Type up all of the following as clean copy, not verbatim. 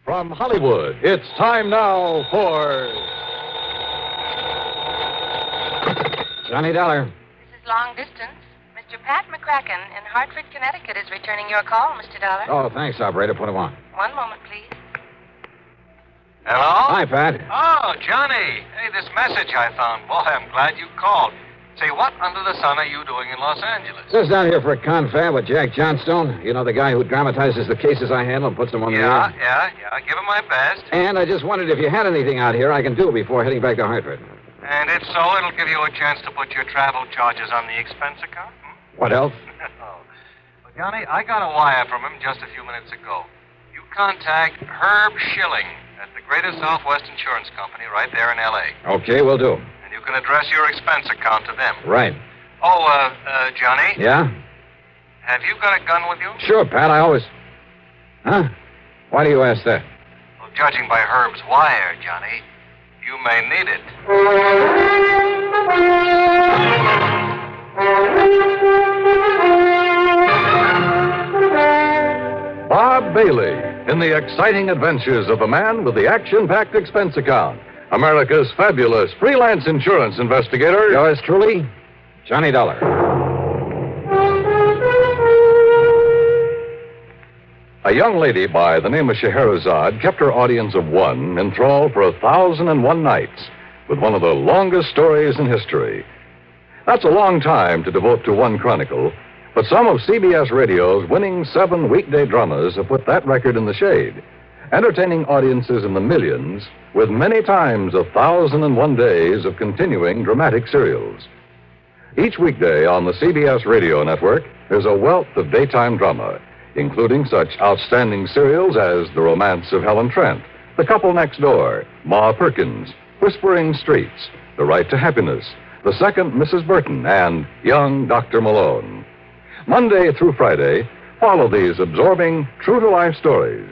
From Hollywood, it's time now for... Johnny Dollar. This is long distance. Mr. Pat McCracken in Hartford, Connecticut is returning your call, Mr. Dollar. Oh, thanks, operator. Put him on. One moment, please. Hello? Hi, Pat. Oh, Johnny. Hey, this message I found. Boy, I'm glad you called. Say, what under the sun are you doing in Los Angeles? Just down here for a confab with Jack Johnstone. You know, the guy who dramatizes the cases I handle and puts them on the air? Yeah. Give him my best. And I just wondered if you had anything out here I can do before heading back to Hartford. And if so, it'll give you a chance to put your travel charges on the expense account. What else? Well, Johnny, I got a wire from him just a few minutes ago. You contact Herb Schilling at the Greater Southwest Insurance Company right there in L.A. Okay, we'll do. And you can address your expense account to them. Right. Oh, Johnny? Yeah? Have you got a gun with you? Sure, Pat. I always... Huh? Why do you ask that? Well, judging by Herb's wire, Johnny, you may need it. Bob Bailey in the exciting adventures of the man with the action-packed expense account. America's fabulous freelance insurance investigator. Yours truly, Johnny Dollar. A young lady by the name of Scheherazade kept her audience of one enthralled for 1,001 nights with one of the longest stories in history. That's a long time to devote to one chronicle, but some of CBS Radio's winning 7 weekday dramas have put that record in the shade, entertaining audiences in the millions with many times 1,001 days of continuing dramatic serials. Each weekday on the CBS Radio Network, there's a wealth of daytime drama, including such outstanding serials as The Romance of Helen Trent, The Couple Next Door, Ma Perkins, Whispering Streets, The Right to Happiness, The Second Mrs. Burton, and Young Dr. Malone. Monday through Friday, follow these absorbing, true-to-life stories.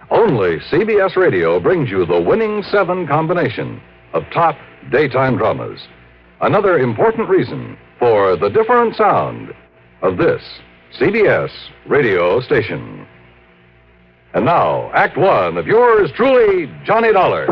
Only CBS Radio brings you the winning 7 combination of top daytime dramas. Another important reason for the different sound of this CBS radio station. And now, Act One of yours truly, Johnny Dollar.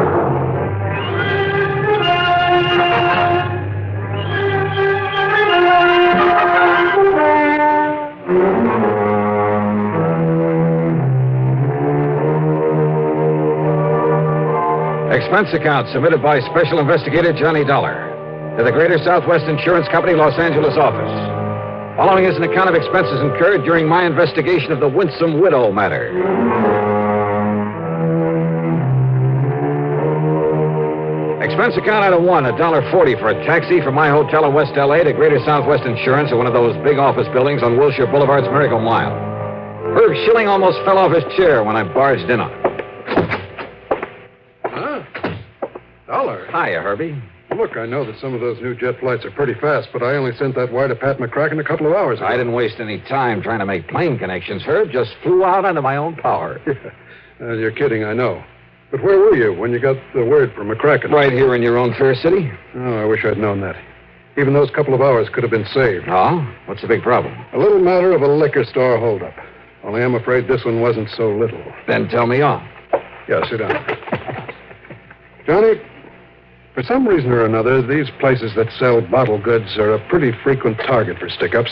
Expense account submitted by Special Investigator Johnny Dollar to the Greater Southwest Insurance Company, Los Angeles office. Following is an account of expenses incurred during my investigation of the Winsome widow matter. Expense account item 1, $1.40 for a taxi from my hotel in West L.A. to Greater Southwest Insurance at one of those big office buildings on Wilshire Boulevard's Miracle Mile. Herb Schilling almost fell off his chair when I barged in on him. Dollar. Hiya, Herbie. Look, I know that some of those new jet flights are pretty fast, but I only sent that wire to Pat McCracken a couple of hours ago. I didn't waste any time trying to make plane connections, Herb. Just flew out under my own power. You're kidding, I know. But where were you when you got the word from McCracken? Right here in your own fair city. Oh, I wish I'd known that. Even those couple of hours could have been saved. Oh? What's the big problem? A little matter of a liquor store holdup. Only I'm afraid this one wasn't so little. Then tell me all. Yeah, sit down. Johnny, for some reason or another, these places that sell bottle goods are a pretty frequent target for stick-ups.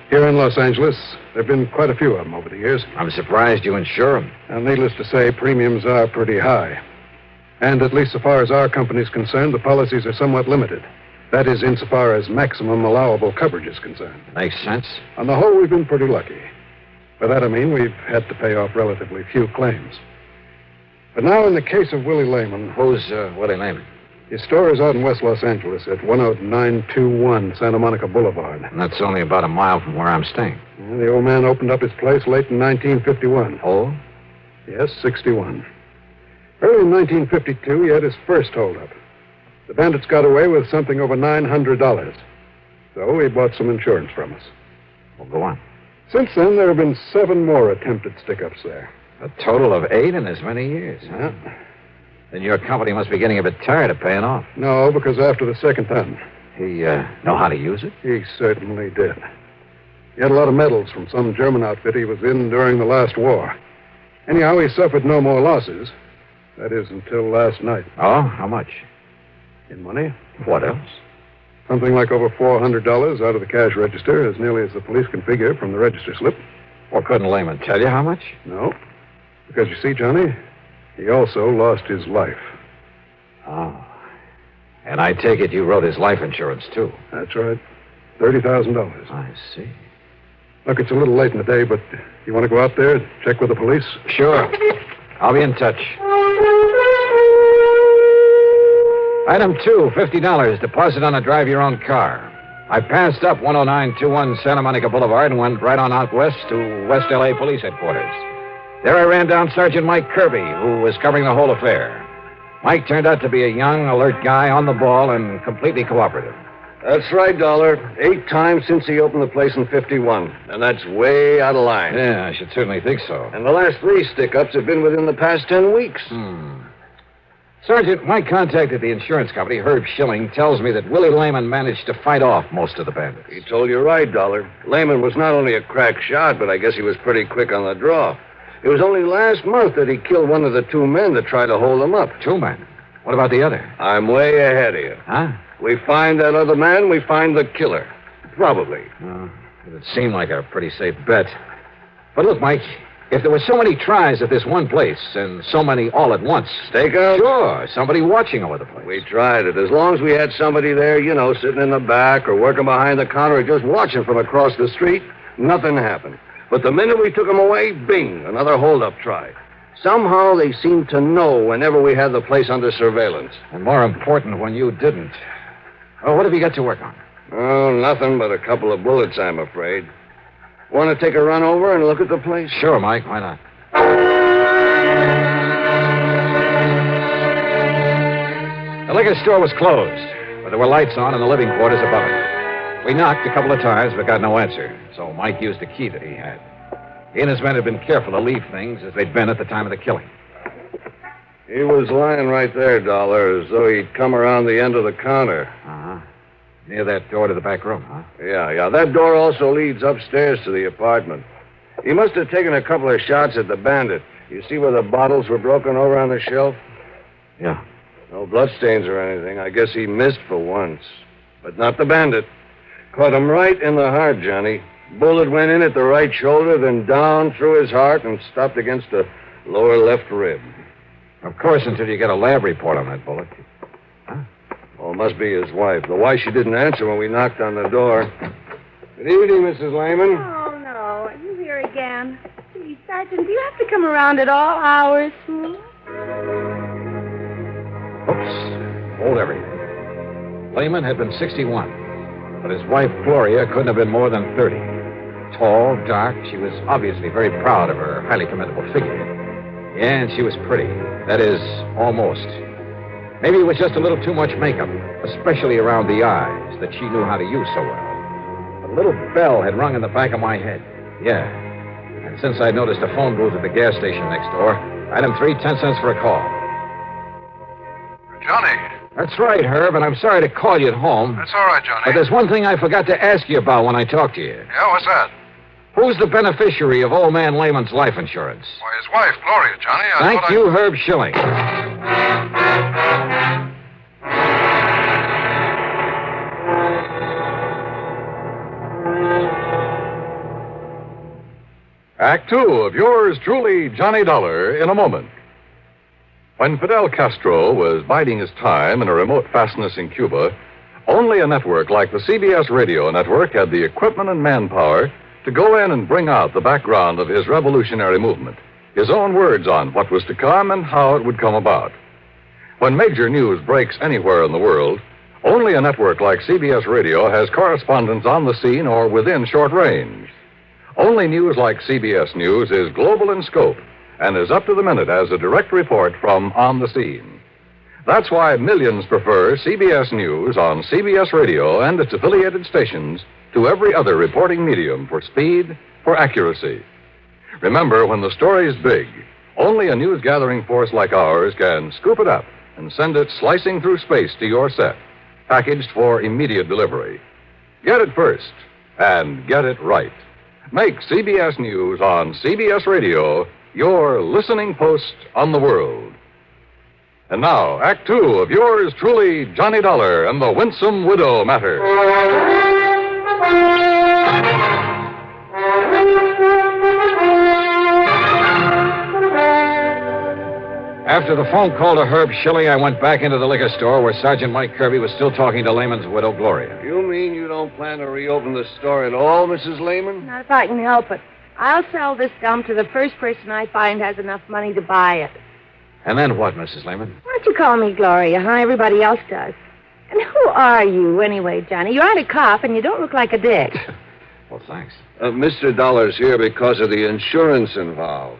Here in Los Angeles, there have been quite a few of them over the years. I'm surprised you insure them. And needless to say, premiums are pretty high. And at least so far as our company's concerned, the policies are somewhat limited. That is, insofar as maximum allowable coverage is concerned. Makes sense. On the whole, we've been pretty lucky. By that I mean we've had to pay off relatively few claims. But now in the case of Willie Lehman... Who's Willie Lehman? His store is out in West Los Angeles at 10921 Santa Monica Boulevard. And that's only about a mile from where I'm staying. And the old man opened up his place late in 1951. Oh? Yes, 61. Early in 1952, he had his first holdup. The bandits got away with something over $900. So he bought some insurance from us. Well, go on. Since then, there have been 7 more attempted stick-ups there. A total of 8 in as many years, huh? Yeah. Then your company must be getting a bit tired of paying off. No, because after the second time. He, know how to use it? He certainly did. He had a lot of medals from some German outfit he was in during the last war. Anyhow, he suffered no more losses. That is, until last night. Oh, how much? In money? What else? Something like over $400 out of the cash register, as nearly as the police can figure from the register slip. Well, couldn't Lehman tell you how much? No. Because you see, Johnny, he also lost his life. Oh. And I take it you wrote his life insurance, too. That's right. $30,000. I see. Look, it's a little late in the day, but you want to go out there, check with the police? Sure. I'll be in touch. Item 2, $50, deposit on a drive-your-own car. I passed up 10921 Santa Monica Boulevard and went right on out west to West L.A. Police Headquarters. There I ran down Sergeant Mike Kirby, who was covering the whole affair. Mike turned out to be a young, alert guy on the ball and completely cooperative. That's right, Dollar. 8 times since he opened the place in 51. And that's way out of line. Yeah, I should certainly think so. And the last 3 stick-ups have been within the past 10 weeks. Sergeant, my contact at the insurance company, Herb Schilling, tells me that Willie Lehman managed to fight off most of the bandits. He told you right, Dollar. Lehman was not only a crack shot, but I guess he was pretty quick on the draw. It was only last month that he killed one of the 2 men that tried to hold him up. 2 men? What about the other? I'm way ahead of you. Huh? We find that other man, we find the killer. Probably. It seemed like a pretty safe bet. But look, Mike, if there were so many tries at this one place and so many all at once... Stakeout? Sure, somebody watching over the place. We tried it. As long as we had somebody there, you know, sitting in the back or working behind the counter or just watching from across the street, nothing happened. But the minute we took them away, bing, another hold-up try. Somehow they seemed to know whenever we had the place under surveillance. And more important, when you didn't. Oh, what have you got to work on? Oh, nothing but a couple of bullets, I'm afraid. Want to take a run over and look at the place? Sure, Mike, why not? The liquor store was closed, but there were lights on in the living quarters above it. We knocked a couple of times, but got no answer, so Mike used the key that he had. He and his men had been careful to leave things as they'd been at the time of the killing. He was lying right there, Dollar, as though he'd come around the end of the counter. Uh-huh. Near that door to the back room, huh? Yeah. That door also leads upstairs to the apartment. He must have taken a couple of shots at the bandit. You see where the bottles were broken over on the shelf? Yeah. No bloodstains or anything. I guess he missed for once. But not the bandit. Caught him right in the heart, Johnny. Bullet went in at the right shoulder, then down through his heart and stopped against the lower left rib. Of course, until you get a lab report on that bullet. Huh? Oh, it must be his wife. The wife, she didn't answer when we knocked on the door. Good evening, Mrs. Lehman. Oh, no. Are you here again? Gee, Sergeant, do you have to come around at all hours? Oops. Hold everything. Lehman had been 61, but his wife, Gloria, couldn't have been more than 30. Tall, dark, she was obviously very proud of her highly commendable figure. Yeah, and she was pretty. That is, almost. Maybe it was just a little too much makeup, especially around the eyes that she knew how to use so well. A little bell had rung in the back of my head. Yeah. And since I noticed a phone booth at the gas station next door, item 3, 10 cents for a call. Johnny. That's right, Herb, and I'm sorry to call you at home. That's all right, Johnny. But there's one thing I forgot to ask you about when I talked to you. Yeah, what's that? Who's the beneficiary of old man Lehman's life insurance? Why, his wife, Gloria, Johnny. Thank you, Herb Schilling. Act 2 of yours truly, Johnny Dollar, in a moment. When Fidel Castro was biding his time in a remote fastness in Cuba, only a network like the CBS radio network had the equipment and manpower to go in and bring out the background of his revolutionary movement, his own words on what was to come and how it would come about. When major news breaks anywhere in the world, only a network like CBS radio has correspondents on the scene or within short range. Only news like CBS News is global in scope and is up to the minute as a direct report from on the scene. That's why millions prefer CBS News on CBS Radio and its affiliated stations to every other reporting medium for speed, for accuracy. Remember, when the story's big, only a news-gathering force like ours can scoop it up and send it slicing through space to your set, packaged for immediate delivery. Get it first, and get it right. Make CBS News on CBS Radio your listening post on the world. And now, Act Two of yours truly, Johnny Dollar and the Winsome Widow Matter. After the phone call to Herb Schilling, I went back into the liquor store where Sergeant Mike Kirby was still talking to Lehman's widow, Gloria. You mean you don't plan to reopen the store at all, Mrs. Lehman? Not if I can help it. I'll sell this gum to the first person I find has enough money to buy it. And then what, Mrs. Lehman? Why don't you call me Gloria, huh? Everybody else does. And who are you, anyway, Johnny? You aren't a cop, and you don't look like a dick. Well, thanks. Mr. Dollar's here because of the insurance involved.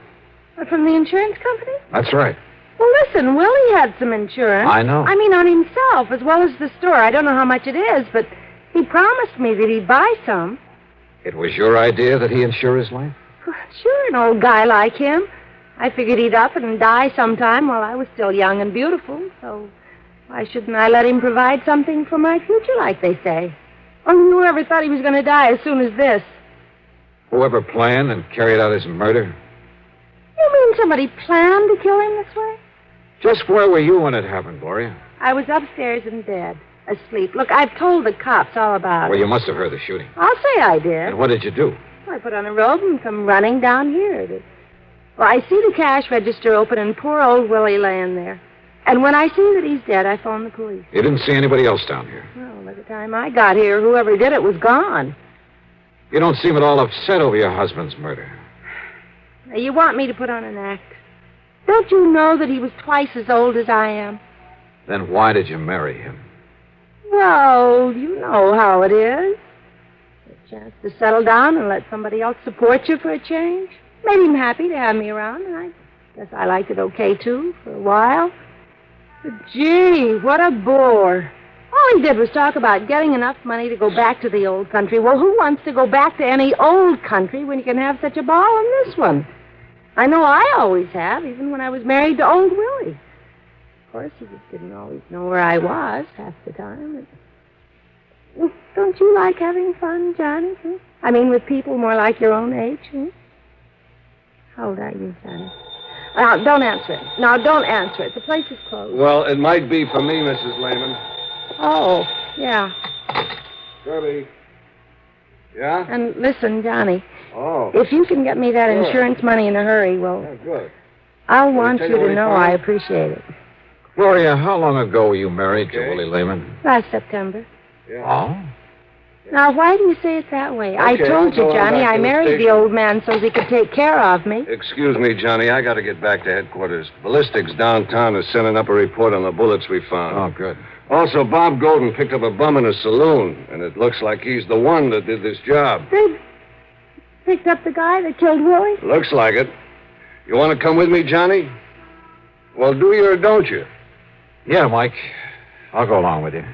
What, from the insurance company? That's right. Well, listen, Willie had some insurance. I know. I mean, on himself, as well as the store. I don't know how much it is, but he promised me that he'd buy some. It was your idea that he insure his life? Sure, an old guy like him. I figured he'd up and die sometime while I was still young and beautiful, so why shouldn't I let him provide something for my future, like they say? Or whoever thought he was going to die as soon as this? Whoever planned and carried out his murder? You mean somebody planned to kill him this way? Just where were you when it happened, Gloria? I was upstairs in bed, asleep. Look, I've told the cops all about Well, it. you must have heard the shooting. I'll say I did. And what did you do? I put on a robe and come running down here. Well, I see the cash register open and poor old Willie laying there. And when I see that he's dead, I phone the police. You didn't see anybody else down here? Well, by the time I got here, whoever did it was gone. You don't seem at all upset over your husband's murder. Now, you want me to put on an act? Don't you know that he was twice as old as I am? Then why did you marry him? Well, you know how it is. A chance to settle down and let somebody else support you for a change. Made him happy to have me around, and I guess I liked it okay, too, for a while. But, gee, what a bore. All he did was talk about getting enough money to go back to the old country. Well, who wants to go back to any old country when you can have such a ball in this one? I know I always have, even when I was married to old Willie. Of course, he just didn't always know where I was half the time. Well, don't you like having fun, Johnny? Huh? I mean, with people more like your own age, huh? How old are you, Johnny? Now, don't answer it. Now, don't answer it. The place is closed. Well, it might be for me, Mrs. Lehman. Oh, yeah. Kirby. Yeah? And listen, Johnny, Oh. if you can get me that Sure. insurance money in a hurry, well, Yeah, good. I'll want take you a to know refund? I appreciate it. Gloria, how long ago were you married to Okay. Willie Lehman? Last September. Yeah. Oh? Now, why do you say it that way? I Okay, told you, go on Johnny, back I to the married the station. old man so he could take care of me. Excuse me, Johnny. I got to get back to headquarters. Ballistics downtown is sending up a report on the bullets we found. Oh, good. Also, Bob Golden picked up a bum in a saloon, and it looks like he's the one that did this job. They picked up the guy that killed Willie? Looks like it. You want to come with me, Johnny? Well, do you or don't you? Yeah, Mike. I'll go along with you.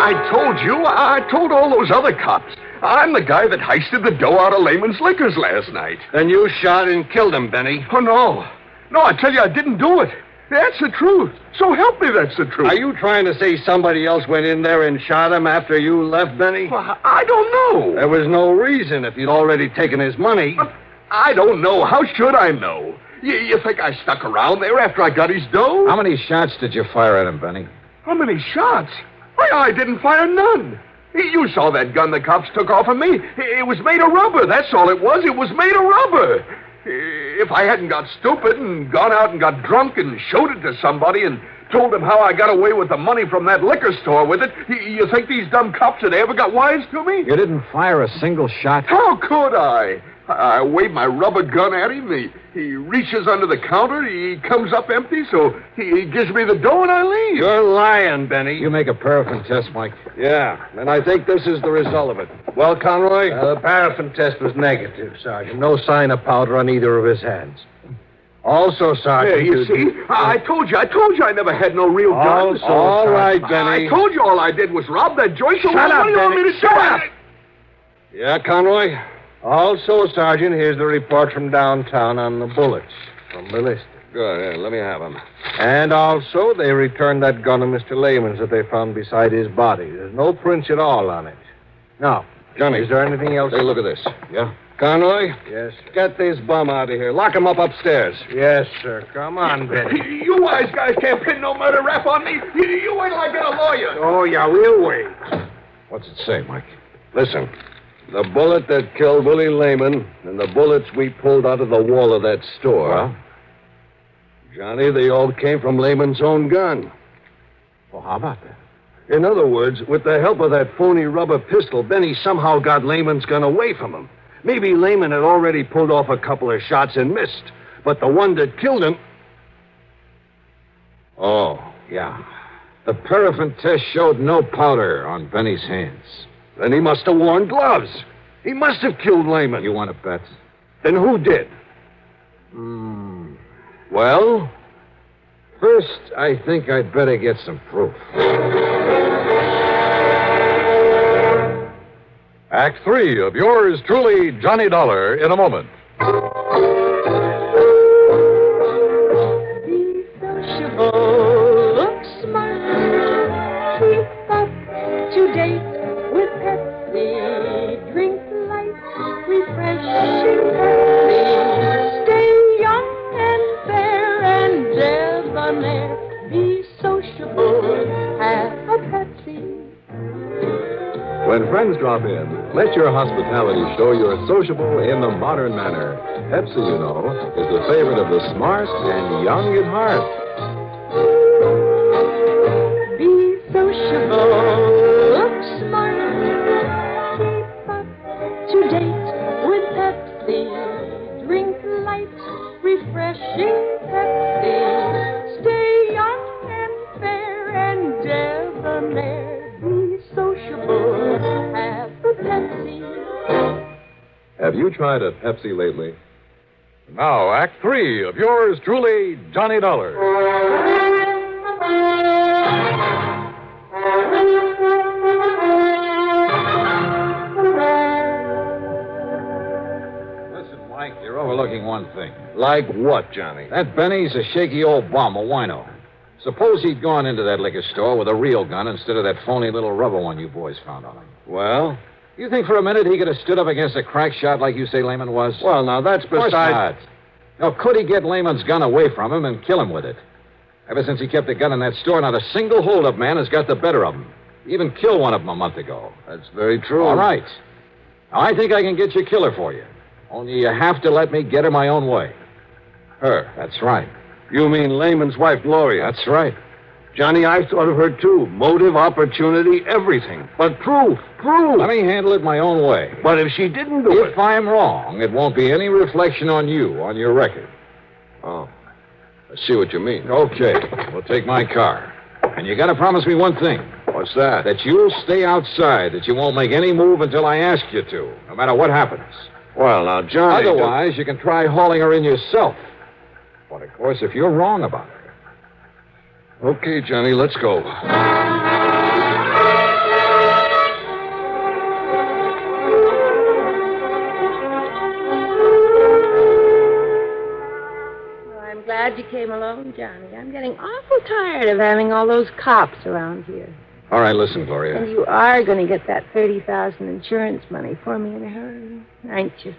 I told all those other cops. I'm the guy that heisted the dough out of Lehman's Liquors last night. Then you shot and killed him, Benny. Oh, no. No, I tell you, I didn't do it. That's the truth. So help me, that's the truth. Are you trying to say somebody else went in there and shot him after you left, Benny? Well, I don't know. There was no reason if you'd already taken his money. But I don't know. How should I know? You think I stuck around there after I got his dough? How many shots did you fire at him, Benny? How many shots? Why, I didn't fire none. You saw that gun the cops took off of me. It was made of rubber. That's all it was. It was made of rubber. If I hadn't got stupid and gone out and got drunk and showed it to somebody and told them how I got away with the money from that liquor store with it, you think these dumb cops had ever got wise to me? You didn't fire a single shot? How could I? I wave my rubber gun at him. He reaches under the counter. He comes up empty, so he gives me the dough and I leave. You're lying, Benny. You make a paraffin test, Mike. Yeah, and I think this is the result of it. Well, Conroy? The paraffin test was negative, Sergeant. No sign of powder on either of his hands. Also, Yeah, Sergeant... you see? I told you I never had no real gun. All right, Benny. I told you all I did was rob that joint. So Shut what up, do you want Benny. me to Shut do? up. Yeah, Conroy? Also, Sergeant, here's the report from downtown on the bullets from ballistics. Good. Let me have him. And also, they returned that gun of Mr. Lehman's that they found beside his body. There's no prints at all on it. Now, Johnny. is there anything else? Take a look at this. Yeah? Conroy, Yes. get this bum out of here. Lock him up upstairs. Yes, sir. Come on, Betty. You wise guys can't pin no murder rap on me. You wait till I get a lawyer. Oh, yeah, we'll wait. What's it say, Mike? Listen, the bullet that killed Willie Lehman and the bullets we pulled out of the wall of that store. Well? Johnny, they all came from Lehman's own gun. Well, how about that? In other words, with the help of that phony rubber pistol, Benny somehow got Lehman's gun away from him. Maybe Lehman had already pulled off a couple of shots and missed, but the one that killed him... Oh, yeah. The paraffin test showed no powder on Benny's hands. Then he must have worn gloves. He must have killed Lehman. You want to bet? Then who did? Well, first, I think I'd better get some proof. Act 3 of yours truly, Johnny Dollar, in a moment. Be sociable, look smart, keep up to date with Pepsi, drink light, refreshing Pepsi, stay young and fair and debonair. Be sociable, have a Pepsi. When friends drop in, let your hospitality show you're sociable in the modern manner. Pepsi, you know, is the favorite of the smart and young at heart. Be sociable, look smart, keep up to date with Pepsi, drink light, refreshing Pepsi, stay young and fair and debonair. Be sociable, have a Pepsi. Have you tried a Pepsi lately? Now, Act 3 of yours truly, Johnny Dollar. Listen, Mike, you're overlooking one thing. Like what, Johnny? That Benny's a shaky old bum, a wino. Suppose he'd gone into that liquor store with a real gun instead of that phony little rubber one you boys found on him. Well? You think for a minute he could have stood up against a crack shot like you say Lehman was? Well, now, that's Of course beside... not. Now, could he get Lehman's gun away from him and kill him with it? Ever since he kept the gun in that store, not a single hold-up man has got the better of him. He even killed one of them a month ago. That's very true. All right. Now, I think I can get your killer for you. Only you have to let me get her my own way. Her, that's right. You mean Lehman's wife, Gloria? That's right. Johnny, I thought of her, too. Motive, opportunity, everything. But proof. Let me handle it my own way. But if she didn't do it... If I'm wrong, it won't be any reflection on you, on your record. Oh. I see what you mean. Okay. We'll take my car. And you gotta promise me one thing. What's that? That you'll stay outside, that you won't make any move until I ask you to, no matter what happens. Well, now, Johnny... Otherwise, you can try hauling her in yourself. But, of course, if you're wrong about her. Okay, Johnny, let's go. I'm glad you came along, Johnny. I'm getting awful tired of having all those cops around here. All right, listen, Gloria. And you are going to get that $30,000 insurance money for me in a hurry, aren't you?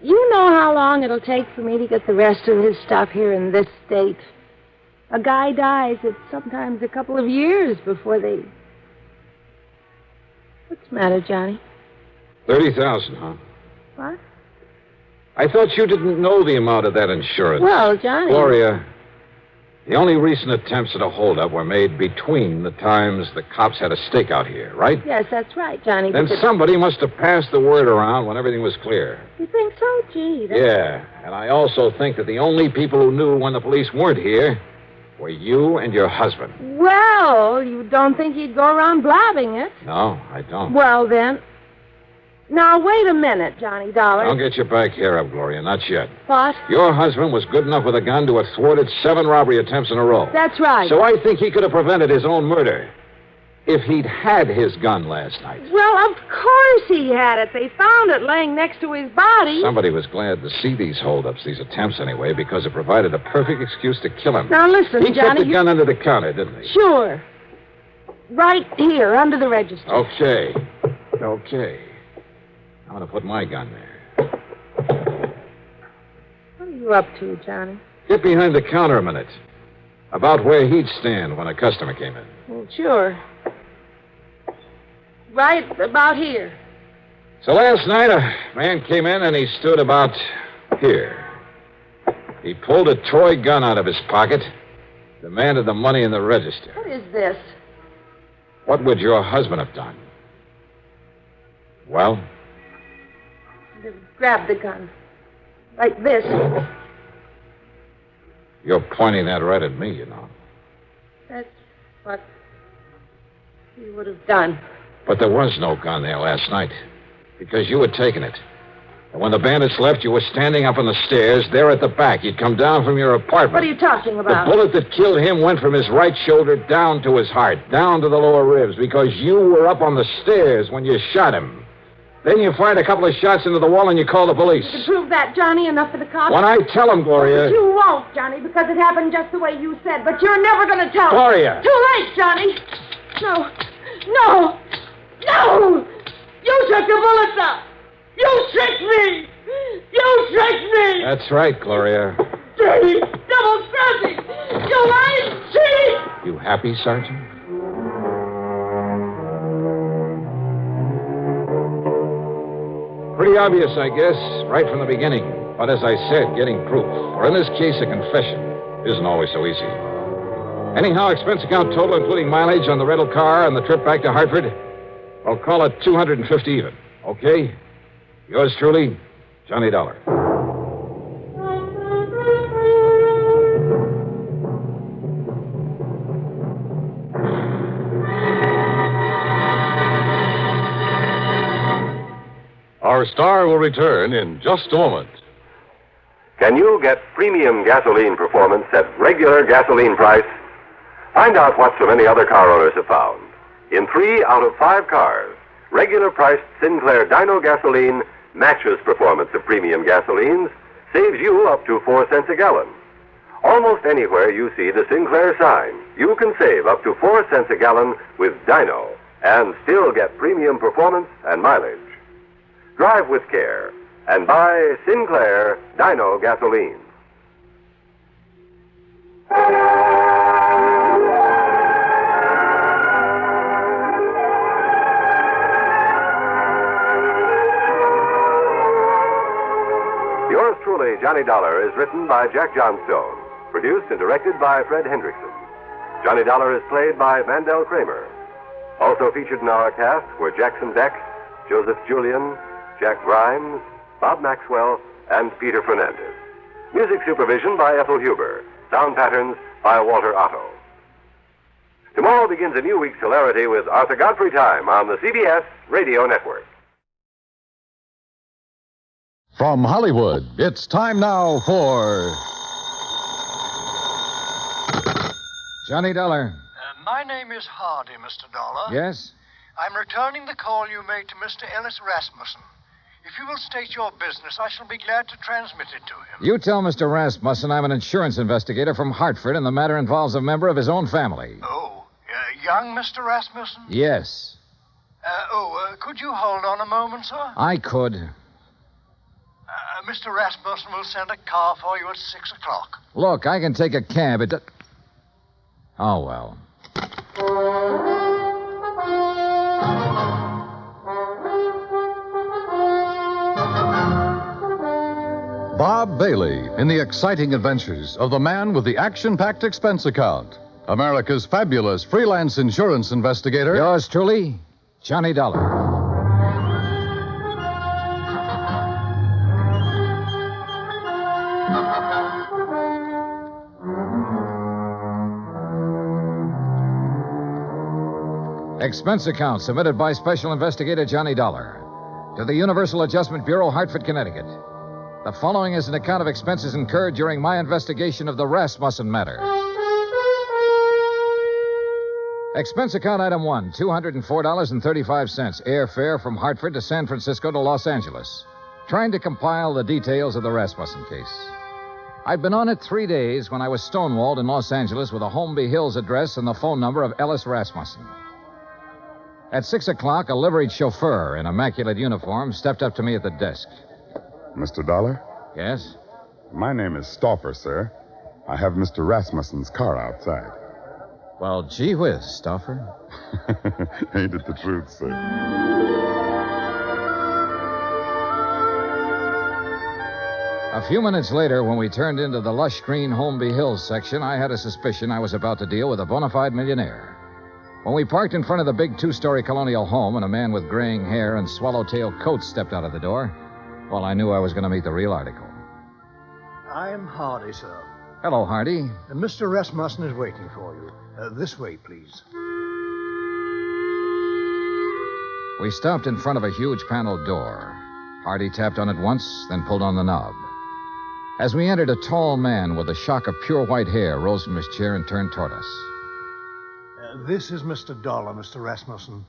You know how long it'll take for me to get the rest of his stuff here in this state. A guy dies, it's sometimes a couple of years before they... What's the matter, Johnny? 30,000, huh? What? I thought you didn't know the amount of that insurance. Well, Johnny... Gloria, the only recent attempts at a holdup were made between the times the cops had a stakeout here, right? Yes, that's right, Johnny. Then somebody must have passed the word around when everything was clear. You think so? Gee, that's... Yeah, and I also think that the only people who knew when the police weren't here were you and your husband. Well, you don't think he'd go around blabbing it? No, I don't. Well, then... Now, wait a minute, Johnny Dollar. Don't get your back hair up, Gloria, not yet. What? Your husband was good enough with a gun to have thwarted 7 robbery attempts in a row. That's right. So I think he could have prevented his own murder. if he'd had his gun last night. Well, of course he had it. They found it laying next to his body. Somebody was glad to see these holdups, these attempts anyway, because it provided a perfect excuse to kill him. Now, listen, he Johnny. He put the gun under the counter, didn't he? Sure. Right here, under the register. Okay. I'm going to put my gun there. What are you up to, Johnny? Get behind the counter a minute. About where he'd stand when a customer came in. Well, sure. Right about here. So last night, a man came in and he stood about here. He pulled a toy gun out of his pocket, demanded the money in the register. What is this? What would your husband have done? Well? He'd have grabbed the gun. Like this. You're pointing that right at me, you know. That's what he would have done. But there was no gun there last night, because you had taken it. And when the bandits left, you were standing up on the stairs, there at the back. You'd come down from your apartment. What are you talking about? The bullet that killed him went from his right shoulder down to his heart, down to the lower ribs, because you were up on the stairs when you shot him. Then you fired a couple of shots into the wall and you called the police. To prove that, Johnny, enough for the cops? When I tell them, Gloria... But you won't, Johnny, because it happened just the way you said. But you're never going to tell. Gloria! Too late, Johnny. No. You took the bullets out. You tricked me. That's right, Gloria. Dirty, double-crossing. You lying cheat. You happy, Sergeant? Pretty obvious, I guess, right from the beginning. But as I said, getting proof, or in this case, a confession, isn't always so easy. Anyhow, expense account total, including mileage on the rental car and the trip back to Hartford, I'll call it $250 even. Okay? Yours truly, Johnny Dollar. Our star will return in just a moment. Can you get premium gasoline performance at regular gasoline price? Find out what so many other car owners have found. In 3 out of 5 cars, regular priced Sinclair Dyno gasoline matches performance of premium gasolines, saves you up to 4 cents a gallon. Almost anywhere you see the Sinclair sign, you can save up to 4 cents a gallon with Dyno and still get premium performance and mileage. Drive with care and buy Sinclair Dyno gasoline. Yours truly, Johnny Dollar, is written by Jack Johnstone, produced and directed by Fred Hendrickson. Johnny Dollar is played by Mandel Kramer. Also featured in our cast were Jackson Beck, Joseph Julian, Jack Grimes, Bob Maxwell, and Peter Fernandez. Music supervision by Ethel Huber. Sound patterns by Walter Otto. Tomorrow begins a new week's hilarity with Arthur Godfrey Time on the CBS Radio Network. From Hollywood, it's time now for... Johnny Dollar. My name is Hardy, Mr. Dollar. Yes? I'm returning the call you made to Mr. Ellis Rasmussen. If you will state your business, I shall be glad to transmit it to him. You tell Mr. Rasmussen I'm an insurance investigator from Hartford, and the matter involves a member of his own family. Oh, young Mr. Rasmussen? Yes. Could you hold on a moment, sir? I could. Mr. Rasmussen will send a car for you at 6 o'clock. Look, I can take a cab. Oh, well. Bob Bailey in the exciting adventures of the man with the action-packed expense account. America's fabulous freelance insurance investigator. Yours truly, Johnny Dollar. Expense account submitted by Special Investigator Johnny Dollar to the Universal Adjustment Bureau, Hartford, Connecticut. The following is an account of expenses incurred during my investigation of the Rasmussen matter. Expense account item 1, $204.35. Airfare from Hartford to San Francisco to Los Angeles. Trying to compile the details of the Rasmussen case. I'd been on it 3 days when I was stonewalled in Los Angeles with a Holmby Hills address and the phone number of Ellis Rasmussen. At 6 o'clock, a liveried chauffeur in immaculate uniform stepped up to me at the desk. Mr. Dollar? Yes? My name is Stauffer, sir. I have Mr. Rasmussen's car outside. Well, gee whiz, Stauffer. Ain't it the truth, sir? A few minutes later, when we turned into the lush green Holmby Hills section, I had a suspicion I was about to deal with a bona fide millionaire. When we parked in front of the big two-story colonial home and a man with graying hair and swallowtail coat stepped out of the door, well, I knew I was going to meet the real article. I'm Hardy, sir. Hello, Hardy. Mr. Rasmussen is waiting for you. This way, please. We stopped in front of a huge paneled door. Hardy tapped on it once, then pulled on the knob. As we entered, a tall man with a shock of pure white hair rose from his chair and turned toward us. This is Mr. Dollar, Mr. Rasmussen.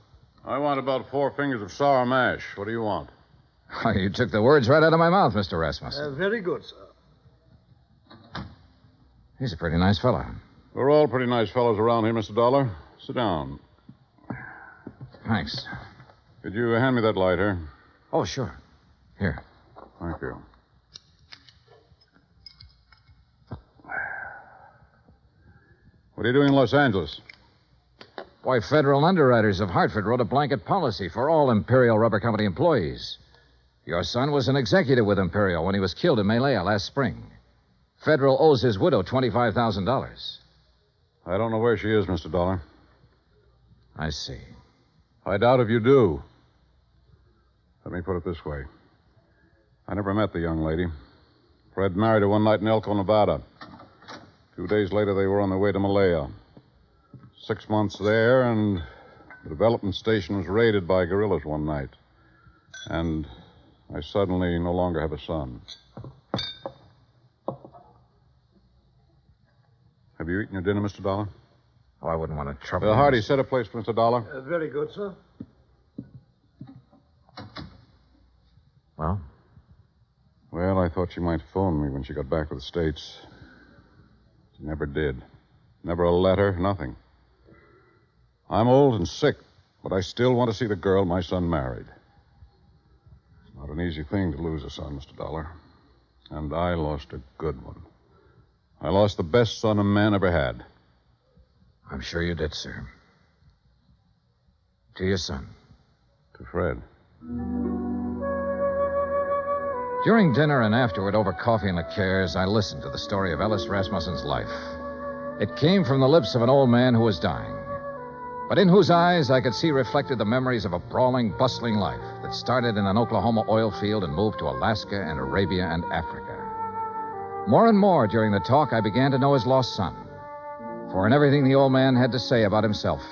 I want about 4 fingers of sour mash. What do you want? Oh, you took the words right out of my mouth, Mr. Rasmussen. Very good, sir. He's a pretty nice fellow. We're all pretty nice fellows around here, Mr. Dollar. Sit down. Thanks. Could you hand me that lighter? Oh, sure. Here. Thank you. What are you doing in Los Angeles? Why, federal underwriters of Hartford wrote a blanket policy for all Imperial Rubber Company employees. Your son was an executive with Imperial when he was killed in Malaya last spring. Federal owes his widow $25,000. I don't know where she is, Mr. Dollar. I see. I doubt if you do. Let me put it this way. I never met the young lady. Fred married her one night in Elko, Nevada. 2 days later, they were on their way to Malaya. 6 months there, and the development station was raided by guerrillas one night. And I suddenly no longer have a son. Have you eaten your dinner, Mr. Dollar? Oh, I wouldn't want to trouble you. Hardy, set a place for Mr. Dollar. Very good, sir. Well? Well, I thought she might phone me when she got back to the States. She never did. Never a letter, nothing. I'm old and sick, but I still want to see the girl my son married. It's not an easy thing to lose a son, Mr. Dollar. And I lost a good one. I lost the best son a man ever had. I'm sure you did, sir. To your son. To Fred. During dinner and afterward, over coffee and liqueurs, I listened to the story of Ellis Rasmussen's life. It came from the lips of an old man who was dying, but in whose eyes I could see reflected the memories of a brawling, bustling life that started in an Oklahoma oil field and moved to Alaska and Arabia and Africa. More and more during the talk, I began to know his lost son. For in everything the old man had to say about himself,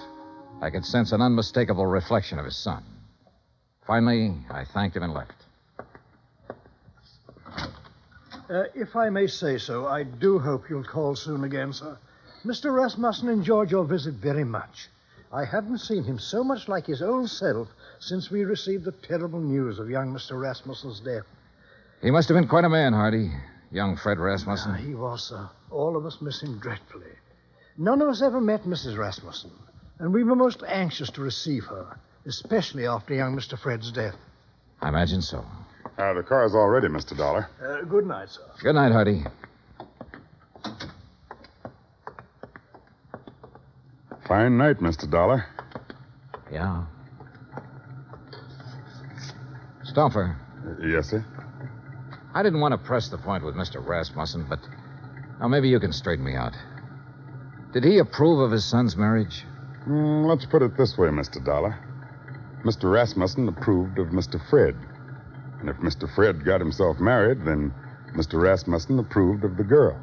I could sense an unmistakable reflection of his son. Finally, I thanked him and left. If I may say so, I do hope you'll call soon again, sir. Mr. Rasmussen enjoyed your visit very much. I haven't seen him so much like his own self since we received the terrible news of young Mr. Rasmussen's death. He must have been quite a man, Hardy. Young Fred Rasmussen. He was, sir. All of us miss him dreadfully. None of us ever met Mrs. Rasmussen, and we were most anxious to receive her, especially after young Mr. Fred's death. I imagine so. The car's all ready, Mr. Dollar. Good night, sir. Good night, Hardy. Fine night, Mr. Dollar. Yeah. Stauffer. Yes, sir? I didn't want to press the point with Mr. Rasmussen, but now maybe you can straighten me out. Did he approve of his son's marriage? Let's put it this way, Mr. Dollar. Mr. Rasmussen approved of Mr. Fred. And if Mr. Fred got himself married, then Mr. Rasmussen approved of the girl.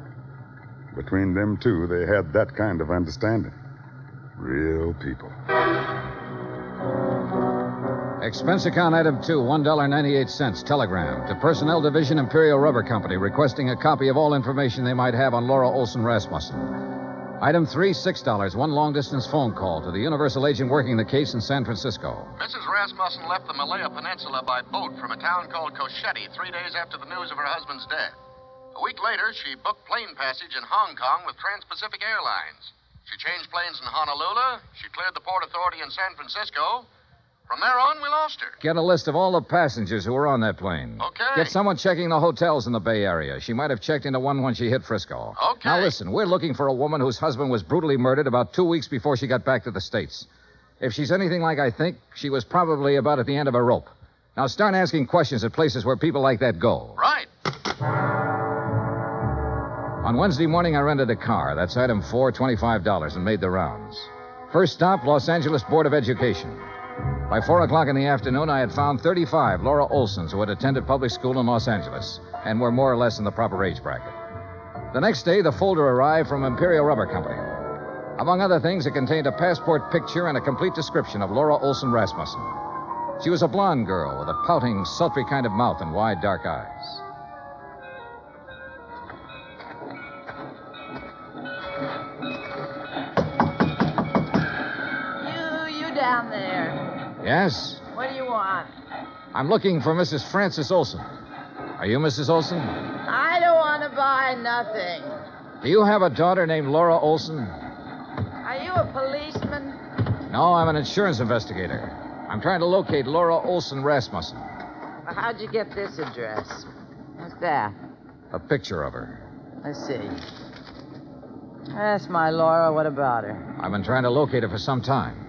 Between them two, they had that kind of understanding. Real people. Expense account item 2, $1.98. Telegram to Personnel Division, Imperial Rubber Company, requesting a copy of all information they might have on Laura Olson Rasmussen. Item 3, $6. One long-distance phone call to the Universal agent working the case in San Francisco. Mrs. Rasmussen left the Malaya Peninsula by boat from a town called Cochette 3 days after the news of her husband's death. A week later, she booked plane passage in Hong Kong with Trans-Pacific Airlines. She changed planes in Honolulu. She cleared the Port Authority in San Francisco. From there on, we lost her. Get a list of all the passengers who were on that plane. Okay. Get someone checking the hotels in the Bay Area. She might have checked into one when she hit Frisco. Okay. Now listen, we're looking for a woman whose husband was brutally murdered about 2 weeks before she got back to the States. If she's anything like I think, she was probably about at the end of a rope. Now start asking questions at places where people like that go. Right. On Wednesday morning, I rented a car. That's item 4, $25, and made the rounds. First stop, Los Angeles Board of Education. By 4 o'clock in the afternoon, I had found 35 Laura Olsons who had attended public school in Los Angeles and were more or less in the proper age bracket. The next day, the folder arrived from Imperial Rubber Company. Among other things, it contained a passport picture and a complete description of Laura Olson Rasmussen. She was a blonde girl with a pouting, sultry kind of mouth and wide, dark eyes. You down there. Yes? What do you want? I'm looking for Mrs. Frances Olson. Are you Mrs. Olson? I don't want to buy nothing. Do you have a daughter named Laura Olson? Are you a policeman? No, I'm an insurance investigator. I'm trying to locate Laura Olson Rasmussen. Well, how'd you get this address? What's that? A picture of her. Let's see. That's my Laura. What about her? I've been trying to locate her for some time.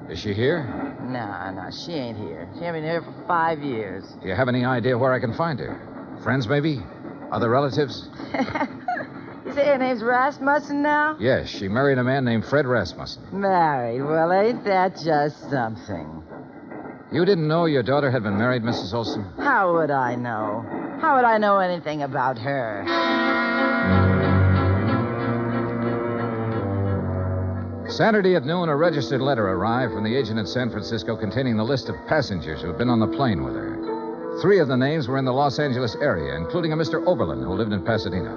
Is she here? No, she ain't here. She ain't been here for 5 years. Do you have any idea where I can find her? Friends, maybe? Other relatives? You say her name's Rasmussen now? Yes, she married a man named Fred Rasmussen. Married? Well, ain't that just something? You didn't know your daughter had been married, Mrs. Olson? How would I know? How would I know anything about her? Saturday at noon, a registered letter arrived from the agent in San Francisco containing the list of passengers who had been on the plane with her. 3 of the names were in the Los Angeles area, including a Mr. Oberlin who lived in Pasadena.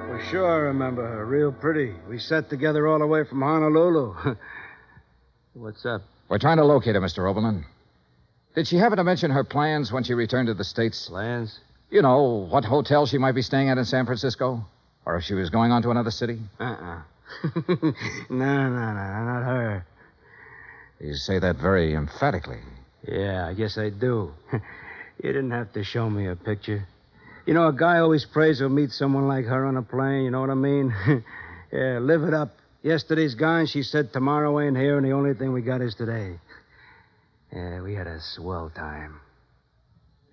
For sure I remember her. Real pretty. We sat together all the way from Honolulu. What's up? We're trying to locate her, Mr. Oberlin. Did she happen to mention her plans when she returned to the States? Plans? You know, what hotel she might be staying at in San Francisco? Or if she was going on to another city? No, not her. You say that very emphatically. Yeah, I guess I do. You didn't have to show me a picture. You know, a guy always prays he'll meet someone like her on a plane, you know what I mean? Yeah, live it up. Yesterday's gone, she said tomorrow ain't here, and the only thing we got is today. Yeah, we had a swell time.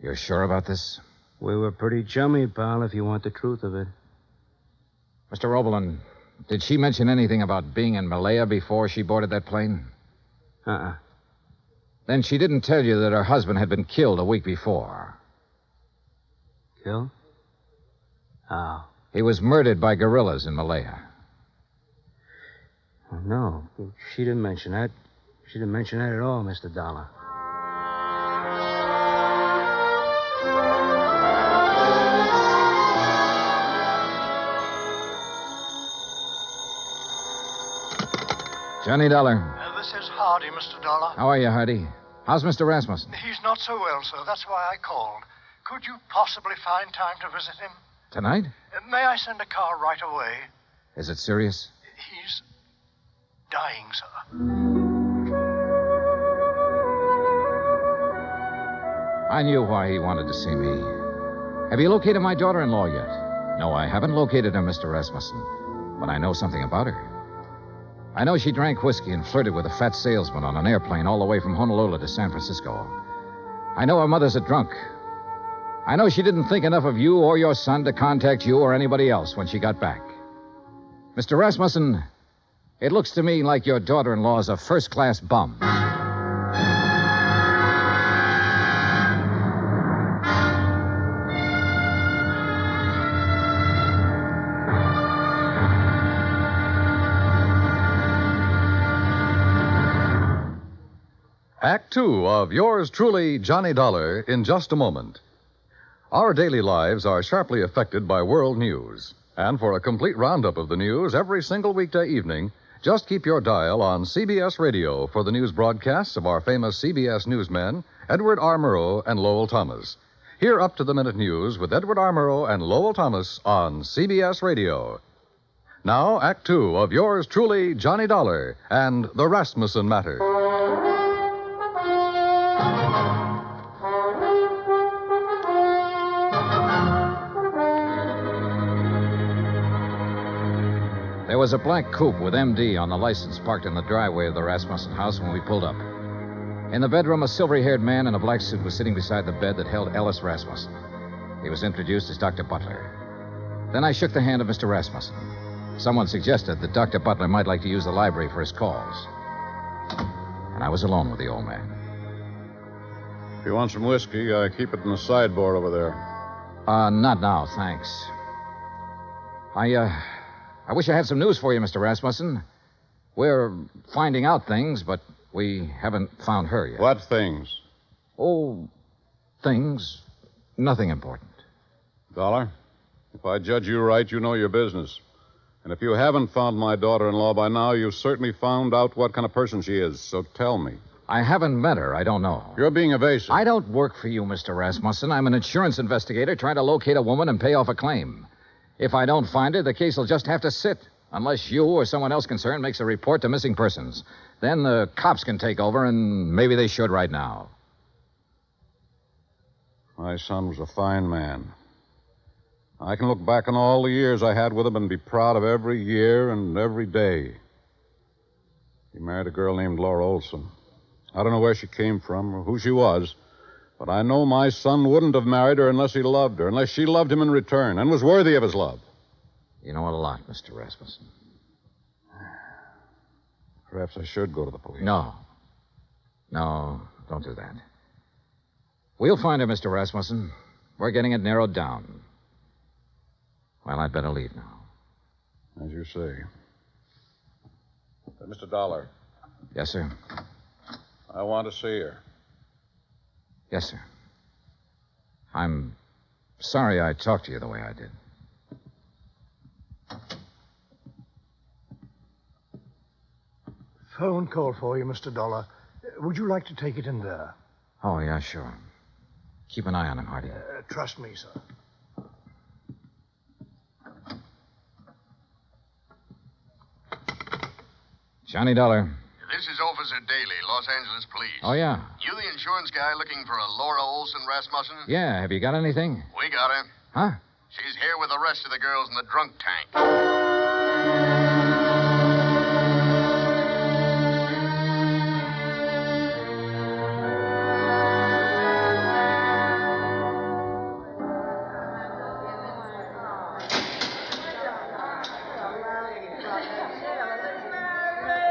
You're sure about this? We were pretty chummy, pal, if you want the truth of it. Mr. Oberlin, did she mention anything about being in Malaya before she boarded that plane? Then she didn't tell you that her husband had been killed a week before. Killed? How? He was murdered by guerrillas in Malaya. No, she didn't mention that. She didn't mention that at all, Mr. Dollar. Johnny Dollar. This is Hardy, Mr. Dollar. How are you, Hardy? How's Mr. Rasmussen? He's not so well, sir. That's why I called. Could you possibly find time to visit him? Tonight? May I send a car right away? Is it serious? He's dying, sir. I knew why he wanted to see me. Have you located my daughter-in-law yet? No, I haven't located her, Mr. Rasmussen. But I know something about her. I know she drank whiskey and flirted with a fat salesman on an airplane all the way from Honolulu to San Francisco. I know her mother's a drunk. I know she didn't think enough of you or your son to contact you or anybody else when she got back. Mr. Rasmussen, it looks to me like your daughter-in-law is a first-class bum. Act 2 of yours truly, Johnny Dollar, in just a moment. Our daily lives are sharply affected by world news. And for a complete roundup of the news every single weekday evening, just keep your dial on CBS Radio for the news broadcasts of our famous CBS newsmen, Edward R. Murrow and Lowell Thomas. Hear up-to-the-minute news with Edward R. Murrow and Lowell Thomas on CBS Radio. Now, Act Two of yours truly, Johnny Dollar and the Rasmussen Matter. There was a black coupe with MD on the license parked in the driveway of the Rasmussen house when we pulled up. In the bedroom, a silvery-haired man in a black suit was sitting beside the bed that held Ellis Rasmussen. He was introduced as Dr. Butler. Then I shook the hand of Mr. Rasmussen. Someone suggested that Dr. Butler might like to use the library for his calls. And I was alone with the old man. If you want some whiskey, keep it in the sideboard over there. Not now, thanks. I wish I had some news for you, Mr. Rasmussen. We're finding out things, but we haven't found her yet. What things? Oh, things. Nothing important. Dollar, if I judge you right, you know your business. And if you haven't found my daughter-in-law by now, you've certainly found out what kind of person she is. So tell me. I haven't met her. I don't know. You're being evasive. I don't work for you, Mr. Rasmussen. I'm an insurance investigator trying to locate a woman and pay off a claim. If I don't find her, the case will just have to sit, unless you or someone else concerned makes a report to missing persons. Then the cops can take over, and maybe they should right now. My son was a fine man. I can look back on all the years I had with him and be proud of every year and every day. He married a girl named Laura Olson. I don't know where she came from or who she was, but I know my son wouldn't have married her unless he loved her, unless she loved him in return and was worthy of his love. You know a lot, Mr. Rasmussen. Perhaps I should go to the police. No, don't do that. We'll find her, Mr. Rasmussen. We're getting it narrowed down. Well, I'd better leave now. As you say. Mr. Dollar. Yes, sir. I want to see her. Yes, sir. I'm sorry I talked to you the way I did. Phone call for you, Mr. Dollar. Would you like to take it in there? Oh, yeah, sure. Keep an eye on him, Hardy. Trust me, sir. Johnny Dollar. This is Officer Daly, Los Angeles Police. Oh, yeah. You the insurance guy looking for a Laura Olson Rasmussen? Yeah, have you got anything? We got her. Huh? She's here with the rest of the girls in the drunk tank.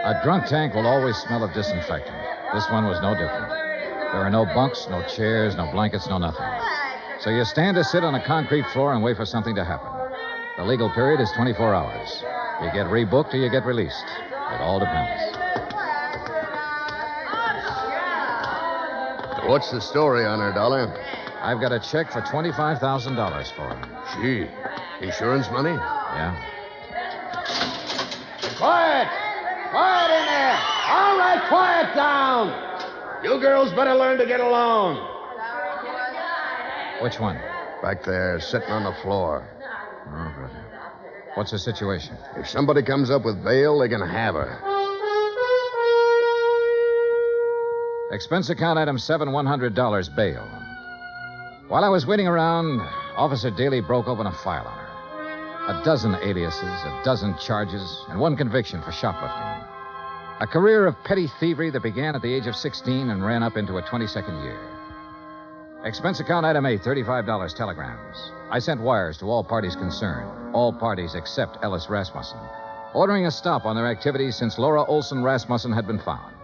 A drunk tank will always smell of disinfectant. This one was no different. There are no bunks, no chairs, no blankets, no nothing. So you stand or sit on a concrete floor and wait for something to happen. The legal period is 24 hours. You get rebooked or you get released. It all depends. What's the story on her, Dollar? I've got a check for $25,000 for her. Gee, insurance money? Yeah. Quiet! Quiet in there! All right, quiet down! You girls better learn to get along. Which one? Back there, sitting on the floor. Oh, good. What's the situation? If somebody comes up with bail, they can have her. Expense account item 7, $100 bail. While I was waiting around, Officer Daly broke open a file on her. A dozen aliases, a dozen charges, and one conviction for shoplifting. A career of petty thievery that began at the age of 16 and ran up into a 22nd year. Expense account item 8, $35 telegrams. I sent wires to all parties concerned, all parties except Ellis Rasmussen, ordering a stop on their activities since Laura Olson Rasmussen had been found.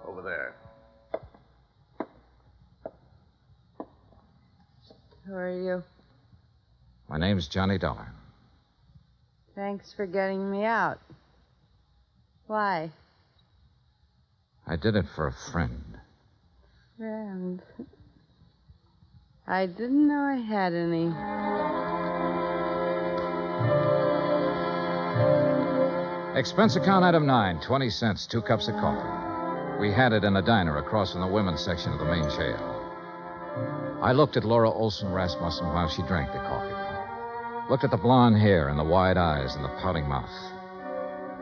Over there. Who are you? My name's Johnny Dollar. Thanks for getting me out. Why? I did it for a friend. Friend. I didn't know I had any. Expense account item 9, 20 cents, 2 cups of coffee. We had it in a diner across from the women's section of the main jail. I looked at Laura Olson Rasmussen while she drank the coffee. Looked at the blonde hair and the wide eyes and the pouting mouth.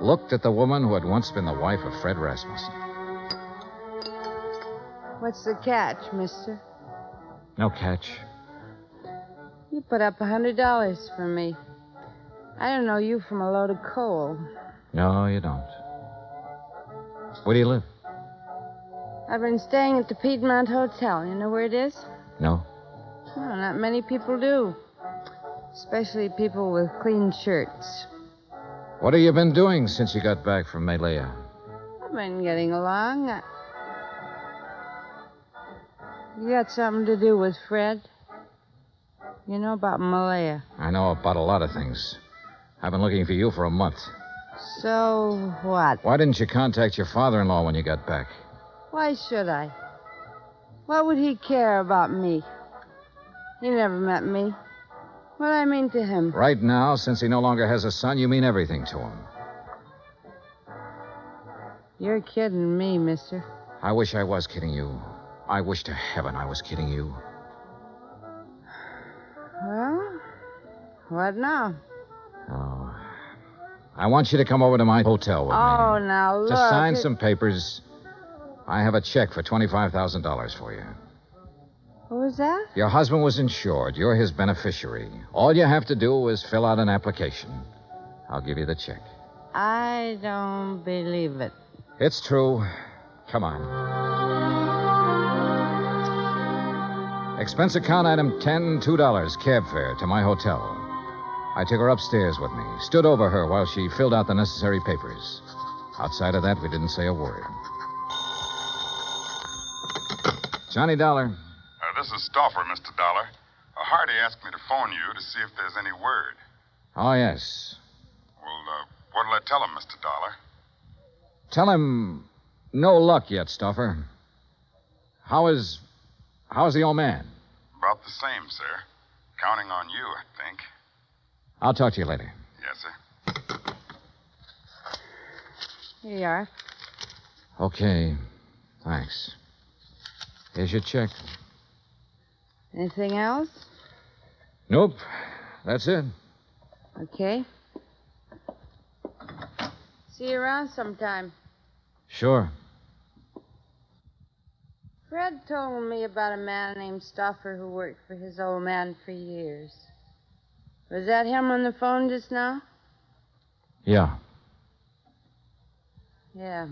Looked at the woman who had once been the wife of Fred Rasmussen. What's the catch, mister? No catch. You put up $100 for me. I don't know you from a load of coal. No, you don't. Where do you live? I've been staying at the Piedmont Hotel. You know where it is? No. Well, not many people do. Especially people with clean shirts. What have you been doing since you got back from Malaya? I've been getting along. You got something to do with Fred? You know about Malaya. I know about a lot of things. I've been looking for you for a month. So what? Why didn't you contact your father-in-law when you got back? Why should I? What would he care about me? He never met me. What I mean to him? Right now, since he no longer has a son, you mean everything to him. You're kidding me, mister. I wish I was kidding you. I wish to heaven I was kidding you. Well, what now? Oh. I want you to come over to my hotel with me. Oh, now look. To sign some papers. I have a check for $25,000 for you. What was that? Your husband was insured. You're his beneficiary. All you have to do is fill out an application. I'll give you the check. I don't believe it. It's true. Come on. Expense account item 10, $2, cab fare to my hotel. I took her upstairs with me, stood over her while she filled out the necessary papers. Outside of that, we didn't say a word. Johnny Dollar. This is Stauffer, Mr. Dollar. Hardy asked me to phone you to see if there's any word. Oh, yes. Well, what'll I tell him, Mr. Dollar? Tell him no luck yet, Stauffer. How's the old man? About the same, sir. Counting on you, I think. I'll talk to you later. Yes, sir. Here you are. Okay. Thanks. Here's your check. Anything else? Nope. That's it. Okay. See you around sometime. Sure. Fred told me about a man named Stauffer who worked for his old man for years. Was that him on the phone just now? Yeah. Yeah.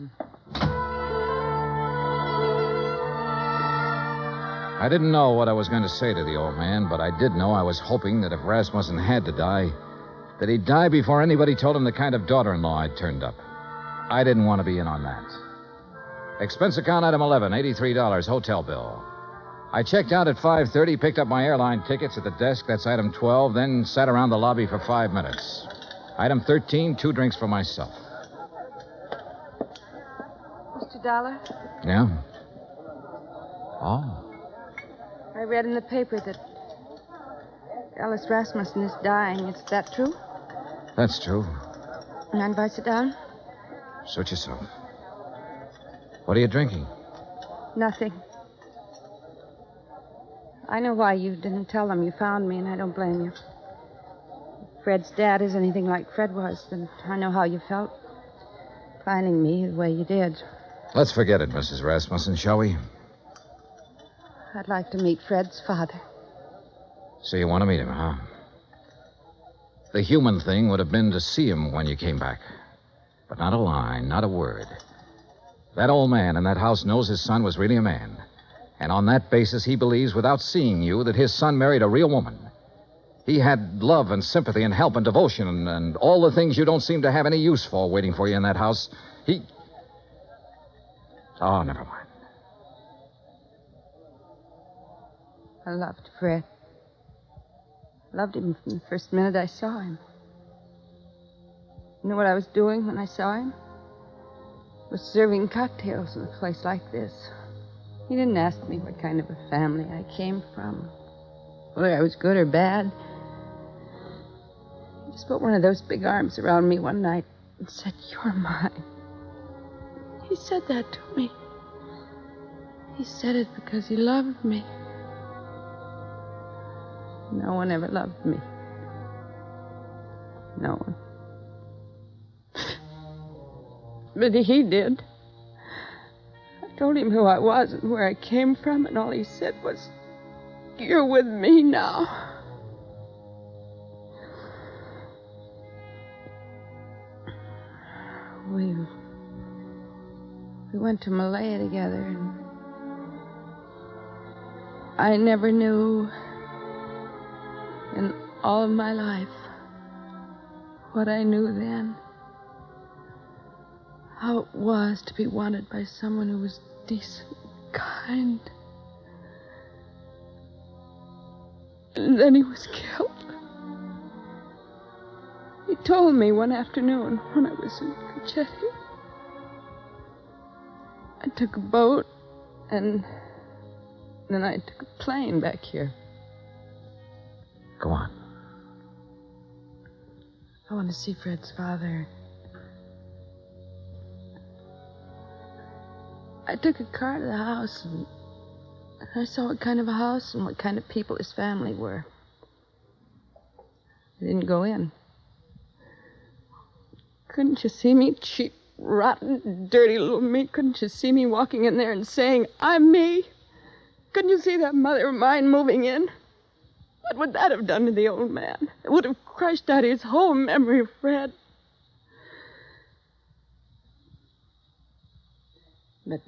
I didn't know what I was going to say to the old man, but I did know I was hoping that if Rasmussen had to die, that he'd die before anybody told him the kind of daughter-in-law I'd turned up. I didn't want to be in on that. Expense account item 11, $83, hotel bill. I checked out at 5:30, picked up my airline tickets at the desk, that's item 12, then sat around the lobby for 5 minutes. Item 13, 2 drinks for myself. Mr. Dollar, Yeah? Oh. I read in the paper that Alice Rasmussen is dying. Is that true? That's true. Mind if I sit down? Suit yourself. What are you drinking? Nothing. I know why you didn't tell them you found me, and I don't blame you. If Fred's dad is anything like Fred was, then I know how you felt. Finding me the way you did. Let's forget it, Mrs. Rasmussen, shall we? I'd like to meet Fred's father. So you want to meet him, huh? The human thing would have been to see him when you came back. But not a line, not a word. That old man in that house knows his son was really a man. And on that basis, he believes, without seeing you, that his son married a real woman. He had love and sympathy and help and devotion and all the things you don't seem to have any use for waiting for you in that house. Oh, never mind. I loved Fred. Loved him from the first minute I saw him. You know what I was doing when I saw him? Was serving cocktails in a place like this. He didn't ask me what kind of a family I came from. whether I was good or bad. He just put one of those big arms around me one night and said, "You're mine." He said that to me. He said it because he loved me. No one ever loved me. No one. But he did. I told him who I was and where I came from, and all he said was, "You're with me now." We went to Malaya together, and I never knew in all of my life what I knew then. How it was to be wanted by someone who was decent, kind. And then he was killed. He told me one afternoon when I was in Cochetti. I took a boat, and then I took a plane back here. Go on. I want to see Fred's father. I took a car to the house, and I saw what kind of a house and what kind of people his family were. I didn't go in. Couldn't you see me, cheap, rotten, dirty little me? Couldn't you see me walking in there and saying, "I'm me"? Couldn't you see that mother of mine moving in? What would that have done to the old man? It would have crushed out his whole memory of Fred. But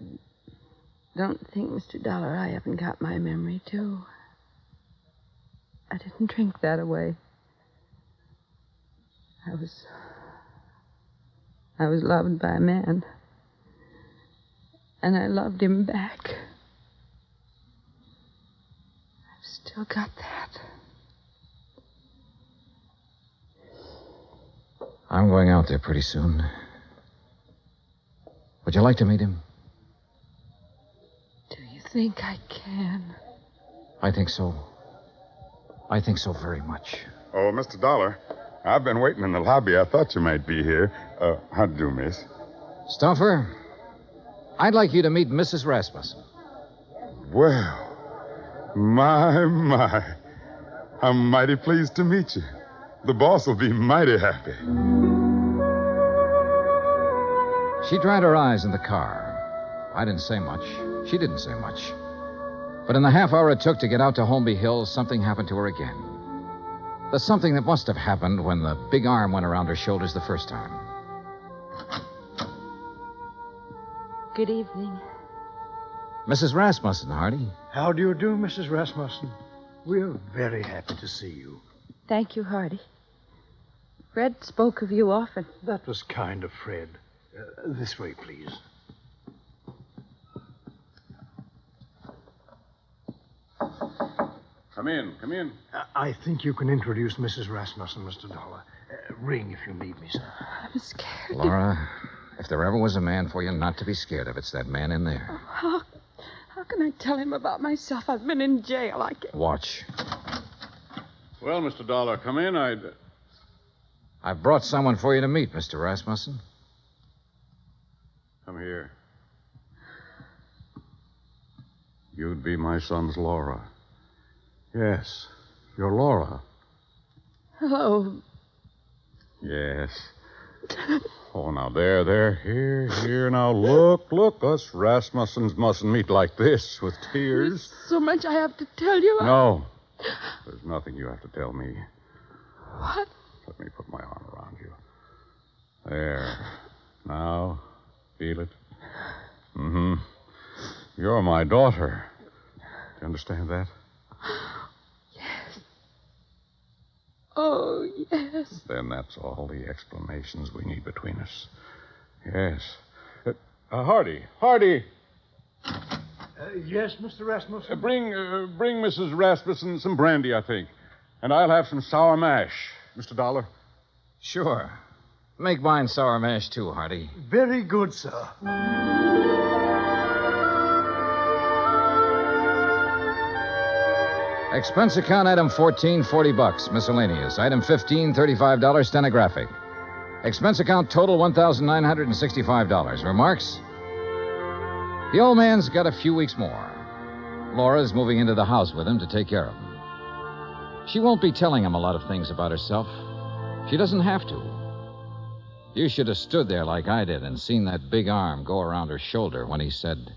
don't think, Mr. Dollar, I haven't got my memory, too. I didn't drink that away. I was loved by a man. And I loved him back. I've still got that. I'm going out there pretty soon. Would you like to meet him? Do you think I can? I think so. I think so very much. Oh, Mr. Dollar, I've been waiting in the lobby. I thought you might be here. How do you do, miss? Stuffer, I'd like you to meet Mrs. Rasmussen. Well, my. I'm mighty pleased to meet you. The boss will be mighty happy. She dried her eyes in the car. I didn't say much. She didn't say much. But in the half hour it took to get out to Holmby Hills, something happened to her again. The something that must have happened when the big arm went around her shoulders the first time. Good evening. Mrs. Rasmussen, Hardy. How do you do, Mrs. Rasmussen? We're very happy to see you. Thank you, Hardy. Fred spoke of you often. That was kind of Fred. This way, please. Come in, come in. I think you can introduce Mrs. Rasmussen, Mr. Dollar. Ring if you need me, sir. I'm scared. Laura, if there ever was a man for you not to be scared of, it's that man in there. How can I tell him about myself? I've been in jail. I can't. Watch. Well, Mr. Dollar, come in. I've brought someone for you to meet, Mr. Rasmussen. Come here. You'd be my son's Laura. Yes, you're Laura. Hello. Yes. Oh, now, there, here. Now, look, us Rasmussens mustn't meet like this with tears. There's so much I have to tell you. No, there's nothing you have to tell me. What? Let me put my arm around you. There. Now, feel it? Mm-hmm. You're my daughter. Do you understand that? Oh, yes. Then that's all the explanations we need between us. Yes. Hardy. Yes, Mr. Rasmussen? Bring Mrs. Rasmussen some brandy, I think. And I'll have some sour mash. Mr. Dollar? Sure. Make mine sour mash, too, Hardy. Very good, sir. Expense account item 14, $40. Miscellaneous. Item 15, $35, stenographic. Expense account total $1,965. Remarks? The old man's got a few weeks more. Laura's moving into the house with him to take care of him. She won't be telling him a lot of things about herself. She doesn't have to. You should have stood there like I did and seen that big arm go around her shoulder when he said,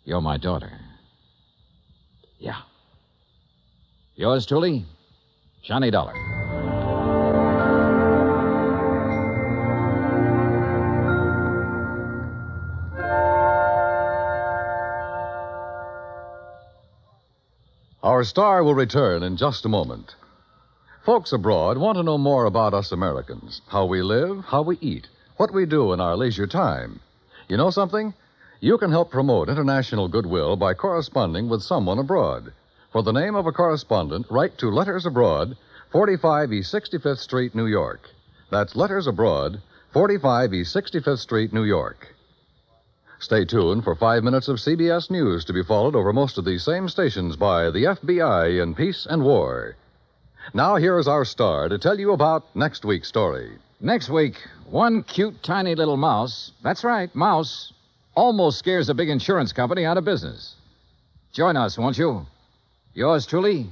"You're my daughter." Yeah. Yours truly, Johnny Dollar. Our star will return in just a moment. Folks abroad want to know more about us Americans, how we live, how we eat, what we do in our leisure time. You know something? You can help promote international goodwill by corresponding with someone abroad. For the name of a correspondent, write to Letters Abroad, 45 East 65th Street, New York. That's Letters Abroad, 45 East 65th Street, New York. Stay tuned for 5 minutes of CBS News to be followed over most of these same stations by the FBI in Peace and War. Now here's our star to tell you about next week's story. Next week, one cute, tiny little mouse, that's right, mouse, almost scares a big insurance company out of business. Join us, won't you? Yours truly,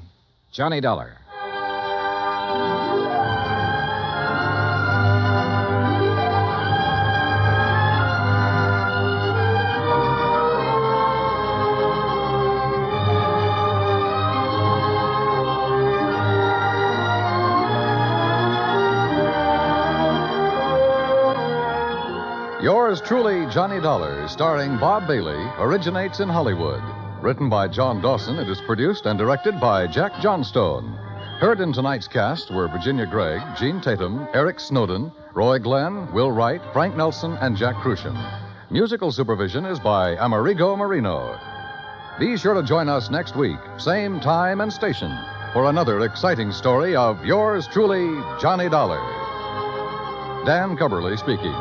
Johnny Dollar. Yours truly, Johnny Dollar, starring Bob Bailey, originates in Hollywood. Written by John Dawson, it is produced and directed by Jack Johnstone. Heard in tonight's cast were Virginia Gregg, Gene Tatum, Eric Snowden, Roy Glenn, Will Wright, Frank Nelson, and Jack Crucian. Musical supervision is by Amerigo Marino. Be sure to join us next week, same time and station, for another exciting story of yours truly, Johnny Dollar. Dan Cubberly speaking.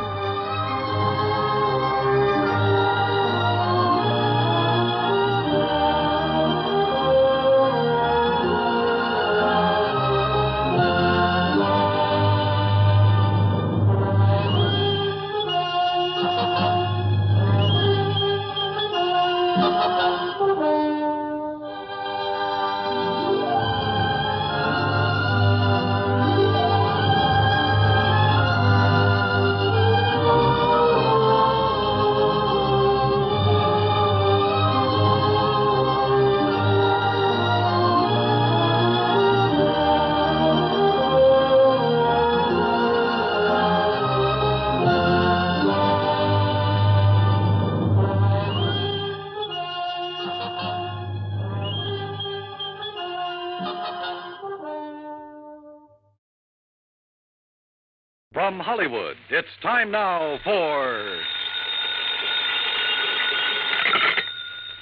From Hollywood, it's time now for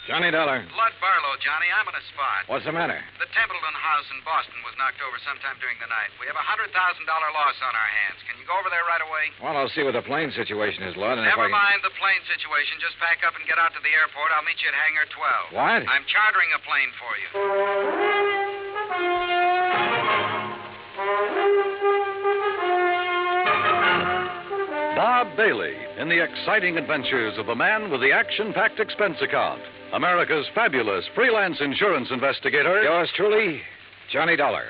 Johnny Dollar. Lud Barlow, Johnny. I'm on a spot. What's the matter? The Templeton house in Boston was knocked over sometime during the night. We have a $100,000 loss on our hands. Can you go over there right away? Well, I'll see what the plane situation is, Lud. And Never mind the plane situation. Just pack up and get out to the airport. I'll meet you at Hangar 12. What? I'm chartering a plane for you. Bob Bailey in the exciting adventures of the man with the action-packed expense account, America's fabulous freelance insurance investigator. Yours truly, Johnny Dollar.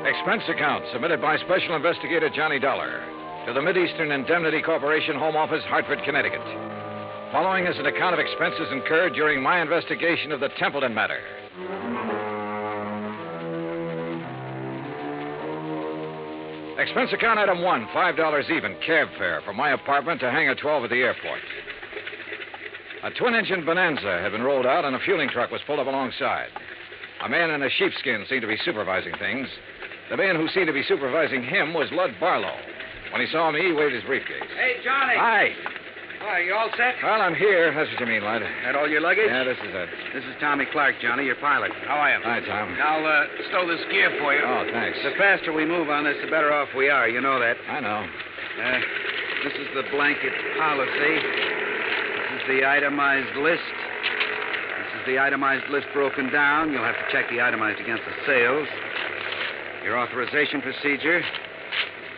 Expense account submitted by Special Investigator Johnny Dollar to the Mideastern Indemnity Corporation, Home Office, Hartford, Connecticut. Following is an account of expenses incurred during my investigation of the Templeton matter. Expense account item 1, $5 even, cab fare from my apartment to Hangar 12 at the airport. A twin-engine Bonanza had been rolled out and a fueling truck was pulled up alongside. A man in a sheepskin seemed to be supervising things. The man who seemed to be supervising him was Lud Barlow. When he saw me, he waved his briefcase. Hey, Johnny. Hi. Why, you all set? Well, I'm here. That's what you mean, lad. That all your luggage? Yeah, this is it. This is Tommy Clark, Johnny, your pilot. How are you? Hi, Tom. I'll stow this gear for you. Oh, thanks. The faster we move on this, the better off we are. You know that. I know. This is the blanket policy. This is the itemized list. This is the itemized list broken down. You'll have to check the itemized against the sales. Your authorization procedure.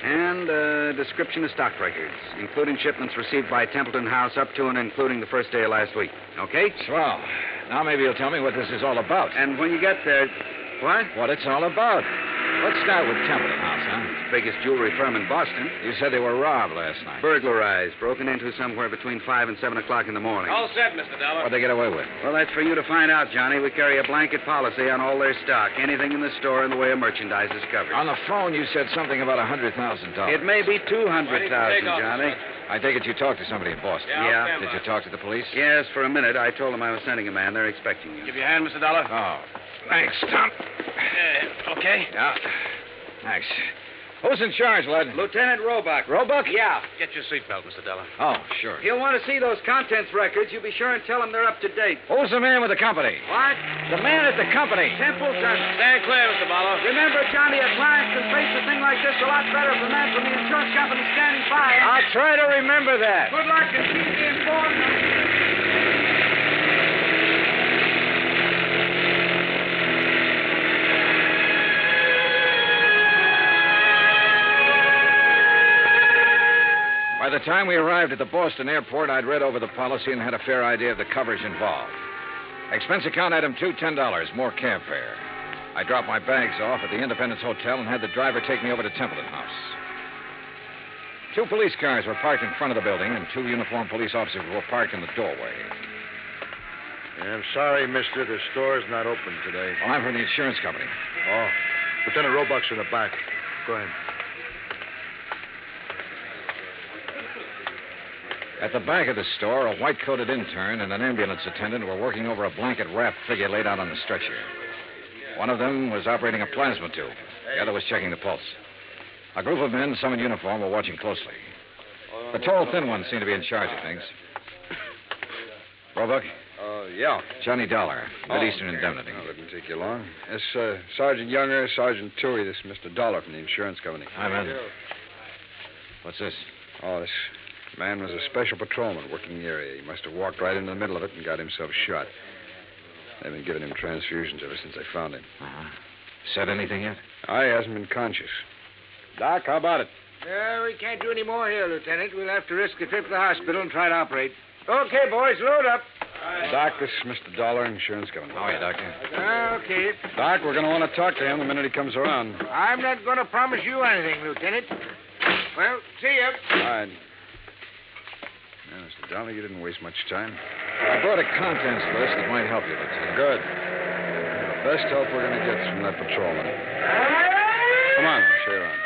And a description of stock records, including shipments received by Templeton House up to and including the first day of last week. Okay? Swell. Now maybe you'll tell me what this is all about. And when you get there... What? What it's all about. Let's start with Templeton House, huh? It's the biggest jewelry firm in Boston. You said they were robbed last night. Burglarized, broken into somewhere between 5 and 7 o'clock in the morning. All set, Mr. Dollar. What'd they get away with? Well, that's for you to find out, Johnny. We carry a blanket policy on all their stock. Anything in the store in the way of merchandise is covered. On the phone, you said something about $100,000. It may be $200,000, Johnny. I take it you talked to somebody in Boston. Yeah. Did you talk to the police? Yes, for a minute. I told them I was sending a man. They're expecting you. Give you a hand, Mr. Dollar. Oh, thanks, Tom. Okay? Yeah. Thanks. Who's in charge, lad? Lieutenant Roebuck. Roebuck? Yeah. Get your seatbelt, Mr. Dollar. Oh, sure. He'll want to see those contents records. You be sure and tell him they're up to date. Who's the man with the company? What? The man at the company. Templeton. Stand clear, Mr. Barlow. Remember, Johnny, a client can face a thing like this a lot better if the man from the insurance company standing by. I'll try to remember that. Good luck and keep me informed. By the time we arrived at the Boston airport, I'd read over the policy and had a fair idea of the coverage involved. Expense account item 2, $10, more cab fare. I dropped my bags off at the Independence Hotel and had the driver take me over to Templeton House. 2 police cars were parked in front of the building, and 2 uniformed police officers were parked in the doorway. I'm sorry, mister. The store's not open today. Well, I'm from the insurance company. Oh. Lieutenant Roebuck's in the back. Go ahead. At the back of the store, a white-coated intern and an ambulance attendant were working over a blanket-wrapped figure laid out on the stretcher. One of them was operating a plasma tube. The other was checking the pulse. A group of men, some in uniform, were watching closely. The tall, thin one seemed to be in charge of things. Roebuck? Yeah. Johnny Dollar, Mid-Eastern Indemnity. Oh, that didn't take you long. This, Sergeant Younger, Sergeant Toohey, this is Mr. Dollar from the insurance company. Hi, man. What's this? Oh, this man was a special patrolman working the area. He must have walked right into the middle of it and got himself shot. They've been giving him transfusions ever since they found him. Uh-huh. Said anything yet? He hasn't been conscious. Doc, how about it? We can't do any more here, Lieutenant. We'll have to risk a trip to the hospital and try to operate. Okay, boys, load up. Doc, this is Mr. Dollar, insurance company. How are you, Doctor? Okay. Doc, we're going to want to talk to him the minute he comes around. I'm not going to promise you anything, Lieutenant. Well, see ya. Fine. Now, Mr. Dollar, you didn't waste much time. I brought a contents list that might help you, Lieutenant. Good. The best help we're going to get is from that patrolman. Come on, I'll show you around.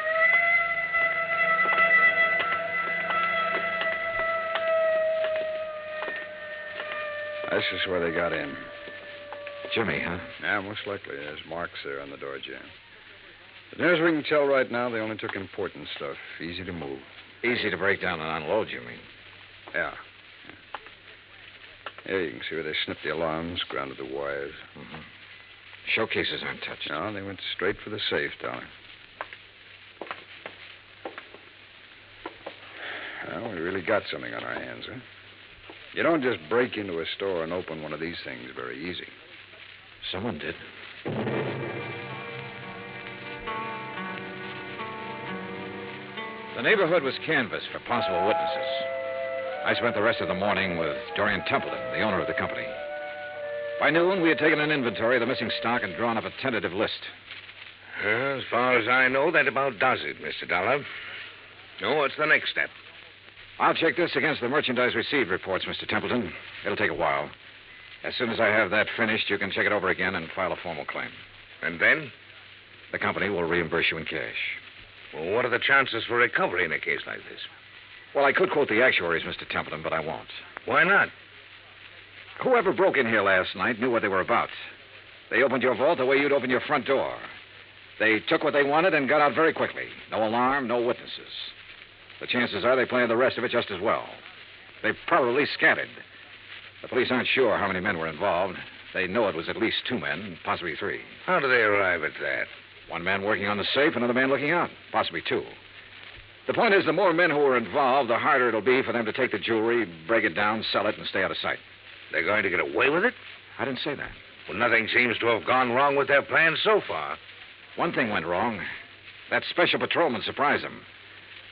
This is where they got in. Jimmy, huh? Yeah, most likely. There's marks there on the door jamb. But near as we can tell right now, they only took important stuff. Easy to move. Easy to break down and unload, you mean? Yeah. Here you can see where they snipped the alarms, grounded the wires. Mm-hmm. Showcases aren't touched. No, they went straight for the safe, Dollar. Well, we really got something on our hands, huh? You don't just break into a store and open one of these things very easy. Someone did. The neighborhood was canvassed for possible witnesses. I spent the rest of the morning with Dorian Templeton, the owner of the company. By noon, we had taken an inventory of the missing stock and drawn up a tentative list. As far as I know, that about does it, Mr. Dollar. Now, what's the next step? I'll check this against the merchandise received reports, Mr. Templeton. It'll take a while. As soon as I have that finished, you can check it over again and file a formal claim. And then? The company will reimburse you in cash. Well, what are the chances for recovery in a case like this? Well, I could quote the actuaries, Mr. Templeton, but I won't. Why not? Whoever broke in here last night knew what they were about. They opened your vault the way you'd open your front door. They took what they wanted and got out very quickly. No alarm, no witnesses. The chances are they planned the rest of it just as well. They probably scattered. The police aren't sure how many men were involved. They know it was at least 2 men, possibly 3. How do they arrive at that? 1 man working on the safe, another man looking out, possibly 2. The point is, the more men who are involved, the harder it'll be for them to take the jewelry, break it down, sell it, and stay out of sight. They're going to get away with it? I didn't say that. Well, nothing seems to have gone wrong with their plan so far. One thing went wrong. That special patrolman surprised them.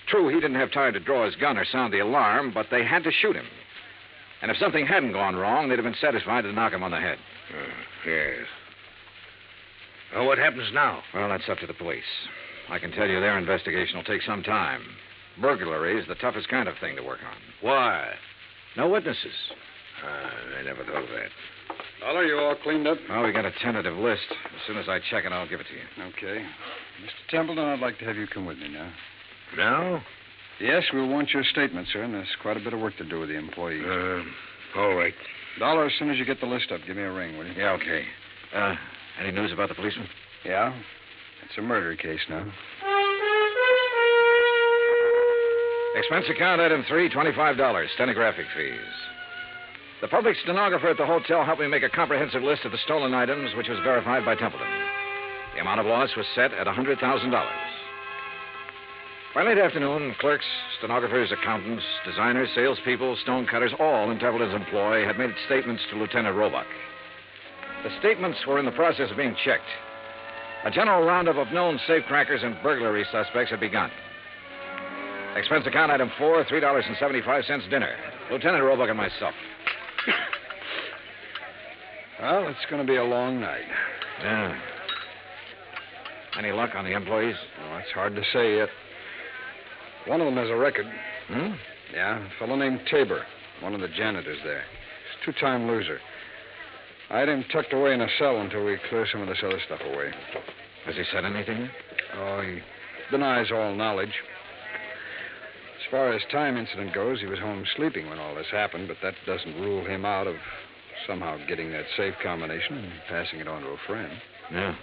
True, he didn't have time to draw his gun or sound the alarm, but they had to shoot him. And if something hadn't gone wrong, they'd have been satisfied to knock him on the head. Yes. Well, what happens now? Well, that's up to the police. I can tell you their investigation will take some time. Burglary is the toughest kind of thing to work on. Why? No witnesses. I never thought of that. Dollar, you all cleaned up? Well, we got a tentative list. As soon as I check it, I'll give it to you. Okay. Mr. Templeton, I'd like to have you come with me now. Now? Yes, we'll want your statement, sir, and there's quite a bit of work to do with the employees. All right. Dollar, as soon as you get the list up, give me a ring, will you? Yeah, okay. Any news about the policeman? Yeah. It's a murder case now. Expense account item 3, $25, stenographic fees. The public stenographer at the hotel helped me make a comprehensive list of the stolen items, which was verified by Templeton. The amount of loss was set at $100,000. By late afternoon, clerks, stenographers, accountants, designers, salespeople, stonecutters, all in Templeton's employ had made statements to Lieutenant Roebuck. The statements were in the process of being checked. A general roundup of known safecrackers and burglary suspects had begun. Expense account item 4, $3.75 dinner. Lieutenant Roebuck and myself. Well, it's going to be a long night. Yeah. Any luck on the employees? Oh, it's hard to say yet. One of them has a record. Hmm? Yeah, a fellow named Tabor, one of the janitors there. He's a 2-time loser. I had him tucked away in a cell until we clear some of this other stuff away. Has he said anything yet? Oh, he denies all knowledge. As far as time incident goes, he was home sleeping when all this happened, but that doesn't rule him out of somehow getting that safe combination and passing it on to a friend. Yeah.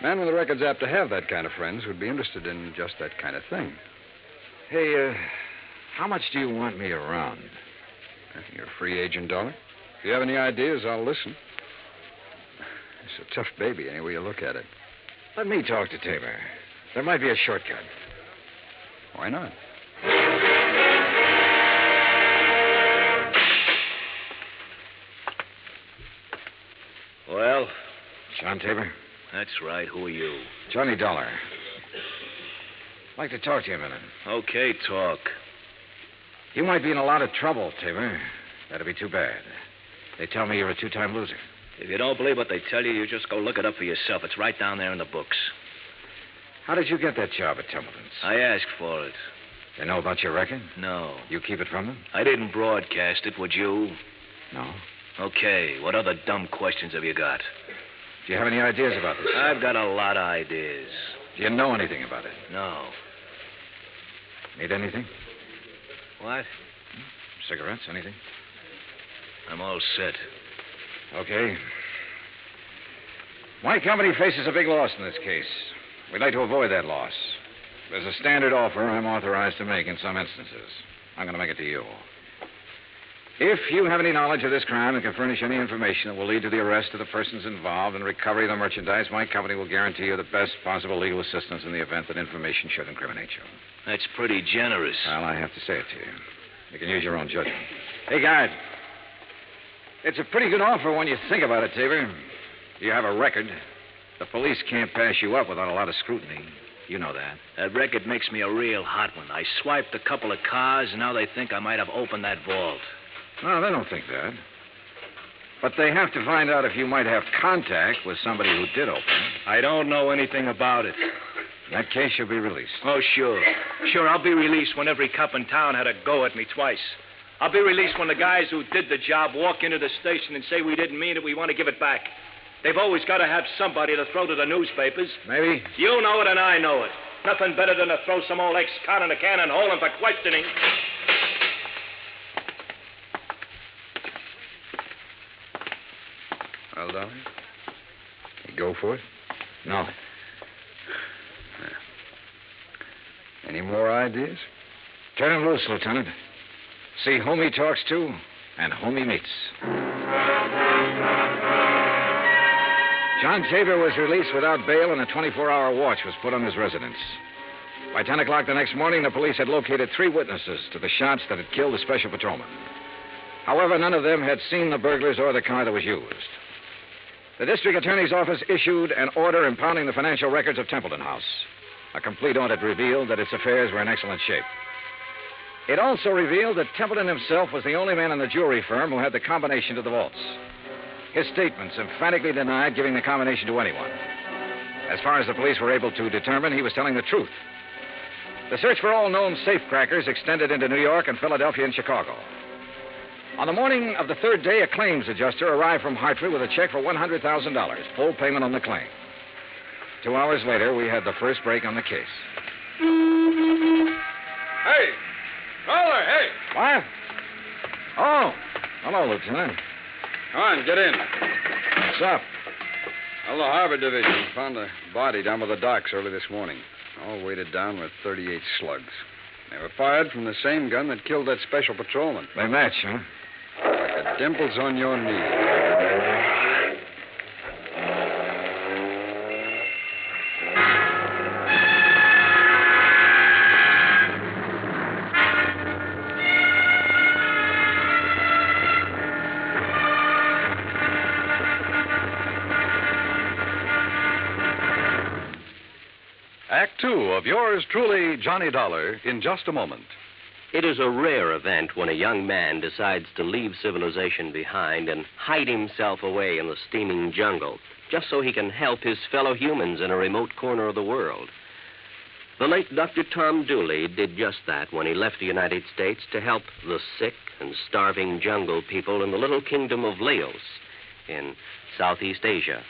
Man with a record's apt to have that kind of friends who'd be interested in just that kind of thing. Hey, how much do you want me around? You're a free agent, Dollar. If you have any ideas, I'll listen. It's a tough baby, any way you look at it. Let me talk to Tabor. There might be a shortcut. Why not? Well? John Tabor? That's right. Who are you? Johnny Dollar. I'd like to talk to you a minute. Okay, talk. You might be in a lot of trouble, Tabor. That'd be too bad. They tell me you're a 2-time loser. If you don't believe what they tell you, you just go look it up for yourself. It's right down there in the books. How did you get that job at Templeton's? I asked for it. They know about your record? No. You keep it from them? I didn't broadcast it, would you? No. Okay, what other dumb questions have you got? Do you have any ideas about this? I've got a lot of ideas. Do you know anything about it? No. Need anything? What? Cigarettes, anything? I'm all set. Okay. My company faces a big loss in this case. We'd like to avoid that loss. There's a standard offer I'm authorized to make in some instances. I'm going to make it to you. If you have any knowledge of this crime and can furnish any information that will lead to the arrest of the persons involved and recovery of the merchandise, my company will guarantee you the best possible legal assistance in the event that information should incriminate you. That's pretty generous. Well, I have to say it to you. You can use your own judgment. Hey, guard. It's a pretty good offer when you think about it, Tabor. You have a record. The police can't pass you up without a lot of scrutiny. You know that. That record makes me a real hot one. I swiped a couple of cars, and now they think I might have opened that vault. No, they don't think that. But they have to find out if you might have contact with somebody who did open it. I don't know anything about it. In that case, you'll be released. Oh, sure. Sure, I'll be released when every cop in town had a go at me twice. I'll be released when the guys who did the job walk into the station and say we didn't mean it, we want to give it back. They've always got to have somebody to throw to the newspapers. Maybe. You know it and I know it. Nothing better than to throw some old ex-con in a can and hold him for questioning. Well, Dolly? You go for it? No. Any more ideas? Turn him loose, Lieutenant. see whom he talks to and whom he meets. John Tabor was released without bail, and a 24-hour watch was put on his residence. By 10 o'clock the next morning, the police had located 3 witnesses to the shots that had killed the special patrolman. However, none of them had seen the burglars or the car that was used. The district attorney's office issued an order impounding the financial records of Templeton House. A complete audit revealed that its affairs were in excellent shape. It also revealed that Templeton himself was the only man in the jewelry firm who had the combination to the vaults. His statements emphatically denied giving the combination to anyone. As far as the police were able to determine, he was telling the truth. The search for all known safecrackers extended into New York and Philadelphia and Chicago. On the morning of the 3rd day, a claims adjuster arrived from Hartford with a check for $100,000, full payment on the claim. 2 hours later, we had the first break on the case. Hey! Caller, hey! What? Oh, hello, Lieutenant. Come on, get in. What's up? Well, the Harbor Division found a body down by the docks early this morning, all weighted down with 38 slugs. They were fired from the same gun that killed that special patrolman. They match, huh? Like the dimples on your knee. Act 2 of yours truly, Johnny Dollar, in just a moment. It is a rare event when a young man decides to leave civilization behind and hide himself away in the steaming jungle, just so he can help his fellow humans in a remote corner of the world. The late Dr. Tom Dooley did just that when he left the United States to help the sick and starving jungle people in the little kingdom of Laos in Southeast Asia.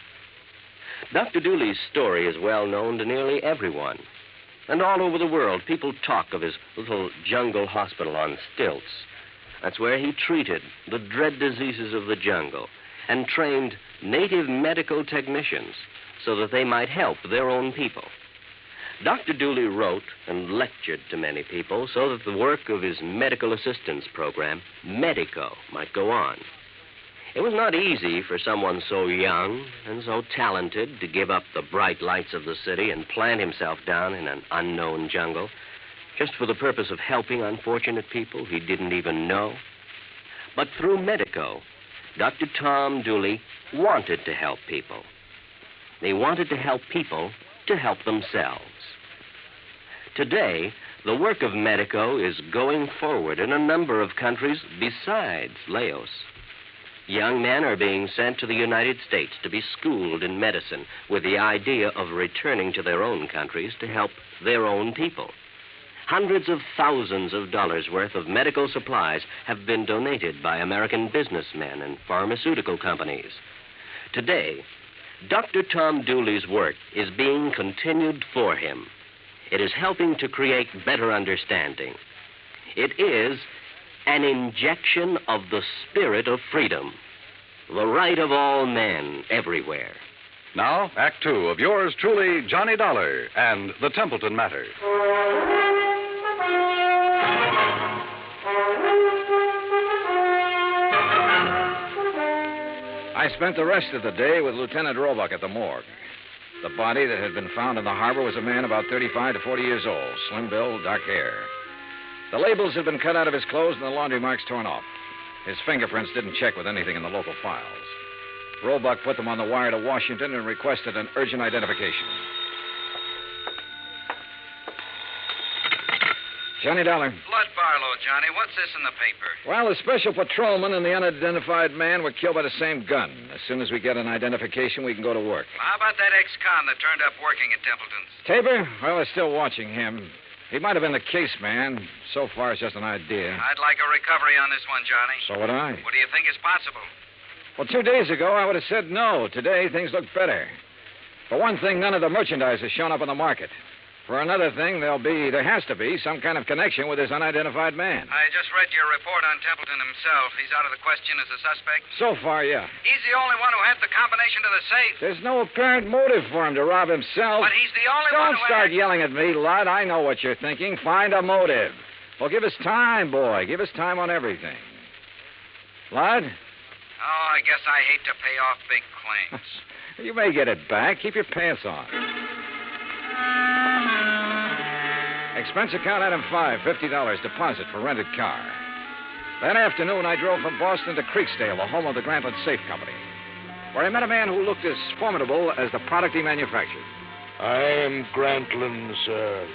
Dr. Dooley's story is well known to nearly everyone. And all over the world, people talk of his little jungle hospital on stilts. That's where he treated the dread diseases of the jungle and trained native medical technicians so that they might help their own people. Dr. Dooley wrote and lectured to many people so that the work of his medical assistance program, Medico, might go on. It was not easy for someone so young and so talented to give up the bright lights of the city and plant himself down in an unknown jungle just for the purpose of helping unfortunate people he didn't even know. But through Medico, Dr. Tom Dooley wanted to help people. He wanted to help people to help themselves. Today, the work of Medico is going forward in a number of countries besides Laos. Young men are being sent to the United States to be schooled in medicine with the idea of returning to their own countries to help their own people. Hundreds of thousands of dollars worth of medical supplies have been donated by American businessmen and pharmaceutical companies. Today, Dr. Tom Dooley's work is being continued for him. It is helping to create better understanding. It is an injection of the spirit of freedom, the right of all men everywhere. Now, Act 2 of yours truly, Johnny Dollar, and the Templeton Matter. I spent the rest of the day with Lieutenant Roebuck at the morgue. The body that had been found in the harbor was a man about 35 to 40 years old, slim build, dark hair. The labels had been cut out of his clothes and the laundry marks torn off. His fingerprints didn't check with anything in the local files. Roebuck put them on the wire to Washington and requested an urgent identification. Johnny Dollar. Blood Barlow, Johnny. What's this in the paper? Well, the special patrolman and the unidentified man were killed by the same gun. As soon as we get an identification, we can go to work. Well, how about that ex-con that turned up working at Templeton's? Tabor? Well, they're still watching him. He might have been the case man. So far, it's just an idea. I'd like a recovery on this one, Johnny. So would I. What do you think is possible? Well, 2 days ago, I would have said no. Today, things look better. For one thing, none of the merchandise has shown up on the market. For another thing, there has to be some kind of connection with this unidentified man. I just read your report on Templeton himself. He's out of the question as a suspect? So far, yeah. He's the only one who had the combination to the safe. There's no apparent motive for him to rob himself. But he's the only one Don't who start yelling at me, Lud. I know what you're thinking. Find a motive. Well, give us time, boy. Give us time on everything. Lud? Oh, I guess I hate to pay off big claims. You may get it back. Keep your pants on. Expense account item 5, $50 deposit for rented car. That afternoon, I drove from Boston to Creeksdale, the home of the Grantland Safe Company, where I met a man who looked as formidable as the product he manufactured. I am Grantland, sir.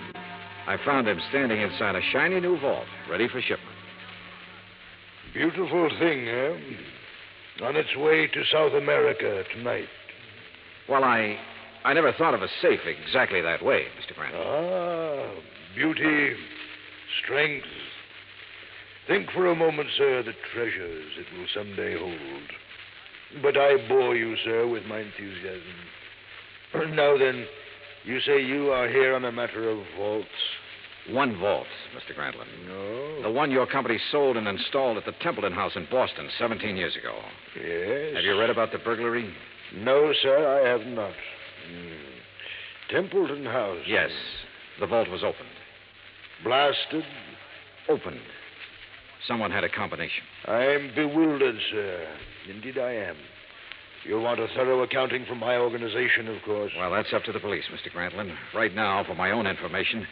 I found him standing inside a shiny new vault, ready for shipment. Beautiful thing, eh? On its way to South America tonight. Well, I never thought of a safe exactly that way, Mr. Grant. Ah, beauty, strength. Think for a moment, sir, the treasures it will someday hold. But I bore you, sir, with my enthusiasm. Now then, you say you are here on a matter of vaults? One vault, Mr. Grantland. No. The one your company sold and installed at the Templeton house in Boston 17 years ago. Yes. Have you read about the burglary? No, sir, I have not. Templeton house? Yes. The vault was opened. Blasted? Opened. Someone had a combination. I am bewildered, sir. Indeed I am. You'll want a thorough accounting from my organization, of course. Well, that's up to the police, Mr. Grantland. Right now, for my own information,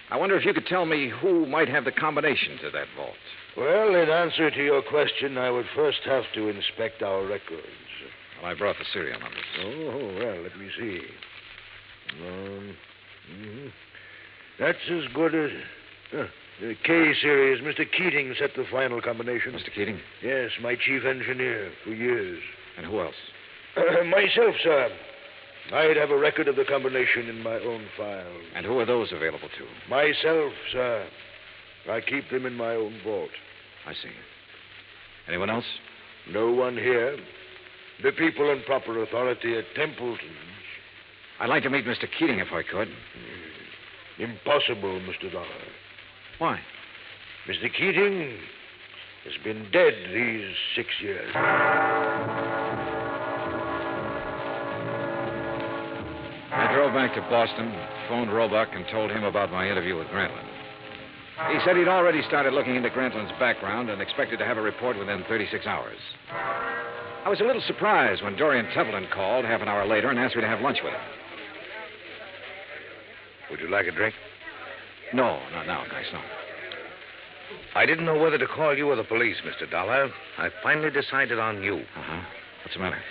I wonder if you could tell me who might have the combination to that vault. Well, in answer to your question, I would first have to inspect our records. Well, I brought the serial numbers. Oh, well, let me see. That's as good as... the K series. Mr. Keating set the final combination. Mr. Keating? Yes, my chief engineer for years. And who else? Myself, sir. I'd have a record of the combination in my own file. And who are those available to? Myself, sir. I keep them in my own vault. I see. Anyone else? No one here. The people in proper authority at Templeton's. I'd like to meet Mr. Keating if I could. Impossible, Mr. Dollar. Why? Mr. Keating has been dead these 6 years. I drove back to Boston, phoned Roebuck, and told him about my interview with Grantland. He said he'd already started looking into Grantland's background and expected to have a report within 36 hours. I was a little surprised when Dorian Templeton called half an hour later and asked me to have lunch with him. Would you like a drink? No, not now, thanks, no. I didn't know whether to call you or the police, Mr. Dollar. I finally decided on you. Uh-huh. What's the matter?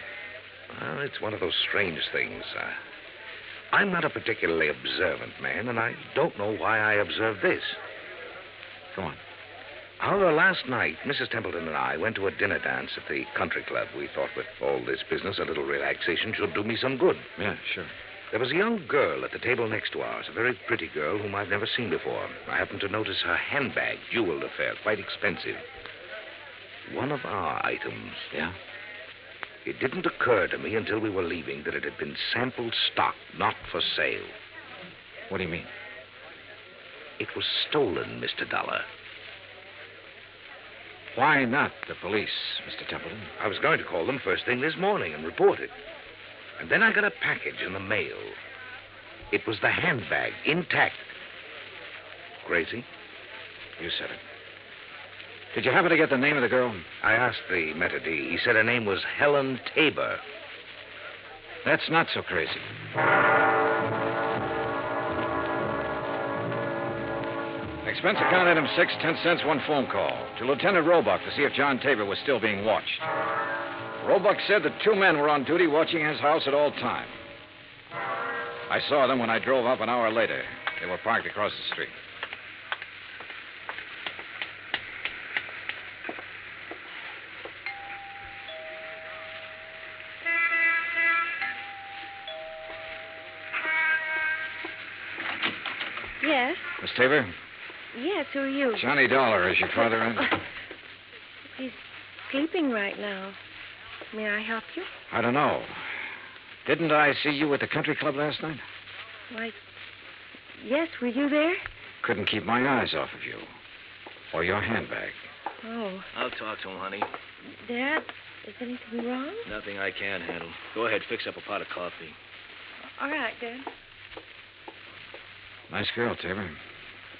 Well, it's one of those strange things. I'm not a particularly observant man, and I don't know why I observed this. Go on. However, last night, Mrs. Templeton and I went to a dinner dance at the country club. We thought with all this business, a little relaxation should do me some good. Yeah, sure. There was a young girl at the table next to ours, a very pretty girl whom I've never seen before. I happened to notice her handbag, jeweled affair, quite expensive. One of our items. Yeah? It didn't occur to me until we were leaving that it had been sample stock, not for sale. What do you mean? It was stolen, Mr. Dollar. Why not the police, Mr. Templeton? I was going to call them first thing this morning and report it. And then I got a package in the mail. It was the handbag, intact. Crazy? You said it. Did you happen to get the name of the girl? I asked the maitre d'. He said her name was Helen Tabor. That's not so crazy. Expense account item 6, 10 cents, one phone call to Lieutenant Roebuck to see if John Tabor was still being watched. Roebuck said that 2 men were on duty watching his house at all time. I saw them when I drove up an hour later. They were parked across the street. Yes? Miss Tabor? Yes, who are you? Johnny Dollar, is your father in? He's sleeping right now. May I help you? I don't know. Didn't I see you at the country club last night? Why, yes, were you there? Couldn't keep my eyes off of you. Or your handbag. Oh. I'll talk to him, honey. Dad, is anything wrong? Nothing I can't handle. Go ahead, fix up a pot of coffee. All right, Dad. Nice girl, Tabor.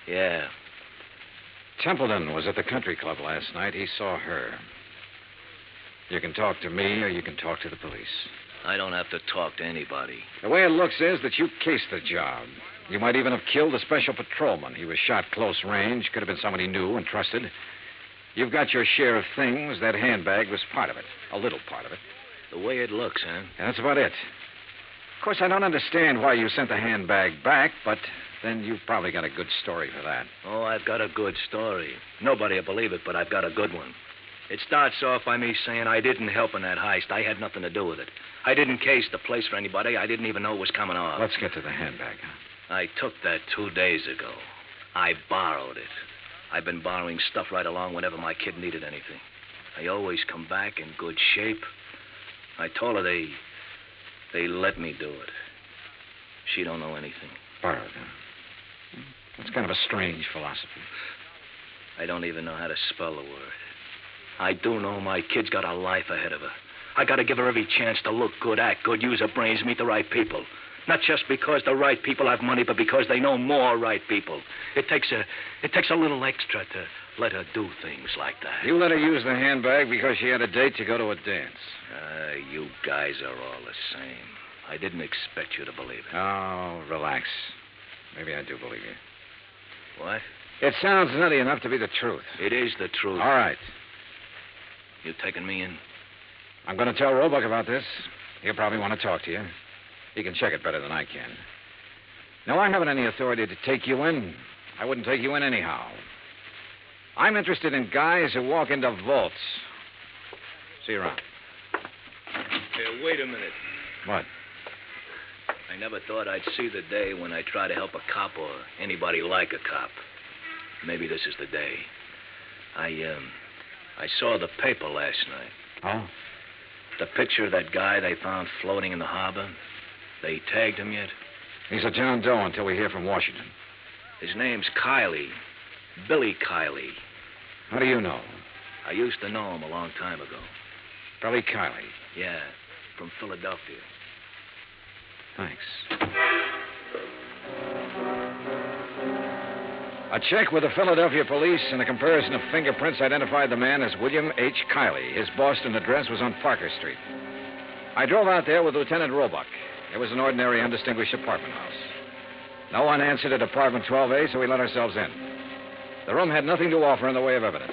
Yeah. Templeton was at the country club last night. He saw her. You can talk to me or you can talk to the police. I don't have to talk to anybody. The way it looks is that you cased the job. You might even have killed the special patrolman. He was shot close range. Could have been somebody new and trusted. You've got your share of things. That handbag was part of it. A little part of it. The way it looks, huh? And that's about it. Of course, I don't understand why you sent the handbag back, but then you've probably got a good story for that. Oh, I've got a good story. Nobody will believe it, but I've got a good one. It starts off by me saying I didn't help in that heist. I had nothing to do with it. I didn't case the place for anybody. I didn't even know it was coming off. Let's get to the handbag, huh? I took that 2 days ago. I borrowed it. I've been borrowing stuff right along whenever my kid needed anything. I always come back in good shape. I told her they let me do it. She don't know anything. Borrowed, huh? That's kind of a strange philosophy. I don't even know how to spell the word. I do know my kid's got a life ahead of her. I got to give her every chance to look good, act good, use her brains, meet the right people. Not just because the right people have money, but because they know more right people. It takes a little extra to let her do things like that. You let her use the handbag because she had a date to go to a dance. You guys are all the same. I didn't expect you to believe it. Oh, relax. Maybe I do believe you. What? It sounds nutty enough to be the truth. It is the truth. All right. You taking me in? I'm going to tell Roebuck about this. He'll probably want to talk to you. He can check it better than I can. No, I haven't any authority to take you in. I wouldn't take you in anyhow. I'm interested in guys who walk into vaults. See you around. Hey, wait a minute. What? I never thought I'd see the day when I try to help a cop or anybody like a cop. Maybe this is the day. I saw the paper last night. Oh? The picture of that guy they found floating in the harbor. They tagged him yet? He's a John Doe until we hear from Washington. His name's Kiley. Billy Kiley. How do you know? I used to know him a long time ago. Billy Kiley? Yeah, from Philadelphia. Thanks. A check with the Philadelphia police and a comparison of fingerprints identified the man as William H. Kiley. His Boston address was on Parker Street. I drove out there with Lieutenant Roebuck. It was an ordinary, undistinguished apartment house. No one answered at apartment 12A, so we let ourselves in. The room had nothing to offer in the way of evidence.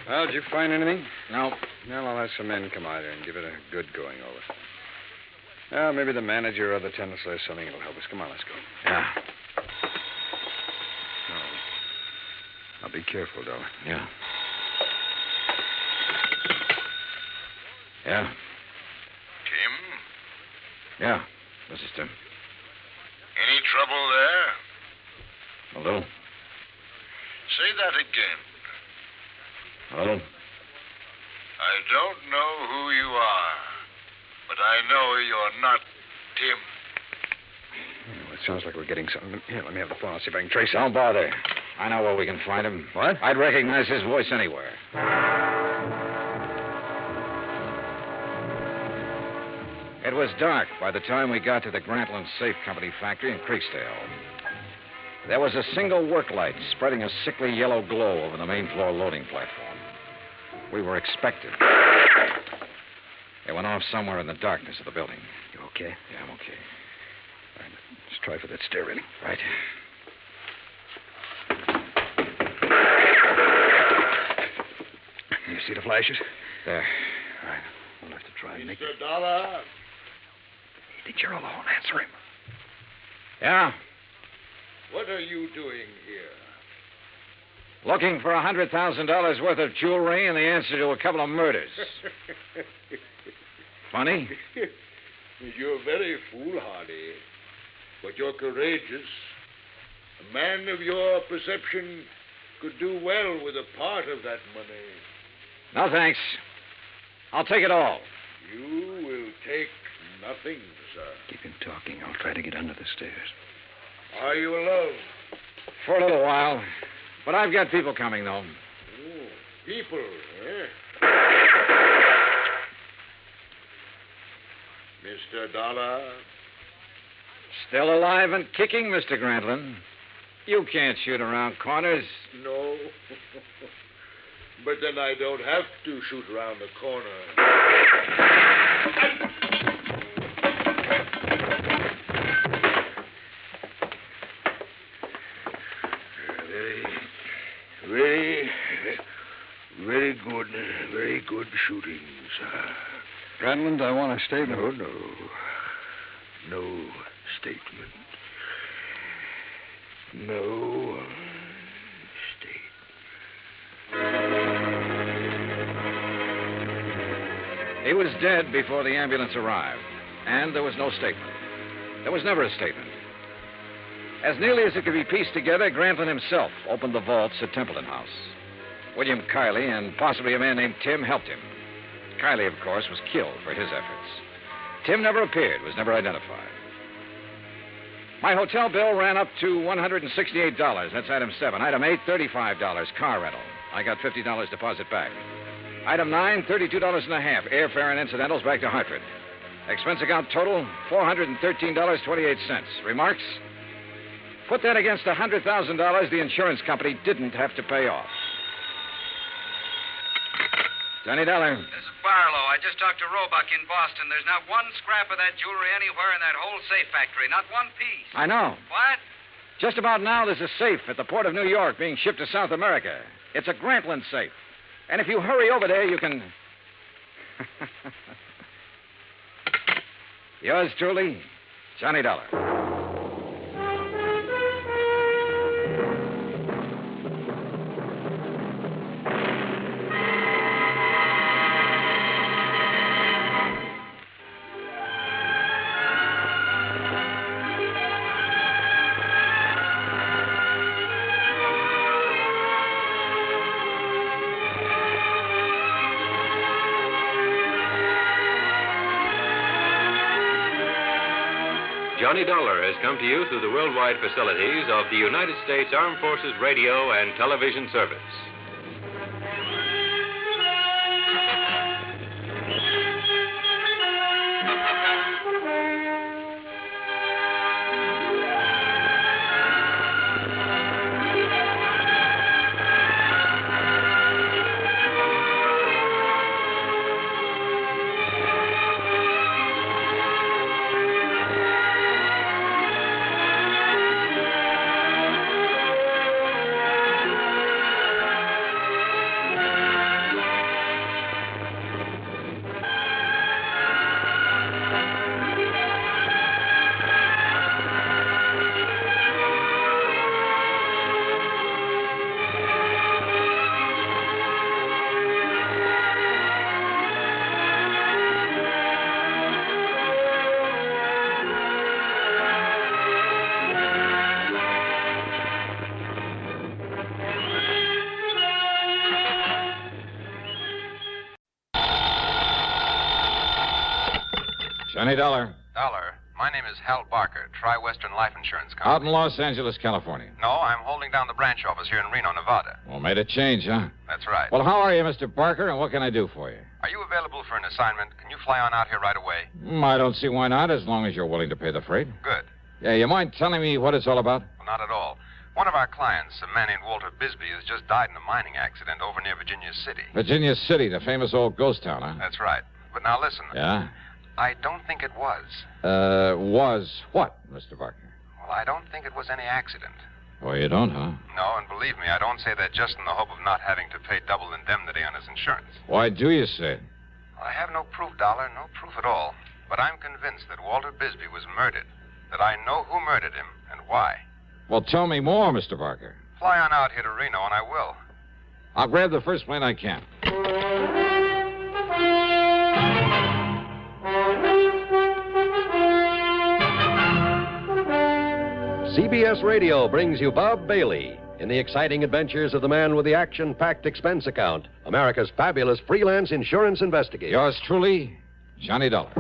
Well, did you find anything? No. Well, I'll have some men come out here and give it a good going over. Well, maybe the manager or the tenants will have something that'll help us. Come on, let's go. Yeah. Now, be careful, Dollar. Yeah. Yeah. Tim? Yeah. This is Tim. Any trouble there? A little. Say that again. A little. I don't know who you are, but I know you're not Tim. Well, it sounds like we're getting something. Here, let me have the phone. I'll see if I can trace him. Don't bother. I know where we can find him. What? I'd recognize his voice anywhere. It was dark by the time we got to the Grantland Safe Company factory in Creeksdale. There was a single work light spreading a sickly yellow glow over the main floor loading platform. We were expected. It went off somewhere in the darkness of the building. You okay? Yeah, I'm okay. All right, let's try for that stair railing. Right. You see the flashes? There. All right. We'll have to try and make Mr. Dollar? He thinks you're alone. Answer him. Yeah? What are you doing here? Looking for $100,000 worth of jewelry and the answer to a couple of murders. Funny? You're very foolhardy, but you're courageous. A man of your perception could do well with a part of that money. No, thanks. I'll take it all. You will take nothing, sir. Keep him talking. I'll try to get under the stairs. Are you alone? For a little while. But I've got people coming, though. Oh, people, eh? Mr. Dollar? Still alive and kicking, Mr. Grantland. You can't shoot around corners. No. But then I don't have to shoot around the corner. Very good shooting, sir. Granland, I want a statement. No statement. No He was dead before the ambulance arrived, and there was no statement. There was never a statement. As nearly as it could be pieced together, Grantlin himself opened the vaults at Templeton House. William Kiley and possibly a man named Tim helped him. Kiley, of course, was killed for his efforts. Tim never appeared, was never identified. My hotel bill ran up to $168. That's item 7. Item 8, $35, car rental. I got $50 deposit back. Item 9, $32.50, airfare and incidentals back to Hartford. Expense account total, $413.28. Remarks? Put that against $100,000 the insurance company didn't have to pay off. Johnny Dollar. This is Barlow. I just talked to Roebuck in Boston. There's not one scrap of that jewelry anywhere in that whole safe factory. Not one piece. I know. What? Just about now, there's a safe at the port of New York being shipped to South America. It's a Grantland safe. And if you hurry over there, you can... Yours truly, Johnny Dollar. Johnny Dollar has come to you through the worldwide facilities of the United States Armed Forces Radio and Television Service. Johnny Dollar. Dollar. My name is Hal Barker, Tri-Western Life Insurance Company. Out in Los Angeles, California. No, I'm holding down the branch office here in Reno, Nevada. Well, made a change, huh? That's right. Well, how are you, Mr. Barker, and what can I do for you? Are you available for an assignment? Can you fly on out here right away? I don't see why not, as long as you're willing to pay the freight. Good. Yeah, you mind telling me what it's all about? Well, not at all. One of our clients, a man named Walter Bisbee, has just died in a mining accident over near Virginia City. Virginia City, the famous old ghost town, huh? That's right. But now listen. Yeah? I don't think it was. Was what, Mr. Barker? Well, I don't think it was any accident. Oh, you don't, huh? No, and believe me, I don't say that just in the hope of not having to pay double indemnity on his insurance. Why do you say it? Well, I have no proof, Dollar, no proof at all. But I'm convinced that Walter Bisbee was murdered. That I know who murdered him and why. Well, tell me more, Mr. Barker. Fly on out here to Reno, and I will. I'll grab the first plane I can. CBS Radio brings you Bob Bailey in the exciting adventures of the man with the action-packed expense account, America's fabulous freelance insurance investigator. Yours truly, Johnny Dollar.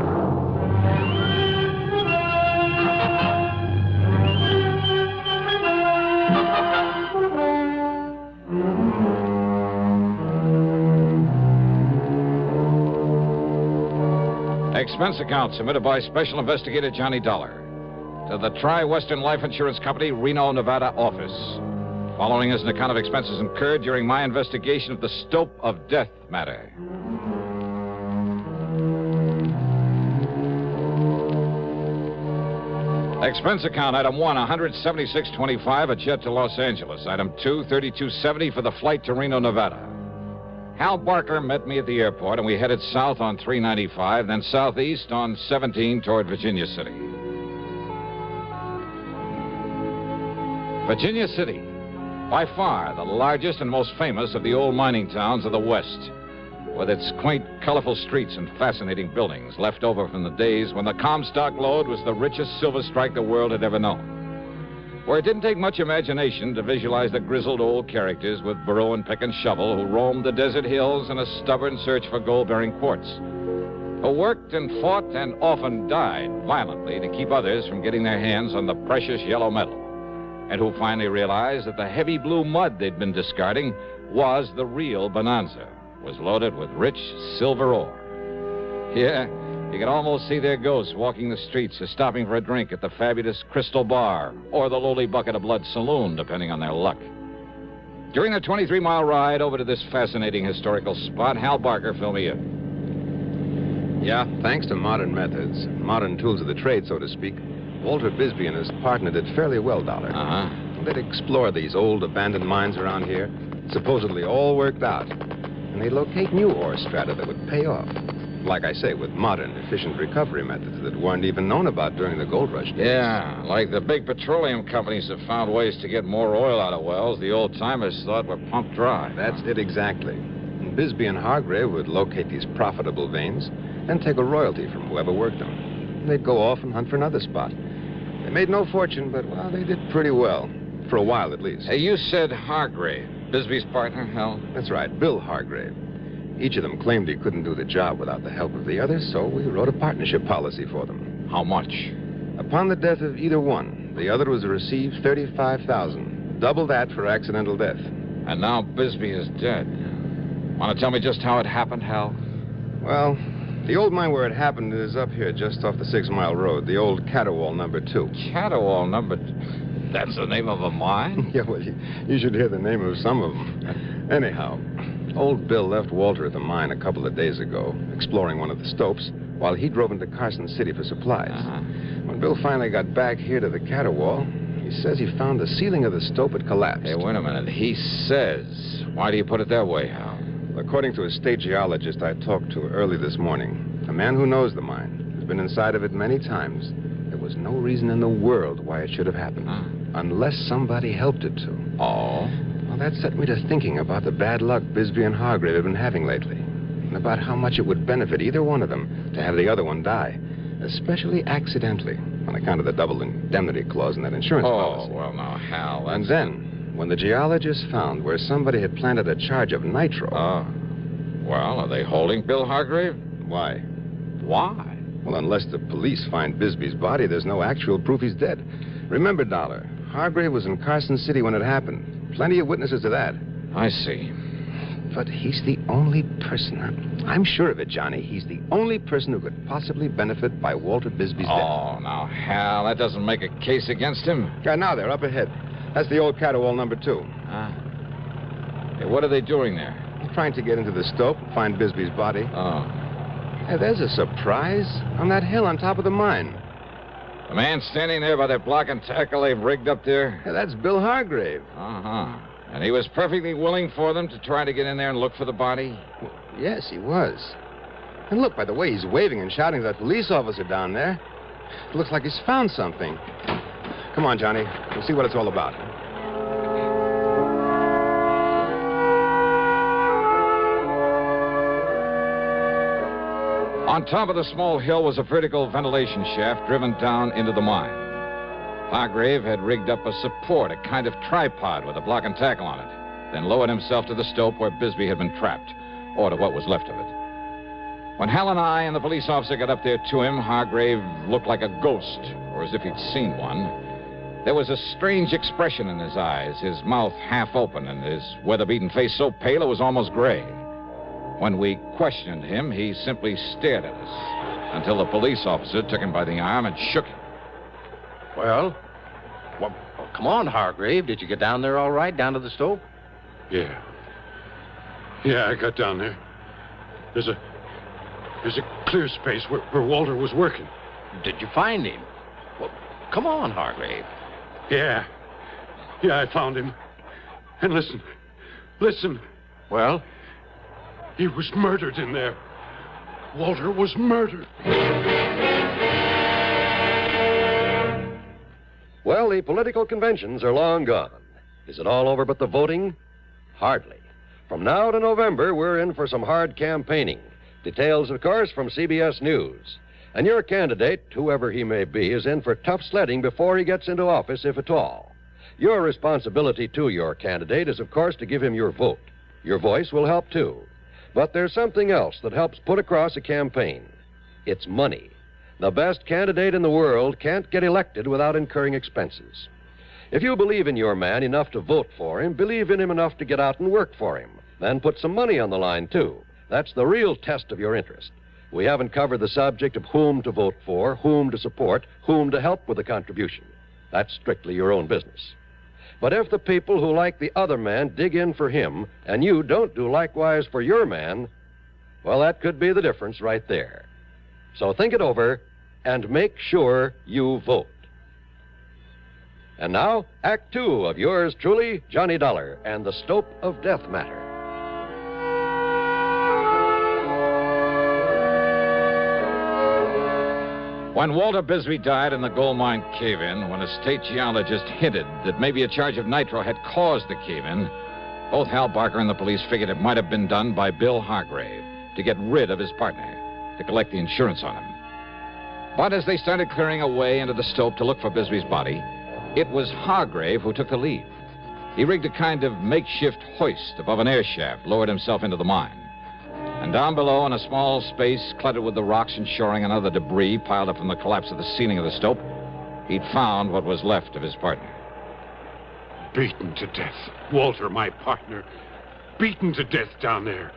Expense account submitted by Special Investigator Johnny Dollar. to the Tri-Western Life Insurance Company, Reno, Nevada office. Following is an account of expenses incurred during my investigation of the Stope of Death matter. Expense account, item 1, $176.25, a jet to Los Angeles. Item 2, $32.70 for the flight to Reno, Nevada. Hal Barker met me at the airport, and we headed south on 395, then southeast on 17 toward Virginia City. Virginia City, by far the largest and most famous of the old mining towns of the West, with its quaint, colorful streets and fascinating buildings left over from the days when the Comstock Lode was the richest silver strike the world had ever known. Where it didn't take much imagination to visualize the grizzled old characters with burrow and pick and shovel who roamed the desert hills in a stubborn search for gold-bearing quartz, who worked and fought and often died violently to keep others from getting their hands on the precious yellow metal, and who finally realized that the heavy blue mud they'd been discarding was the real bonanza, was loaded with rich silver ore. Yeah, you can almost see their ghosts walking the streets or stopping for a drink at the fabulous Crystal Bar or the lowly Bucket of Blood Saloon, depending on their luck. During the 23-mile ride over to this fascinating historical spot, Hal Barker filled me in. Yeah, thanks to modern methods, modern tools of the trade, so to speak, Walter Bisbee and his partner did fairly well, Dollar. Uh-huh. They'd explore these old abandoned mines around here, supposedly all worked out, and they'd locate new ore strata that would pay off. Like I say, with modern, efficient recovery methods that weren't even known about during the gold rush days. Yeah, like the big petroleum companies have found ways to get more oil out of wells the old-timers thought were pumped dry. That's it exactly. And Bisbee and Hargrave would locate these profitable veins and take a royalty from whoever worked them. And they'd go off and hunt for another spot. They made no fortune, but, well, they did pretty well. For a while, at least. Hey, you said Hargrave. Bisbee's partner, Hal? That's right, Bill Hargrave. Each of them claimed he couldn't do the job without the help of the other, so we wrote a partnership policy for them. How much? Upon the death of either one, the other was to receive $35,000. Double that for accidental death. And now Bisbee is dead. Want to tell me just how it happened, Hal? Well, the old mine where it happened is up here just off the 6-mile road, the old Caterwall number 2. Caterwall number 2? That's the name of a mine? Yeah, well, you should hear the name of some of them. Anyhow, old Bill left Walter at the mine a couple of days ago, exploring one of the stopes, while he drove into Carson City for supplies. Uh-huh. When Bill finally got back here to the Caterwall, he says he found the ceiling of the stope had collapsed. Hey, wait a minute. He says. Why do you put it that way, Hal? According to a state geologist I talked to early this morning, a man who knows the mine, has been inside of it many times, there was no reason in the world why it should have happened. Unless somebody helped it to. Oh? Well, that set me to thinking about the bad luck Bisbee and Hargrave have been having lately. And about how much it would benefit either one of them to have the other one die. Especially accidentally, on account of the double indemnity clause in that insurance policy. Oh, well, now, Hal, that's... And then, when the geologists found where somebody had planted a charge of nitro... Well, are they holding Bill Hargrave? Why? Why? Well, unless the police find Bisbee's body, there's no actual proof he's dead. Remember, Dollar, Hargrave was in Carson City when it happened. Plenty of witnesses to that. I see. But he's the only person. I'm sure of it, Johnny. He's the only person who could possibly benefit by Walter Bisbee's death. Oh, now, Hal, that doesn't make a case against him. Now they're up ahead. That's the old Caterwall number 2. Hey, what are they doing there? They're trying to get into the stope and find Bisbee's body. Oh. Hey, there's a surprise on that hill on top of the mine. The man standing there by that block and tackle they've rigged up there? Hey, that's Bill Hargrave. Uh-huh. And he was perfectly willing for them to try to get in there and look for the body? Well, yes, he was. And look, by the way he's waving and shouting at that police officer down there. It looks like he's found something. Come on, Johnny. We'll see what it's all about. On top of the small hill was a vertical ventilation shaft driven down into the mine. Hargrave had rigged up a support, a kind of tripod with a block and tackle on it, then lowered himself to the stope where Bisbee had been trapped, or to what was left of it. When Hal and I and the police officer got up there to him, Hargrave looked like a ghost, or as if he'd seen one. There was a strange expression in his eyes, his mouth half open, and his weather-beaten face so pale it was almost gray. When we questioned him, he simply stared at us until the police officer took him by the arm and shook him. Well, come on, Hargrave. Did you get down there all right, down to the stove? Yeah. Yeah, I got down there. There's a clear space where Walter was working. Did you find him? Well, come on, Hargrave. Yeah. Yeah, I found him. And listen. Well? He was murdered in there. Walter was murdered. Well, the political conventions are long gone. Is it all over but the voting? Hardly. From now to November, we're in for some hard campaigning. Details, of course, from CBS News. And your candidate, whoever he may be, is in for tough sledding before he gets into office, if at all. Your responsibility to your candidate is, of course, to give him your vote. Your voice will help, too. But there's something else that helps put across a campaign. It's money. The best candidate in the world can't get elected without incurring expenses. If you believe in your man enough to vote for him, believe in him enough to get out and work for him, then put some money on the line, too. That's the real test of your interest. We haven't covered the subject of whom to vote for, whom to support, whom to help with a contribution. That's strictly your own business. But if the people who like the other man dig in for him, and you don't do likewise for your man, well, that could be the difference right there. So think it over and make sure you vote. And now, Act Two of yours truly, Johnny Dollar and the Stope of Death Matter. When Walter Bisbee died in the gold mine cave-in, when a state geologist hinted that maybe a charge of nitro had caused the cave-in, both Hal Barker and the police figured it might have been done by Bill Hargrave to get rid of his partner, to collect the insurance on him. But as they started clearing away into the stope to look for Bisbee's body, it was Hargrave who took the lead. He rigged a kind of makeshift hoist above an air shaft, lowered himself into the mine. And down below, in a small space cluttered with the rocks and shoring and other debris piled up from the collapse of the ceiling of the stope, he'd found what was left of his partner. Beaten to death. Walter, my partner, beaten to death down there.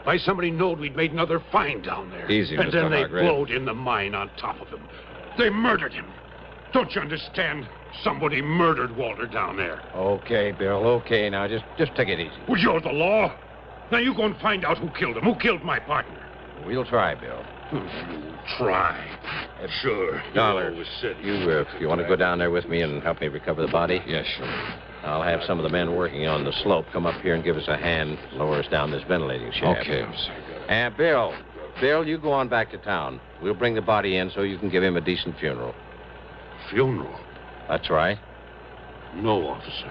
By somebody knowed we'd made another find down there. Easy, and Mr. then they Hargrave. blowed in the mine on top of him. They murdered him. Don't you understand? Somebody murdered Walter down there. Okay, Bill, okay. Now, just take it easy. Well, you're the law. Now you go and find out who killed him. Who killed my partner? We'll try, Bill. You try. Sure. Dollar, You always said you want to go down there with me and help me recover the body? Yes, sure. I'll have some of the men working on the slope come up here and give us a hand, lower us down this ventilating shaft. Okay. And Bill, you go on back to town. We'll bring the body in so you can give him a decent funeral. Funeral? That's right. No, officer.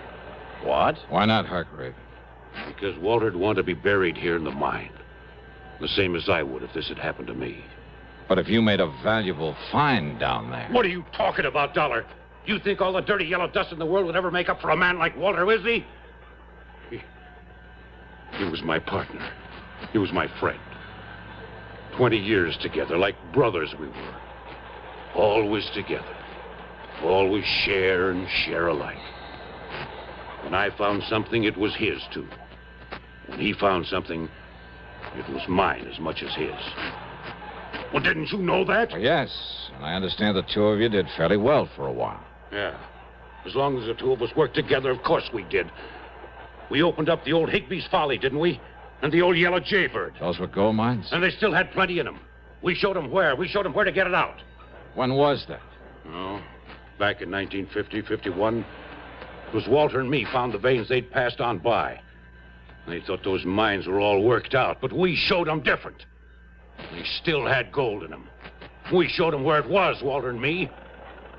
What? Why not, Hargrave? Because Walter'd want to be buried here in the mine. The same as I would if this had happened to me. But if you made a valuable find down there... What are you talking about, Dollar? You think all the dirty yellow dust in the world would ever make up for a man like Walter Wisby? He was my partner. He was my friend. 20 years together, like brothers we were. Always together. Always share and share alike. When I found something, it was his, too. When he found something, it was mine as much as his. Well, didn't you know that? Yes, and I understand the two of you did fairly well for a while. Yeah. As long as the two of us worked together, of course we did. We opened up the old Higby's Folly, didn't we? And the old Yellow Jaybird. Those were gold mines? And they still had plenty in them. We showed them where. We showed them where to get it out. When was that? Oh, back in 1950, 51. It was Walter and me found the veins they'd passed on by. They thought those mines were all worked out, but we showed them different. They still had gold in them. We showed them where it was, Walter and me.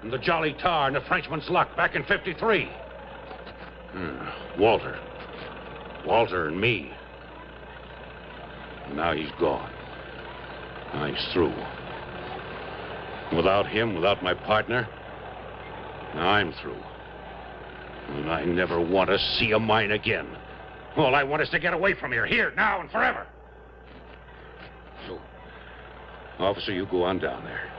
And the Jolly Tar and the Frenchman's Luck back in 53. Walter and me. And now he's gone. Now he's through. Without him, without my partner, now I'm through. And I never want to see a mine again. All I want is to get away from here, now, and forever. So, officer, you go on down there.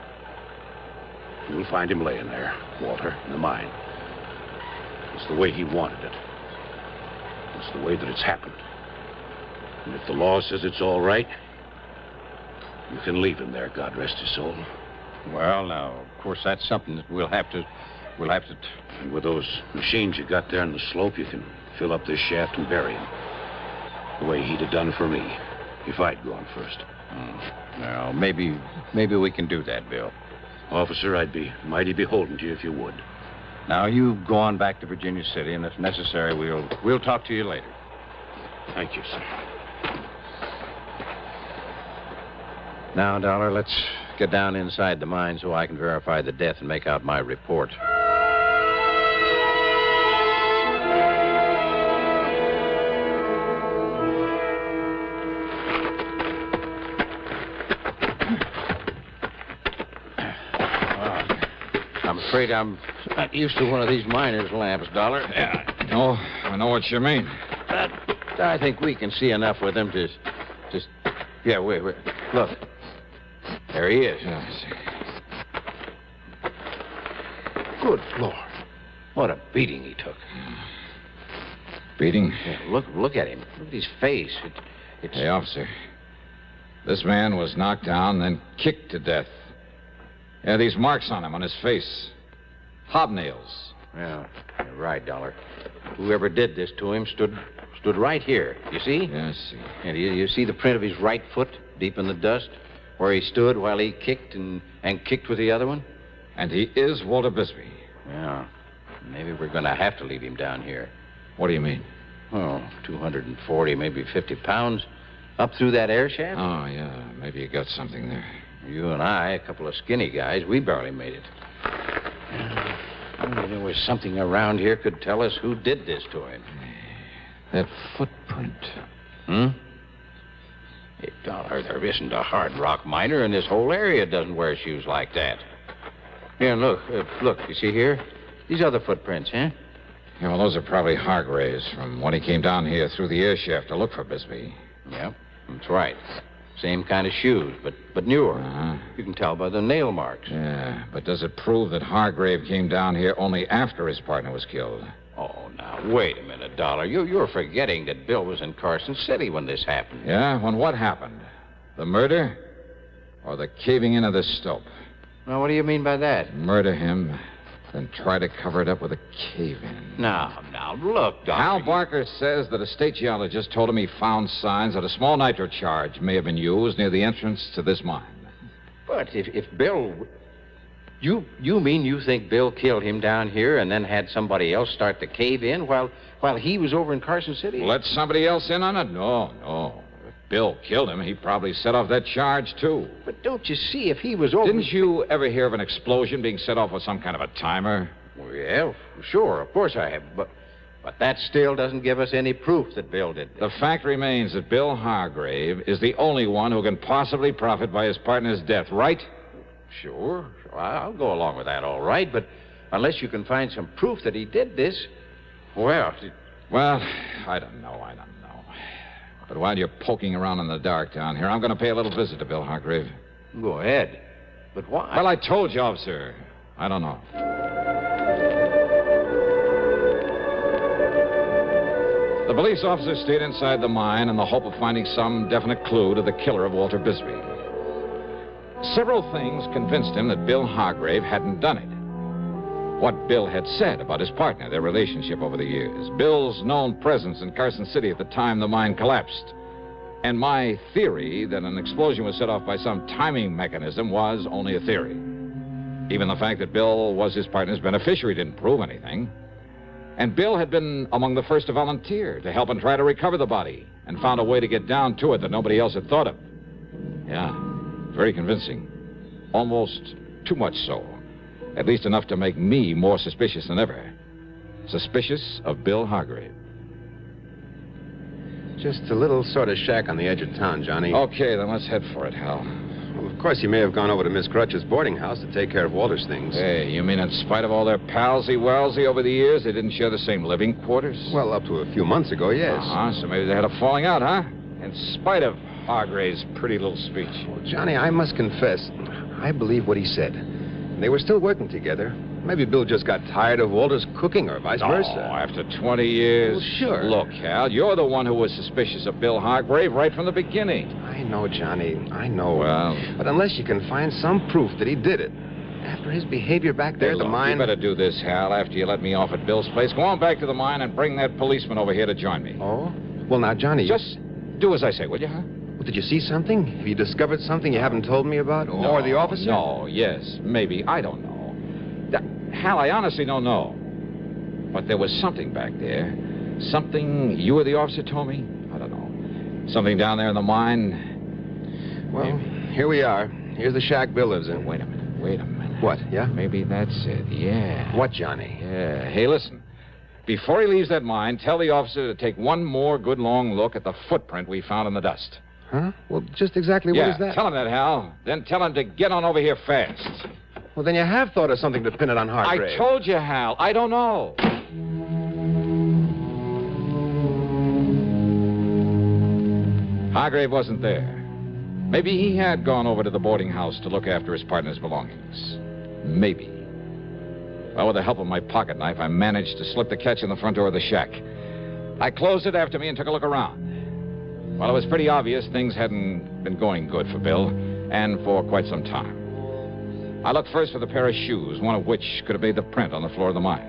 You'll find him laying there, Walter, in the mine. It's the way he wanted it. It's the way that it's happened. And if the law says it's all right, you can leave him there, God rest his soul. Well, now, of course, that's something that we'll have to We'll have to. And with those machines you got there on the slope, you can fill up this shaft and bury him. The way he'd have done for me, if I'd gone first. Well, maybe we can do that, Bill. Officer, I'd be mighty beholden to you if you would. Now, you go on back to Virginia City, and if necessary, we'll talk to you later. Thank you, sir. Now, Dollar, let's get down inside the mine so I can verify the death and make out my report. I'm afraid I'm not used to one of these miner's lamps, Dollar. Yeah, I know what you mean. But I think we can see enough with him to just... Yeah, wait. Look. There he is. Yeah, I see. Good Lord. What a beating he took. Beating? Yeah, look at him. Look at his face. It's... Hey, officer. This man was knocked down, then kicked to death. Yeah, these marks on him, on his face. Hobnails. Yeah, you're right, Dollar. Whoever did this to him stood right here. You see? Yeah, I see. And you see the print of his right foot deep in the dust? Where he stood while he kicked and kicked with the other one? And he is Walter Bisbee. Yeah. Maybe we're going to have to leave him down here. What do you mean? Oh, 240, maybe 50 pounds. Up through that air shaft? Oh, yeah. Maybe you got something there. You and I, a couple of skinny guys, we barely made it. Only there was something around here could tell us who did this to him. That footprint. Hey, Dollar, there isn't a hard rock miner in this whole area doesn't wear shoes like that. Here, look, you see here? These other footprints, huh? Yeah, well, those are probably Hargrave's from when he came down here through the air shaft to look for Bisbee. Yep, that's right. Same kind of shoes, but newer. Uh-huh. You can tell by the nail marks. Yeah, but does it prove that Hargrave came down here only after his partner was killed? Oh, now, wait a minute, Dollar. You're forgetting that Bill was in Carson City when this happened. Yeah? When what happened? The murder? Or the caving in of the stope? Now, what do you mean by that? Murder him, then try to cover it up with a cave-in. Now, look, Dollar. Hal Barker says that a state geologist told him he found signs that a small nitro charge may have been used near the entrance to this mine. But if Bill... You mean you think Bill killed him down here and then had somebody else start the cave-in while he was over in Carson City? Let somebody else in on it? No. If Bill killed him, he probably set off that charge, too. But don't you see, if he was over... Didn't you ever hear of an explosion being set off with some kind of a timer? Well, yeah, sure, of course I have. But that still doesn't give us any proof that Bill did this. The fact remains that Bill Hargrave is the only one who can possibly profit by his partner's death, right? Sure. I'll go along with that, all right. But unless you can find some proof that he did this, well... Well, I don't know. But while you're poking around in the dark down here, I'm going to pay a little visit to Bill Hargrave. Go ahead. But why? Well, I told you, officer. I don't know. The police officer stayed inside the mine in the hope of finding some definite clue to the killer of Walter Bisbee. Several things convinced him that Bill Hargrave hadn't done it. What Bill had said about his partner, their relationship over the years, Bill's known presence in Carson City at the time the mine collapsed, and my theory that an explosion was set off by some timing mechanism was only a theory. Even the fact that Bill was his partner's beneficiary didn't prove anything. And Bill had been among the first to volunteer to help and try to recover the body, and found a way to get down to it that nobody else had thought of. Yeah. Very convincing. Almost too much so. At least enough to make me more suspicious than ever. Suspicious of Bill Hargrave. Just a little sort of shack on the edge of town, Johnny. Okay, then let's head for it, Hal. Well, of course, he may have gone over to Miss Crutch's boarding house to take care of Walter's things. Hey, you mean in spite of all their palsy-walsy over the years, they didn't share the same living quarters? Well, up to a few months ago, yes. So maybe they had a falling out, huh? In spite of Hargrave's pretty little speech. Well, Johnny, I must confess, I believe what he said. And they were still working together. Maybe Bill just got tired of Walter's cooking or vice versa. Oh, after 20 years. Well, sure. Look, Hal, you're the one who was suspicious of Bill Hargrave right from the beginning. I know, Johnny. I know. Well... But unless you can find some proof that he did it, After his behavior back there at the Look, mine... You better do this, Hal, after you let me off at Bill's place. Go on back to the mine and bring that policeman over here to join me. Oh? Well, now, Johnny... Just do as I say, will you, huh? Well, did you see something? Have you discovered something you haven't told me about? Or the officer? No, yes, maybe. I don't know. Hal, I honestly don't know. But there was something back there. Something you or the officer told me? I don't know. Something down there in the mine. Well, here we are. Here's the shack Bill lives in. Wait a minute. What, yeah? Maybe that's it, yeah. What, Johnny? Yeah. Hey, listen. Before he leaves that mine, tell the officer to take one more good long look at the footprint we found in the dust. Huh? Well, just exactly what is that? Tell him that, Hal. Then tell him to get on over here fast. Well, then you have thought of something to pin it on Hargrave. I told you, Hal. I don't know. Hargrave wasn't there. Maybe he had gone over to the boarding house to look after his partner's belongings. Maybe. Well, with the help of my pocket knife, I managed to slip the catch in the front door of the shack. I closed it after me and took a look around. Well, it was pretty obvious things hadn't been going good for Bill, and for quite some time. I looked first for the pair of shoes, one of which could have made the print on the floor of the mine.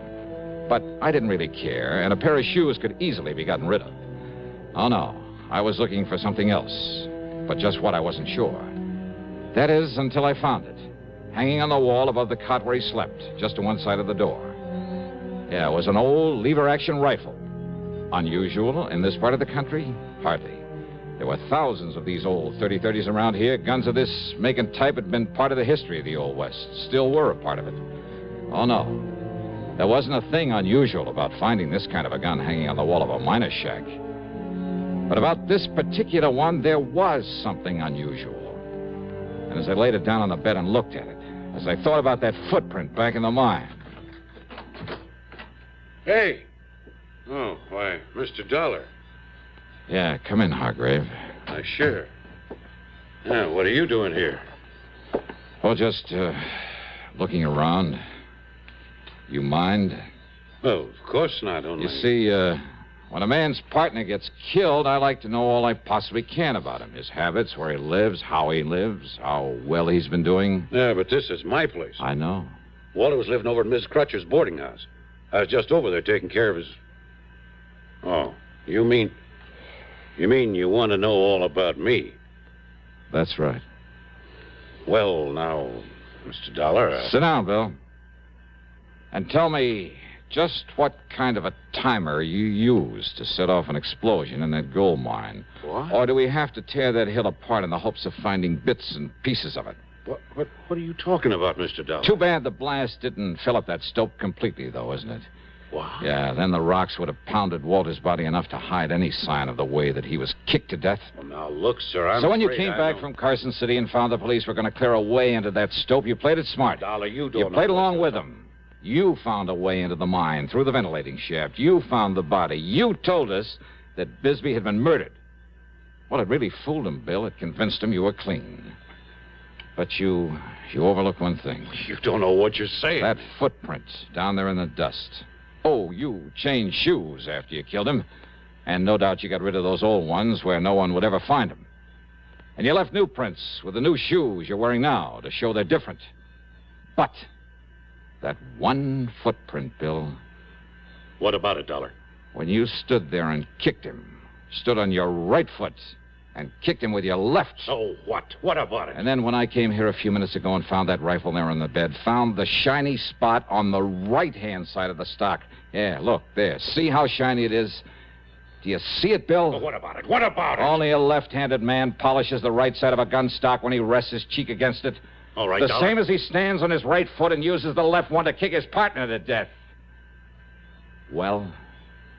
But I didn't really care, and a pair of shoes could easily be gotten rid of. Oh, no. I was looking for something else, but just what I wasn't sure. That is, until I found it, hanging on the wall above the cot where he slept, just to one side of the door. Yeah, it was an old lever-action rifle. Unusual in this part of the country? Hardly. There were thousands of these old 30-30s around here. Guns of this make and type had been part of the history of the Old West. Still were a part of it. Oh, no. There wasn't a thing unusual about finding this kind of a gun hanging on the wall of a miner's shack. But about this particular one, there was something unusual. And as I laid it down on the bed and looked at it, as I thought about that footprint back in the mine... Hey! Oh, why, Mr. Dollar. Yeah, come in, Hargrave. Sure. Yeah, what are you doing here? Oh, just, looking around. You mind? Oh, of course not, only... You see, when a man's partner gets killed, I like to know all I possibly can about him. His habits, where he lives, how well he's been doing. Yeah, but this is my place. I know. Walter was living over at Miss Crutcher's boarding house. I was just over there taking care of his... Oh, you mean you want to know all about me? That's right. Well, now, Mr. Dollar... Sit down, Bill. And tell me just what kind of a timer you used to set off an explosion in that gold mine. What? Or do we have to tear that hill apart in the hopes of finding bits and pieces of it? What are you talking about, Mr. Dollar? Too bad the blast didn't fill up that stope completely, though, isn't it? What? Yeah, then the rocks would have pounded Walter's body enough to hide any sign of the way that he was kicked to death. Well, now, look, sir, So when you came back from Carson City and found the police were going to clear a way into that stope, you played it smart. Dollar, you don't You played know along with them. You found a way into the mine through the ventilating shaft. You found the body. You told us that Bisbee had been murdered. Well, it really fooled him, Bill. It convinced him you were clean. But you overlooked one thing. You don't know what you're saying. That footprint down there in the dust. Oh, you changed shoes after you killed him. And no doubt you got rid of those old ones where no one would ever find them. And you left new prints with the new shoes you're wearing now to show they're different. But that one footprint, Bill. What about it, Dollar? When you stood there and kicked him, stood on your right foot and kicked him with your left. So what? What about it? And then when I came here a few minutes ago and found that rifle there on the bed, found the shiny spot on the right-hand side of the stock. Yeah, look, there. See how shiny it is? Do you see it, Bill? Well, what about it? What about it? Only a left-handed man polishes the right side of a gun stock when he rests his cheek against it. All right, The Dollar. same as he stands on his right foot and uses the left one to kick his partner to death. Well?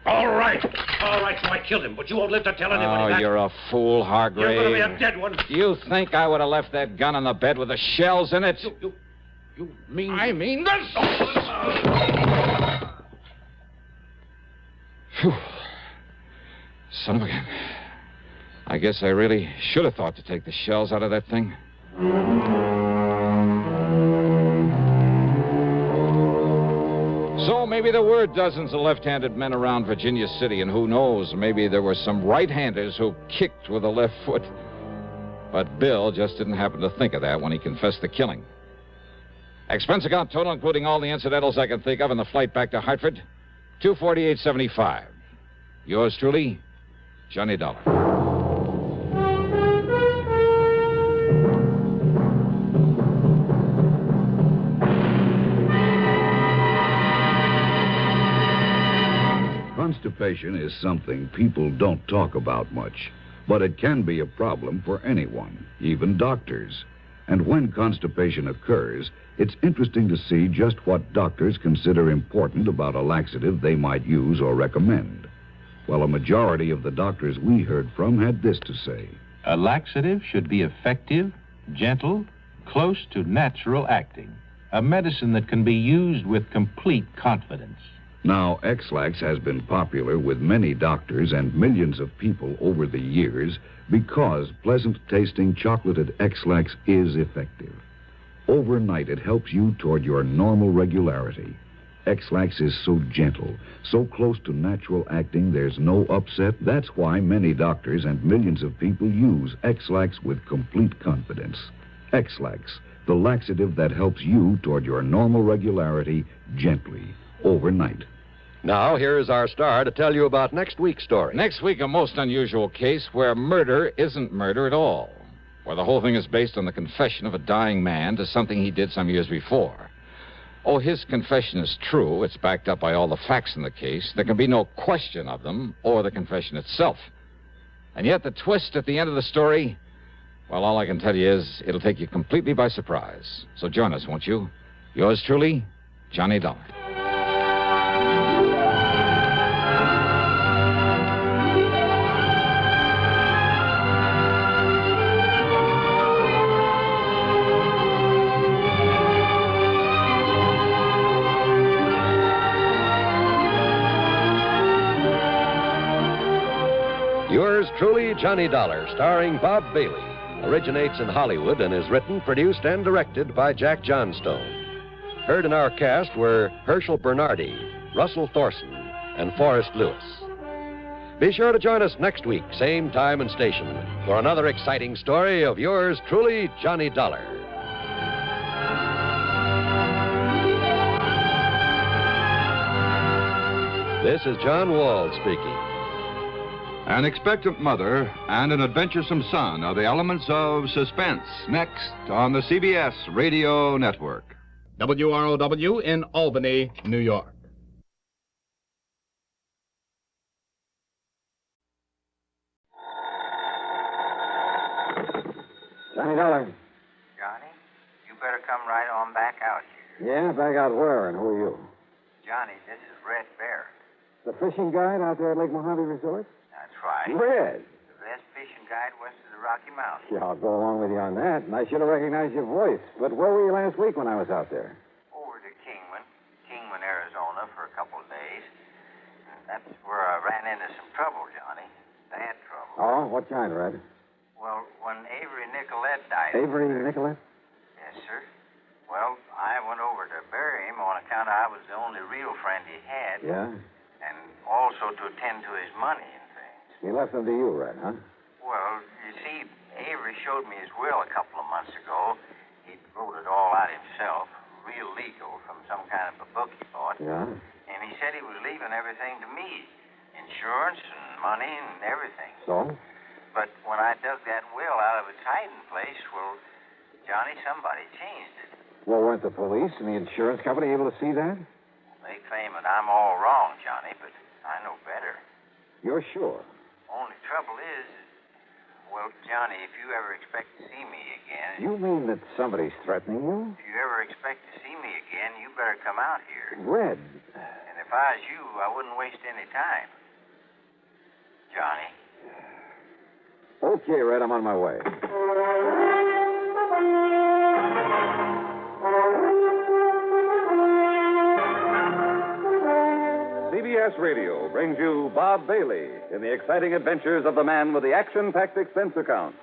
All right, so I killed him, but you won't live to tell anybody that. Oh, you're a fool, Hargrave. You're going to be a dead one. You think I would have left that gun on the bed with the shells in it? You mean... I mean this! Phew. Son of a gun. I guess I really should have thought to take the shells out of that thing. So maybe there were dozens of left-handed men around Virginia City, and who knows, maybe there were some right-handers who kicked with the left foot. But Bill just didn't happen to think of that when he confessed the killing. Expense account total, including all the incidentals I can think of, and the flight back to Hartford, $248.75. Yours truly, Johnny Dollar. Constipation is something people don't talk about much, but it can be a problem for anyone, even doctors. And when constipation occurs, it's interesting to see just what doctors consider important about a laxative they might use or recommend. Well, a majority of the doctors we heard from had this to say. A laxative should be effective, gentle, close to natural acting. A medicine that can be used with complete confidence. Now, X-Lax has been popular with many doctors and millions of people over the years because pleasant-tasting chocolated X-Lax is effective. Overnight, it helps you toward your normal regularity. X-Lax is so gentle, so close to natural acting, there's no upset. That's why many doctors and millions of people use X-Lax with complete confidence. X-Lax, the laxative that helps you toward your normal regularity gently, overnight. Now, here is our star to tell you about next week's story. Next week, a most unusual case where murder isn't murder at all. Where the whole thing is based on the confession of a dying man to something he did some years before. Oh, his confession is true. It's backed up by all the facts in the case. There can be no question of them or the confession itself. And yet the twist at the end of the story, well, all I can tell you is it'll take you completely by surprise. So join us, won't you? Yours truly, Johnny Dollar. Yours truly, Johnny Dollar, starring Bob Bailey, originates in Hollywood and is written, produced, and directed by Jack Johnstone. Heard in our cast were Herschel Bernardi, Russell Thorson, and Forrest Lewis. Be sure to join us next week, same time and station, for another exciting story of yours truly, Johnny Dollar. This is John Wall speaking. An expectant mother and an adventuresome son are the elements of suspense. Next on the CBS Radio Network. WROW in Albany, New York. Johnny Dollar. Johnny, you better come right on back out here. Yeah, back out where and who are you? Johnny, this is Red Bear. The fishing guide out there at Lake Mojave Resort? That's right. Red. The best fishing guide west of the Rocky Mountains. Yeah, I'll go along with you on that. And I should have recognized your voice. But where were you last week when I was out there? Over to Kingman, Arizona for a couple of days. That's where I ran into some trouble, Johnny. Bad trouble. Oh, what kind, Red? Well, when Avery Nicolette died... Avery Nicolette? Yes, sir. Well, I went over to bury him on account I was the only real friend he had. Yeah? And also to attend to his money and things. He left them to you, Red, huh? Well, you see, Avery showed me his will a couple of months ago. He wrote it all out himself, real legal, from some kind of a book he bought. Yeah? And he said he was leaving everything to me. Insurance and money and everything. So? But when I dug that will out of its hiding place, well, Johnny, somebody changed it. Well, weren't the police and the insurance company able to see that? They claim that I'm all wrong, Johnny, but I know better. You're sure? Only trouble is, well, Johnny, if you ever expect to see me again... You mean that somebody's threatening you? If you ever expect to see me again, you better come out here. Red. And if I was you, I wouldn't waste any time. Johnny. Okay, Red, I'm on my way. CBS Radio brings you Bob Bailey in the exciting adventures of the man with the action-packed expense account.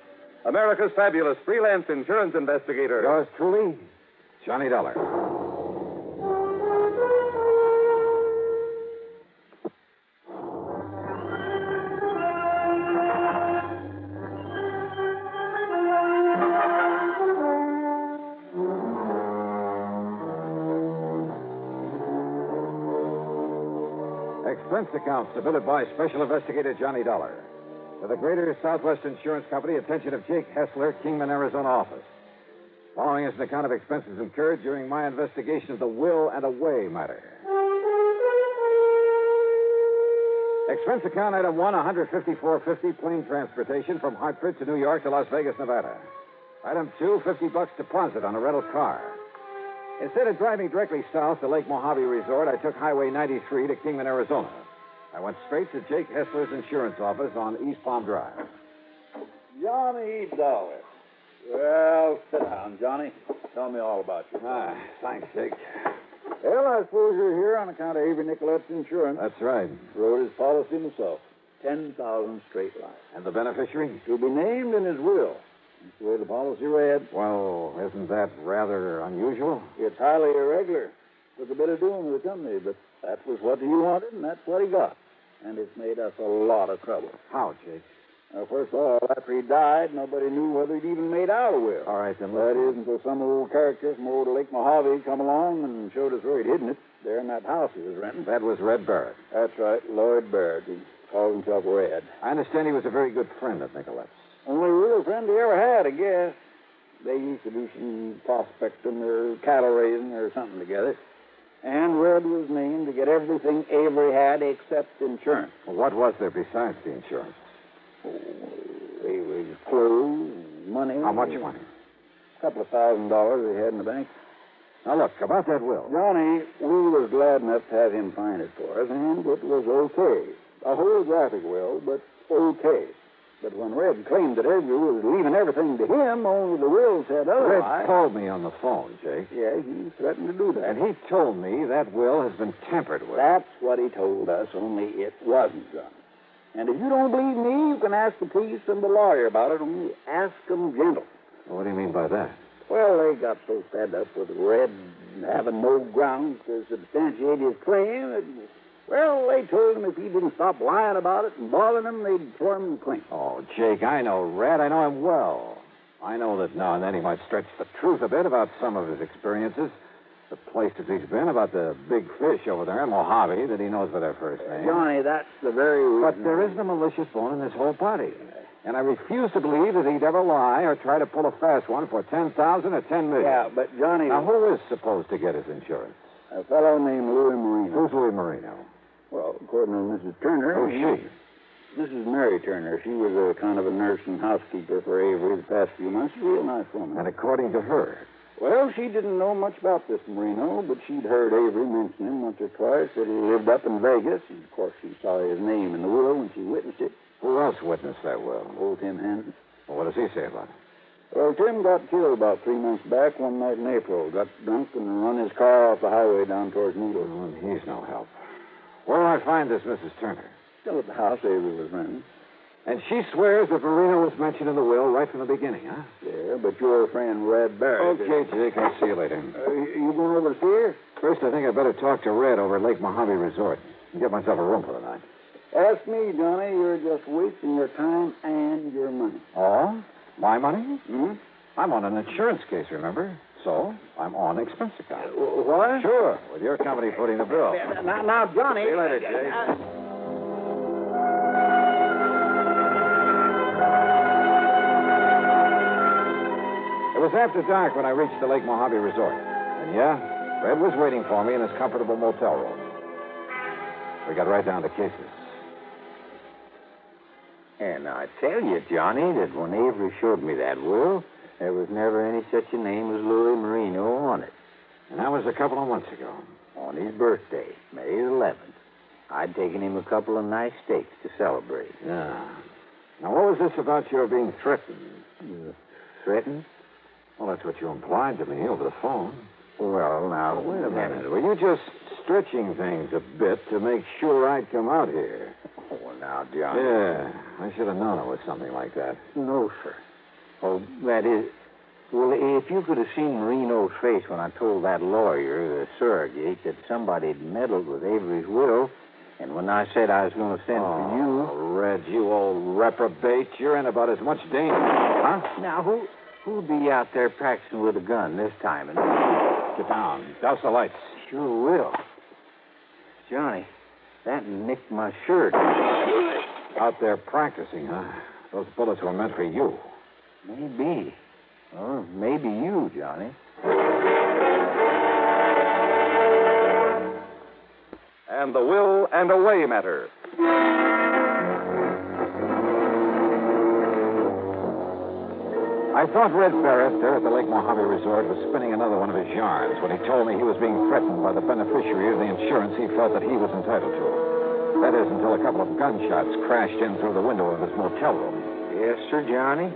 America's fabulous freelance insurance investigator. Yours truly, Johnny Dollar. Expense account submitted by Special Investigator Johnny Dollar. To the Greater Southwest Insurance Company, attention of Jake Hessler, Kingman, Arizona office. Following is an account of expenses incurred during my investigation of the will and away matter. Expense account item 1, $154.50 plane transportation from Hartford to New York to Las Vegas, Nevada. Item 2, $50 deposit on a rental car. Instead of driving directly south to Lake Mojave Resort, I took Highway 93 to Kingman, Arizona. I went straight to Jake Hessler's insurance office on East Palm Drive. Johnny Dollar. Well, sit down, Johnny. Tell me all about you. Thanks, Jake. Well, I suppose you're here on account of Avery Nicolette's insurance. That's right. Wrote his policy himself. 10,000 straight line. And the beneficiary? To be named in his will. That's the way the policy read. Well, isn't that rather unusual? It's highly irregular. Took a bit of doing with the company, but that was what he wanted, and that's what he got. And it's made us a lot of trouble. How, Jake? First of all, after he died, nobody knew whether he'd even made out a will. All right, then. That is, until some old character from old Lake Mojave come along and showed us where he'd hidden it. There in that house he was renting. That was Red Barrett. That's right, Lloyd Barrett. He called himself Red. I understand he was a very good friend of Nicolette's. Only real friend he ever had, I guess. They used to do some prospecting or cattle raising or something together. And Red was named to get everything Avery had except insurance. Well, what was there besides the insurance? Avery's clothes, money. How much money? A couple of $1,000 he had in the bank. Now, look, about that will. Johnny, we was glad enough to have him find it for us, and it was okay. A holographic will, but okay. But when Red claimed that Avery was leaving everything to him, only the will said otherwise. Red called me on the phone, Jake. Yeah, he threatened to do that. And he told me that will has been tampered with. That's what he told us, only it wasn't done. And if you don't believe me, you can ask the police and the lawyer about it, only ask them gentle. Well, what do you mean by that? Well, they got so fed up with Red having no grounds to substantiate his claim that, well, they told him if he didn't stop lying about it and bothering them, they'd throw him clean. Oh, Jake, I know Red. I know him well. I know that now and then he might stretch the truth a bit about some of his experiences. The places he's been, about the big fish over there in Mojave that he knows by their first name. Johnny, that's the very reason. But there isn't a malicious bone in this whole party. And I refuse to believe that he'd ever lie or try to pull a fast one for $10,000 or $10 million. Yeah, but Johnny... Now, who is supposed to get his insurance? A fellow named Louis Marino. Who's Louis Marino? Well, according to Mrs. Turner... Who's she? Mrs. Mary Turner. She was a kind of a nurse and housekeeper for Avery the past few months. A real nice woman. And according to her... Well, she didn't know much about this Marino, but she'd heard Avery mention him once or twice, that he lived up in Vegas. And, of course, she saw his name in the will when she witnessed it. Who else witnessed that will? Old Tim Hansen. Well, what does he say about it? Well, Tim got killed about 3 months back one night in April. Got drunk and run his car off the highway down towards Needles. Oh, and he's no help. Where do I find this Mrs. Turner? Still at the house Avery was renting. And she swears that Marino was mentioned in the will right from the beginning, huh? Yeah, but your friend Red Barrett... Okay, Jake, I'll see you later. You going over to see her? First, I think I'd better talk to Red over at Lake Mojave Resort and get myself a room for the night. Ask me, Johnny. You're just wasting your time and your money. Oh? My money? Hmm? I'm on an insurance case, remember? So, I'm on expense account. What? Sure, with your company footing the bill. Now, Johnny... See you later, Jake. It was after dark when I reached the Lake Mojave Resort. And yeah, Red was waiting for me in his comfortable motel room. We got right down to cases. And I tell you, Johnny, that when Avery showed me that will, there was never any such a name as Louis Marino on it. And that was a couple of months ago. On his birthday, May 11th, I'd taken him a couple of nice steaks to celebrate. Yeah. Now, what was this about your being threatened? Threatened? Well, that's what you implied to me over the phone. Well, now, wait a minute. Were you just stretching things a bit to make sure I'd come out here? Oh, now, Johnny. Yeah, I should have known it was something like that. No, sir. Oh, that is... Well, if you could have seen Marino's face when I told that lawyer, the surrogate, that somebody had meddled with Avery's will, and when I said I was going to send for you... Red, you old reprobate. You're in about as much danger. Huh? Now, who'd be out there practicing with a gun this time? Get down. Douse the lights. Sure will. Johnny, That nicked my shirt. Out there practicing, huh? Those bullets were meant for you. Maybe. Or maybe you, Johnny. And the will and away matter. I thought Red Barrett there at the Lake Mojave Resort was spinning another one of his yarns when he told me he was being threatened by the beneficiary of the insurance he felt that he was entitled to. That is, until a couple of gunshots crashed in through the window of his motel room. Yes, sir, Johnny.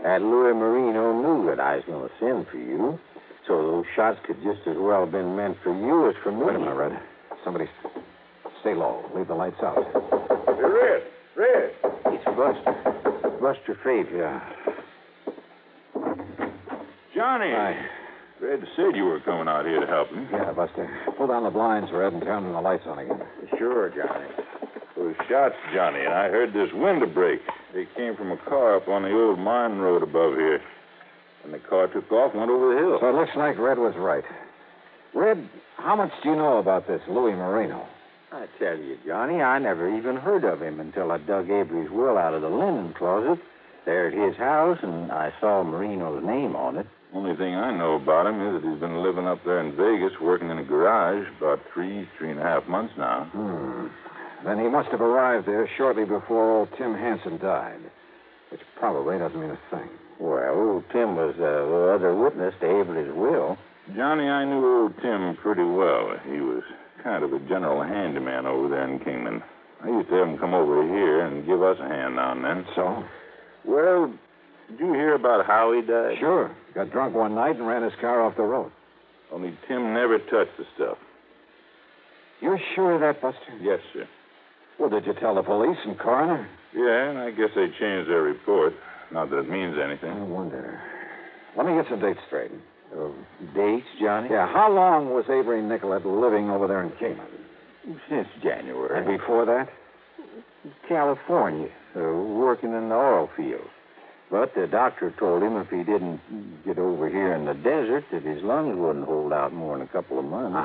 That Louis Marino knew that I was going to send for you, so those shots could just as well have been meant for you as for me. Wait a minute, Red. Somebody... Stay low. Leave the lights out. Hey, Red. It's Buster. Buster Faith. Yeah. Johnny. Hi. Red said you were coming out here to help him. Yeah, Buster. Pull down the blinds, Red, and turn the lights on again. Sure, Johnny. Those shots, Johnny, and I heard this window break. They came from a car up on the old mine road above here. And the car took off and went over the hill. So it looks like Red was right. Red, how much do you know about this Louis Marino? I tell you, Johnny, I never even heard of him until I dug Avery's will out of the linen closet there at his house, and I saw Marino's name on it. Only thing I know about him is that he's been living up there in Vegas, working in a garage, about 3.5 months now. Then he must have arrived there shortly before old Tim Hansen died, which probably doesn't mean a thing. Well, old Tim was the other witness to Avery's will. Johnny, I knew old Tim pretty well. He was kind of a general handyman over there in Kingman. I used to have him come over here and give us a hand now and then. So? Well, did you hear about how he died? Sure. Got drunk one night and ran his car off the road. Only Tim never touched the stuff. You're sure of that, Buster? Yes, sir. Well, did you tell the police and coroner? Yeah, and I guess they changed their report. Not that it means anything. I wonder. Let me get some dates straight. Dates, Johnny? Yeah, how long was Avery Nicolette living over there in Kingman? Since January. And before that? California, working in the oil field. But the doctor told him if he didn't get over here in the desert that his lungs wouldn't hold out more than a couple of months.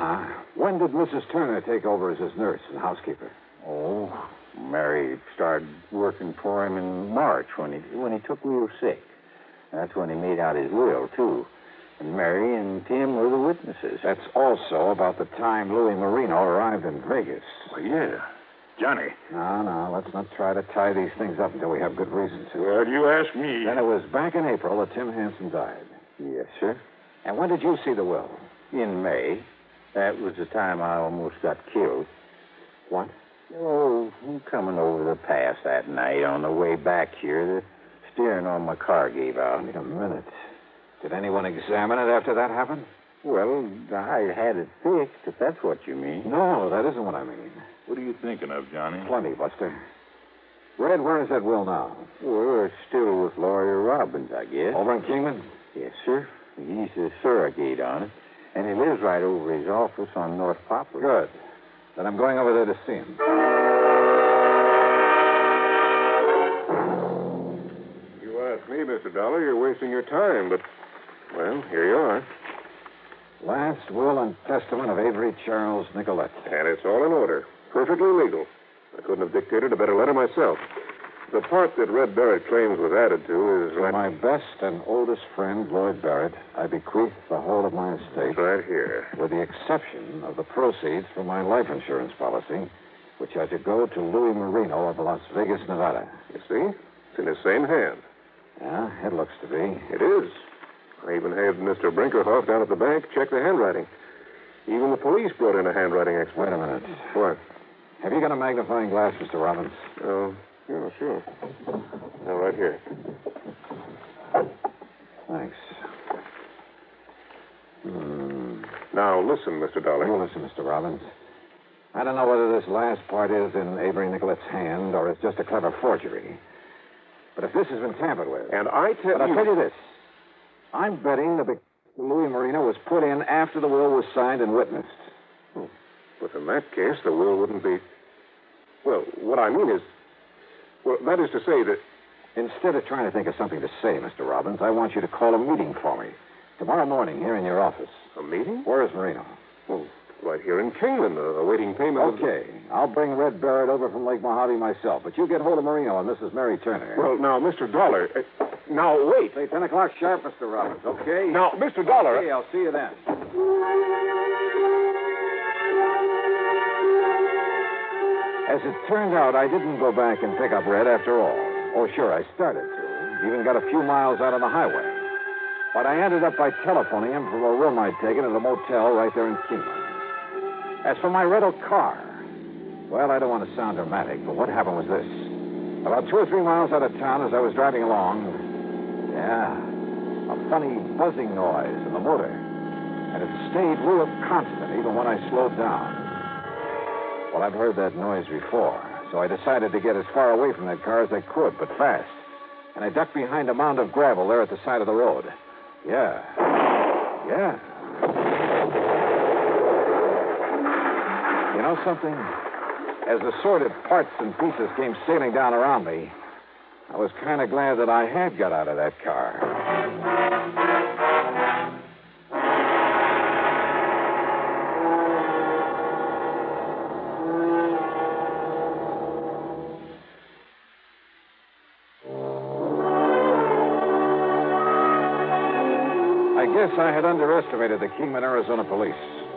When did Mrs. Turner take over as his nurse and housekeeper? Oh, Mary started working for him in March when he took real sick. That's when he made out his will, too. And Mary and Tim were the witnesses. That's also about the time Louis Marino arrived in Vegas. Well, yeah. Johnny. No, let's not try to tie these things up until we have good reason to. Well, you ask me. Then it was back in April that Tim Hansen died. Yes, sir. And when did you see the will? In May. That was the time I almost got killed. What? Oh, coming over the pass that night on the way back here, the steering on my car gave out. Wait a minute. Did anyone examine it after that happened? Well, I had it fixed, if that's what you mean. No, that isn't what I mean. What are you thinking of, Johnny? Plenty, Buster. Red, where is that will now? Well, it's still with Lawyer Robbins, I guess. Over in Kingman? Yes, sir. He's the surrogate on it. And he lives right over his office on North Poplar. Good. Then I'm going over there to see him. You ask me, Mr. Dollar, you're wasting your time, but, well, here you are. Last will and testament of Avery Charles Nicolette. And it's all in order. Perfectly legal. I couldn't have dictated a better letter myself. The part that Red Barrett claims was added to is... To my best and oldest friend, Lloyd Barrett, I bequeath the whole of my estate. Right here. With the exception of the proceeds from my life insurance policy, which are to go to Louis Marino of Las Vegas, Nevada. You see? It's in his same hand. Yeah, it looks to be. It is. I even had Mr. Brinkerhoff down at the bank check the handwriting. Even the police brought in a handwriting expert. Wait a minute. What? Have you got a magnifying glass, Mr. Robbins? Oh, yeah, sure. Now, right here. Thanks. Now, listen, Mr. Dollar. You listen, Mr. Robbins. I don't know whether this last part is in Avery Nicolette's hand or it's just a clever forgery. But if this has been tampered with... And I tell you... But I'll tell you this. I'm betting the Louis Marino was put in after the will was signed and witnessed. Oh, but in that case, the will wouldn't be... Well, what I mean is... Well, that is to say that... Instead of trying to think of something to say, Mr. Robbins, I want you to call a meeting for me. Tomorrow morning here in your office. A meeting? Where is Marino? Oh, Right here in Kingman, awaiting payment. Okay. I'll bring Red Barrett over from Lake Mojave myself, but you get hold of Marino and Mrs. Mary Turner. Well, now, Mr. Dollar. Now, wait. Say 10 o'clock sharp, Mr. Roberts, okay? Now, Mr. Dollar. Okay, I'll see you then. As it turned out, I didn't go back and pick up Red after all. Oh, sure, I started to. Even got a few miles out on the highway. But I ended up by telephoning him from a room I'd taken at a motel right there in Kingman. As for my rental car, well, I don't want to sound dramatic, but what happened was this. About 2 or 3 miles out of town as I was driving along, a funny buzzing noise in the motor. And it stayed real constant even when I slowed down. Well, I've heard that noise before, so I decided to get as far away from that car as I could, but fast. And I ducked behind a mound of gravel there at the side of the road. Yeah. You know something? As the assorted parts and pieces came sailing down around me, I was kind of glad that I had got out of that car. I guess I had underestimated the Kingman, Arizona police.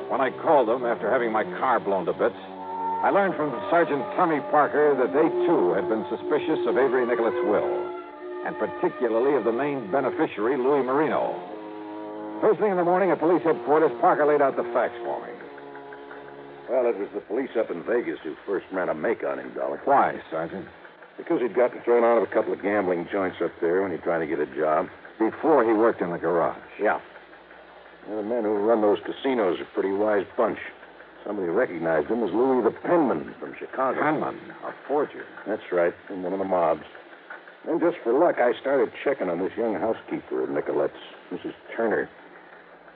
When I called them after having my car blown to bits, I learned from Sergeant Tommy Parker that they, too, had been suspicious of Avery Nicolet's will, and particularly of the main beneficiary, Louis Marino. First thing in the morning at police headquarters, Parker laid out the facts for me. Well, it was the police up in Vegas who first ran a make on him, Dollar. Why, Sergeant? Because he'd gotten thrown out of a couple of gambling joints up there when he tried to get a job. Before he worked in the garage. Yeah. Well, the men who run those casinos are a pretty wise bunch. Somebody recognized him as Louis the Penman from Chicago. Penman? A forger? That's right, from one of the mobs. And just for luck, I started checking on this young housekeeper of Nicolet's, Mrs. Turner.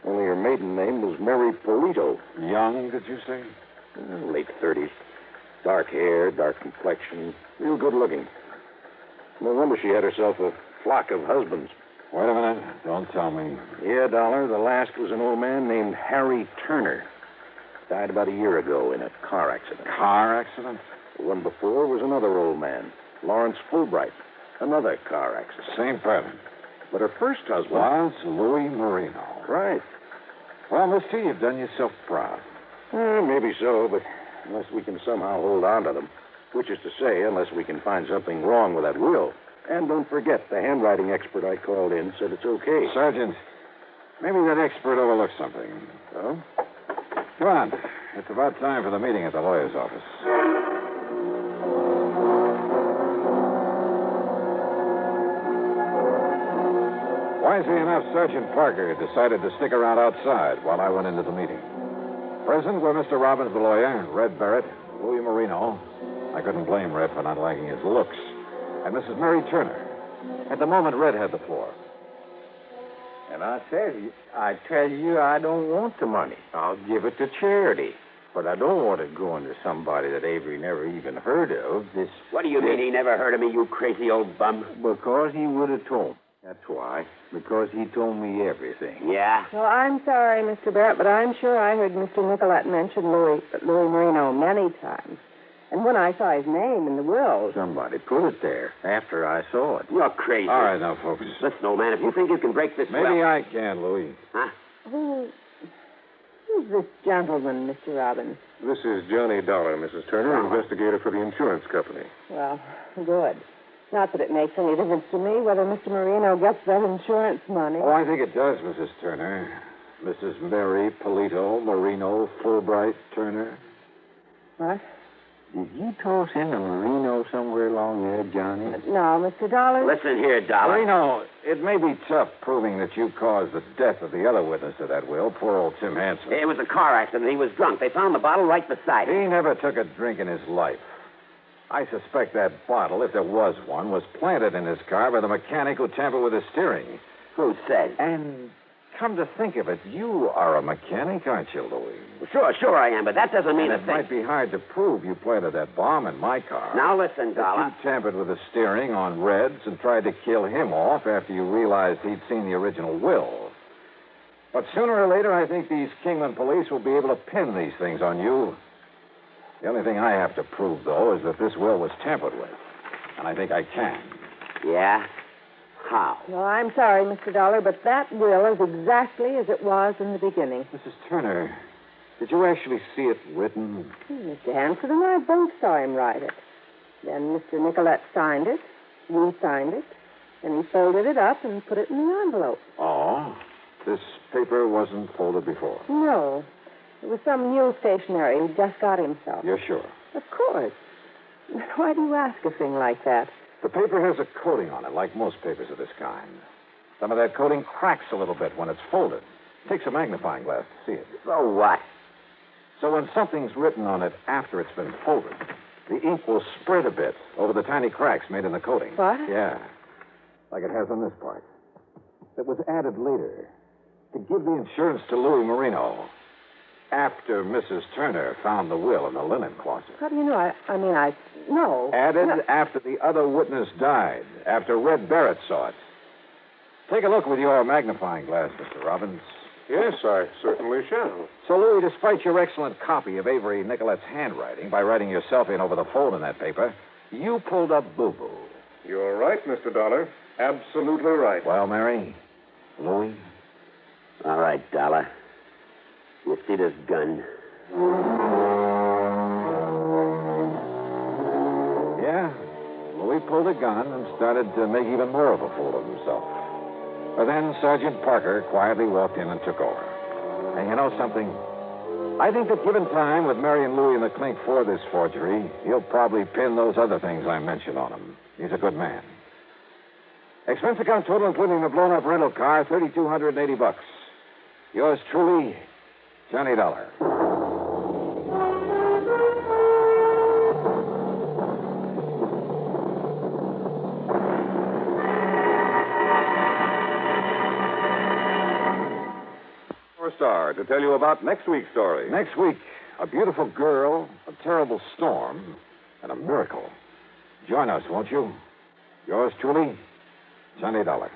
Only her maiden name was Mary Polito. Young, did you say? Late 30s. Dark hair, dark complexion, real good looking. No wonder she had herself a flock of husbands. Wait a minute. Don't tell me. Yeah, Dollar. The last was an old man named Harry Turner. Died about a year ago in a car accident. Car accident? The one before was another old man, Lawrence Fulbright. Another car accident. Same pattern. But her first husband was Louis Marino. Right. Well, mister, you've done yourself proud. Maybe so, but unless we can somehow hold on to them. Which is to say, unless we can find something wrong with that will. And don't forget, the handwriting expert I called in said it's okay. Sergeant, maybe that expert overlooked something. Oh? Come on. It's about time for the meeting at the lawyer's office. Wisely enough, Sergeant Parker decided to stick around outside while I went into the meeting. Present were Mr. Robbins, the lawyer, Red Barrett, Louis Marino. I couldn't blame Red for not liking his looks. And Mrs. Mary Turner. At the moment, Red had the floor. And I tell you, I don't want the money. I'll give it to charity. But I don't want it going to somebody that Avery never even heard of. What do you mean he never heard of me, you crazy old bum? Because he would have told me. That's why. Because he told me everything. Yeah? Well, I'm sorry, Mr. Barrett, but I'm sure I heard Mr. Nicolet mention Louis Marino many times. And when I saw his name in the will... Somebody put it there after I saw it. You're crazy. All right, now, folks. Listen, old man, if you think you can break this Maybe I can, Louis. Huh? Who's this gentleman, Mr. Robbins? This is Johnny Dollar, Mrs. Turner, investigator for the insurance company. Well, good. Not that it makes any difference to me whether Mr. Marino gets that insurance money. Oh, I think it does, Mrs. Turner. Mrs. Mary Polito, Marino, Fulbright, Turner. What? Did you toss in a Marino somewhere along there, Johnny? No, Mr. Dollar. Listen here, Dollar. Marino, it may be tough proving that you caused the death of the other witness of that will, poor old Tim Hanson. It was a car accident. He was drunk. They found the bottle right beside him. He never took a drink in his life. I suspect that bottle, if there was one, was planted in his car by the mechanic who tampered with his steering. Who said? And come to think of it, you are a mechanic, aren't you, Louis? Sure I am, but that doesn't mean and a it thing. might be hard to prove you planted that bomb in my car. Now listen, Dollar. That you tampered with the steering on Red's and tried to kill him off after you realized he'd seen the original will. But sooner or later, I think these Kingman police will be able to pin these things on you. The only thing I have to prove, though, is that this will was tampered with. And I think I can. Yeah? How? Well, I'm sorry, Mr. Dollar, but that will is exactly as it was in the beginning. Mrs. Turner, did you actually see it written? Mr. Hansford and I both saw him write it. Then Mr. Nicolette signed it. We signed it. And he folded it up and put it in the envelope. Oh? This paper wasn't folded before? No. It was some new stationery he just got himself. You're sure? Of course. Why do you ask a thing like that? The paper has a coating on it, like most papers of this kind. Some of that coating cracks a little bit when it's folded. Takes a magnifying glass to see it. So what? So when something's written on it after it's been folded, the ink will spread a bit over the tiny cracks made in the coating. What? Yeah. Like it has on this part. It was added later to give the insurance to Louis Marino after Mrs. Turner found the will in the linen closet. How do you know? I know. Added after the other witness died, after Red Barrett saw it. Take a look with your magnifying glass, Mr. Robbins. Yes, I certainly shall. So, Louis, despite your excellent copy of Avery Nicolette's handwriting, by writing yourself in over the fold in that paper, you pulled up boo-boo. You're right, Mr. Dollar. Absolutely right. Well, Mary, Louis? All right, Dollar. You see this gun? Yeah. Louis pulled a gun and started to make even more of a fool of himself. But then Sergeant Parker quietly walked in and took over. And you know something? I think that given time with Mary and Louis in the clink for this forgery, he'll probably pin those other things I mentioned on him. He's a good man. Expense account total, including the blown-up rental car, $3,280. Yours truly, Johnny Dollar. Star to tell you about next week's story. Next week, a beautiful girl, a terrible storm, and a miracle. Join us, won't you? Yours truly, Johnny Dollar.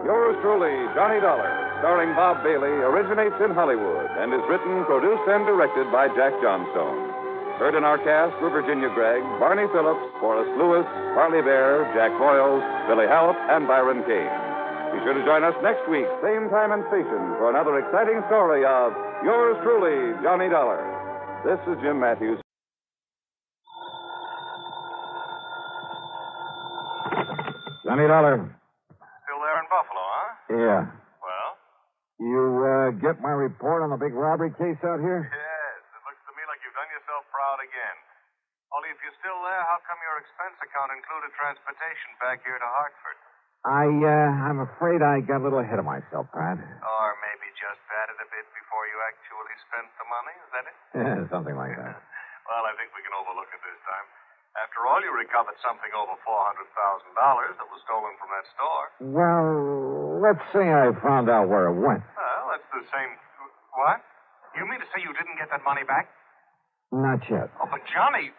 Yours truly, Johnny Dollar, starring Bob Bailey, originates in Hollywood and is written, produced, and directed by Jack Johnstone. Heard in our cast were Virginia Gregg, Barney Phillips, Forrest Lewis, Harley Bear, Jack Boyles, Billy Halp, and Byron Kane. Be sure to join us next week, same time and station, for another exciting story of Yours truly, Johnny Dollar. This is Jim Matthews. Johnny Dollar. Still there in Buffalo, huh? Yeah. Well? You get my report on the big robbery case out here? Yes. It looks to me like you've done yourself proud again. Only if you're still there, how come your expense account included transportation back here to Hartford? I'm afraid I got a little ahead of myself, Pat. Or maybe just batted a bit before you actually spent the money, is that it? Yeah, something like that. Well, I think we can overlook it this time. After all, you recovered something over $400,000 that was stolen from that store. Well, let's say I found out where it went. Well, that's the same... What? You mean to say you didn't get that money back? Not yet. Oh, but Johnny...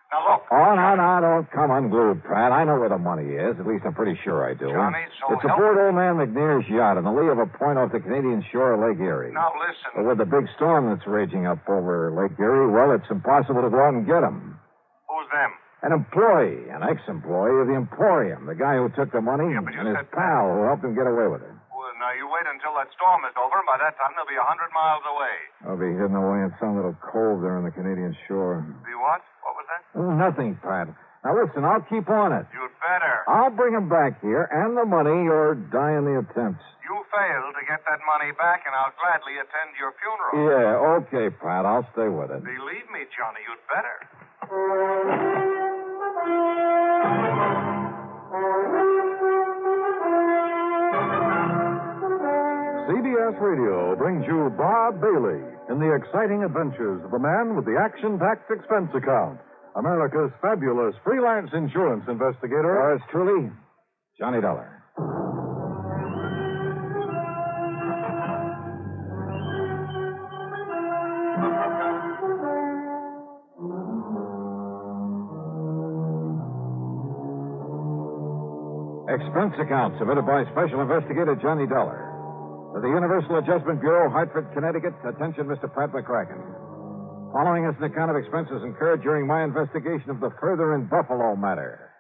Now, look. Oh, no, don't come unglued, Pat. I know where the money is. At least I'm pretty sure I do. Johnny, so it's aboard old man McNair's yacht on the lee of a point off the Canadian shore of Lake Erie. Now, listen. But with the big storm that's raging up over Lake Erie, well, it's impossible to go out and get him. Who's them? An employee, an ex-employee of the Emporium, the guy who took the money, and his pal who helped him get away with it. Well, now, you wait until that storm is over, and by that time they'll be 100 miles away. I'll be hidden away in some little cove there on the Canadian shore. Be what? What was that? Nothing, Pat. Now, listen, I'll keep on it. You'd better. I'll bring him back here, and the money, or die in the attempts. You fail to get that money back, and I'll gladly attend your funeral. Yeah, okay, Pat. I'll stay with it. Believe me, Johnny, you'd better. CBS Radio brings you Bob Bailey in the exciting adventures of the man with the action-packed expense account, America's fabulous freelance insurance investigator. Yours truly, Johnny Dollar. Expense account submitted by Special Investigator Johnny Dollar. To the Universal Adjustment Bureau, Hartford, Connecticut. Attention, Mr. Pratt McCracken. Following is an account of expenses incurred during my investigation of the Further in Buffalo matter.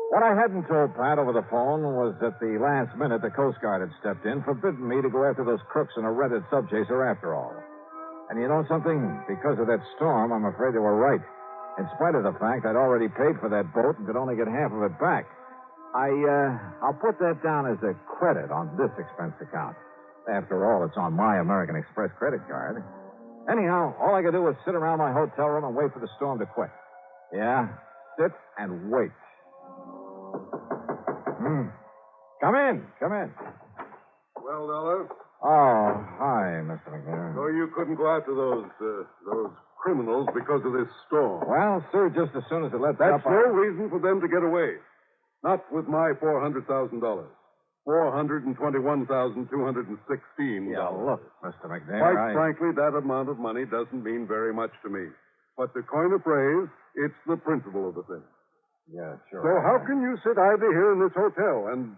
What I hadn't told Pat over the phone was that the last minute the Coast Guard had stepped in, forbidding me to go after those crooks in a rented subchaser after all. And you know something? Because of that storm, I'm afraid they were right. In spite of the fact I'd already paid for that boat and could only get half of it back. I'll put that down as a credit on this expense account. After all, it's on my American Express credit card. Anyhow, all I could do was sit around my hotel room and wait for the storm to quit. Yeah, sit and wait. Come in. Well, Dollar? Oh, hi, Mr. McNair. So you couldn't go after those criminals because of this storm? Well, sir, just as soon as it lets That's up... no reason for them to get away. Not with my $400,000. $421,216. Yeah, look, Mr. McNair, Quite frankly, that amount of money doesn't mean very much to me. But to coin a phrase, it's the principle of the thing. Yeah, sure. So how can you sit idly here in this hotel and...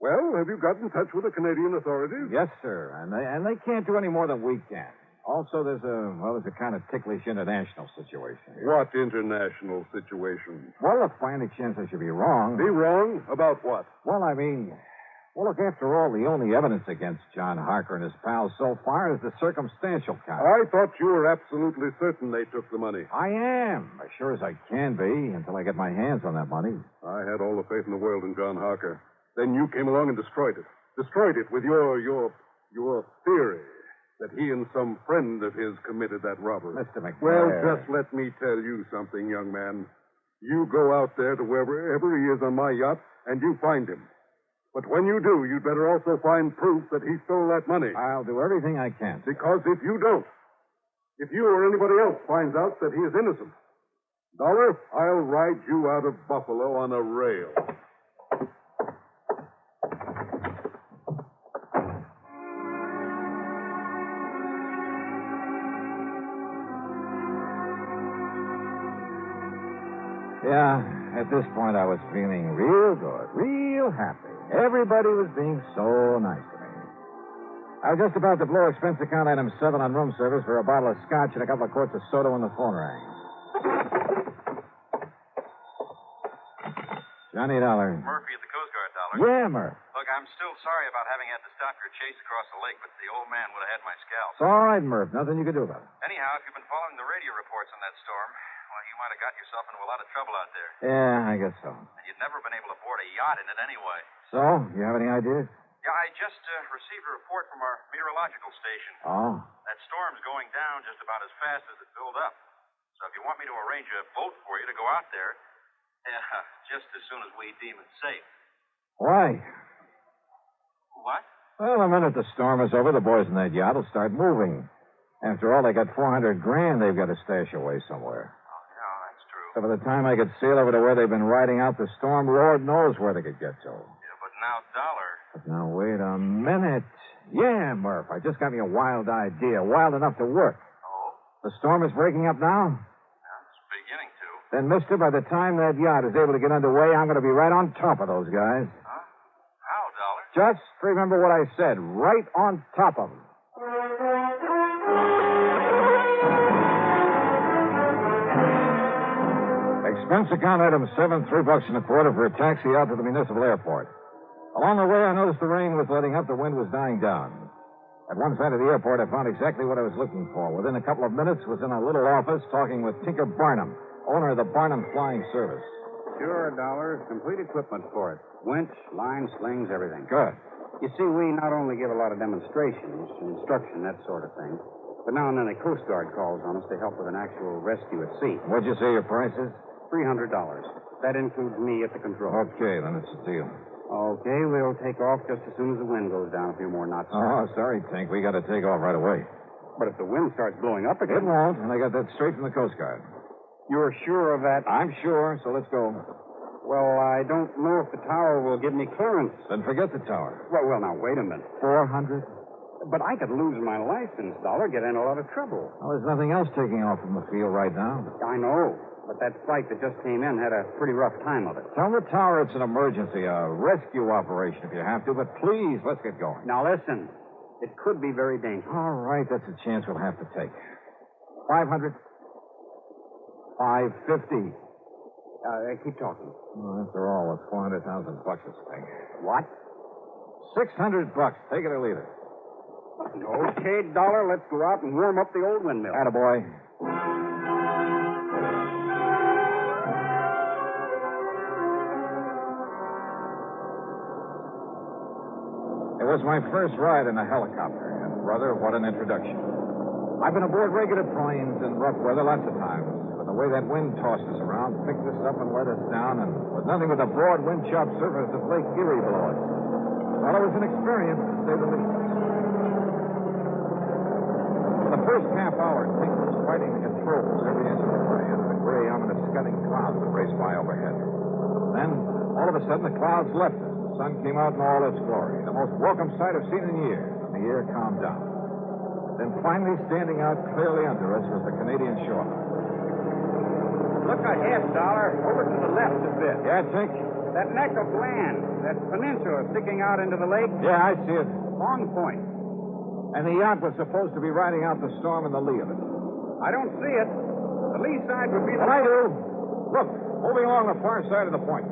Well, have you got in touch with the Canadian authorities? Yes, sir. And they can't do any more than we can. Also, there's a kind of ticklish international situation here. What international situation? Well, if by any chance I should be wrong... Be wrong? About what? Well, look, after all, the only evidence against John Harker and his pals so far is the circumstantial kind. I thought you were absolutely certain they took the money. I am, as sure as I can be, until I get my hands on that money. I had all the faith in the world in John Harker. Then you came along and destroyed it. Destroyed it with your theory that he and some friend of his committed that robbery. Mr. McNair. Well, just let me tell you something, young man. You go out there to wherever he is on my yacht, and you find him. But when you do, you'd better also find proof that he stole that money. I'll do everything I can. Because if you don't, if you or anybody else finds out that he is innocent, Dollar, I'll ride you out of Buffalo on a rail. Yeah, at this point I was feeling real good, real happy. Everybody was being so nice to me. I was just about to blow expense account item 7 on room service for a bottle of scotch and a couple of quarts of soda when the phone rang. Johnny Dollar. Murphy at the Coast Guard, Dollar. Yeah, Murph. Look, I'm still sorry about having had to stop your chase across the lake, but the old man would have had my scalp. It's all right, Murph. Nothing you can do about it. Anyhow, if you've been following the radio reports on that storm, well, you might have got yourself into a lot of trouble out there. Yeah, I guess so. And you'd never been able to board a yacht in it anyway. So, you have any ideas? Yeah, I just received a report from our meteorological station. Oh. That storm's going down just about as fast as it built up. So if you want me to arrange a boat for you to go out there, just as soon as we deem it safe. Why? What? Well, the minute the storm is over, the boys in that yacht will start moving. After all, they got $400,000 they've got to stash away somewhere. Oh, yeah, that's true. So by the time I could sail over to where they've been riding out the storm, Lord knows where they could get to. Yeah, but now, Dollar. But now, wait a minute. Yeah, Murph, I just got me a wild idea, wild enough to work. Oh? The storm is breaking up now? Yeah, it's beginning to. Then, mister, by the time that yacht is able to get underway, I'm going to be right on top of those guys. Huh? How, Dollar? Just remember what I said, right on top of them. Expense account item 7, $3 and a quarter for a taxi out to the municipal airport. Along the way, I noticed the rain was letting up, the wind was dying down. At one side of the airport, I found exactly what I was looking for. Within a couple of minutes, was in a little office talking with Tinker Barnum, owner of the Barnum Flying Service. Sure, Dollar. Complete equipment for it. Winch, line, slings, everything. Good. You see, we not only give a lot of demonstrations, instruction, that sort of thing, but now and then the Coast Guard calls on us to help with an actual rescue at sea. What'd you say your price is? $300. That includes me at the controls. Okay, then it's a deal. Okay, we'll take off just as soon as the wind goes down a few more knots. Oh, sorry, Tink. We got to take off right away. But if the wind starts blowing up again... It won't, and I got that straight from the Coast Guard. You're sure of that? I'm sure, so let's go. Well, I don't know if the tower will give me clearance. Then forget the tower. Well, now, wait a minute. 400? But I could lose my license, Dollar, get in a lot of trouble. Well, there's nothing else taking off from the field right now. I know. But that flight that just came in had a pretty rough time of it. Tell the tower it's an emergency, a rescue operation if you have to, but please, let's get going. Now, listen. It could be very dangerous. All right, that's a chance we'll have to take. 500? 550. Keep talking. Well, after all, it's $400,000 this thing. What? $600. Take it or leave it. Okay, Dollar, let's go out and warm up the old windmill. Attaboy. It was my first ride in a helicopter, and, brother, what an introduction. I've been aboard regular planes in rough weather lots of times, but the way that wind tossed us around, picked us up and let us down, and with nothing but the broad wind-chopped surface of Lake Erie below us. Well, it was an experience, to say the least. For the first half hour, Tink was fighting the controls every inch of the way under the gray, ominous scudding clouds that raced by overhead. Then, all of a sudden, the clouds left us. The sun came out in all its glory, the most welcome sight I've seen in years, and the air calmed down. Then finally standing out clearly under us was the Canadian shoreline. Look ahead, Dollar. Over to the left a bit. Yeah, Tink? That neck of land, that peninsula sticking out into the lake. Yeah, I see it. Long Point. And the yacht was supposed to be riding out the storm in the lee of it. I don't see it. The lee side would be the... Well, I do. Look, moving along the far side of the point.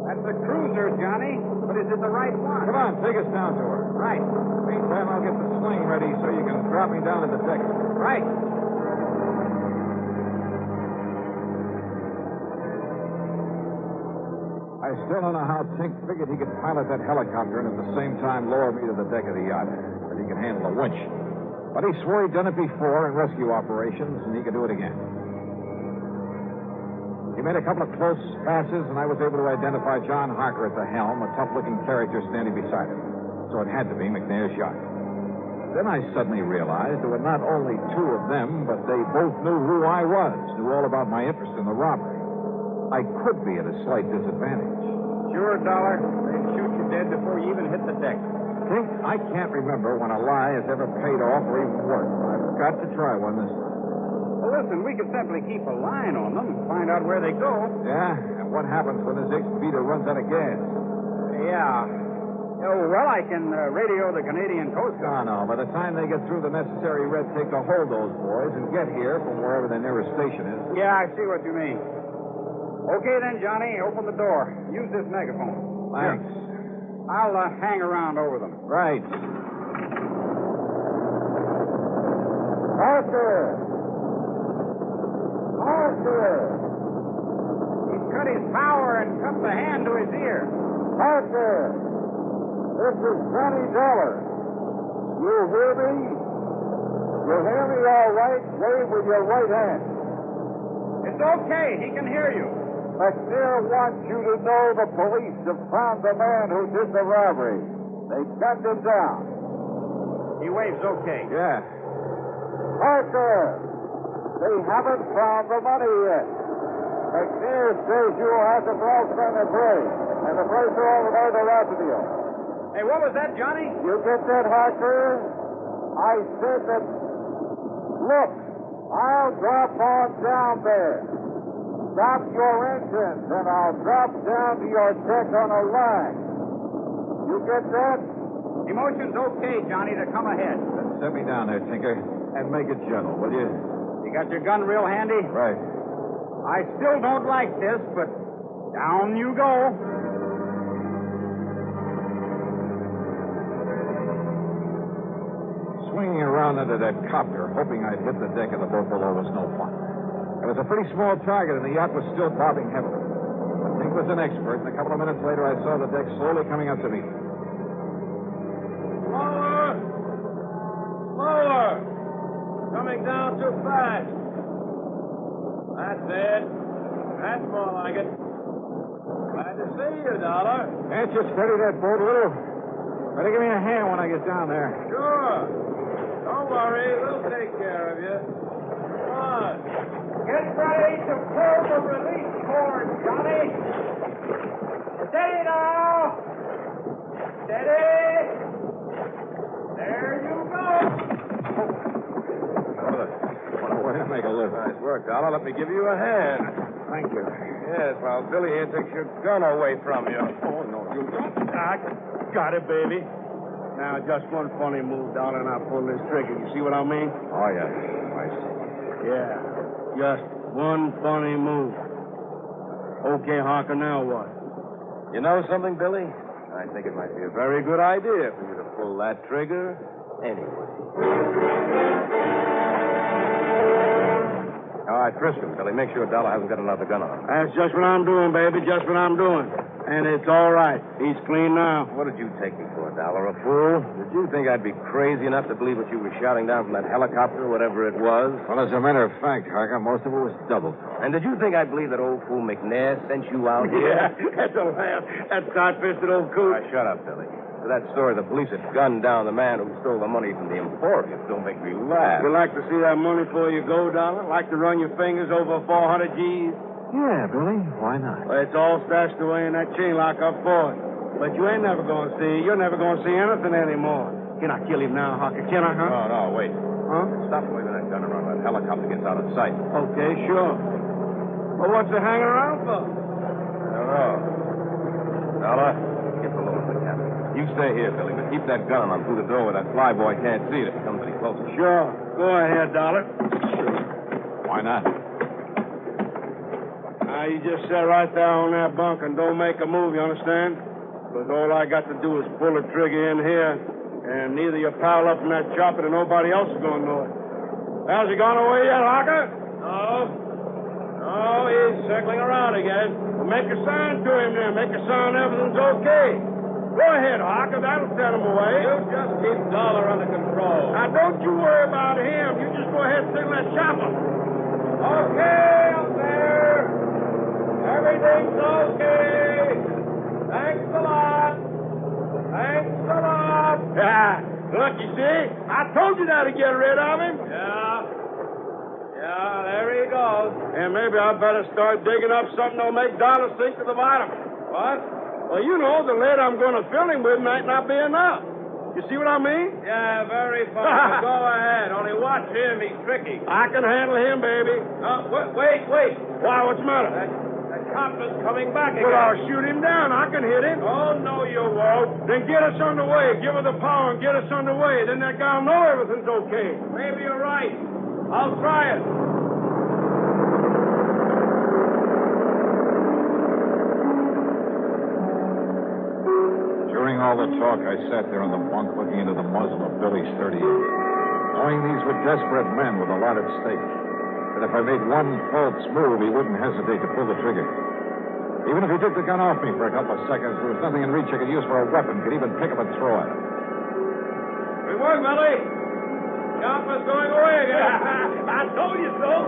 That's a cruiser, Johnny. But is it the right one? Come on, take us down to her. Right. Meantime, I'll get the sling ready so you can drop me down at the deck. Right. I still don't know how Tink figured he could pilot that helicopter and at the same time lower me to the deck of the yacht, that he could handle a winch. But he swore he'd done it before in rescue operations, and he could do it again. He made a couple of close passes, and I was able to identify John Harker at the helm, a tough-looking character standing beside him. So it had to be McNair's yacht. Then I suddenly realized there were not only two of them, but they both knew who I was, knew all about my interest in the robbery. I could be at a slight disadvantage. Sure, Dollar. They'd shoot you dead before you even hit the deck. Tink, I can't remember when a lie has ever paid off or even worked. I've got to try one this time. Well, listen, we could simply keep a line on them, find out where they go. Yeah? And what happens when this ex-beater runs out of gas? Yeah. Oh, well, I can radio the Canadian Coast Guard. No. By the time they get through the necessary red tape to hold those boys and get here from wherever their nearest station is. Yeah, I see what you mean. Okay, then, Johnny, open the door. Use this megaphone. Thanks. Here. I'll hang around over them. Right. Arthur! He's cut his power and cupped the hand to his ear. Arthur! This is $20. You hear me? You hear me all right? Wave with your right hand. It's okay. He can hear you. McNair wants you to know the police have found the man who did the robbery. They gunned him down. He waves okay. Yeah. Arthur! They haven't found the money yet. McNair says you'll have to cross on the bridge, and the bridge all the way to Rotterdam. Hey, what was that, Johnny? You get that, Harker? I said that... Look, I'll drop on down there. Stop your engines, and I'll drop down to your deck on a line. You get that? Emotion's okay, Johnny, to come ahead. Then set me down there, Tinker, and make it gentle, will you? You got your gun real handy? Right. I still don't like this, but down you go. Swinging around under that copter, hoping I'd hit the deck of the boat below, was no fun. It was a pretty small target, and the yacht was still bobbing heavily. But Tink was an expert, and a couple of minutes later, I saw the deck slowly coming up to me. Slower! Slower! Coming down too fast. That's it. That's more like it. Glad to see you, Dollar. Can't you steady that boat a little? Better give me a hand when I get down there. Sure. Don't worry. We'll take care of you. Come on. Get ready to pull the release cord, Johnny. Steady now. Steady. There you go. What a way to make a living. Nice work. work, Dollar. Let me give you a hand. Thank you. Yes, while Billy here takes your gun away from you. Oh, no, you don't. I got it, baby. Now, just one funny move, Dollar, and I'll pull this trigger. You see what I mean? Oh, yeah. I see. Yeah, just one funny move. Okay, Harker, now what? You know something, Billy? I think it might be a very good idea for you to pull that trigger anyway. All right, frisk him, Billy. Make sure Dollar hasn't got another gun on him. That's just what I'm doing, baby. Just what I'm doing. And it's all right. He's clean now. What did you take me for, Dollar? A fool? Did you think I'd be crazy enough to believe what you were shouting down from that helicopter, whatever it was? Well, as a matter of fact, Harker, most of it was double. And did you think I'd believe that old fool McNair sent you out here? Yeah, that's a laugh. That tight-fisted old coot. Shut up, Billy. For that story, the police had gunned down the man who stole the money from the Emporium. Don't make me laugh. You like to see that money before you go, Dollar? Like to run your fingers over 400 G's? Yeah, Billy. Why not? Well, it's all stashed away in that chain lock up for it. But you ain't never going to see. You're never going to see anything anymore. Can I kill him now, Harker? Can I, huh? No, wait. Huh? Stop waving that gun around when that helicopter gets out of sight. Okay, sure. Well, what's it hanging around for? I don't know. Dollar, get below in the cabin. You stay here, Billy, but keep that gun on through the door where that flyboy can't see it if he comes any closer. Sure. Go ahead, Dollar. Sure. Why not? Now, you just sit right there on that bunk and don't make a move, you understand? Because all I got to do is pull the trigger in here, and neither you pile up from that chopper nor nobody else is going to know it. Has he gone away yet, Harker? No. No, he's circling around again. Well, make a sign to him then. Make a sign everything's okay. Go ahead, Harker. That'll set him away. You just keep Dollar under control. Now, don't you worry about him. You just go ahead and signal that chopper. Okay, up there. Everything's okay. Thanks a lot. Thanks a lot. Yeah. Look, you see? I told you that to get rid of him. Yeah, there he goes. And maybe I better start digging up something that'll make Dollar sink to the bottom. What? Well, you know, the lead I'm going to fill him with might not be enough. You see what I mean? Yeah, very funny. Go ahead. Only watch him. He's tricky. I can handle him, baby. Wait. Why, what's the matter? That copper's coming back again. Well, I'll shoot him down. I can hit him. Oh, no, you won't. Then get us underway. Give her the power and get us underway. Then that guy'll know everything's okay. Maybe you're right. I'll try it. During all the talk, I sat there on the bunk looking into the muzzle of Billy's .38, knowing these were desperate men with a lot at stake. That if I made one false move, he wouldn't hesitate to pull the trigger. Even if he took the gun off me for a couple of seconds, there was nothing in reach I could use for a weapon, could even pick up and throw at him. Good work, Billy. Chopper's going away again. I told you so.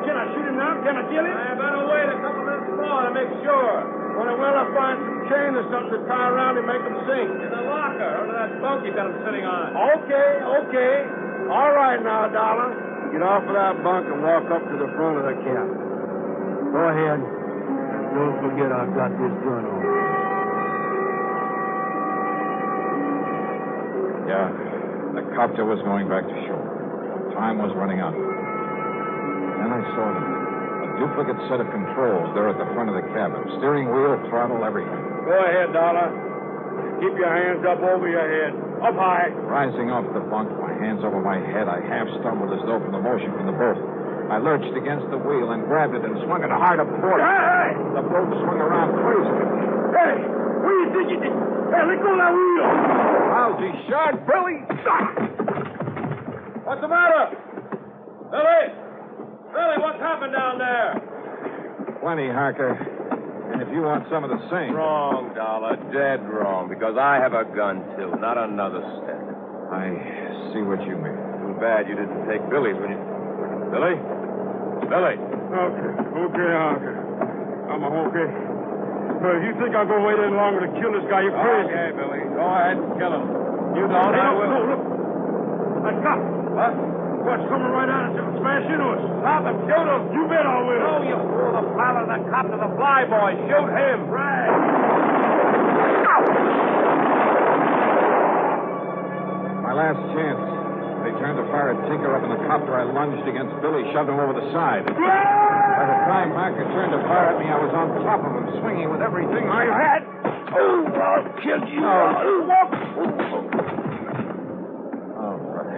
Can I shoot him now? Can I kill him? I better wait a couple minutes more to make sure. Well, I'll find some chain or something to tie around and make him sink. In the locker, under that bunk you got him sitting on. Okay. All right now, Dollar. Get off of that bunk and walk up to the front of the cabin. Go ahead. And don't forget I've got this gun on. Yeah, the copter was going back to shore. Time was running out. Then I saw them. A duplicate set of controls there at the front of the cabin. Steering wheel, throttle, everything. Go ahead, Dollar. Keep your hands up over your head. Up high. Rising off the bunk, my hands over my head, I half stumbled as though from the motion from the boat. I lurched against the wheel and grabbed it and swung it hard aport. Hey! The boat swung around crazily. Hey! What do you think you did? Hey, let go of that wheel! Lousy shot, Billy! What's the matter? Billy, what's happened down there? Plenty, Harker. And if you want some of the same... Wrong, Dollar. Dead wrong. Because I have a gun, too. Not another cent. I see what you mean. Too bad you didn't take Billy's when you... Billy? Okay, Harker. I'm okay. But if you think I'm going to wait any longer to kill this guy, you're crazy. Okay, Billy. Go ahead and kill him. You don't. I will. No, look. That cop. What? What's coming right at us and smash into us? Stop him. Shoot him. You bet I will. No, you fool. The pilot of the cop to the flyboy. Shoot him. Right. My last chance. They turned to fire at Tinker up in the copter. I lunged against Billy, shoved him over the side. By the time Parker turned to fire at me, I was on top of him, swinging with everything I had. Oh, I'll kill you. Oh, brother.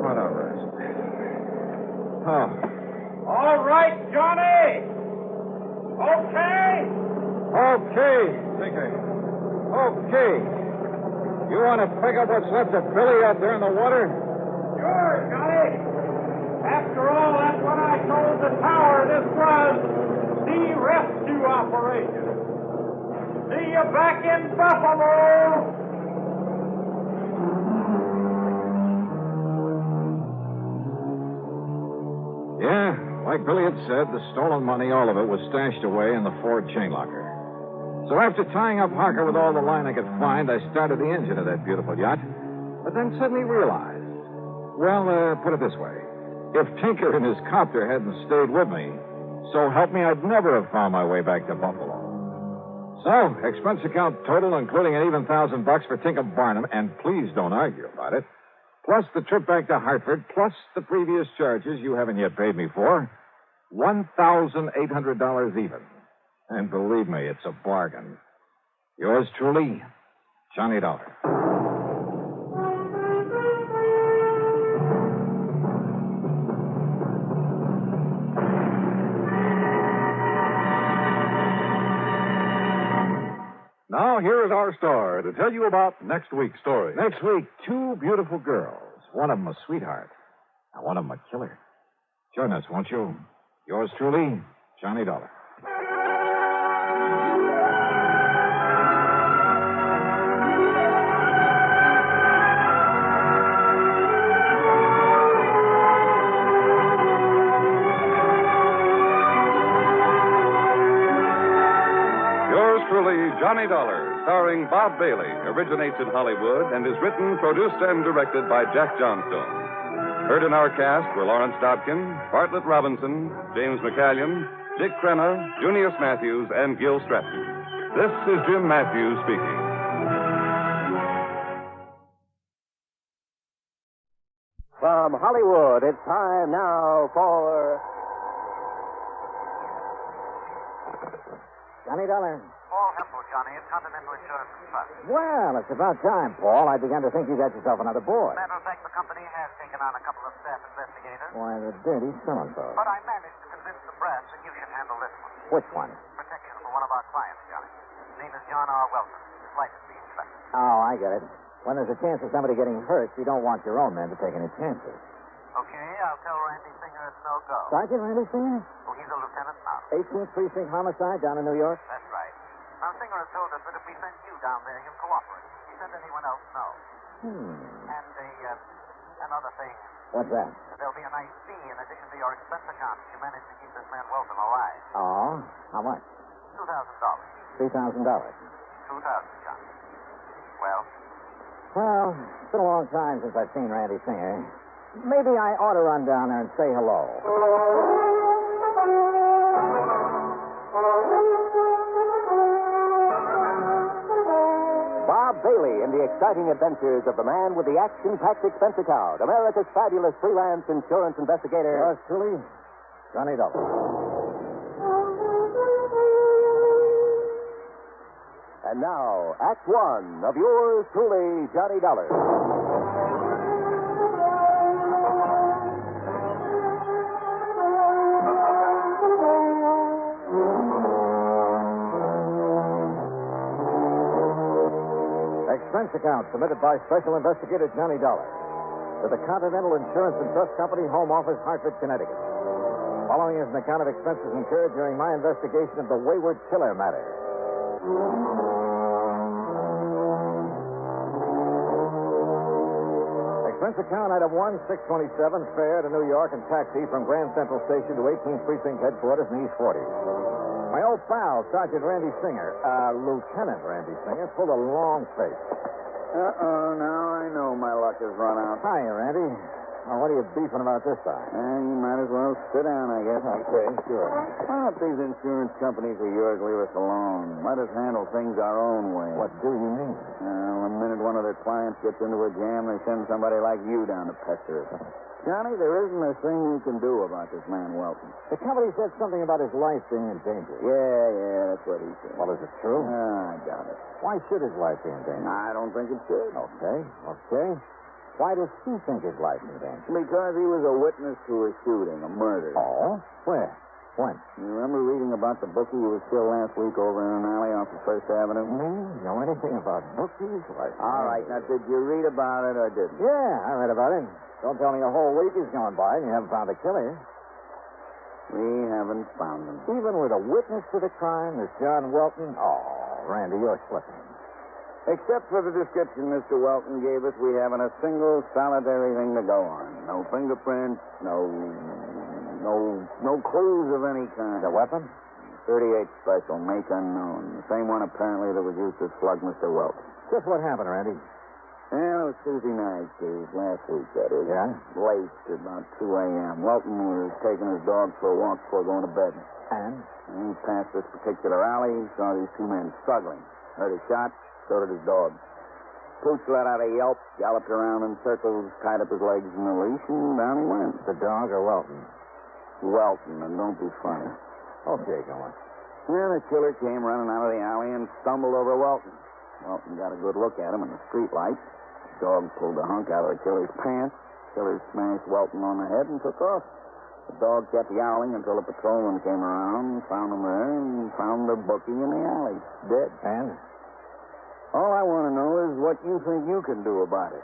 What a rest. Oh. All right, Johnny. Okay. Okay, Tinker. Okay. You want to pick up what's left of Billy out there in the water? Sure, Johnny. After all, that's what I told the tower this was the rescue operation. See you back in Buffalo. Yeah, like Billy had said, the stolen money, all of it, was stashed away in the Ford chain locker. So after tying up Harker with all the line I could find, I started the engine of that beautiful yacht. But then suddenly realized, put it this way. If Tinker and his copter hadn't stayed with me, so help me, I'd never have found my way back to Buffalo. So, expense account total, including an even $1,000 for Tinker Barnum, and please don't argue about it, plus the trip back to Hartford, plus the previous charges you haven't yet paid me for, $1,800 even. And believe me, it's a bargain. Yours truly, Johnny Dollar. Now, here is our star to tell you about next week's story. Next week, two beautiful girls. One of them a sweetheart, and one of them a killer. Join us, won't you? Yours truly, Johnny Dollar. Johnny Dollar, starring Bob Bailey, originates in Hollywood and is written, produced, and directed by Jack Johnstone. Heard in our cast were Lawrence Dobkin, Bartlett Robinson, James McCallion, Dick Crenna, Junius Matthews, and Gil Stratton. This is Jim Matthews speaking. From Hollywood, it's time now for Johnny Dollar. Paul Hempel, Johnny, at Continental Insurance and Trust. Well, it's about time, Paul. I began to think you got yourself another boy. Matter of fact, the company has taken on a couple of staff investigators. Why, the dirty so-and-so. But I managed to convince the brass that you should handle this one. Which one? Protection for one of our clients, Johnny. His name is John R. Welton. His life is being threatened. Oh, I get it. When there's a chance of somebody getting hurt, you don't want your own men to take any chances. Okay, I'll tell Randy Singer it's no go. Sergeant Randy Singer? Oh, he's a lieutenant now. 18th Precinct Homicide down in New York? That's right. Now, Singer has told us that if we send you down there, he'll cooperate. If we send anyone else, no. And another thing. What's that? There'll be a nice fee in addition to your expense account if you manage to keep this man Welton alive. Oh? How much? $2,000. $3,000. $2,000, Johnny. Well? Well, it's been a long time since I've seen Randy Singer. Maybe I ought to run down there and say hello. Bob Bailey in the exciting adventures of the man with the action-packed expense account, America's fabulous freelance insurance investigator. Yours truly, Johnny Dollar. And now, Act One of yours truly, Johnny Dollar. Expense account submitted by Special Investigator Johnny Dollar to the Continental Insurance and Trust Company, Home Office, Hartford, Connecticut. Following is an account of expenses incurred during my investigation of the Wayward killer matter. Expense account item 1627, fare to New York and taxi from Grand Central Station to 18th Precinct headquarters in East 40. My old pal, Sergeant Randy Singer, Lieutenant Randy Singer, pulled a long face. Now I know my luck has run out. Hiya, Randy. Well, what are you beefing about this time? You might as well sit down, I guess. Okay, sure. Why don't these insurance companies of yours leave us alone? let us handle things our own way. What do you mean? Well, the minute one of their clients gets into a jam, they send somebody like you down to pester us. Johnny, there isn't a thing you can do about this man Welton. The company said something about his life being in danger. Yeah, that's what he said. Well, is it true? I doubt it. Why should his life be in danger? I don't think it should. Okay. Why does he think his life's in danger? Because he was a witness to a shooting, a murder. Oh? Where? When? You remember reading about the bookie who was killed last week over in an alley off of First Avenue? Me? Know anything about bookies? All right, now, did you read about it or didn't? Yeah, I read about it. Don't tell me a whole week has gone by and you haven't found a killer. We haven't found him. Even with a witness to the crime, this John Welton? Oh, Randy, you're slipping. Except for the description Mr. Welton gave us, we haven't a single solitary thing to go on. No fingerprints, no clues of any kind. The weapon? 38 special, make unknown. The same one apparently that was used to slug Mr. Welton. Just what happened, Randy? Well, it was Tuesday night, last week, that is. Yeah? Late, about 2 a.m. Welton was taking his dog for a walk before going to bed. And he passed this particular alley, saw these two men struggling. Heard a shot, so did his dog. Pooch let out a yelp, galloped around in circles, tied up his legs in the leash, and down he went. The dog or Welton? Welton, and don't be funny. Okay, go on. Then the killer came running out of the alley and stumbled over Welton. Welton got a good look at him in the street light. The dog pulled the hunk out of the killer's pants. The killer smashed Welton on the head and took off. The dog kept yowling until a patrolman came around, found him there, and found the bookie in the alley, dead. And? All I want to know is what you think you can do about it.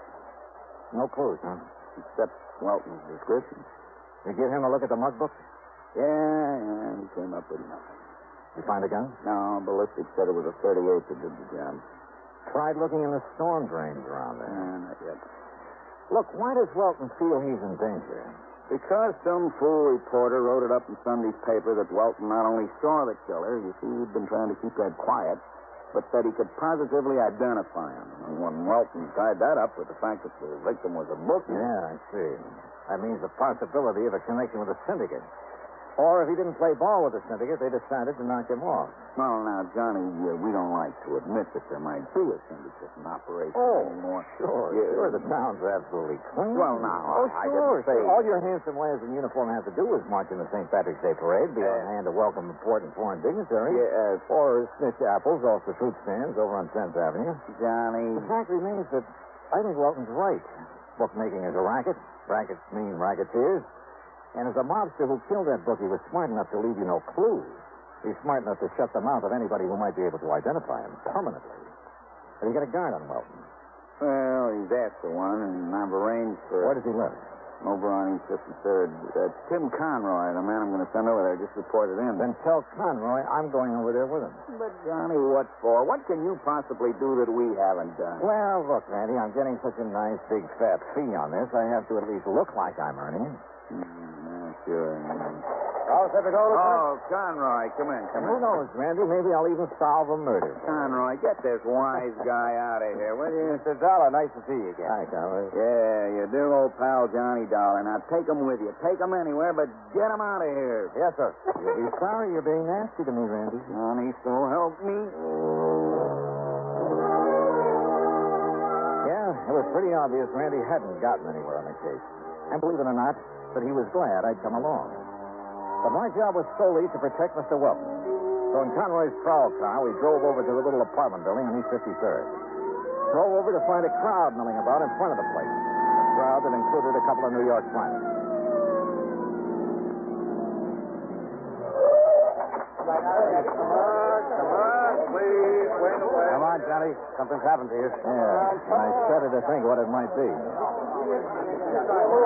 No clues, huh? Except Welton's description. You give him a look at the mug book? Yeah, he came up with nothing. You find a gun? No, ballistic said it was a 38 that did the job. Tried looking in the storm drains around there. Not yet. Look, why does Welton feel he's in danger? Because some fool reporter wrote it up in Sunday's paper that Welton not only saw the killer, you see, he'd been trying to keep that quiet, but that he could positively identify him. And when Welton tied that up with the fact that the victim was a bookie... Yeah, I see. That means the possibility of a connection with a syndicate. Or if he didn't play ball with the syndicate, they decided to knock him off. Well, now, Johnny, we don't like to admit that there might be a syndicate in operation anymore. Sure. The town's absolutely clean. Well, now, I sure. didn't say... All your handsome lads in uniform have to do is march in the St. Patrick's Day parade, be on hand to welcome important foreign dignitaries, or snitch apples off the fruit stands over on 10th Avenue. Johnny... The fact remains that I think Welton's right. Bookmaking is a racket. Rackets mean racketeers. And as a mobster who killed that bookie was smart enough to leave you no clues, he's smart enough to shut the mouth of anybody who might be able to identify him permanently. Have you got a guard on Welton? Well, he's asked for one, and I've arranged for... Where does he live? Over on East 53rd. Tim Conroy, the man I'm going to send over there, just reported in. Then tell Conroy I'm going over there with him. But, Johnny, what for? What can you possibly do that we haven't done? Well, look, Randy, I'm getting such a nice, big, fat fee on this, I have to at least look like I'm earning it. Sure. Oh, Conroy, come in. Who knows, Randy? Maybe I'll even solve a murder. Conroy, get this wise guy out of here, will you? Mr. Dollar, nice to see you again. Hi, Conroy. Yeah, your dear old pal, Johnny Dollar. Now, take him with you. Take him anywhere, but get him out of here. Yes, sir. You'll be sorry you're being nasty to me, Randy. Johnny, so help me. Yeah, it was pretty obvious Randy hadn't gotten anywhere on the case. And believe it or not, that he was glad I'd come along. But my job was solely to protect Mr. Welton. So in Conroy's prowl car, we drove over to the little apartment building on East 53rd. Drove over to find a crowd milling about in front of the place. A crowd that included a couple of New York climbers. Come on, please. Wait away. Come on, Johnny. Something's happened to you. Yeah, and I shudder to think what it might be.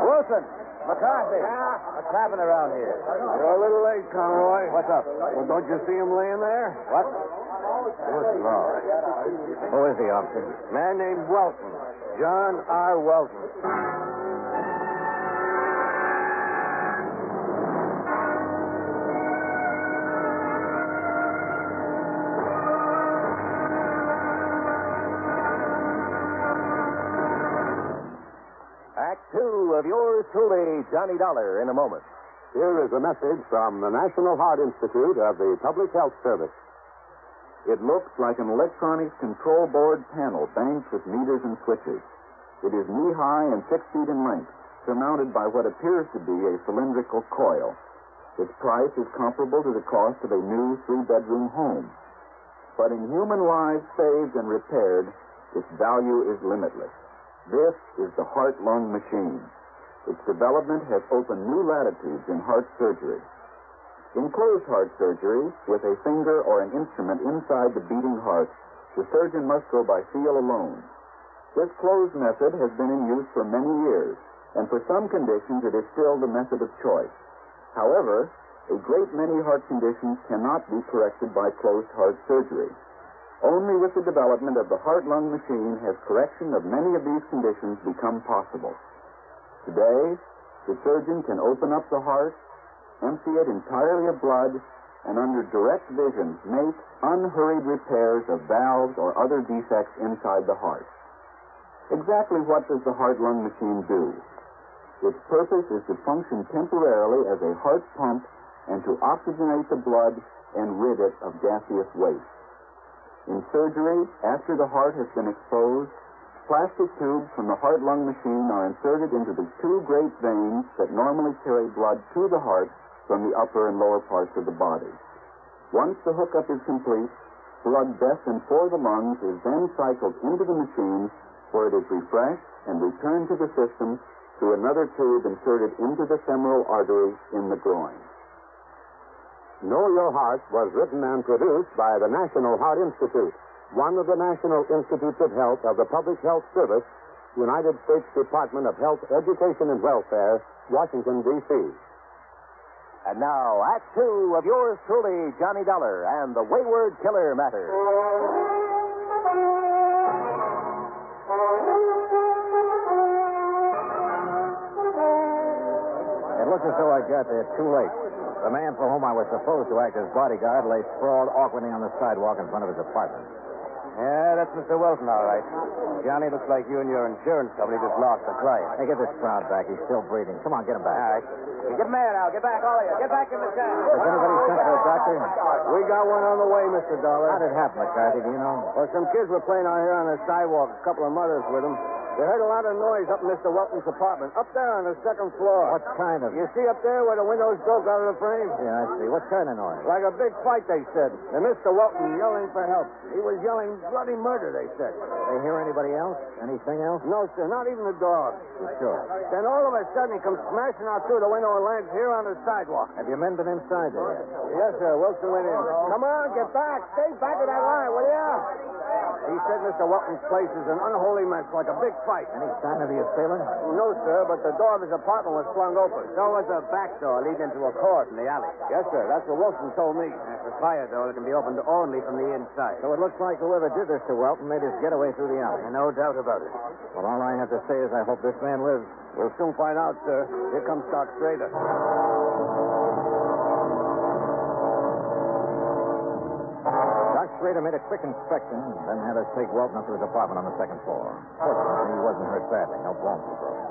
Wilson! McCarthy! What's happening around here? You're a little late, Conroy. What's up? Well, don't you see him laying there? What? Lord. Who is he, officer? Man named Welton. John R. Welton. Act 2 of yours truly, Johnny Dollar, in a moment. Here is a message from the National Heart Institute of the Public Health Service. It looks like an electronics control board panel banked with meters and switches. It is knee-high and 6 feet in length, surmounted by what appears to be a cylindrical coil. Its price is comparable to the cost of a new 3-bedroom home. But in human lives saved and repaired, its value is limitless. This is the heart-lung machine. Its development has opened new latitudes in heart surgery. In closed heart surgery, with a finger or an instrument inside the beating heart, the surgeon must go by feel alone. This closed method has been in use for many years, and for some conditions it is still the method of choice. However, a great many heart conditions cannot be corrected by closed heart surgery. Only with the development of the heart-lung machine has correction of many of these conditions become possible. Today, the surgeon can open up the heart, empty it entirely of blood, and under direct vision make unhurried repairs of valves or other defects inside the heart. Exactly what does the heart-lung machine do? Its purpose is to function temporarily as a heart pump and to oxygenate the blood and rid it of gaseous waste. In surgery, after the heart has been exposed, plastic tubes from the heart-lung machine are inserted into the 2 great veins that normally carry blood to the heart from the upper and lower parts of the body. Once the hookup is complete, blood destined for the lungs is then cycled into the machine where it is refreshed and returned to the system through another tube inserted into the femoral artery in the groin. Know Your Heart was written and produced by the National Heart Institute, one of the National Institutes of Health of the Public Health Service, United States Department of Health, Education, and Welfare, Washington, D.C. And now, Act 2 of yours truly, Johnny Dollar, and the Wayward Killer Matter. It looks as though I got there too late. The man for whom I was supposed to act as bodyguard lay sprawled awkwardly on the sidewalk in front of his apartment. Yeah, that's Mr. Wilson, all right. Johnny, looks like you and your insurance company just lost a client. Hey, get this crowd back. He's still breathing. Come on, get him back. All right. Get him there now. Get back, all of you. Get back in the car. Has anybody sent for a doctor? We got one on the way, Mr. Dollar. How did it happen, McCarthy? Do you know? Well, some kids were playing out here on the sidewalk, a couple of mothers with them. They heard a lot of noise up in Mr. Welton's apartment, up there on the 2nd floor. What kind of... You see up there where the windows broke out of the frame? Yeah, I see. What kind of noise? Like a big fight, they said. And Mr. Welton yelling for help. He was yelling bloody murder, they said. They hear anybody else? Anything else? No, sir, not even the dog. You sure? Then all of a sudden he comes smashing out through the window and lands here on the sidewalk. Have your men been inside there yet? Yes, sir. Wilson went in. Come on, get back. Stay back of that line, will you? He said Mr. Welton's place is an unholy mess, like a big fight. Any sign of the assailant? No, sir, but the door of his apartment was flung open. So was the back door leading into a court in the alley. Yes, sir. That's what Wilson told me. That's a fire door that can be opened only from the inside. So it looks like whoever did this to Welton made his getaway through the alley. No doubt about it. Well, all I have to say is I hope this man lives. We'll soon find out, sir. Here comes Doc Schrader. Schrader made a quick inspection, then had us take Welton up to his apartment on the 2nd floor. Fortunately, he wasn't hurt badly. No bones were broken.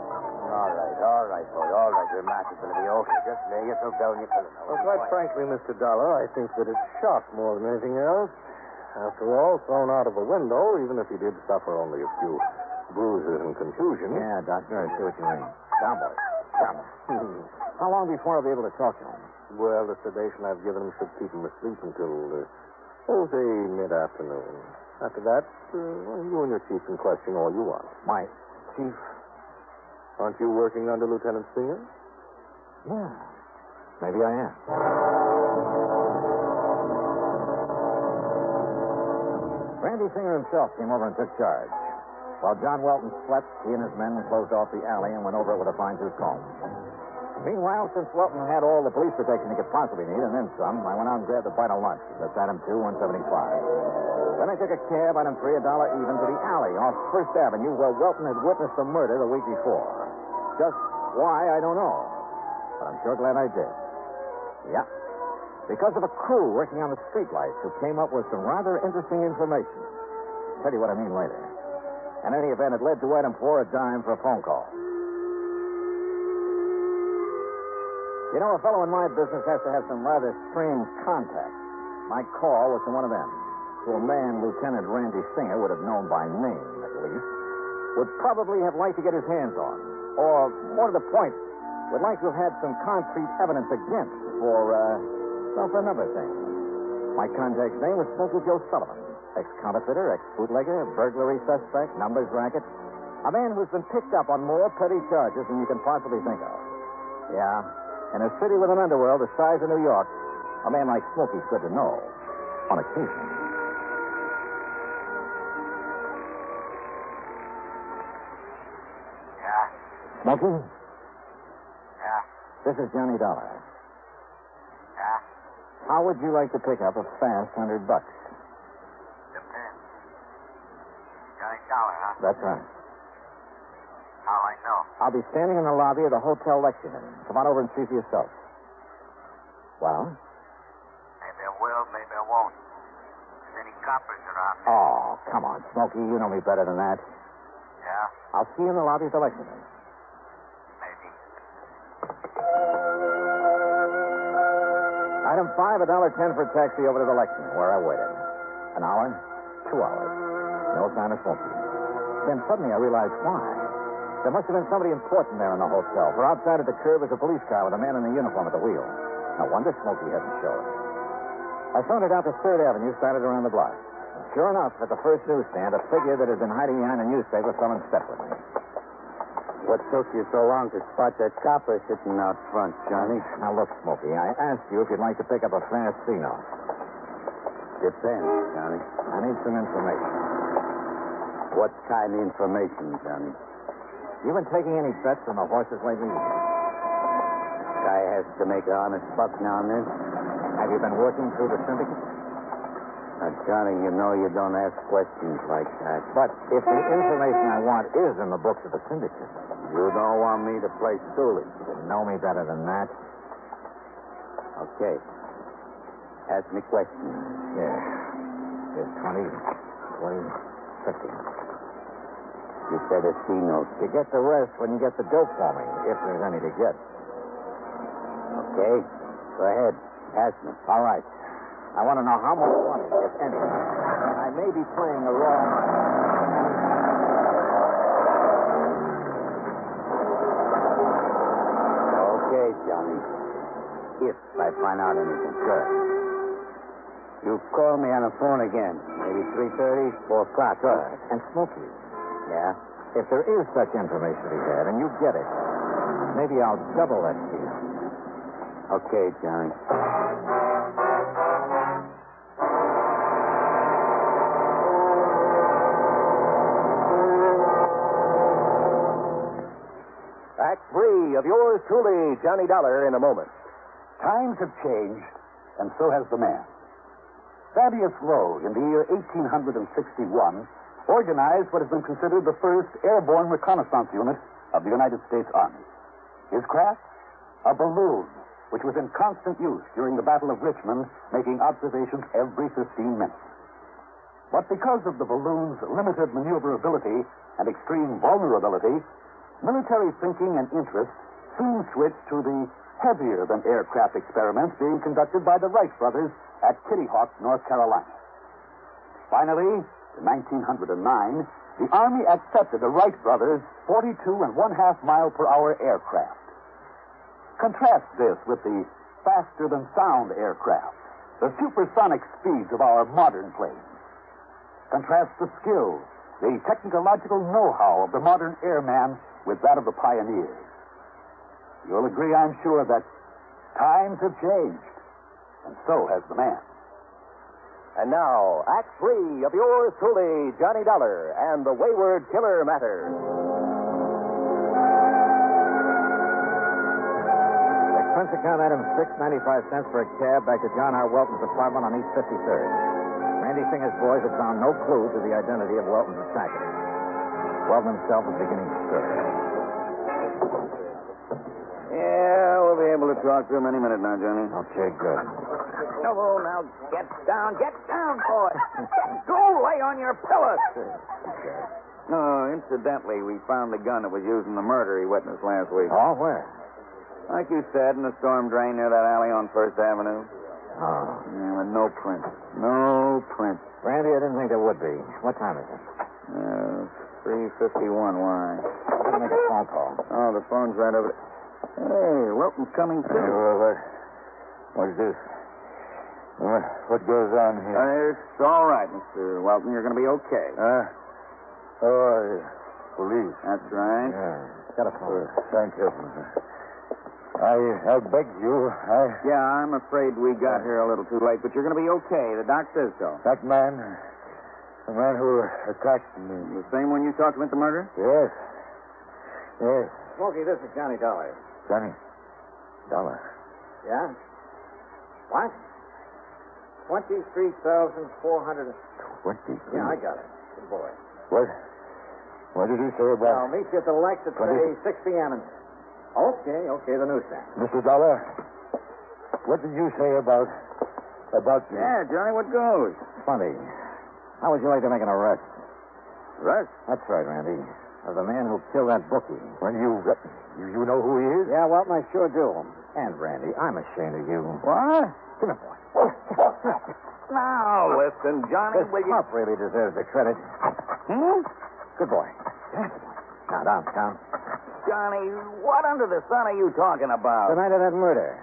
All right, boy. All right. Your master's going to be okay. Just lay yourself down in your pillow. Well, quite frankly, Mr. Dollar, I think that it's shock more than anything else. After all, thrown out of a window, even if he did suffer only a few bruises and contusions. Yeah, Doctor, I see what you mean. Down, boy. Down. How long before I'll be able to talk to him? Well, the sedation I've given him should keep him asleep until... say mid-afternoon. After that, you and your chief can question all you want. My chief? Aren't you working under Lieutenant Singer? Yeah. Maybe I am. Randy Singer himself came over and took charge. While John Welton slept, he and his men closed off the alley and went over it with a fine-tooth comb. Meanwhile, since Welton had all the police protection he could possibly need, and then some, I went out and grabbed a bite of lunch. That's Adam 2, 175. Then I took a cab, Adam 3, $1 even, to the alley off 1st Avenue where Welton had witnessed the murder the week before. Just why, I don't know. But I'm sure glad I did. Yeah. Because of a crew working on the streetlights who came up with some rather interesting information. I'll tell you what I mean later. In any event, it led to Adam 4 a dime for a phone call. You know, a fellow in my business has to have some rather strange contacts. My call was to one of them. to a man Lieutenant Randy Singer would have known by name, at least, would probably have liked to get his hands on. Or, more to the point, would like to have had some concrete evidence against for a number of things. My contact's name was Smokey Joe Sullivan, ex-counterfeiter, ex-bootlegger, burglary suspect, numbers racket. A man who's been picked up on more petty charges than you can possibly think of. Yeah, in a city with an underworld the size of New York, a man like Smokey's good to know, on occasion. Yeah? Smokey? Yeah? This is Johnny Dollar. Yeah? How would you like to pick up a fast $100? Depends. Johnny Dollar, huh? That's right. How I know? I'll be standing in the lobby of the Hotel Lexington. Come on over and see for yourself. Well? Maybe I will, maybe I won't. Is any coppers around here? Oh, come on, Smokey. You know me better than that. Yeah? I'll see you in the lobby of the Lexington. Maybe. Item 5, $1.10 for a taxi over to the Lexington, where I waited. An hour, 2 hours. No sign of Smokey. Then suddenly I realized why. There must have been somebody important there in the hotel, for outside at the curb was a police car with a man in a uniform at the wheel. No wonder Smokey hadn't showed. I sauntered out to 3rd Avenue, started around the block. And sure enough, at the first newsstand, a figure that had been hiding behind a newspaper fell in step with me. What took you so long to spot that copper sitting out front, Johnny? Now, look, Smokey, I asked you if you'd like to pick up a fast C-note. Depends, Johnny. I need some information. What kind of information, Johnny? You been taking any bets on the horses lately? Guy has to make an honest buck now and then. Have you been working through the syndicate? Now, Johnny, you know you don't ask questions like that. But if the information I want is in the books of the syndicate... You don't want me to play stoolie. You know me better than that. Okay. Ask me questions. Yeah. Here's 20, 20, 50. You said a C-note. You get the rest when you get the dope for me, if there's any to get. Okay. Go ahead. Ask me. All right. I want to know how much money, if any. I may be playing a wrong... Okay, Johnny. If I find out anything. Good. You call me on the phone again. Maybe 3:30, 4 o'clock. Good. And Smokey. Yeah? If there is such information to be had, and you get it, maybe I'll double that fee. Okay, Johnny. Act 3 of yours truly, Johnny Dollar, in a moment. Times have changed, and so has the man. Thaddeus Lowe, in the year 1861, organized what has been considered the first airborne reconnaissance unit of the United States Army. His craft? A balloon, which was in constant use during the Battle of Richmond, making observations every 15 minutes. But because of the balloon's limited maneuverability and extreme vulnerability, military thinking and interest soon switched to the heavier-than-aircraft experiments being conducted by the Wright brothers at Kitty Hawk, North Carolina. Finally, in 1909, the Army accepted the Wright brothers' 42.5-mile-per-hour aircraft. Contrast this with the faster-than-sound aircraft, the supersonic speeds of our modern planes. Contrast the skill, the technological know-how of the modern airman with that of the pioneers. You'll agree, I'm sure, that times have changed, and so has the man. And now, Act 3 of yours truly, Johnny Dollar, and the Wayward Killer Matter. Expense account item 6.95 for a cab back to John R. Welton's apartment on East 53rd. Randy Singer's boys had found no clue to the identity of Welton's attacker. Welton himself was beginning to stir. Yeah, we'll be able to talk to him any minute now, Johnny. Okay, good. Oh, now get down, boy. Go lay on your pillows. No, incidentally, we found the gun that was used in the murder he witnessed last week. Oh, where? Like you said, in the storm drain near that alley on 1st Avenue. Oh. Yeah, but no print. No print. Randy, I didn't think there would be. What time is it? 3:51. Why? I'm going to make a phone call. Oh, the phone's right over there. Hey, Wilton's coming too. What's this? What goes on here? It's all right, Mr. Welton. You're going to be okay. Police. That's right. Yeah. Got a phone. Thank heaven. I beg you. Yeah, I'm afraid we got here a little too late, but you're going to be okay. The doc says so. That man, the man who attacked me. The same one you talked about the murder? Yes. Yes. Smokey, this is Johnny Dollar. Johnny. Dollar. Yeah? What? 23,400. 23? Yeah, I got it. Good boy. What did he say about... I'll meet you at the Lex at, say, 6 p.m. Okay, the newsstand. Mr. Dollar, what did you say about you? Yeah, Johnny, what goes? Funny. How would you like to make an arrest? Arrest? That's right, Randy. Of the man who killed that bookie. When you know who he is? Yeah, well, I sure do. And, Randy, I'm ashamed of you. What? Come here, boy. Now, listen, Johnny, This pup really deserves the credit. Good boy. Now, down. Johnny, what under the sun are you talking about? The night of that murder.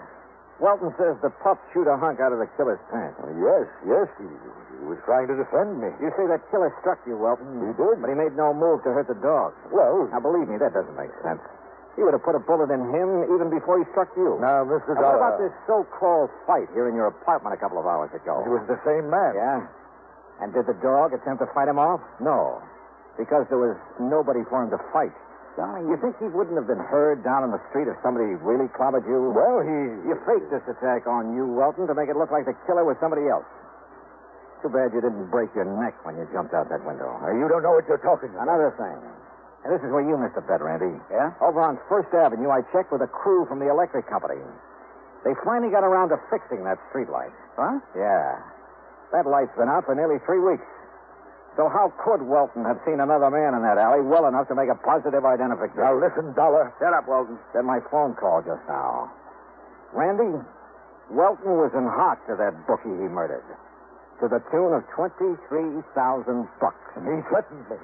Welton says the pup chewed a hunk out of the killer's pants. Yes. He was trying to defend me. You say that killer struck you, Welton. He did. But he made no move to hurt the dog. Well... Now, believe me, that doesn't make sense. He would have put a bullet in him even before he struck you. Now, Mr. Now, what Dollar... about this so-called fight here in your apartment a couple of hours ago? It was the same man. Yeah? And did the dog attempt to fight him off? No. Because there was nobody for him to fight. Johnny, You think he wouldn't have been heard down in the street if somebody really clobbered you? Well, You faked this attack on you, Welton, to make it look like the killer was somebody else. Too bad you didn't break your neck when you jumped out that window. You don't know what you're talking about. Another thing. And this is where you missed a bet, Randy. Yeah? Over on First Avenue, I checked with a crew from the electric company. They finally got around to fixing that street light. Huh? Yeah. That light's been out for nearly 3 weeks. So how could Welton have seen another man in that alley well enough to make a positive identification? Now, listen, Dollar. Shut up, Welton. Then my phone call just now. Randy, Welton was in hot to that bookie he murdered. To the tune of $23,000. He threatened me.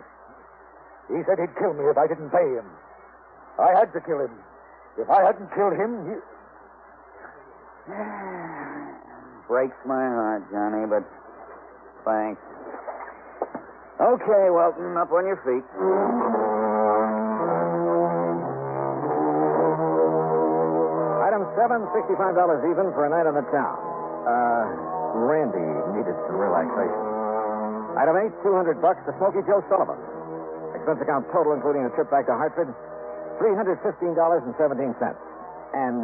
He said he'd kill me if I didn't pay him. I had to kill him. If I hadn't killed him, he... Breaks my heart, Johnny, but thanks. Okay, Welton, up on your feet. Item 7, $65 even for a night on the town. Randy needed some relaxation. Item 8, $200 to Smoky Joe Sullivan. Expense account total, including the trip back to Hartford, $315.17. And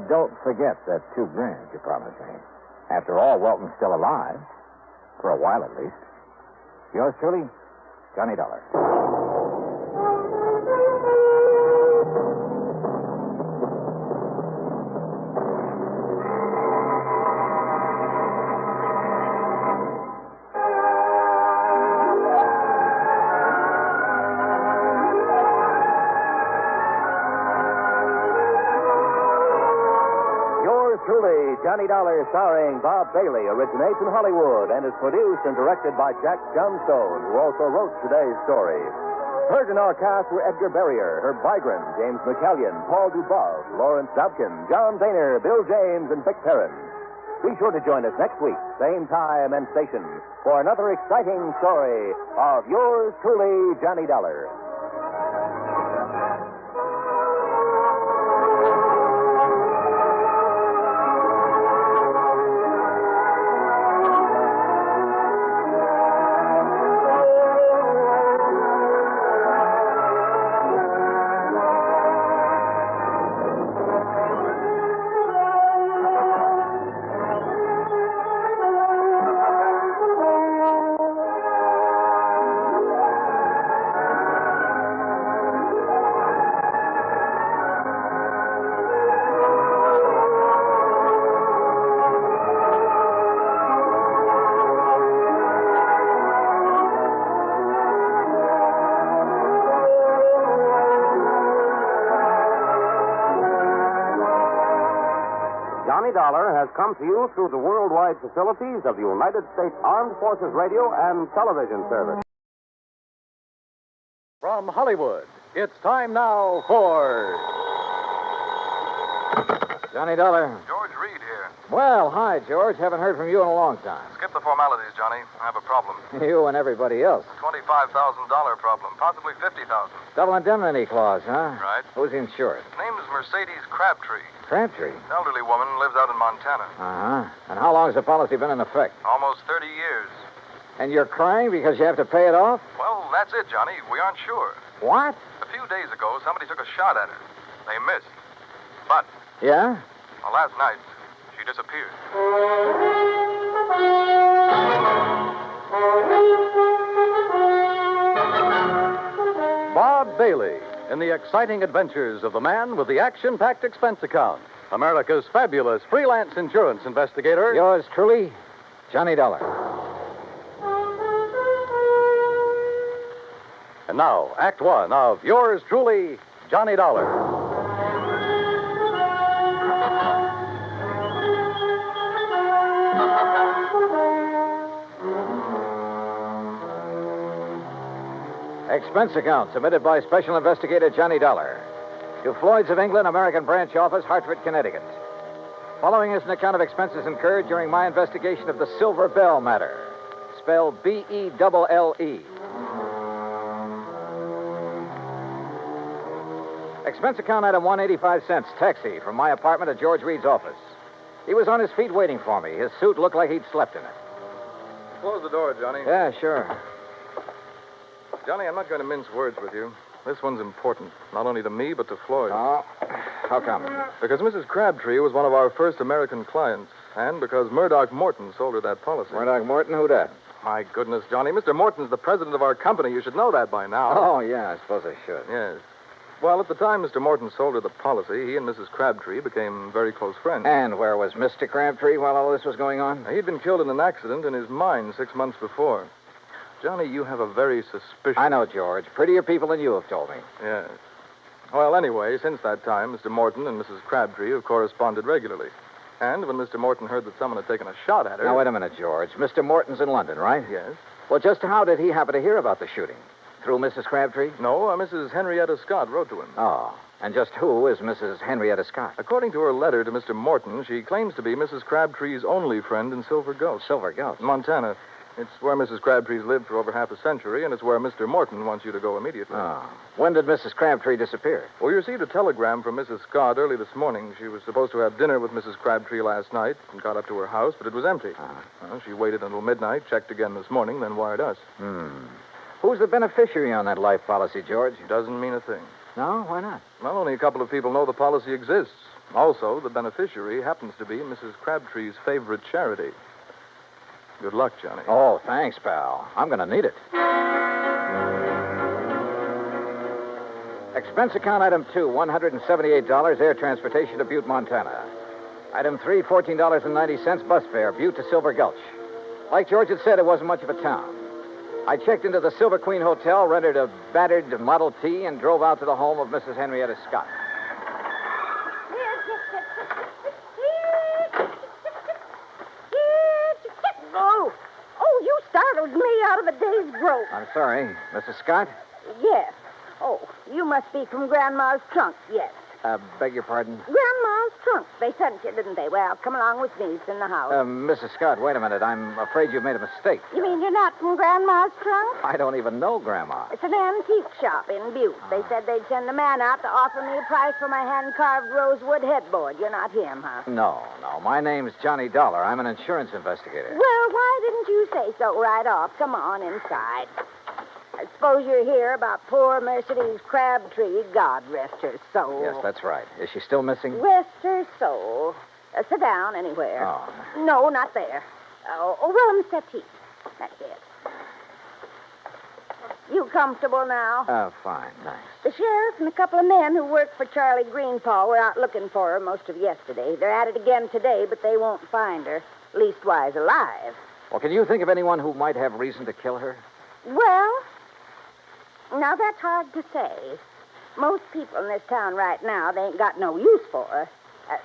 don't forget that $2,000 you promised me. After all, Welton's still alive. For a while, at least. Yours truly, Johnny Dollar. Truly, Johnny Dollar, starring Bob Bailey, originates in Hollywood and is produced and directed by Jack Johnstone, who also wrote today's story. Heard in our cast were Edgar Barrier, Herb Vigran, James McCallion, Paul Dubov, Lawrence Dobkin, John Daner, Bill James, and Vic Perrin. Be sure to join us next week, same time and station, for another exciting story of yours truly, Johnny Dollar. Johnny Dollar has come to you through the worldwide facilities of the United States Armed Forces Radio and Television Service. From Hollywood, it's time now for... Johnny Dollar. George Reed here. Well, hi, George. Haven't heard from you in a long time. Skip the formalities, Johnny. I have a problem. You and everybody else. $25,000 problem, possibly $50,000. Double indemnity clause, huh? Right. Who's insured? Name's Mercedes Crabtree. Crabtree? Elderly woman, lives out in Montana. Uh-huh. And how long has the policy been in effect? Almost 30 years. And you're crying because you have to pay it off? Well, that's it, Johnny. We aren't sure. What? A few days ago, somebody took a shot at her. They missed. But... Yeah? Well, last night, she disappeared. Bob Bailey in the exciting adventures of the man with the action-packed expense account. America's fabulous freelance insurance investigator. Yours truly, Johnny Dollar. And now, Act One of yours truly, Johnny Dollar. Expense account submitted by Special Investigator Johnny Dollar to Floyd's of England, American Branch Office, Hartford, Connecticut. Following is an account of expenses incurred during my investigation of the Silver Belle matter, spelled B-E-L-L-E. Expense account item 185 cents, taxi from my apartment to George Reed's office. He was on his feet waiting for me. His suit looked like he'd slept in it. Close the door, Johnny. Yeah, sure. Johnny, I'm not going to mince words with you. This one's important, not only to me, but to Floyd. Oh, how come? Because Mrs. Crabtree was one of our first American clients, and because Murdoch Morton sold her that policy. Murdoch Morton? Who that? My goodness, Johnny. Mr. Morton's the president of our company. You should know that by now. Oh, yeah, I suppose I should. Yes. Well, at the time Mr. Morton sold her the policy, he and Mrs. Crabtree became very close friends. And where was Mr. Crabtree while all this was going on? He'd been killed in an accident in his mine 6 months before. Johnny, you have a very suspicious... I know, George. Prettier people than you have told me. Yes. Well, anyway, since that time, Mr. Morton and Mrs. Crabtree have corresponded regularly. And when Mr. Morton heard that someone had taken a shot at her... Now, wait a minute, George. Mr. Morton's in London, right? Yes. Well, just how did he happen to hear about the shooting? Through Mrs. Crabtree? No, Mrs. Henrietta Scott wrote to him. Oh. And just who is Mrs. Henrietta Scott? According to her letter to Mr. Morton, she claims to be Mrs. Crabtree's only friend in Silver Gulch. Silver Gulch? Montana. It's where Mrs. Crabtree's lived for over half a century, and it's where Mr. Morton wants you to go immediately. Oh. When did Mrs. Crabtree disappear? Well, we received a telegram from Mrs. Scott early this morning. She was supposed to have dinner with Mrs. Crabtree last night and got up to her house, but it was empty. Well, she waited until midnight, checked again this morning, then wired us. Who's the beneficiary on that life policy, George? Doesn't mean a thing. No? Why not? Well, only a couple of people know the policy exists. Also, the beneficiary happens to be Mrs. Crabtree's favorite charity. Good luck, Johnny. Oh, thanks, pal. I'm going to need it. Expense account item 2, $178, air transportation to Butte, Montana. Item 3, $14.90, bus fare, Butte to Silver Gulch. Like George had said, it wasn't much of a town. I checked into the Silver Queen Hotel, rented a battered Model T, and drove out to the home of Mrs. Henrietta Scott. Oh, you startled me out of a day's growth. I'm sorry. Mrs. Scott? Yes. Oh, you must be from Grandma's trunk, yes. Beg your pardon? Grandma's trunk. They sent you, didn't they? Well, come along with me. It's in the house. Mrs. Scott, wait a minute. I'm afraid you've made a mistake. You mean you're not from Grandma's trunk? I don't even know Grandma. It's an antique shop in Butte. They said they'd send a man out to offer me a price for my hand-carved rosewood headboard. You're not him, huh? No. My name's Johnny Dollar. I'm an insurance investigator. Well, why didn't you say so right off? Come on inside. I suppose you're here about poor Mercedes Crabtree. God rest her soul. Yes, that's right. Is she still missing? Rest her soul. Sit down anywhere. Oh. No, not there. Over on the settee. That's it. You comfortable now? Fine, thanks. The sheriff and a couple of men who work for Charlie Greenpaw were out looking for her most of yesterday. They're at it again today, but they won't find her. Leastwise alive. Well, can you think of anyone who might have reason to kill her? Well, now that's hard to say. Most people in this town right now, they ain't got no use for her.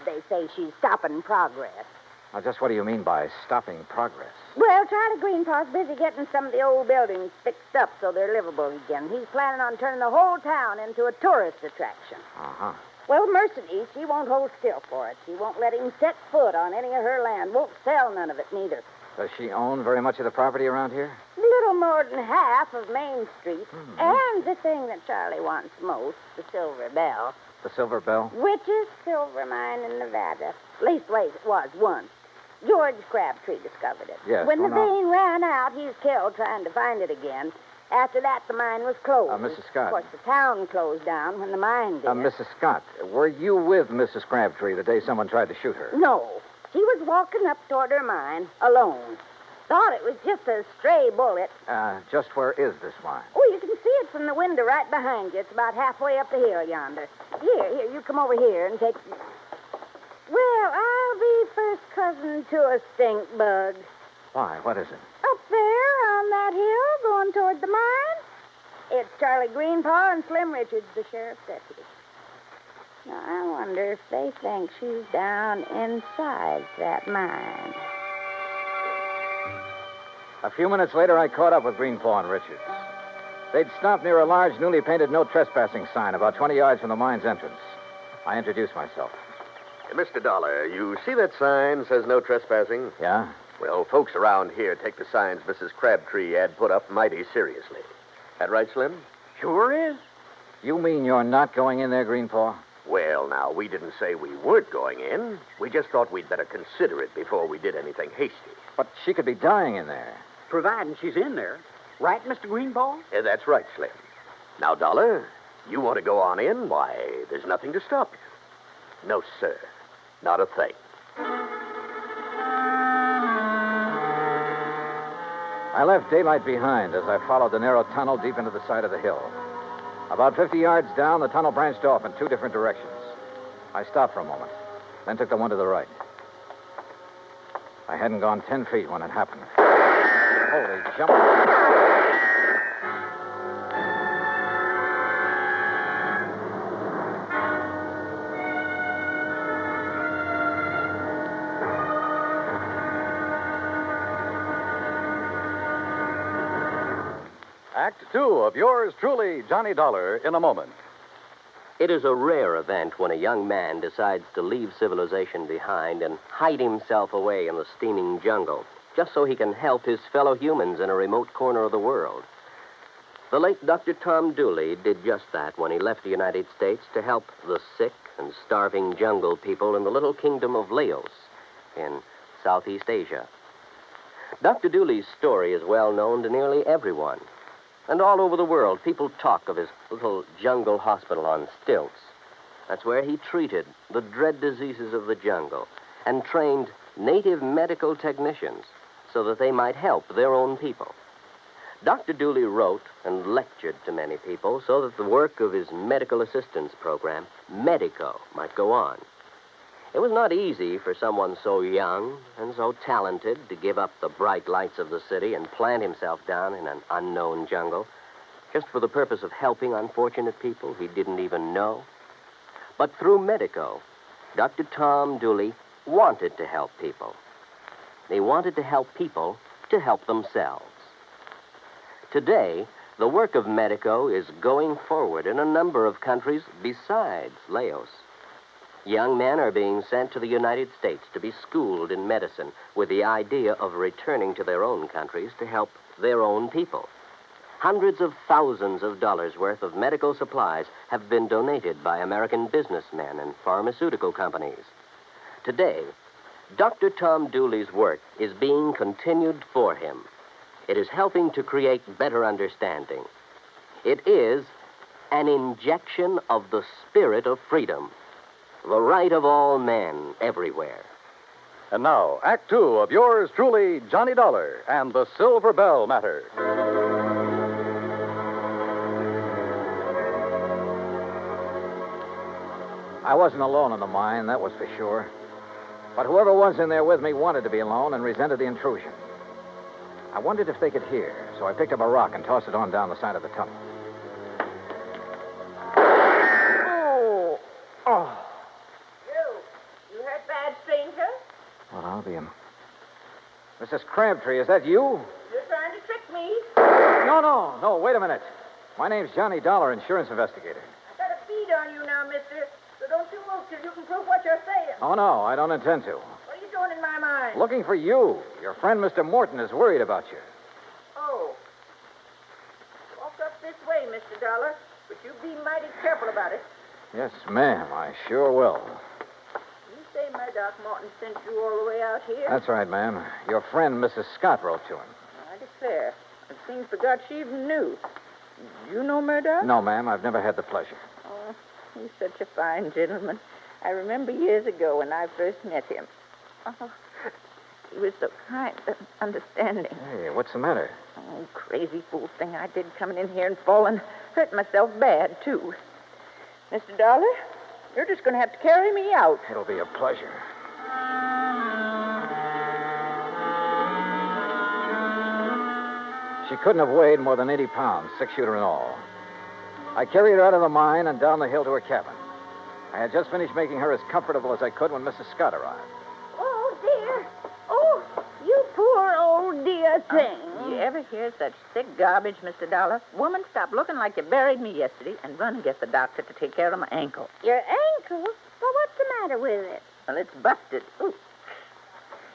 They say she's stopping progress. Now, just what do you mean by stopping progress? Well, Charlie Greenpaw's busy getting some of the old buildings fixed up so they're livable again. He's planning on turning the whole town into a tourist attraction. Uh-huh. Well, Mercedes, she won't hold still for it. She won't let him set foot on any of her land. Won't sell none of it, neither. Does she own very much of the property around here? Little more than half of Main Street. Mm-hmm. And the thing that Charlie wants most, the Silver Belle. The Silver Belle? Richest silver mine in Nevada. Leastways, it was once. George Crabtree discovered it. Yes. When the vein ran out, he was killed trying to find it again. After that, the mine was closed. Mrs. Scott. Of course, the town closed down when the mine did. Mrs. Scott, were you with Mrs. Crabtree the day someone tried to shoot her? No. She was walking up toward her mine, alone. Thought it was just a stray bullet. Just where is this mine? Oh, you can see it from the window right behind you. It's about halfway up the hill yonder. Here, you come over here and take... Well, I'll be first cousin to a stink bug. Why? What is it? Up there on that hill going toward the mine. It's Charlie Greenpaw and Slim Richards, the sheriff's deputy. Now, I wonder if they think she's down inside that mine. A few minutes later, I caught up with Greenpaw and Richards. They'd stopped near a large, newly painted no trespassing sign about 20 yards from the mine's entrance. I introduced myself. Mr. Dollar, you see that sign says no trespassing? Yeah? Well, folks around here take the signs Mrs. Crabtree had put up mighty seriously. That right, Slim? Sure is. You mean you're not going in there, Greenpaw? Well, now, we didn't say we weren't going in. We just thought we'd better consider it before we did anything hasty. But she could be dying in there. Providing she's in there. Right, Mr. Greenpaw? That's right, Slim. Now, Dollar, you want to go on in? Why, there's nothing to stop you. No, sir. Not a thing. I left daylight behind as I followed the narrow tunnel deep into the side of the hill. About 50 yards down, the tunnel branched off in two different directions. I stopped for a moment, then took the one to the right. I hadn't gone 10 feet when it happened. Holy jump. Act two of yours truly, Johnny Dollar, in a moment. It is a rare event when a young man decides to leave civilization behind and hide himself away in the steaming jungle, just so he can help his fellow humans in a remote corner of the world. The late Dr. Tom Dooley did just that when he left the United States to help the sick and starving jungle people in the little kingdom of Laos in Southeast Asia. Dr. Dooley's story is well known to nearly everyone. And all over the world, people talk of his little jungle hospital on stilts. That's where he treated the dread diseases of the jungle and trained native medical technicians so that they might help their own people. Dr. Dooley wrote and lectured to many people so that the work of his medical assistance program, Medico, might go on. It was not easy for someone so young and so talented to give up the bright lights of the city and plant himself down in an unknown jungle just for the purpose of helping unfortunate people he didn't even know. But through Medico, Dr. Tom Dooley wanted to help people. He wanted to help people to help themselves. Today, the work of Medico is going forward in a number of countries besides Laos. Young men are being sent to the United States to be schooled in medicine with the idea of returning to their own countries to help their own people. Hundreds of thousands of dollars worth of medical supplies have been donated by American businessmen and pharmaceutical companies. Today, Dr. Tom Dooley's work is being continued for him. It is helping to create better understanding. It is an injection of the spirit of freedom. The right of all men everywhere. And now, Act two of yours truly, Johnny Dollar and the Silver Bell matter. I wasn't alone in the mine, that was for sure. But whoever was in there with me wanted to be alone and resented the intrusion. I wondered if they could hear, so I picked up a rock and tossed it on down the side of the tunnel. Oh. Mrs. Crabtree, is that you? You're trying to trick me. No, wait a minute. My name's Johnny Dollar, insurance investigator. I got a feed on you now, mister. So don't you move till you can prove what you're saying. Oh, no, I don't intend to. What are you doing in my mind? Looking for you. Your friend, Mr. Morton, is worried about you. Oh. Walk up this way, Mr. Dollar. But you be mighty careful about it. Yes, ma'am, I sure will. You say my Doc Martin sent you all the way out here? That's right, ma'am. Your friend, Mrs. Scott, wrote to him. I declare. It seems forgot she even knew. You know Murdoch? No, ma'am, I've never had the pleasure. Oh, he's such a fine gentleman. I remember years ago when I first met him. Oh, he was so kind and understanding. Hey, what's the matter? Oh, crazy fool thing I did coming in here and falling. Hurt myself bad, too. Mr. Dollar, you're just going to have to carry me out. It'll be a pleasure. She couldn't have weighed more than 80 pounds, 6-shooter and all. I carried her out of the mine and down the hill to her cabin. I had just finished making her as comfortable as I could when Mrs. Scott arrived. Oh, dear. Oh, you poor old dear thing. You ever hear such sick garbage, Mr. Dollar? Woman, stop looking like you buried me yesterday and run and get the doctor to take care of my ankle. Your ankle? Well, what's the matter with it? Well, it's busted. Ooh.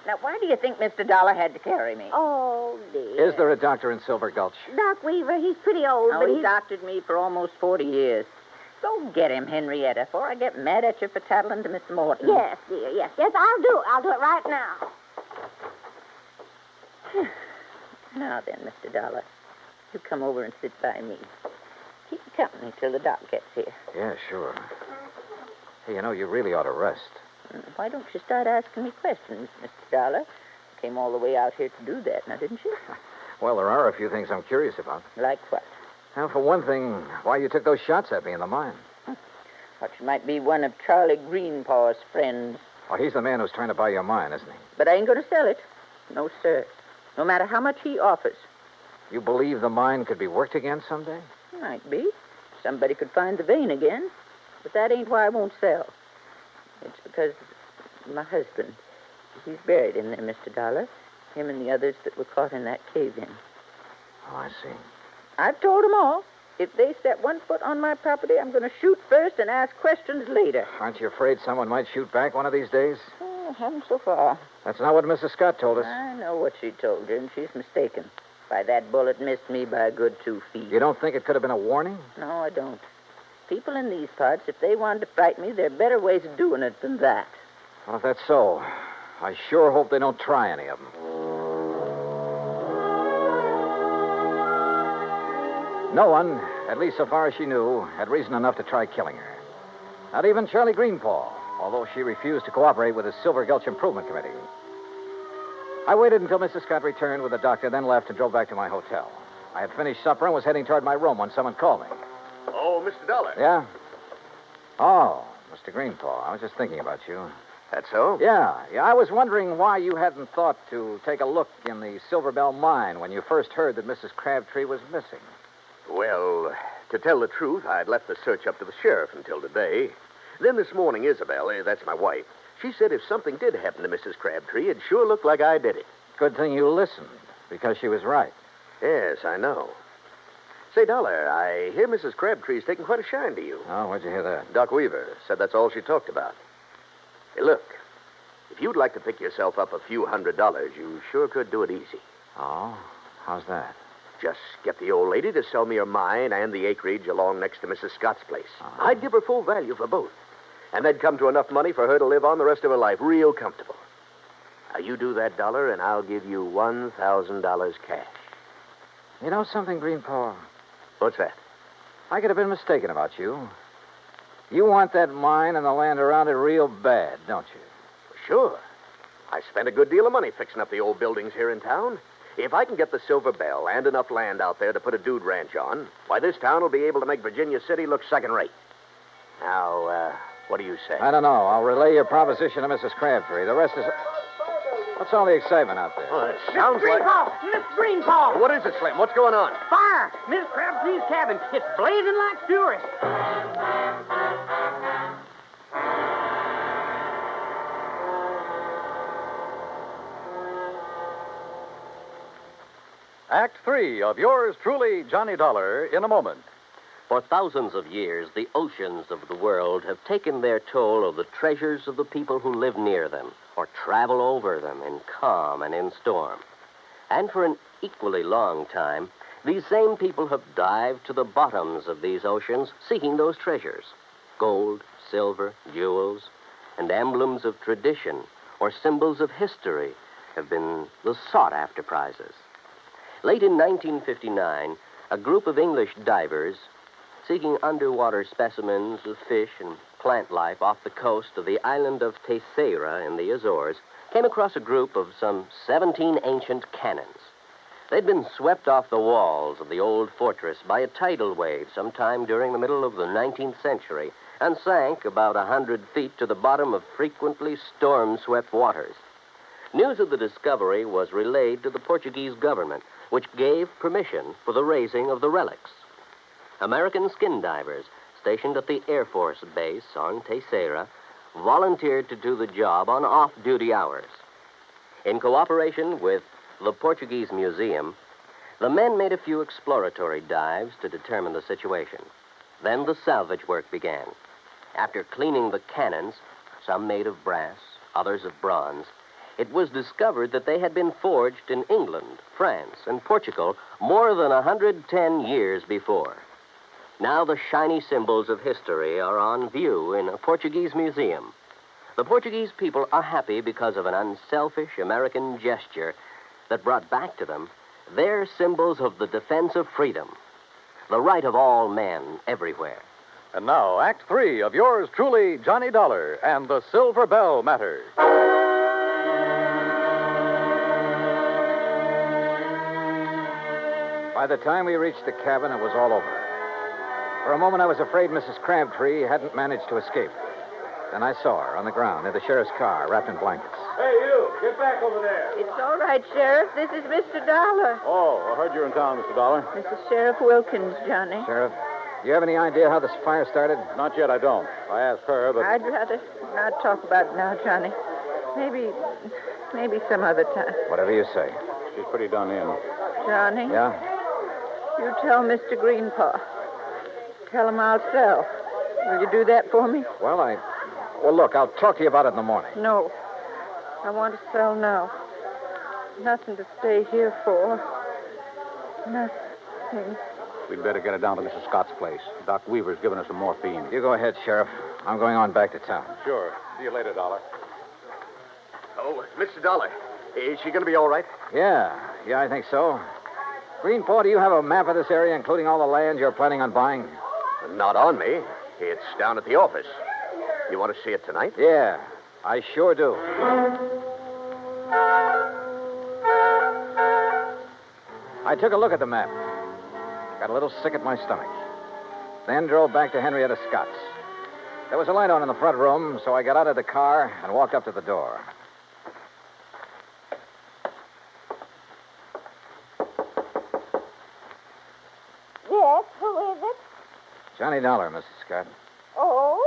Now, why do you think Mr. Dollar had to carry me? Oh, dear. Is there a doctor in Silver Gulch? Doc Weaver, he's pretty old, Oh, but he's he's... doctored me for almost 40 years. Go get him, Henrietta, before I get mad at you for tattling to Mr. Morton. Yes, dear, yes. Yes, I'll do it right now. Now then, Mr. Dollar, you come over and sit by me. Keep company till the doc gets here. Yeah, sure. Hey, you know, you really ought to rest. Why don't you start asking me questions, Mr. Dollar? You came all the way out here to do that, now, didn't you? Well, there are a few things I'm curious about. Like what? Well, for one thing, why you took those shots at me in the mine. What, you might be one of Charlie Greenpaw's friends. Oh, he's the man who's trying to buy your mine, isn't he? But I ain't going to sell it. No, sir. No matter how much he offers. You believe the mine could be worked again someday? Might be. Somebody could find the vein again. But that ain't why I won't sell. It's because my husband, he's buried in there, Mr. Dollar. Him and the others that were caught in that cave-in. Oh, I see. I've told them all. If they set one foot on my property, I'm going to shoot first and ask questions later. Aren't you afraid someone might shoot back one of these days? Oh, haven't so far. That's not what Mrs. Scott told us. I know what she told you, and she's mistaken. Why, that bullet missed me by a good 2 feet. You don't think it could have been a warning? No, I don't. People in these parts, if they wanted to frighten me, there are better ways of doing it than that. Well, if that's so, I sure hope they don't try any of them. No one, at least so far as she knew, had reason enough to try killing her. Not even Charlie Greenpaw, although she refused to cooperate with the Silver Gulch Improvement Committee. I waited until Mrs. Scott returned with the doctor, then left and drove back to my hotel. I had finished supper and was heading toward my room when someone called me. Oh, Mr. Dollar. Yeah? Oh, Mr. Greenpaw, I was just thinking about you. That's so? Yeah. I was wondering why you hadn't thought to take a look in the Silver Bell mine when you first heard that Mrs. Crabtree was missing. Well, to tell the truth, I'd left the search up to the sheriff until today. Then this morning, Isabel, that's my wife, she said if something did happen to Mrs. Crabtree, it'd sure look like I did it. Good thing you listened, because she was right. Yes, I know. Say, Dollar, I hear Mrs. Crabtree's taking quite a shine to you. Oh, where'd you hear that? Doc Weaver said that's all she talked about. Hey, look, if you'd like to pick yourself up a few $100s, you sure could do it easy. Oh? How's that? Just get the old lady to sell me her mine and the acreage along next to Mrs. Scott's place. I'd give her full value for both. And that'd come to enough money for her to live on the rest of her life real comfortable. Now, you do that, Dollar, and I'll give you $1,000 cash. You know something, Greenpaw? What's that? I could have been mistaken about you. You want that mine and the land around it real bad, don't you? Sure. I spent a good deal of money fixing up the old buildings here in town. If I can get the Silver Bell and enough land out there to put a dude ranch on, why, this town will be able to make Virginia City look second-rate. Now, what do you say? I don't know. I'll relay your proposition to Mrs. Crabtree. The rest is... What's all the excitement out there? Well, it sounds like... Miss Greenpaw! What is it, Slim? What's going on? Fire! Miss Crabtree's cabin. It's blazing like fury. Act 3 of yours truly, Johnny Dollar, in a moment. For thousands of years, the oceans of the world have taken their toll of the treasures of the people who live near them or travel over them in calm and in storm. And for an equally long time, these same people have dived to the bottoms of these oceans seeking those treasures. Gold, silver, jewels, and emblems of tradition or symbols of history have been the sought-after prizes. Late in 1959, a group of English divers seeking underwater specimens of fish and plant life off the coast of the island of Terceira in the Azores came across a group of some 17 ancient cannons. They'd been swept off the walls of the old fortress by a tidal wave sometime during the middle of the 19th century and sank about 100 feet to the bottom of frequently storm-swept waters. News of the discovery was relayed to the Portuguese government, which gave permission for the raising of the relics. American skin divers stationed at the Air Force Base on Terceira volunteered to do the job on off-duty hours. In cooperation with the Portuguese Museum, the men made a few exploratory dives to determine the situation. Then the salvage work began. After cleaning the cannons, some made of brass, others of bronze, it was discovered that they had been forged in England, France, and Portugal more than 110 years before. Now the shiny symbols of history are on view in a Portuguese museum. The Portuguese people are happy because of an unselfish American gesture that brought back to them their symbols of the defense of freedom, the right of all men everywhere. And now, Act 3 of yours truly, Johnny Dollar, and the Silver Bell Matter. By the time we reached the cabin, it was all over. For a moment, I was afraid Mrs. Crabtree hadn't managed to escape. Then I saw her on the ground near the sheriff's car, wrapped in blankets. Hey, you! Get back over there! It's all right, Sheriff. This is Mr. Dollar. Oh, I heard you're in town, Mr. Dollar. This is Sheriff Wilkins, Johnny. Sheriff, do you have any idea how this fire started? Not yet, I don't. I asked her, but... I'd rather not talk about it now, Johnny. Maybe some other time. Whatever you say. She's pretty done in. Johnny? Yeah? You tell Mr. Greenpaw. Tell him I'll sell. Will you do that for me? Well, look, I'll talk to you about it in the morning. No. I want to sell now. Nothing to stay here for. Nothing. We'd better get her down to Mrs. Scott's place. Doc Weaver's given us some morphine. You go ahead, Sheriff. I'm going on back to town. Sure. See you later, Dollar. Oh, Mr. Dollar, is she going to be all right? Yeah, I think so. Greenpaw, do you have a map of this area, including all the land you're planning on buying? Not on me. It's down at the office. You want to see it tonight? Yeah, I sure do. I took a look at the map. Got a little sick at my stomach. Then drove back to Henrietta Scott's. There was a light on in the front room, so I got out of the car and walked up to the door. Yes, who is it? Johnny Dollar, Mrs. Scott. Oh?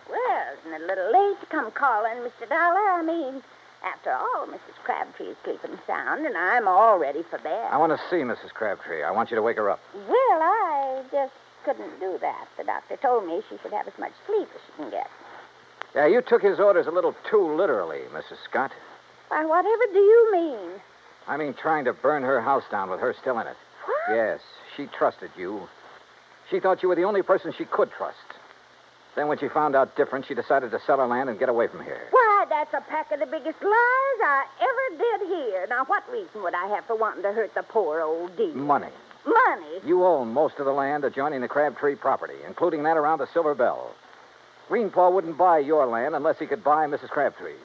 Well, isn't it a little late to come calling, Mr. Dollar? I mean, after all, Mrs. Crabtree is sleeping sound, and I'm all ready for bed. I want to see Mrs. Crabtree. I want you to wake her up. Well, I just couldn't do that. The doctor told me she should have as much sleep as she can get. Yeah, you took his orders a little too literally, Mrs. Scott. Why, whatever do you mean? I mean trying to burn her house down with her still in it. What? Yes, she trusted you. She thought you were the only person she could trust. Then when she found out different, she decided to sell her land and get away from here. Why, that's a pack of the biggest lies I ever did hear. Now, what reason would I have for wanting to hurt the poor old dear? Money. Money? You own most of the land adjoining the Crabtree property, including that around the Silver Bell. Greenpaw wouldn't buy your land unless he could buy Mrs. Crabtree's.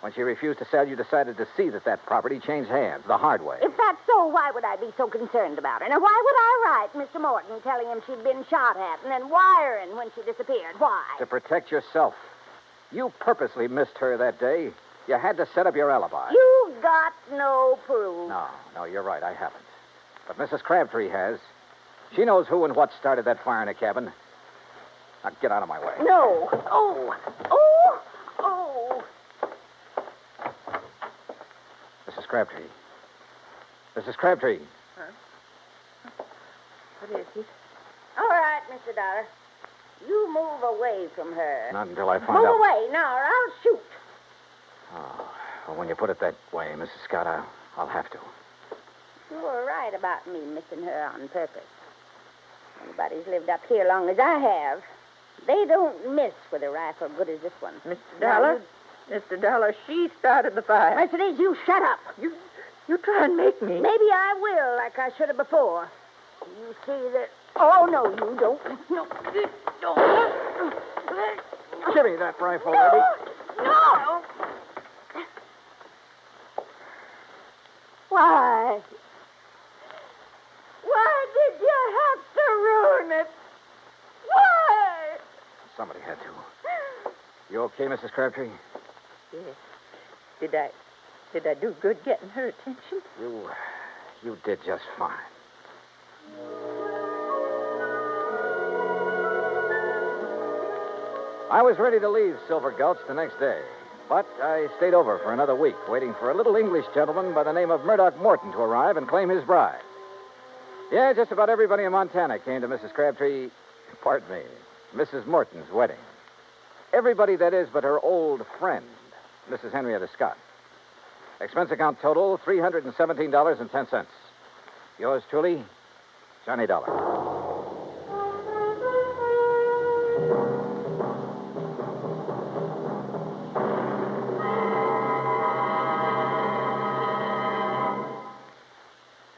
When she refused to sell, you decided to see that property changed hands the hard way. If that's so, why would I be so concerned about her? Now, why would I write Mr. Morton telling him she'd been shot at and then wiring when she disappeared? Why? To protect yourself. You purposely missed her that day. You had to set up your alibi. You've got no proof. No, you're right. I haven't. But Mrs. Crabtree has. She knows who and what started that fire in the cabin. Now, get out of my way. No. Oh. Mrs. Crabtree, Mrs. Crabtree. Huh? What is it? All right, Mr. Dollar. You move away from her. Not until I find Move out. away now, or I'll shoot. Oh, well, when you put it that way, Mrs. Scott, I'll have to. You were right about me missing her on purpose. Anybody's lived up here long as I have, they don't miss with a rifle good as this one. Mr. Dollar? Mr. Dollar, she started the fire. Mercedes, you shut up. You try and make me. Maybe I will, like I should have before. You see that... Oh, no, you don't. No. Give me that rifle, No. lady. No. Why? Why did you have to ruin it? Why? Somebody had to. You okay, Mrs. Crabtree? Yes. Did I do good getting her attention? You did just fine. I was ready to leave Silver Gulch the next day, but I stayed over for another week, waiting for a little English gentleman by the name of Murdoch Morton to arrive and claim his bride. Yeah, just about everybody in Montana came to Mrs. Crabtree, pardon me, Mrs. Morton's wedding. Everybody, that is, but her old friend, Mrs. Henrietta Scott. Expense account total, $317.10. Yours truly, Johnny Dollar.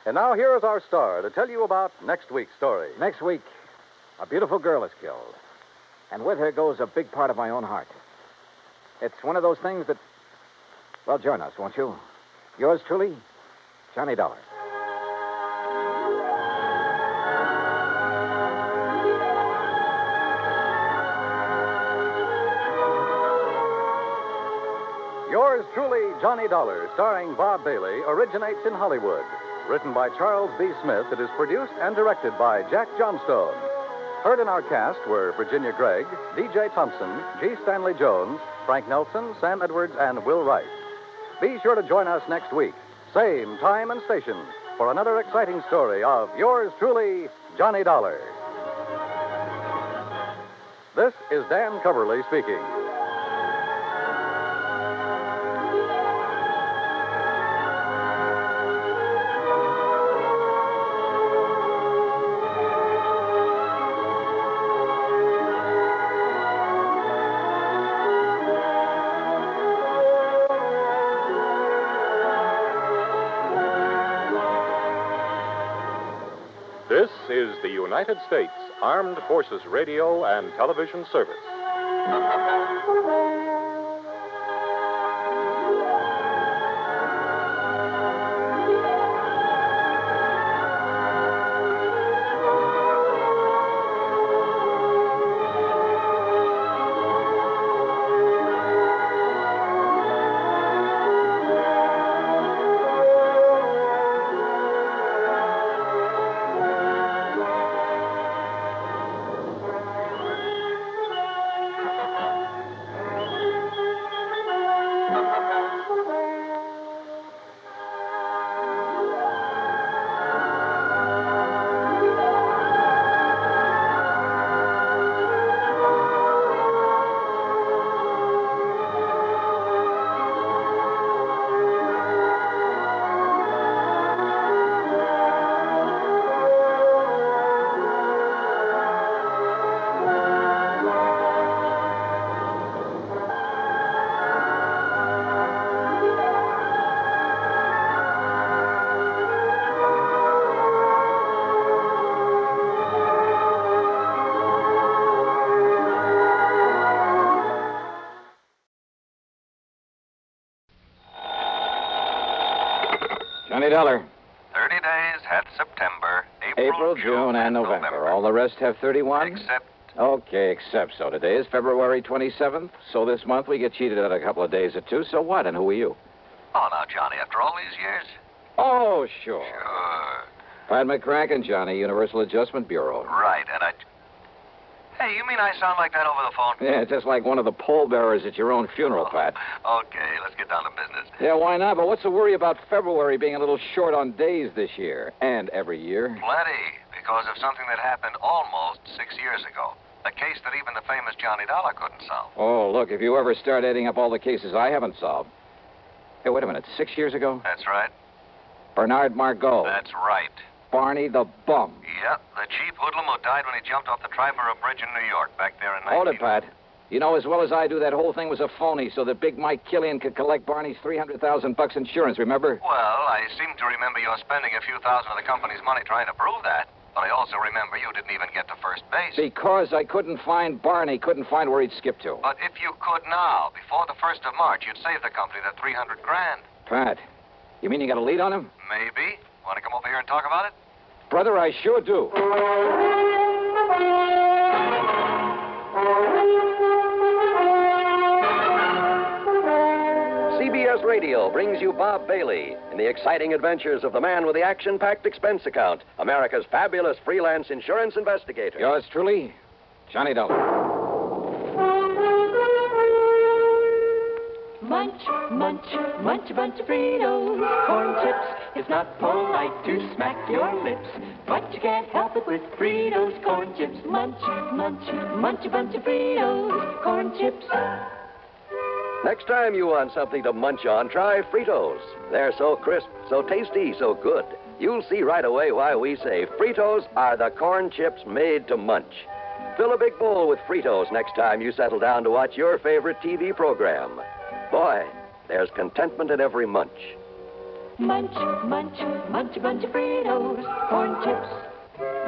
And now here is our star to tell you about next week's story. Next week, a beautiful girl is killed. And with her goes a big part of my own heart. It's one of those things that... Well, join us, won't you? Yours truly, Johnny Dollar. Yours truly, Johnny Dollar, starring Bob Bailey, originates in Hollywood. Written by Charles B. Smith, it is produced and directed by Jack Johnstone. Heard in our cast were Virginia Gregg, D.J. Thompson, G. Stanley Jones, Frank Nelson, Sam Edwards, and Will Wright. Be sure to join us next week, same time and station, for another exciting story of yours truly, Johnny Dollar. This is Dan Coverly speaking. This is the United States Armed Forces Radio and Television Service. Johnny Dollar. 30 days had September, April, June, and November. All the rest have 31? Except... Okay, except so. Today is February 27th, so this month we get cheated at a couple of days or two. So what, and who are you? Oh, now, Johnny, after all these years? Oh, sure. Sure. Pat McCracken, Johnny, Universal Adjustment Bureau. Right, and I... Hey, you mean I sound like that over the phone? Yeah, just like one of the pallbearers at your own funeral, Pat. Okay, let's get down to business. Yeah, why not? But what's the worry about February being a little short on days this year? And every year? Plenty, because of something that happened almost 6 years ago. A case that even the famous Johnny Dollar couldn't solve. Oh, look, if you ever start adding up all the cases I haven't solved. Hey, wait a minute, 6 years ago? That's right. Bernard Margot. That's right. Barney the Bum. Yep, the cheap hoodlum who died when he jumped off the Triborough Bridge in New York back there in Hold it, Pat. You know as well as I do that whole thing was a phony so that big Mike Killian could collect Barney's $300,000 insurance, remember? Well, I seem to remember you spending a few thousand of the company's money trying to prove that. But I also remember you didn't even get to first base. Because I couldn't find Barney, couldn't find where he'd skip to. But if you could now, before the 1st of March, you'd save the company that $300,000. Pat, you mean you got a lead on him? Maybe. Want to come over here and talk about it? Brother, I sure do. CBS Radio brings you Bob Bailey in the exciting adventures of the man with the action-packed expense account, America's fabulous freelance insurance investigator. Yours truly, Johnny Dollar. Munch, munch, munch a bunch of Fritos, corn chips. It's not polite to smack your lips, but you can't help it with Fritos, corn chips. Munch, munch, munch a bunch of Fritos, corn chips. Next time you want something to munch on, try Fritos. They're so crisp, so tasty, so good. You'll see right away why we say Fritos are the corn chips made to munch. Fill a big bowl with Fritos next time you settle down to watch your favorite TV program. Boy, there's contentment in every munch. Munch, munch, munch a bunch of Fritos, corn chips.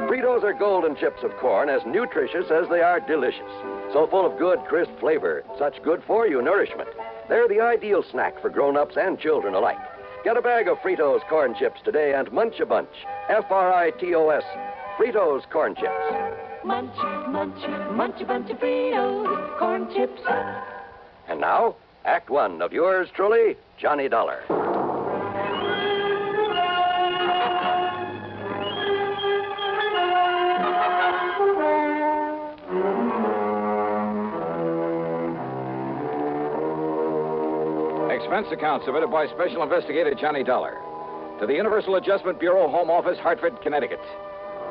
Fritos are golden chips of corn, as nutritious as they are delicious. So full of good, crisp flavor, such good-for-you nourishment. They're the ideal snack for grown-ups and children alike. Get a bag of Fritos corn chips today and munch a bunch. Fritos, Fritos corn chips. Munch, munch, munch a bunch of Fritos, corn chips. And now, Act One of yours truly, Johnny Dollar. Expense account submitted by Special Investigator Johnny Dollar to the Universal Adjustment Bureau, Home Office, Hartford, Connecticut.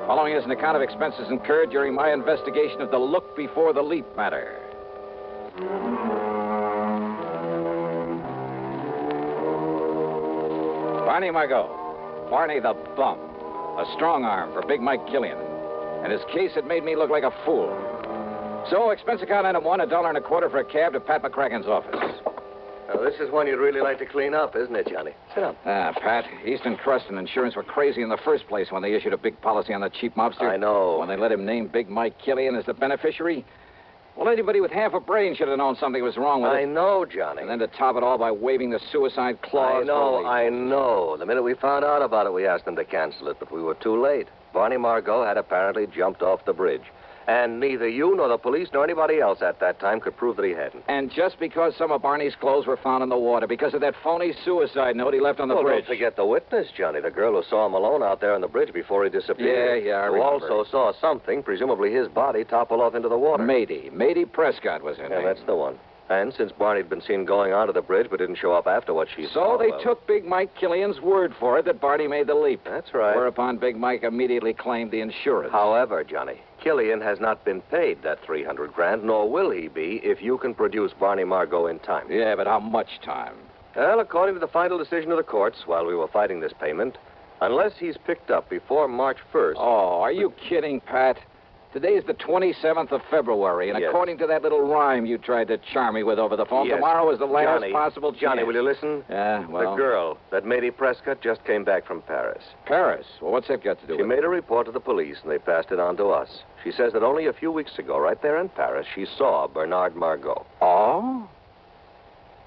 Following is an account of expenses incurred during my investigation of the look before the leap matter. Barney Margot, Barney the Bum, a strong arm for Big Mike Killian, and his case had made me look like a fool. So, expense account item one, $1.25 for a cab to Pat McCracken's office. Now, this is one you'd really like to clean up, isn't it, Johnny? Sit down. Pat, Eastern Trust and Insurance were crazy in the first place when they issued a big policy on that cheap mobster. I know. When they let him name Big Mike Killian as the beneficiary. Well, anybody with half a brain should have known something was wrong with it. I know, Johnny. And then to top it all by waving the suicide clause. I know. The minute we found out about it, we asked them to cancel it, but we were too late. Barney Margot had apparently jumped off the bridge. And neither you nor the police nor anybody else at that time could prove that he hadn't. And just because some of Barney's clothes were found in the water, because of that phony suicide note he left on the bridge. Don't forget the witness, Johnny, the girl who saw him alone out there on the bridge before he disappeared. Yeah, I who remember. also saw something, presumably his body, topple off into the water. Mady Prescott was her name. Yeah, that's the one. And since Barney had been seen going onto the bridge but didn't show up after what she So saw... they took Big Mike Killian's word for it that Barney made the leap. That's right. Whereupon Big Mike immediately claimed the insurance. However, Johnny, Killian has not been paid that $300,000, nor will he be if you can produce Barney Margot in time. Yeah, but how much time? Well, according to the final decision of the courts, while we were fighting this payment, unless he's picked up before March 1st... Oh, are you kidding, Pat? Today is the 27th of February, and yes. According to that little rhyme you tried to charm me with over the phone, yes. Tomorrow is the last possible chance. Johnny, will you listen? Yeah, well... The girl, that Mady Prescott, just came back from Paris. Paris? Well, what's that got to do with it? She made a report to the police, and they passed it on to us. She says that only a few weeks ago, right there in Paris, she saw Bernard Margot. Oh?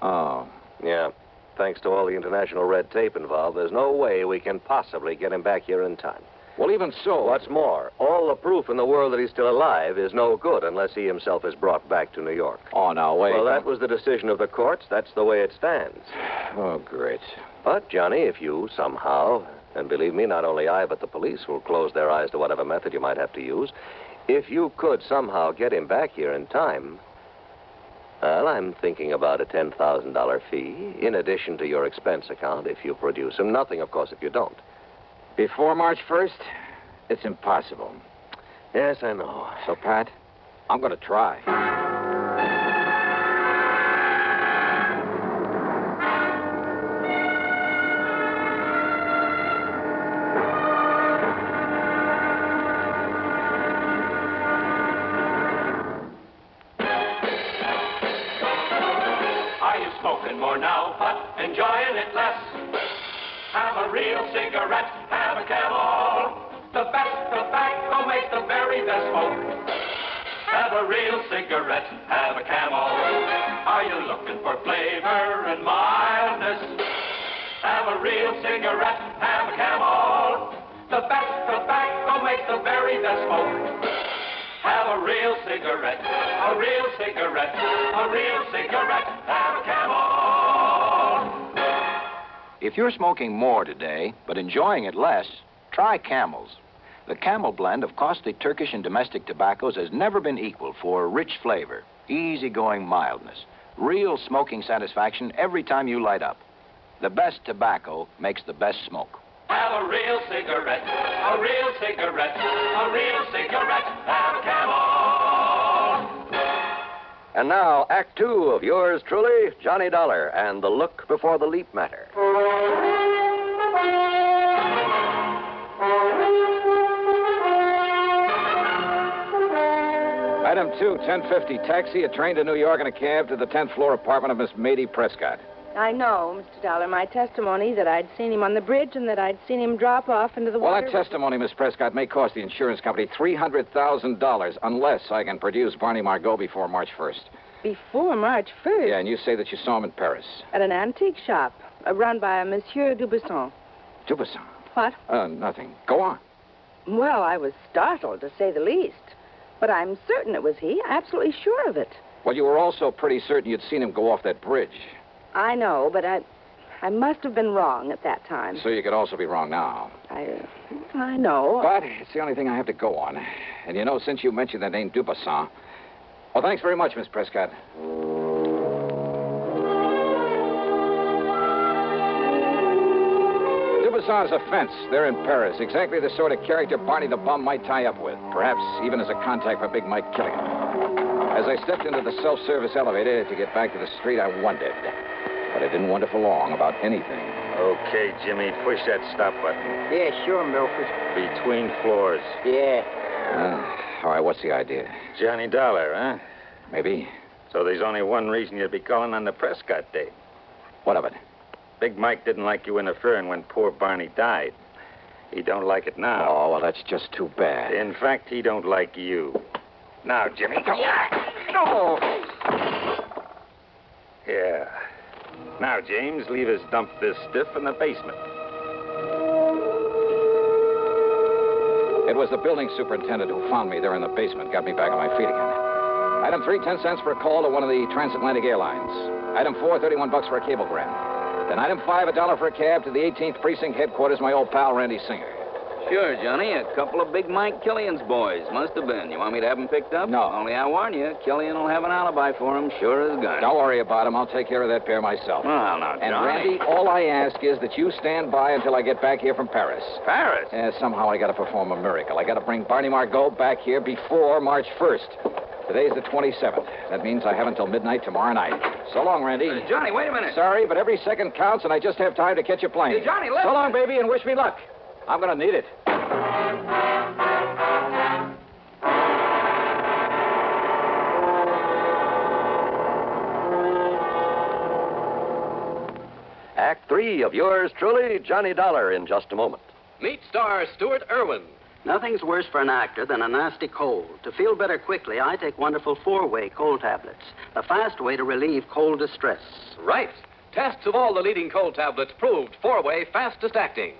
Oh. Yeah. Thanks to all the international red tape involved, there's no way we can possibly get him back here in time. Well, even so... What's more, all the proof in the world that he's still alive is no good unless he himself is brought back to New York. Oh, now, wait. Well, that was the decision of the courts. That's the way it stands. Oh, great. But, Johnny, if you somehow, and believe me, not only I but the police will close their eyes to whatever method you might have to use, If you could somehow get him back here in time, well, I'm thinking about a $10,000 fee in addition to your expense account if you produce him. Nothing, of course, if you don't. Before March 1st, it's impossible. Yes, I know. So, Pat, I'm going to try. Are you smoking more now, but enjoying it less? Have a real cigarette, have a Camel. The best tobacco makes the very best smoke. Have a real cigarette, have a Camel. Are you looking for flavor and mildness? Have a real cigarette, have a Camel. The best tobacco makes the very best smoke. Have a real cigarette, a real cigarette, a real cigarette, have a Camel. If you're smoking more today, but enjoying it less, try Camels. The Camel blend of costly Turkish and domestic tobaccos has never been equaled for rich flavor, easygoing mildness, real smoking satisfaction every time you light up. The best tobacco makes the best smoke. Have a real cigarette, a real cigarette, a real cigarette, have a Camel. And now, Act Two of yours truly, Johnny Dollar, and the look before the leap matter. Item 2, 1050 taxi, a train to New York and a cab to the 10th floor apartment of Miss Mady Prescott. I know, Mr. Dollar. My testimony that I'd seen him on the bridge and that I'd seen him drop off into the Well, water. that testimony, Miss Prescott, may cost the insurance company $300,000 unless I can produce Barney Margot before March 1st. Before March 1st? Yeah, and you say that you saw him in Paris. At an antique shop run by a Monsieur Dubuisson. Dubuisson? What? Nothing. Go on. Well, I was startled, to say the least. But I'm certain it was he. Absolutely sure of it. Well, you were also pretty certain you'd seen him go off that bridge. I know, but I must have been wrong at that time. So you could also be wrong now. I know. But it's the only thing I have to go on. And you know, since you mentioned that name Dubuisson... Well, thanks very much, Miss Prescott. Dubuisson's a fence. They're in Paris. Exactly the sort of character Barney the Bum might tie up with. Perhaps even as a contact for Big Mike Killian. As I stepped into the self-service elevator to get back to the street, I wondered. But I didn't wonder for long about anything. Okay, Jimmy, push that stop button. Yeah, sure, Milford. Between floors. Yeah. All right, what's the idea? Johnny Dollar, huh? Maybe. So there's only one reason you'd be calling on the Prescott date. What of it? Big Mike didn't like you interfering when poor Barney died. He don't like it now. Oh, well, that's just too bad. In fact, he don't like you. Now, Jimmy, come No! Yeah. Now, James, leave us dump this stiff in the basement. It was the building superintendent who found me there in the basement, got me back on my feet again. Item 3, 10 cents for a call to one of the transatlantic airlines. Item 4, $31 for a cablegram. Then item 5, $1 for a cab to the 18th Precinct headquarters, my old pal Randy Singer. Sure, Johnny. A couple of Big Mike Killian's boys. Must have been. You want me to have them picked up? No. Only I warn you, Killian will have an alibi for him, sure as gun. Don't worry about him. I'll take care of that pair myself. Well, now, Johnny. And, Randy, all I ask is that you stand by until I get back here from Paris. Paris? Yeah, somehow I got to perform a miracle. I got to bring Barney Margot back here before March 1st. Today's the 27th. That means I have until midnight tomorrow night. So long, Randy. Johnny, wait a minute. Sorry, but every second counts, and I just have time to catch a plane. Hey, Johnny, listen. So long, baby, and wish me luck. I'm going to need it. Act 3 of yours truly, Johnny Dollar, in just a moment. Meet star Stuart Irwin. Nothing's worse for an actor than a nasty cold. To feel better quickly, I take wonderful 4-way cold tablets, the fast way to relieve cold distress. Right. Tests of all the leading cold tablets proved 4-way fastest acting.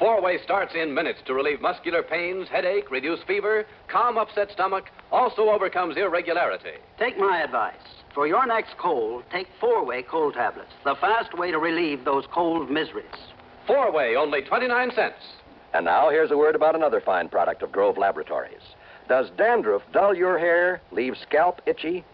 4-way starts in minutes to relieve muscular pains, headache, reduce fever, calm upset stomach, also overcomes irregularity. Take my advice. For your next cold, take 4-way cold tablets, the fast way to relieve those cold miseries. 4-way, only 29 cents. And now here's a word about another fine product of Grove Laboratories. Does dandruff dull your hair, leave scalp itchy?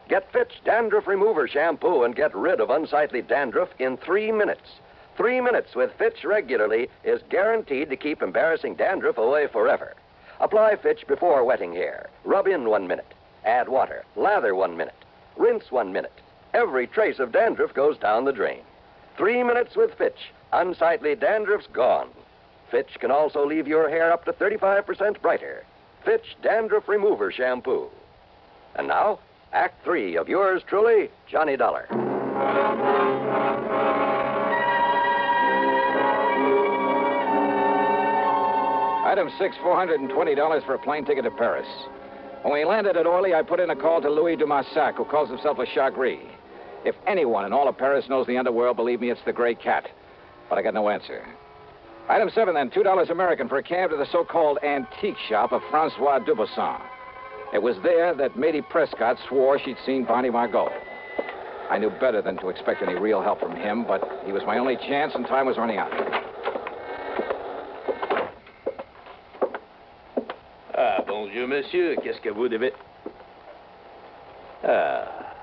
Get Fitch Dandruff Remover Shampoo and get rid of unsightly dandruff in 3 minutes. 3 minutes with Fitch regularly is guaranteed to keep embarrassing dandruff away forever. Apply Fitch before wetting hair. Rub in 1 minute. Add water. Lather 1 minute. Rinse 1 minute. Every trace of dandruff goes down the drain. 3 minutes with Fitch. Unsightly dandruff's gone. Fitch can also leave your hair up to 35% brighter. Fitch Dandruff Remover Shampoo. And now, Act 3 of yours truly, Johnny Dollar. Item 6, $420 for a plane ticket to Paris. When we landed at Orly, I put in a call to Louis Dumassac, who calls himself a Chagris. If anyone in all of Paris knows the underworld, believe me, it's the Gray Cat. But I got no answer. Item 7, then, $2 American for a cab to the so-called antique shop of Francois Dubuisson. It was there that Matey Prescott swore she'd seen Barney Margot. I knew better than to expect any real help from him, but he was my only chance, and time was running out. Ah, bonjour, monsieur. Qu'est-ce que vous devez... Ah,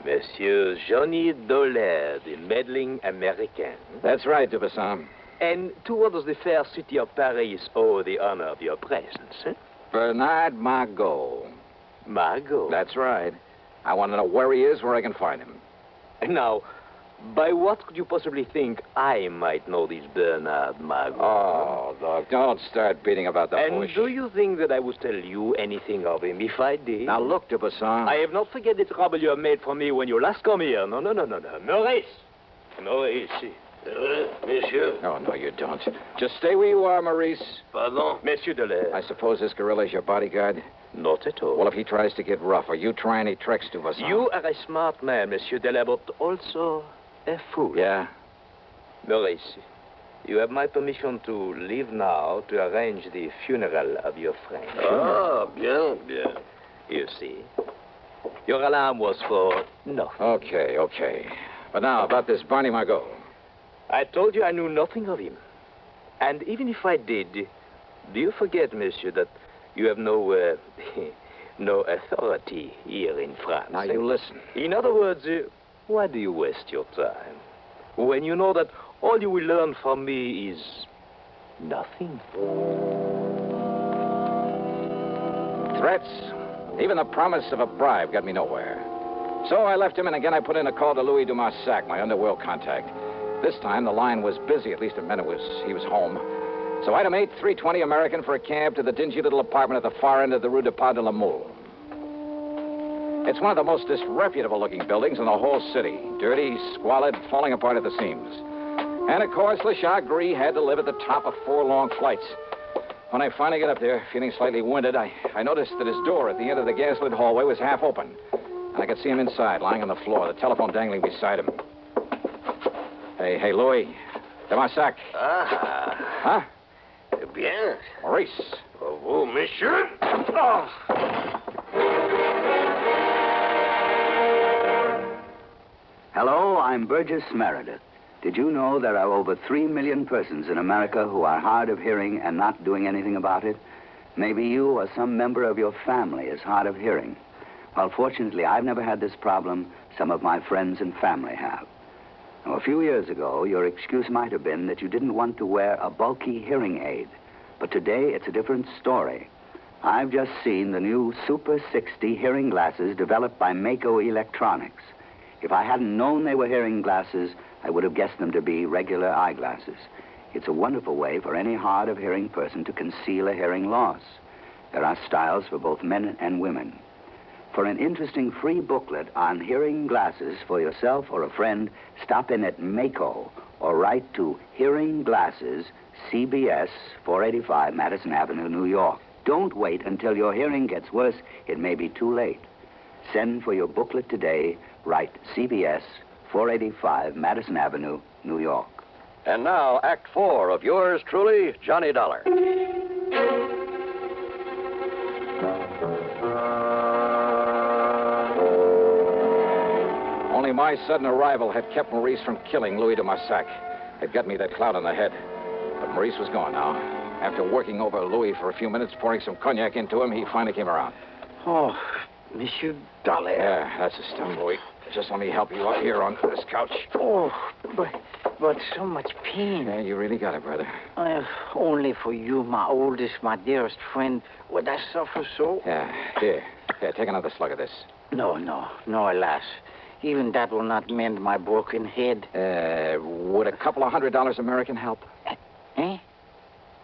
Monsieur Johnny Dollar, the meddling American. That's right, Dubuisson. And to what does the fair city of Paris owe the honor of your presence, eh? Bernard Margot. Margot? That's right. I want to know where he is, where I can find him. Now, by what could you possibly think I might know this Bernard Margot? Oh, look, don't start beating about the bush. And do you think that I would tell you anything of him if I did? Now, look, Dubuisson. I have not forget the trouble you have made for me when you last come here. No. Maurice. Maurice. Monsieur. Oh, no, you don't. Just stay where you are, Maurice. Pardon? Monsieur Dollar. I suppose this gorilla's your bodyguard? Not at all. Well, if he tries to get rough, or you try any tricks, Dubuisson. You are a smart man, Monsieur Dollar, but also a fool. Yeah? Maurice, you have my permission to leave now to arrange the funeral of your friend. Ah, bien. You see, your alarm was for nothing. Okay. But now, about this Barney Margot. I told you I knew nothing of him. And even if I did, do you forget, monsieur, that you have no authority here in France? Now, you listen. In other words, why do you waste your time when you know that all you will learn from me is nothing? Threats, even the promise of a bribe got me nowhere. So I left him, and again I put in a call to Louis Dumassac, my underworld contact. This time the line was busy, at least it meant he was home. So item 8, $3.20 American for a cab to the dingy little apartment at the far end of the Rue de Pas de la Mule. It's one of the most disreputable-looking buildings in the whole city. Dirty, squalid, falling apart at the seams. And, of course, Le Chagris had to live at the top of 4 long flights. When I finally got up there, feeling slightly winded, I noticed that his door at the end of the gas-lit hallway was half open. And I could see him inside, lying on the floor, the telephone dangling beside him. Hey, Louis. Dumassac. Ah. Huh? Bien. Maurice. Vous, monsieur. Oh. Hello, I'm Burgess Meredith. Did you know there are over 3 million persons in America who are hard of hearing and not doing anything about it? Maybe you or some member of your family is hard of hearing. Well, fortunately, I've never had this problem. Some of my friends and family have. Now, a few years ago, your excuse might have been that you didn't want to wear a bulky hearing aid. But today, it's a different story. I've just seen the new Super 60 hearing glasses developed by Mako Electronics. If I hadn't known they were hearing glasses, I would have guessed them to be regular eyeglasses. It's a wonderful way for any hard of hearing person to conceal a hearing loss. There are styles for both men and women. For an interesting free booklet on hearing glasses for yourself or a friend, stop in at Mako or write to Hearing Glasses, CBS, 485 Madison Avenue, New York. Don't wait until your hearing gets worse. It may be too late. Send for your booklet today. Write CBS, 485 Madison Avenue, New York. And now, Act 4 of yours truly, Johnny Dollar. Only my sudden arrival had kept Maurice from killing Louis Dumassac. It got me that clout on the head. But Maurice was gone now. After working over Louis for a few minutes, pouring some cognac into him, he finally came around. Oh, Monsieur Dollar. Yeah, that's the stuff, Louis. Just let me help you up here on this couch. Oh, but so much pain. Yeah, you really got it, brother. Only for you, my oldest, my dearest friend, would I suffer so? Yeah, here, take another slug of this. No, alas. Even that will not mend my broken head. Would a couple of $100 American help? Eh?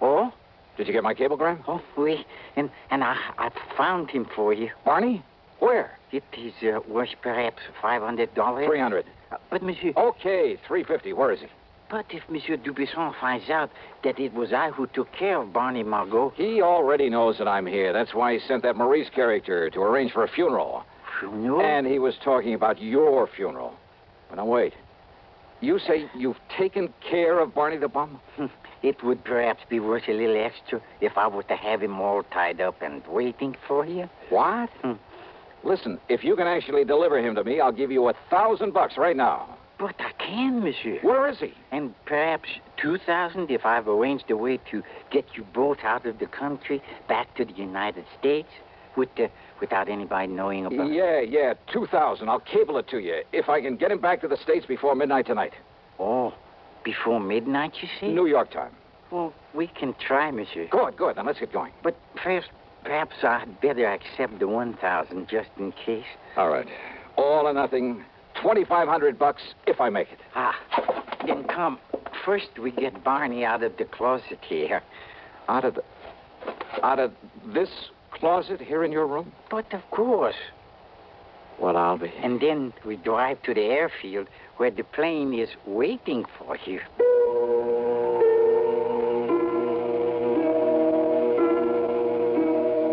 Oh? Did you get my cablegram? Oh, oui. And I found him for you. Barney? Where? It is worth perhaps $500. $300. But, Monsieur... Okay, $350. Where is he? But if Monsieur Dubuisson finds out that it was I who took care of Barney Margot... He already knows that I'm here. That's why he sent that Maurice character to arrange for a funeral. Funeral? And he was talking about your funeral. But now, wait. You say you've taken care of Barney the bum? It would perhaps be worth a little extra if I were to have him all tied up and waiting for you. What? Listen, if you can actually deliver him to me, I'll give you $1,000 right now. But I can, Monsieur. Where is he? And perhaps 2,000 if I've arranged a way to get you both out of the country, back to the United States, without anybody knowing about it. Yeah, 2,000. I'll cable it to you if I can get him back to the States before midnight tonight. Oh, before midnight, you say? New York time. Well, we can try, Monsieur. Good. Now let's get going. But first, perhaps I'd better accept the 1,000 just in case. All right. All or nothing. $2,500 if I make it. Then come. First, we get Barney out of the closet here. Out of this closet here in your room? But of course. Well, I'll be. And then we drive to the airfield where the plane is waiting for you.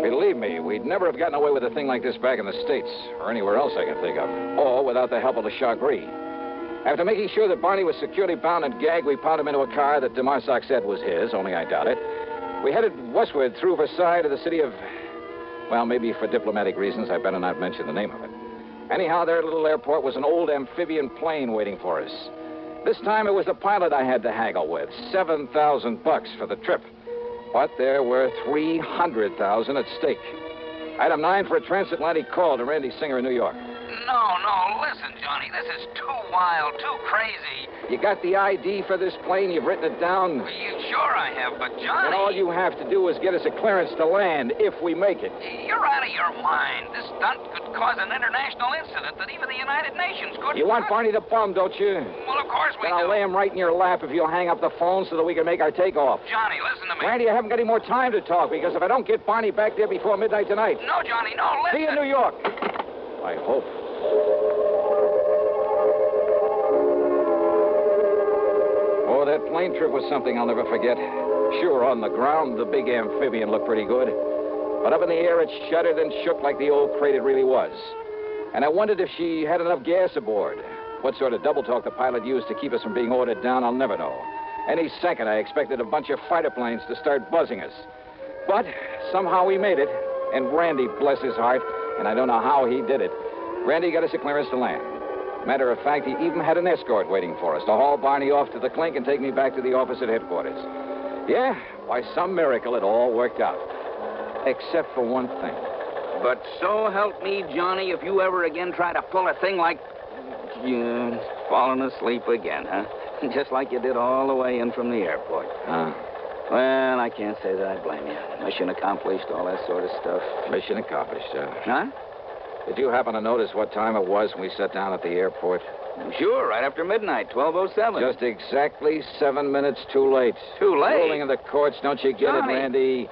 Believe me, we'd never have gotten away with a thing like this back in the States, or anywhere else I can think of, or without the help of the Chagris. After making sure that Barney was securely bound and gagged, we piled him into a car that DeMarsac said was his, only I doubt it. We headed westward through Versailles to the city of... Well, maybe for diplomatic reasons, I better not mention the name of it. Anyhow, their little airport was an old amphibian plane waiting for us. This time it was the pilot I had to haggle with, $7,000 for the trip. But there were $300,000 at stake. Item 9 for a transatlantic call to Randy Singer in New York. No, listen, Johnny, this is too wild, too crazy. You got the ID for this plane? You've written it down? Sure I have, but Johnny... And all you have to do is get us a clearance to land, if we make it. You're out of your mind. This stunt could cause an international incident that even the United Nations couldn't... You want Barney the bum, don't you? Well, of course we do. Then I'll lay him right in your lap if you'll hang up the phone so that we can make our takeoff. Johnny, listen to me. Randy, I haven't got any more time to talk, because if I don't get Barney back there before midnight tonight... No, Johnny, no, listen... See you in New York. I hope. Oh, that plane trip was something I'll never forget. Sure, on the ground, the big amphibian looked pretty good. But up in the air, it shuddered and shook like the old crate it really was. And I wondered if she had enough gas aboard. What sort of double talk the pilot used to keep us from being ordered down, I'll never know. Any second, I expected a bunch of fighter planes to start buzzing us. But somehow we made it. And Randy, bless his heart, and I don't know how he did it, Randy got us a clearance to land. Matter of fact, he even had an escort waiting for us to haul Barney off to the clink and take me back to the office at headquarters. Yeah, by some miracle, it all worked out. Except for one thing. But so help me, Johnny, if you ever again try to pull a thing like... You falling asleep again, huh? Just like you did all the way in from the airport. Well, I can't say that I blame you. Mission accomplished, all that sort of stuff. Mission accomplished, Huh? Did you happen to notice what time it was when we sat down at the airport? Sure, right after midnight, 12:07. Just exactly 7 minutes too late. Too late? Rolling in the courts, don't you get Johnny. it, Randy?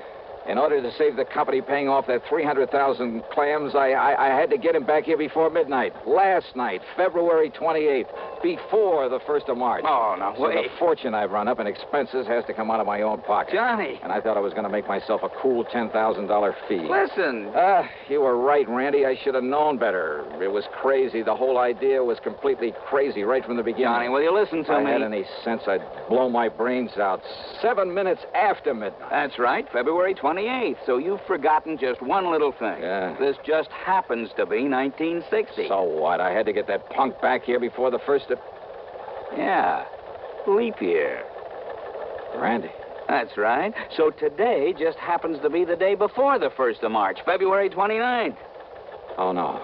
In order to save the company paying off that 300,000 clams, I had to get him back here before midnight. Last night, February 28th, before the 1st of March. Oh, no, so wait. the fortune I've run up in expenses has to come out of my own pocket. Johnny. And I thought I was going to make myself a cool $10,000 fee. Listen. You were right, Randy. I should have known better. It was crazy. The whole idea was completely crazy right from the beginning. Johnny, will you listen to if me? I had any sense, I'd blow my brains out 7 minutes after midnight. That's right, February 28th. So you've forgotten just one little thing. Yeah. This just happens to be 1960. So what? I had to get that punk back here before the 1st of... Yeah, leap year. Randy. That's right. So today just happens to be the day before the 1st of March, February 29th. Oh, no.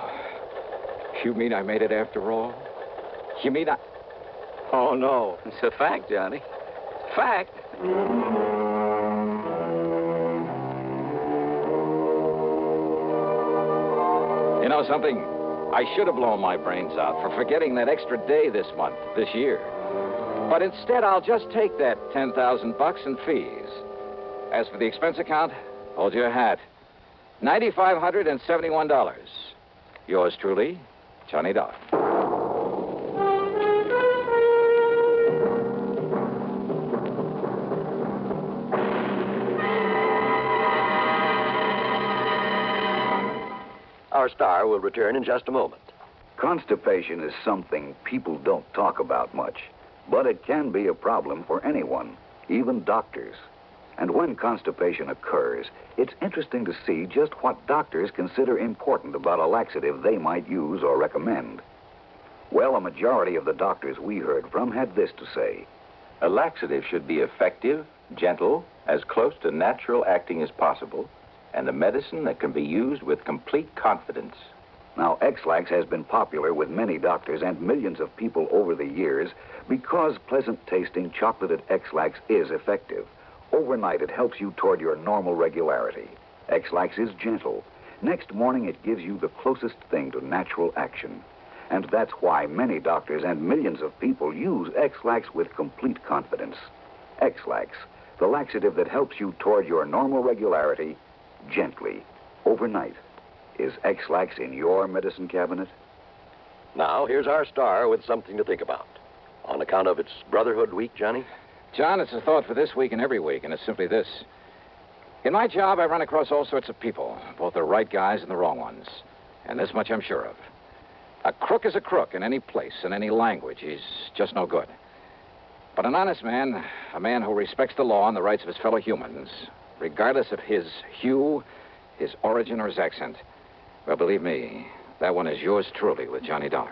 You mean I made it after all? You mean I... Oh, no. It's a fact, Johnny. Fact. You know something? I should have blown my brains out for forgetting that extra day this month, this year. But instead, I'll just take that $10,000 in fees. As for the expense account, hold your hat. $9,571. Yours truly, Johnny Dollar. Our star will return in just a moment. Constipation is something people don't talk about much, but it can be a problem for anyone, even doctors. And when constipation occurs, it's interesting to see just what doctors consider important about a laxative they might use or recommend. Well, a majority of the doctors we heard from had this to say. A laxative should be effective, gentle, as close to natural acting as possible, and a medicine that can be used with complete confidence. Now, X-Lax has been popular with many doctors and millions of people over the years because pleasant-tasting chocolated X-Lax is effective. Overnight, it helps you toward your normal regularity. X-Lax is gentle. Next morning, it gives you the closest thing to natural action. And that's why many doctors and millions of people use X-Lax with complete confidence. X-Lax, the laxative that helps you toward your normal regularity gently, overnight. Is X-Lax in your medicine cabinet? Now, here's our star with something to think about. On account of its Brotherhood Week, Johnny? John, it's a thought for this week and every week, and it's simply this. In my job, I run across all sorts of people, both the right guys and the wrong ones. And this much I'm sure of. A crook is a crook in any place, in any language. He's just no good. But an honest man, a man who respects the law and the rights of his fellow humans, regardless of his hue, his origin, or his accent, well, believe me, that one is yours truly with Johnny Dollar.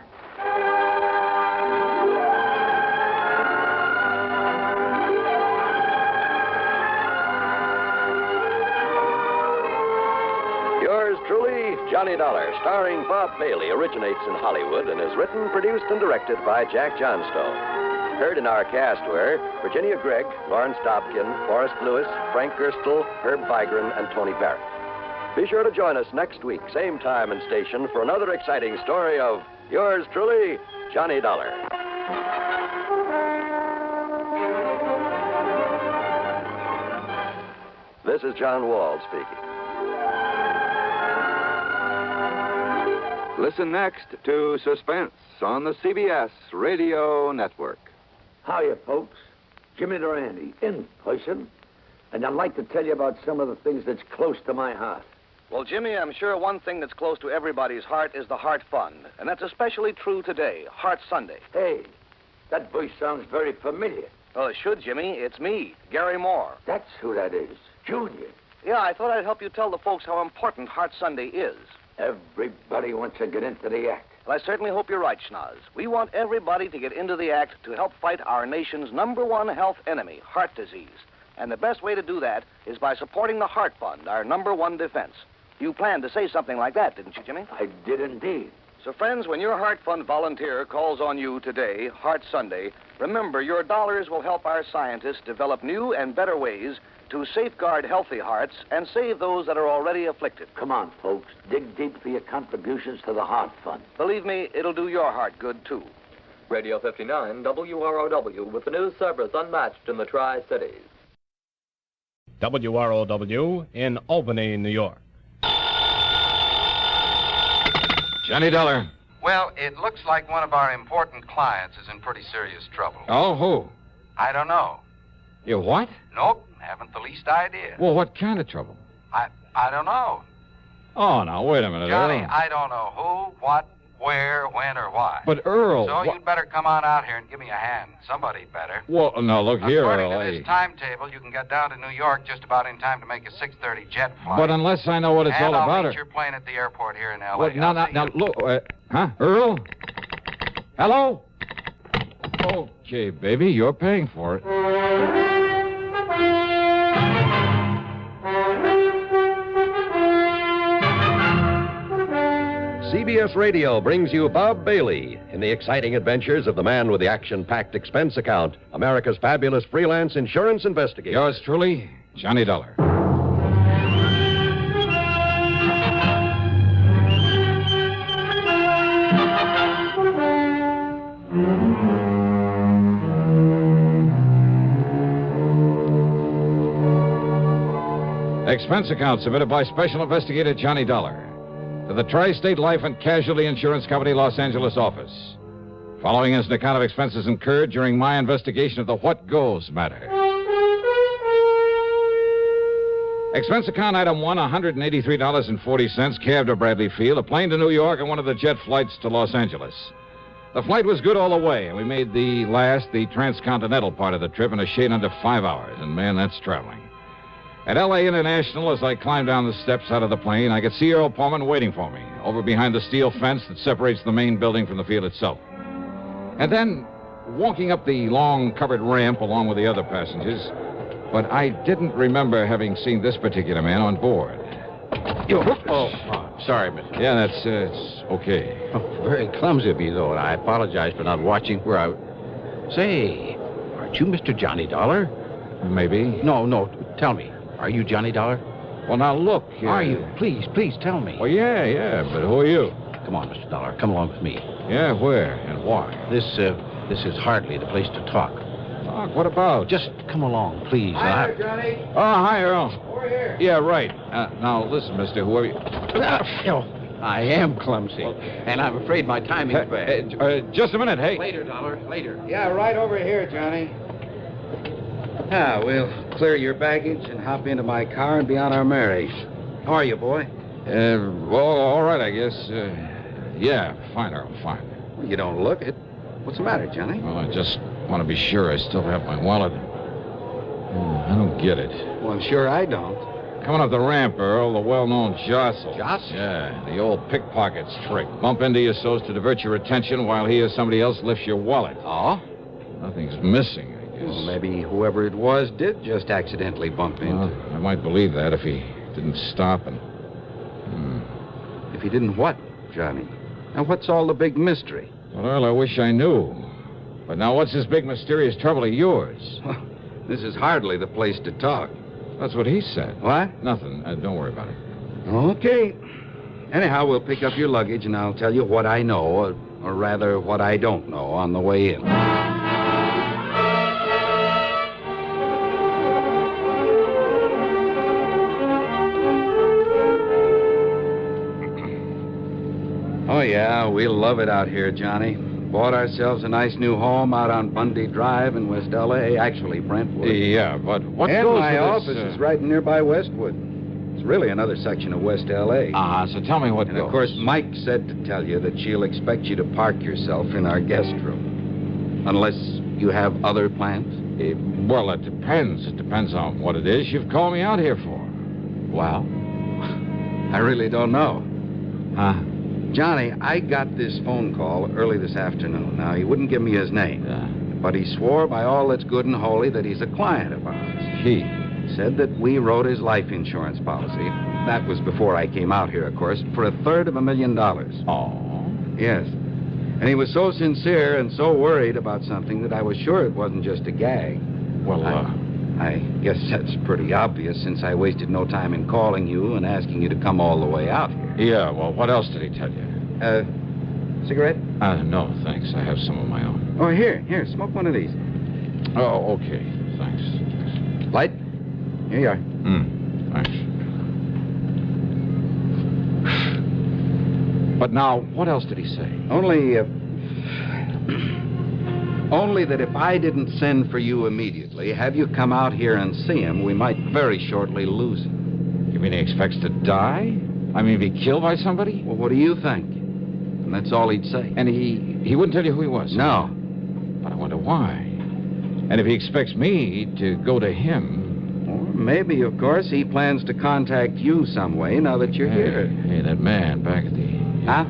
Yours truly, Johnny Dollar, starring Bob Bailey, originates in Hollywood and is written, produced, and directed by Jack Johnstone. Heard in our cast were Virginia Gregg, Lawrence Dobkin, Forrest Lewis, Frank Gerstle, Herb Vigran, and Tony Barrett. Be sure to join us next week, same time and station, for another exciting story of yours truly, Johnny Dollar. This is John Wall speaking. Listen next to Suspense on the CBS Radio Network. Hiya, folks. Jimmy Durante, in person. And I'd like to tell you about some of the things that's close to my heart. Well, Jimmy, I'm sure one thing that's close to everybody's heart is the Heart Fund. And that's especially true today, Heart Sunday. Hey, that voice sounds very familiar. Well, it should, Jimmy. It's me, Gary Moore. That's who that is, Junior. Yeah, I thought I'd help you tell the folks how important Heart Sunday is. Everybody wants to get into the act. Well, I certainly hope you're right, Schnoz. We want everybody to get into the act to help fight our nation's #1 health enemy, heart disease. And the best way to do that is by supporting the Heart Fund, our #1 defense. You planned to say something like that, didn't you, Jimmy? I did indeed. So, friends, when your Heart Fund volunteer calls on you today, Heart Sunday, remember your dollars will help our scientists develop new and better ways to safeguard healthy hearts and save those that are already afflicted. Come on, folks. Dig deep for your contributions to the Heart Fund. Believe me, it'll do your heart good, too. Radio 59, WROW, with the news service unmatched in the Tri-Cities. WROW in Albany, New York. Johnny Dollar. Well, it looks like one of our important clients is in pretty serious trouble. Oh, who? I don't know. You what? Nope, haven't the least idea. Well, what kind of trouble? I don't know. Oh, now, wait a minute, Johnny, Earl. I don't know who, what, where, when, or why. But, Earl... So you'd better come on out here and give me a hand. Somebody'd better. Well, no, look here, According Earl. to this timetable, you can get down to New York just about in time to make a 6:30 jet flight. But unless I know what it's all I'll about... meet your plane at the airport here in L.A. What, now, look... huh? Earl? Hello? Okay, baby, you're paying for it. CBS Radio brings you Bob Bailey in the exciting adventures of the man with the action-packed expense account, America's fabulous freelance insurance investigator. Yours truly, Johnny Dollar. Expense account submitted by Special Investigator Johnny Dollar to the Tri-State Life and Casualty Insurance Company, Los Angeles office. Following is an account of expenses incurred during my investigation of the What Goes matter. Expense account item 1, $183.40, cab to Bradley Field, a plane to New York, and one of the jet flights to Los Angeles. The flight was good all the way, and we made the transcontinental part of the trip in a shade under 5 hours, and man, that's traveling. At L.A. International, as I climbed down the steps out of the plane, I could see Earl Pullman waiting for me, over behind the steel fence that separates the main building from the field itself. And then, walking up the long covered ramp along with the other passengers, but I didn't remember having seen this particular man on board. Sorry, mister. Yeah, that's it's okay. Oh, very clumsy of me, though, and I apologize for not watching where I... Say, aren't you Mr. Johnny Dollar? Maybe. No, tell me. Are you Johnny Dollar? Well, now, look. Are you? Please tell me. Well, yeah, but who are you? Come on, Mr. Dollar. Come along with me. Yeah, where and why? This is hardly the place to talk. Talk? What about? Just come along, please. Hi there, Johnny. Oh, hi, Earl. Over here. Yeah, right. Now, listen, mister, whoever you... I am clumsy, and I'm afraid my timing's bad. Just a minute, hey. Later, Dollar, later. Yeah, right over here, Johnny. We'll clear your baggage and hop into my car and be on our merry. How are you, boy? Well, all right, I guess. Yeah, fine, Earl, fine. Well, you don't look it. What's the matter, Johnny? Well, I just want to be sure I still have my wallet. I don't get it. Well, I'm sure I don't. Coming up the ramp, Earl, the well-known jostle. Jostle? Yeah, the old pickpocket's trick. Bump into you so as to divert your attention while he or somebody else lifts your wallet. Oh? Nothing's missing. Well, maybe whoever it was did just accidentally bump into. Well, I might believe that if he didn't stop and... If he didn't what, Johnny? Now, what's all the big mystery? Well, Earl, I wish I knew. But now, what's this big mysterious trouble of yours? This is hardly the place to talk. That's what he said. What? Nothing. Don't worry about it. Okay. Anyhow, we'll pick up your luggage, and I'll tell you what I know, or rather, what I don't know on the way in. Oh, yeah, we'll love it out here, Johnny. Bought ourselves a nice new home out on Bundy Drive in West L.A., actually Brentwood. Yeah, but what and goes my with office this, is right nearby Westwood. It's really another section of West L.A. So tell me what and goes. of course, Mike said to tell you that she'll expect you to park yourself in our guest room. Unless you have other plans? Well, it depends. It depends on what it is you've called me out here for. Well, I really don't know. Johnny, I got this phone call early this afternoon. Now, he wouldn't give me his name. But he swore by all that's good and holy that he's a client of ours. He said that we wrote his life insurance policy. That was before I came out here, of course, for $333,000. Oh? Yes. And he was so sincere and so worried about something that I was sure it wasn't just a gag. Well, I guess that's pretty obvious since I wasted no time in calling you and asking you to come all the way out here. Yeah, well, what else did he tell you? Cigarette? No, thanks. I have some of my own. Oh, here, smoke one of these. Oh, okay. Thanks. Light? Here you are. Thanks. But now, what else did he say? Only that if I didn't send for you immediately, have you come out here and see him, we might very shortly lose him. You mean he expects to die? I mean, be killed by somebody? Well, what do you think? And that's all he'd say. And he wouldn't tell you who he was? No. But I wonder why. And if he expects me to go to him... Or maybe, of course, he plans to contact you some way now that you're here. Hey, that man back at the... Huh?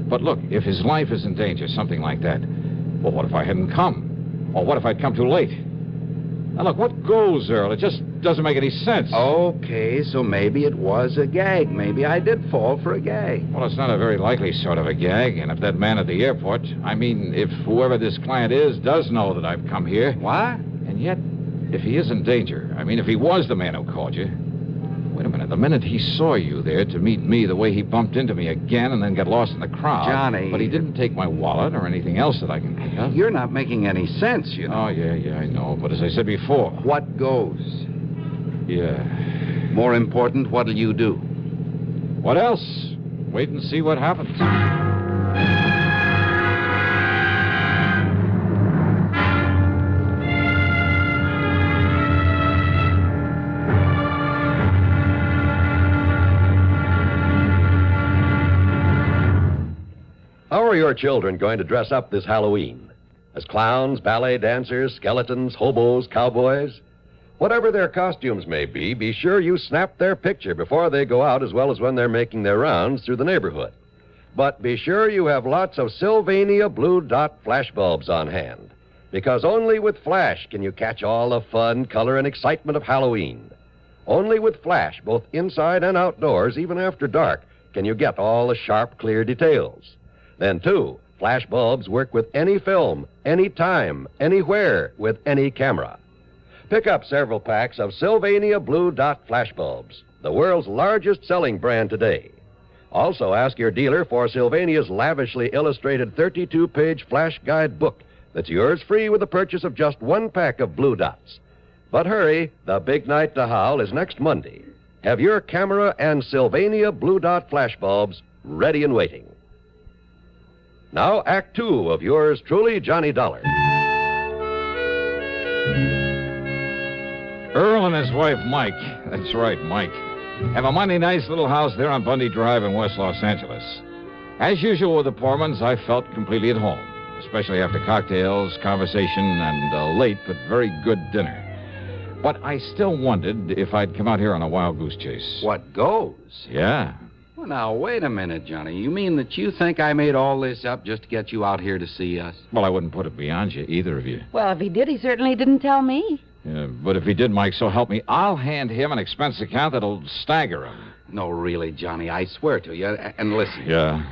But look, if his life is in danger, something like that, well, what if I hadn't come? Or what if I'd come too late? Now, look, what goes, Earl? It just doesn't make any sense. Okay, so maybe it was a gag. Maybe I did fall for a gag. Well, it's not a very likely sort of a gag. And if that man at the airport, I mean, if whoever this client is does know that I've come here. What? And yet, if he is in danger, I mean, if he was the man who called you. Wait a minute. The minute he saw you there to meet me, the way he bumped into me again and then got lost in the crowd. Johnny. But he didn't take my wallet or anything else that I can think of. You're not making any sense, you know. Oh, yeah, I know. But as I said before. What goes? Yeah. More important, what'll you do? What else? Wait and see what happens. How are your children going to dress up this Halloween? As clowns, ballet dancers, skeletons, hobos, cowboys? Whatever their costumes may be sure you snap their picture before they go out as well as when they're making their rounds through the neighborhood. But be sure you have lots of Sylvania Blue Dot flashbulbs on hand, because only with Flash can you catch all the fun, color, and excitement of Halloween. Only with Flash, both inside and outdoors, even after dark, can you get all the sharp, clear details. Then, too, flash bulbs work with any film, any time, anywhere, with any camera. Pick up several packs of Sylvania Blue Dot flash bulbs, the world's largest selling brand today. Also, ask your dealer for Sylvania's lavishly illustrated 32-page flash guide book that's yours free with the purchase of just one pack of Blue Dots. But hurry, the big night to howl is next Monday. Have your camera and Sylvania Blue Dot flash bulbs ready and waiting. Now, Act Two of yours truly, Johnny Dollar. Earl and his wife, Mike, that's right, Mike, have a mighty nice little house there on Bundy Drive in West Los Angeles. As usual with the Pormans, I felt completely at home, especially after cocktails, conversation, and a late but very good dinner. But I still wondered if I'd come out here on a wild goose chase. What goes? Yeah. Well, now, wait a minute, Johnny. You mean that you think I made all this up just to get you out here to see us? Well, I wouldn't put it beyond you, either of you. Well, if he did, he certainly didn't tell me. Yeah, but if he did, Mike, so help me, I'll hand him an expense account that'll stagger him. No, really, Johnny, I swear to you. And listen. Yeah.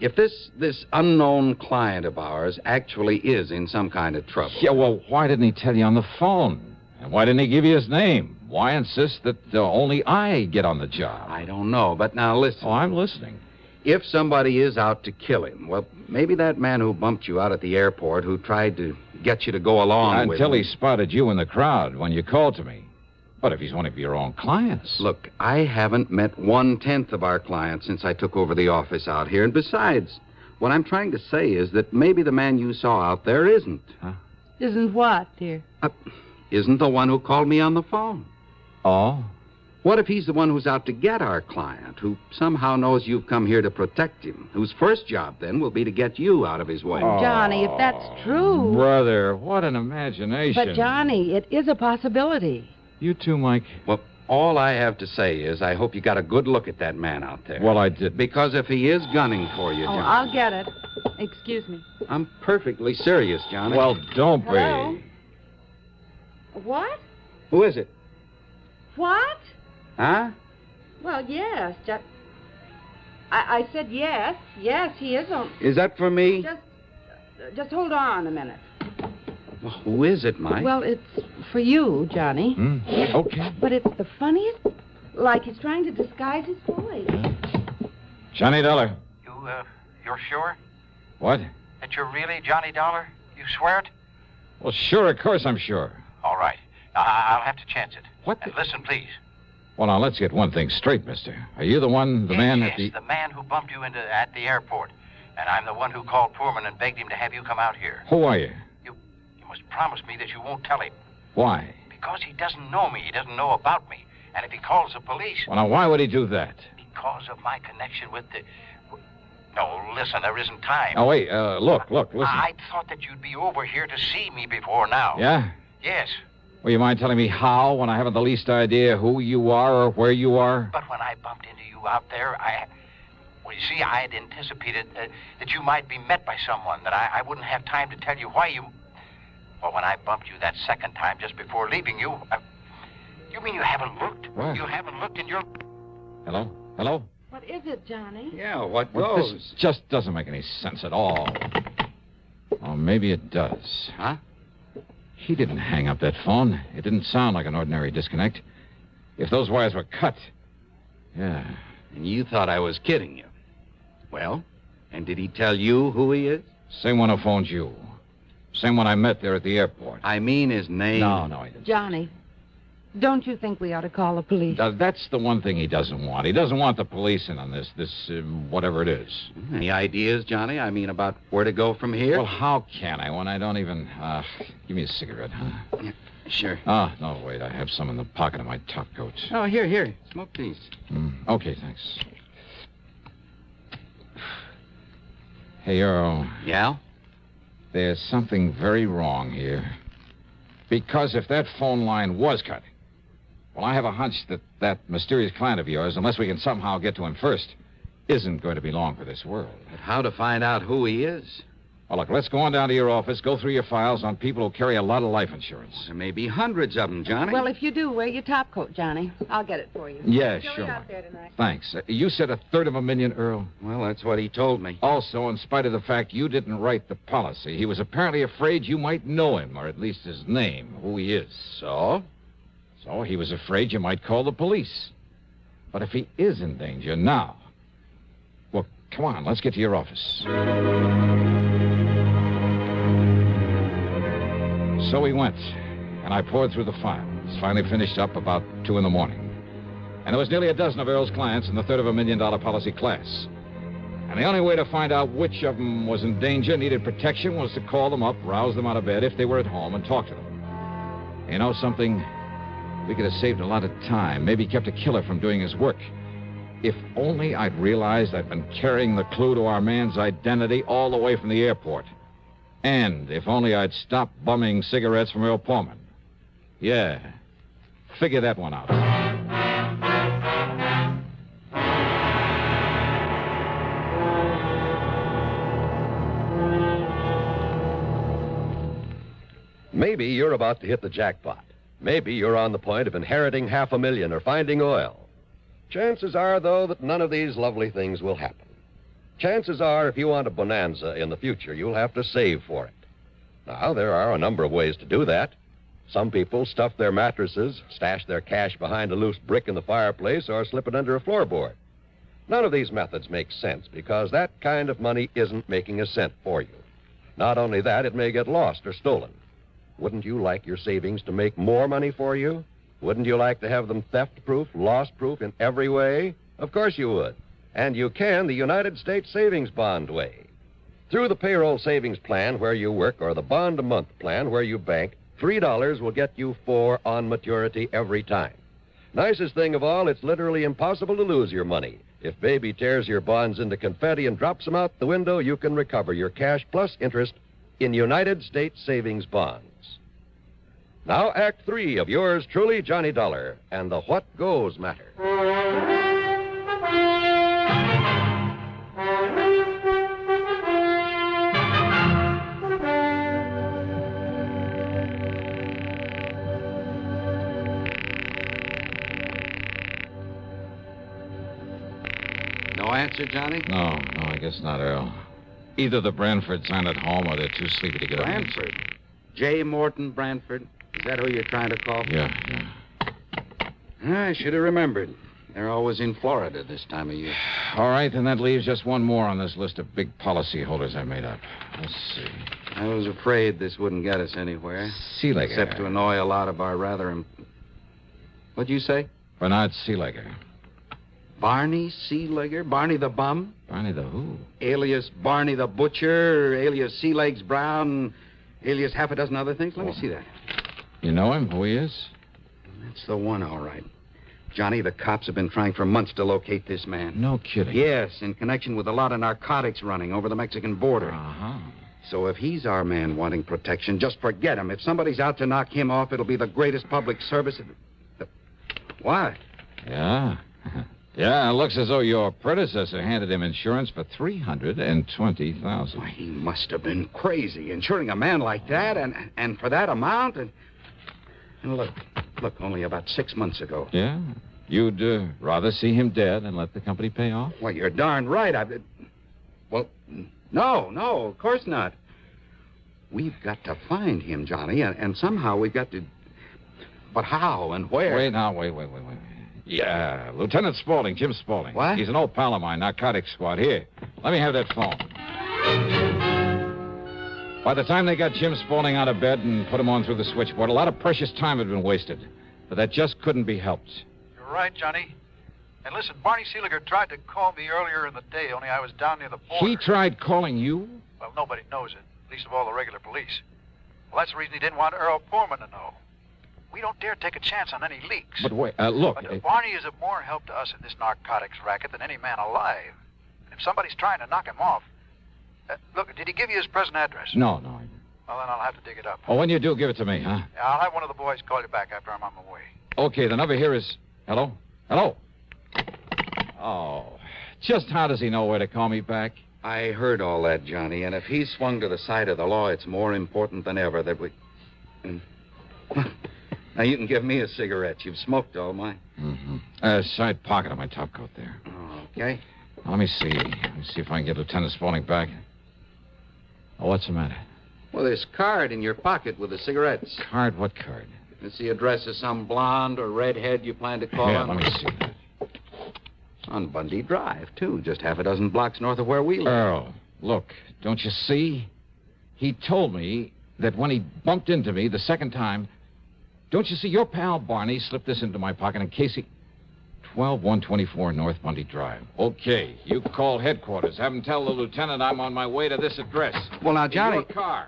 If this unknown client of ours actually is in some kind of trouble... Yeah, well, why didn't he tell you on the phone? And why didn't he give you his name? Why insist that only I get on the job? I don't know, but now listen. Oh, I'm listening. If somebody is out to kill him, well, maybe that man who bumped you out at the airport, who tried to get you to go along with him... Until he spotted you in the crowd when you called to me. But if he's one of your own clients... Look, I haven't met 1/10 of our clients since I took over the office out here. And besides, what I'm trying to say is that maybe the man you saw out there isn't. Huh? Isn't what, dear? Isn't the one who called me on the phone. Oh? What if he's the one who's out to get our client, who somehow knows you've come here to protect him, whose first job, then, will be to get you out of his way? Oh, Johnny, if that's true... Brother, what an imagination. But, Johnny, it is a possibility. You too, Mike. Well, all I have to say is I hope you got a good look at that man out there. Well, I did. Because if he is gunning for you, Johnny... I'll get it. Excuse me. I'm perfectly serious, Johnny. Well, don't Hello? be. What? Who is it? What? Huh? Well, yes. I said yes. Yes, he is on... Is that for me? Just hold on a minute. Well, who is it, Mike? Well, it's for you, Johnny. Okay. But it's the funniest... Like he's trying to disguise his voice. Johnny Dollar. You're sure? What? That you're really Johnny Dollar? You swear it? Well, sure, of course I'm sure. All right. I'll have to chance it. What? And listen, please. Well, now, let's get one thing straight, mister. Are you the man at the... Yes, the man who bumped you at the airport. And I'm the one who called Poorman and begged him to have you come out here. Who are you? You must promise me that you won't tell him. Why? Because he doesn't know me. He doesn't know about me. And if he calls the police... Well, now, why would he do that? Because of my connection with the... No, listen, there isn't time. Oh, wait, look, listen. I thought that you'd be over here to see me before now. Yeah? Yes. Will you mind telling me how when I haven't the least idea who you are or where you are? But when I bumped into you out there, Well, you see, I had anticipated that you might be met by someone, that I wouldn't have time to tell you why Well, when I bumped you that second time just before leaving you... You mean you haven't looked? What? You haven't looked in your... Hello? Hello? What is it, Johnny? Yeah, what Well, goes? this just doesn't make any sense at all. Oh, maybe it does. Huh? He didn't hang up that phone. It didn't sound like an ordinary disconnect. If those wires were cut... Yeah. And you thought I was kidding you. Well, and did he tell you who he is? Same one who phoned you. Same one I met there at the airport. I mean his name. No, he didn't. Johnny, don't you think we ought to call the police? That's the one thing he doesn't want. He doesn't want the police in on this whatever it is. Any ideas, Johnny? I mean, about where to go from here? Well, how can I when I don't even... give me a cigarette, huh? Yeah, sure. Oh, no, wait. I have some in the pocket of my top coat. Oh, here. Smoke these. Okay, thanks. Hey, Earl. Yeah? There's something very wrong here. Because if that phone line was cut... Well, I have a hunch that mysterious client of yours, unless we can somehow get to him first, isn't going to be long for this world. But how to find out who he is? Well, look, let's go on down to your office, go through your files on people who carry a lot of life insurance. There may be hundreds of them, Johnny. Well, if you do, wear your top coat, Johnny. I'll get it for you. Yeah, Show sure. it out there tonight. Thanks. You said $250,000, Earl? Well, that's what he told me. Also, in spite of the fact you didn't write the policy, he was apparently afraid you might know him, or at least his name, who he is. So? So he was afraid you might call the police. But if he is in danger now... Well, come on, let's get to your office. So we went, and I poured through the files. Finally finished up about 2 in the morning. And there was nearly a dozen of Earl's clients in the $250,000 policy class. And the only way to find out which of them was in danger, needed protection, was to call them up, rouse them out of bed if they were at home, and talk to them. You know something? We could have saved a lot of time, maybe kept a killer from doing his work. If only I'd realized I'd been carrying the clue to our man's identity all the way from the airport. And if only I'd stopped bumming cigarettes from Earl Pullman. Yeah, figure that one out. Maybe you're about to hit the jackpot. Maybe you're on the point of inheriting $500,000 or finding oil. Chances are, though, that none of these lovely things will happen. Chances are, if you want a bonanza in the future, you'll have to save for it. Now, there are a number of ways to do that. Some people stuff their mattresses, stash their cash behind a loose brick in the fireplace, or slip it under a floorboard. None of these methods make sense because that kind of money isn't making a cent for you. Not only that, it may get lost or stolen. Wouldn't you like your savings to make more money for you? Wouldn't you like to have them theft-proof, loss-proof in every way? Of course you would. And you can the United States Savings Bond way. Through the payroll savings plan where you work or the bond-a-month plan where you bank, $3 will get you 4 on maturity every time. Nicest thing of all, it's literally impossible to lose your money. If Baby tears your bonds into confetti and drops them out the window, you can recover your cash plus interest in United States Savings Bonds. Now, Act 3 of yours truly, Johnny Dollar, and the What Goes matter. No answer, Johnny? No, I guess not, Earl. Either the Branfords aren't at home or they're too sleepy to get up. Branford? J. Morton Branford? Is that who you're trying to call? Yeah. I should have remembered. They're always in Florida this time of year. All right, then that leaves just one more on this list of big policy holders I made up. Let's see. I was afraid this wouldn't get us anywhere. Seelegger. Except to annoy a lot of our rather... What'd you say? Bernard Seelegger. Barney Seelegger? Barney the Bum? Barney the who? Alias Barney the Butcher, alias Sea Legs Brown, alias half a dozen other things. Let me see that. You know him? Who he is? That's the one, all right. Johnny, the cops have been trying for months to locate this man. No kidding. Yes, in connection with a lot of narcotics running over the Mexican border. Uh-huh. So if he's our man wanting protection, just forget him. If somebody's out to knock him off, it'll be the greatest public service. What? Yeah. Yeah, it looks as though your predecessor handed him insurance for $320,000. Why, he must have been crazy, insuring a man like that, and for that amount. And look, only about 6 months ago. Yeah? You'd rather see him dead and let the company pay off? Well, you're darn right. Well, no, of course not. We've got to find him, Johnny, and somehow we've got to... But how and where? Wait. Yeah, Lieutenant Spaulding, Jim Spaulding. What? He's an old pal of mine, narcotics squad. Here, let me have that phone. By the time they got Jim Spaulding out of bed and put him on through the switchboard, a lot of precious time had been wasted. But that just couldn't be helped. You're right, Johnny. And listen, Barney Seeliger tried to call me earlier in the day, only I was down near the border. He tried calling you? Well, nobody knows it, least of all the regular police. Well, that's the reason he didn't want Earl Poorman to know. We don't dare take a chance on any leaks. But wait, look... But Barney is of more help to us in this narcotics racket than any man alive. And if somebody's trying to knock him off... look, did he give you his present address? No. Well, then I'll have to dig it up. Oh, when you do, give it to me, huh? Yeah, I'll have one of the boys call you back after I'm on my way. Okay, the number here is... Hello? Oh, just how does he know where to call me back? I heard all that, Johnny, and if he's swung to the side of the law, it's more important than ever that we... Now, you can give me a cigarette. You've smoked all mine. Mm-hmm. Side pocket of my top coat there. Okay. Now, let me see. Let me see if I can get Lieutenant Spaulding back. Oh, what's the matter? Well, this card in your pocket with the cigarettes. Card? What card? It's the address of some blonde or redhead you plan to call on. Let me see that. On Bundy Drive, too. Just half a dozen blocks north of where we live. Earl, look, don't you see? He told me that when he bumped into me the second time... Don't you see, your pal Barney slipped this into my pocket in case he... 12124 North Bundy Drive. Okay, you call headquarters. Have him tell the lieutenant I'm on my way to this address. Well, now, Johnny... In your car.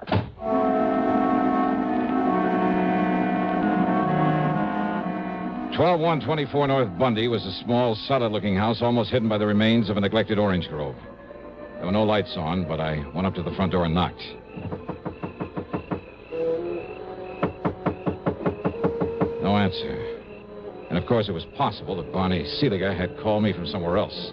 12124 North Bundy was a small, solid-looking house almost hidden by the remains of a neglected orange grove. There were no lights on, but I went up to the front door and knocked. No answer. And, of course, it was possible that Barney Seeliger had called me from somewhere else.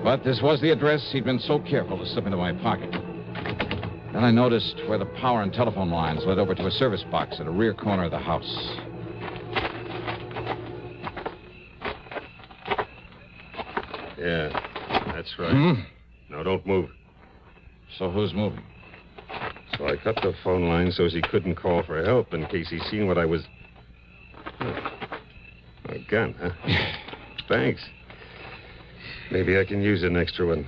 But this was the address he'd been so careful to slip into my pocket. Then I noticed where the power and telephone lines led over to a service box at a rear corner of the house. Yeah, that's right. No, don't move. So who's moving? So I cut the phone line so he couldn't call for help in case he seen what I was... A gun, huh? Thanks. Maybe I can use an extra one.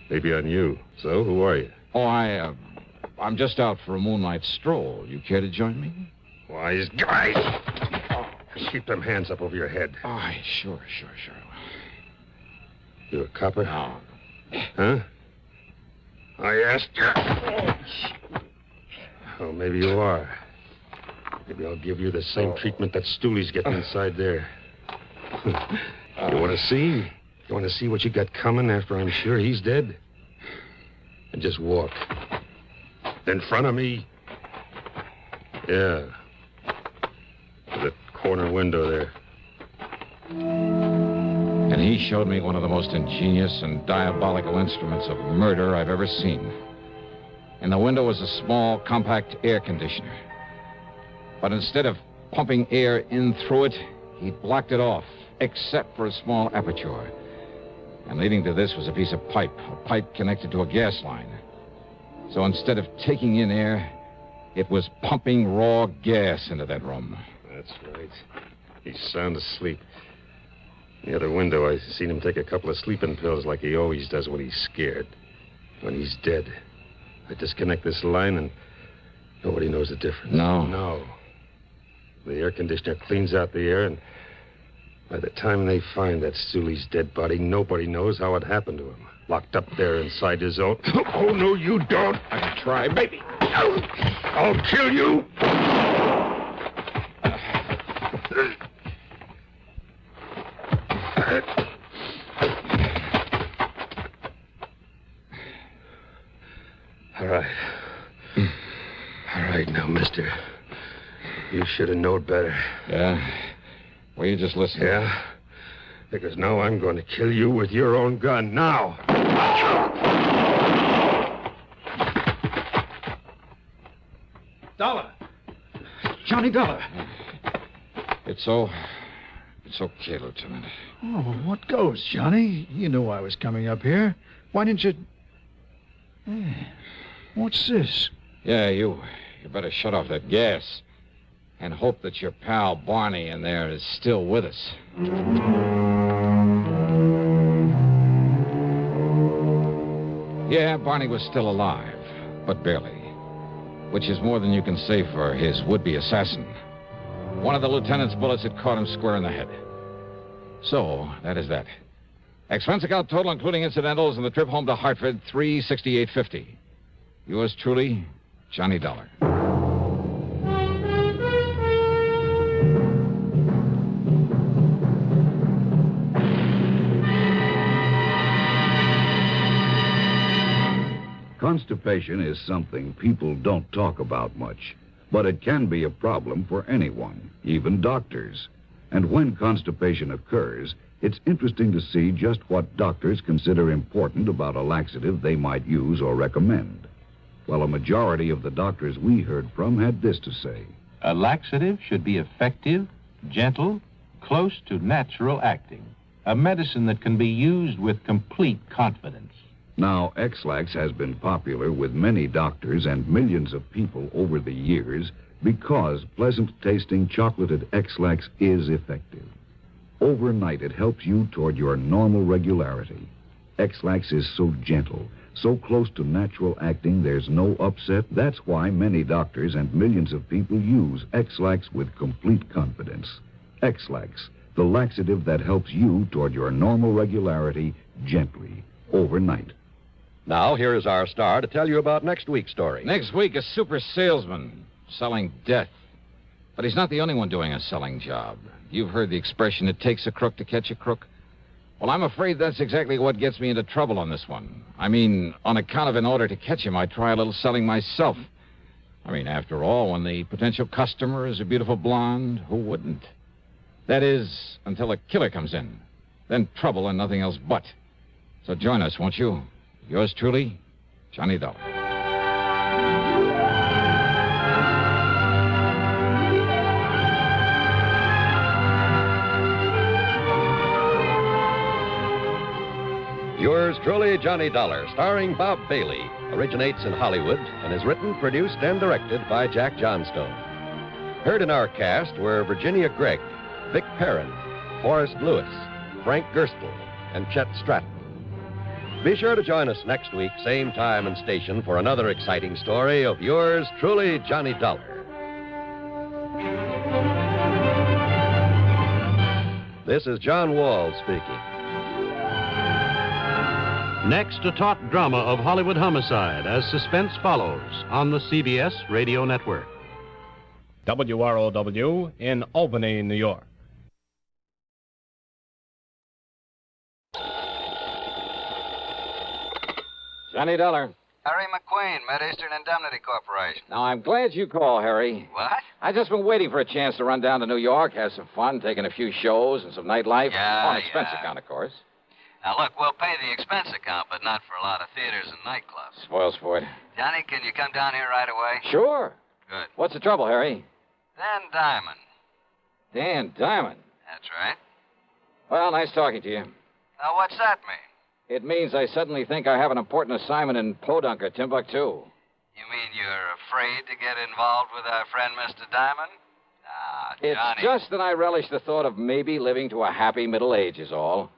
Maybe on you. So, who are you? Oh, I'm just out for a moonlight stroll. You care to join me? Wise guys! Oh, keep them hands up over your head. Oh, sure. You a copper? No. Huh? I asked you. Oh, maybe you are. Maybe I'll give you the same treatment that Stooley's getting inside there. You want to see? You want to see what you got coming after I'm sure he's dead? And just walk. In front of me. Yeah. To the corner window there. And he showed me one of the most ingenious and diabolical instruments of murder I've ever seen. In the window was a small, compact air conditioner. But instead of pumping air in through it, he'd blocked it off, except for a small aperture. And leading to this was a piece of pipe, a pipe connected to a gas line. So instead of taking in air, it was pumping raw gas into that room. That's right. He's sound asleep. In the other window, I seen him take a couple of sleeping pills like he always does when he's scared. When he's dead. I disconnect this line and nobody knows the difference. No. The air conditioner cleans out the air, and by the time they find that Stooley's dead body, nobody knows how it happened to him. Locked up there inside his own... Oh, no, you don't. I can try, maybe. I'll kill you. All right. All right now, mister. You should have known better. Yeah? Well, you just listen. Yeah? Because now I'm going to kill you with your own gun. Now. Dollar. Johnny Dollar. It's okay, Lieutenant. Oh, what goes, Johnny? You knew I was coming up here. Why didn't you... Hey, what's this? Yeah, you better shut off that gas. And hope that your pal Barney in there is still with us. Yeah, Barney was still alive, but barely. Which is more than you can say for his would-be assassin. One of the lieutenant's bullets had caught him square in the head. So, that is that. Expense account total, including incidentals, and the trip home to Hartford, $368.50. Yours truly, Johnny Dollar. Constipation is something people don't talk about much, but it can be a problem for anyone, even doctors. And when constipation occurs, it's interesting to see just what doctors consider important about a laxative they might use or recommend. Well, a majority of the doctors we heard from had this to say. A laxative should be effective, gentle, close to natural acting. A medicine that can be used with complete confidence. Now, X-Lax has been popular with many doctors and millions of people over the years because pleasant-tasting chocolated X-Lax is effective. Overnight, it helps you toward your normal regularity. X-Lax is so gentle, so close to natural acting, there's no upset. That's why many doctors and millions of people use X-Lax with complete confidence. X-Lax, the laxative that helps you toward your normal regularity gently, overnight. Now, here is our star to tell you about next week's story. Next week, a super salesman selling death. But he's not the only one doing a selling job. You've heard the expression, it takes a crook to catch a crook. Well, I'm afraid that's exactly what gets me into trouble on this one. I mean, on account of in order to catch him, I try a little selling myself. I mean, after all, when the potential customer is a beautiful blonde, who wouldn't? That is, until a killer comes in. Then trouble and nothing else but. So join us, won't you? Yours truly, Johnny Dollar. Yours truly, Johnny Dollar, starring Bob Bailey, originates in Hollywood and is written, produced, and directed by Jack Johnstone. Heard in our cast were Virginia Gregg, Vic Perrin, Forrest Lewis, Frank Gerstle, and Chet Stratton. Be sure to join us next week, same time and station, for another exciting story of yours truly, Johnny Dollar. This is John Wall speaking. Next, a taut drama of Hollywood homicide as suspense follows on the CBS Radio Network. WROW in Albany, New York. Johnny Dollar. Harry McQueen, Mid-Eastern Indemnity Corporation. Now, I'm glad you called, Harry. What? I've just been waiting for a chance to run down to New York, have some fun, taking a few shows and some nightlife. On expense account, of course. Now, look, we'll pay the expense account, but not for a lot of theaters and nightclubs. Spoil sport. Johnny, can you come down here right away? Sure. Good. What's the trouble, Harry? Dan Diamond. Dan Diamond? That's right. Well, nice talking to you. Now, what's that mean? It means I suddenly think I have an important assignment in Podunk or Timbuktu. You mean you're afraid to get involved with our friend Mr. Diamond? Ah, It's Johnny. just that I relish the thought of maybe living to a happy middle age is all.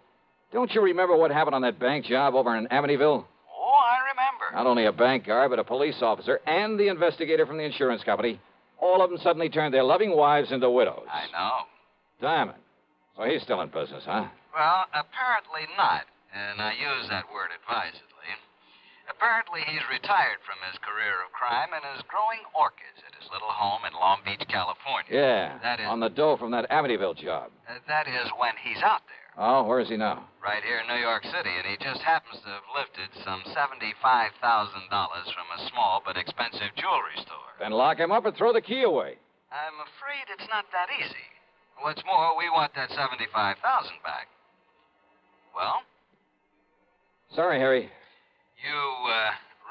Don't you remember what happened on that bank job over in Amityville? Oh, I remember. Not only a bank guard, but a police officer and the investigator from the insurance company. All of them suddenly turned their loving wives into widows. I know. Diamond. So he's still in business, huh? Well, apparently not. And I use that word advisedly. Apparently, he's retired from his career of crime and is growing orchids at his little home in Long Beach, California. Yeah, That is, on the dough from that Amityville job. that is when he's out there. Oh, where is he now? Right here in New York City, and he just happens to have lifted some $75,000 from a small but expensive jewelry store. Then lock him up and throw the key away. I'm afraid it's not that easy. What's more, we want that $75,000 back. Well? Sorry, Harry. You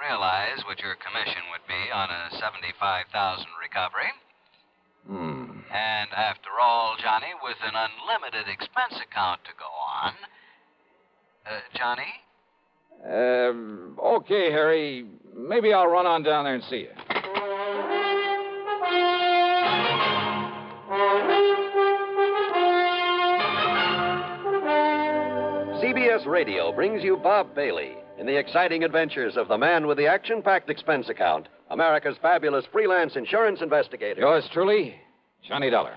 realize what your commission would be on a $75,000 recovery. And after all, Johnny, with an unlimited expense account to go on... Johnny? Okay, Harry. Maybe I'll run on down there and see you. CBS Radio brings you Bob Bailey in the exciting adventures of the man with the action-packed expense account, America's fabulous freelance insurance investigator. Yours truly, Johnny Dollar.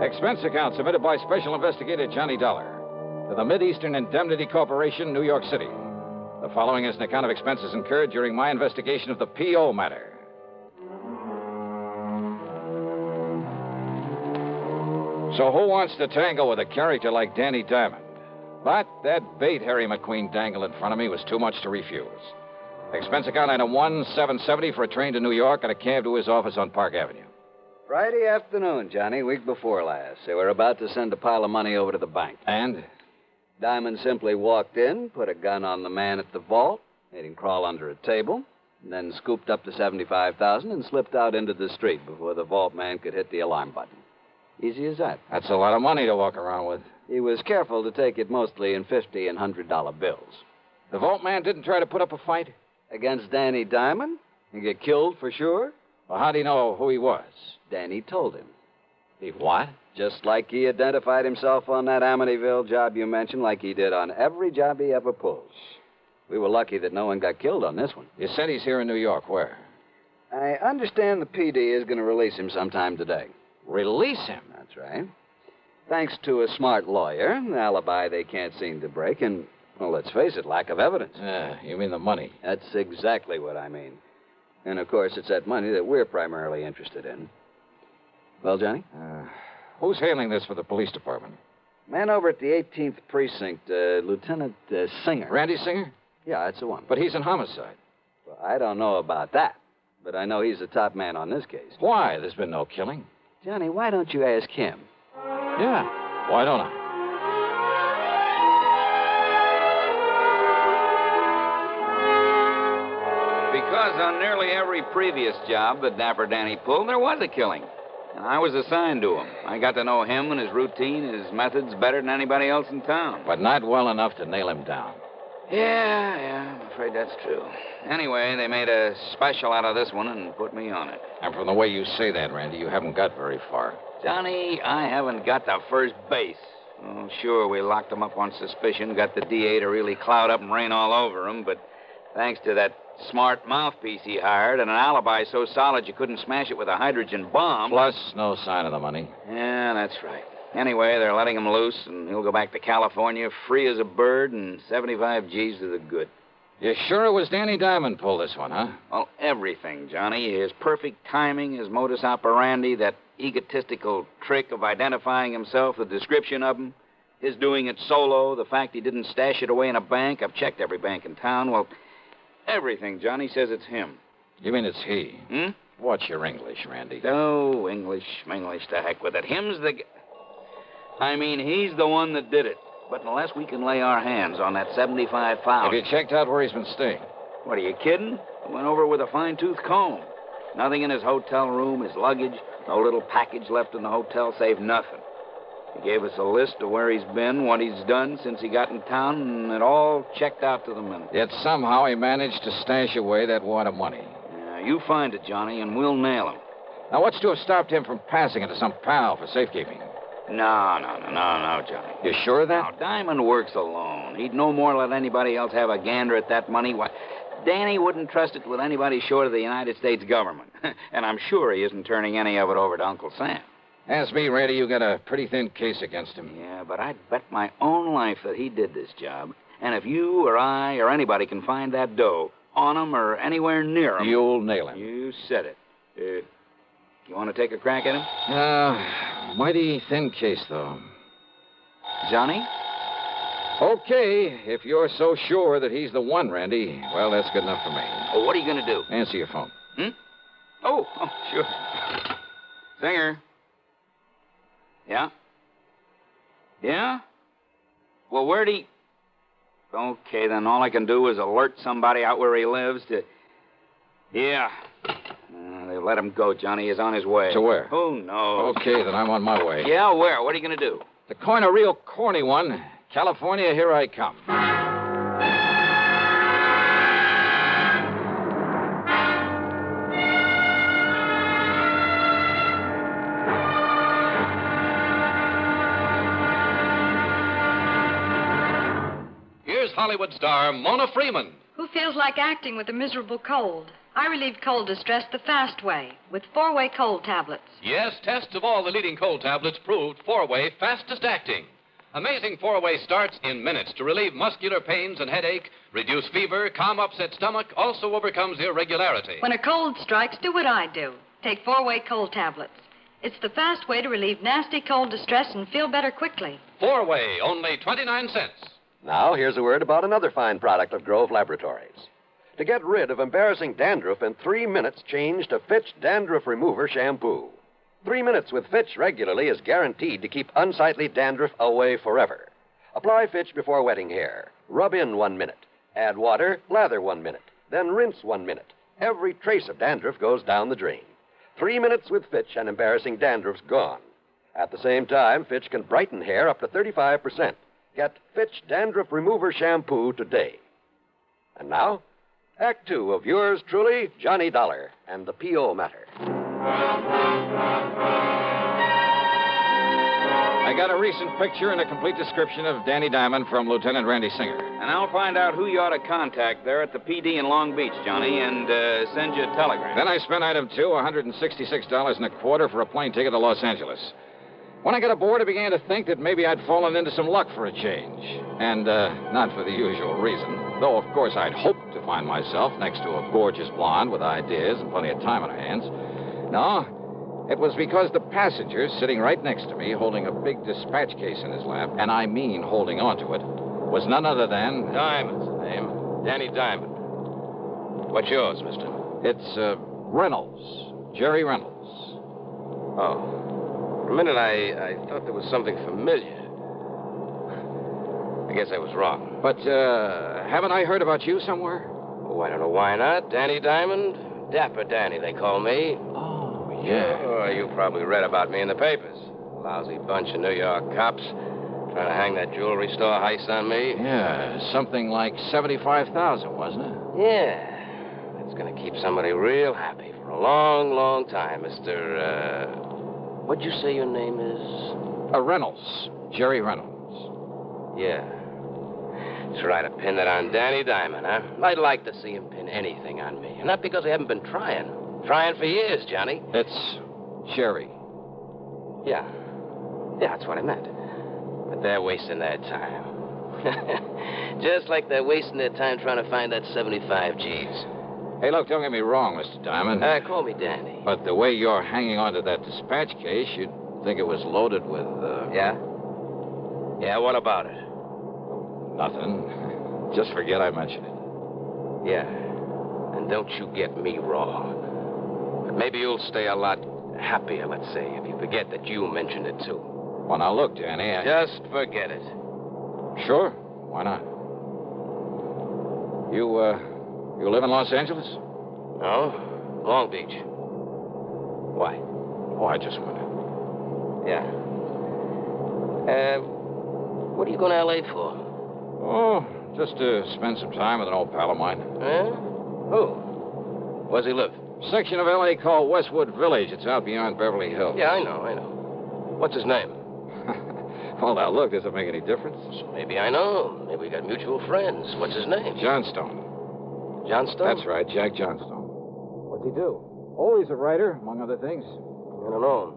Expense account submitted by Special Investigator Johnny Dollar to the Mideastern Indemnity Corporation, New York City. The following is an account of expenses incurred during my investigation of the P.O. matter. So who wants to tangle with a character like Danny Diamond? But that bait Harry McQueen dangled in front of me was too much to refuse. Expense account item 1770 for a train to New York and a cab to his office on Park Avenue. Friday afternoon, Johnny, week before last. They were about to send a pile of money over to the bank. And? Diamond simply walked in, put a gun on the man at the vault, made him crawl under a table, and then scooped up the $75,000 and slipped out into the street before the vault man could hit the alarm button. Easy as that. That's a lot of money to walk around with. He was careful to take it mostly in $50 and $100 bills. The vault man didn't try to put up a fight? Against Danny Diamond? He get killed for sure? Well, how do you know who he was? Danny told him. He what? Just like he identified himself on that Amityville job you mentioned, like he did on every job he ever pulled. We were lucky that no one got killed on this one. You said he's here in New York. Where? I understand the PD is going to release him sometime today. Release him? That's right. Thanks to a smart lawyer, an alibi they can't seem to break, and, well, let's face it, lack of evidence. You mean the money? That's exactly what I mean. And, of course, it's that money that we're primarily interested in. Well, Johnny? Who's handling this for the police department? Man over at the 18th Precinct, Lieutenant Singer. Randy Singer? Yeah, that's the one. But he's in homicide. Well, I don't know about that, but I know he's the top man on this case. Why? There's been no killing. Johnny, why don't you ask him? Yeah. Why don't I? Because on nearly every previous job that Dapper Danny pulled, there was a killing. And I was assigned to him. I got to know him and his routine, his methods better than anybody else in town. But not well enough to nail him down. Yeah, I'm afraid that's true. Anyway, they made a special out of this one and put me on it. And from the way you say that, Randy, you haven't got very far. Johnny, I haven't got to first base. Oh, sure, we locked him up on suspicion, got the DA to really cloud up and rain all over him, but thanks to that smart mouthpiece he hired and an alibi so solid you couldn't smash it with a hydrogen bomb. Plus, no sign of the money. Yeah, that's right. Anyway, they're letting him loose, and he'll go back to California free as a bird and 75 G's to the good. You sure it was Danny Diamond pulled this one, huh? Well, everything, Johnny. His perfect timing, his modus operandi, that egotistical trick of identifying himself, the description of him, his doing it solo, the fact he didn't stash it away in a bank. I've checked every bank in town. Well, everything, Johnny, says it's him. You mean it's he? Hmm? What's your English, Randy? Oh, English, to heck with it. Him's the... I mean, he's the one that did it. But unless we can lay our hands on that $75,000... Have you checked out where he's been staying? What, are you kidding? I went over with a fine-tooth comb. Nothing in his hotel room, his luggage, no little package left in the hotel, save nothing. He gave us a list of where he's been, what he's done since he got in town, and it all checked out to the minute. Yet somehow he managed to stash away that wad of money. Yeah, you find it, Johnny, and we'll nail him. Now, what's to have stopped him from passing it to some pal for safekeeping? No, Johnny. You sure of that? No, Diamond works alone. He'd no more let anybody else have a gander at that money. Why, Danny wouldn't trust it with anybody short of the United States government. And I'm sure he isn't turning any of it over to Uncle Sam. Ask me, Randy, you got a pretty thin case against him. Yeah, but I'd bet my own life that he did this job. And if you or I or anybody can find that dough on him or anywhere near him... You'll nail him. You said it. You want to take a crack at him? Mighty thin case, though. Johnny? Okay, if you're so sure that he's the one, Randy, well, that's good enough for me. Oh, what are you going to do? Answer your phone. Oh, sure. Singer. Yeah? Yeah? Well, where'd he... Okay, then all I can do is alert somebody out where he lives to... Yeah. They let him go, Johnny. He's on his way. To where? Who knows? Okay, then I'm on my way. Yeah, where? What are you going to do? To coin a real corny one, California, here I come. Here's Hollywood star Mona Freeman. Who feels like acting with a miserable cold? I relieve cold distress the fast way with 4-way cold tablets. Yes, tests of all the leading cold tablets proved 4-way fastest acting. Amazing 4-way starts in minutes to relieve muscular pains and headache, reduce fever, calm upset stomach, also overcomes irregularity. When a cold strikes, do what I do. Take 4-way cold tablets. It's the fast way to relieve nasty cold distress and feel better quickly. 4-way, only 29 cents. Now, here's a word about another fine product of Grove Laboratories. To get rid of embarrassing dandruff in 3 minutes, change to Fitch Dandruff Remover Shampoo. 3 minutes with Fitch regularly is guaranteed to keep unsightly dandruff away forever. Apply Fitch before wetting hair. Rub in 1 minute. Add water, lather 1 minute. Then rinse 1 minute. Every trace of dandruff goes down the drain. 3 minutes with Fitch and embarrassing dandruff's gone. At the same time, Fitch can brighten hair up to 35%. Get Fitch Dandruff Remover Shampoo today. And now, Act 2 of yours truly, Johnny Dollar, and the P.O. Matter. I got a recent picture and a complete description of Danny Diamond from Lieutenant Randy Singer. And I'll find out who you ought to contact there at the PD in Long Beach, Johnny, and send you a telegram. Then I spent item 2, $166.25 for a plane ticket to Los Angeles. When I got aboard, I began to think that maybe I'd fallen into some luck for a change. And not for the usual reason. Though, of course, I'd hoped to find myself next to a gorgeous blonde with ideas and plenty of time on her hands. No, it was because the passenger sitting right next to me, holding a big dispatch case in his lap, and I mean holding onto it, was none other than... Diamond's the name. Danny Diamond. What's yours, mister? It's Reynolds. Jerry Reynolds. Oh. For a minute, I thought there was something familiar. I guess I was wrong. But, haven't I heard about you somewhere? Oh, I don't know why not. Danny Diamond? Dapper Danny, they call me. Oh, yeah. Oh, you probably read about me in the papers. Lousy bunch of New York cops trying to hang that jewelry store heist on me. Yeah, something like $75,000, wasn't it? Yeah. That's going to keep somebody real happy for a long, long time, Mr., what'd you say your name is? Reynolds. Jerry Reynolds. Yeah. Try to pin it on Danny Diamond, huh? I'd like to see him pin anything on me. And not because I haven't been trying. Trying for years, Johnny. It's Jerry. Yeah. Yeah, that's what I meant. But they're wasting their time. Just like they're wasting their time trying to find that 75 G's. Hey, look, don't get me wrong, Mr. Diamond. Call me Danny. But the way you're hanging on to that dispatch case, you'd think it was loaded with, Yeah? Yeah, what about it? Nothing. Just forget I mentioned it. Yeah. And don't you get me wrong. But maybe you'll stay a lot happier, let's say, if you forget that you mentioned it, too. Well, now, look, Danny, Just forget it. Sure. Why not? You live in Los Angeles? No. Long Beach. Why? Oh, I just wondered. Yeah. What are you going to L.A. for? Oh, just to spend some time with an old pal of mine. Huh? Who? Where's he live? Section of L.A. called Westwood Village. It's out beyond Beverly Hills. Yeah, I know. What's his name? Well, now, look, does it make any difference? So maybe I know. Maybe we got mutual friends. What's his name? Johnstone. Johnstone? That's right, Jack Johnstone. What's he do? Oh, he's a writer, among other things. I don't know.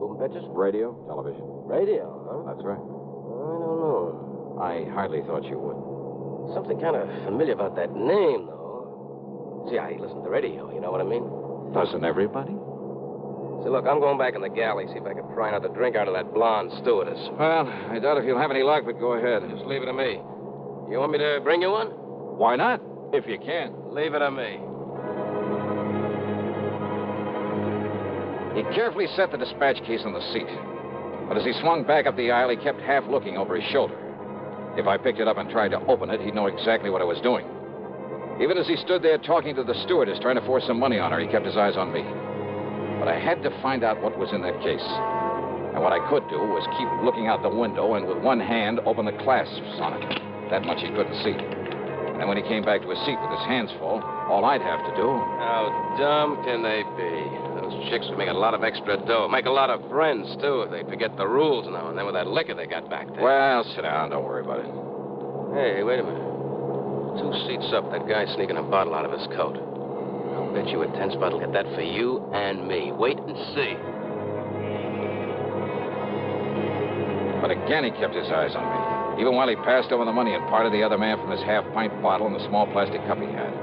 Moving pictures? Radio, television. Radio, huh? That's right. I don't know. I hardly thought you would. Something kind of familiar about that name, though. See, I listen to radio, you know what I mean? Doesn't everybody? See, look, I'm going back in the galley, see if I can pry out the drink out of that blonde stewardess. Well, I doubt if you'll have any luck, but go ahead. Just leave it to me. You want me to bring you one? Why not? If you can. Leave it to me. He carefully set the dispatch case on the seat. But as he swung back up the aisle, he kept half looking over his shoulder. If I picked it up and tried to open it, he'd know exactly what I was doing. Even as he stood there talking to the stewardess, trying to force some money on her, he kept his eyes on me. But I had to find out what was in that case. And what I could do was keep looking out the window and with one hand open the clasps on it. That much he couldn't see. And then when he came back to his seat with his hands full, all I'd have to do... How dumb can they be? Those chicks would make a lot of extra dough. Make a lot of friends, too, if they forget the rules now and then with that liquor they got back there. Well, sit down. Don't worry about it. Hey, wait a minute. 2 seats up, that guy sneaking a bottle out of his coat. I'll bet you a 10-spot will get that for you and me. Wait and see. But again, he kept his eyes on me, even while he passed over the money and parted the other man from his half-pint bottle and the small plastic cup he had.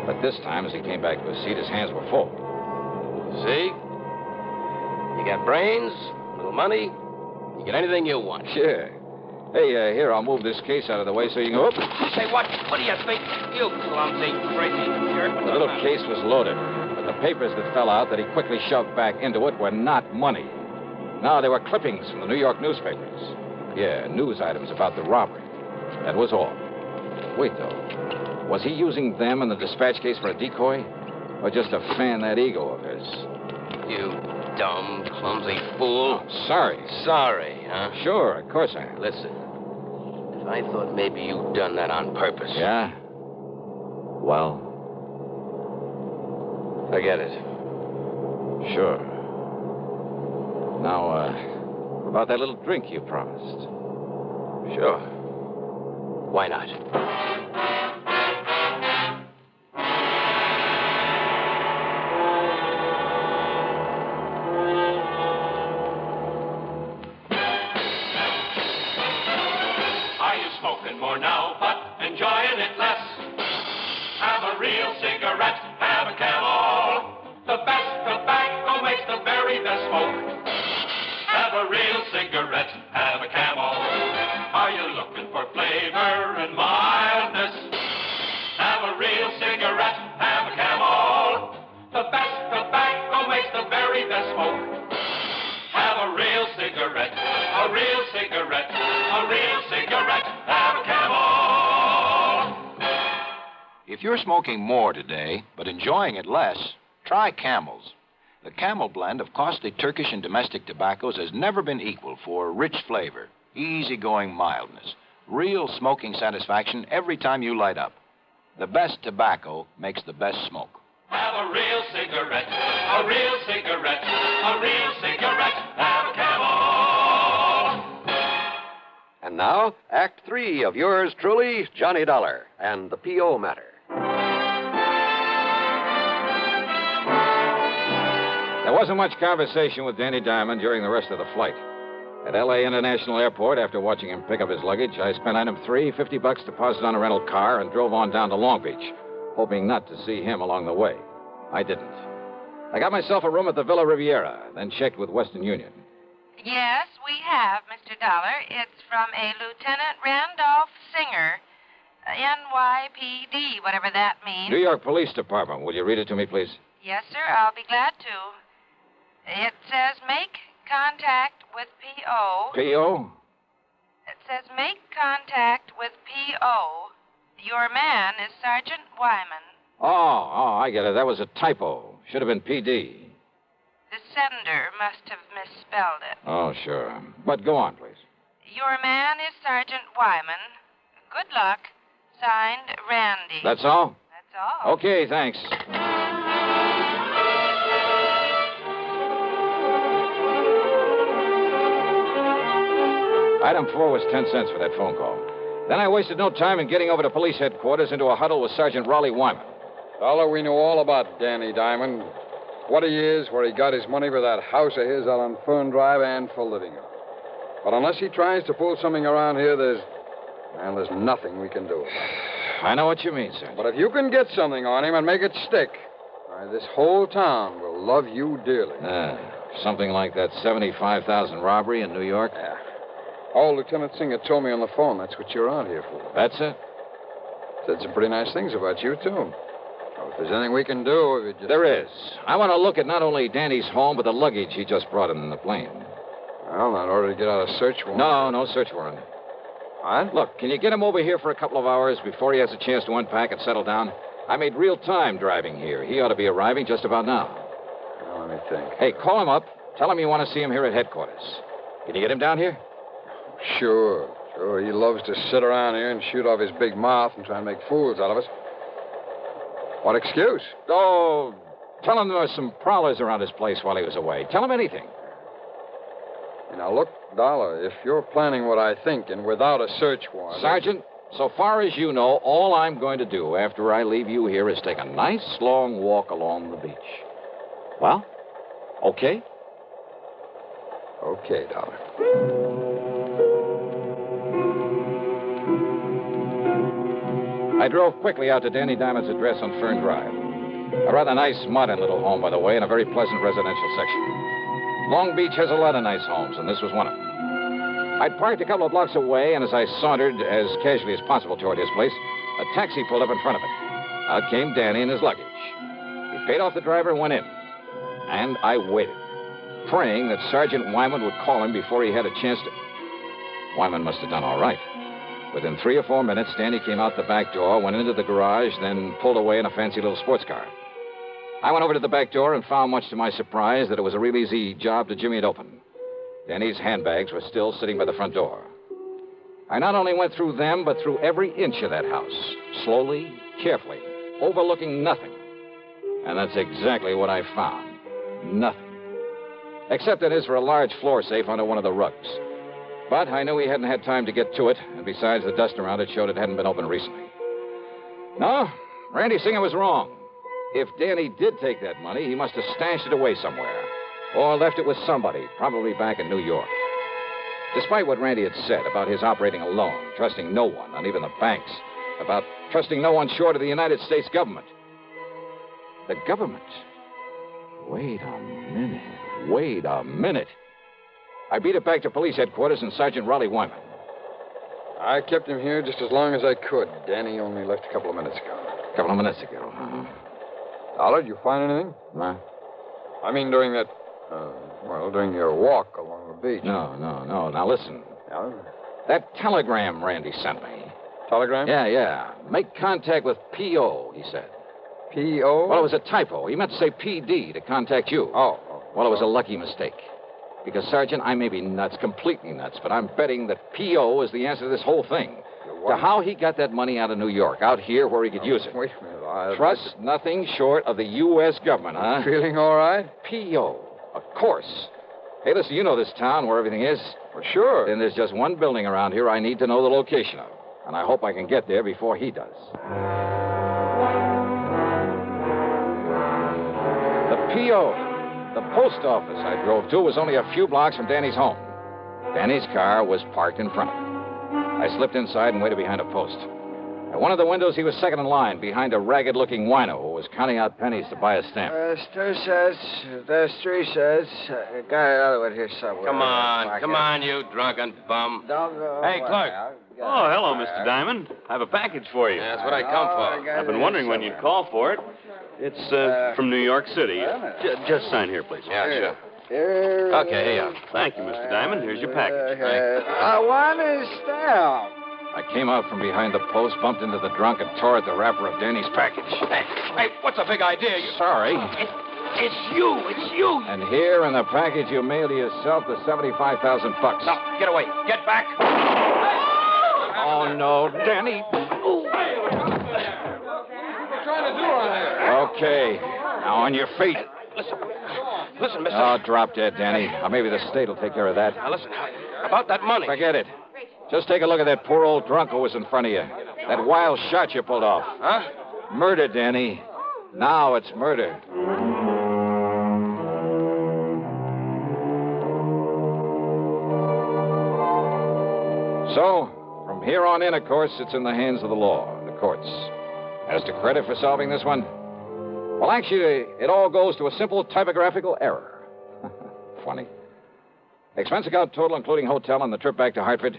But this time, as he came back to his seat, his hands were full. See? You got brains, a little money, you get anything you want. Sure. Hey, here, I'll move this case out of the way so you can go... Say, what do you think? You clumsy, crazy jerk. The little case was loaded, but the papers that fell out that he quickly shoved back into it were not money. No, they were clippings from the New York newspapers. Yeah, news items about the robbery. That was all. Wait, though. Was he using them in the dispatch case for a decoy? Or just to fan that ego of his? You dumb, clumsy fool. Oh, sorry. Sorry, huh? Sure, of course I am. Listen, if I thought maybe you'd done that on purpose... Yeah? Well... Forget it. Sure. Now, about that little drink you promised. Sure. Why not? Are you smoking more now, but enjoying it less? Have a real cigarette, have a Camel. The best tobacco makes the very best smoke. Have a real cigarette, have a Camel. Are you looking for flavor and mildness? Have a real cigarette, have a Camel. The best tobacco makes the very best smoke. Have a real cigarette, a real cigarette, a real cigarette, have a Camel. If you're smoking more today, but enjoying it less, try Camels. The Camel blend of costly Turkish and domestic tobaccos has never been equal for rich flavor, easygoing mildness, real smoking satisfaction every time you light up. The best tobacco makes the best smoke. Have a real cigarette, a real cigarette, a real cigarette, have a Camel. And now, Act 3 of yours truly, Johnny Dollar, and the P.O. matter. There wasn't much conversation with Danny Diamond during the rest of the flight. At L.A. International Airport, after watching him pick up his luggage, I spent item 3, $50 deposit on a rental car, and drove on down to Long Beach, hoping not to see him along the way. I didn't. I got myself a room at the Villa Riviera, then checked with Western Union. Yes, we have, Mr. Dollar. It's from a Lieutenant Randolph Singer, NYPD, whatever that means. New York Police Department. Will you read it to me, please? Yes, sir, I'll be glad to. It says make contact with P.O. P.O.? It says make contact with P.O. Your man is Sergeant Wyman. Oh, I get it. That was a typo. Should have been P.D. The sender must have misspelled it. Oh, sure. But go on, please. Your man is Sergeant Wyman. Good luck. Signed, Randy. That's all? That's all. Okay, thanks. Item 4 was 10 cents for that phone call. Then I wasted no time in getting over to police headquarters into a huddle with Sergeant Raleigh Wyman. Fella, we know all about Danny Diamond. What he is, where he got his money for that house of his out on Fern Drive, and for living it. But unless he tries to pull something around here, there's nothing we can do. I know what you mean, sir. But if you can get something on him and make it stick, Why, this whole town will love you dearly. Something like that 75,000 robbery in New York? Yeah. Oh, Lieutenant Singer told me on the phone that's what you're out here for. That's it? Said some pretty nice things about you, too. Well, if there's anything we can do, if you just... There is. I want to look at not only Danny's home, but the luggage he just brought in the plane. Well, in order to get out a search warrant. No search warrant. What? Look, can you get him over here for a couple of hours before he has a chance to unpack and settle down? I made real time driving here. He ought to be arriving just about now. Well, let me think. Hey, call him up. Tell him you want to see him here at headquarters. Can you get him down here? Sure. He loves to sit around here and shoot off his big mouth and try and make fools out of us. What excuse? Oh, tell him there were some prowlers around his place while he was away. Tell him anything. Now, look, Dollar, if you're planning what I think and without a search warrant... Sergeant, so far as you know, all I'm going to do after I leave you here is take a nice long walk along the beach. Well, okay? Okay, Dollar. I drove quickly out to Danny Diamond's address on Fern Drive. A rather nice, modern little home, by the way, in a very pleasant residential section. Long Beach has a lot of nice homes, and this was one of them. I'd parked a couple of blocks away, and as I sauntered as casually as possible toward his place, a taxi pulled up in front of it. Out came Danny and his luggage. He paid off the driver and went in. And I waited, praying that Sergeant Wyman would call him before he had a chance to... Wyman must have done all right. Within 3 or 4 minutes, Danny came out the back door, went into the garage, then pulled away in a fancy little sports car. I went over to the back door and found, much to my surprise, that it was a real easy job to jimmy it open. Danny's handbags were still sitting by the front door. I not only went through them, but through every inch of that house, slowly, carefully, overlooking nothing. And that's exactly what I found. Nothing. Except that is for a large floor safe under one of the rugs. But I knew he hadn't had time to get to it, and besides, the dust around it showed it hadn't been opened recently. No, Randy Singer was wrong. If Danny did take that money, he must have stashed it away somewhere. Or left it with somebody, probably back in New York. Despite what Randy had said about his operating alone, trusting no one, not even the banks, about trusting no one short of the United States government. The government? Wait a minute. I beat it back to police headquarters and Sergeant Raleigh Wyman. I kept him here just as long as I could. Danny only left a couple of minutes ago. A couple of minutes ago, huh? Dollar, did you find anything? Huh? I mean, during that, during your walk along the beach. No. Now, listen. Yeah? That telegram Randy sent me. Telegram? Yeah. Make contact with P.O., he said. P.O.? Well, it was a typo. He meant to say P.D. to contact you. Oh. Well, it was a lucky mistake. Because, Sergeant, I may be nuts, completely nuts, but I'm betting that P.O. is the answer to this whole thing. To how he got that money out of New York, out here where he could use it. Wait a minute. Trust nothing short of the U.S. government, huh? Feeling all right? P.O., of course. Hey, listen, you know this town where everything is. Well, sure. Then there's just one building around here I need to know the location of. And I hope I can get there before he does. The P.O., the post office I drove to, was only a few blocks from Danny's home. Danny's car was parked in front of it. I slipped inside and waited behind a post. At one of the windows, he was second in line, behind a ragged-looking wino who was counting out pennies to buy a stamp. There's 2 cents. There's 3 cents. Got another one here somewhere. Come on, you drunken bum. Don't go Hey, away. clerk. Oh, hello, Mr. Diamond. I have a package for you. That's what I come for. I've been wondering when you'd call for it. It's from New York City. Just sign here, please. Yeah, sure. Here. Okay, here you are. Thank you, Mr. Diamond. Here's your package. I want his stamp. I came out from behind the post, bumped into the drunk, and tore at the wrapper of Danny's package. Hey, what's the big idea? Sorry. It's you. And here in the package, you mail to yourself the $75,000. Now, get away. Get back. Oh, no, Danny. What are you trying to do around here? Okay. Now, on your feet. Listen, mister. Oh, drop dead, Danny. Or maybe the state will take care of that. Now, listen, about that money. Forget it. Just take a look at that poor old drunk who was in front of you. That wild shot you pulled off. Huh? Murder, Danny. Now it's murder. So, from here on in, of course, it's in the hands of the law, the courts. As to credit for solving this one, Well, actually, it all goes to a simple typographical error. Funny. Expense account total, including hotel and the trip back to Hartford,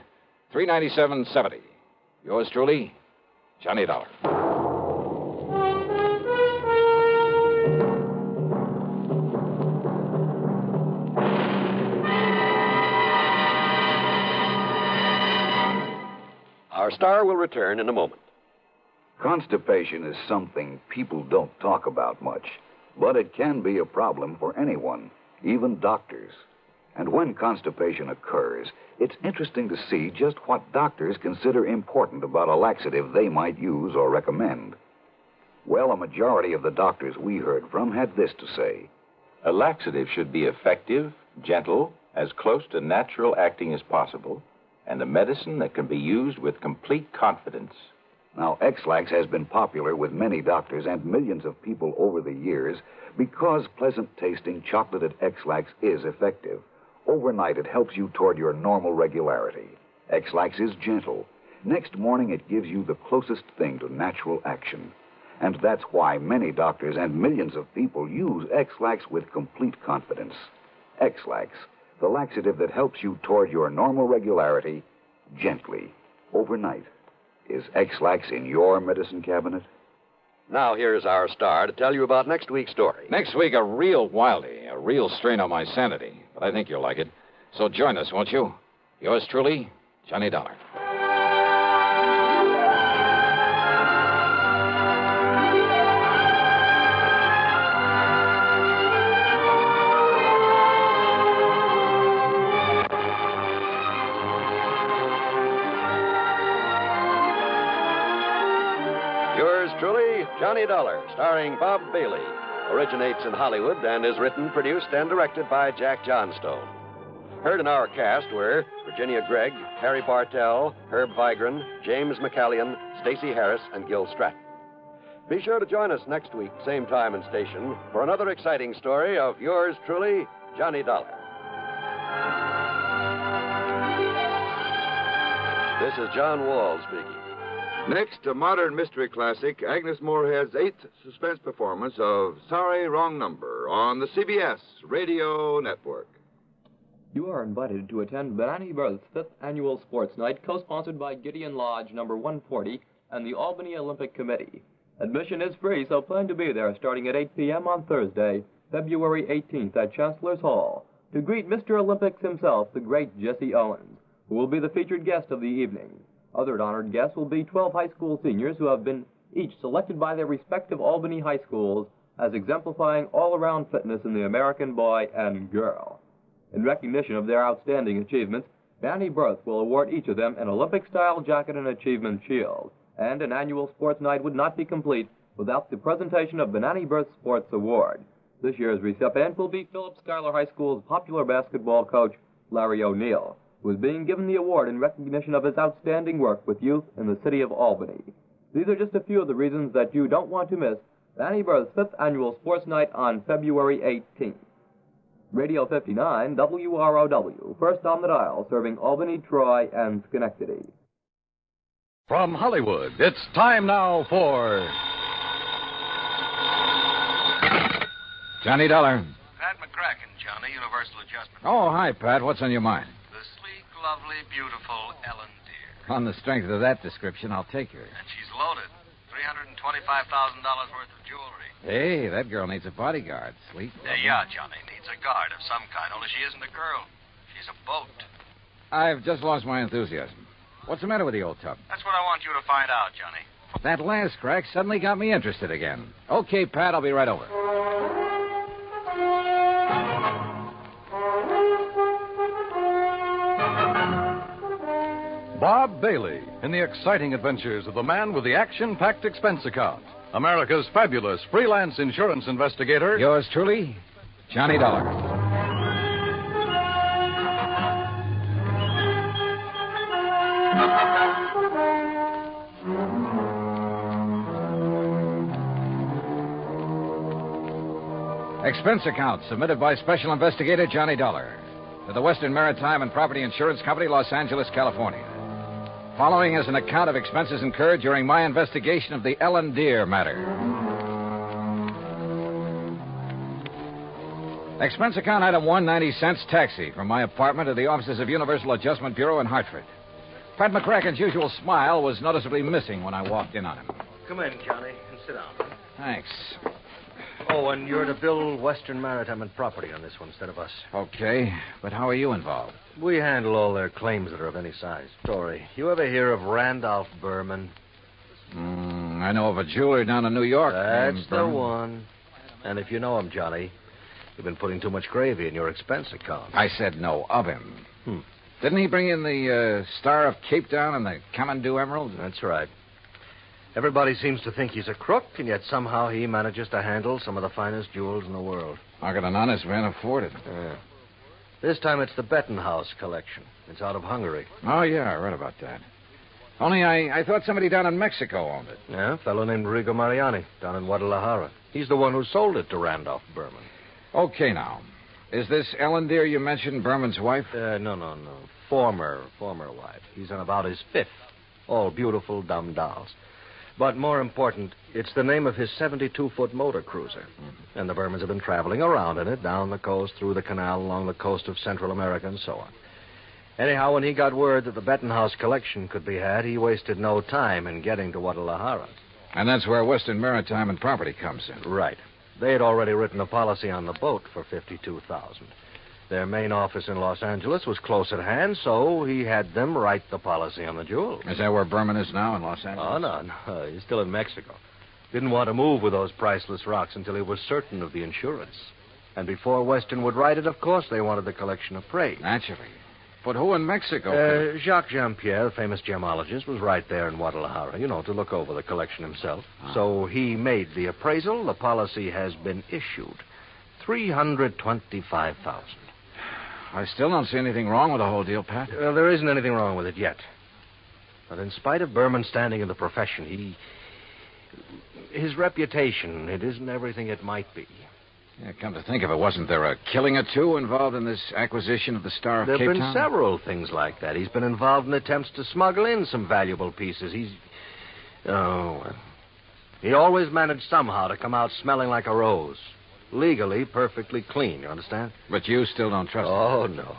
$397.70. Yours truly, Johnny Dollar. Our star will return in a moment. Constipation is something people don't talk about much, but it can be a problem for anyone, even doctors. And when constipation occurs, it's interesting to see just what doctors consider important about a laxative they might use or recommend. Well, a majority of the doctors we heard from had this to say. A laxative should be effective, gentle, as close to natural acting as possible, and a medicine that can be used with complete confidence. Now, X-Lax has been popular with many doctors and millions of people over the years because pleasant-tasting chocolated X-Lax is effective. Overnight, it helps you toward your normal regularity. X-Lax is gentle. Next morning, it gives you the closest thing to natural action. And that's why many doctors and millions of people use X-Lax with complete confidence. X-Lax, the laxative that helps you toward your normal regularity, gently, overnight. Is X-Lax in your medicine cabinet? Now here's our star to tell you about next week's story. Next week, a real wildie, a real strain on my sanity. But I think you'll like it. So join us, won't you? Yours truly, Johnny Dollar. Truly, Johnny Dollar, starring Bob Bailey, originates in Hollywood and is written, produced, and directed by Jack Johnstone. Heard in our cast were Virginia Gregg, Harry Bartell, Herb Vigran, James McCallion, Stacey Harris, and Gil Stratton. Be sure to join us next week, same time and station, for another exciting story of yours truly, Johnny Dollar. This is John Wall speaking. Next, a modern mystery classic, Agnes Moorehead's 8th suspense performance of Sorry, Wrong Number on the CBS Radio Network. You are invited to attend Benani Berth's 5th Annual Sports Night, co-sponsored by Gideon Lodge number 140 and the Albany Olympic Committee. Admission is free, so plan to be there starting at 8 p.m. on Thursday, February 18th at Chancellor's Hall, to greet Mr. Olympics himself, the great Jesse Owens, who will be the featured guest of the evening. Other honored guests will be 12 high school seniors who have been each selected by their respective Albany high schools as exemplifying all-around fitness in the American boy and girl. In recognition of their outstanding achievements, Benani Berth will award each of them an Olympic-style jacket and achievement shield, and an annual sports night would not be complete without the presentation of Benani Berth Sports Award. This year's recipient will be Phillips Schuyler High School's popular basketball coach, Larry O'Neill, who is being given the award in recognition of his outstanding work with youth in the city of Albany. These are just a few of the reasons that you don't want to miss Benani Berth's 5th Annual Sports Night on February 18th. Radio 59, WROW, first on the dial, serving Albany, Troy, and Schenectady. From Hollywood, it's time now for... Johnny Dollar. Pat McCracken, Johnny, Universal Adjustment. Oh, hi, Pat. What's on your mind? The sleek, lovely, beautiful Ellen Deere. On the strength of that description, I'll take her. And she's loaded. $325,000 worth of jewelry. Hey, that girl needs a bodyguard. Sleek. Yeah, Johnny. Needs a guard of some kind, only she isn't a girl. She's a boat. I've just lost my enthusiasm. What's the matter with the old tub? That's what I want you to find out, Johnny. That last crack suddenly got me interested again. Okay, Pat, I'll be right over. Bob Bailey in the exciting adventures of the man with the action-packed expense account. America's fabulous freelance insurance investigator. Yours truly, Johnny Dollar. Expense account submitted by Special Investigator Johnny Dollar to the Western Maritime and Property Insurance Company, Los Angeles, California. Following is an account of expenses incurred during my investigation of the Ellen Deere matter. Expense account item 1, 90 cents, taxi from my apartment to the offices of Universal Adjustment Bureau in Hartford. Pat McCracken's usual smile was noticeably missing when I walked in on him. Come in, Johnny, and sit down. Thanks. Oh, and you're to bill Western Maritime and Property on this one instead of us. Okay, but how are you involved? We handle all their claims that are of any size. Story, you ever hear of Randolph Berman? I know of a jeweler down in New York. That's the one. And if you know him, Johnny, you've been putting too much gravy in your expense account. I said no of him. Didn't he bring in the Star of Cape Town and the Kamandu Emerald? That's right. Everybody seems to think he's a crook, and yet somehow he manages to handle some of the finest jewels in the world. How could an honest man afford it? Yeah. This time it's the Bettenhaus collection. It's out of Hungary. Oh, yeah, I read about that. Only I thought somebody down in Mexico owned it. Yeah, a fellow named Rigo Mariani down in Guadalajara. He's the one who sold it to Randolph Berman. Okay, now. Is this Ellen Deere you mentioned Berman's wife? No. Former wife. He's on about his 5th. All beautiful, dumb dolls. But more important, it's the name of his 72-foot motor cruiser. And the Bermans have been traveling around in it, down the coast, through the canal, along the coast of Central America, and so on. Anyhow, when he got word that the Bettenhaus collection could be had, he wasted no time in getting to Guadalajara. And that's where Western Maritime and Property comes in. Right. They had already written a policy on the boat for $52,000. Their main office in Los Angeles was close at hand, so he had them write the policy on the jewel. Is that where Berman is now, in Los Angeles? Oh, no. He's still in Mexico. Didn't want to move with those priceless rocks until he was certain of the insurance. And before Western would write it, of course, they wanted the collection appraised. Naturally. But who in Mexico? Jacques Jean-Pierre, the famous gemologist, was right there in Guadalajara, to look over the collection himself. So he made the appraisal. The policy has been issued. $325,000. I still don't see anything wrong with the whole deal, Pat. Well, there isn't anything wrong with it yet. But in spite of Berman's standing in the profession, his reputation, it isn't everything it might be. Yeah, come to think of it, wasn't there a killing or two involved in this acquisition of the Star of Cape Town? There have been several things like that. He's been involved in attempts to smuggle in some valuable pieces. He always managed somehow to come out smelling like a rose. Legally, perfectly clean, you understand? But you still don't trust him? Oh, no.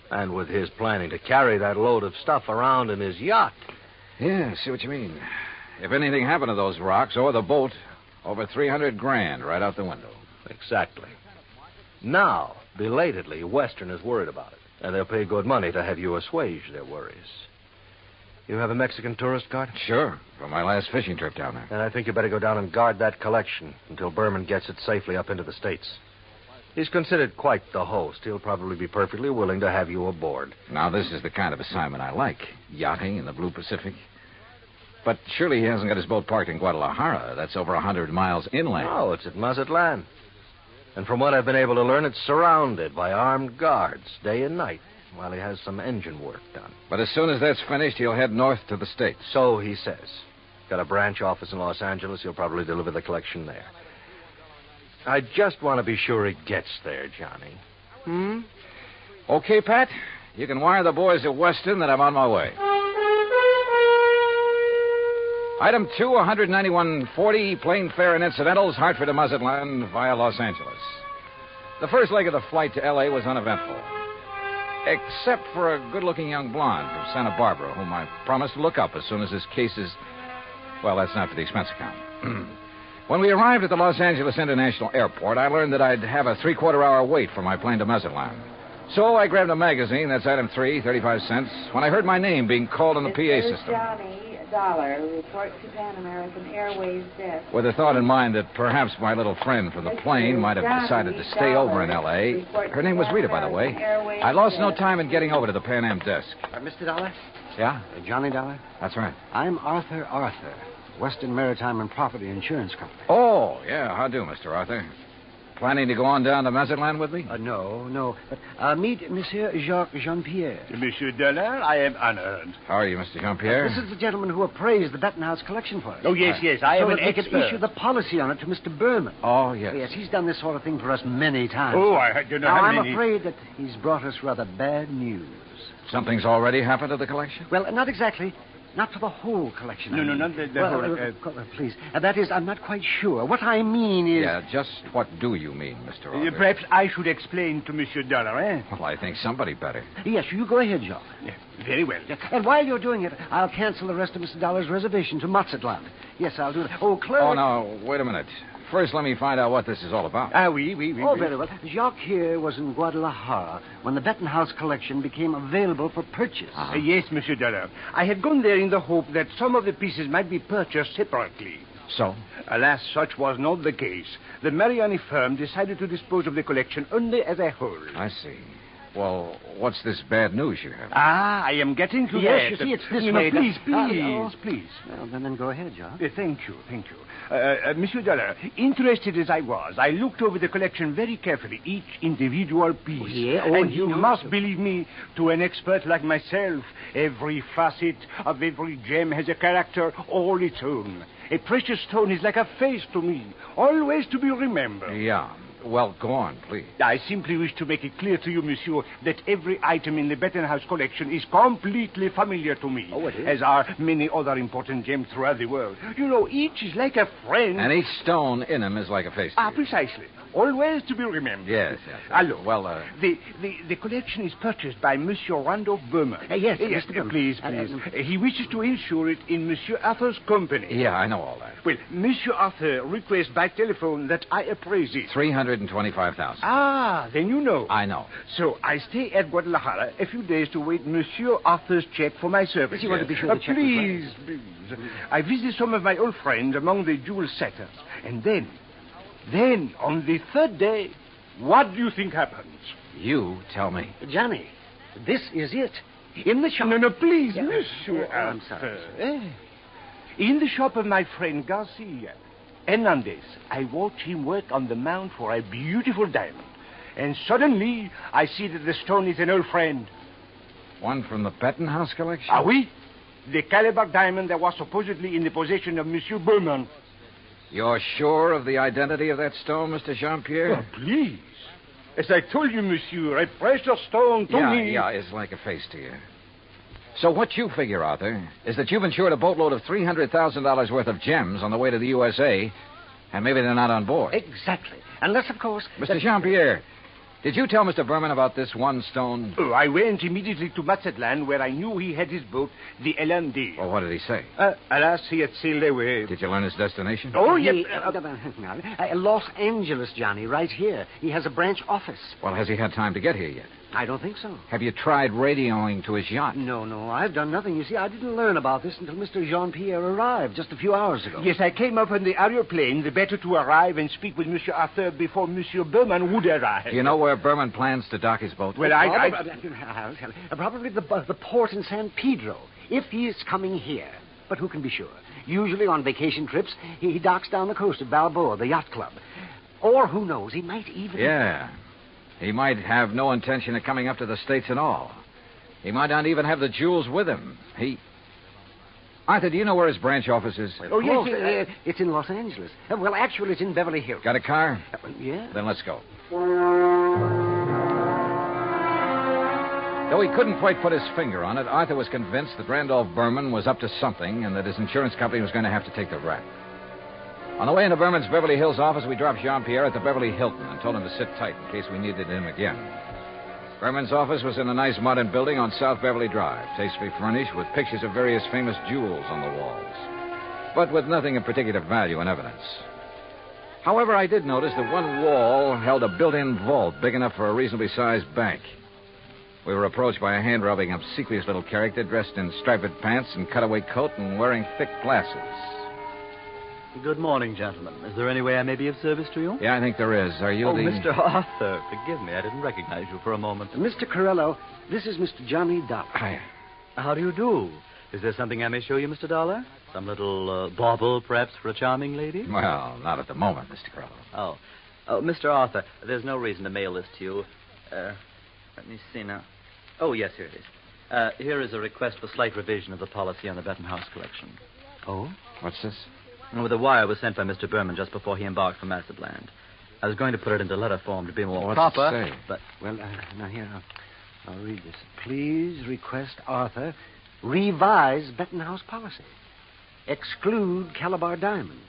And with his planning to carry that load of stuff around in his yacht. Yeah, I see what you mean. If anything happened to those rocks or the boat, over $300,000 right out the window. Exactly. Now, belatedly, Western is worried about it. And they'll pay good money to have you assuage their worries. You have a Mexican tourist card? Sure, from my last fishing trip down there. And I think you better go down and guard that collection until Berman gets it safely up into the States. He's considered quite the host. He'll probably be perfectly willing to have you aboard. Now, this is the kind of assignment I like. Yachting in the Blue Pacific. But surely he hasn't got his boat parked in Guadalajara. That's over 100 miles inland. No, it's at Mazatlan. And from what I've been able to learn, it's surrounded by armed guards day and night while he has some engine work done. But as soon as that's finished, he'll head north to the States. So he says. Got a branch office in Los Angeles. He'll probably deliver the collection there. I just want to be sure he gets there, Johnny. Okay, Pat. You can wire the boys at Weston that I'm on my way. Item 2, 191.40, plane fare and incidentals, Hartford to Mazatlan via Los Angeles. The first leg of the flight to L.A. was uneventful. Except for a good-looking young blonde from Santa Barbara, whom I promised to look up as soon as his case is... Well, that's not for the expense account. When we arrived at the Los Angeles International Airport, I learned that I'd have a three-quarter-hour wait for my plane to Mazatlan. So I grabbed a magazine, that's item 3, 35 cents, when I heard my name being called on the PA system. Johnny Dollar, report to Pan American Airways desk. With the thought in mind that perhaps my little friend from the plane might have decided to stay over in L.A. Her name was Rita, by the way. I lost no time in getting over to the Pan Am desk. Mr. Dollar? Yeah? Johnny Dollar? That's right. I'm Arthur, Western Maritime and Property Insurance Company. Oh, yeah. How do, Mr. Arthur? Planning to go on down to Mazatlan with me? No. But meet Monsieur Jacques Jean-Pierre. Monsieur Dollar, I am honored. How are you, Mr. Jean-Pierre? This is the gentleman who appraised the Bettenhaus collection for us. Oh, yes. I am an expert. expert. They could issue the policy on it to Mr. Berman. Oh, yes. Yes, he's done this sort of thing for us many times. Oh, I don't know now, how I'm many... afraid that he's brought us rather bad news. Something's already happened to the collection? Well, not exactly. Not for the whole collection. No, I mean. not the whole... Please. That is, I'm not quite sure. What I mean is... Yeah, just what do you mean, Mr. Arthur? Perhaps I should explain to Monsieur Dollar, eh? Well, I think somebody better. Yes, you go ahead, John. Yeah, very well. And while you're doing it, I'll cancel the rest of Mr. Dollar's reservation to Mazatlan. Yes, I'll do that. Oh, Claire... Oh, no, wait a minute. First, let me find out what this is all about. Oui. Oh, very well. Jacques here was in Guadalajara when the Bettenhouse collection became available for purchase. Yes, Monsieur Dollar. I had gone there in the hope that some of the pieces might be purchased separately. So? Alas, such was not the case. The Mariani firm decided to dispose of the collection only as a whole. I see. Well, what's this bad news you have? I am getting to yes, that. You see, it's this no, way. Please. Well, then go ahead, John. Thank you. Monsieur Dollar, interested as I was, I looked over the collection very carefully, each individual piece. And you must believe me, to an expert like myself, every facet of every gem has a character all its own. A precious stone is like a face to me, always to be remembered. Yeah. Well, go on, please. I simply wish to make it clear to you, monsieur, that every item in the Bettenhouse collection is completely familiar to me. Oh, it is? As are many other important gems throughout the world. You know, each is like a friend. And each stone in them is like a face to you. Precisely. Always to be remembered. Yes. Allô. Well, The collection is purchased by Monsieur Randolph Berman. Yes, Mr. Berman. Please. He wishes to insure it in Monsieur Arthur's company. Yeah, I know all that. Well, Monsieur Arthur requests by telephone that I appraise it. $325,000. Then you know. I know. So I stay at Guadalajara a few days to wait Monsieur Arthur's check for my services. You want to be sure the check please. I visit some of my old friends among the jewel setters. And then, on the third day, what do you think happens? You tell me. Johnny, this is it. In the shop... No, please, Monsieur I'm sorry. In the shop of my friend Garcia Hernandez, I watch him work on the mount for a beautiful diamond. And suddenly, I see that the stone is an old friend. One from the Bettenhouse collection? Oui. The Calabar diamond that was supposedly in the possession of Monsieur Berman. You're sure of the identity of that stone, Mr. Jean-Pierre? Oh, please. As I told you, monsieur, a precious stone to me. Yeah, it's like a face to you. So what you figure, Arthur, is that you've insured a boatload of $300,000 worth of gems on the way to the USA, and maybe they're not on board. Exactly. Unless, of course... Mr. Jean-Pierre, did you tell Mr. Berman about this one stone? I went immediately to Mazatlan, where I knew he had his boat, the LMD. Well, what did he say? Alas, he had sailed away. Did you learn his destination? Oh, yes. Los Angeles, Johnny, right here. He has a branch office. Well, has he had time to get here yet? I don't think so. Have you tried radioing to his yacht? No, I've done nothing. You see, I didn't learn about this until Mr. Jean-Pierre arrived just a few hours ago. Yes, I came up on the aeroplane, the better to arrive and speak with Monsieur Arthur before Monsieur Berman would arrive. Do you know where Berman plans to dock his boat? Well, I'll tell you. Probably the port in San Pedro, if he's coming here. But who can be sure? Usually on vacation trips, he docks down the coast at Balboa, the yacht club. Or who knows, he might even... Yeah. He might have no intention of coming up to the States at all. He might not even have the jewels with him. Arthur, do you know where his branch office is? Oh, yes, it's in Los Angeles. Well, actually, it's in Beverly Hills. Got a car? Yeah. Then let's go. Though he couldn't quite put his finger on it, Arthur was convinced that Randolph Berman was up to something and that his insurance company was going to have to take the rap. On the way into Berman's Beverly Hills office, we dropped Jean-Pierre at the Beverly Hilton and told him to sit tight in case we needed him again. Berman's office was in a nice modern building on South Beverly Drive, tastefully furnished with pictures of various famous jewels on the walls, but with nothing of particular value in evidence. However, I did notice that one wall held a built-in vault big enough for a reasonably sized bank. We were approached by a hand-rubbing, obsequious little character dressed in striped pants and cutaway coat and wearing thick glasses. Good morning, gentlemen. Is there any way I may be of service to you? Yeah, I think there is. Are you the... Mr. Arthur. Forgive me. I didn't recognize you for a moment. Mr. Corello, this is Mr. Johnny Dollar. Hi. How do you do? Is there something I may show you, Mr. Dollar? Some little bauble, perhaps, for a charming lady? Well, not at the moment, Mr. Corello. Oh, Mr. Arthur, there's no reason to mail this to you. Let me see now. Oh, yes, here it is. Here is a request for slight revision of the policy on the Bettenhouse collection. Oh? What's this? Well, the wire was sent by Mr. Berman just before he embarked from Mazatlan. I was going to put it into letter form to be more proper. What's it say? But well, now here I'll read this. Please request Arthur revise Bettenhouse policy. Exclude Calabar diamonds.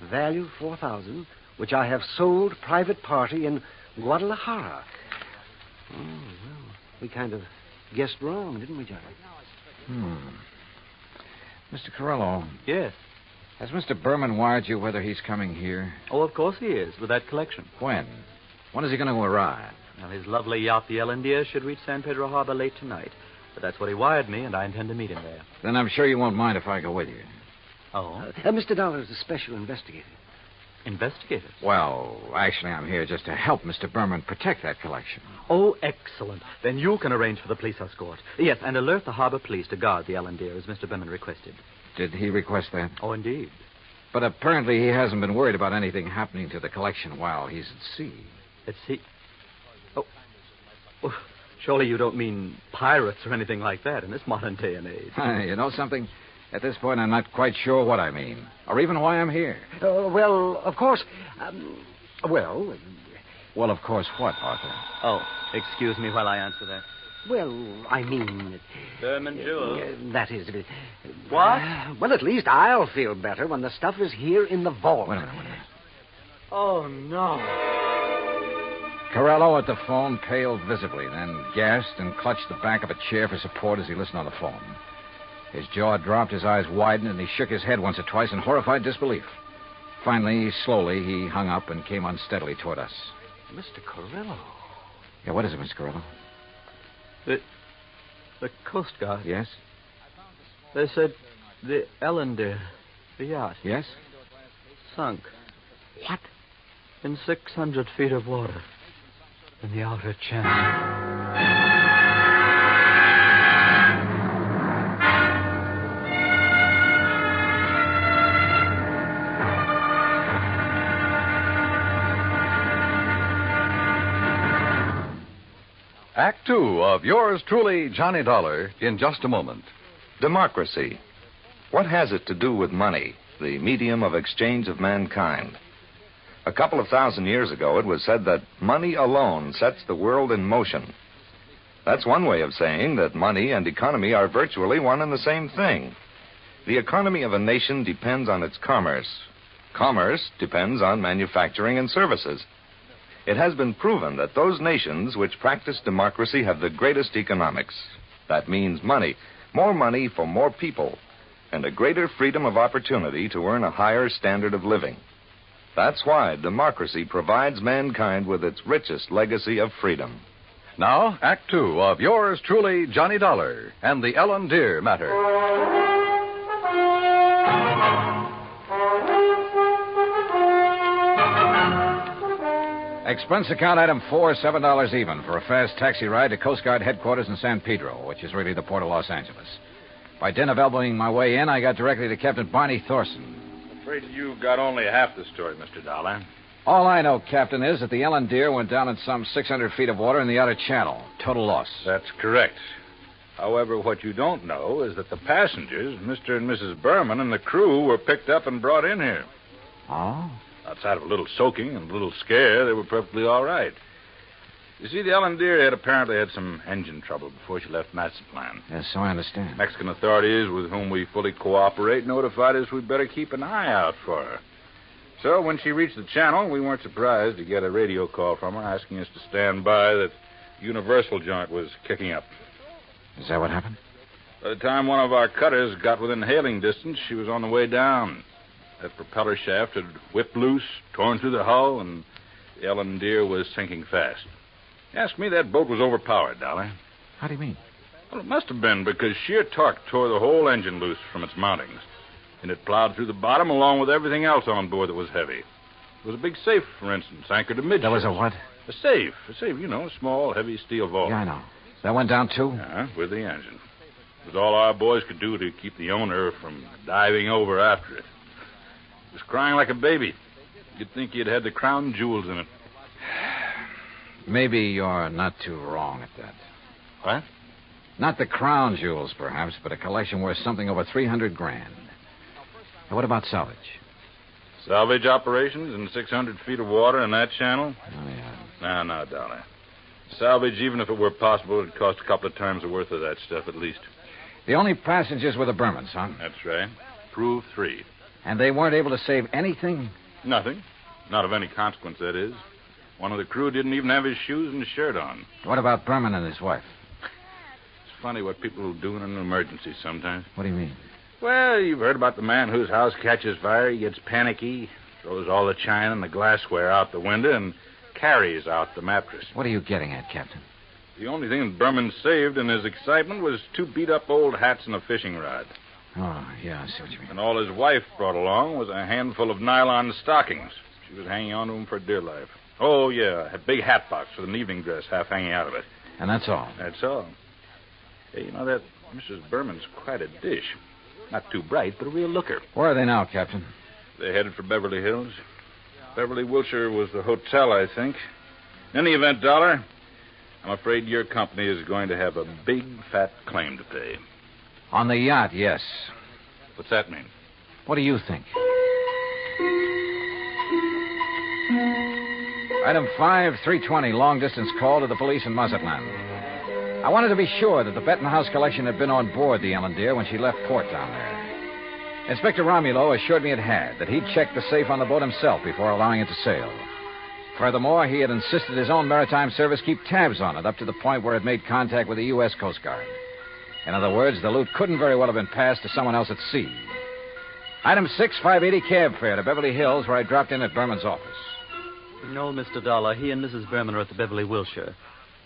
Value $4,000, which I have sold private party in Guadalajara. Oh, well, we kind of guessed wrong, didn't we, Johnny? Mr. Corello. Yes. Has Mr. Berman wired you whether he's coming here? Oh, of course he is, with that collection. When? When is he going to arrive? Well, his lovely yacht, the Ellendeer, should reach San Pedro Harbor late tonight. But that's what he wired me, and I intend to meet him there. Then I'm sure you won't mind if I go with you. Oh? Mr. Dollar is a special investigator. Investigator? Well, actually, I'm here just to help Mr. Berman protect that collection. Oh, excellent. Then you can arrange for the police escort. Yes, and alert the harbor police to guard the Ellendeer, as Mr. Berman requested. Did he request that? Oh, indeed. But apparently he hasn't been worried about anything happening to the collection while he's at sea. At sea? Oh, surely you don't mean pirates or anything like that in this modern day and age. You know something? At this point, I'm not quite sure what I mean, or even why I'm here. Well, of course. Well, of course, what, Arthur? Oh, excuse me while I answer that. Well, I mean... Berman Jewel. That is... What? Well, at least I'll feel better when the stuff is here in the vault. Wait a minute. Oh, no. Corello at the phone paled visibly, then gasped and clutched the back of a chair for support as he listened on the phone. His jaw dropped, his eyes widened, and he shook his head once or twice in horrified disbelief. Finally, slowly, he hung up and came unsteadily toward us. Mr. Corello. Yeah, what is it, Mr. Corello? The Coast Guard. Yes? They said the Ellendeer, the yacht. Yes? Sunk. What? In 600 feet of water. In the outer channel. Act Two of yours truly, Johnny Dollar, in just a moment. Democracy. What has it to do with money, the medium of exchange of mankind? A couple of thousand years ago, it was said that money alone sets the world in motion. That's one way of saying that money and economy are virtually one and the same thing. The economy of a nation depends on its commerce. Commerce depends on manufacturing and services. It has been proven that those nations which practice democracy have the greatest economics. That means money, more money for more people, and a greater freedom of opportunity to earn a higher standard of living. That's why democracy provides mankind with its richest legacy of freedom. Now, Act Two of yours truly, Johnny Dollar, and the Ellendeer matter. Expense account item 4, $7 even for a fast taxi ride to Coast Guard headquarters in San Pedro, which is really the port of Los Angeles. By dint of elbowing my way in, I got directly to Captain Barney Thorson. Afraid you got only half the story, Mr. Dollar. All I know, Captain, is that the Ellendeer went down in some 600 feet of water in the outer channel. Total loss. That's correct. However, what you don't know is that the passengers, Mr. and Mrs. Berman, and the crew were picked up and brought in here. Oh? Outside of a little soaking and a little scare, they were perfectly all right. You see, the Ellendeer had apparently had some engine trouble before she left Mazatlan. Yes, so I understand. Mexican authorities, with whom we fully cooperate, notified us we'd better keep an eye out for her. So when she reached the channel, we weren't surprised to get a radio call from her asking us to stand by that Universal joint was kicking up. Is that what happened? By the time one of our cutters got within hailing distance, she was on the way down. That propeller shaft had whipped loose, torn through the hull, and the Ellendeer was sinking fast. Ask me, that boat was overpowered, Dolly. How do you mean? Well, it must have been because sheer torque tore the whole engine loose from its mountings, and it plowed through the bottom along with everything else on board that was heavy. There was a big safe, for instance, anchored amidships. There was a what? A safe, you know, a small, heavy steel vault. Yeah, I know. That went down, too? Yeah, with the engine. It was all our boys could do to keep the owner from diving over after it. It was crying like a baby. You'd think he'd had the crown jewels in it. Maybe you're not too wrong at that. What? Not the crown jewels, perhaps, but a collection worth something over $300,000. Now, what about salvage? Salvage operations in 600 feet of water in that channel? Oh, yeah. No, Dolly. Salvage, even if it were possible, would cost a couple of times the worth of that stuff at least. The only passengers were the Bermans, huh? That's right. Prove 3. And they weren't able to save anything? Nothing. Not of any consequence, that is. One of the crew didn't even have his shoes and shirt on. What about Berman and his wife? It's funny what people will do in an emergency sometimes. What do you mean? Well, you've heard about the man whose house catches fire. He gets panicky, throws all the china and the glassware out the window, and carries out the mattress. What are you getting at, Captain? The only thing that Berman saved in his excitement was 2 beat-up old hats and a fishing rod. Oh, yeah, I see what you mean. And all his wife brought along was a handful of nylon stockings. She was hanging on to them for dear life. Oh, yeah, a big hat box with an evening dress half hanging out of it. And that's all? That's all. Hey, you know, that Mrs. Berman's quite a dish. Not too bright, but a real looker. Where are they now, Captain? They're headed for Beverly Hills. Beverly, Wilshire was the hotel, I think. In any event, Dollar, I'm afraid your company is going to have a big, fat claim to pay. On the yacht, yes. What's that mean? What do you think? Item 5, 320, long-distance call to the police in Mazatlan. I wanted to be sure that the Benton House collection had been on board the Ellen Deer when she left port down there. Inspector Romulo assured me it had, that he'd checked the safe on the boat himself before allowing it to sail. Furthermore, he had insisted his own maritime service keep tabs on it up to the point where it made contact with the U.S. Coast Guard. In other words, the loot couldn't very well have been passed to someone else at sea. Item 6, 580 cab fare to Beverly Hills, where I dropped in at Berman's office. No, Mr. Dollar. He and Mrs. Berman are at the Beverly Wilshire.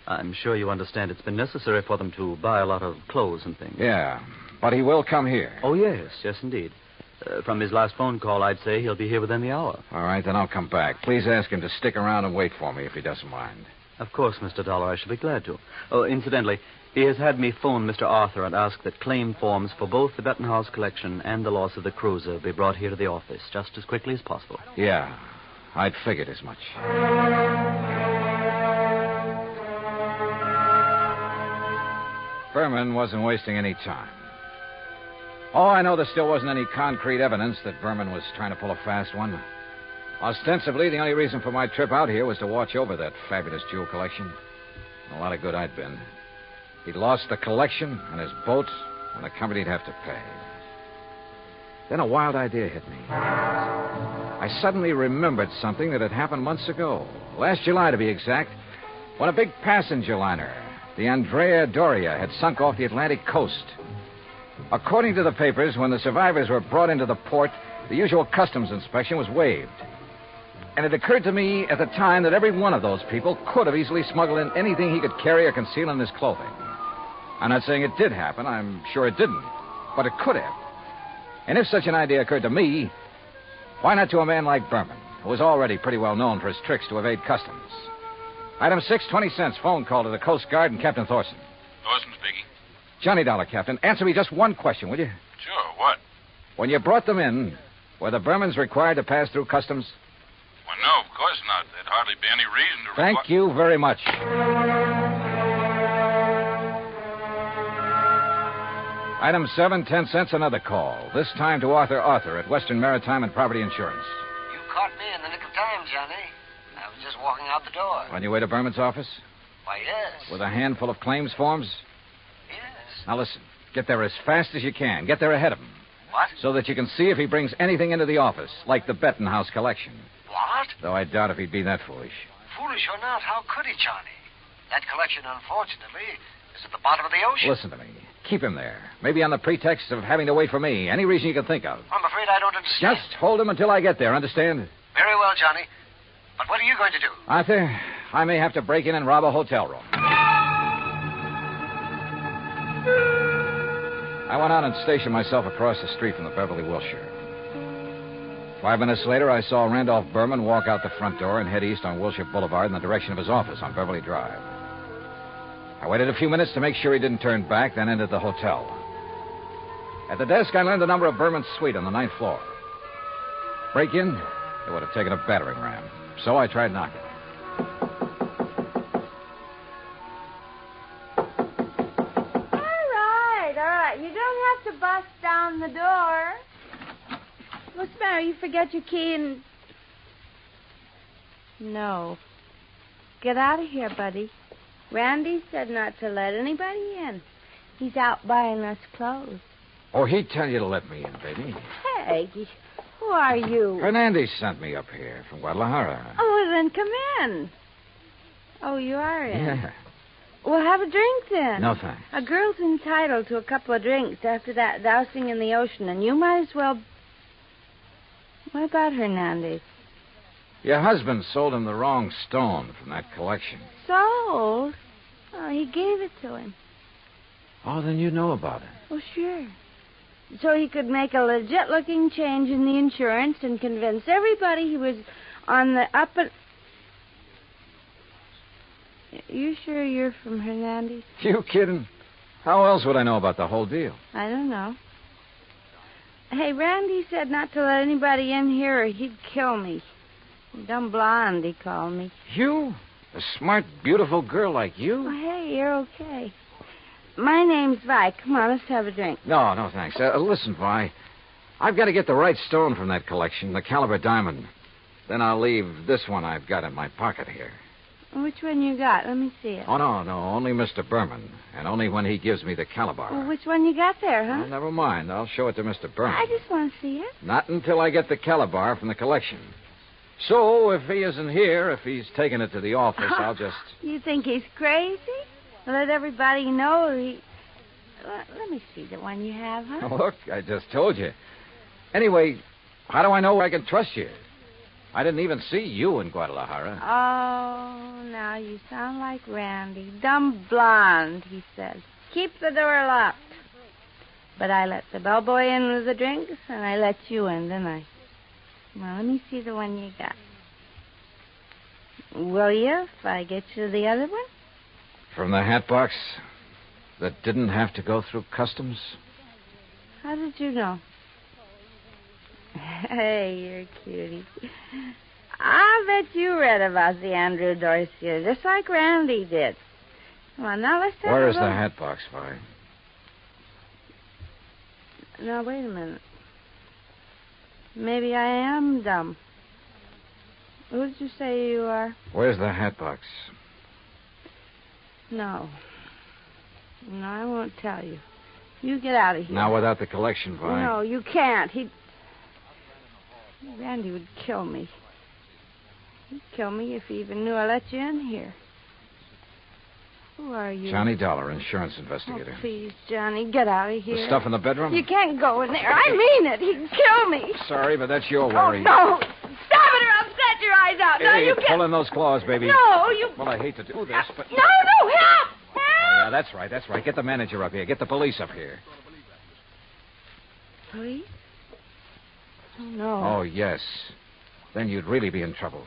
I'm sure you understand it's been necessary for them to buy a lot of clothes and things. Yeah, but he will come here. Oh, yes, indeed. From his last phone call, I'd say he'll be here within the hour. All right, then I'll come back. Please ask him to stick around and wait for me if he doesn't mind. Of course, Mr. Dollar, I shall be glad to. Oh, incidentally, he has had me phone Mr. Arthur and ask that claim forms for both the Benton House collection and the loss of the cruiser be brought here to the office just as quickly as possible. Yeah, I'd figured as much. Berman wasn't wasting any time. Oh, I know there still wasn't any concrete evidence that Berman was trying to pull a fast one. Ostensibly, the only reason for my trip out here was to watch over that fabulous jewel collection. A lot of good I'd been. He'd lost the collection and his boat, and the company'd have to pay. Then a wild idea hit me. I suddenly remembered something that had happened months ago. Last July, to be exact, when a big passenger liner, the Andrea Doria, had sunk off the Atlantic coast. According to the papers, when the survivors were brought into the port, the usual customs inspection was waived. And it occurred to me at the time that every one of those people could have easily smuggled in anything he could carry or conceal in his clothing. I'm not saying it did happen. I'm sure it didn't. But it could have. And if such an idea occurred to me, why not to a man like Berman, who was already pretty well known for his tricks to evade customs? Item 6, 20 cents, phone call to the Coast Guard and Captain Thorson. Thorson speaking. Johnny Dollar, Captain. Answer me just one question, will you? Sure, what? When you brought them in, were the Bermans required to pass through customs? Well, no, of course not. There'd hardly be any reason to... Thank you very much. Item 7, 10 cents, another call. This time to Arthur at Western Maritime and Property Insurance. You caught me in the nick of time, Johnny. I was just walking out the door. On your way to Berman's office? Why, yes. With a handful of claims forms? Yes. Now listen, get there as fast as you can. Get there ahead of him. What? So that you can see if he brings anything into the office, like the Benton House collection. What? Though I doubt if he'd be that foolish. Foolish or not, how could he, Johnny? That collection, unfortunately, is at the bottom of the ocean. Listen to me. Keep him there. Maybe on the pretext of having to wait for me. Any reason you can think of. I'm afraid I don't understand. Just hold him until I get there, understand? Very well, Johnny. But what are you going to do? Arthur, I may have to break in and rob a hotel room. I went out and stationed myself across the street from the Beverly Wilshire. 5 minutes later, I saw Randolph Berman walk out the front door and head east on Wilshire Boulevard in the direction of his office on Beverly Drive. I waited a few minutes to make sure he didn't turn back, then entered the hotel. At the desk, I learned the number of Berman's suite on the 9th floor. Break in? It would have taken a battering ram. So I tried knocking. All right. You don't have to bust down the door. What's the matter? You forget your key and... No. Get out of here, buddy. Randy said not to let anybody in. He's out buying us clothes. Oh, he'd tell you to let me in, baby. Hey, who are you? Hernandez sent me up here from Guadalajara. Oh, well, then come in. Oh, you are in? Yeah. Well, have a drink then. No, thanks. A girl's entitled to a couple of drinks after that dousing in the ocean, and you might as well... What about Hernandez? Your husband sold him the wrong stone from that collection. Sold? Oh, he gave it to him. Oh, then you know about it. Oh, sure. So he could make a legit-looking change in the insurance and convince everybody he was on the up and... You sure you're from Hernandez? You kidding? How else would I know about the whole deal? I don't know. Hey, Randy said not to let anybody in here or he'd kill me. Dumb blonde, he called me. You? A smart, beautiful girl like you? Oh, hey, you're okay. My name's Vi. Come on, let's have a drink. No, thanks. Listen, Vi. I've got to get the right stone from that collection, the caliber diamond. Then I'll leave this one I've got in my pocket here. Which one you got? Let me see it. Oh, no, only Mr. Berman. And only when he gives me the caliber. Well, which one you got there, huh? Oh, never mind. I'll show it to Mr. Berman. I just want to see it. Not until I get the caliber from the collection. So, if he isn't here, if he's taken it to the office, I'll just... You think he's crazy? Let everybody know he... Let me see the one you have, huh? Oh, look, I just told you. Anyway, how do I know I can trust you? I didn't even see you in Guadalajara. Oh, now you sound like Randy. Dumb blonde, he said. Keep the door locked. But I let the bellboy in with the drinks, and I let you in, didn't I? Well, let me see the one you got. Will you, if I get you the other one? From the hat box that didn't have to go through customs? How did you know? Hey, you're a cutie. I'll bet you read about the Andrew Dorsey, just like Randy did. Come on, now let's have Where a is the look. hat box, Vi? Now, wait a minute. Maybe I am dumb. Who did you say you are? Where's the hat box? No, I won't tell you. You get out of here. Now, without the collection, Vi. No, you can't. Randy would kill me. He'd kill me if he even knew I let you in here. Who are you? Johnny Dollar, insurance investigator. Oh, please, Johnny, get out of here. The stuff in the bedroom? You can't go in there. I mean it. He'd kill me. Sorry, but that's your Oh, worry. no. Stop it or I'll set your eyes out. Now, Hey, you get... pull in those claws, baby. No, you... Well, I hate to do this, but... No, help! Oh, yeah, that's right. Get the manager up here. Get the police up here. Police? Oh, no. Oh, yes. Then you'd really be in trouble.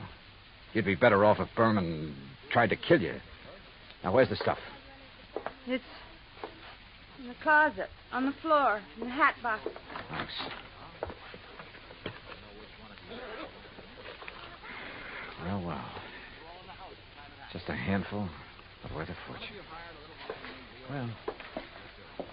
You'd be better off if Berman tried to kill you. Now, where's the stuff? It's in the closet, on the floor, in the hat box. Thanks. Well. Just a handful, but worth a fortune. Well.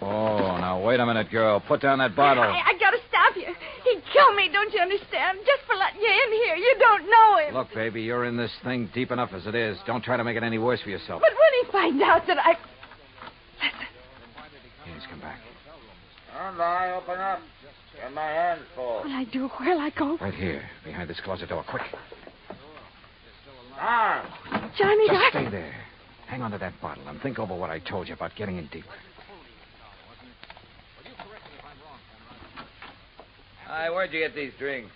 Oh, now, wait a minute, girl. Put down that bottle. I gotta stop you. He'd kill me, don't you understand? Just for letting you in here. You don't know him. Look, baby, you're in this thing deep enough as it is. Don't try to make it any worse for yourself. But when he finds out that I... He's come back. And I open up. Get my hands full. What'll I do? Where'll I go? Right here, behind this closet door. Quick. Johnny, Just stay there. Hang on to that bottle and think over what I told you about getting in deeper. Hi, where'd you get these drinks?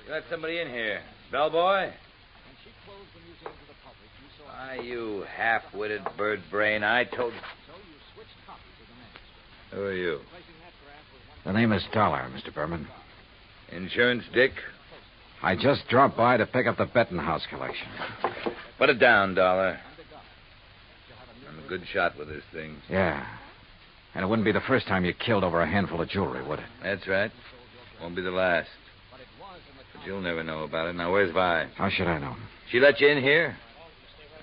You let somebody in here. Bellboy? Why, you half-witted bird brain, I told you. Who are you? The name is Dollar, Mr. Berman. Insurance Dick? I just dropped by to pick up the Bettenhouse collection. Put it down, Dollar. I'm a good shot with this thing. Yeah. And it wouldn't be the first time you killed over a handful of jewelry, would it? That's right. Won't be the last. But you'll never know about it. Now, where's Vi? How should I know? She let you in here?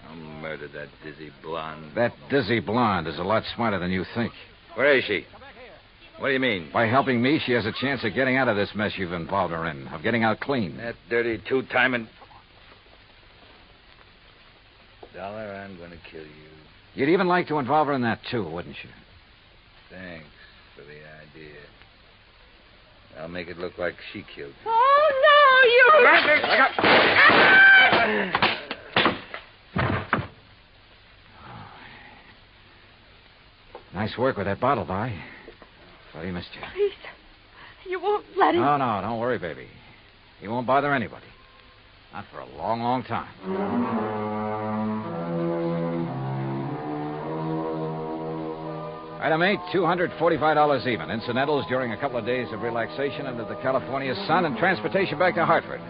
I'll murder that dizzy blonde. That dizzy blonde is a lot smarter than you think. Where is she? What do you mean? By helping me, she has a chance of getting out of this mess you've involved her in, of getting out clean. That dirty two-timing... Dollar, I'm going to kill you. You'd even like to involve her in that, too, wouldn't you? Thanks for the idea. I'll make it look like she killed you. Oh, Nice work with that bottle, Vi. Sorry you missed you. Please, you won't let him. No, don't worry, baby. He won't bother anybody. Not for a long, long time. Item 8, $245 even. Incidentals during a couple of days of relaxation under the California sun and transportation back to Hartford.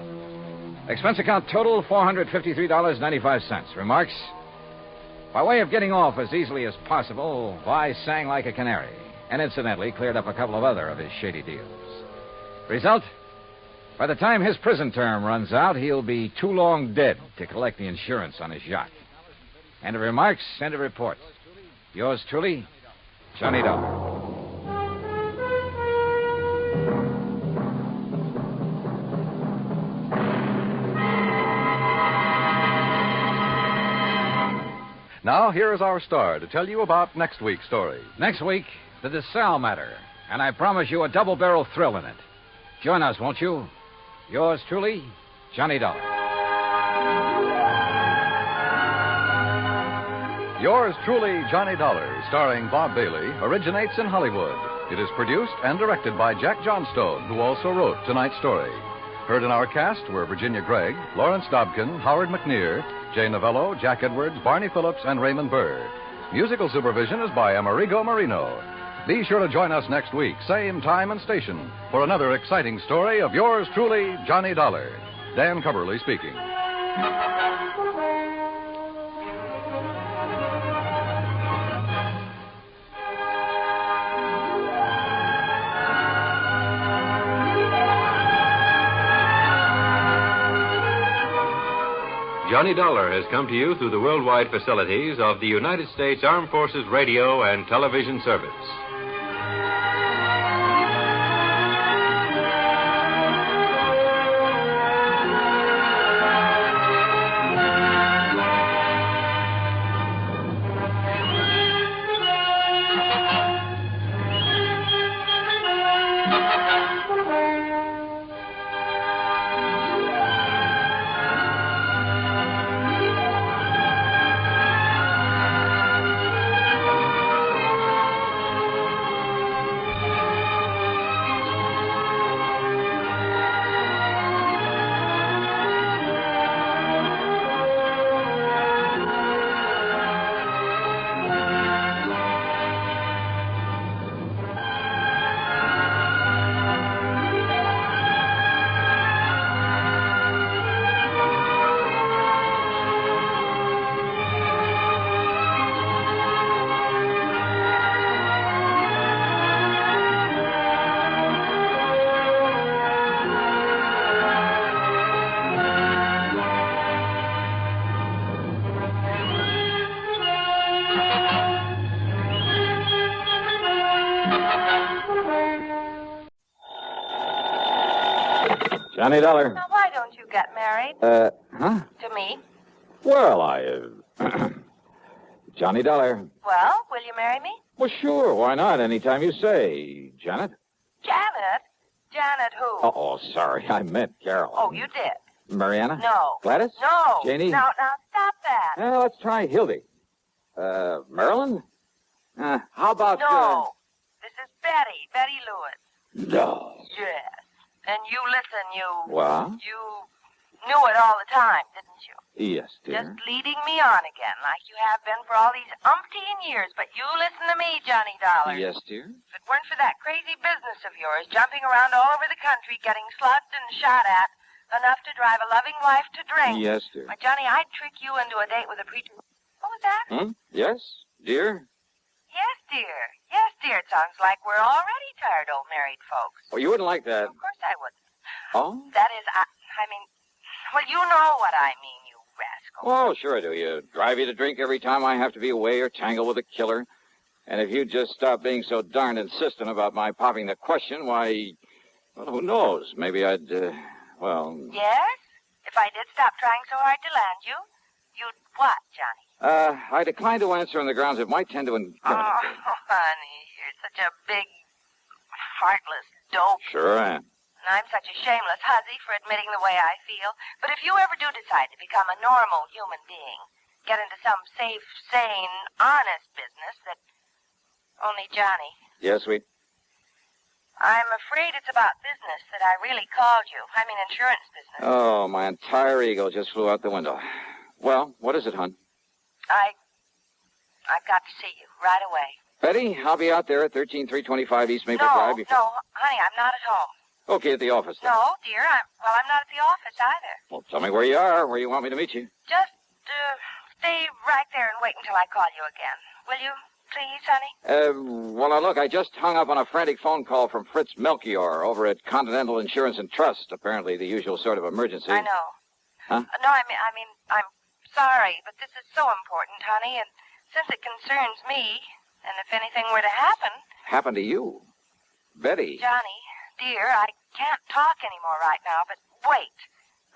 Expense account total, $453.95. Remarks? By way of getting off as easily as possible, Vi sang like a canary, and incidentally cleared up a couple of other of his shady deals. Result? By the time his prison term runs out, he'll be too long dead to collect the insurance on his yacht. End of remarks, end of report. Yours truly, Johnny Dollar. Now, here is our star to tell you about next week's story. Next week, the DeSalle matter, and I promise you a double-barrel thrill in it. Join us, won't you? Yours truly, Johnny Dollar. Yours truly, Johnny Dollar, starring Bob Bailey, originates in Hollywood. It is produced and directed by Jack Johnstone, who also wrote tonight's story. Heard in our cast were Virginia Gregg, Lawrence Dobkin, Howard McNear, Jay Novello, Jack Edwards, Barney Phillips, and Raymond Burr. Musical supervision is by Amerigo Marino. Be sure to join us next week, same time and station, for another exciting story of yours truly, Johnny Dollar. Dan Cubberly speaking. Johnny Dollar has come to you through the worldwide facilities of the United States Armed Forces Radio and Television Service. Johnny Dollar. Now, why don't you get married? Huh? To me? Well, Johnny Dollar. Well, will you marry me? Well, sure. Why not? Anytime you say. Janet? Janet? Janet who? Oh, sorry. I meant Carol. Oh, you did? Mariana? No. Gladys? No. Janie? Now, stop that. Well, let's try Hildy. Marilyn? How about... No. This is Betty Lewis. No. Yes. And you listen, What? You knew it all the time, didn't you? Yes, dear. Just leading me on again, like you have been for all these umpteen years. But you listen to me, Johnny Dollar. Yes, dear. If it weren't for that crazy business of yours, jumping around all over the country, getting slugged and shot at, enough to drive a loving wife to drink. Yes, dear. Why, Johnny, I'd trick you into a date with a preacher. What was that? Yes, dear? Yes, dear. Yes, dear. It sounds like we're already tired old married folks. Oh, you wouldn't like that. Of course I wouldn't. Oh? That is, I mean, well, you know what I mean, you rascal. Oh, sure I do. You drive you to drink every time I have to be away or tangle with a killer. And if you'd just stop being so darned insistent about my popping the question, why, well, who knows? Maybe I'd, well... Yes? If I did stop trying so hard to land you, you'd what, Johnny? I decline to answer on the grounds it might tend to incriminate me. Oh, honey, you're such a big, heartless dope. Sure I am. And I'm such a shameless hussy for admitting the way I feel. But if you ever do decide to become a normal human being, get into some safe, sane, honest business that only Johnny. Yes, sweet. I'm afraid it's about business that I really called you. I mean insurance business. Oh, my entire ego just flew out the window. Well, what is it, hon? I've got to see you right away. Betty, I'll be out there at 13325 East Maple No, Drive before... no, honey, I'm not at home. Okay, at the office then. No, dear, I'm not at the office either. Well, tell me where you are, where you want me to meet you. Just, stay right there and wait until I call you again. Will you, please, honey? Well, now, look, I just hung up on a frantic phone call from Fritz Melchior over at Continental Insurance and Trust. Apparently the usual sort of emergency. I know. Huh? No, I mean, I'm sorry, but this is so important, honey, and since it concerns me, and if anything were to happen... Happen to you? Betty. Johnny, dear, I can't talk anymore right now, but wait.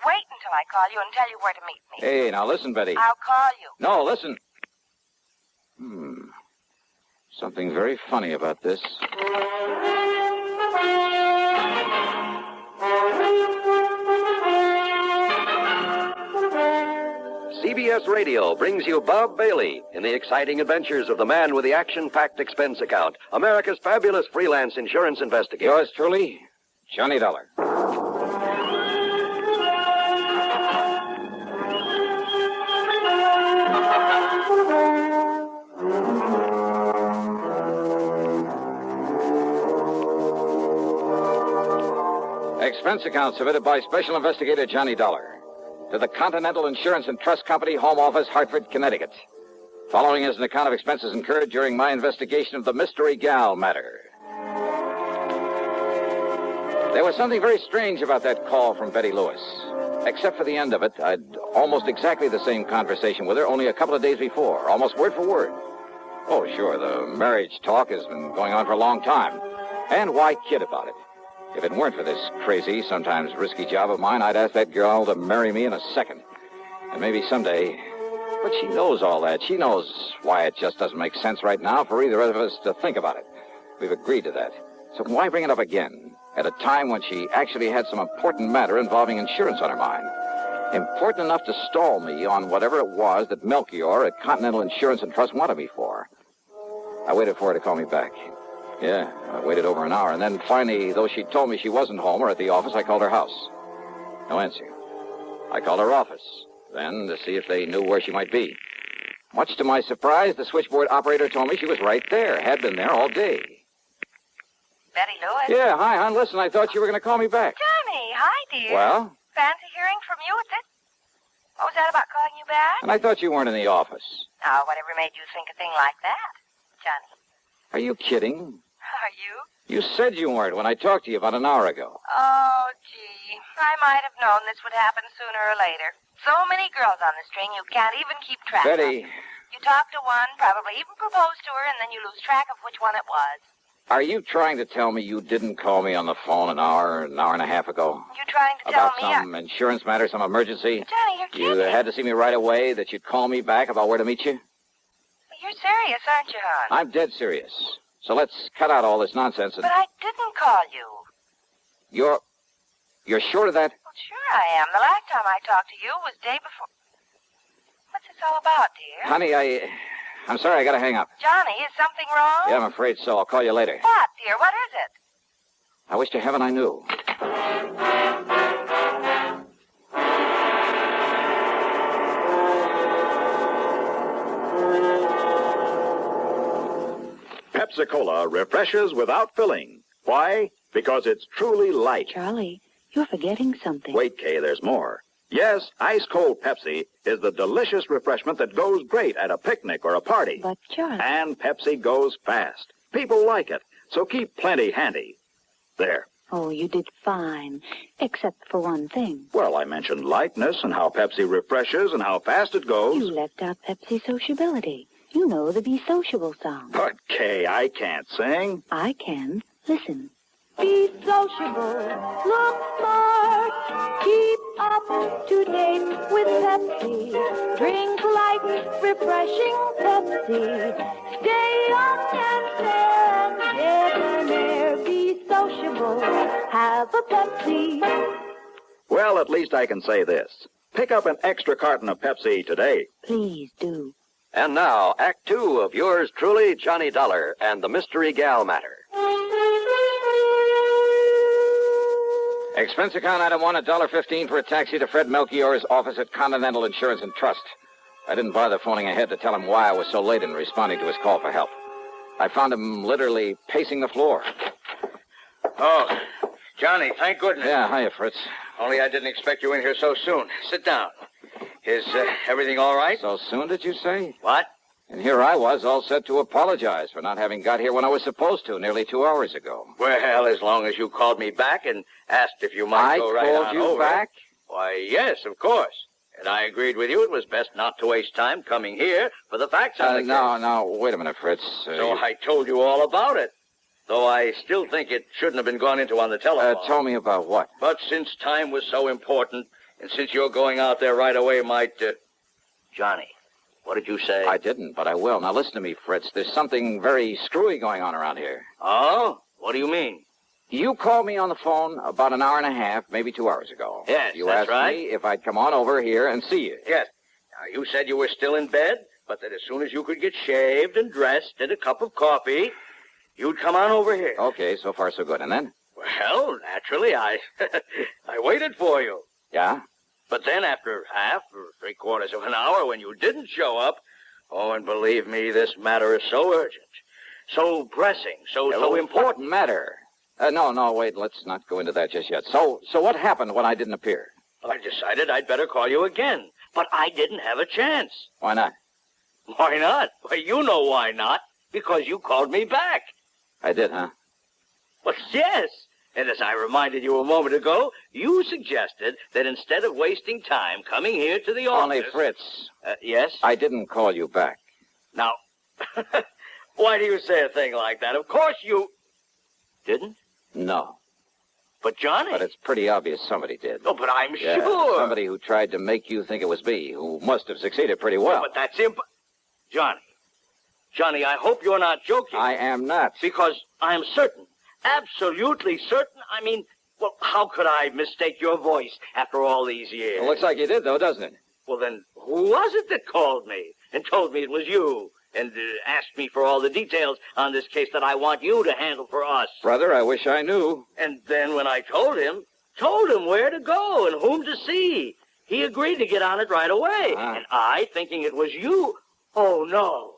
Wait until I call you and tell you where to meet me. Hey, now listen, Betty. I'll call you. No, listen. Something very funny about this. CBS Radio brings you Bob Bailey in the exciting adventures of the man with the action-packed expense account, America's fabulous freelance insurance investigator. Yours truly, Johnny Dollar. Expense account submitted by Special Investigator Johnny Dollar to the Continental Insurance and Trust Company, Home Office, Hartford, Connecticut. Following is an account of expenses incurred during my investigation of the Mystery Gal matter. There was something very strange about that call from Betty Lewis. Except for the end of it, I'd almost exactly the same conversation with her only a couple of days before, almost word for word. Oh, sure, the marriage talk has been going on for a long time. And why kid about it? If it weren't for this crazy, sometimes risky job of mine, I'd ask that girl to marry me in a second. And maybe someday. But she knows all that. She knows why it just doesn't make sense right now for either of us to think about it. We've agreed to that. So why bring it up again at a time when she actually had some important matter involving insurance on her mind? Important enough to stall me on whatever it was that Melchior at Continental Insurance and Trust wanted me for. I waited for her to call me back. Yeah, I waited over an hour, and then finally, though she told me she wasn't home or at the office, I called her house. No answer. I called her office, then to see if they knew where she might be. Much to my surprise, the switchboard operator told me she was right there, had been there all day. Betty Lewis? Yeah, hi, hon. Listen, I thought you were going to call me back. Johnny, hi, dear. Well? Fancy hearing from you at this? What was that about calling you back? And I thought you weren't in the office. Oh, whatever made you think a thing like that, Johnny? Are you kidding? Are you? You said you weren't when I talked to you about an hour ago. Oh, gee. I might have known this would happen sooner or later. So many girls on the string, you can't even keep track Betty. of. You talk to one, probably even propose to her, and then you lose track of which one it was. Are you trying to tell me you didn't call me on the phone an hour and a half ago? You trying to tell About me... some insurance matter, some emergency? Johnny, you're kidding. You had to see me right away, that you'd call me back about where to meet you? You're serious, aren't you, hon? I'm dead serious. So let's cut out all this nonsense and... But I didn't call you. You're sure of that? Well, sure I am. The last time I talked to you was day before... What's this all about, dear? Honey, I'm sorry, I gotta hang up. Johnny, is something wrong? Yeah, I'm afraid so. I'll call you later. What, dear? What is it? I wish to heaven I knew. Pepsi-Cola refreshes without filling. Why? Because it's truly light. Charlie, you're forgetting something. Wait, Kay, there's more. Yes, ice-cold Pepsi is the delicious refreshment that goes great at a picnic or a party. But, Charlie... And Pepsi goes fast. People like it, so keep plenty handy. There. Oh, you did fine, except for one thing. Well, I mentioned lightness and how Pepsi refreshes and how fast it goes. You left out Pepsi sociability. You know the Be Sociable song. But, Kay, I can't sing. I can. Listen. Be sociable, look smart, keep up to date with Pepsi. Pepsi. Drink light, refreshing Pepsi. Stay young and fair and debonair. Be sociable. Have a Pepsi. Well, at least I can say this. Pick up an extra carton of Pepsi today. Please do. And now, Act 2 of yours truly, Johnny Dollar, and the Mystery Gal Matter. Expense account item 1, $1.15 for a taxi to Fred Melchior's office at Continental Insurance and Trust. I didn't bother phoning ahead to tell him why I was so late in responding to his call for help. I found him literally pacing the floor. Oh, Johnny, thank goodness. Yeah, hiya, Fritz. Only I didn't expect you in here so soon. Sit down. Is everything all right? So soon, did you say? What? And here I was, all set to apologize for not having got here when I was supposed to, nearly 2 hours ago. Well, as long as you called me back and asked if you might go right on over. I called you back? Why, yes, of course. And I agreed with you it was best not to waste time coming here for the facts on the case. No, wait a minute, Fritz. So I told you all about it. Though I still think it shouldn't have been gone into on the telephone. Tell me about what? But since time was so important, and since you're going out there right away might... Johnny, what did you say? I didn't, but I will. Now listen to me, Fritz. There's something very screwy going on around here. Oh? What do you mean? You called me on the phone about an hour and a half, maybe 2 hours ago. Yes, you that's right. asked me if I'd come on over here and see you. Yes. Now, you said you were still in bed, but that as soon as you could get shaved and dressed and a cup of coffee, you'd come on over here. Okay, so far so good. And then? Well, naturally, I waited for you. Yeah? But then after half or three-quarters of an hour when you didn't show up, oh, and believe me, this matter is so urgent, so pressing, so important. Matter? No, wait, let's not go into that just yet. So what happened when I didn't appear? I decided I'd better call you again, but I didn't have a chance. Why not? Why not? Well, you know why not. Because you called me back. I did, huh? Well, yes. And as I reminded you a moment ago, you suggested that instead of wasting time coming here to the office... Only, Fritz. Yes? I didn't call you back. Now, why do you say a thing like that? Of course you... Didn't? No. But, Johnny... But it's pretty obvious somebody did. Oh, but I'm Yeah, sure... Somebody who tried to make you think it was me, who must have succeeded pretty well. But that's Johnny, I hope you're not joking. I am not. Because I'm certain, absolutely certain. I mean, well, how could I mistake your voice after all these years? It looks like you did, though, doesn't it? Well, then, who was it that called me and told me it was you and asked me for all the details on this case that I want you to handle for us? Brother, I wish I knew. And then when I told him where to go and whom to see, he agreed to get on it right away. And I, thinking it was you, oh, no.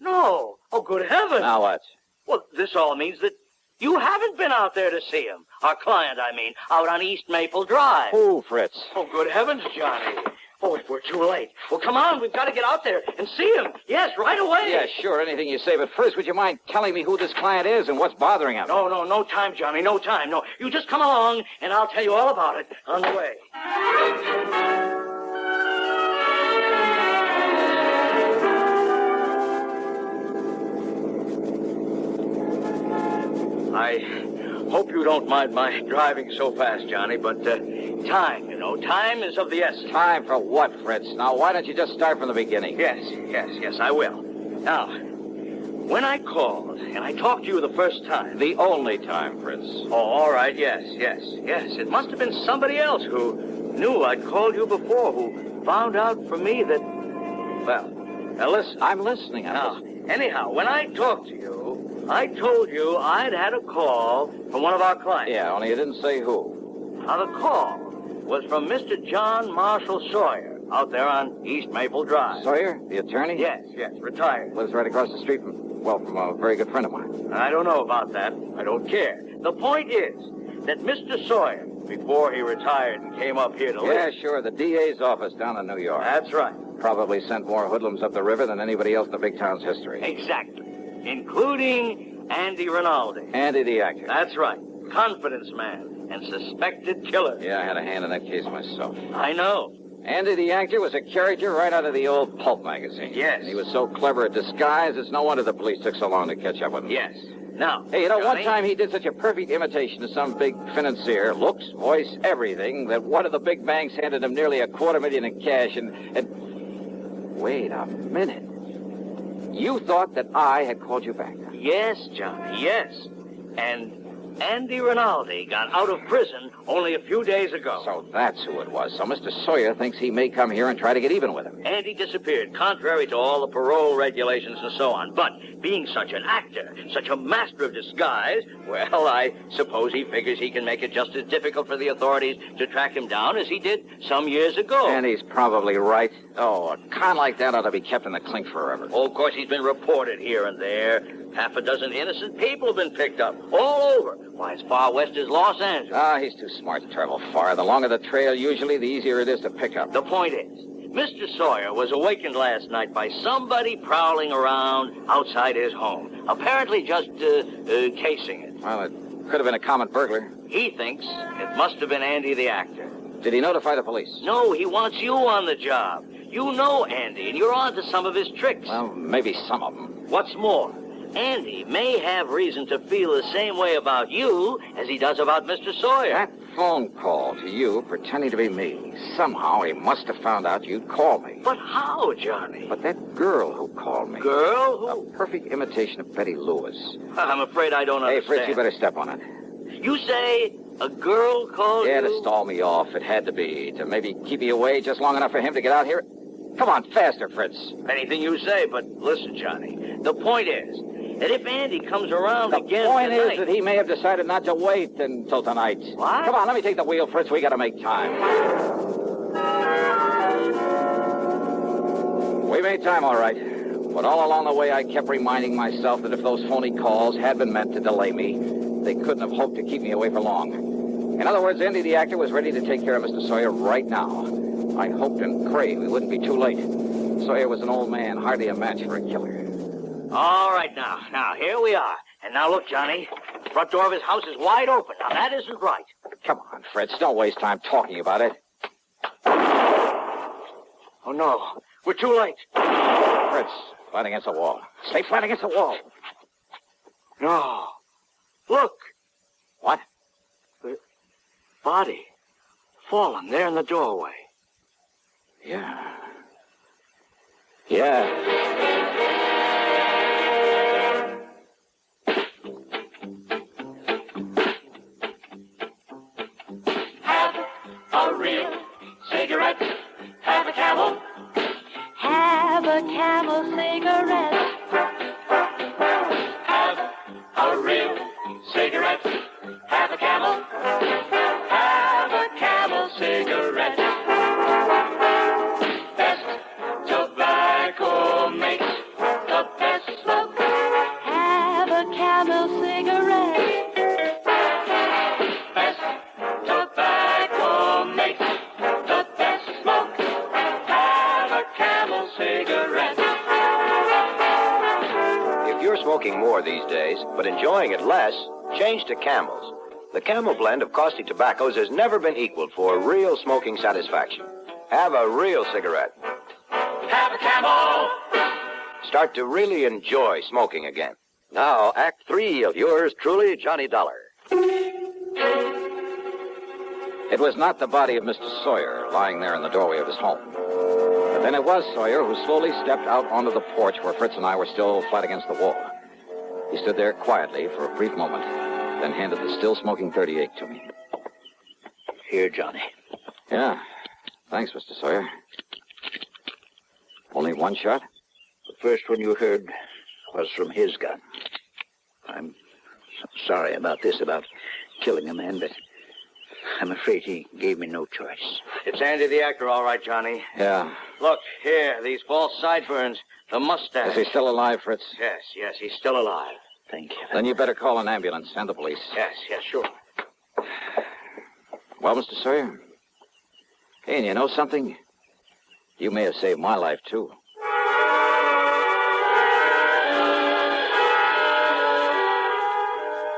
No. Oh, good heavens. Now what? Well, this all means that you haven't been out there to see him. Our client, I mean, out on East Maple Drive. Who, Fritz? Oh, good heavens, Johnny. Oh, if we're too late. Well, come on. We've got to get out there and see him. Yes, right away. Yeah, sure. Anything you say. But first, would you mind telling me who this client is and what's bothering him? No time, Johnny. No time. No. You just come along, and I'll tell you all about it on the way. I hope you don't mind my driving so fast, Johnny, but time, time is of the essence. Time for what, Fritz? Now, why don't you just start from the beginning? Yes, I will. Now, when I called and I talked to you the first time... The only time, Fritz. Oh, all right, yes. It must have been somebody else who knew I'd called you before, who found out from me that... Well, now listen. I'm listening. Anyhow, when I talked to you, I told you I'd had a call from one of our clients. Yeah, only you didn't say who. Now, the call was from Mr. John Marshall Sawyer out there on East Maple Drive. Sawyer, the attorney? Yes, retired. Lives right across the street from a very good friend of mine. I don't know about that. I don't care. The point is that Mr. Sawyer, before he retired and came up here to live... Yeah, sure, the DA's office down in New York. That's right. Probably sent more hoodlums up the river than anybody else in the big town's history. Exactly. Including Andy Rinaldi. Andy the actor. That's right. Confidence man and suspected killer. Yeah, I had a hand in that case myself. I know. Andy the actor was a character right out of the old pulp magazine. Yes. And he was so clever at disguise, it's no wonder the police took so long to catch up with him. Yes. Now, Hey, you know, one Johnny? time he did such a perfect imitation of some big financier, looks, voice, everything, that one of the big banks handed him nearly $250,000 in cash, and... Wait a minute. You thought that I had called you back? Yes, Johnny, yes. And Andy Rinaldi got out of prison only a few days ago. So that's who it was. So Mr. Sawyer thinks he may come here and try to get even with him. Andy disappeared, contrary to all the parole regulations and so on. But being such an actor, such a master of disguise, well, I suppose he figures he can make it just as difficult for the authorities to track him down as he did some years ago. And he's probably right. Oh, a con like that ought to be kept in the clink forever. Oh, of course, he's been reported here and there. Half a dozen innocent people have been picked up all over. Why, as far west as Los Angeles. Ah, he's too smart to travel far. The longer the trail, usually, the easier it is to pick up. The point is, Mr. Sawyer was awakened last night by somebody prowling around outside his home, apparently just casing it. Well, it could have been a common burglar. He thinks it must have been Andy the actor. Did he notify the police? No, he wants you on the job. You know Andy, and you're on to some of his tricks. Well, maybe some of them. What's more, Andy may have reason to feel the same way about you as he does about Mr. Sawyer. That phone call to you, pretending to be me, somehow he must have found out you'd call me. But how, Johnny? But that girl who called me. Girl? Who? A perfect imitation of Betty Lewis. I'm afraid I don't understand. Hey, Fritz, you better step on it. You say a girl called Yeah, you? to stall me off. It had to be. To maybe keep me away just long enough for him to get out here. Come on, faster, Fritz. Anything you say, but listen, Johnny. The point is that if Andy comes around again The point tonight... is that he may have decided not to wait until tonight. What? Come on, let me take the wheel, Fritz. We gotta make time. We made time, all right. But all along the way, I kept reminding myself that if those phony calls had been meant to delay me, they couldn't have hoped to keep me away for long. In other words, Andy the actor was ready to take care of Mr. Sawyer right now. I hoped and prayed we wouldn't be too late. Sawyer was an old man, hardly a match for a killer. All right, now, here we are. And now look, Johnny, the front door of his house is wide open. Now, that isn't right. Come on, Fritz, don't waste time talking about it. Oh, no, we're too late. Fritz, flat against the wall. Stay flat against the wall. No. Look. What? The body fallen there in the doorway. Yeah. Have a real cigarette. Have a Camel. Have a Camel cigarette. Have a real cigarette. Have a Camel. Have a Camel cigarette. Best tobacco makes the best smoke. Have a Camel cigarette. Best tobacco makes the best smoke. Have a Camel cigarette. If you're smoking more these days, but enjoying it less, change to Camels. The Camel blend of costly tobaccos has never been equaled for real smoking satisfaction. Have a real cigarette. Have a Camel. Start to really enjoy smoking again. Now, Act 3 of yours truly, Johnny Dollar. It was not the body of Mr. Sawyer lying there in the doorway of his home. But then it was Sawyer who slowly stepped out onto the porch where Fritz and I were still flat against the wall. He stood there quietly for a brief moment, then handed the still-smoking .38 to me. Here, Johnny. Yeah. Thanks, Mr. Sawyer. Only one shot? The first one you heard was from his gun. I'm sorry about this, about killing a man, but I'm afraid he gave me no choice. It's Andy the actor, all right, Johnny. Yeah. Look, here, these false sideburns, the mustache. Is he still alive, Fritz? Yes, he's still alive. Thank you. Then you better call an ambulance and the police. Yes, sure. Well, Mr. Sawyer? Hey, and you know something? You may have saved my life, too.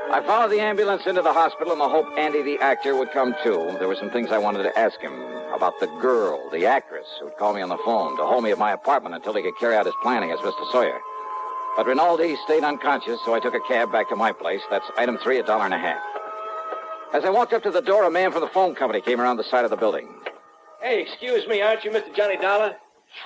I followed the ambulance into the hospital in the hope Andy the actor would come, too. There were some things I wanted to ask him about the girl, the actress, who'd call me on the phone to hold me at my apartment until he could carry out his plan against Mr. Sawyer. But Rinaldi stayed unconscious, so I took a cab back to my place. That's item 3, $1.50. As I walked up to the door, a man from the phone company came around the side of the building. Hey, excuse me, aren't you Mr. Johnny Dollar?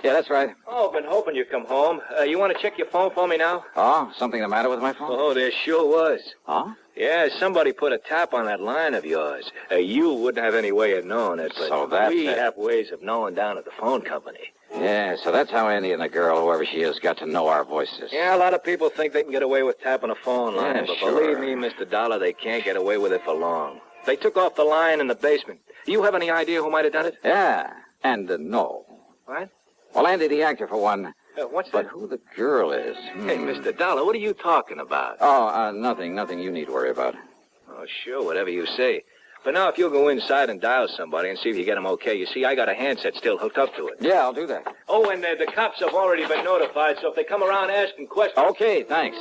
Yeah, that's right. Oh, I've been hoping you'd come home. You want to check your phone for me now? Oh, something the matter with my phone? Oh, there sure was. Oh? Yeah, somebody put a tap on that line of yours. You wouldn't have any way of knowing it, but So that's we it. have ways of knowing down at the phone company. Yeah, so that's how Andy and the girl, whoever she is, got to know our voices. Yeah, a lot of people think they can get away with tapping a phone line, Yeah, but sure. believe me, Mr. Dollar, they can't get away with it for long. They took off the line in the basement. Do you have any idea who might have done it? Yeah, and no. What? Well, Andy, the actor, for one. What's But that? who the girl is? Hey, Mr. Dollar, what are you talking about? Oh, nothing you need to worry about. Oh, sure, whatever you say. But now if you'll go inside and dial somebody and see if you get them okay. You see, I got a handset still hooked up to it. Yeah, I'll do that. Oh, and the cops have already been notified, so if they come around asking questions... Okay, thanks.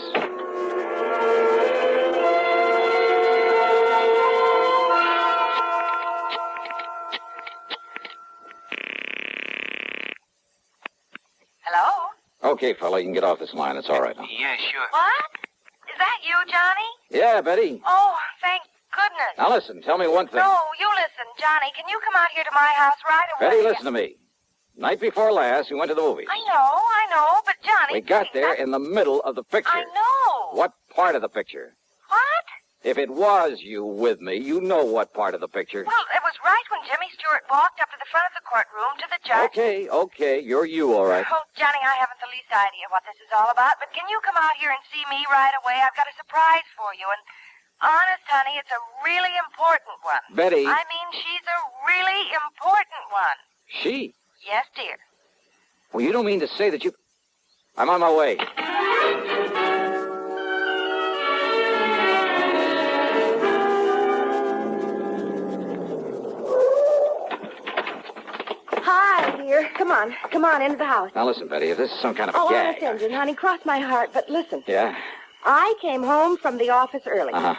Hello? Okay, fella, you can get off this line. It's all right now. Yeah, sure. What? Is that you, Johnny? Yeah, Betty. Oh, thank goodness. Now listen, tell me one thing. No, you listen, Johnny. Can you come out here to my house right away? Betty, listen to me. Night before last, we went to the movies. I know, but Johnny... We got there in the middle of the picture. I know. What part of the picture? What? If it was you with me, you know what part of the picture. Well, it was right when Jimmy Stewart walked up to the front of the courtroom to the judge. Okay, you're you, all right. Oh, Johnny, I haven't the least idea what this is all about, but can you come out here and see me right away? I've got a surprise for you, and honest, honey, it's a really important one. Betty. I mean, she's a really important one. She? Yes, dear. Well, you don't mean to say that you... I'm on my way. Hi, dear. Come on, into the house. Now listen, Betty, if this is some kind of a Oh, gag... honest engine, honey, cross my heart, but listen. Yeah? I came home from the office early. Uh-huh.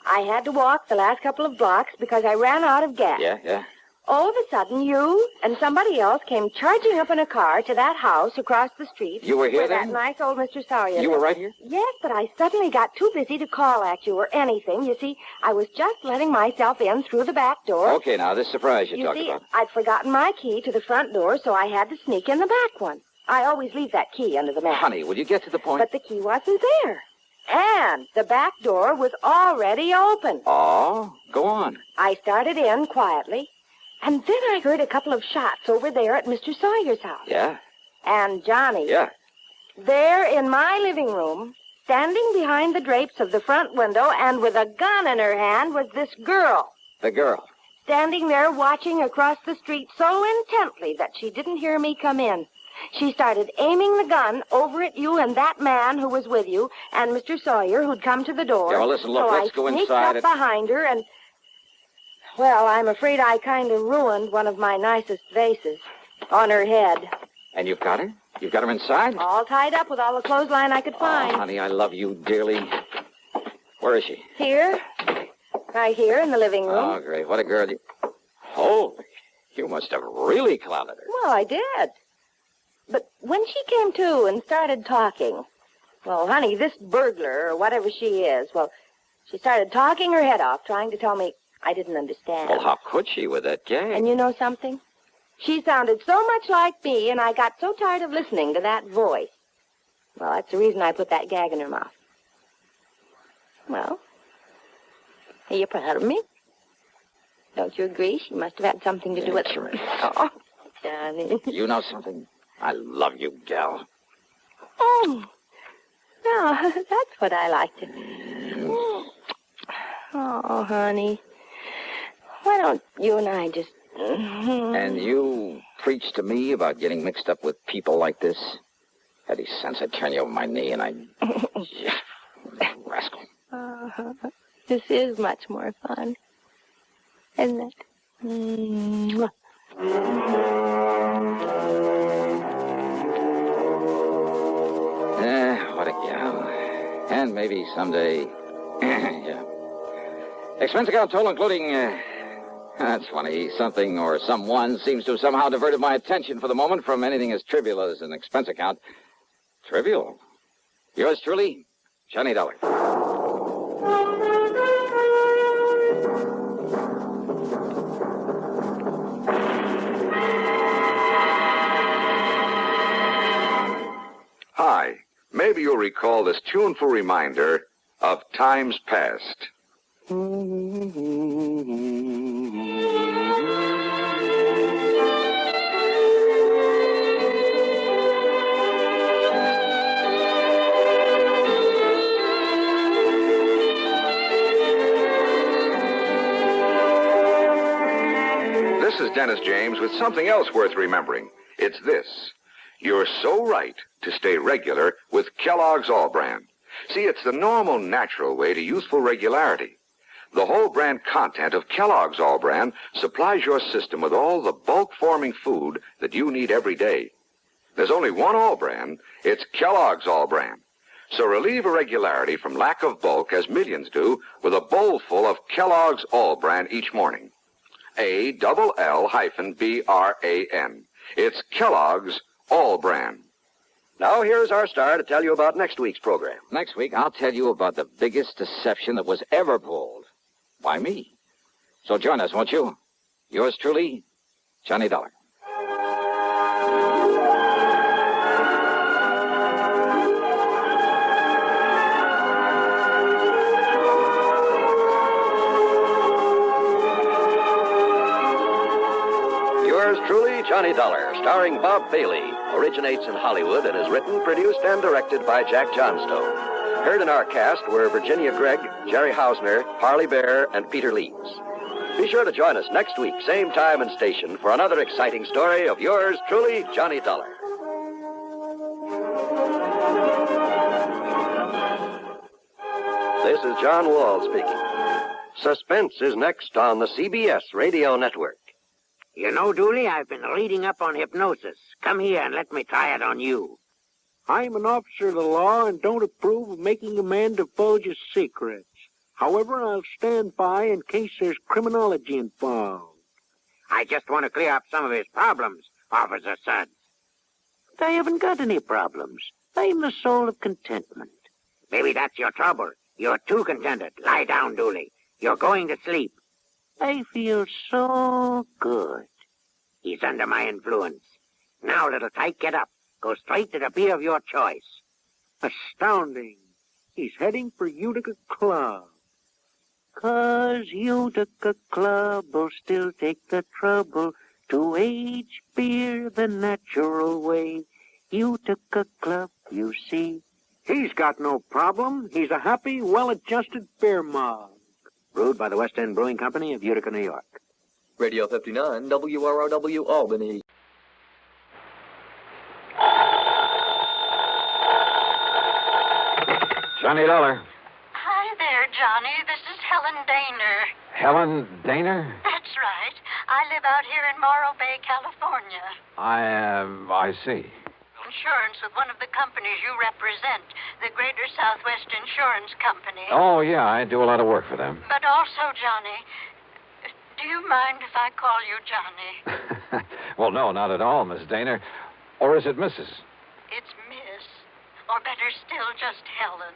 I had to walk the last couple of blocks because I ran out of gas. Yeah? All of a sudden, you and somebody else came charging up in a car to that house across the street. You were here where then? that nice old Mr. Sawyer. You were right here? Yes, but I suddenly got too busy to call at you or anything. You see, I was just letting myself in through the back door. Okay, now, this surprise you talked see, about. I'd forgotten my key to the front door, so I had to sneak in the back one. I always leave that key under the mat. Honey, will you get to the point? But the key wasn't there. And the back door was already open. Oh, go on. I started in quietly, and then I heard a couple of shots over there at Mr. Sawyer's house. Yeah? And Johnny. Yeah. There in my living room, standing behind the drapes of the front window and with a gun in her hand, was this girl. The girl. Standing there watching across the street so intently that she didn't hear me come in. She started aiming the gun over at you and that man who was with you and Mr. Sawyer who'd come to the door. Yeah, well, listen, look, so let's I go sneaked inside up behind her and... Well, I'm afraid I kind of ruined one of my nicest vases on her head. And you've got her? You've got her inside? All tied up with all the clothesline I could find. Oh, honey, I love you dearly. Where is she? Here. Right here in the living room. Oh, great. What a girl you... Holy, you must have really clouded her. Well, I did. But when she came to and started talking, well, honey, this burglar, or whatever she is, well, she started talking her head off, trying to tell me I didn't understand. Well, how could she with that gag? And you know something? She sounded so much like me, and I got so tired of listening to that voice. Well, that's the reason I put that gag in her mouth. Well, are you proud of me? Don't you agree? She must have had something to do with it. Oh, Johnny. You know something? I love you, gal. Oh, no, that's what I like to do. Oh, honey. Why don't you and I just... And you preach to me about getting mixed up with people like this? Any sense I'd turn you over my knee and I'd... Yeah, rascal. This is much more fun, isn't it? Mwah. What a gal. And maybe someday... Yeah. Expense account total including... That's funny. Something or someone seems to have somehow diverted my attention for the moment from anything as trivial as an expense account. Trivial? Yours truly, Johnny Dollar. Hi. Maybe you'll recall this tuneful reminder of times past. This is Dennis James with something else worth remembering. It's this. You're so right to stay regular with Kellogg's All Bran. See, it's the normal, natural way to youthful regularity. The whole brand content of Kellogg's All Bran supplies your system with all the bulk-forming food that you need every day. There's only one All Bran. It's Kellogg's All Bran. So relieve irregularity from lack of bulk, as millions do, with a bowl full of Kellogg's All Bran each morning. ALL-BRAN. It's Kellogg's All Bran. Now here's our star to tell you about next week's program. Next week, I'll tell you about the biggest deception that was ever pulled. By me. So join us, won't you? Yours truly, Johnny Dollar. Yours truly, Johnny Dollar, starring Bob Bailey, originates in Hollywood and is written, produced, and directed by Jack Johnstone. Heard in our cast were Virginia Gregg, Jerry Hausner, Harley Bear, and Peter Leeds. Be sure to join us next week, same time and station, for another exciting story of yours truly, Johnny Dollar. This is John Wall speaking. Suspense is next on the CBS Radio Network. You know, Dooley, I've been reading up on hypnosis. Come here and let me try it on you. I'm an officer of the law and don't approve of making a man divulge his secrets. However, I'll stand by in case there's criminology involved. I just want to clear up some of his problems, Officer Suggs. But I haven't got any problems. I'm the soul of contentment. Maybe that's your trouble. You're too contented. Lie down, Dooley. You're going to sleep. I feel so good. He's under my influence. Now, little tyke, get up. Go straight to the beer of your choice. Astounding. He's heading for Utica Club. 'Cause Utica Club will still take the trouble to age beer the natural way. Utica Club, you see. He's got no problem. He's a happy, well-adjusted beer mug. Brewed by the West End Brewing Company of Utica, New York. Radio 59, WROW Albany. Johnny Dollar. Hi there, Johnny. This is Helen Daner. Helen Daner? That's right. I live out here in Morro Bay, California. I see. Insurance with one of the companies you represent, the Greater Southwest Insurance Company. Oh, yeah, I do a lot of work for them. But also, Johnny, do you mind if I call you Johnny? Well, no, not at all, Miss Daner. Or is it Mrs.? It's Miss, or better still, just Helen.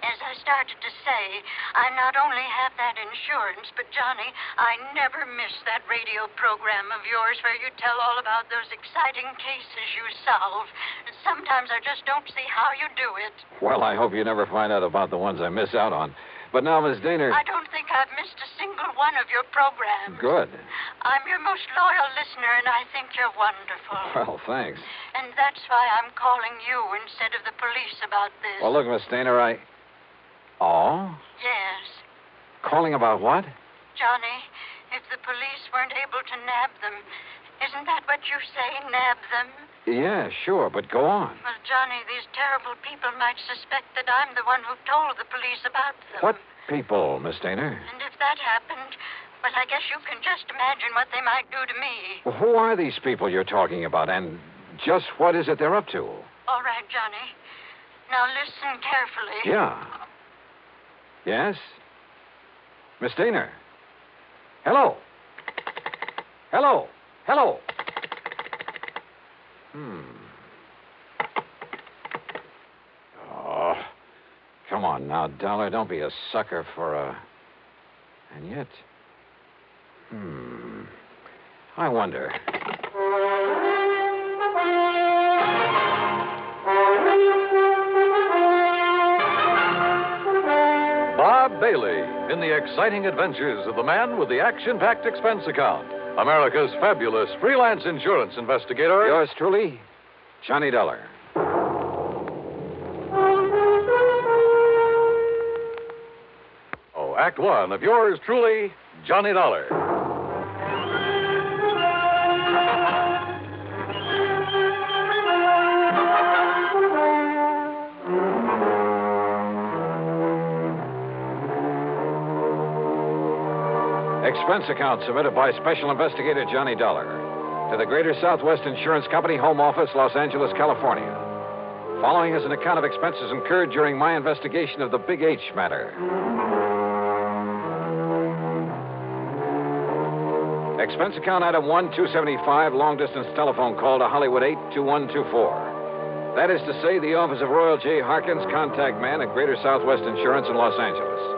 As I started to say, I not only have that insurance, but, Johnny, I never miss that radio program of yours where you tell all about those exciting cases you solve. Sometimes I just don't see how you do it. Well, I hope you never find out about the ones I miss out on. But now, Miss Daner... I don't think I've missed a single one of your programs. Good. I'm your most loyal listener, and I think you're wonderful. Well, thanks. And that's why I'm calling you instead of the police about this. Well, look, Miss Daner, Oh? Yes. Calling about what? Johnny, if the police weren't able to nab them, isn't that what you say, nab them? Yeah, sure, but go on. Well, Johnny, these terrible people might suspect that I'm the one who told the police about them. What people, Miss Daner? And if that happened, well, I guess you can just imagine what they might do to me. Well, who are these people you're talking about, and just what is it they're up to? All right, Johnny. Now listen carefully. Yeah. Yes? Miss Daner? Hello? Hello? Hello? Oh, on now, Dollar. Don't be a sucker for a... And yet... I wonder... Bob Bailey in the exciting adventures of the man with the action-packed expense account. America's fabulous freelance insurance investigator. Yours truly, Johnny Dollar. Oh, Act One of yours truly, Johnny Dollar. Expense account submitted by Special Investigator Johnny Dollar to the Greater Southwest Insurance Company, Home Office, Los Angeles, California. Following is an account of expenses incurred during my investigation of the Big H matter. Expense account item 1275, long-distance telephone call to Hollywood 82124. That is to say, the office of Royal J. Harkins, contact man at Greater Southwest Insurance in Los Angeles.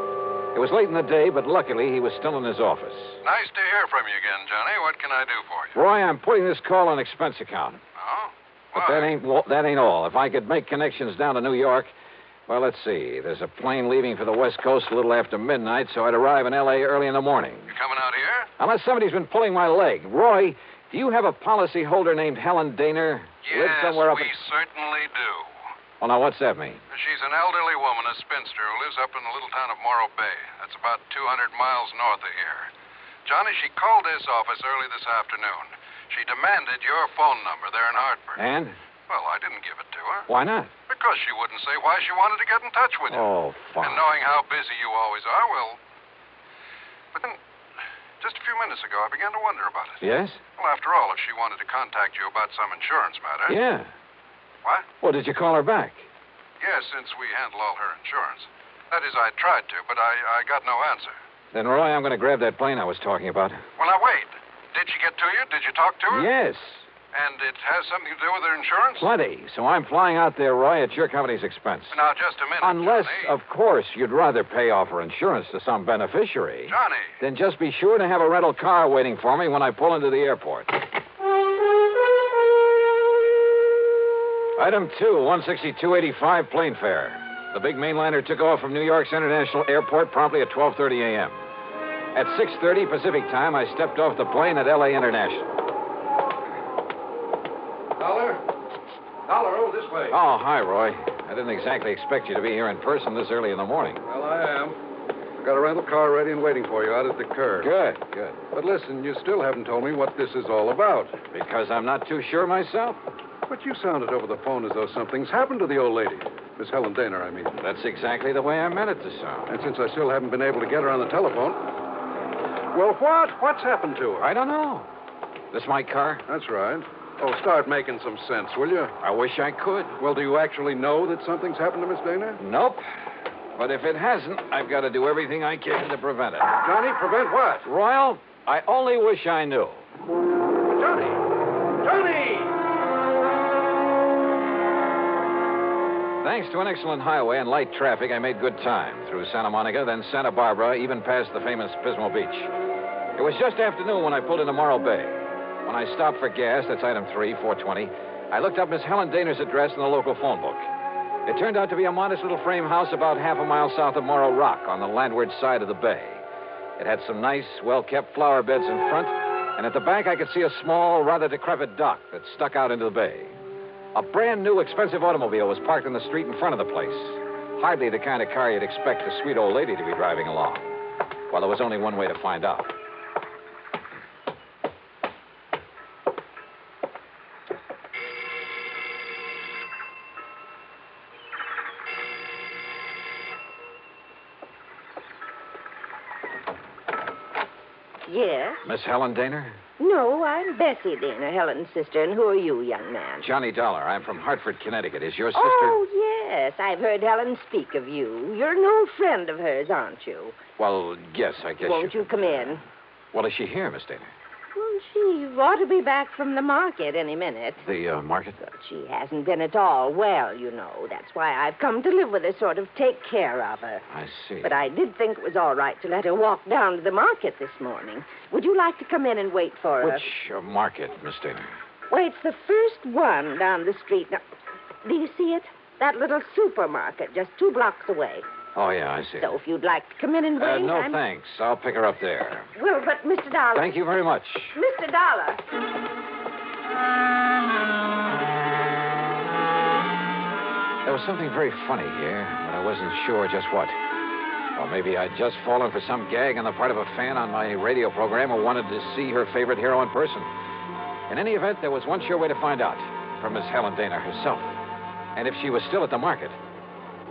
It was late in the day, but luckily he was still in his office. Nice to hear from you again, Johnny. What can I do for you? Roy, I'm putting this call on expense account. Oh? But that ain't all. If I could make connections down to New York, well, let's see. There's a plane leaving for the West Coast a little after midnight, so I'd arrive in L.A. early in the morning. You coming out here? Unless somebody's been pulling my leg. Roy, do you have a policy holder named Helen Daner? Yes, somewhere up we certainly do. Well, now, what's that mean? She's an elderly woman, a spinster, who lives up in the little town of Morro Bay. That's about 200 miles north of here. Johnny, she called this office early this afternoon. She demanded your phone number there in Hartford. And? Well, I didn't give it to her. Why not? Because she wouldn't say why she wanted to get in touch with you. Oh, fine. And knowing how busy you always are, well... But then, just a few minutes ago, I began to wonder about it. Yes? Well, after all, if she wanted to contact you about some insurance matter... Yeah. What? Well, did you call her back? Yes, since we handle all her insurance. That is, I tried to, but I got no answer. Then, Roy, I'm going to grab that plane I was talking about. Well, now, wait. Did she get to you? Did you talk to her? Yes. And it has something to do with her insurance? Plenty. So I'm flying out there, Roy, at your company's expense. Now, just a minute, Unless, Johnny. of course, you'd rather pay off her insurance to some beneficiary. Johnny. Then just be sure to have a rental car waiting for me when I pull into the airport. Item 2, 162.85 plane fare. The big mainliner took off from New York's International Airport promptly at 12:30 a.m. At 6:30 Pacific time, I stepped off the plane at L.A. International. Dollar, over this way. Oh, hi, Roy. I didn't exactly expect you to be here in person this early in the morning. Well, I am. I've got a rental car ready and waiting for you out at the curb. Good. But listen, you still haven't told me what this is all about. Because I'm not too sure myself. But you sounded over the phone as though something's happened to the old lady. Miss Helen Daner, I mean. That's exactly the way I meant it to sound. And since I still haven't been able to get her on the telephone... Well, what? What's happened to her? I don't know. This my car? That's right. Oh, start making some sense, will you? I wish I could. Well, do you actually know that something's happened to Miss Daner? Nope. But if it hasn't, I've got to do everything I can to prevent it. Johnny, prevent what? Royal, I only wish I knew. Johnny! Thanks to an excellent highway and light traffic, I made good time through Santa Monica, then Santa Barbara, even past the famous Pismo Beach. It was just afternoon when I pulled into Morro Bay. When I stopped for gas, that's item 3, 420, I looked up Miss Helen Daner's address in the local phone book. It turned out to be a modest little frame house about half a mile south of Morro Rock on the landward side of the bay. It had some nice, well-kept flower beds in front, and at the back I could see a small, rather decrepit dock that stuck out into the bay. A brand-new, expensive automobile was parked in the street in front of the place. Hardly the kind of car you'd expect a sweet old lady to be driving along. Well, there was only one way to find out. Yes? Miss Helen Daner? No, I'm Bessie Daner, Helen's sister. And who are you, young man? Johnny Dollar. I'm from Hartford, Connecticut. Is your sister... Oh, yes. I've heard Helen speak of you. You're an old friend of hers, aren't you? Well, yes, I guess Won't you come in? Well, is she here, Miss Daner? Well, she ought to be back from the market any minute. The market? But she hasn't been at all well, you know. That's why I've come to live with her, sort of take care of her. I see. But I did think it was all right to let her walk down to the market this morning. Would you like to come in and wait for her? Which market, Miss Dana? Well, it's the first one down the street. Now, do you see it? That little supermarket just 2 blocks away. Oh, yeah, I see. So if you'd like to come in and wait... No, thanks. I'll pick her up there. Well, but Mr. Dollar... Thank you very much. Mr. Dollar... There was something very funny here, but I wasn't sure just what. Or maybe I'd just fallen for some gag on the part of a fan on my radio program who wanted to see her favorite hero in person. In any event, there was one sure way to find out, from Miss Helen Dana herself. And if she was still at the market.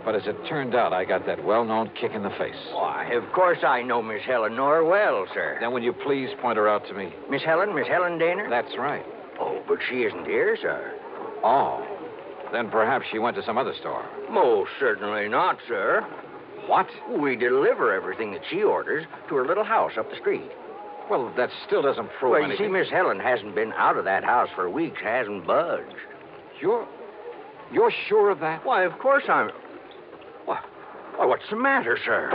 But as it turned out, I got that well-known kick in the face. Why, of course I know Miss Helen Nor well, sir. Then will you please point her out to me? Miss Helen Dana? That's right. Oh, but she isn't here, sir. Oh. Then perhaps she went to some other store. Most certainly not, sir. What? We deliver everything that she orders to her little house up the street. Well, that still doesn't prove Well, anything. you see, Miss Helen hasn't been out of that house for weeks, hasn't budged. You're sure of that? Why, of course I'm... Why, what's the matter, sir?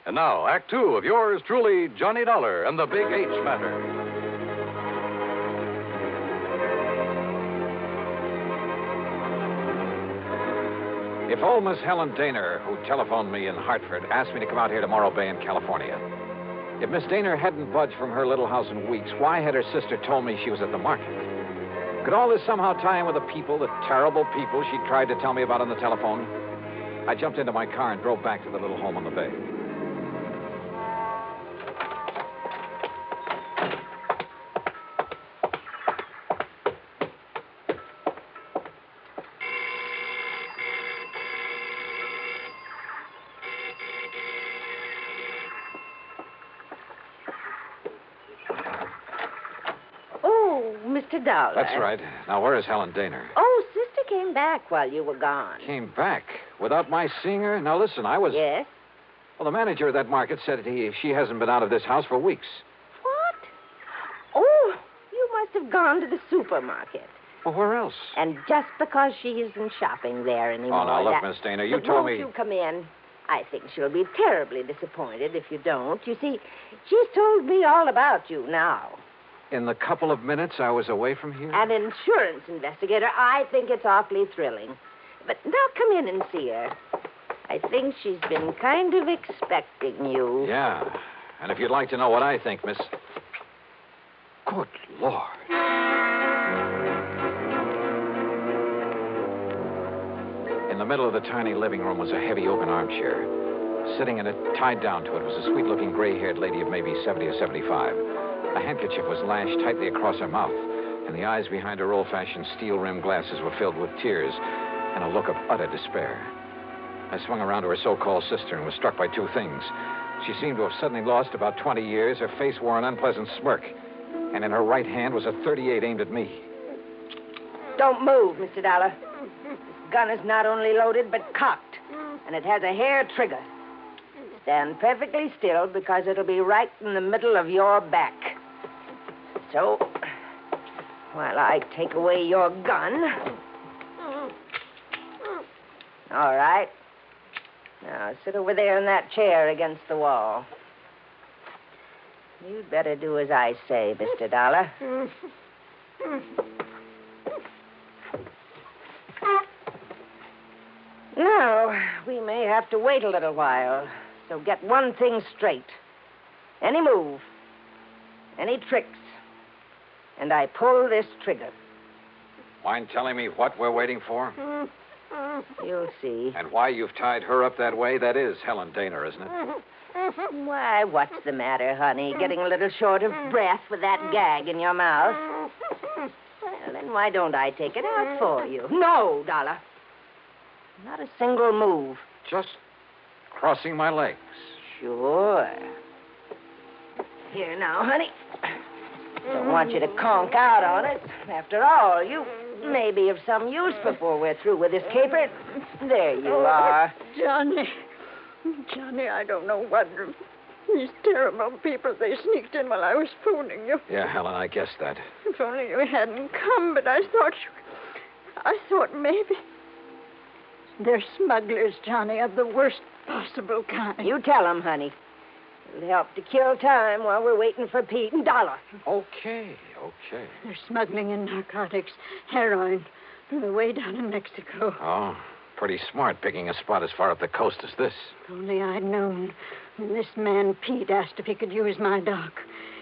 And now, Act 2 of yours truly, Johnny Dollar and the Big H Matter. If old Miss Helen Dana, who telephoned me in Hartford, asked me to come out here to Morro Bay in California, if Miss Dana hadn't budged from her little house in weeks, why had her sister told me she was at the market? Could all this somehow tie in with the terrible people she tried to tell me about on the telephone? I jumped into my car and drove back to the little home on the bay. Mr. Dollar. That's right. Now, where is Helen Dana? Oh, Sister came back while you were gone. Came back? Without my seeing her? Now, listen, I was... Yes? Well, the manager of that market said she hasn't been out of this house for weeks. What? Oh, you must have gone to the supermarket. Well, where else? And just because she isn't shopping there anymore... Oh, now, look, Miss Dana, you told me... Won't you come in? I think she'll be terribly disappointed if you don't. You see, she's told me all about you now. In the couple of minutes I was away from here? An insurance investigator. I think it's awfully thrilling. But now come in and see her. I think she's been kind of expecting you. Yeah. And if you'd like to know what I think, Miss... Good Lord. In the middle of the tiny living room was a heavy open armchair. Sitting in it, tied down to it, was a sweet-looking gray-haired lady of maybe 70 or 75. A handkerchief was lashed tightly across her mouth, and the eyes behind her old-fashioned steel-rimmed glasses were filled with tears and a look of utter despair. I swung around to her so-called sister and was struck by two things. She seemed to have suddenly lost about 20 years. Her face wore an unpleasant smirk, and in her right hand was a .38 aimed at me. Don't move, Mr. Dollar. This gun is not only loaded, but cocked, and it has a hair trigger. Stand perfectly still, because it'll be right in the middle of your back. So, while I take away your gun... All right. Now, sit over there in that chair against the wall. You'd better do as I say, Mr. Dollar. Now, we may have to wait a little while. So get one thing straight. Any move, any tricks, and I pull this trigger. Mind telling me what we're waiting for? You'll see. And why you've tied her up that way? That is Helen Dana, isn't it? Why, what's the matter, honey? Getting a little short of breath with that gag in your mouth? Well, then why don't I take it out for you? No, Dollar. Not a single move. Just crossing my legs. Sure. Here now, honey. Don't want you to conk out on it. After all, you may be of some use before we're through with this caper. There you are. Johnny. Johnny, I don't know what. These terrible people, they sneaked in while I was phoning you. Yeah, Helen, I guessed that. If only you hadn't come, but I thought maybe. They're smugglers, Johnny, of the worst possible kind. You tell them, honey. It'll help to kill time while we're waiting for Pete and Dollar. Okay. They're smuggling in narcotics, heroin, from the way down in Mexico. Oh, pretty smart picking a spot as far up the coast as this. If only I'd known when this man Pete asked if he could use my dock.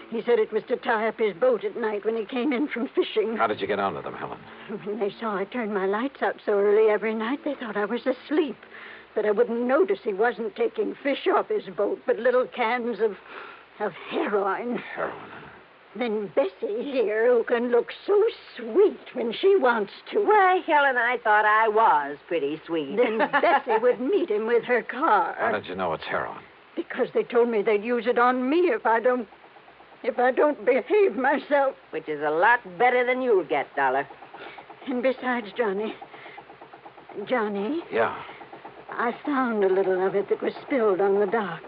He said it was to tie up his boat at night when he came in from fishing. How did you get onto them, Helen? When they saw I turned my lights out so early every night, they thought I was asleep. That I wouldn't notice he wasn't taking fish off his boat, but little cans of heroin. Heroin? Then Bessie here, who can look so sweet when she wants to. Why, Helen, I thought I was pretty sweet. Then Bessie would meet him with her car. How did you know it's heroin? Because they told me they'd use it on me if I don't behave myself. Which is a lot better than you'll get, Dollar. And besides, Johnny. Yeah? I found a little of it that was spilled on the dock.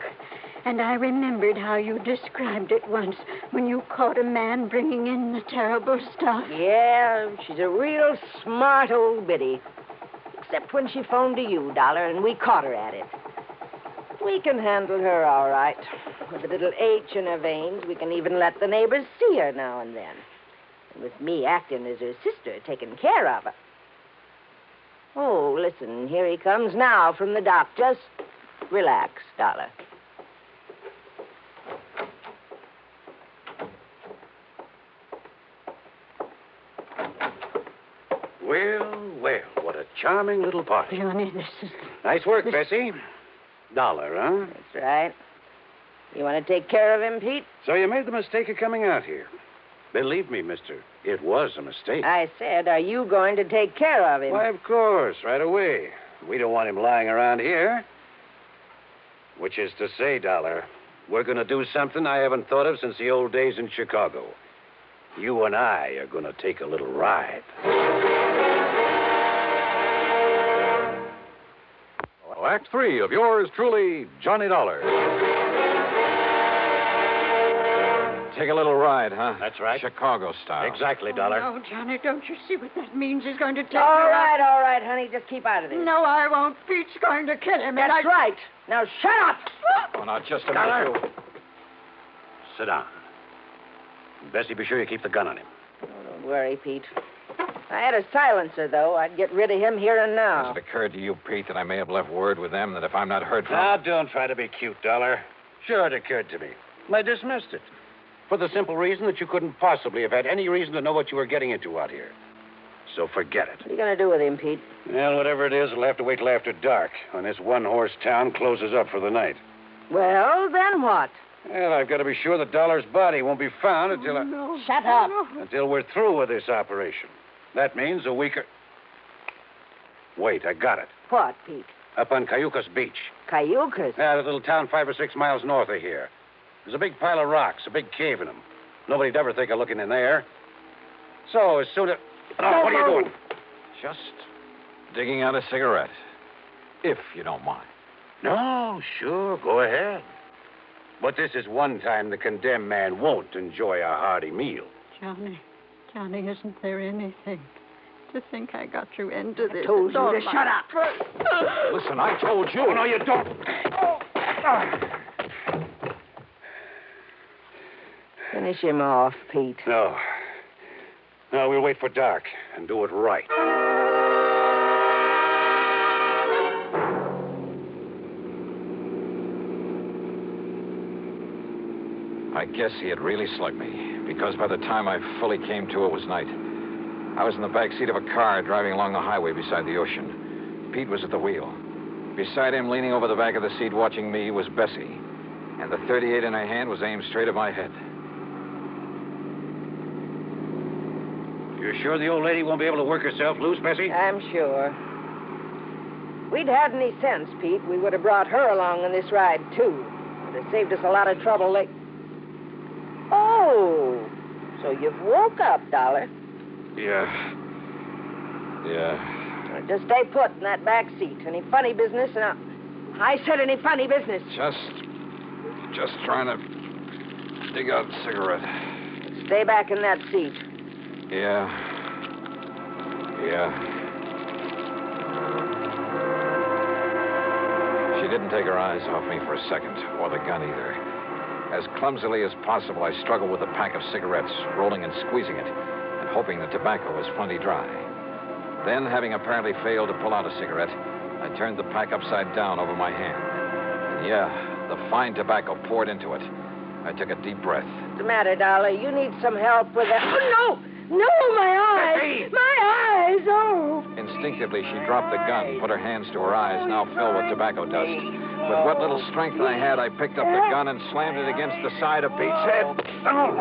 And I remembered how you described it once when you caught a man bringing in the terrible stuff. Yeah, she's a real smart old biddy. Except when she phoned to you, Dollar, and we caught her at it. We can handle her all right. With a little H in her veins, we can even let the neighbors see her now and then. And with me acting as her sister, taking care of her. Oh, listen, here he comes now from the dock. Just relax, Dollar. Well, what a charming little party. Johnny, this is... Nice work, Bessie. Dollar, huh? That's right. You want to take care of him, Pete? So you made the mistake of coming out here. Believe me, mister, it was a mistake. I said, are you going to take care of him? Why, of course, right away. We don't want him lying around here. Which is to say, Dollar, we're going to do something I haven't thought of since the old days in Chicago. You and I are going to take a little ride. Act 3 of yours truly, Johnny Dollar. Take a little ride, huh? That's right. Chicago style. Exactly, Dollar. Oh, no, Johnny, don't you see what that means? He's going to take All right, honey. Just keep out of this. No, I won't. Pete's going to kill him. That's right. Now, shut up. Oh, now, just a Dollar. minute. Sit down. Bessie, be sure you keep the gun on him. Oh, don't worry, Pete. If I had a silencer, though, I'd get rid of him here and now. Has it occurred to you, Pete, that I may have left word with them that if I'm not heard from... Now, don't try to be cute, Dollar. Sure, it occurred to me. I dismissed it. For the simple reason that you couldn't possibly have had any reason to know what you were getting into out here. So forget it. What are you going to do with him, Pete? Well, whatever it is, it'll have to wait till after dark, when this one-horse town closes up for the night. Well, then what? Well, I've got to be sure that Dollar's body won't be found until No. Shut up. until we're through with this operation. That means a week or... Wait, I got it. What, Pete? Up on Cayucas Beach. Cayucas? Yeah, that little town 5 or 6 miles north of here. There's a big pile of rocks, a big cave in them. Nobody'd ever think of looking in there. So, as soon as... Oh, what are you doing? Just digging out a cigarette, if you don't mind. No, sure, go ahead. But this is one time the condemned man won't enjoy a hearty meal. Johnny, isn't there anything? To think I got you into this. I told you to shut up. Listen, I told you. Oh, no, you don't. Finish him off, Pete. No. No, we'll wait for dark and do it right. I guess he had really slugged me, because by the time I fully came to, it was night. I was in the back seat of a car driving along the highway beside the ocean. Pete was at the wheel. Beside him, leaning over the back of the seat watching me, was Bessie. And the .38 in her hand was aimed straight at my head. You're sure the old lady won't be able to work herself loose, Bessie? I'm sure. If we'd had any sense, Pete, we would have brought her along on this ride, too. It would have saved us a lot of trouble. Oh, so you've woke up, Dollar. Yeah. Yeah. Just stay put in that back seat. Any funny business? I said any funny business. Just trying to dig out a cigarette. Stay back in that seat. Yeah. She didn't take her eyes off me for a second, or the gun either. As clumsily as possible, I struggled with a pack of cigarettes, rolling and squeezing it, and hoping the tobacco was plenty dry. Then, having apparently failed to pull out a cigarette, I turned the pack upside down over my hand. And yeah, the fine tobacco poured into it. I took a deep breath. What's the matter, Dolly? You need some help with that. Oh, no! No, my eyes! Hey! My eyes! Oh! Instinctively, she dropped the gun, put her hands to her eyes, now filled with tobacco dust. With what little strength I had, I picked up the gun and slammed it against the side of Pete's head. Oh.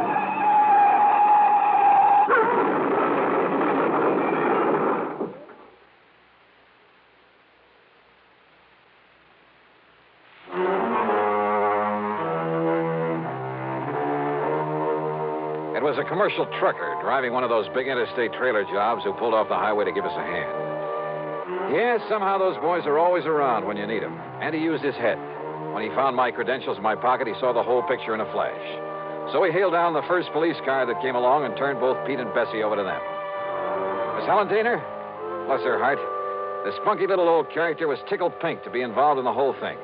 It was a commercial trucker driving one of those big interstate trailer jobs who pulled off the highway to give us a hand. Yeah, somehow those boys are always around when you need them. And he used his head. When he found my credentials in my pocket, he saw the whole picture in a flash. So he hailed down the first police car that came along and turned both Pete and Bessie over to them. Miss Helen Daner, bless her heart, the spunky little old character was tickled pink to be involved in the whole thing.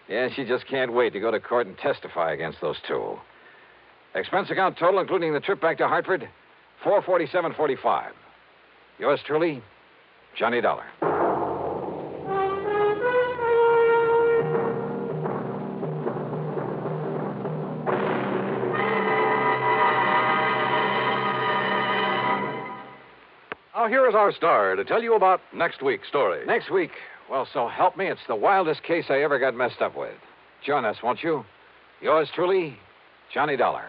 Yeah, she just can't wait to go to court and testify against those two. Expense account total, including the trip back to Hartford, $447.45. Yours truly, Johnny Dollar. Now, here is our star to tell you about next week's story. Next week? Well, so help me, it's the wildest case I ever got messed up with. Join us, won't you? Yours truly, Johnny Dollar.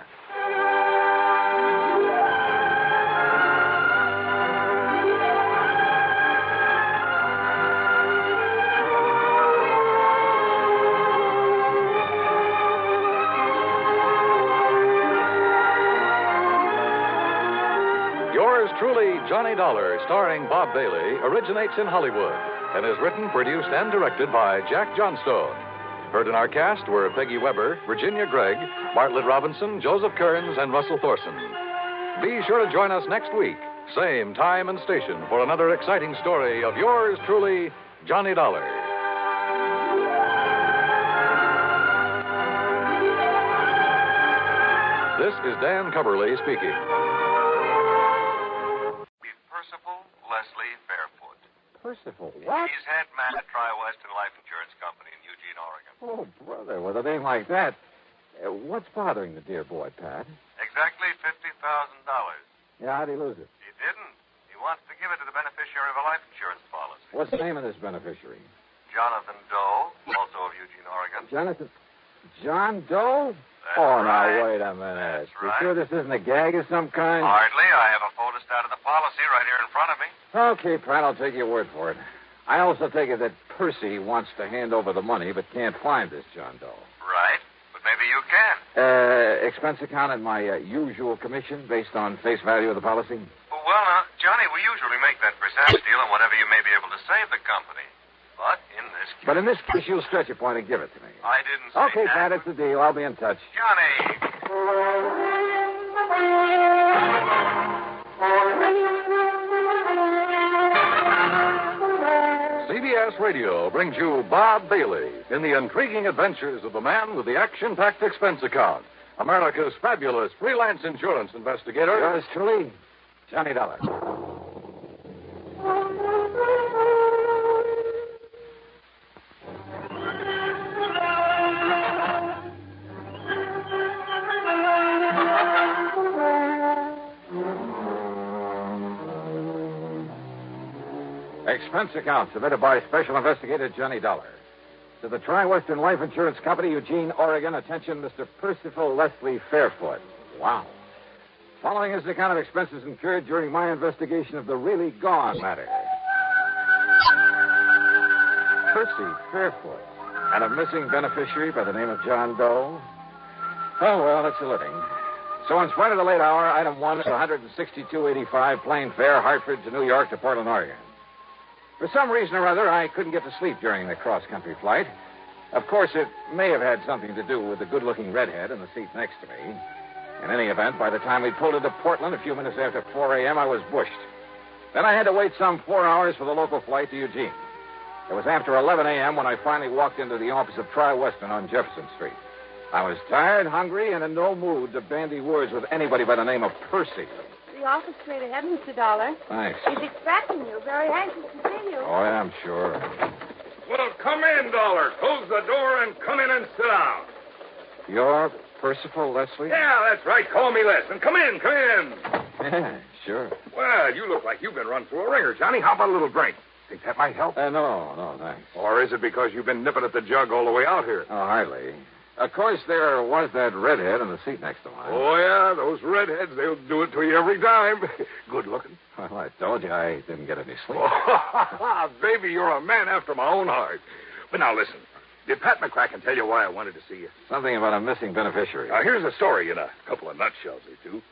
Yours truly, Johnny Dollar, starring Bob Bailey, originates in Hollywood and is written, produced, and directed by Jack Johnstone. Heard in our cast were Peggy Weber, Virginia Gregg, Bartlett Robinson, Joseph Kearns, and Russell Thorson. Be sure to join us next week, same time and station, for another exciting story of yours truly, Johnny Dollar. This is Dan Cubberly speaking. Percival Leslie Fairfoot. Percival, what? He's head man at Tri-Western Life Insurance Company in Eugene, Oregon. Oh, brother, with a name like that. What's bothering the dear boy, Pat? Exactly $50,000. Yeah, how'd he lose it? He didn't. He wants to give it to the beneficiary of a life insurance policy. What's the name of this beneficiary? Jonathan Doe, also of Eugene, Oregon. John Doe? That's Now, right. wait a minute. That's You right. sure this isn't a gag of some kind? Hardly. I have a photostat of the policy right here in front of me. Okay, Pat, I'll take your word for it. I also take it that Percy wants to hand over the money but can't find this John Doe. Right. But maybe you can. Expense account and my usual commission based on face value of the policy? Well, now, Johnny, we usually make that percentage deal on whatever you may be able to save the company. But in this case... you'll stretch a point and give it to me. I didn't say Okay, that. Pat, it's the deal. I'll be in touch. Johnny! CBS Radio brings you Bob Bailey in the intriguing adventures of the man with the action-packed expense account, America's fabulous freelance insurance investigator. Yours truly, Johnny Dollar. Expense account submitted by Special Investigator Johnny Dollar. To the Tri-Western Life Insurance Company, Eugene, Oregon. Attention, Mr. Percival Leslie Fairfoot. Wow. Following is the account of expenses incurred during my investigation of the really gone matter. Percy Fairfoot. And a missing beneficiary by the name of John Doe. Oh, well, it's a living. So in spite of the late hour, item 1 is $162.85 plane fare, Hartford to New York to Portland, Oregon. For some reason or other, I couldn't get to sleep during the cross-country flight. Of course, it may have had something to do with the good-looking redhead in the seat next to me. In any event, by the time we pulled into Portland a few minutes after 4 a.m., I was bushed. Then I had to wait some 4 hours for the local flight to Eugene. It was after 11 a.m. when I finally walked into the office of Tri-Western on Jefferson Street. I was tired, hungry, and in no mood to bandy words with anybody by the name of Percy. The office straight ahead, Mr. Dollar. Thanks. He's expecting you. Very anxious to see you. Oh, yeah, I'm sure. Well, come in, Dollar. Close the door and come in and sit down. You're Percival Leslie? Yeah, that's right. Call me Les. And come in, come in. Yeah, sure. Well, you look like you've been run through a ringer, Johnny. How about a little drink? Think that might help? No, thanks. Or is it because you've been nipping at the jug all the way out here? Oh, hardly. Of course, there was that redhead in the seat next to mine. Oh, yeah, those redheads, they'll do it to you every time. Good looking. Well, I told you I didn't get any sleep. Oh, baby, you're a man after my own heart. But now, listen. Did Pat McCracken tell you why I wanted to see you? Something about a missing beneficiary. Now, here's a story in a couple of nutshells or two.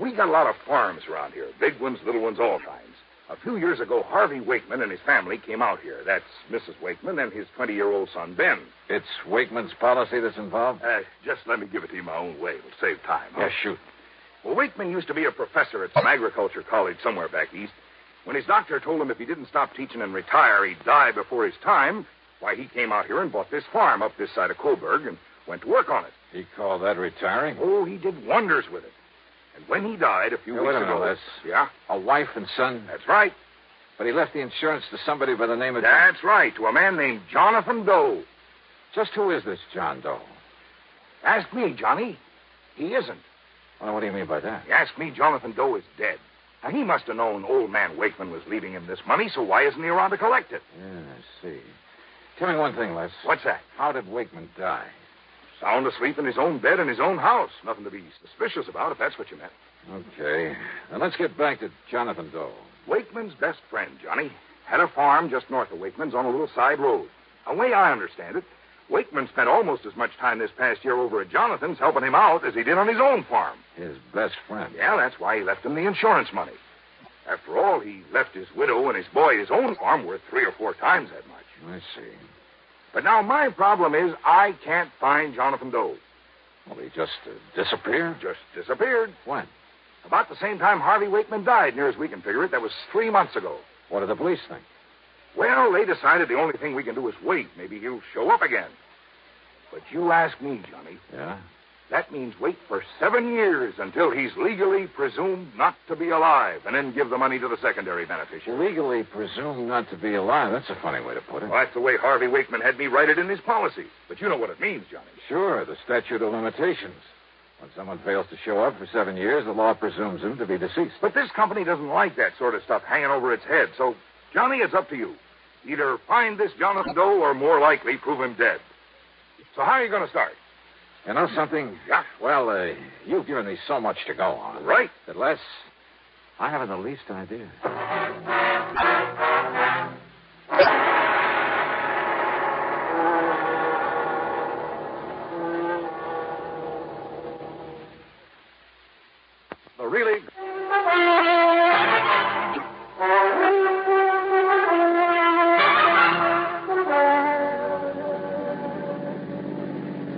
We got a lot of farms around here. Big ones, little ones, all kinds. A few years ago, Harvey Wakeman and his family came out here. That's Mrs. Wakeman and his 20-year-old son, Ben. It's Wakeman's policy that's involved? Just let me give it to you my own way. It'll save time. Huh? Yeah, shoot. Well, Wakeman used to be a professor at some agriculture college somewhere back east. When his doctor told him if he didn't stop teaching and retire, he'd die before his time, why, he came out here and bought this farm up this side of Coburg and went to work on it. He called that retiring? Oh, he did wonders with it. And when he died a few weeks ago... Les. Yeah? A wife and son? That's right. But he left the insurance to somebody by the name of... That's right, to a man named Jonathan Doe. Just who is this John Doe? Ask me, Johnny. He isn't. Well, what do you mean by that? You ask me, Jonathan Doe is dead. Now, he must have known old man Wakeman was leaving him this money, so why isn't he around to collect it? Yeah, I see. Tell me one thing, Les. What's that? How did Wakeman die? Sound asleep in his own bed in his own house. Nothing to be suspicious about, if that's what you meant. Okay. Now, let's get back to Jonathan Doe. Wakeman's best friend, Johnny. Had a farm just north of Wakeman's on a little side road. The way I understand it, Wakeman spent almost as much time this past year over at Jonathan's helping him out as he did on his own farm. His best friend? Yeah, that's why he left him the insurance money. After all, he left his widow and his boy his own farm worth 3 or 4 times that much. I see. But now my problem is I can't find Jonathan Doe. Well, he just disappeared? Just disappeared. When? About the same time Harvey Wakeman died, near as we can figure it. That was 3 months ago. What did the police think? Well, they decided the only thing we can do is wait. Maybe he'll show up again. But you ask me, Johnny. Yeah? That means wait for 7 years until he's legally presumed not to be alive, and then give the money to the secondary beneficiary. Legally presumed not to be alive? That's a funny way to put it. Well, that's the way Harvey Wakeman had me write it in his policy. But you know what it means, Johnny. Sure, the statute of limitations. When someone fails to show up for 7 years, the law presumes him to be deceased. But this company doesn't like that sort of stuff hanging over its head. So, Johnny, it's up to you. Either find this Jonathan Doe or, more likely, prove him dead. So how are you going to start? You know something? Yeah. Well, you've given me so much to go on. Right. That, Les, I haven't the least idea. Really?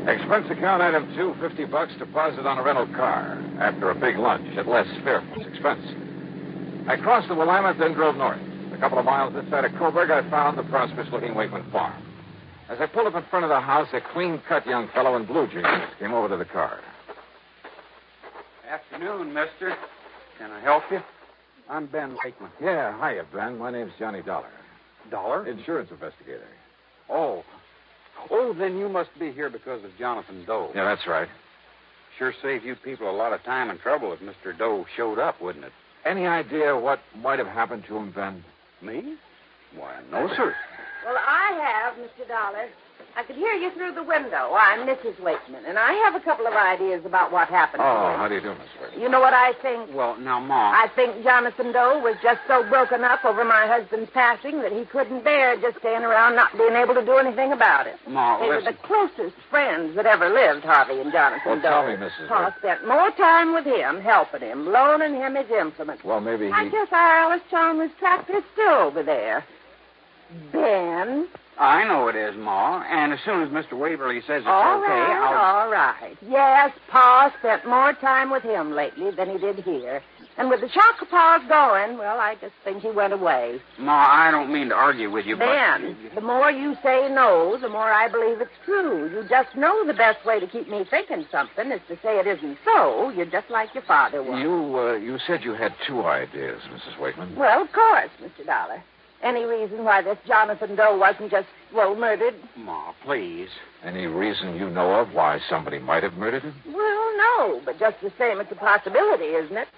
Expense account item 2, $50 deposit on a rental car after a big lunch at Les Fairfield's expense. I crossed the Willamette, then drove north. A couple of miles this side of Coburg, I found the prosperous-looking Wakeman farm. As I pulled up in front of the house, a clean-cut young fellow in blue jeans came over to the car. Afternoon, mister. Can I help you? I'm Ben Wakeman. Yeah, hiya, Ben. My name's Johnny Dollar. Dollar? Insurance investigator. Oh, then you must be here because of Jonathan Doe. Yeah, that's right. Sure saved you people a lot of time and trouble if Mr. Doe showed up, wouldn't it? Any idea what might have happened to him, Ben? Me? Why, no, sir. Well, I have, Mr. Dollar. I could hear you through the window. I'm Mrs. Wakeman, and I have a couple of ideas about what happened. Oh, how do you do, Miss Wakeman? You know what I think? Well, now, Ma. I think Jonathan Doe was just so broken up over my husband's passing that he couldn't bear just staying around not being able to do anything about it. Ma, they were the closest friends that ever lived, Harvey and Jonathan Doe. Tell me, Mrs. Pa spent more time with him, helping him, loaning him his implements. Well, maybe I guess our Alice Chalmers tractor is still over there. Ben? I know it is, Ma. And as soon as Mr. Waverly says it's All okay, right, all right. Yes, Pa spent more time with him lately than he did here. And with the shock of Pa's going, well, I just think he went away. Ma, I don't mean to argue with you, Ben, the more you say no, the more I believe it's true. You just know the best way to keep me thinking something is to say it isn't so. You're just like your father was. You said you had two ideas, Mrs. Wakeman. Well, of course, Mr. Dollar. Any reason why this Jonathan Doe wasn't just, well, murdered? Ma, please. Any reason you know of why somebody might have murdered him? Well, no, but just the same, it's a possibility, isn't it?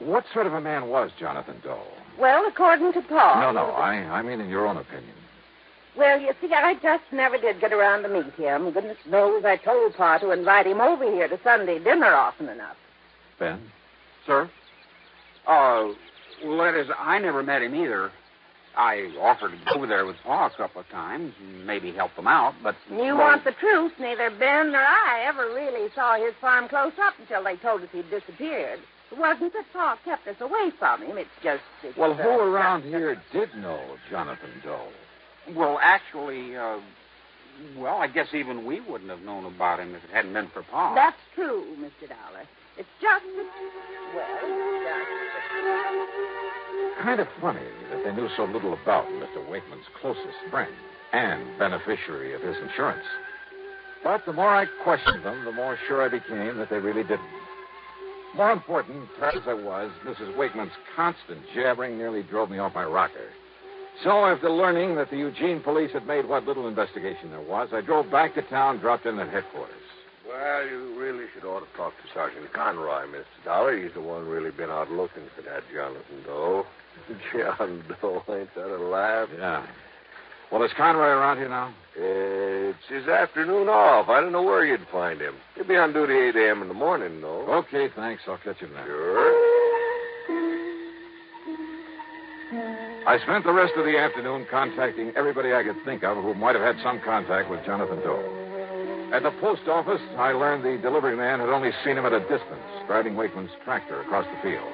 What sort of a man was Jonathan Doe? Well, according to Pa. No, I mean in your own opinion. Well, you see, I just never did get around to meet him. Goodness knows I told Pa to invite him over here to Sunday dinner often enough. Ben? Sir? Well, that is, I never met him either. I offered to go over there with Pa a couple of times and maybe help him out, but... You want the truth. Neither Ben nor I ever really saw his farm close up until they told us he'd disappeared. It wasn't that Pa kept us away from him. It's just... Well, who around here did know Jonathan Doe? Well, actually, well, I guess even we wouldn't have known about him if it hadn't been for Pa. That's true, Mr. Dollar. It's just that... Well, Kind of funny that they knew so little about Mr. Wakeman's closest friend and beneficiary of his insurance. But the more I questioned them, the more sure I became that they really didn't. More important, tired as I was, Mrs. Wakeman's constant jabbering nearly drove me off my rocker. So after learning that the Eugene police had made what little investigation there was, I drove back to town, dropped in at headquarters. Well, you really should ought to talk to Sergeant Conroy, Mr. Dollar. He's the one really been out looking for that Jonathan Doe. John Doe, ain't that a laugh? Yeah. Well, is Conroy around here now? It's his afternoon off. I don't know where you'd find him. He'll be on duty 8 a.m. in the morning, though. Okay, thanks. I'll catch him now. Sure. I spent the rest of the afternoon contacting everybody I could think of who might have had some contact with Jonathan Doe. At the post office, I learned the delivery man had only seen him at a distance, driving Wakeman's tractor across the field.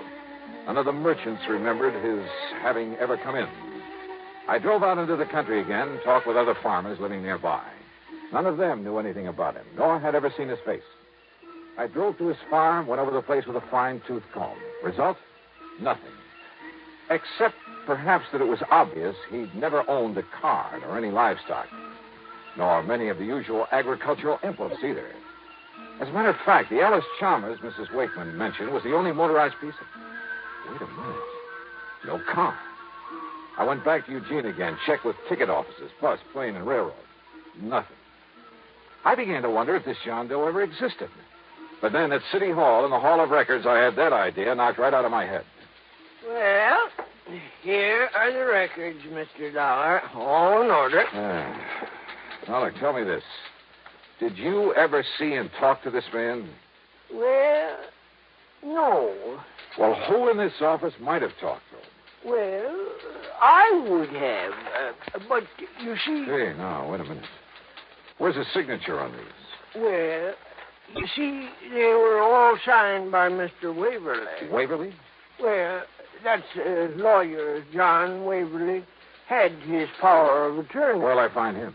None of the merchants remembered his having ever come in. I drove out into the country again, talked with other farmers living nearby. None of them knew anything about him, nor had ever seen his face. I drove to his farm, went over the place with a fine-tooth comb. Result? Nothing. Except, perhaps, that it was obvious he'd never owned a car or any livestock, nor many of the usual agricultural implements either. As a matter of fact, the Alice Chalmers Mrs. Wakeman mentioned was the only motorized piece of... Wait a minute. No car. I went back to Eugene again, checked with ticket offices, bus, plane, and railroad. Nothing. I began to wonder if this John Doe ever existed. But then at City Hall, in the Hall of Records, I had that idea knocked right out of my head. Well, here are the records, Mr. Dollar. All in order. Now, look, tell me this. Did you ever see and talk to this man? Well, no. Well, who in this office might have talked to him? Well, I would have. But, you see... Hey, now, wait a minute. Where's his signature on these? Well, you see, they were all signed by Mr. Waverly. Waverly? Well, that's lawyer John Waverly had his power of attorney. Where'll I find him?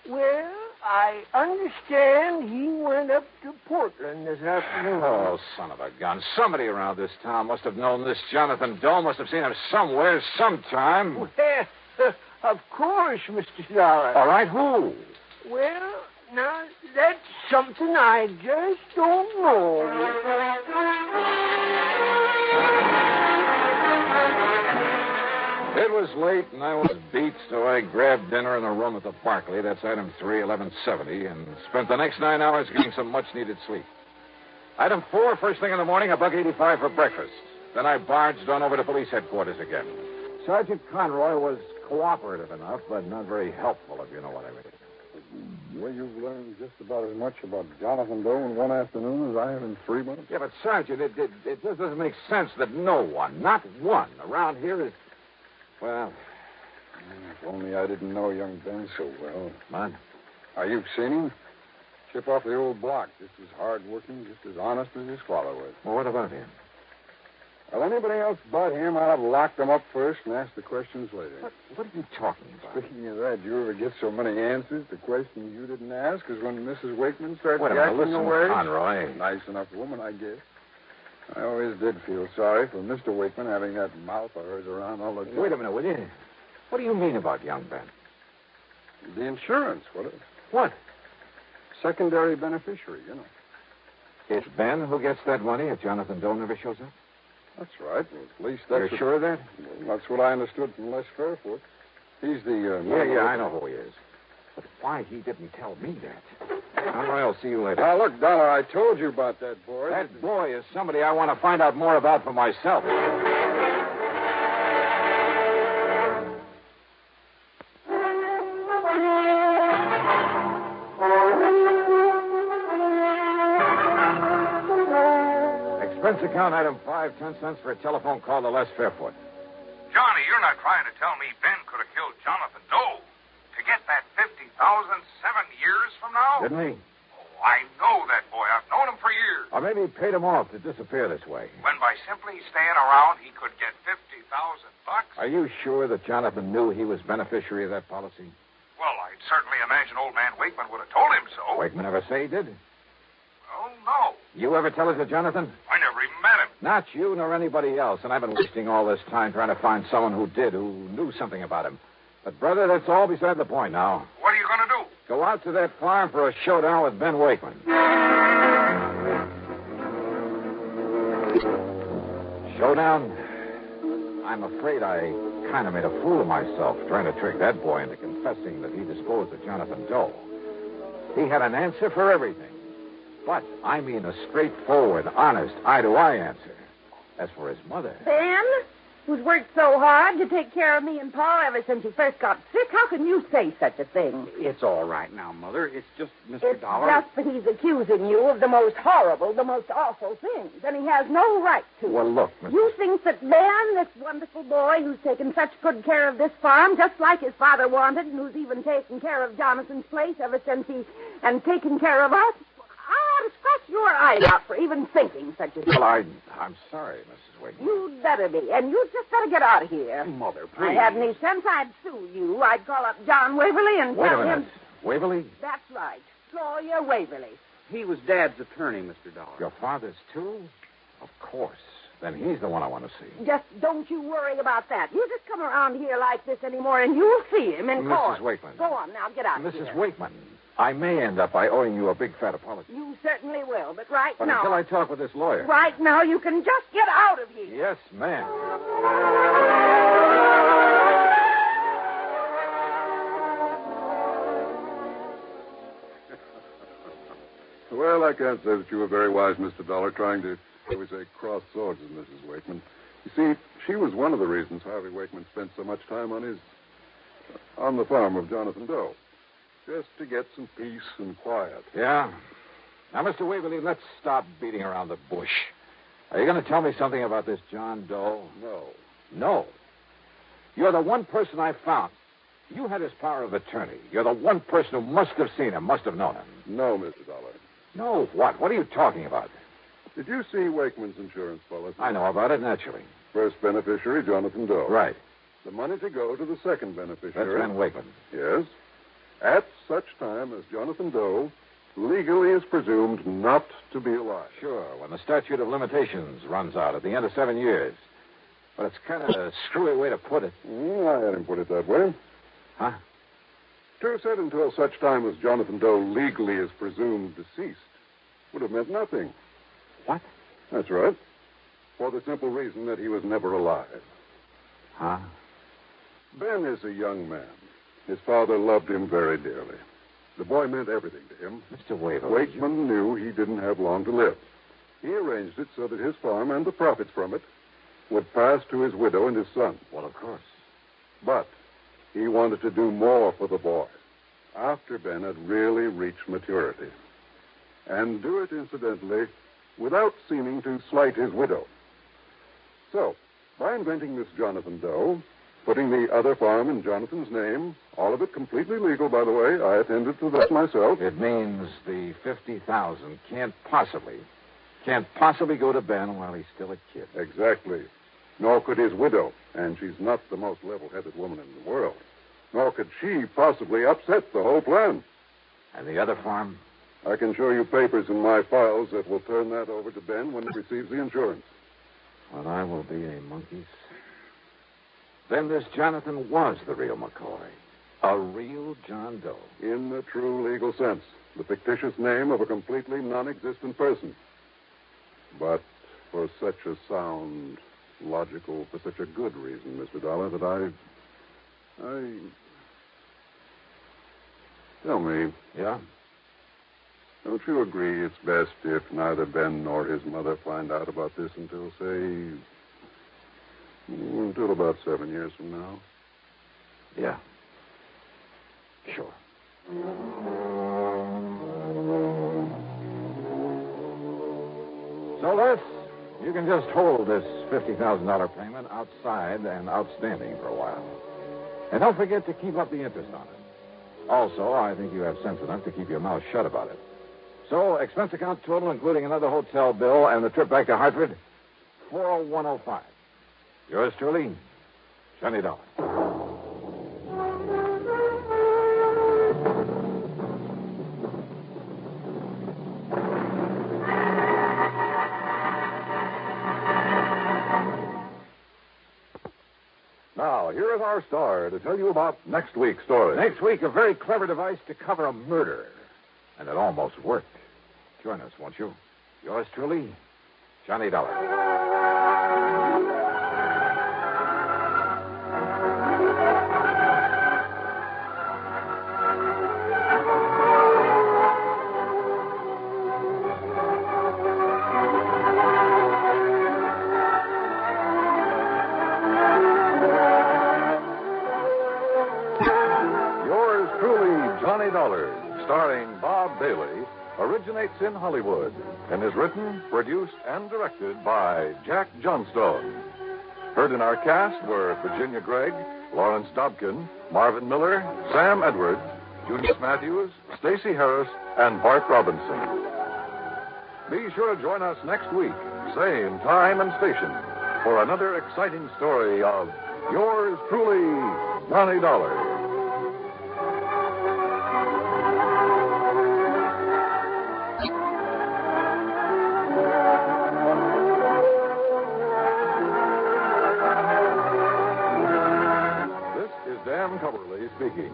Well, I understand he went up to Portland this afternoon. Oh, son of a gun. Somebody around this town must have known this Jonathan Doe, must have seen him somewhere, sometime. Well, of course, Mr. Dollar. All right, who? Well, now, that's something I just don't know. It was late, and I was beat, so I grabbed dinner in a room at the Barclay, that's item 3, 1170, and spent the next 9 hours getting some much-needed sleep. Item 4, first thing in the morning, $1.85 for breakfast. Then I barged on over to police headquarters again. Sergeant Conroy was cooperative enough, but not very helpful, if you know what I mean. Well, you've learned just about as much about Jonathan Doe in one afternoon as I have in 3 months. Yeah, but, Sergeant, it just doesn't make sense that no one, not one, around here is... Well... If only I didn't know young Ben so well. Man. You've seen him? Chip off the old block, just as hard-working, just as honest as his father was. Well, what about him? Well, anybody else but him, I'd have locked him up first and asked the questions later. What are you talking about? Speaking of that, do you ever get so many answers to questions you didn't ask as when Mrs. Wakeman started Wait a minute, jacking listen, away? Conroy. Nice enough woman, I guess. I always did feel sorry for Mr. Wakeman having that mouth of hers around all the time. Wait a minute, will you? What do you mean about young Ben? The insurance, What? Secondary beneficiary, you know. It's Ben who gets that money if Jonathan Doe never shows up? That's right. Well, at least that's... You're sure of that? Well, that's what I understood from Les Fairfoot. He's the... Yeah, I know who he is. But why he didn't tell me that? Conroy, I'll see you later. Now, look, Dollar, I told you about that boy. That boy is somebody I want to find out more about for myself. Expense account item 5, 10 cents for a telephone call to Les Fairfoot. Johnny, you're not trying to tell me Ben could have killed Jonathan Doe to get that $50,000 7 years from now? Didn't he? Oh, I know that boy. I've known him for years. Or maybe he paid him off to disappear this way. When by simply staying around, he could get $50,000. Are you sure that Jonathan knew he was beneficiary of that policy? Well, I'd certainly imagine old man Wakeman would have told him so. Wakeman ever say he did? Well, no. You ever tell it to Jonathan? I never even met him. Not you nor anybody else, and I've been wasting all this time trying to find someone who did, who knew something about him. But, brother, that's all beside the point now. What are you going to do? Go out to that farm for a showdown with Ben Wakeman. Showdown? I'm afraid I kind of made a fool of myself trying to trick that boy into confessing that he disposed of Jonathan Doe. He had an answer for everything. But I mean a straightforward, honest, eye-to-eye answer. As for his mother... Ben, who's worked so hard to take care of me and Pa ever since you first got sick, how can you say such a thing? It's all right now, Mother. It's just Mr. It's Dollar. just that he's accusing you of the most horrible, the most awful things, and he has no right to. Well, look, Mr. You think that Ben, this wonderful boy who's taken such good care of this farm, just like his father wanted, and who's even taken care of Jonathan's place ever since and taken care of us, I ought to scratch your eyes out for even thinking such a thing. Well, I'm sorry, Mrs. Wakeman. You'd better be, and you just better get out of here. Mother, If please. I had any sense, I'd sue you. I'd call up John Waverly and Wait tell a minute. him... Waverly? That's right. Lawyer Waverly. He was Dad's attorney, Mr. Dollar. Your father's, too? Of course. Then he's the one I want to see. Just don't you worry about that. You just come around here like this anymore, and you'll see him in court. Mrs. Wakeman. Go on, now, get out of here. Mrs. Wakeman, I may end up by owing you a big fat apology. You certainly will, but right But now... until I talk with this lawyer... Right now, you can just get out of here. Yes, ma'am. Well, I can't say that you were very wise, Mr. Dollar, trying to, shall we say, cross swords with Mrs. Wakeman. You see, she was one of the reasons Harvey Wakeman spent so much time on the farm of Jonathan Doe. Just to get some peace and quiet. Yeah? Now, Mr. Waverly, let's stop beating around the bush. Are you going to tell me something about this John Doe? No. No. You're the one person I found. You had his power of attorney. You're the one person who must have seen him, must have known him. No, Mr. Dollar. No, what? What are you talking about? Did you see Wakeman's insurance policy? I know about it, naturally. First beneficiary, Jonathan Doe. Right. The money to go to the second beneficiary. That's Ben Wakeman. Yes. At such time as Jonathan Doe legally is presumed not to be alive. Sure, when the statute of limitations runs out at the end of 7 years. But it's kind of a screwy way to put it. I had him put it that way. Huh? To have said until such time as Jonathan Doe legally is presumed deceased would have meant nothing. What? That's right. For the simple reason that he was never alive. Huh? Ben is a young man. His father loved him very dearly. The boy meant everything to him. Mr. Waverly. Wakeman knew he didn't have long to live. He arranged it so that his farm and the profits from it would pass to his widow and his son. Well, of course. But he wanted to do more for the boy. after Ben had really reached maturity. And do it, incidentally, without seeming to slight his widow. So, by inventing this Jonathan Doe, putting the other farm in Jonathan's name, all of it completely legal, by the way. I attended to that myself. It means the $50,000 can't possibly go to Ben while he's still a kid. Exactly. Nor could his widow, and she's not the most level-headed woman in the world. Nor could she possibly upset the whole plan. And the other farm? I can show you papers in my files that will turn that over to Ben when he receives the insurance. Well, I will be a monkey's. Then this Jonathan was the real McCoy. A real John Doe. In the true legal sense. The fictitious name of a completely non-existent person. But for such a sound, logical, for such a good reason, Mr. Dollar, that I... Tell me. Yeah? Don't you agree it's best if neither Ben nor his mother find out about this until, say... until about 7 years from now? Yeah. Sure. So, Les, you can just hold this $50,000 payment outside and outstanding for a while. And don't forget to keep up the interest on it. Also, I think you have sense enough to keep your mouth shut about it. So, expense account total, including another hotel bill and the trip back to Hartford, $40105. Yours truly, Johnny Dollar. Now, here is our star to tell you about next week's story. Next week, a very clever device to cover a murder. And it almost worked. Join us, won't you? Yours truly, Johnny Dollar. Starring Bob Bailey, originates in Hollywood and is written, produced, and directed by Jack Johnstone. Heard in our cast were Virginia Gregg, Lawrence Dobkin, Marvin Miller, Sam Edwards, Junius Matthews, Stacey Harris, and Bart Robinson. Be sure to join us next week, same time and station, for another exciting story of yours truly, Johnny Dollar. Speaking.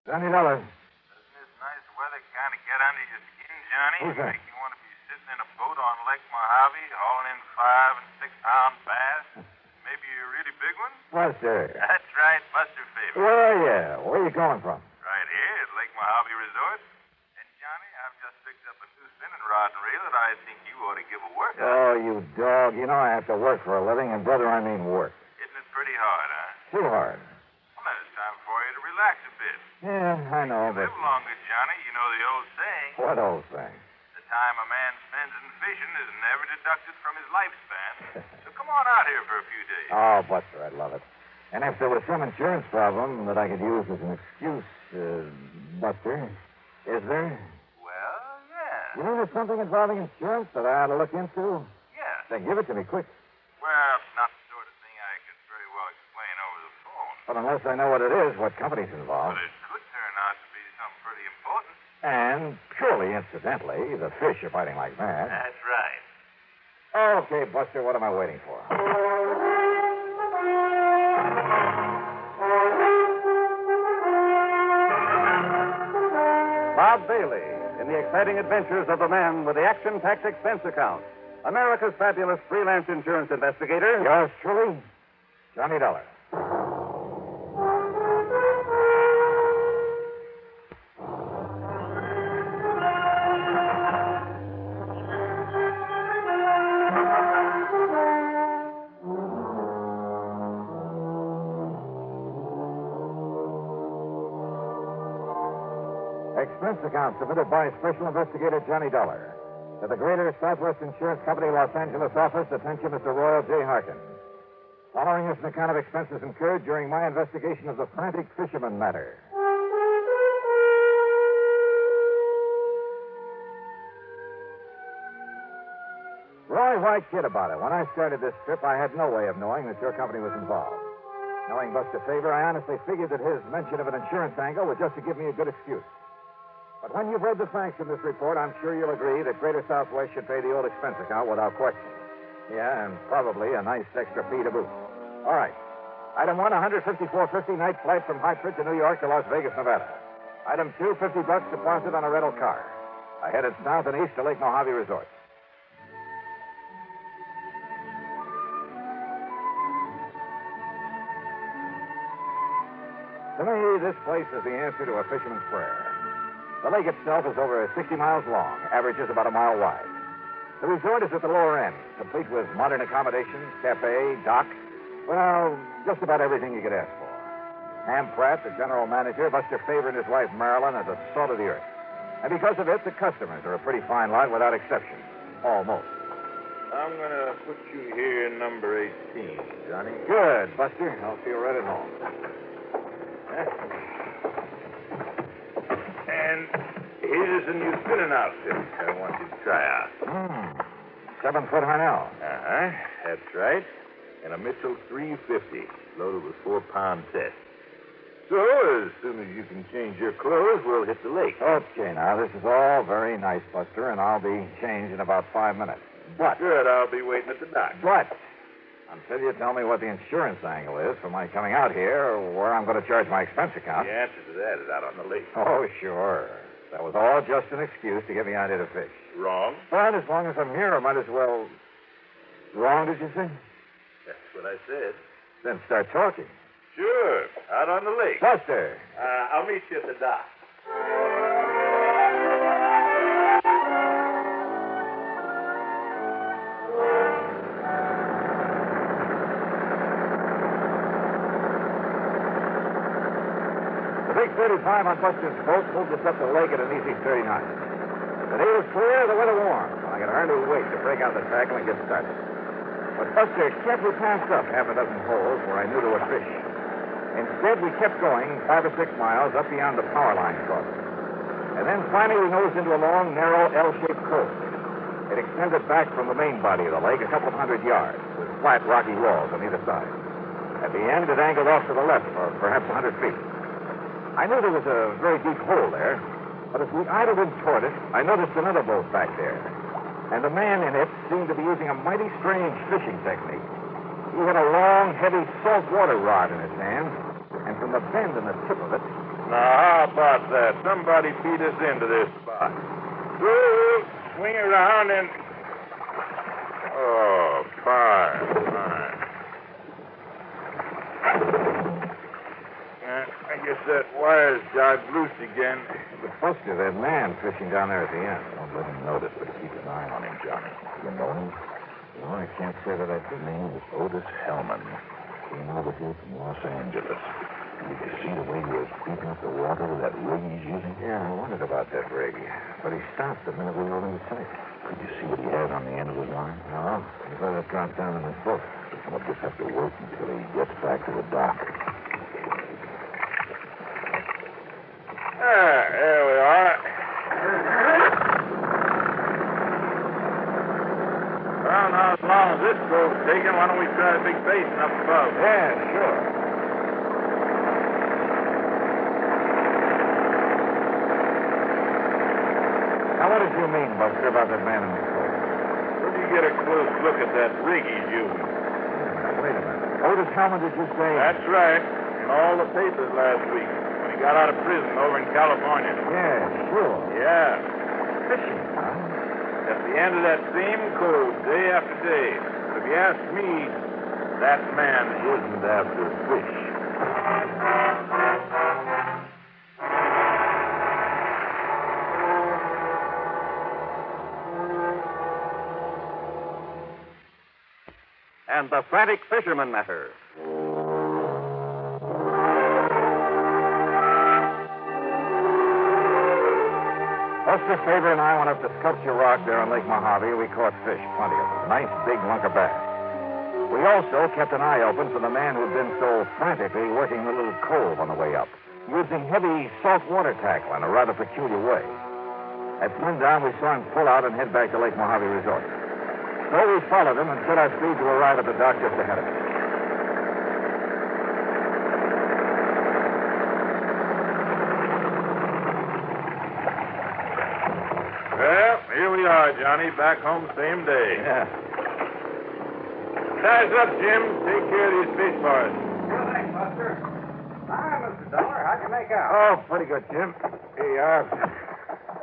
Johnny Dollar. Doesn't this nice weather kind of get under your skin, Johnny? Who's that? Make you want to be sitting in a boat on Lake Mojave, hauling in 5- and 6-pound bass? Maybe a really big one? Buster. That's right, Buster Favorite. Well, yeah. Where are you calling from? Right here at Lake Mojave Resort. And, Johnny, I've just picked up a new spinning rod and reel that I think you ought to give a workout. Oh, you dog. You know I have to work for a living, and, brother, I mean work. Isn't it pretty hard, huh? Too hard. Well, then it's time for you to relax a bit. Yeah, I know, but... Live longer, Johnny. You know the old saying. What old thing? The time a man spends in fishing is never deducted from his lifespan. So come on out here for a few days. Oh, Buster, I'd love it. And if there was some insurance problem that I could use as an excuse, Buster, is there? Well, yeah. You mean there's something involving insurance that I ought to look into? Yeah. Then give it to me, quick. Well, not the sort of thing I could very well explain over the phone. But unless I know what it is, what company's involved. But it could turn out to be something pretty important. And purely incidentally, the fish are biting like mad. That's right. Okay, Buster, what am I waiting for? Bob Bailey in the exciting adventures of the man with the action-packed expense account. America's fabulous freelance insurance investigator. Yours truly, Johnny Dollar. Expense account submitted by Special Investigator Johnny Dollar. To the Greater Southwest Insurance Company, Los Angeles office, attention Mr. Royal J. Harkin. Following is an account of expenses incurred during my investigation of the Frantic Fisherman matter. Roy, why kid about it? When I started this trip, I had no way of knowing that your company was involved. Knowing Buster Faber, I honestly figured that his mention of an insurance angle was just to give me a good excuse. But when you've read the facts in this report, I'm sure you'll agree that Greater Southwest should pay the old expense account without question. Yeah, and probably a nice extra fee to boot. All right. Item 1, $154.50 night flight from Hartford to New York to Las Vegas, Nevada. Item 2, $50 deposit on a rental car. I headed south and east to Lake Mojave Resort. To me, this place is the answer to a fisherman's prayer. The lake itself is over 60 miles long, averages about a mile wide. The resort is at the lower end, complete with modern accommodations, cafe, dock. Well, just about everything you could ask for. Ham Pratt, the general manager, Buster Faber and his wife Marilyn are the salt of the earth. And because of it, the customers are a pretty fine lot without exception. Almost. I'm going to put you here in number 18, Johnny. Good, Buster. I'll feel right at home. And here's a new spinning outfit I want you to try out. 7-foot Harnell. Uh-huh. That's right. And a Mitchell 350, loaded with 4-pound test. So, as soon as you can change your clothes, we'll hit the lake. Okay, now, this is all very nice, Buster, and I'll be changed in about 5 minutes. But... Good, I'll be waiting at the dock. But... until you tell me what the insurance angle is for my coming out here, or where I'm going to charge my expense account. The answer to that is out on the lake. Oh, sure. That was all just an excuse to get me out here to fish. Wrong? But as long as I'm here, I might as well... Wrong, did you say? That's what I said. Then start talking. Sure. Out on the lake. Buster. I'll meet you at the dock. The big 35 on Buster's boat moved us up the lake at an easy 30 knots. The day was clear, the weather warm. I could hardly wait to break out the tackle and get started. But Buster carefully passed up half a dozen holes where I knew there were fish. Instead, we kept going 5 or 6 miles up beyond the power line crossing. And then finally we nosed into a long, narrow, L-shaped cove. It extended back from the main body of the lake a couple of 100 yards, with flat, rocky walls on either side. At the end, it angled off to the left for perhaps 100 feet. I knew there was a very deep hole there, but as we idled in toward it, I noticed another boat back there. And the man in it seemed to be using a mighty strange fishing technique. He had a long, heavy saltwater rod in his hand, and from the bend in the tip of it... Now, how about that? Somebody feed us into this spot. So, swing around and... Oh, fine. I guess that wire's dived loose again. But Buster, that man fishing down there at the end. Don't let him notice, but keep an eye on him, Johnny. You know him? No, I can't say that I do. His name is Otis Hellman. Came over here from Los Angeles. Did you see the way he was beating up the water with that rig he's using? Yeah, I wondered about that rig. But he stopped the minute we were in sight. Could you see what he has on the end of his line? No. He let it drop down in his boat. We'll just have to wait until he gets back to the dock. There we are. Well, now, as long as this boat's taken, why don't we try a big basin up above? Yeah, sure. Now, what did you mean, Buster, about that man in the boat? Where do you get a close look at that rig he's using? Wait a minute. Otis Hellman, did you say? That's right. In all the papers last week. Got out of prison over in California. Yeah, sure. Yeah. Fishing, huh? At the end of that same cove, day after day. But if you ask me, that man isn't after fish. And the Frantic Fisherman matter. Buster Faber and I went up to Sculpture Rock there on Lake Mojave. We caught fish, plenty of them. Nice big lunker bass. We also kept an eye open for the man who'd been so frantically working the little cove on the way up, using heavy saltwater tackle in a rather peculiar way. At sundown, we saw him pull out and head back to Lake Mojave Resort. So we followed him and set our speed to arrive at the dock just ahead of us. Well, here we are, Johnny, back home same day. Yeah. Size up, Jim. Take care of these fish for us. Sure thing, Buster. Hi, Mr. Dollar. How'd you make out? Oh, pretty good, Jim. Here you are.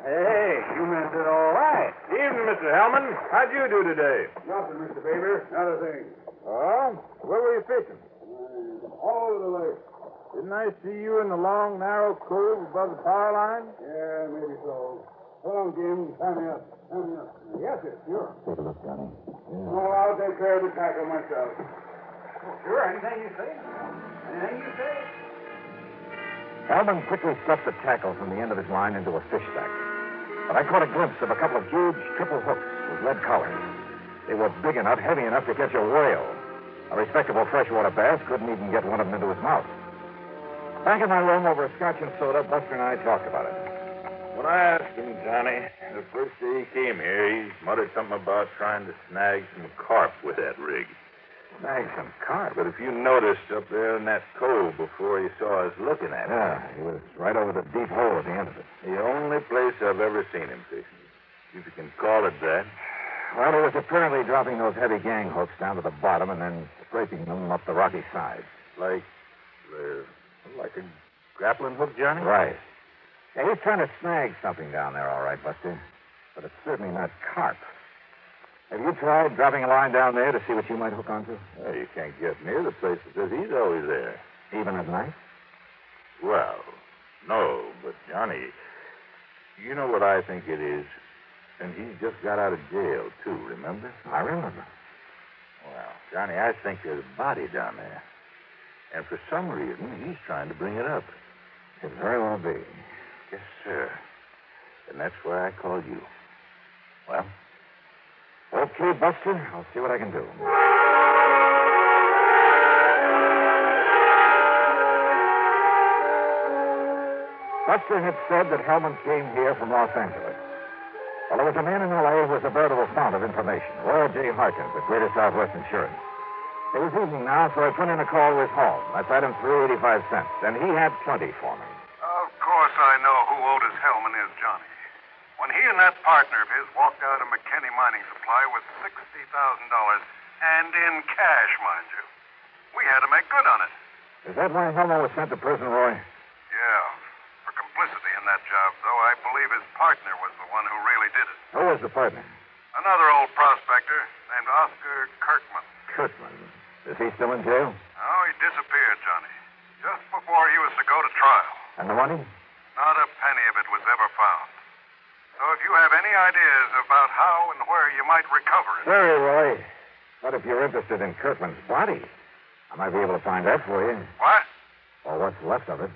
Hey, you meant it all right. Evening, Mr. Hellman. How'd you do today? Nothing, Mr. Faber. Not a thing. Oh? Where were you fishing? All over the lake. Didn't I see you in the long, narrow cove above the power line? Yeah, maybe so. Hold on, Jim. Tie me up. Tie me up. Yes, sir. Sure. Take a look, Johnny. No, I'll take care of the tackle myself. Oh, sure. Anything you say. Anything you say. Alvin quickly stuffed the tackle from the end of his line into a fish sack. But I caught a glimpse of a couple of huge triple hooks with lead collars. They were big enough, heavy enough to catch a whale. A respectable freshwater bass couldn't even get one of them into his mouth. Back in my room over a scotch and soda, Buster and I talked about it. When I asked him, Johnny, the first day he came here, he muttered something about trying to snag some carp with that rig. Snag some carp? But if you noticed up there in that cove before you saw us looking at it. Yeah, he was right over the deep hole at the end of it. The only place I've ever seen him fishing. If you can call it that. Well, he was apparently dropping those heavy gang hooks down to the bottom and then scraping them up the rocky sides. Like a grappling hook, Johnny? Right. Yeah, he's trying to snag something down there, all right, Buster. But it's certainly not carp. Have you tried dropping a line down there to see what you might hook onto? Well, you can't get near the place because he's always there. Even at night? Well, no, but Johnny, you know what I think it is? And he's just got out of jail, too, remember? I remember. Well, Johnny, I think there's a body down there. And for some reason, he's trying to bring it up. It very well be. Yes, sir. And that's why I called you. Well, okay, Buster. I'll see what I can do. Buster had said that Hellman came here from Los Angeles. Well, there was a man in L.A. who was a veritable fount of information. Royal J. Harkins, the greatest Southwest insurance. It was evening now, so I put in a call to his home. I paid him through 85 cents, and he had plenty for me. Of course I know who Otis Hellman is, Johnny. When he and that partner of his walked out of McKinney Mining Supply with $60,000, and in cash, mind you, we had to make good on it. Is that why Hellman was sent to prison, Roy? Yeah. For complicity in that job, though, I believe his partner was the one who really did it. Who was the partner? Another old prospector named Oscar Kirkman. Kirkman. Is he still in jail? Oh, he disappeared, Johnny. Just before he was to go to trial. And the money? Not a penny of it was ever found. So if you have any ideas about how and where you might recover it... Sorry, Roy. But if you're interested in Kirkman's body, I might be able to find that for you. What? Or what's left of it.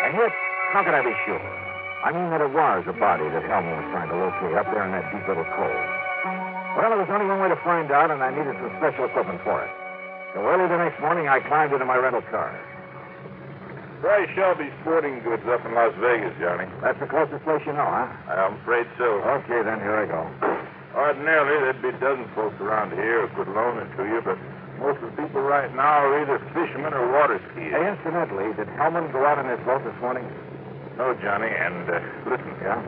And yet, how could I be sure? I mean that it was a body that Hellman was trying to locate up there in that deep little cove. Well, there was only one way to find out, and I needed some special equipment for it. So early the next morning, I climbed into my rental car. Try Shelby Sporting Goods up in Las Vegas, Johnny. That's the closest place you know, huh? I'm afraid so. Okay, then, here I go. Ordinarily, there'd be dozens folks around here who could loan it to you, but most of the people right now are either fishermen or water skiers. Hey, incidentally, did Hellman go out in his boat this morning? No, Johnny, and listen. Yeah?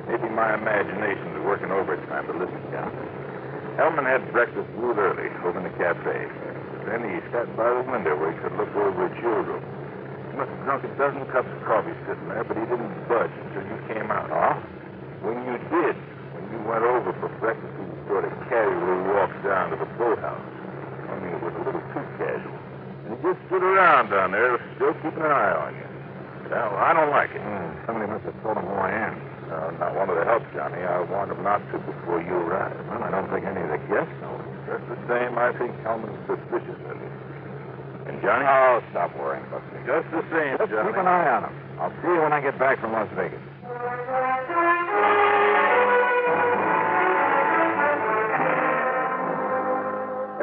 Maybe my imagination is working overtime, but listen. Yeah? Hellman had breakfast real early over in the cafe. Then he sat by the window where he could look over at your room. He must have drunk a dozen cups of coffee sitting there, but he didn't budge until you came out. Oh? When you did, when you went over for breakfast, he sort of casually walked down to the boathouse. I mean, it was a little too casual. And he just stood around down there, still keeping an eye on you. Well, I don't like it. Somebody must have told him who I am. Not one of the help, Johnny. I warned him not to before you arrived. Well, I don't think any of the guests know. Just the same, I think Hellman's suspicious of you. And Johnny? Oh, stop worrying, Buster. Just the same, Just Johnny. keep an eye on him. I'll see you when I get back from Las Vegas.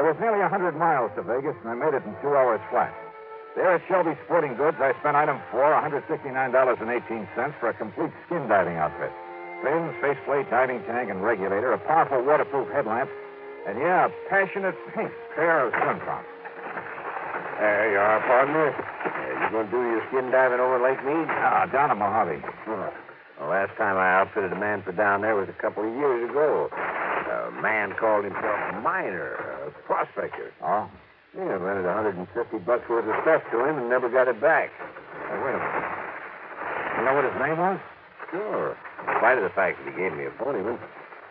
It was nearly 100 miles to Vegas, and I made it in 2 hours flat. There at Shelby Sporting Goods, I spent item 4, $169.18 for a complete skin diving outfit. Fins, faceplate, diving tank, and regulator, a powerful waterproof headlamp, and, yeah, a passionate pink pair of swim trunks. There you are, partner. You going to do your skin diving over Lake Mead? Down at Mojave. The last time I outfitted a man for down there was a couple of years ago. A man called himself a miner, a prospector. Oh? Yeah, rented $150 worth of stuff to him and never got it back. Hey, wait a minute. You know what his name was? Sure. In spite of the fact that he gave me a phony one,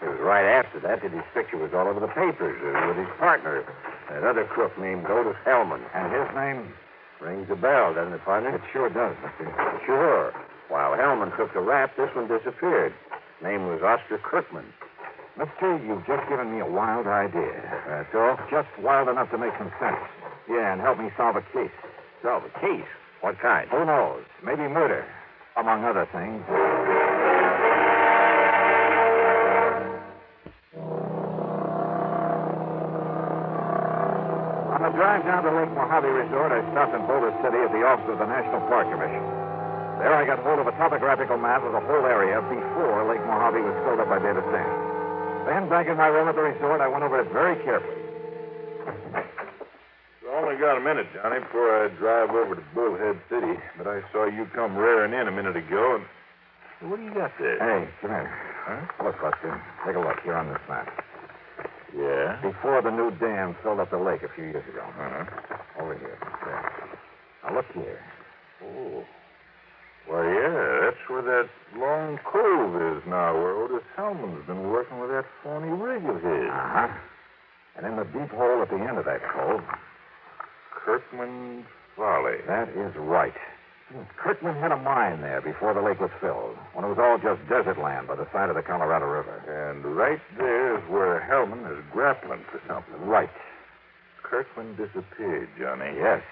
it was right after that his picture was all over the papers with his partner, that other crook named Otis Hellman. And his name? Rings a bell, doesn't it, partner? It sure does, Mr. Sure. While Hellman took the rap, this one disappeared. His name was Oscar Kirkman. Mister, you've just given me a wild idea. That's all? Just wild enough to make some sense. Yeah, and help me solve a case. Solve a case? What kind? Who knows? Maybe murder, among other things. On the drive down to Lake Mojave Resort, I stopped in Boulder City at the office of the National Park Commission. There I got hold of a topographical map of the whole area before Lake Mojave was filled up by David Sands. Then, back in my room at the resort, I went over it very carefully. I only got a minute, Johnny, before I drive over to Bullhead City. But I saw you come rearing in a minute ago, and what do you got there? Hey, come here. Huh? Look, Buster. Take a look here on this map. Yeah? Before the new dam filled up the lake a few years ago. Uh-huh. Over here. There. Now, look here. Oh. Why, yeah, that's where that long cove is now, where Otis Hellman's been working with that phony rig of his. Uh-huh. And in the deep hole at the end of that cove... Kirkman Folly. That is right. Kirkman had a mine there before the lake was filled, when it was all just desert land by the side of the Colorado River. And right there is where Hellman is grappling for something. Right. Kirkman disappeared, Johnny. Yes.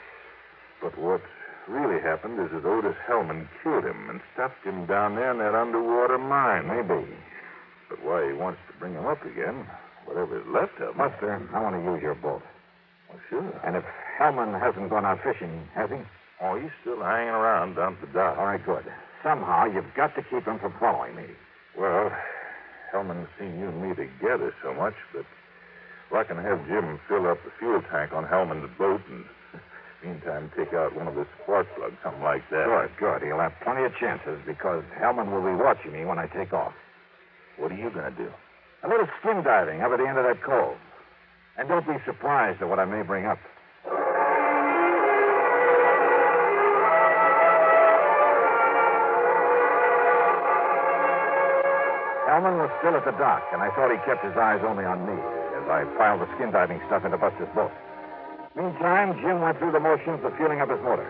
But what really happened is that Otis Hellman killed him and stuffed him down there in that underwater mine. Maybe. But why he wants to bring him up again, whatever is left of him... Buster, I want to use your boat. Well, sure. And if Hellman hasn't gone out fishing, has he? Oh, he's still hanging around down at the dock. All right, good. Somehow, you've got to keep him from following me. Well, Hellman's seen you and me together so much, but I can have Jim fill up the fuel tank on Hellman's boat and... meantime, take out one of the spark plugs, something like that. Good. He'll have plenty of chances because Hellman will be watching me when I take off. What are you going to do? A little skin diving up at the end of that cove. And don't be surprised at what I may bring up. Hellman was still at the dock, and I thought he kept his eyes only on me as I piled the skin diving stuff into Buster's boat. Meantime, Jim went through the motions of fueling up his motor.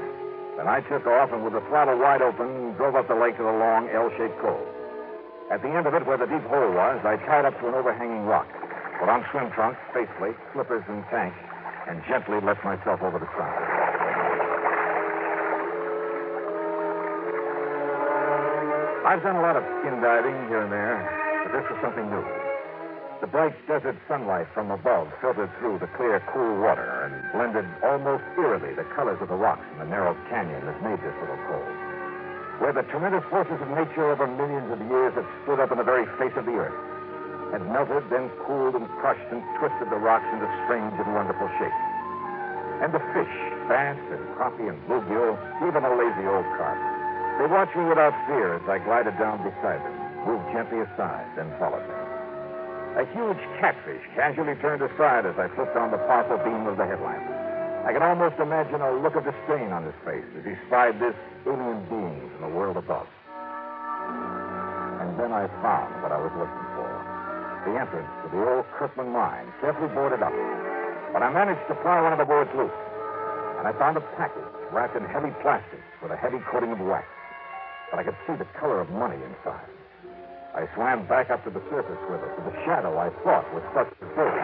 Then I took off and with the throttle wide open, drove up the lake to the long L-shaped cove. At the end of it, where the deep hole was, I tied up to an overhanging rock, put on swim trunks, faceplate, slippers, and tank, and gently let myself over the side. I've done a lot of skin diving here and there, but this was something new. The bright desert sunlight from above filtered through the clear, cool water and blended almost eerily the colors of the rocks in the narrow canyon that made this little cove, where the tremendous forces of nature over millions of years had stood up in the very face of the earth, had melted, then cooled and crushed and twisted the rocks into strange and wonderful shapes. And the fish, bass and crappie and bluegill, even a lazy old carp, they watched me without fear as I glided down beside them, moved gently aside, then followed them. A huge catfish casually turned aside as I flipped on the powerful beam of the headlamp. I could almost imagine a look of disdain on his face as he spied this alien being from the world above. And then I found what I was looking for. The entrance to the old Kirkman mine, carefully boarded up. But I managed to pry one of the boards loose. And I found a package wrapped in heavy plastic with a heavy coating of wax. But I could see the color of money inside. I swam back up to the surface with it, to the shadow I thought was Buster's boat.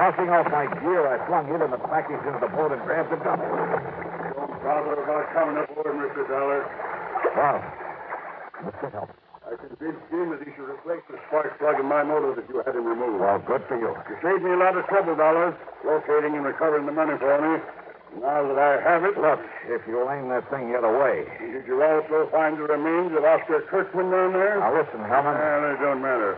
Tossing off my gear, I flung it and the package into the boat and grabbed the gun. Don't bother about coming aboard, Mr. Dollar. Well, Mr. Help. I convinced him that he should replace the spark plug in my motor that you had him removed. Well, good for you. You saved me a lot of trouble, Dollar, locating and recovering the money for me. Now that I have it... Look, if you'll aim that thing the other way. Did you also find the remains of Oscar Kirkman down there? Now, listen, Hellman. Well, it don't matter.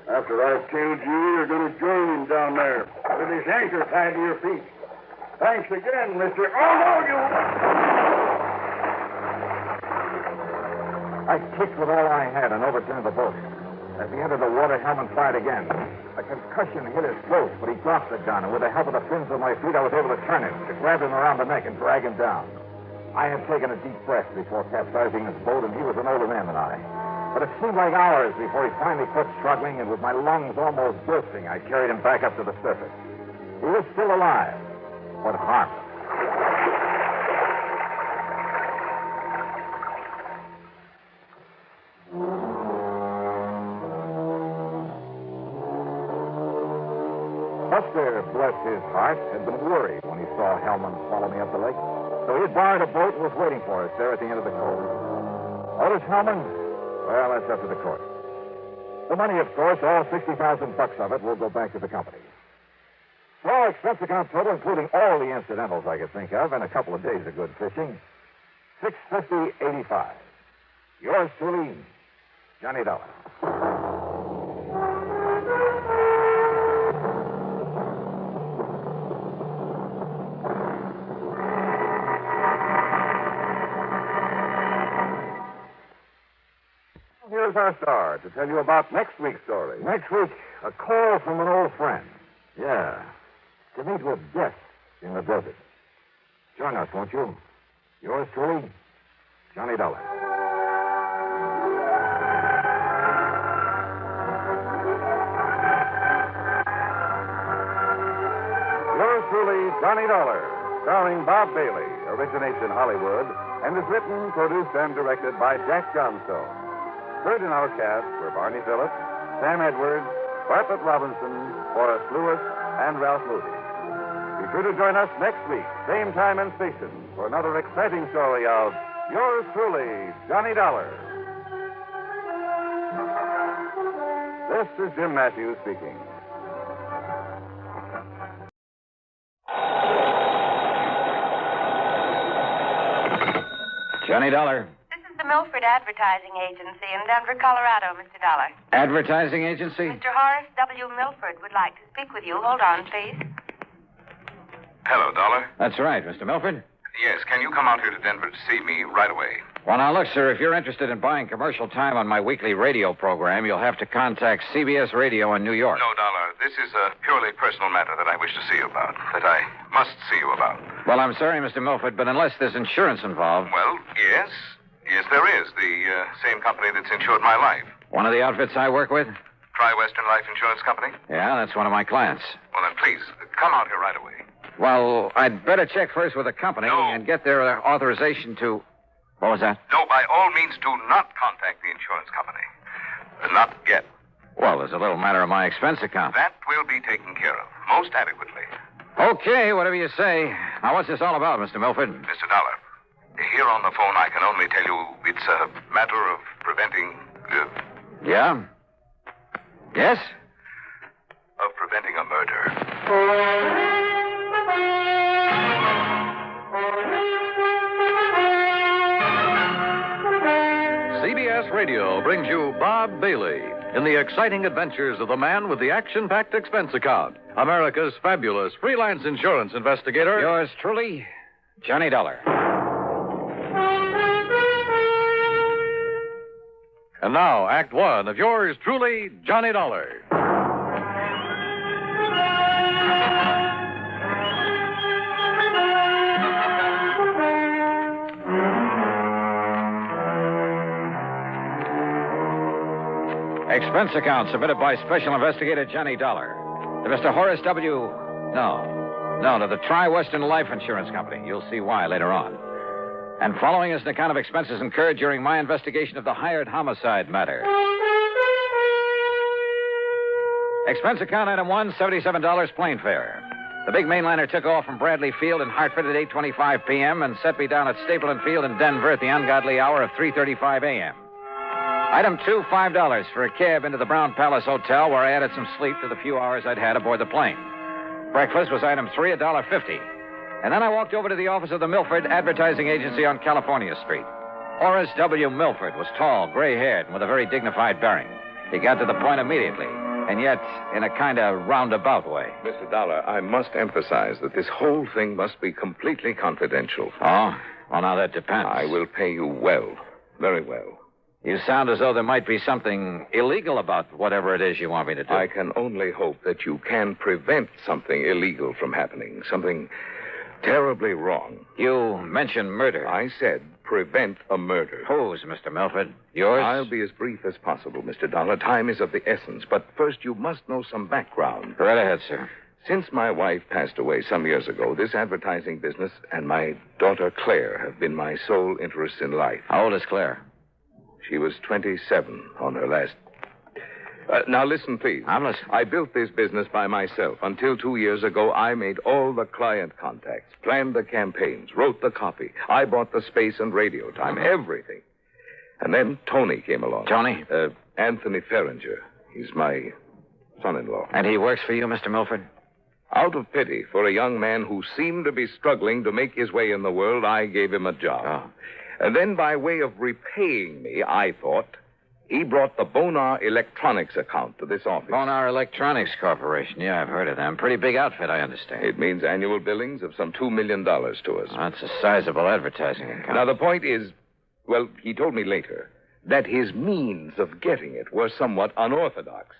After I've killed you, you're going to join him down there with his anchor tied to your feet. Thanks again, Mr. Oh, no, you... I kicked with all I had and overturned the boat. As he entered the water, Hellman fired again. A concussion hit his throat, but he dropped the gun, and with the help of the fins of my feet, I was able to turn him, to grab him around the neck and drag him down. I had taken a deep breath before capsizing his boat, and he was an older man than I. But it seemed like hours before he finally quit struggling, and with my lungs almost bursting, I carried him back up to the surface. He was still alive, but harmless. Buster, bless his heart, had been worried when he saw Hellman follow me up the lake. So he had borrowed a boat and was waiting for us there at the end of the cove. Otis Hellman? Well, that's up to the court. The money, of course, all $60,000 of it will go back to the company. Well, expense account total, including all the incidentals I could think of, and a couple of days of good fishing, $650.85. Yours truly, Johnny Dollar. Here's our star to tell you about next week's story. Next week, a call from an old friend. Yeah, to meet with death in the desert. Join us, won't you? Yours truly, Johnny Dollar. Yours truly, Johnny Dollar, starring Bob Bailey, originates in Hollywood and is written, produced, and directed by Jack Johnstone. Heard in our cast were Barney Phillips, Sam Edwards, Bartlett Robinson, Forrest Lewis, and Ralph Moody. Be sure to join us next week, same time and station, for another exciting story of yours truly, Johnny Dollar. This is Jim Matthews speaking. Johnny Dollar. The Milford Advertising Agency in Denver, Colorado, Mr. Dollar. Advertising agency? Mr. Horace W. Milford would like to speak with you. Hold on, please. Hello, Dollar. That's right, Mr. Milford. Yes, can you come out here to Denver to see me right away? Well, now, look, sir, if you're interested in buying commercial time on my weekly radio program, you'll have to contact CBS Radio in New York. No, Dollar. This is a purely personal matter that I wish to see you about, that I must see you about. Well, I'm sorry, Mr. Milford, but unless there's insurance involved... Well, yes. Yes, there is. The same company that's insured my life. One of the outfits I work with? Tri-Western Life Insurance Company? Yeah, that's one of my clients. Well, then, please, come out here right away. Well, I'd better check first with the company and get their authorization to... What was that? No, by all means, do not contact the insurance company. Not yet. Well, there's a little matter of my expense account. That will be taken care of, most adequately. Okay, whatever you say. Now, what's this all about, Mr. Milford? Mr. Dollar, here on the phone, I can only tell you it's a matter of preventing... Yeah? Yes? Of preventing a murder. CBS Radio brings you Bob Bailey in the exciting adventures of the man with the action-packed expense account, America's fabulous freelance insurance investigator. Yours truly, Johnny Dollar. And now, Act One of yours truly, Johnny Dollar. Expense account submitted by Special Investigator Johnny Dollar to Mr. Horace W. No, to the Tri-Western Life Insurance Company. You'll see why later on. And following is an account of expenses incurred during my investigation of the hired homicide matter. Expense account item 1, $77 plane fare. The big mainliner took off from Bradley Field in Hartford at 8:25 p.m. and set me down at Stapleton Field in Denver at the ungodly hour of 3:35 a.m. Item 2, $5 for a cab into the Brown Palace Hotel, where I added some sleep to the few hours I'd had aboard the plane. Breakfast was item 3, $1.50. And then I walked over to the office of the Milford Advertising Agency on California Street. Horace W. Milford was tall, gray-haired, and with a very dignified bearing. He got to the point immediately, and yet in a kind of roundabout way. Mr. Dollar, I must emphasize that this whole thing must be completely confidential. Oh? Well, now that depends. I will pay you well, very well. You sound as though there might be something illegal about whatever it is you want me to do. I can only hope that you can prevent something illegal from happening, something terribly wrong. You mentioned murder. I said prevent a murder. Whose, Mr. Milford? Yours? I'll be as brief as possible, Mr. Dollar. Time is of the essence. But first, you must know some background. Right ahead, sir. Since my wife passed away some years ago, this advertising business and my daughter Claire have been my sole interests in life. How old is Claire? She was 27 on her last... now, listen, please. I'm listening. I built this business by myself. Until 2 years ago, I made all the client contacts, planned the campaigns, wrote the copy. I bought the space and radio time, everything. And then Tony came along. Tony? Anthony Ferringer. He's my son-in-law. And he works for you, Mr. Milford? Out of pity for a young man who seemed to be struggling to make his way in the world, I gave him a job. Oh. And then by way of repaying me, I thought, he brought the Bonar Electronics account to this office. Bonar Electronics Corporation. Yeah, I've heard of them. Pretty big outfit, I understand. It means annual billings of some $2 million to us. That's a sizable advertising account. Now, the point is, well, he told me later, that his means of getting it were somewhat unorthodox.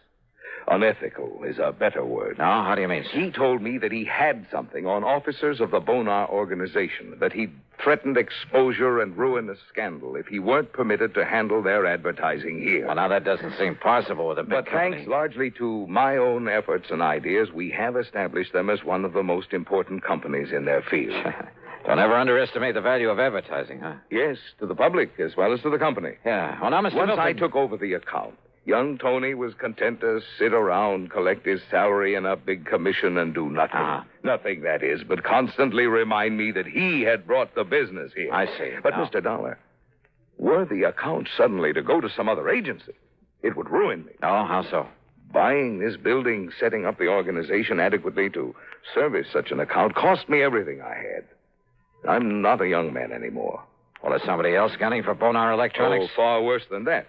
Unethical is a better word. No, how do you mean? He told me that he had something on officers of the Bonar organization, that he'd threatened exposure and ruinous scandal if he weren't permitted to handle their advertising here. Well, now that doesn't seem possible with a big company. Thanks largely to my own efforts and ideas, we have established them as one of the most important companies in their field. Don't ever underestimate the value of advertising, huh? Yes, to the public as well as to the company. Yeah. Well, now, Mr. Once Milford... I took over the account, young Tony was content to sit around, collect his salary and a big commission and do nothing. Nothing, that is, but constantly remind me that he had brought the business here. I see. But, Mr. Dollar, were the account suddenly to go to some other agency, it would ruin me. Oh, how so? Buying this building, setting up the organization adequately to service such an account cost me everything I had. I'm not a young man anymore. Well, is somebody else gunning for Bonar Electronics? Oh, far worse than that.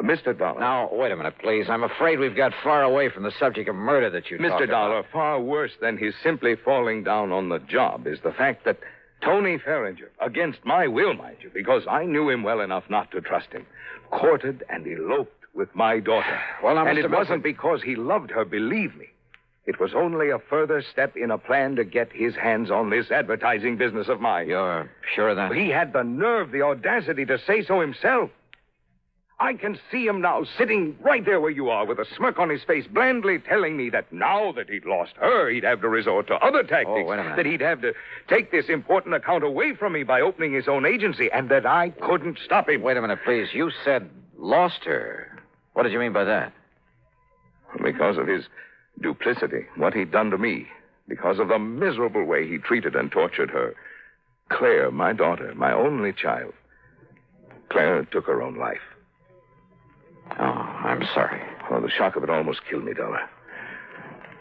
Mr. Dollar. Now, wait a minute, please. I'm afraid we've got far away from the subject of murder that you talked about. Mr. Dollar, far worse than his simply falling down on the job is the fact that Tony Ferringer, against my will, mind you, because I knew him well enough not to trust him, courted and eloped with my daughter. Well, now, and Mr. it wasn't because he loved her, believe me. It was only a further step in a plan to get his hands on this advertising business of mine. You're sure of that? He had the nerve, the audacity to say so himself. I can see him now, sitting right there where you are, with a smirk on his face, blandly telling me that now that he'd lost her, he'd have to resort to other tactics. Oh, wait a minute. That he'd have to take this important account away from me by opening his own agency, and that I couldn't stop him. Wait a minute, please. You said lost her. What did you mean by that? Because of his duplicity, what he'd done to me. Because of the miserable way he treated and tortured her. Claire, my daughter, my only child. Claire took her own life. Oh, I'm sorry. Oh, the shock of it almost killed me, Dollar.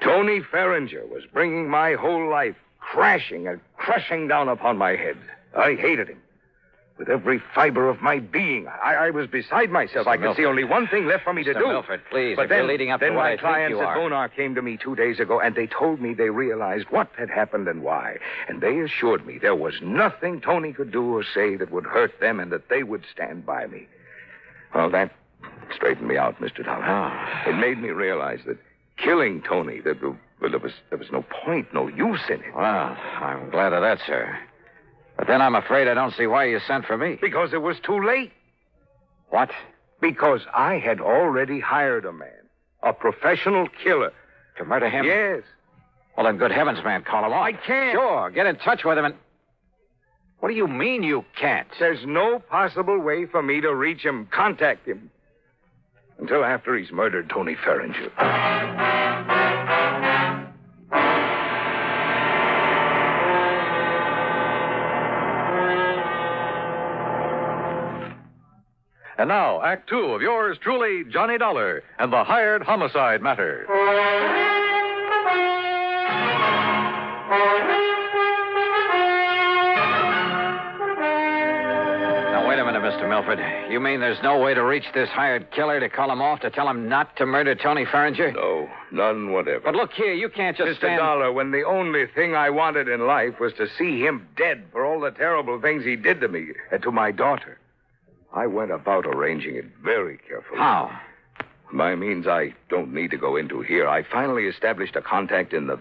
Tony Ferringer was bringing my whole life crashing and crushing down upon my head. I hated him. With every fiber of my being, I was beside myself. Mr. I could see only one thing left for me to Mr. do. Milford, please, But if then, you're leading up to then what my I think clients you at are. Bonar came to me 2 days ago, and they told me they realized what had happened and why. And they assured me there was nothing Tony could do or say that would hurt them and that they would stand by me. Well, that straightened me out, Mr. Dollar. Oh. It made me realize that killing Tony, there was no point, no use in it. Well, I'm glad of that, sir. But then I'm afraid I don't see why you sent for me. Because it was too late. What? Because I had already hired a man, a professional killer. To murder him? Yes. Well, then, good heavens, man, call him off. I can't. Sure, get in touch with him and... What do you mean you can't? There's no possible way for me to reach him, contact him. Until after he's murdered Tony Ferringer. And now, Act Two of yours truly, Johnny Dollar, and the hired homicide matter. Now, wait a minute, Mr. Milford. You mean there's no way to reach this hired killer to call him off, to tell him not to murder Tony Ferringer? No, none whatever. But look here, you can't just Mr. Dollar, when the only thing I wanted in life was to see him dead for all the terrible things he did to me and to my daughter, I went about arranging it very carefully. How? By means I don't need to go into here. I finally established a contact in the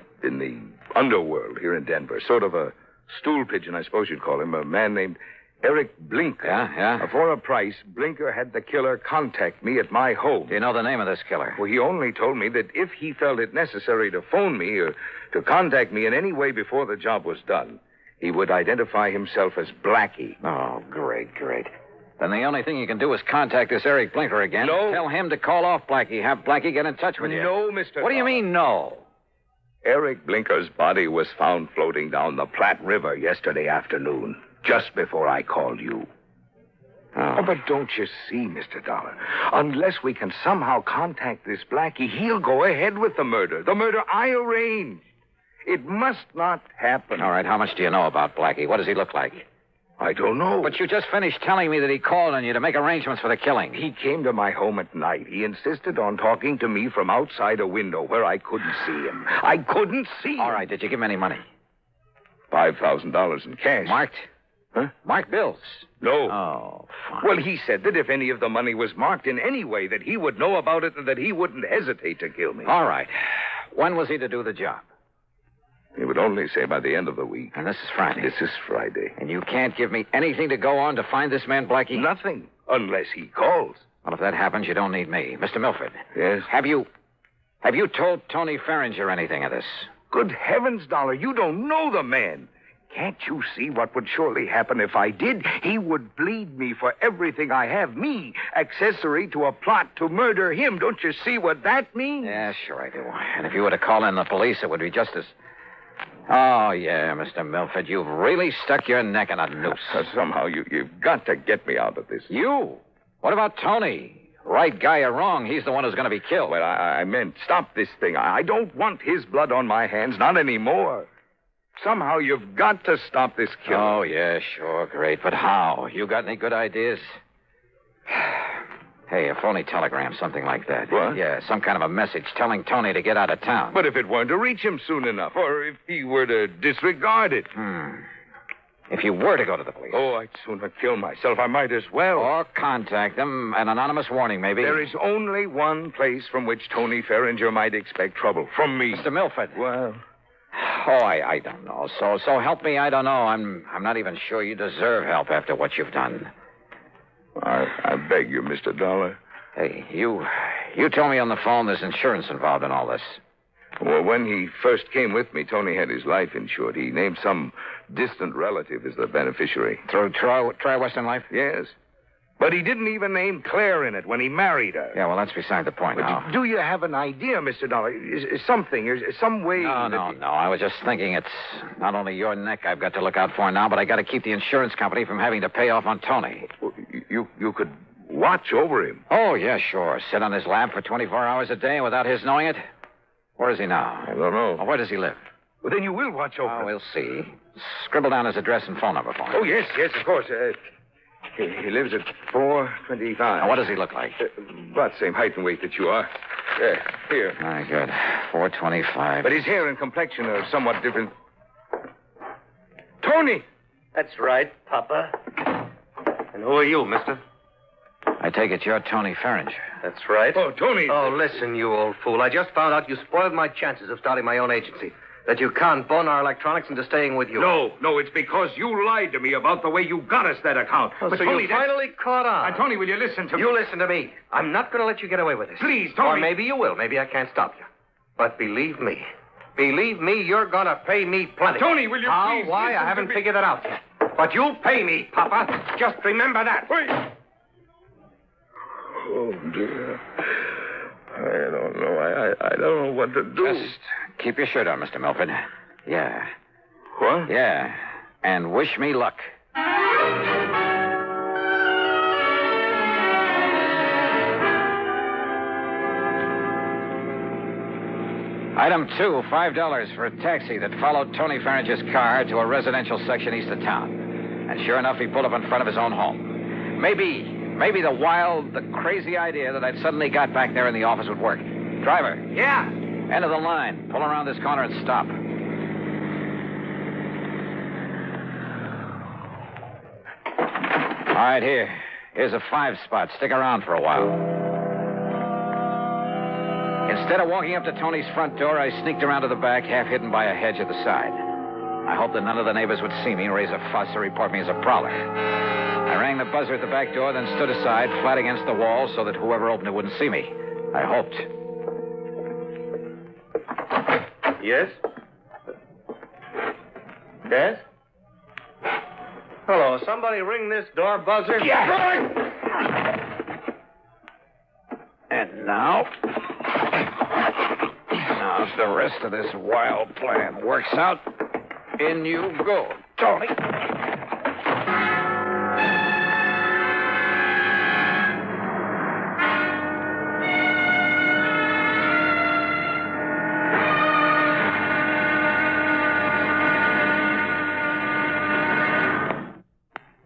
underworld here in Denver. Sort of a stool pigeon, I suppose you'd call him. A man named Eric Blinker. Yeah? For a price, Blinker had the killer contact me at my home. Do you know the name of this killer? Well, he only told me that if he felt it necessary to phone me or to contact me in any way before the job was done, he would identify himself as Blackie. Oh, great. Then the only thing you can do is contact this Eric Blinker again. No. Tell him to call off Blackie. Have Blackie get in touch with you. No, Mr. What do you mean, no? Eric Blinker's body was found floating down the Platte River yesterday afternoon, just before I called you. Oh, but don't you see, Mr. Dollar? Unless we can somehow contact this Blackie, he'll go ahead with the murder. The murder I arranged. It must not happen. All right, how much do you know about Blackie? What does he look like? I don't know. But you just finished telling me that he called on you to make arrangements for the killing. He came to my home at night. He insisted on talking to me from outside a window where I couldn't see him. I couldn't see him. All right, did you give him any money? $5,000 in cash. Marked? Huh? Marked bills? No. Oh, fine. Well, he said that if any of the money was marked in any way, that he would know about it and that he wouldn't hesitate to kill me. All right. When was he to do the job? He would only say by the end of the week. And this is Friday. This is Friday. And you can't give me anything to go on to find this man, Blackie? Nothing, unless he calls. Well, if that happens, you don't need me. Mr. Milford. Yes? Have you told Tony Ferringer anything of this? Good heavens, Dollar, you don't know the man. Can't you see what would surely happen if I did? He would bleed me for everything I have. Me, accessory to a plot to murder him. Don't you see what that means? Yeah, sure I do. And if you were to call in the police, it would be just as... Oh, yeah, Mr. Milford, you've really stuck your neck in a noose. Somehow you've got to get me out of this. You? What about Tony? Right guy or wrong, he's the one who's going to be killed. Well, I meant stop this thing. I don't want his blood on my hands, not anymore. Somehow you've got to stop this killing. Oh, yeah, sure, great. But how? You got any good ideas? Hey, a phony telegram, something like that. What? Yeah, some kind of a message telling Tony to get out of town. But if it weren't to reach him soon enough, or if he were to disregard it. If you were to go to the police. Oh, I'd sooner kill myself. I might as well. Or contact them. An anonymous warning, maybe. There is only one place from which Tony Ferringer might expect trouble. From me. Mr. Milford. Well... Oh, I don't know. So help me, I don't know. I'm not even sure you deserve help after what you've done. I beg you, Mr. Dollar. Hey, you told me on the phone there's insurance involved in all this. Well, when he first came with me, Tony had his life insured. He named some distant relative as the beneficiary. Through Tri-Western Life? Yes. But he didn't even name Claire in it when he married her. Yeah, well, that's beside the point now. Do you have an idea, Mr. Dollar? Is some way... No. I was just thinking it's not only your neck I've got to look out for now, but I got to keep the insurance company from having to pay off on Tony. Well, you could watch over him. Oh, yeah, sure. Sit on his lap for 24 hours a day without his knowing it? Where is he now? I don't know. Well, where does he live? Well, then you will watch over him. We'll see. Scribble down his address and phone number for him. Oh, yes, of course. He lives at 425. Now, what does he look like? About the same height and weight that you are. Here. Very good. 425. But his hair and complexion are somewhat different. Tony! That's right, Papa. And who are you, mister? I take it you're Tony Ferringer. That's right. Oh, Tony. Oh, listen, you old fool. I just found out you spoiled my chances of starting my own agency. That you conned Bonar Electronics into staying with you. No, it's because you lied to me about the way you got us that account. Oh, but so Tony, you finally caught on. Tony, will you listen to me? You listen to me. I'm not going to let you get away with this. Please, Tony. Or maybe you will. Maybe I can't stop you. But believe me, you're going to pay me plenty. Tony, will you How? please Why? listen I haven't to me? figured that out yet. But you'll pay me, Papa. Just remember that. Wait. Oh, dear. I don't know. I don't know what to do. Just keep your shirt on, Mr. Milford. Yeah. What? Yeah. And wish me luck. Item 2, $5 for a taxi that followed Tony Farrage's car to a residential section east of town. And sure enough, he pulled up in front of his own home. Maybe the wild, the crazy idea that I'd suddenly got back there in the office would work. Driver. Yeah? End of the line. Pull around this corner and stop. All right, here's a 5 spot. Stick around for a while. Instead of walking up to Tony's front door, I sneaked around to the back, half hidden by a hedge at the side. I hoped that none of the neighbors would see me, raise a fuss, or report me as a prowler. I rang the buzzer at the back door, then stood aside, flat against the wall, so that whoever opened it wouldn't see me. I hoped. Yes? Yes? Hello, somebody ring this door buzzer? Yeah. And now, if the rest of this wild plan works out, in you go, Tony.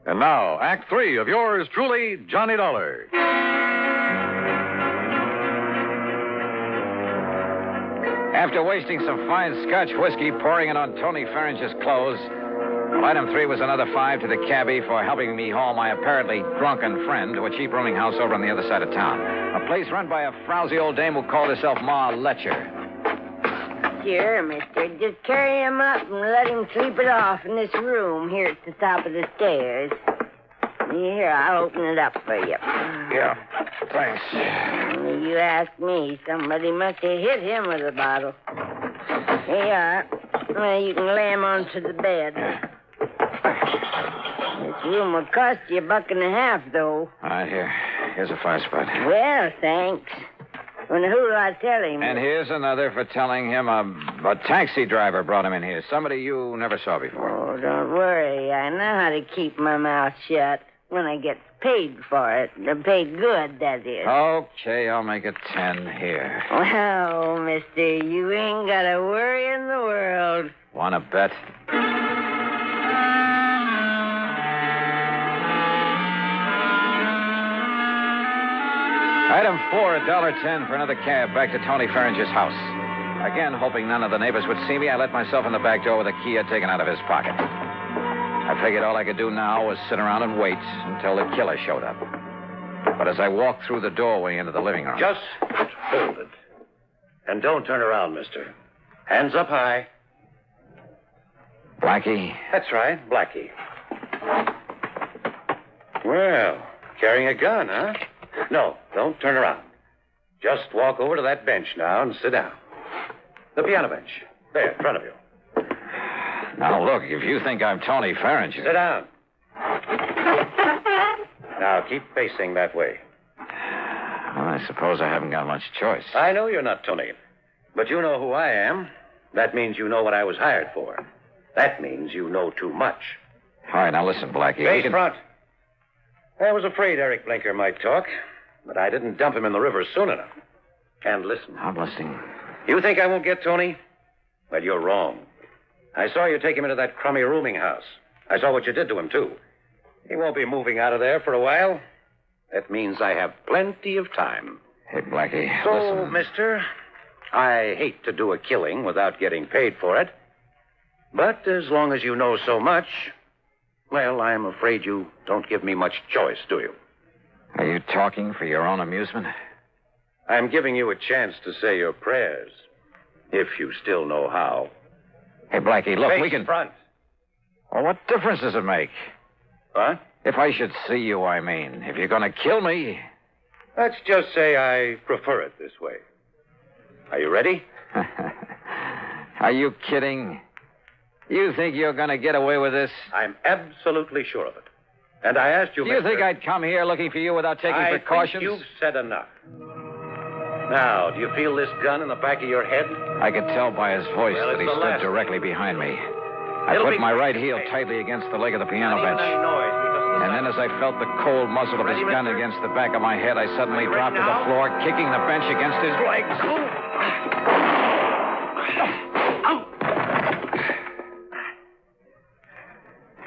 And now, Act 3 of yours truly, Johnny Dollar. After wasting some fine Scotch whiskey, pouring it on Tony Farrage's clothes, well, item 3 was another $5 to the cabbie for helping me haul my apparently drunken friend to a cheap rooming house over on the other side of town. A place run by a frowsy old dame who called herself Ma Letcher. Sure, mister. Just carry him up and let him sleep it off in this room here at the top of the stairs. Here, I'll open it up for you. Yeah, thanks. You ask me. Somebody must have hit him with a bottle. Here you are. Well, you can lay him onto the bed. This room will cost you $1.50, though. All right, here's a 5 spot. Well, thanks. When who'll I tell him? And here's another for telling him a taxi driver brought him in here. Somebody you never saw before. Oh, don't worry. I know how to keep my mouth shut when I get paid for it. Paid good, that is. Okay, I'll make it 10 here. Well, mister, you ain't got a worry in the world. Want to bet? Item 4, $1.10 for another cab back to Tony Farrage's house. Again, hoping none of the neighbors would see me, I let myself in the back door with a key I'd taken out of his pocket. I figured all I could do now was sit around and wait until the killer showed up. But as I walked through the doorway into the living room... Just hold it. And don't turn around, mister. Hands up high. Blackie? That's right, Blackie. Well, carrying a gun, huh? No, don't turn around. Just walk over to that bench now and sit down. The piano bench. There, in front of you. Now, look, if you think I'm Tony Farrage... Sit down. Now, keep facing that way. Well, I suppose I haven't got much choice. I know you're not Tony, but you know who I am. That means you know what I was hired for. That means you know too much. All right, now listen, Blackie. Face front. I was afraid Eric Blinker might talk, but I didn't dump him in the river soon enough. And listen. I'm listening. You think I won't get Tony? Well, you're wrong. I saw you take him into that crummy rooming house. I saw what you did to him, too. He won't be moving out of there for a while. That means I have plenty of time. Hey, Blackie, so, listen. mister, I hate to do a killing without getting paid for it. But as long as you know so much, well, I'm afraid you don't give me much choice, do you? Are you talking for your own amusement? I'm giving you a chance to say your prayers, if you still know how. Hey, Blackie, look, Face we can... front. Well, what difference does it make? What? If I should see you, I mean. If you're going to kill me... Let's just say I prefer it this way. Are you ready? Are you kidding? You think you're going to get away with this? I'm absolutely sure of it. And I asked you, Do you think I'd come here looking for you without taking precautions? I think you've said enough. Now, do you feel this gun in the back of your head? I could tell by his voice that he stood directly behind me. I put my right heel tightly against the leg of the piano bench. And then as I felt the cold muzzle of his gun against the back of my head, I suddenly dropped to the floor, kicking the bench against his legs.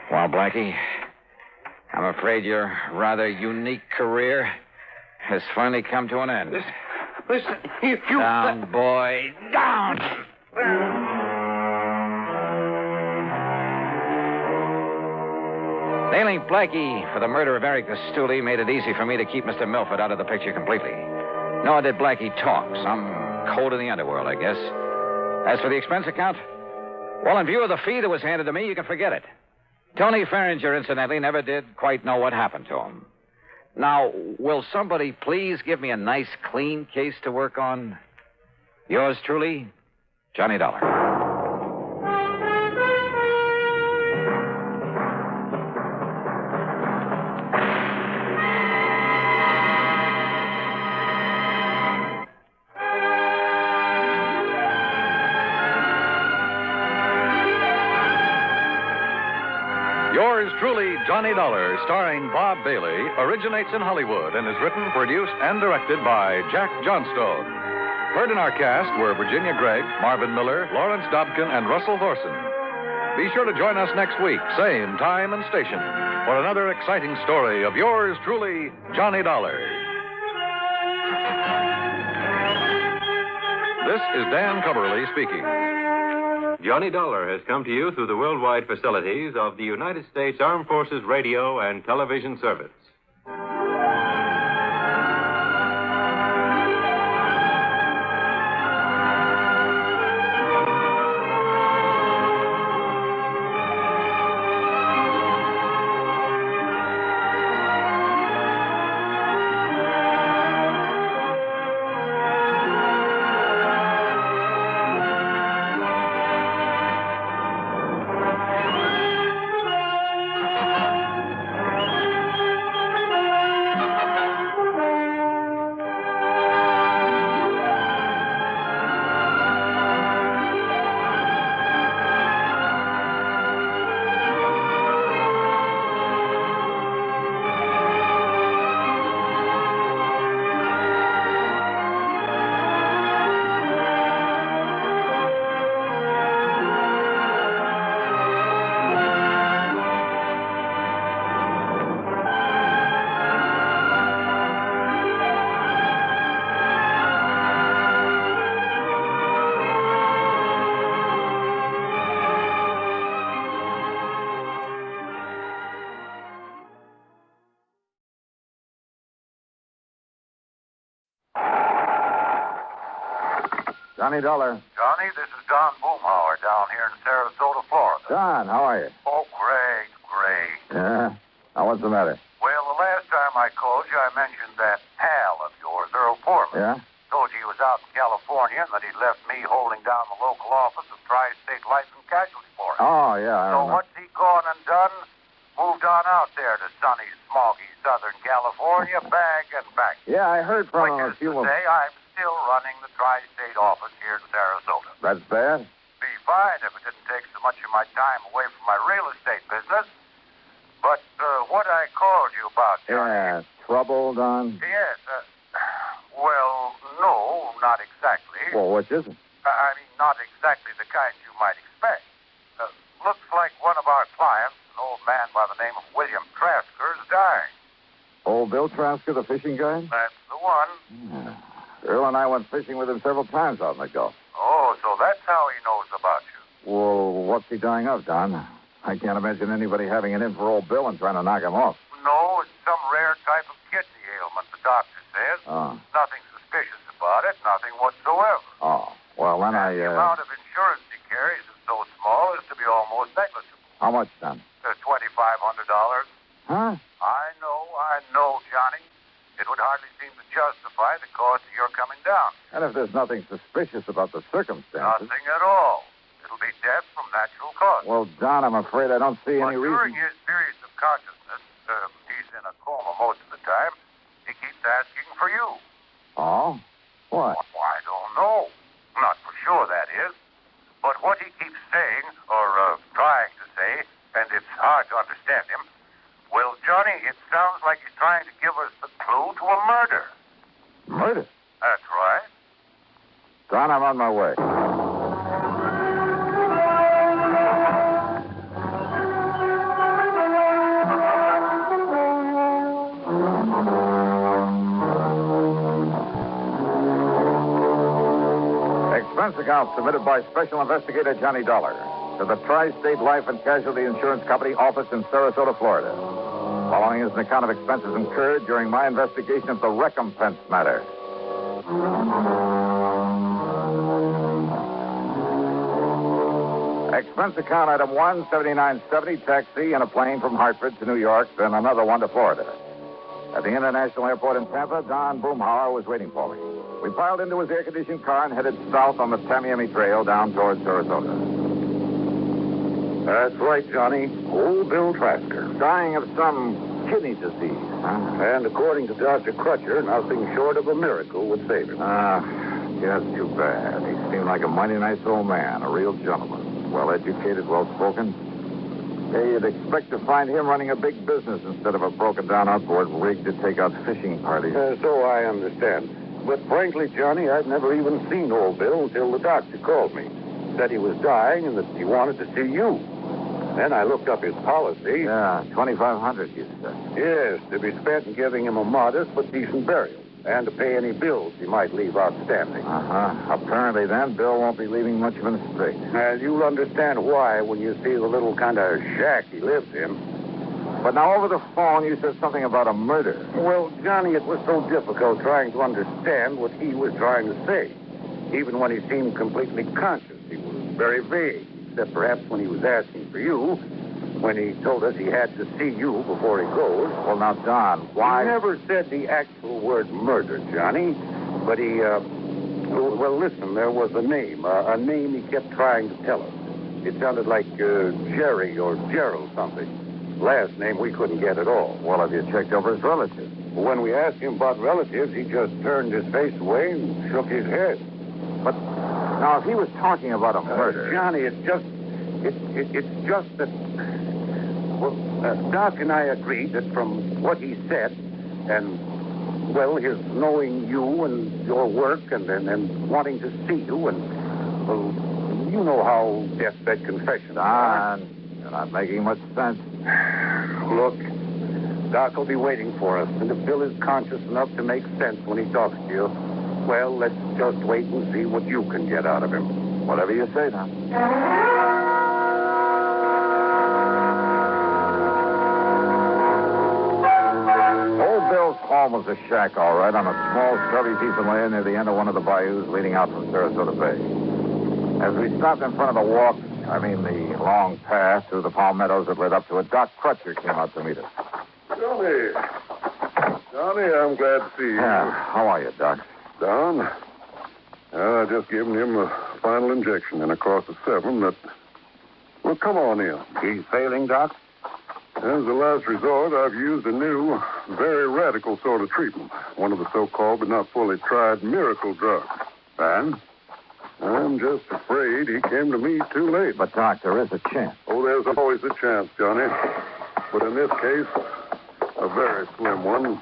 Well, Blackie, I'm afraid your rather unique career has finally come to an end. Listen, if you... Down, boy, down! Nailing Blackie for the murder of Eric the Stoolie made it easy for me to keep Mr. Milford out of the picture completely. Nor did Blackie talk. Some code in the underworld, I guess. As for the expense account, well, in view of the fee that was handed to me, you can forget it. Tony Farringer, incidentally, never did quite know what happened to him. Now, will somebody please give me a nice, clean case to work on? Yours truly, Johnny Dollar. Yours truly, Johnny Dollar, starring Bob Bailey, originates in Hollywood and is written, produced, and directed by Jack Johnstone. Heard in our cast were Virginia Gregg, Marvin Miller, Lawrence Dobkin, and Russell Thorson. Be sure to join us next week, same time and station, for another exciting story of yours truly, Johnny Dollar. This is Dan Cumberly speaking. Johnny Dollar has come to you through the worldwide facilities of the United States Armed Forces Radio and Television Service. Johnny Dollar. Johnny, this is Don Boomhauer down here in Sarasota, Florida. Don, how are you? Oh, great. Yeah? Now, what's the matter? Well, the last time I called you, I mentioned that pal of yours, Earl Foreman. Yeah? Told you he was out in California and that he'd left me holding down the local office of Tri-State Life and Casualty for him. Oh, yeah. So what's he gone and done? Moved on out there to sunny, smoggy Southern California, bag and back. Yeah, I heard from him a few to say, I'm still running the Tri-State office here in Sarasota. That's bad? Be fine if it didn't take so much of my time away from my real estate business. But what I called you about, Johnny... Yeah, trouble, Don? Yes, well, no, not exactly. Well, which is it? I mean, not exactly the kind you might expect. Looks like one of our clients, an old man by the name of William Trasker, is dying. Old Bill Trasker, the fishing guy? That's the one. Yeah. Earl and I went fishing with him several times out in the Gulf. Oh, so that's how he knows about you. Well, what's he dying of, Don? I can't imagine anybody having it in for old Bill and trying to knock him off. No, it's some rare type of kidney ailment, the doctor says. Oh. Nothing suspicious about it, nothing whatsoever. Oh, well, then The amount of insurance he carries is so small as to be almost negligible. How much, Don? $2,500. Huh? I know, Johnny. It would hardly seem to justify the cost of your coming down. And if there's nothing suspicious about the circumstances... Nothing at all. It'll be death from natural causes. Well, Don, I'm afraid I don't see any During reason... his periods of consciousness, for you. Oh? What? Well, I don't know. Not for sure, that is. But what he keeps saying, or trying to say, and it's hard to understand him, well, Johnny, it sounds like he's trying to give us the clue to a murder. Murder? That's right. Don, I'm on my way. Expense account submitted by Special Investigator Johnny Dollar to the Tri-State Life and Casualty Insurance Company office in Sarasota, Florida. Following is an account of expenses incurred during my investigation of the Recompense matter. Expense account item 1, $79.70, taxi in a plane from Hartford to New York, then another one to Florida. At the International Airport in Tampa, Don Boomhauer was waiting for me. We piled into his air-conditioned car and headed south on the Tamiami Trail down towards Sarasota. That's right, Johnny. Old Bill Trasker. Dying of some kidney disease, huh? And according to Dr. Crutcher, nothing short of a miracle would save him. Yeah, that's too bad. He seemed like a mighty nice old man, a real gentleman. Well-educated, well-spoken. Hey, you'd expect to find him running a big business instead of a broken-down outboard rig to take out fishing parties. So I understand. But frankly, Johnny, I'd never even seen old Bill until the doctor called me. Said he was dying and that he wanted to see you. Then I looked up his policy. Yeah, $2,500, you said. Yes, to be spent in giving him a modest but decent burial. And to pay any bills he might leave outstanding. Apparently, then, Bill won't be leaving much of an estate. And you'll understand why when you see the little kind of shack he lives in. But now, over the phone, you said something about a murder. Well, Johnny, it was so difficult trying to understand what he was trying to say. Even when he seemed completely conscious, he was very vague, except perhaps when he was asking for you, when he told us he had to see you before he goes. Well, now, Don, why? He never said the actual word murder, Johnny, but he, well, listen, there was a name he kept trying to tell us. It sounded like Jerry or Gerald something. Last name we couldn't get at all. Well, have you checked over his relatives? When we asked him about relatives, he just turned his face away and shook his head. But now, if he was talking about a murder... Johnny, it's just that... Well, Doc and I agreed that from what he said, and, well, his knowing you and your work and wanting to see you, and, well, you know how deathbed confessions are. You're not making much sense. Look, Doc will be waiting for us, and if Bill is conscious enough to make sense when he talks to you, well, let's just wait and see what you can get out of him. Whatever you say, now. Old Bill's home was a shack, all right, on a small, scrubby piece of land near the end of one of the bayous leading out from Sarasota Bay. As we stopped in front of the the long path through the palmettos that led up to it, Doc Crutcher came out to meet us. Johnny, I'm glad to see you. Yeah, how are you, Doc? Don? I just given him a final injection in a course of 7 that... Well, come on in. He's failing, Doc? As a last resort, I've used a new, very radical sort of treatment. One of the so-called but not fully tried miracle drugs. And? I'm just afraid he came to me too late. But, Doc, there is a chance. Oh, there's always a chance, Johnny. But in this case, a very slim one.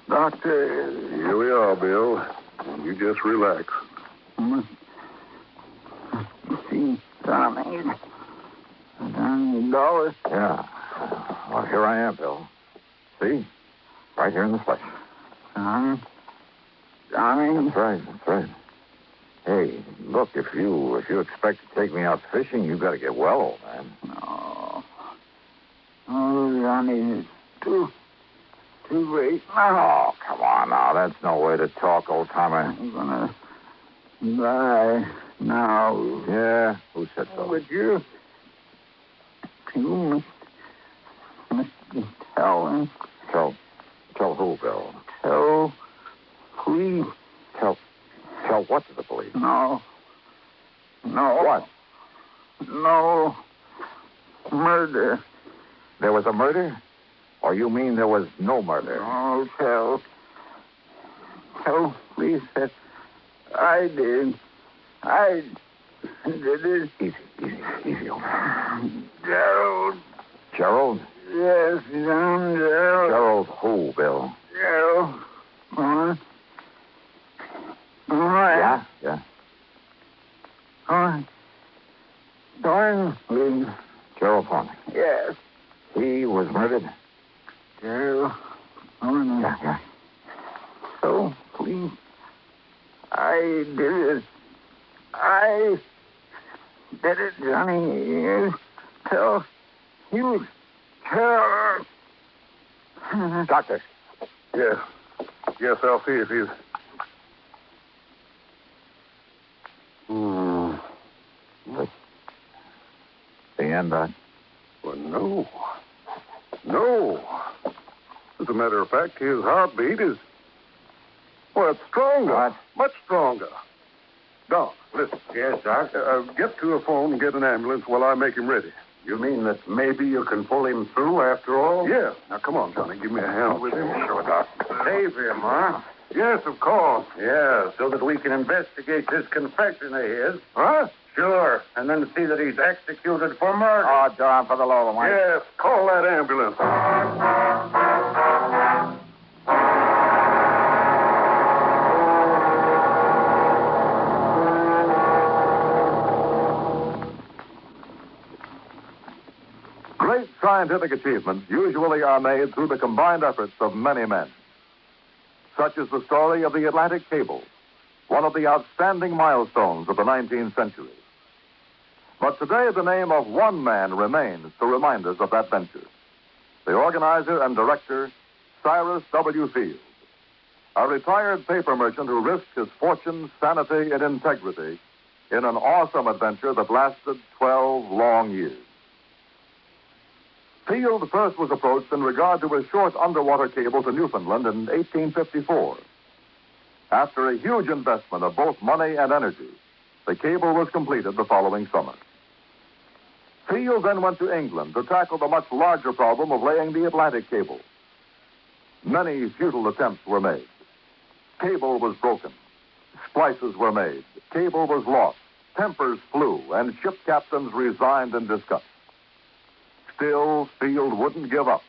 Doctor... Here we are, Bill. You just relax. See, Tommy. $1,000. Yeah. Well, here I am, Bill. See? Right here in the flesh. Johnny? That's right. Hey, look, if you expect to take me out fishing, you've got to get well, old man. No. Oh, Johnny, it's too late. Oh, come on now. That's no way to talk, old timer. I'm gonna die now. Yeah? Who said so? But you must tell him. Tell who, Bill? Tell police. Tell what to the police? No. What? No. Murder. There was a murder? Or you mean there was no murder? Oh, tell. Tell, please, that I did. I did it. Easy, old man. Gerald. Gerald? Yes, John Gerald. Gerald who, Bill? Gerald. All right. Yeah? All right. Thornley. Gerald Thornley. Yes. He was murdered? Gerald Thornley. Yeah. So, please, I did it. I did it, Johnny. You tell her. Doctor. Yes. Yes, I'll see if he's... The end, Doc? Well, no. No. As a matter of fact, his heartbeat is... Well, it's stronger. What? Much stronger. Doc, listen. Yes, Doc? Get to a phone and get an ambulance while I make him ready. You mean that maybe you can pull him through after all? Yeah. Now, come on, Johnny. Give me a hand with him. Sure, Doc. Save him, huh? Yes, of course. Yeah, so that we can investigate this confession of his. Huh? Sure, and then see that he's executed for murder. Oh, John, for the love of Mike. Yes, call that ambulance. Great scientific achievements usually are made through the combined efforts of many men. Such is the story of the Atlantic Cable, one of the outstanding milestones of the 19th century. But today, the name of one man remains to remind us of that venture. The organizer and director, Cyrus W. Field, a retired paper merchant who risked his fortune, sanity, and integrity in an awesome adventure that lasted 12 long years. Field first was approached in regard to a short underwater cable to Newfoundland in 1854. After a huge investment of both money and energy, the cable was completed the following summer. Field then went to England to tackle the much larger problem of laying the Atlantic cable. Many futile attempts were made. Cable was broken. Splices were made. Cable was lost. Tempers flew, and ship captains resigned in disgust. Still, Field wouldn't give up.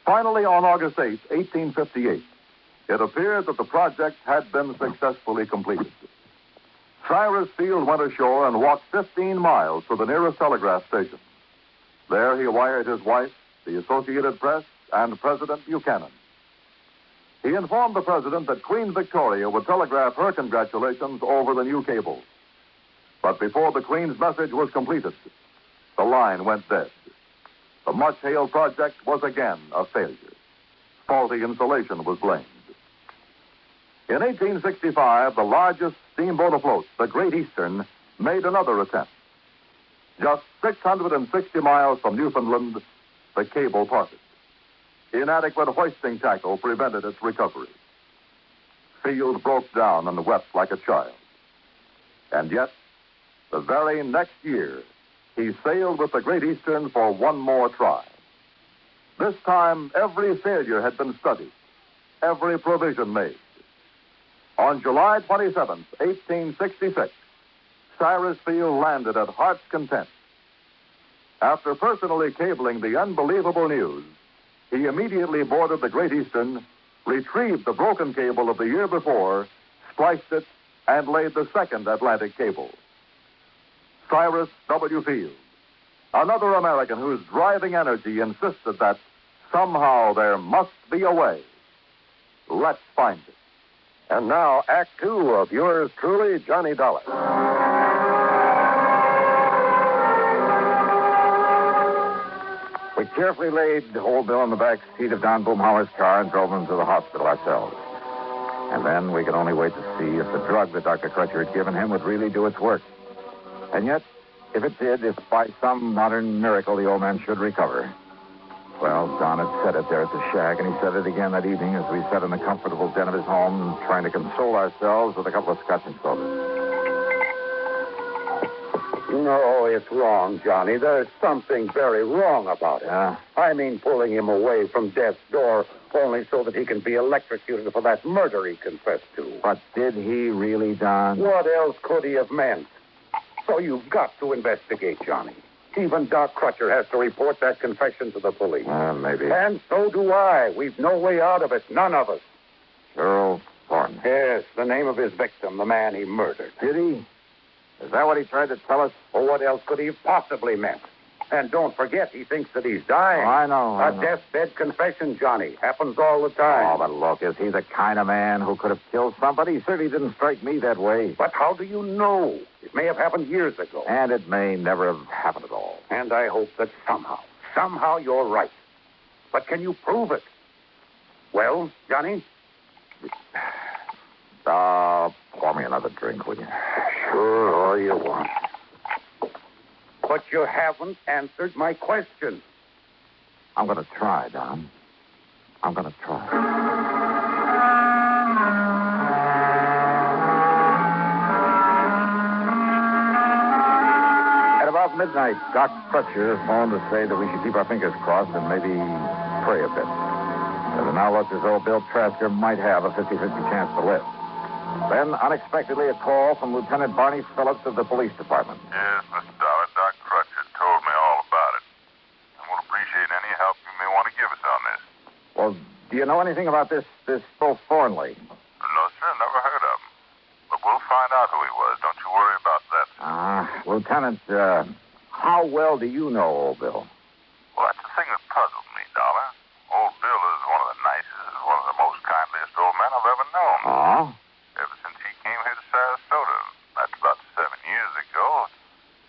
Finally, on August 8, 1858, it appeared that the project had been successfully completed. Cyrus Field went ashore and walked 15 miles to the nearest telegraph station. There he wired his wife, the Associated Press, and President Buchanan. He informed the president that Queen Victoria would telegraph her congratulations over the new cable. But before the Queen's message was completed, the line went dead. The much-hailed project was again a failure. Faulty insulation was blamed. In 1865, the largest steamboat afloat, the Great Eastern, made another attempt. Just 660 miles from Newfoundland, the cable parted. Inadequate hoisting tackle prevented its recovery. Field broke down and wept like a child. And yet, the very next year, he sailed with the Great Eastern for one more try. This time, every failure had been studied, every provision made. On July 27, 1866, Cyrus Field landed at Heart's Content. After personally cabling the unbelievable news, he immediately boarded the Great Eastern, retrieved the broken cable of the year before, spliced it, and laid the second Atlantic cable. Cyrus W. Field, another American whose driving energy insisted that somehow there must be a way. Let's find it. And now, Act Two of yours truly, Johnny Dollar. We carefully laid old Bill in the back seat of Don Boomhauer's car and drove him to the hospital ourselves. And then we could only wait to see if the drug that Dr. Crutcher had given him would really do its work. And yet, if it did, if by some modern miracle the old man should recover. Well, Don had said it there at the shack, and he said it again that evening as we sat in the comfortable den of his home, trying to console ourselves with a couple of scotch and sodas. No, it's wrong, Johnny. There's something very wrong about it. I mean, pulling him away from death's door only so that he can be electrocuted for that murder he confessed to. But did he really, Don? What else could he have meant? So you've got to investigate, Johnny. Even Doc Crutcher has to report that confession to the police. Maybe. And so do I. We've no way out of it. None of us. Gerald Thornton. Yes, the name of his victim, the man he murdered. Did he? Is that what he tried to tell us? Well, what else could he have possibly meant? And don't forget, he thinks that he's dying. Oh, I know. A deathbed confession, Johnny. Happens all the time. Oh, but look, is he the kind of man who could have killed somebody? He certainly didn't strike me that way. But how do you know? It may have happened years ago. And it may never have happened at all. And I hope that somehow you're right. But can you prove it? Well, Johnny? Pour me another drink, will you? Sure, all you want. But you haven't answered my question. I'm going to try, Don. I'm going to try. At about midnight, Doc Crutcher phoned to say that we should keep our fingers crossed and maybe pray a bit. As it now looks as though Bill Trasker might have a 50-50 chance to live. Then, unexpectedly, a call from Lieutenant Barney Phillips of the police department. Yes, Mr. Dollar. Doc Crutcher told me all about it. And we'll appreciate any help you may want to give us on this. Well, do you know anything about this Bill Thornley? No, sir. Never heard of him. But we'll find out who he was. Don't you worry about that. Lieutenant, how well do you know old Bill? Well, that's the thing that puzzles me, Dollar. Old Bill is one of the nicest, one of the most kindliest old men I've ever known. Oh? Ever since he came here to Sarasota, that's about 7 years ago, it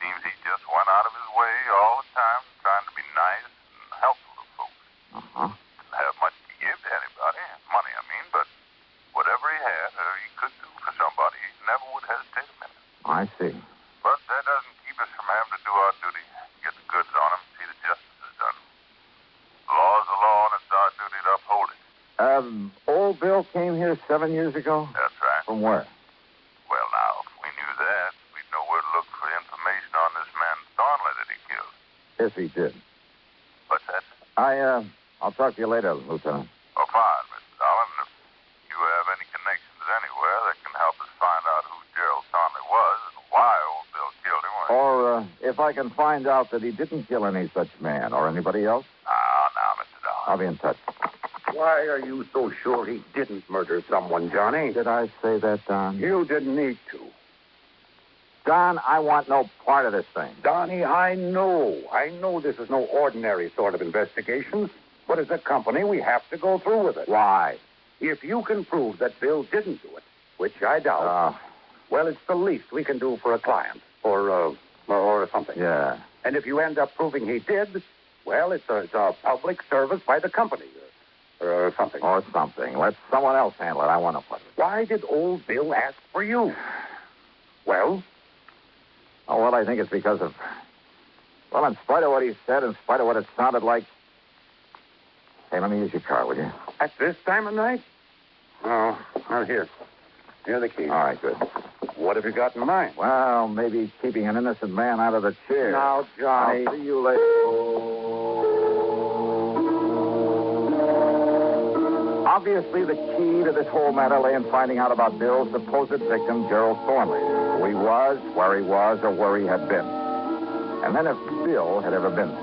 seems he just went out of his way all the time trying to be nice and helpful to folks. Didn't have much to give to anybody, money I mean, but whatever he had or he could do for somebody, he never would hesitate a minute. I see. But that doesn't keep us from having to do our duty, get the goods on him, see that justice is done. The law is the law, and it's our duty to uphold it. Old Bill came here 7 years ago? That's right. From where? Well, now, if we knew that, we'd know where to look for information on this man Thornley that he killed. Yes, he did. What's that? I'll talk to you later, Lieutenant. Oh, fine, Mr. Alvin. If you have any connections anywhere that can help us find out who Gerald Thornley was and why old Bill killed him. Or if I can find out that he didn't kill any such man or anybody else. Now, Mr. Dollar. I'll be in touch. Why are you so sure he didn't murder someone, Johnny? Did I say that, Don? You didn't need to. Don, I want no part of this thing. Donnie, I know this is no ordinary sort of investigation, but as a company, we have to go through with it. Why? If you can prove that Bill didn't do it, which I doubt, well, it's the least we can do for a client, or something. Yeah. And if you end up proving he did, well, it's a public service by the company, or something. Or something. Let someone else handle it. I want to put it. Why did old Bill ask for you? Well? Oh, well, I think it's because of... Well, in spite of what he said, in spite of what it sounded like... Hey, let me use your car, will you? At this time of night? Oh, here. Here are the keys. All right, good. What have you got in mind? Well, maybe keeping an innocent man out of the chair. Now, Johnny... I'll see you later. Obviously, the key to this whole matter lay in finding out about Bill's supposed victim, Gerald Thornley. Who he was, where he was, or where he had been. And then if Bill had ever been there.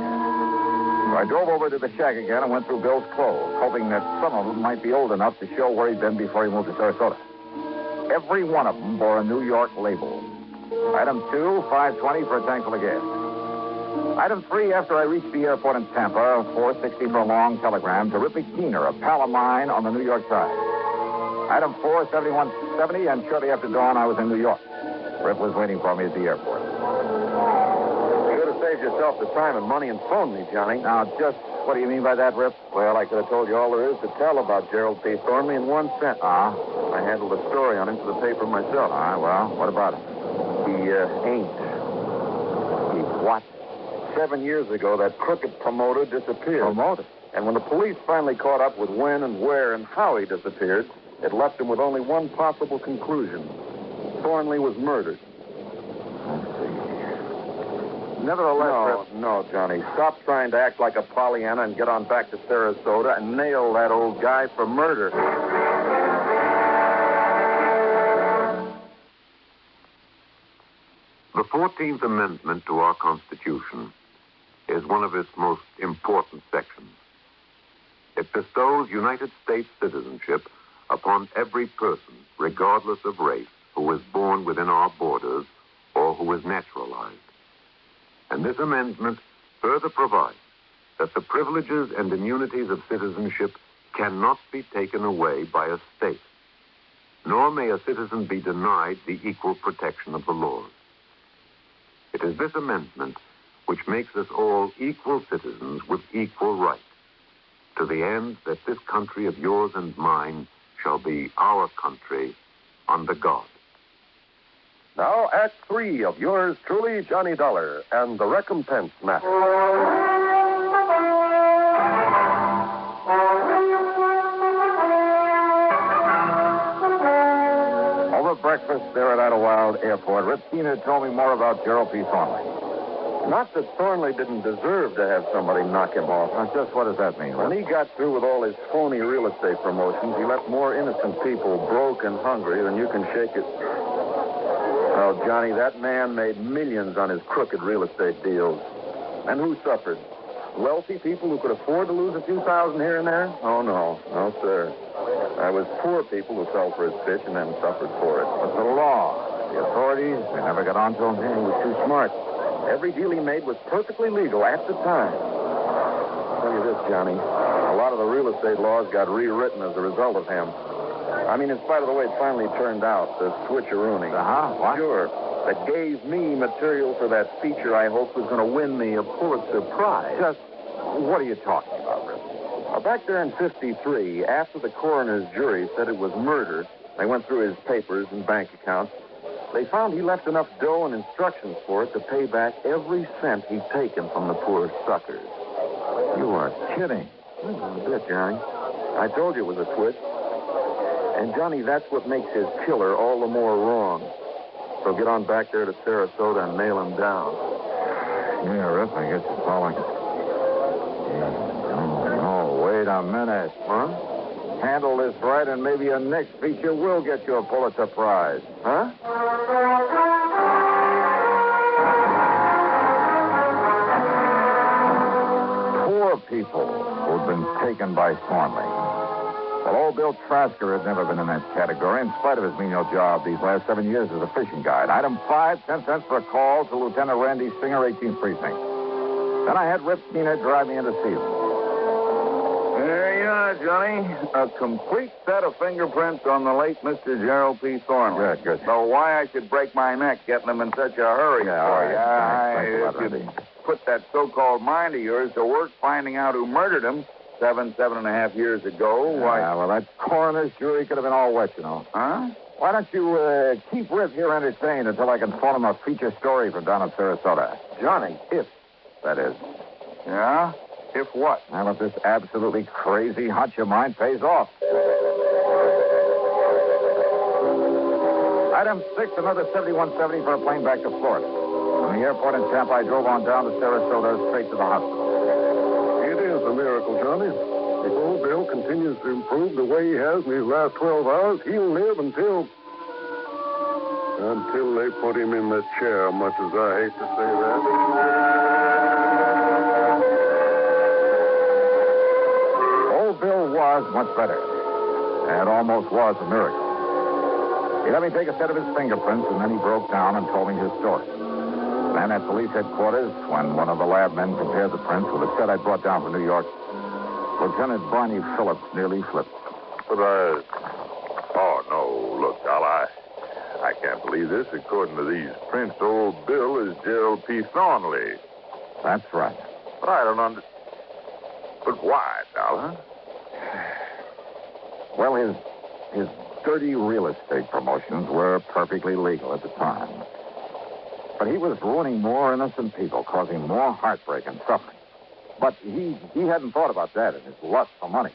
So I drove over to the shack again and went through Bill's clothes, hoping that some of them might be old enough to show where he'd been before he moved to Sarasota. Every one of them bore a New York label. Item 2, $5.20 for a tank full of gas. Item 3, after I reached the airport in Tampa, $4.60 for a long telegram to Rippy Keener, a pal of mine on the New York side. Item 4, $71.70, and shortly after dawn, I was in New York. Rip was waiting for me at the airport. You could have saved yourself the time and money and phoned me, Johnny. Now, just what do you mean by that, Rip? Well, I could have told you all there is to tell about Gerald P. Thornley in one sentence. I handled the story on him for the paper myself. All right, well, what about him? He ain't. He what? 7 years ago, that crooked promoter disappeared. Promoter? And when the police finally caught up with when and where and how he disappeared, it left them with only one possible conclusion. Thornley was murdered. Let's see. Nevertheless... No, Johnny. Stop trying to act like a Pollyanna and get on back to Sarasota and nail that old guy for murder. The 14th Amendment to our Constitution is one of its most important sections. It bestows United States citizenship upon every person, regardless of race, who is born within our borders or who is naturalized. And this amendment further provides that the privileges and immunities of citizenship cannot be taken away by a state, nor may a citizen be denied the equal protection of the laws. It is this amendment which makes us all equal citizens with equal rights, to the end that this country of yours and mine shall be our country under God. Now, Act 3 of yours truly, Johnny Dollar, and the Recompense matter. Over breakfast there at Idlewild Airport, Rip Keener told me more about Gerald P. Thornley. Not that Thornley didn't deserve to have somebody knock him off. Now, just what does that mean, Rip? When he got through with all his phony real estate promotions, he left more innocent people broke and hungry than you can shake it. Oh, Johnny, that man made millions on his crooked real estate deals. And who suffered? Wealthy people who could afford to lose a few thousand here and there? Oh, no. No, sir. That was poor people who fell for his pitch and then suffered for it. But the law, the authorities, they never got on to him. Man, he was too smart. Every deal he made was perfectly legal at the time. I'll tell you this, Johnny. A lot of the real estate laws got rewritten as a result of him. I mean, in spite of the way it finally turned out, the switcherooning. What? Sure. That gave me material for that feature I hoped was going to win me a Pulitzer Prize. Just, what are you talking about, Rip? Back there in 53, after the coroner's jury said it was murder, they went through his papers and bank accounts. They found he left enough dough and instructions for it to pay back every cent he'd taken from the poor suckers. You are kidding. A bit, Johnny. I told you it was a twist. And, Johnny, that's what makes his killer all the more wrong. So get on back there to Sarasota and nail him down. Yeah, Rip, I guess it's all I can... No, wait a minute. Huh? Handle this right, and maybe your next feature will get you a Pulitzer Prize. Huh? Poor people who'd been taken by Thornley. Well, old Bill Trasker had never been in that category, in spite of his menial job these last 7 years as a fishing guide. Item 5, 10 cents for a call to Lieutenant Randy Singer, 18th Precinct. Then I had Rip Keener drive me into Seal. There you are, Johnny. A complete set of fingerprints on the late Mr. Gerald P. Thornley. Good. So why I should break my neck getting them in such a hurry for you. If you put that so-called mind of yours to work finding out who murdered him 7.5 years ago, why... Yeah, well, that coroner's jury could have been all wet, you know. Huh? Why don't you keep Rip here entertained until I can phone him a feature story from down in Sarasota? Johnny, If, that is. Yeah? If what? Now, if this absolutely crazy hunch of mine pays off. Item 6, another 7170 for a plane back to Florida. From the airport in Tampa, I drove on down to Sarasota, straight to the hospital. It is a miracle, Johnny. If old Bill continues to improve the way he has in these last 12 hours, he'll live until they put him in that chair, much as I hate to say that. Bill was much better. It almost was a miracle. He let me take a set of his fingerprints, and then he broke down and told me his story. Then at police headquarters, when one of the lab men compared the prints with a set I brought down from New York, Lieutenant Barney Phillips nearly flipped. But oh, no, look, Al, I can't believe this. According to these prints, old Bill is Gerald P. Thornley. That's right. But I don't understand. But why, Dollar? Well, his dirty real estate promotions were perfectly legal at the time. But he was ruining more innocent people, causing more heartbreak and suffering. But he hadn't thought about that in his lust for money.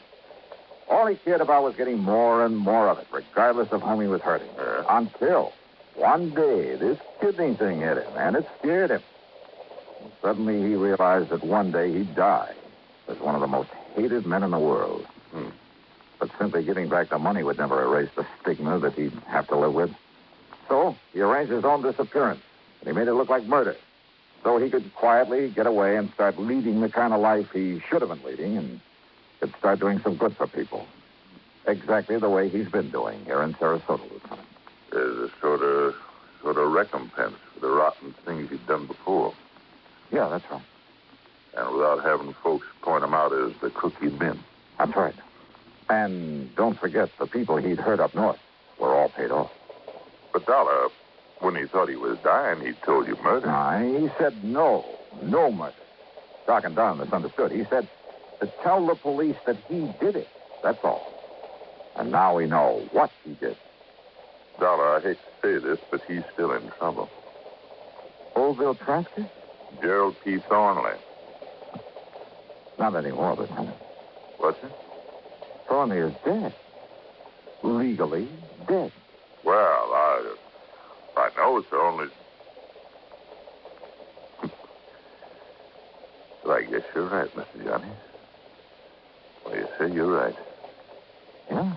All he cared about was getting more and more of it, regardless of whom he was hurting. Until one day, this kidney thing hit him, and it scared him. Suddenly he realized that one day he'd die as one of the most hated men in the world. But simply getting back the money would never erase the stigma that he'd have to live with. So he arranged his own disappearance, and he made it look like murder. So he could quietly get away and start leading the kind of life he should have been leading and could start doing some good for people. Exactly the way he's been doing here in Sarasota, Lieutenant. There's a sort of recompense for the rotten things he'd done before. Yeah, that's right. And without having folks point him out as the crook he'd been. That's right. And don't forget, the people he'd hurt up north were all paid off. But Dollar, when he thought he was dying, he told you murder. He said no murder. Doc and Don misunderstood. He said to tell the police that he did it. That's all. And now we know what he did. Dollar, I hate to say this, but he's still in trouble. Oldville Trasker? Gerald P. Thornley. Not anymore, Lieutenant. What's it? Thornley is dead. Legally dead. Well, I know it's only... Well, I guess you're right, Mr. Johnny. Well, you say you're right. Yeah.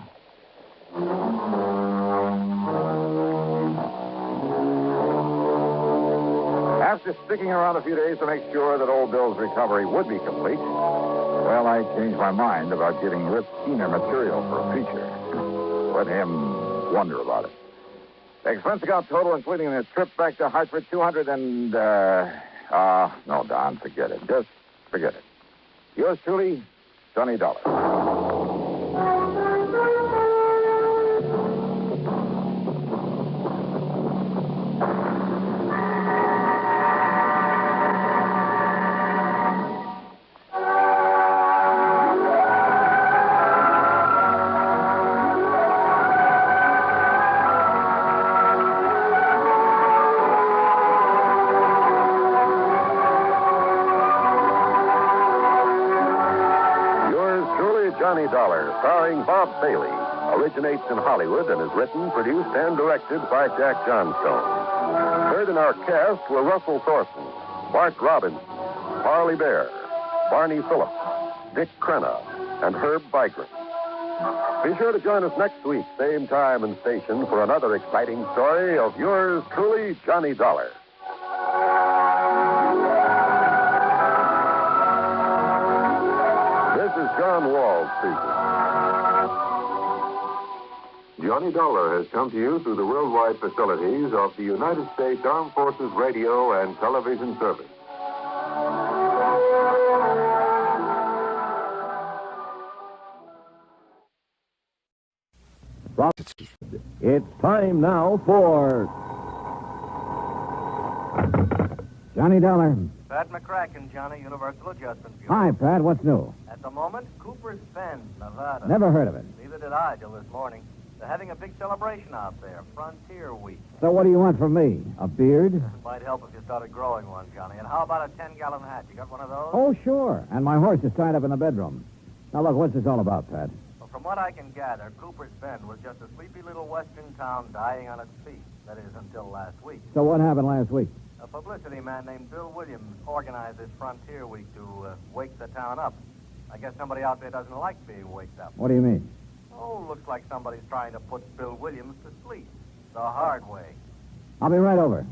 After sticking around a few days to make sure that old Bill's recovery would be complete, well, I changed my mind about giving Rip Keener material for a feature. Let him wonder about it. Expense account total, including the trip back to Hartford, 200 and, no, Don, forget it. Just forget it. Yours truly, Johnny Dollar. Johnny Dollar, starring Bob Bailey, originates in Hollywood and is written, produced, and directed by Jack Johnstone. Heard in our cast were Russell Thornton, Bart Robbins, Harley Bear, Barney Phillips, Dick Crenna, and Herb Vigran. Be sure to join us next week, same time and station, for another exciting story of yours truly, Johnny Dollar. This is John Wall speaking. Johnny Dollar has come to you through the worldwide facilities of the United States Armed Forces Radio and Television Service. It's time now for Johnny Dollar. Pat McCracken, Johnny, Universal Adjustment Bureau. Hi, Pat. What's new? At the moment, Cooper's Bend, Nevada. Never heard of it. Neither did I till this morning. They're having a big celebration out there, Frontier Week. So what do you want from me? A beard? It might help if you started growing one, Johnny. And how about a 10-gallon hat? You got one of those? Oh, sure. And my horse is tied up in the bedroom. Now, look, what's this all about, Pat? Well, from what I can gather, Cooper's Bend was just a sleepy little western town dying on its feet. That is, until last week. So what happened last week? A publicity man named Bill Williams organized this Frontier Week to wake the town up. I guess somebody out there doesn't like being waked up. What do you mean? Oh, looks like somebody's trying to put Bill Williams to sleep. The hard way. I'll be right over.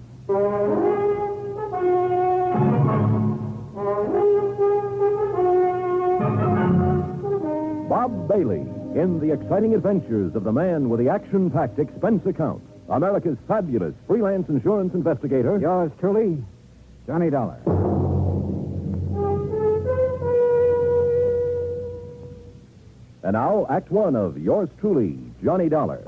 Bob Bailey in the exciting adventures of the man with the action-packed expense account. America's fabulous freelance insurance investigator. Yours truly, Johnny Dollar. And now, Act One of yours truly, Johnny Dollar.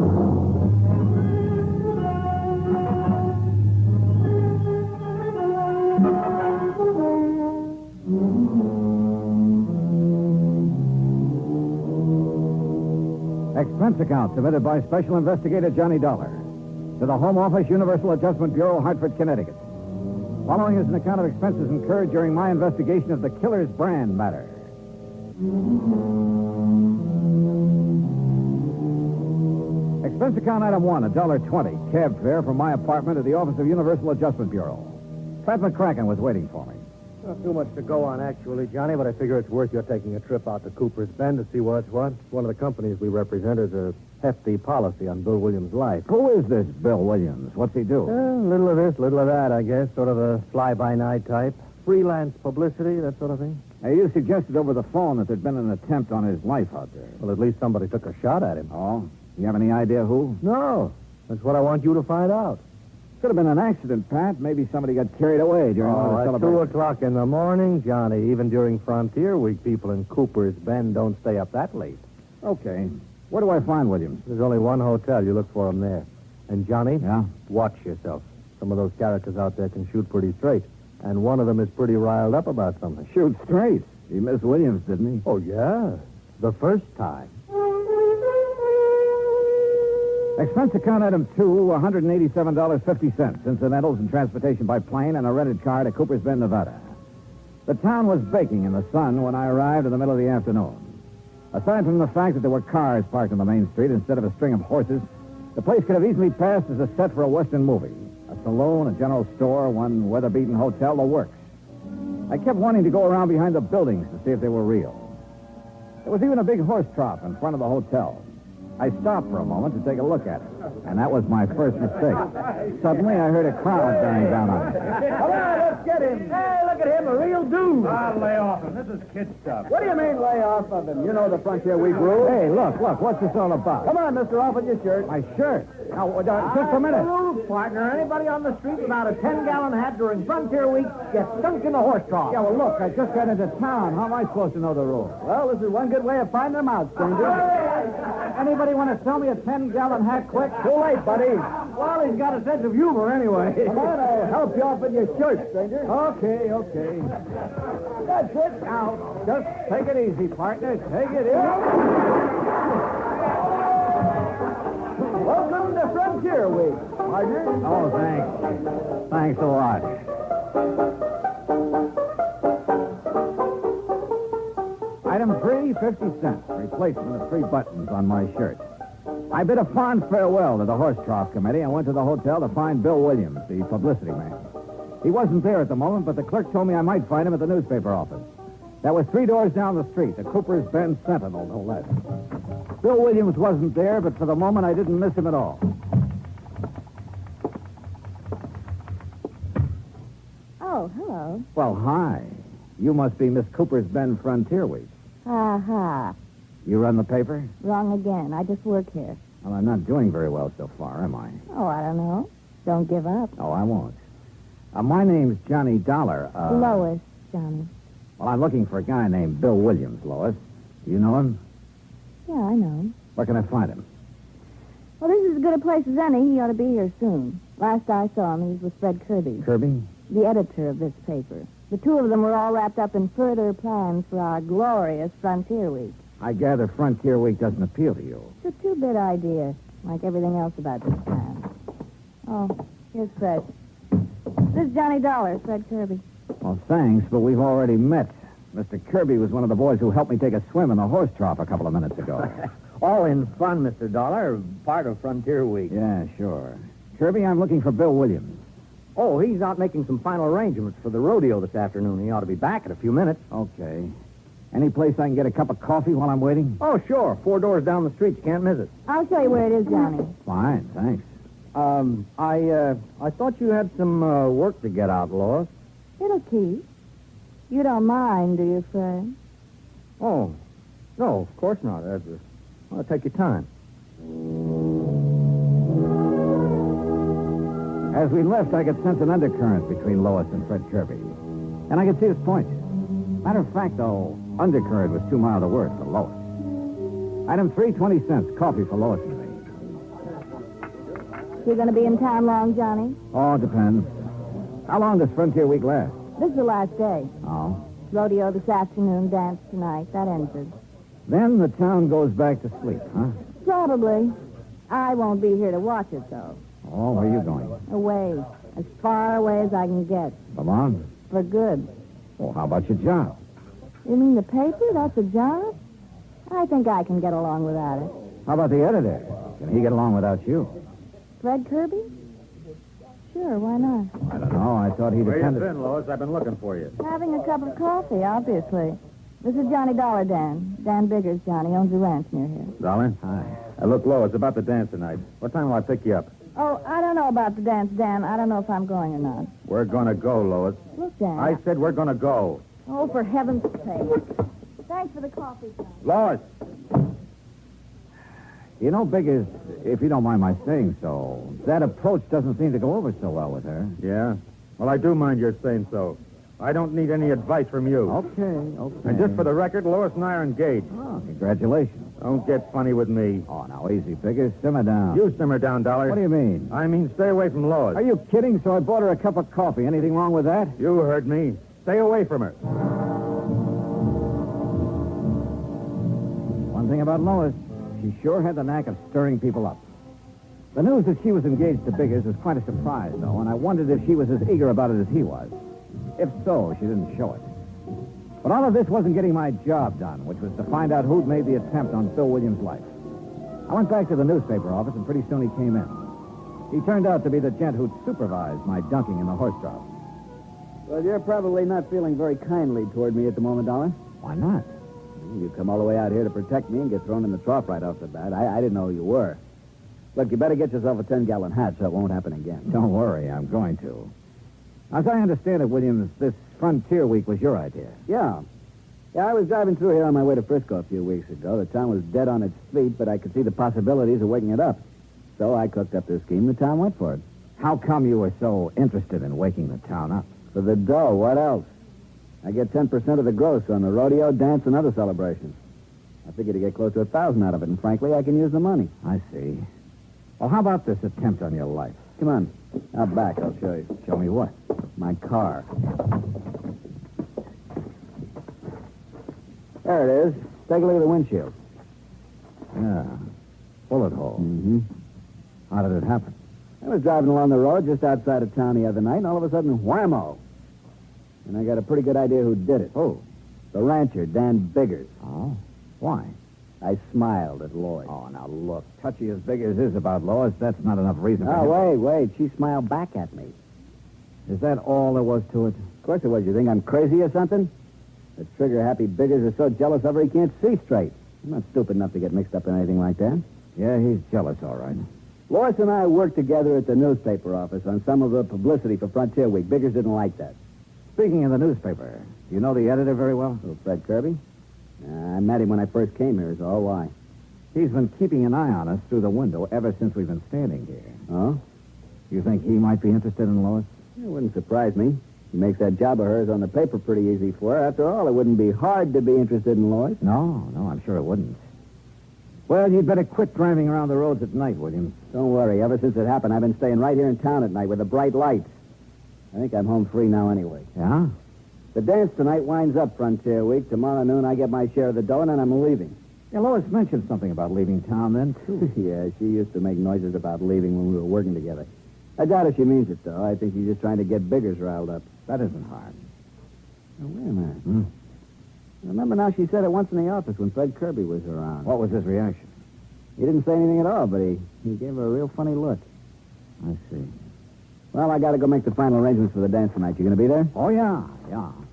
Expense account submitted by Special Investigator Johnny Dollar to the Home Office, Universal Adjustment Bureau, Hartford, Connecticut. Following is an account of expenses incurred during my investigation of the killer's brand matter. Expense account item one, $1.20, cab fare from my apartment to the office of Universal Adjustment Bureau. Pat McCracken was waiting for me. Not too much to go on, actually, Johnny, but I figure it's worth your taking a trip out to Cooper's Bend to see what's what. One of the companies we represent has a hefty policy on Bill Williams' life. Who is this Bill Williams? What's he do? Little of this, little of that, I guess. Sort of a fly-by-night type. Freelance publicity, that sort of thing. Hey, you suggested over the phone that there'd been an attempt on his life out there. Well, at least somebody took a shot at him. Oh? You have any idea who? No. That's what I want you to find out. Could have been an accident, Pat. Maybe somebody got carried away during one of the at celebrations. 2 o'clock in the morning, Johnny. Even during Frontier Week, people in Cooper's Bend don't stay up that late. Okay. Where do I find Williams? There's only one hotel. You look for him there. And, Johnny, yeah? Watch yourself. Some of those characters out there can shoot pretty straight. And one of them is pretty riled up about something. Shoot straight? He missed Williams, didn't he? Oh, yeah. The first time. Expense account item 2, $187.50. Incidentals and transportation by plane and a rented car to Cooper's Bend, Nevada. The town was baking in the sun when I arrived in the middle of the afternoon. Aside from the fact that there were cars parked on the main street instead of a string of horses, the place could have easily passed as a set for a Western movie. A saloon, a general store, one weather-beaten hotel, the works. I kept wanting to go around behind the buildings to see if they were real. There was even a big horse trough in front of the hotel. I stopped for a moment to take a look at it, and that was my first mistake. Suddenly, I heard a crowd bearing down on me. Come on, let's get him. Hey, look at him, a real dude. I'll lay off him. This is kid stuff. What do you mean, lay off of him? You know the Frontier Week rule. Hey, look, what's this all about? Come on, mister, off with your shirt. My shirt? Now, just a minute. The rules, partner. Anybody on the street without a 10-gallon hat during Frontier Week gets sunk in the horse trough. Yeah, well, look, I just got into town. How am I supposed to know the rules? Well, this is one good way of finding them out, stranger. Anybody want to sell me a 10-gallon hat quick? Too late, buddy. Well, he's got a sense of humor anyway. Come on, I'll help you off with your shirt, stranger. Okay. That's it. Now, just take it easy, partner. Take it easy. Welcome to Frontier Week, partner. Oh, thanks. Thanks a lot. Item 3, 50 cents. Replacement of 3 buttons on my shirt. I bid a fond farewell to the horse trough committee and went to the hotel to find Bill Williams, the publicity man. He wasn't there at the moment, but the clerk told me I might find him at the newspaper office. That was 3 doors down the street, the Cooper's Bend Sentinel, no less. Bill Williams wasn't there, but for the moment I didn't miss him at all. Oh, hello. Well, hi. You must be Miss Cooper's Bend Frontier Week. Ha. You run the paper? Wrong again. I just work here. Well, I'm not doing very well so far, am I? Oh, I don't know. Don't give up. Oh, I won't. My name's Johnny Dollar. Lois, Johnny. Well, I'm looking for a guy named Bill Williams, Lois. Do you know him? Yeah, I know him. Where can I find him? Well, this is as good a place as any. He ought to be here soon. Last I saw him, he was with Fred Kirby. Kirby? The editor of this paper. The two of them were all wrapped up in further plans for our glorious Frontier Week. I gather Frontier Week doesn't appeal to you. It's a two-bit idea, like everything else about this town. Oh, here's Fred. This is Johnny Dollar, Fred Kirby. Well, thanks, but we've already met. Mr. Kirby was one of the boys who helped me take a swim in the horse trough a couple of minutes ago. All in fun, Mr. Dollar. Part of Frontier Week. Yeah, sure. Kirby, I'm looking for Bill Williams. Oh, he's out making some final arrangements for the rodeo this afternoon. He ought to be back in a few minutes. Okay. Any place I can get a cup of coffee while I'm waiting? Oh, sure. 4 doors down the street. You can't miss it. I'll show you where it is, Johnny. Fine, thanks. I thought you had some work to get out, Lois. It'll keep. You don't mind, do you, Fred? Oh, no, of course not. I'll take your time. As we left, I could sense an undercurrent between Lois and Fred Kirby. And I could see his point. Matter of fact, though, undercurrent was too mild a word for Lois. Item 3, 20 cents. Coffee for Lois and me. You going to be in town long, Johnny? Oh, it depends. How long does Frontier Week last? This is the last day. Oh? Rodeo this afternoon, dance tonight. That ends it. Then the town goes back to sleep, huh? Probably. I won't be here to watch it, though. Oh, where are you going? Away. As far away as I can get. For long? For good. Oh, how about your job? You mean the paper? That's a job? I think I can get along without it. How about the editor? Can he get along without you? Fred Kirby? Sure, why not? I don't know. I thought he'd Where you attended... been, Lois? I've been looking for you. Having a cup of coffee, obviously. This is Johnny Dollar, Dan. Dan Biggers, Johnny, owns a ranch near here. Dollar? Hi. Look, Lois, about the dance tonight. What time will I pick you up? Oh, I don't know about the dance, Dan. I don't know if I'm going or not. We're gonna go, Lois. Look, Dan. I said we're gonna go. Oh, for heaven's sake. Thanks for the coffee, Johnny. Lois! You know, Biggers, if you don't mind my saying so, that approach doesn't seem to go over so well with her. Yeah? Well, I do mind your saying so. I don't need any advice from you. Okay. And just for the record, Lois and I are engaged. Oh, congratulations. Don't get funny with me. Oh, now, easy, Biggers. Simmer down. You simmer down, Dollar. What do you mean? I mean, stay away from Lois. Are you kidding? So I bought her a cup of coffee. Anything wrong with that? You heard me. Stay away from her. One thing about Lois, she sure had the knack of stirring people up. The news that she was engaged to Biggers was quite a surprise, though, and I wondered if she was as eager about it as he was. If so, she didn't show it. But all of this wasn't getting my job done, which was to find out who'd made the attempt on Phil Williams' life. I went back to the newspaper office, and pretty soon he came in. He turned out to be the gent who'd supervised my dunking in the horse trough. Well, you're probably not feeling very kindly toward me at the moment, Dollar. Why not? You come all the way out here to protect me and get thrown in the trough right off the bat. I didn't know who you were. Look, you better get yourself a 10-gallon hat so it won't happen again. Don't worry, I'm going to. As I understand it, Williams, this Frontier Week was your idea. Yeah. Yeah, I was driving through here on my way to Frisco a few weeks ago. The town was dead on its feet, but I could see the possibilities of waking it up. So I cooked up this scheme. The town went for it. How come you were so interested in waking the town up? For the dough, what else? I get 10% of the gross on the rodeo, dance, and other celebrations. I figured to get close to 1,000 out of it, and frankly, I can use the money. I see. Well, how about this attempt on your life? Come on. Out back, I'll show you. Show me what? My car. There it is. Take a look at the windshield. Yeah. Bullet hole. Mm-hmm. How did it happen? I was driving along the road just outside of town the other night, and all of a sudden, whammo. And I got a pretty good idea who did it. Who? The rancher, Dan Biggers. Oh? Why? I smiled at Lloyd. Oh, now look, touchy as big as is about Lois, that's not enough reason for Oh, wait. She smiled back at me. Is that all there was to it? Of course it was. You think I'm crazy or something? The trigger-happy Biggers is so jealous of her he can't see straight. I'm not stupid enough to get mixed up in anything like that. Yeah, he's jealous, all right. Lois and I worked together at the newspaper office on some of the publicity for Frontier Week. Biggers didn't like that. Speaking of the newspaper, do you know the editor very well? Oh, Fred Kirby? I met him when I first came here, is all. Why? He's been keeping an eye on us through the window ever since we've been standing here. Oh? You think he might be interested in Lois? It wouldn't surprise me. He makes that job of hers on the paper pretty easy for her. After all, it wouldn't be hard to be interested in Lois. No, I'm sure it wouldn't. Well, you'd better quit driving around the roads at night, Williams. Don't worry. Ever since it happened, I've been staying right here in town at night with the bright lights. I think I'm home free now anyway. Yeah? The dance tonight winds up Frontier Week. Tomorrow noon, I get my share of the dough, and then I'm leaving. Yeah, Lois mentioned something about leaving town then, too. Yeah, she used to make noises about leaving when we were working together. I doubt if she means it, though. I think she's just trying to get Biggers riled up. That isn't hard. Now, wait a minute. Remember now she said it once in the office when Fred Kirby was around. What was his reaction? He didn't say anything at all, but he gave her a real funny look. I see. Well, I got to go make the final arrangements for the dance tonight. You going to be there? Oh, yeah.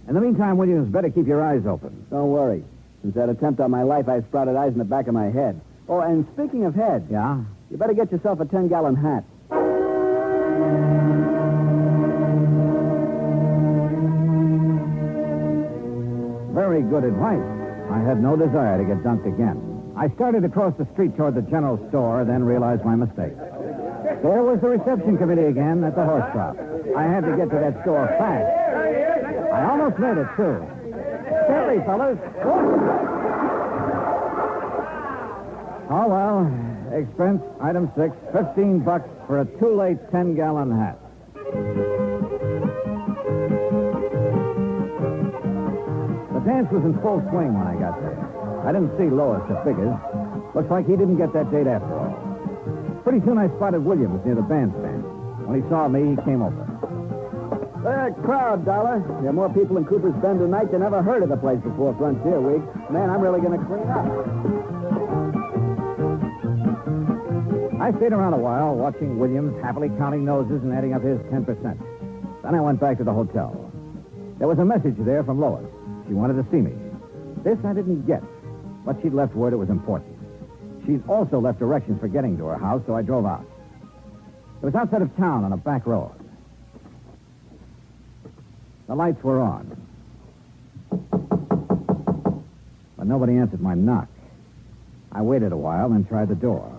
In the meantime, Williams, better keep your eyes open. Don't worry. Since that attempt on my life, I've sprouted eyes in the back of my head. Oh, and speaking of head... Yeah? You better get yourself a 10-gallon hat. Very good advice. I had no desire to get dunked again. I started across the street toward the general store, then realized my mistake. There was the reception committee again at the horse shop. I had to get to that store fast. I almost made it, too. Steady, fellas. Oh, well. Expense, item 6, $15 for a too-late 10-gallon hat. The dance was in full swing when I got there. I didn't see Lois at Biggers. Looks like he didn't get that date after all. Pretty soon I spotted Williams near the bandstand. When he saw me, he came over. Crowd, Dollar. There are more people in Cooper's Bend tonight than ever heard of the place before Frontier Week. Man, I'm really going to clean up. I I stayed around a while, watching Williams happily counting noses and adding up his 10%. Then I went back to the hotel. There was a message there from Lois. She wanted to see me. This I didn't get, but she'd left word it was important. She'd also left directions for getting to her house, so I drove out. It was outside of town on a back road. The lights were on. But nobody answered my knock. I waited a while, then tried the door.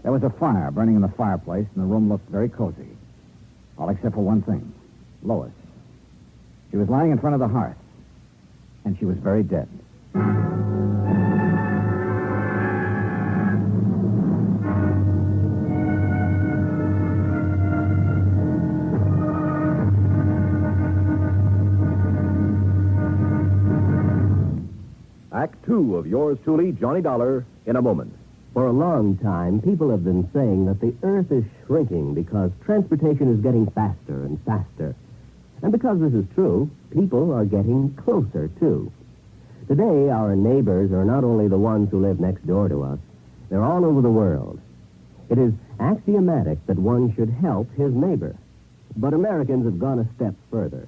There was a fire burning in the fireplace, and the room looked very cozy. All except for one thing. Lois. She was lying in front of the hearth, and she was very dead. Act two of yours truly, Johnny Dollar, in a moment. For a long time, people have been saying that the Earth is shrinking because transportation is getting faster and faster. And because this is true, people are getting closer, too. Today, our neighbors are not only the ones who live next door to us, they're all over the world. It is axiomatic that one should help his neighbor. But Americans have gone a step further.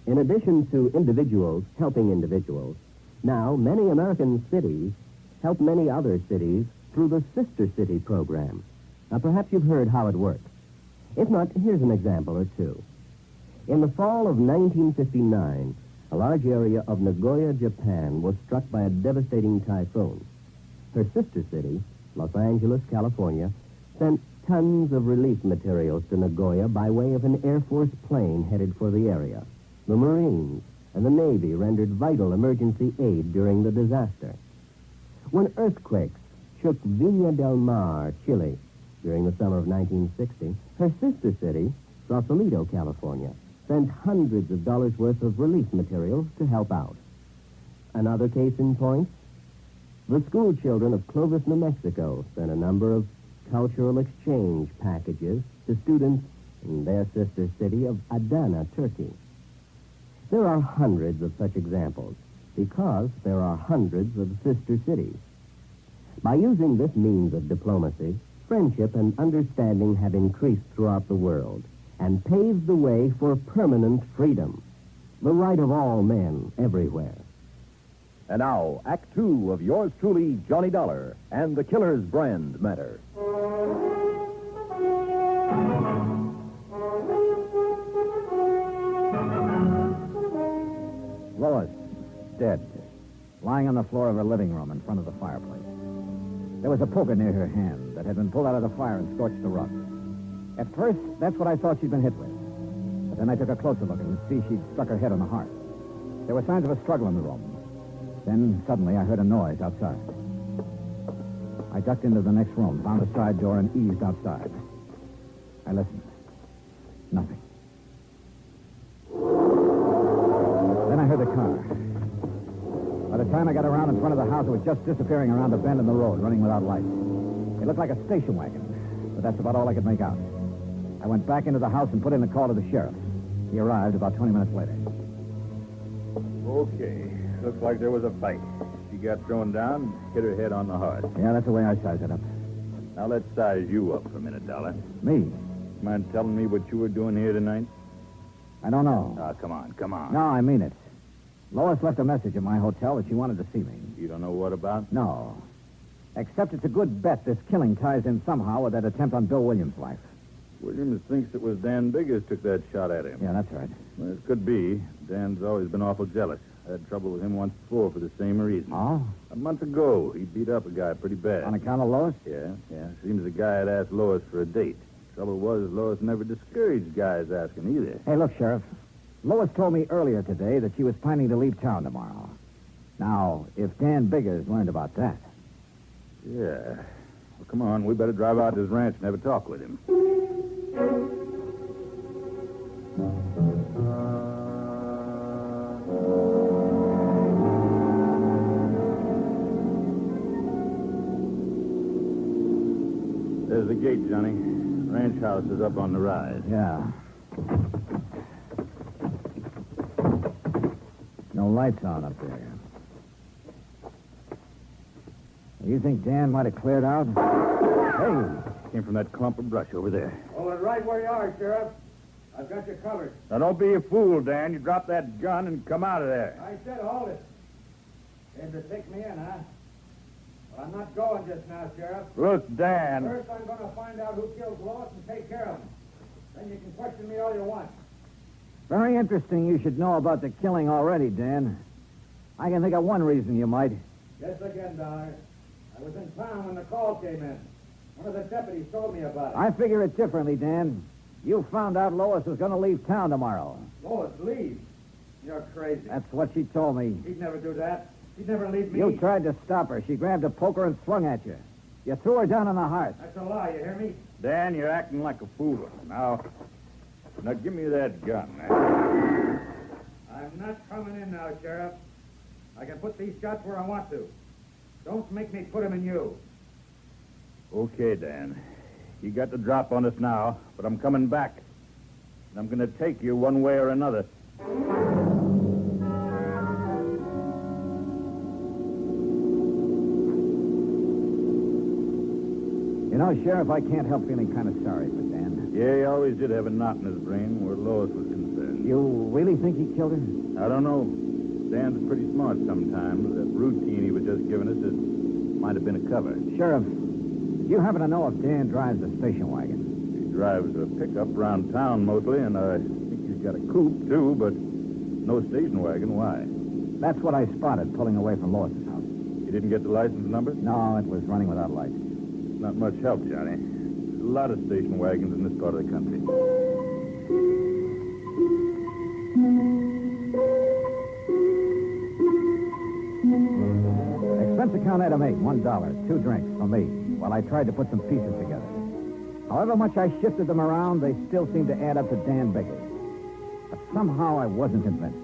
In addition to individuals helping individuals, now many American cities help many other cities through the Sister City program. Now, perhaps you've heard how it works. If not, here's an example or two. In the fall of 1959, a large area of Nagoya, Japan, was struck by a devastating typhoon. Her sister city, Los Angeles, California, sent tons of relief materials to Nagoya by way of an Air Force plane headed for the area. The Marines and the Navy rendered vital emergency aid during the disaster. When earthquakes shook Viña del Mar, Chile, during the summer of 1960, her sister city, Sausalito, California, sent hundreds of dollars worth of relief materials to help out. Another case in point, the school children of Clovis, New Mexico, sent a number of cultural exchange packages to students in their sister city of Adana, Turkey. There are hundreds of such examples, because there are hundreds of sister cities. By using this means of diplomacy, friendship and understanding have increased throughout the world and paved the way for permanent freedom, the right of all men everywhere. And now, Act two of yours truly, Johnny Dollar, and the Killer's Brand matter. Lois, dead, lying on the floor of her living room in front of the fireplace. There was a poker near her hand that had been pulled out of the fire and scorched the rug. At first, that's what I thought she'd been hit with. But then I took a closer look and could see she'd struck her head on the hearth. There were signs of a struggle in the room. Then, suddenly, I heard a noise outside. I ducked into the next room, found a side door, and eased outside. I listened. Nothing. Then I heard the car. By the time I got around in front of the house, it was just disappearing around a bend in the road, running without lights. It looked like a station wagon, but that's about all I could make out. I went back into the house and put in a call to the sheriff. He arrived about 20 minutes later. Okay. Looks like there was a fight. She got thrown down, hit her head on the hearth. Yeah, that's the way I sized it up. Now let's size you up for a minute, Dollar. Me? Mind telling me what you were doing here tonight? I don't know. Oh, come on. No, I mean it. Lois left a message at my hotel that she wanted to see me. You don't know what about? No. Except it's a good bet this killing ties in somehow with that attempt on Bill Williams' life. Williams thinks it was Dan Biggers took that shot at him. Yeah, that's right. Well, it could be. Dan's always been awful jealous. I had trouble with him once before for the same reason. Oh? A month ago, he beat up a guy pretty bad. On account of Lois? Yeah. Seems the guy had asked Lois for a date. Trouble was, Lois never discouraged guys asking either. Hey, look, Sheriff. Lois told me earlier today that she was planning to leave town tomorrow. Now, if Dan Biggers learned about that... Yeah. Well, come on. We better drive out to his ranch and have a talk with him. There's the gate, Johnny. Ranch house is up on the rise. Yeah. No lights on up there. You think Dan might have cleared out? Hey, came from that clump of brush over there. Hold it right where you are, Sheriff. I've got you covered. Now, don't be a fool, Dan. You drop that gun and come out of there. I said hold it. Came to take me in, huh? Well, I'm not going just now, Sheriff. Look, Dan. First, I'm going to find out who killed Lois and take care of him. Then you can question me all you want. Very interesting you should know about the killing already, Dan. I can think of one reason you might. Guess again, Dollar. I was in town when the call came in. One of the deputies told me about it. I figure it differently, Dan. You found out Lois was going to leave town tomorrow. Lois, leave. You're crazy. That's what she told me. He'd never do that. He'd never leave me. You tried to stop her. She grabbed a poker and swung at you. You threw her down on the hearth. That's a lie, you hear me? Dan, you're acting like a fool. Now give me that gun. I'm not coming in now, Sheriff. I can put these shots where I want to. Don't make me put them in you. Okay, Dan. You got the drop on us now, but I'm coming back. And I'm going to take you one way or another. You know, Sheriff, I can't help feeling kind of sorry for Dan. Yeah, he always did have a knot in his brain where Lois was concerned. You really think he killed her? I don't know. Dan's pretty smart sometimes. That routine he was just giving us, it might have been a cover. Sheriff, you happen to know if Dan drives the station wagon? He drives a pickup around town mostly, and I think he's got a coupe, too, but no station wagon. Why? That's what I spotted pulling away from Lois's house. You didn't get the license number? No, it was running without lights. Not much help, Johnny. There's a lot of station wagons in this part of the country. Expense account item 8, $1, 2 drinks for me, while I tried to put some pieces together. However much I shifted them around, they still seemed to add up to Dan Biggers. But somehow I wasn't convinced.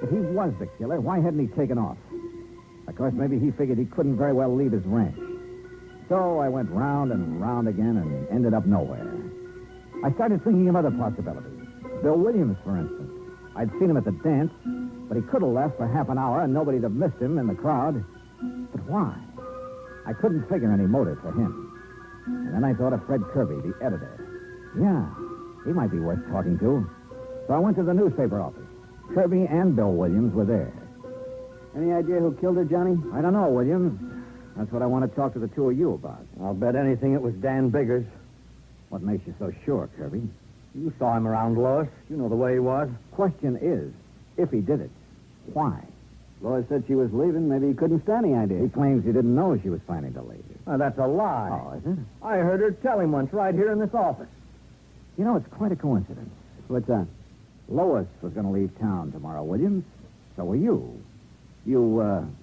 If he was the killer, why hadn't he taken off? Of course, maybe he figured he couldn't very well leave his ranch. So I went round and round again and ended up nowhere. I started thinking of other possibilities. Bill Williams, for instance. I'd seen him at the dance, but he could have left for half an hour and nobody'd have missed him in the crowd. But why? I couldn't figure any motive for him. And then I thought of Fred Kirby, the editor. Yeah, he might be worth talking to. So I went to the newspaper office. Kirby and Bill Williams were there. Any idea who killed her, Johnny? I don't know, Williams. That's what I want to talk to the two of you about. I'll bet anything it was Dan Biggers. What makes you so sure, Kirby? You saw him around Lois. You know the way he was. Question is, if he did it, why? Lois said she was leaving. Maybe he couldn't stand the idea. He claims he didn't know she was planning to leave. That's a lie. Oh, is it? I heard her tell him once right here in this office. You know, it's quite a coincidence. What's that? Lois was going to leave town tomorrow, Williams. So were you. You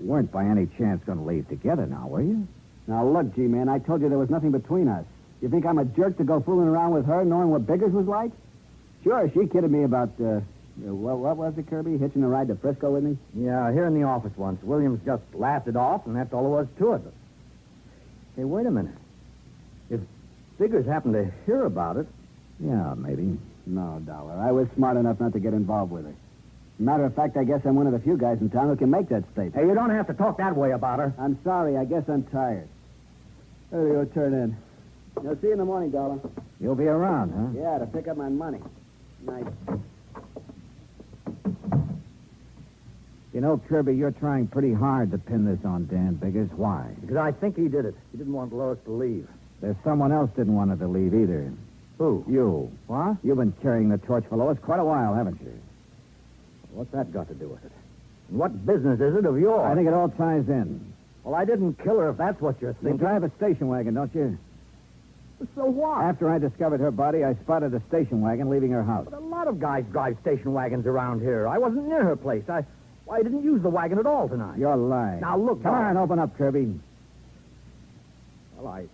weren't by any chance going to leave together now, were you? Now, look, G-Man, I told you there was nothing between us. You think I'm a jerk to go fooling around with her knowing what Biggers was like? Sure, she kidded me about, what was it, Kirby? Hitching a ride to Frisco with me? Yeah, here in the office once. Williams just laughed it off, and that's all there was to it. Hey, wait a minute. If Biggers happened to hear about it... Yeah, maybe. No, Dollar. I was smart enough not to get involved with her. Matter of fact, I guess I'm one of the few guys in town who can make that statement. Hey, you don't have to talk that way about her. I'm sorry. I guess I'm tired. There you go, turn in. I'll see you in the morning, Dollar. You'll be around, huh? Yeah, to pick up my money. Night. You know, Kirby, you're trying pretty hard to pin this on Dan Biggers. Why? Because I think he did it. He didn't want Lois to leave. There's someone else didn't want her to leave either. Who? You. What? You've been carrying the torch for Lois quite a while, haven't you? What's that got to do with it? And what business is it of yours? I think it all ties in. Well, I didn't kill her if that's what you're thinking. You drive a station wagon, don't you? So what? After I discovered her body, I spotted a station wagon leaving her house. But a lot of guys drive station wagons around here. I wasn't near her place. I didn't use the wagon at all tonight. You're lying. Now, look, Come on, open up, Kirby. Well,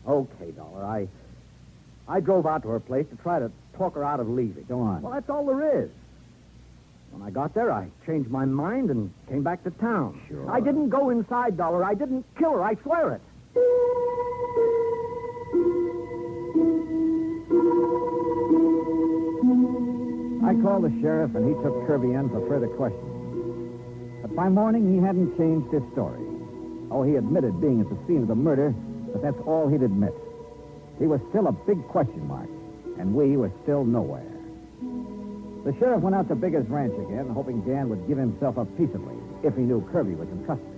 Okay, Dollar. I drove out to her place to try to talk her out of leaving. Go on. Well, that's all there is. When I got there, I changed my mind and came back to town. Sure. I didn't go inside, Dollar. I didn't kill her. I swear it. I called the sheriff, and he took Kirby in for further questioning. But by morning, he hadn't changed his story. Oh, he admitted being at the scene of the murder, but that's all he'd admit. He was still a big question mark, and we were still nowhere. The sheriff went out to Bigger's ranch again, hoping Dan would give himself up peaceably if he knew Kirby was in custody.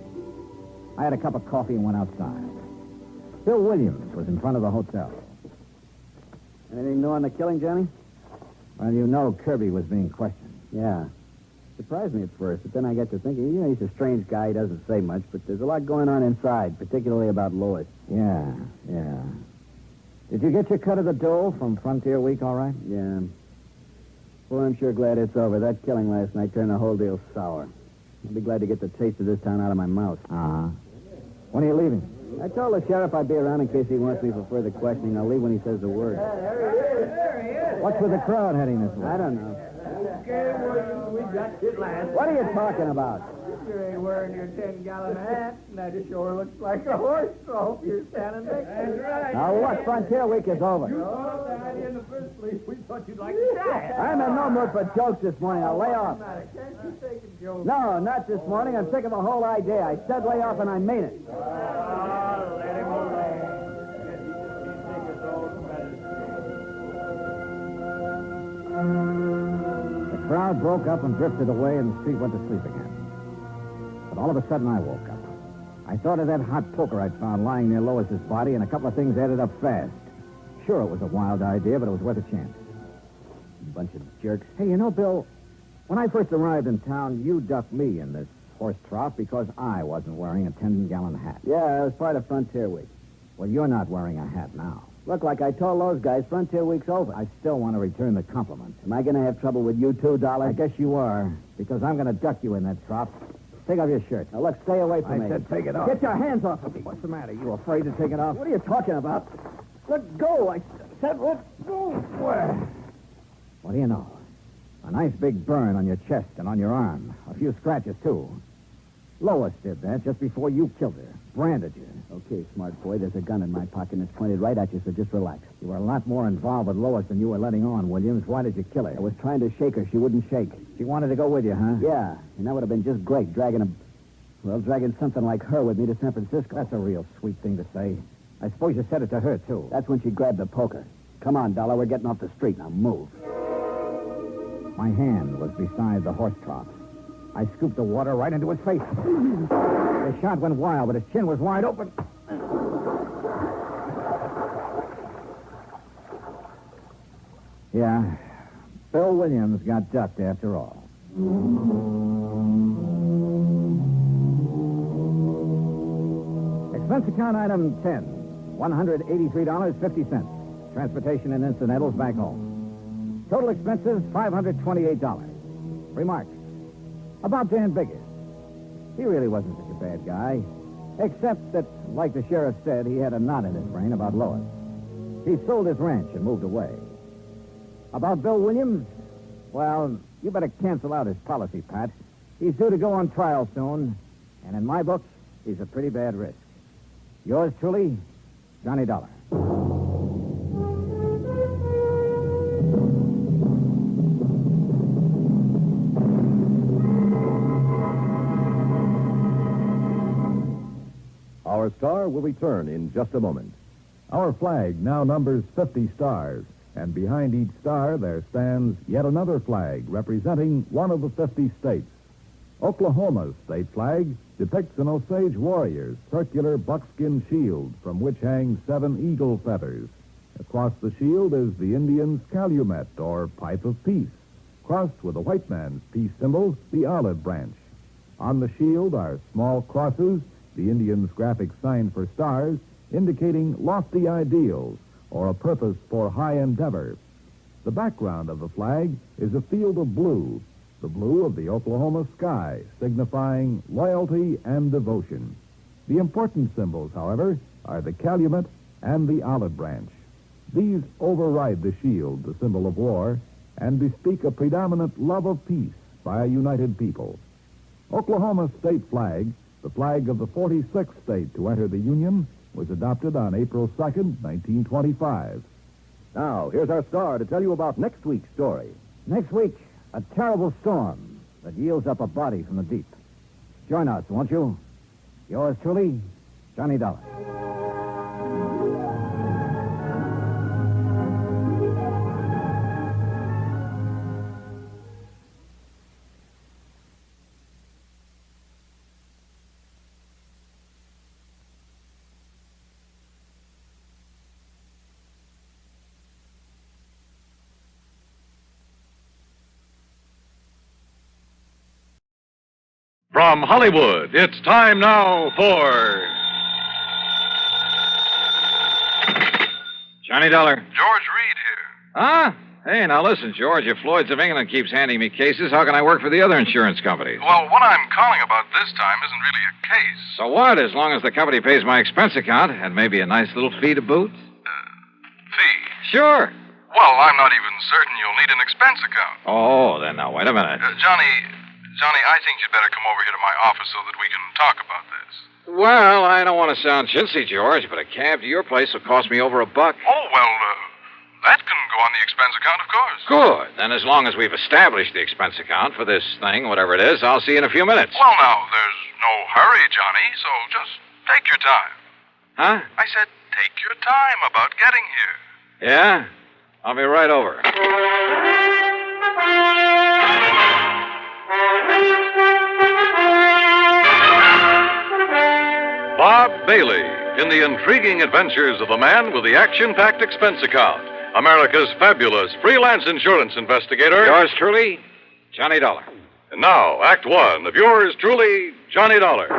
I had a cup of coffee and went outside. Bill Williams was in front of the hotel. Anything new on the killing, Johnny? Well, you know Kirby was being questioned. Yeah. Surprised me at first, but then I got to thinking, he's a strange guy. He doesn't say much, but there's a lot going on inside, particularly about Lois. Yeah. Did you get your cut of the dough from Frontier Week all right? Yeah. Well, I'm sure glad it's over. That killing last night turned the whole deal sour. I'll be glad to get the taste of this town out of my mouth. Uh-huh. When are you leaving? I told the sheriff I'd be around in case he wants me for further questioning. I'll leave when he says the word. There he is. What's with the crowd heading this way? I don't know. Okay, Williams, we got it last. What are you talking about? You ain't wearing your 10-gallon hat. That sure looks like a horse trough you're standing next to. That's right. Now, what? Frontier Week is over. You thought the idea in the first place. We thought you'd like to die. I'm in no mood for jokes this morning. I'll lay off. Can't you take a joke? No, not this morning. I'm sick of the whole idea. I said lay off, and I mean it. Let him alone. The crowd broke up and drifted away, and the street went to sleep again. But all of a sudden, I woke up. I thought of that hot poker I'd found lying near Lois's body, and a couple of things added up fast. Sure, it was a wild idea, but it was worth a chance. Bunch of jerks. Hey, you know, Bill, when I first arrived in town, you ducked me in this horse trough because I wasn't wearing a 10-gallon hat. Yeah, it was part of Frontier Week. Well, you're not wearing a hat now. Look, like I told those guys, Frontier Week's over. I still want to return the compliment. Am I going to have trouble with you too, Dollar? I guess you are, because I'm going to duck you in that trough. Take off your shirt. Now, look, stay away from me. I said take it off. Get your hands off of me. What's the matter? You afraid to take it off? What are you talking about? Let go. I said let go. Where? What do you know? A nice big burn on your chest and on your arm. A few scratches, too. Lois did that just before you killed her. Branded you. Okay, smart boy, there's a gun in my pocket and it's pointed right at you, so just relax. You were a lot more involved with Lois than you were letting on, Williams. Why did you kill her? I was trying to shake her. She wouldn't shake. She wanted to go with you, huh? Yeah, and that would have been just great, dragging something like her with me to San Francisco. That's a real sweet thing to say. I suppose you said it to her, too. That's when she grabbed the poker. Come on, Dollar, we're getting off the street. Now move. My hand was beside the horse trough. I scooped the water right into his face. The shot went wild, but his chin was wide open. Yeah, Bill Williams got ducked after all. Expense account item 10, $183.50. Transportation and incidentals back home. Total expenses, $528. Remarks. About Dan Biggers. He really wasn't such a bad guy, except that, like the sheriff said, he had a knot in his brain about Lois. He sold his ranch and moved away. About Bill Williams, well, you better cancel out his policy, Pat. He's due to go on trial soon, and in my book, he's a pretty bad risk. Yours truly, Johnny Dollar. Our star will return in just a moment. Our flag now numbers 50 stars, and behind each star there stands yet another flag representing one of the 50 states. Oklahoma's state flag depicts an Osage warrior's circular buckskin shield from which hang 7 eagle feathers. Across the shield is the Indian's calumet, or pipe of peace, crossed with the white man's peace symbol, the olive branch. On the shield are small crosses, the Indian's graphic sign for stars, indicating lofty ideals or a purpose for high endeavor. The background of the flag is a field of blue, the blue of the Oklahoma sky, signifying loyalty and devotion. The important symbols, however, are the calumet and the olive branch. These override the shield, the symbol of war, and bespeak a predominant love of peace by a united people. Oklahoma's state flag, the flag of the 46th state to enter the Union, was adopted on April 2nd, 1925. Now, here's our star to tell you about next week's story. Next week, a terrible storm that yields up a body from the deep. Join us, won't you? Yours truly, Johnny Dollar. From Hollywood, it's time now for Johnny Dollar. George Reed here. Huh? Hey, now listen, George. If Floyd's of England keeps handing me cases, how can I work for the other insurance companies? Well, what I'm calling about this time isn't really a case. So what, as long as the company pays my expense account and maybe a nice little fee to boot? Fee? Sure. Well, I'm not even certain you'll need an expense account. Oh, then now, wait a minute. Johnny, I think you'd better come over here to my office so that we can talk about this. Well, I don't want to sound chintzy, George, but a cab to your place will cost me over $1. Oh, well, that can go on the expense account, of course. Good. Then as long as we've established the expense account for this thing, whatever it is, I'll see you in a few minutes. Well, now, there's no hurry, Johnny, so just take your time. Huh? I said take your time about getting here. Yeah? I'll be right over. Bob Bailey in the intriguing adventures of the man with the action-packed expense account. America's fabulous freelance insurance investigator. Yours truly, Johnny Dollar. And now, Act One of yours truly, Johnny Dollar.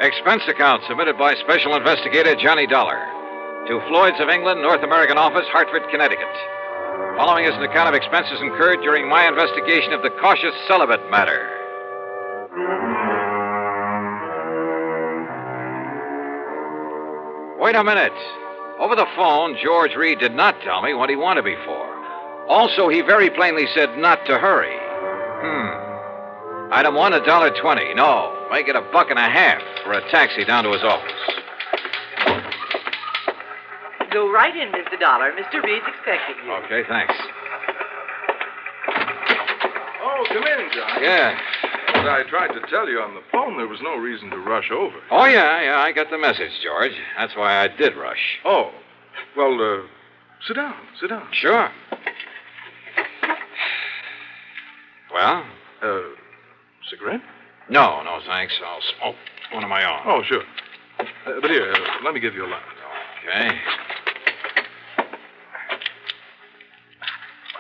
Expense account submitted by Special Investigator Johnny Dollar to Floyd's of England, North American Office, Hartford, Connecticut. Following is an account of expenses incurred during my investigation of the cautious celibate matter. Wait a minute. Over the phone, George Reed did not tell me what he wanted me for. Also, he very plainly said not to hurry. Item 1, $1.20. No, make it $1.50 for a taxi down to his office. Go right in, Mr. Dollar. Mr. Reed's expecting you. Okay, thanks. Oh, come in, John. Yeah. As I tried to tell you on the phone, there was no reason to rush over. Oh, yeah, I got the message, George. That's why I did rush. Oh, well, sit down. Sure. Well? Cigarette? No, thanks. I'll smoke one of my own. Oh, sure. But here, let me give you a light. Okay.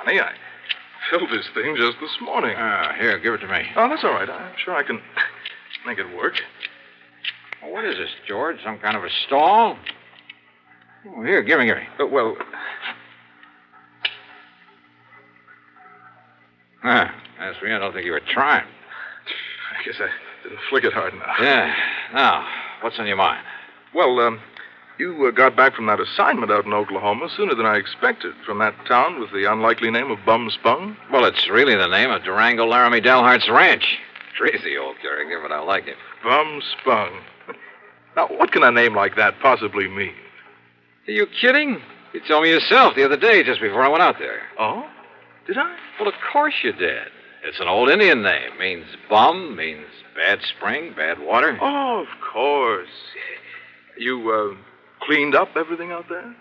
Funny, I filled this thing just this morning. Here, give it to me. Oh, that's all right. I'm sure I can make it work. Well, what is this, George? Some kind of a stall? Oh, here, give me. Well... As for me, I don't think you were trying. I guess I didn't flick it hard enough. Yeah. Now, what's on your mind? Well, you got back from that assignment out in Oklahoma sooner than I expected, from that town with the unlikely name of Bum Spung. Well, it's really the name of Durango Laramie Delhart's ranch. Crazy old character, but I like it. Bum Spung. Now, what can a name like that possibly mean? Are you kidding? You told me yourself the other day, just before I went out there. Oh? Did I? Well, of course you did. It's an old Indian name. Means bum, means bad spring, bad water. Oh, of course. You, cleaned up everything out there?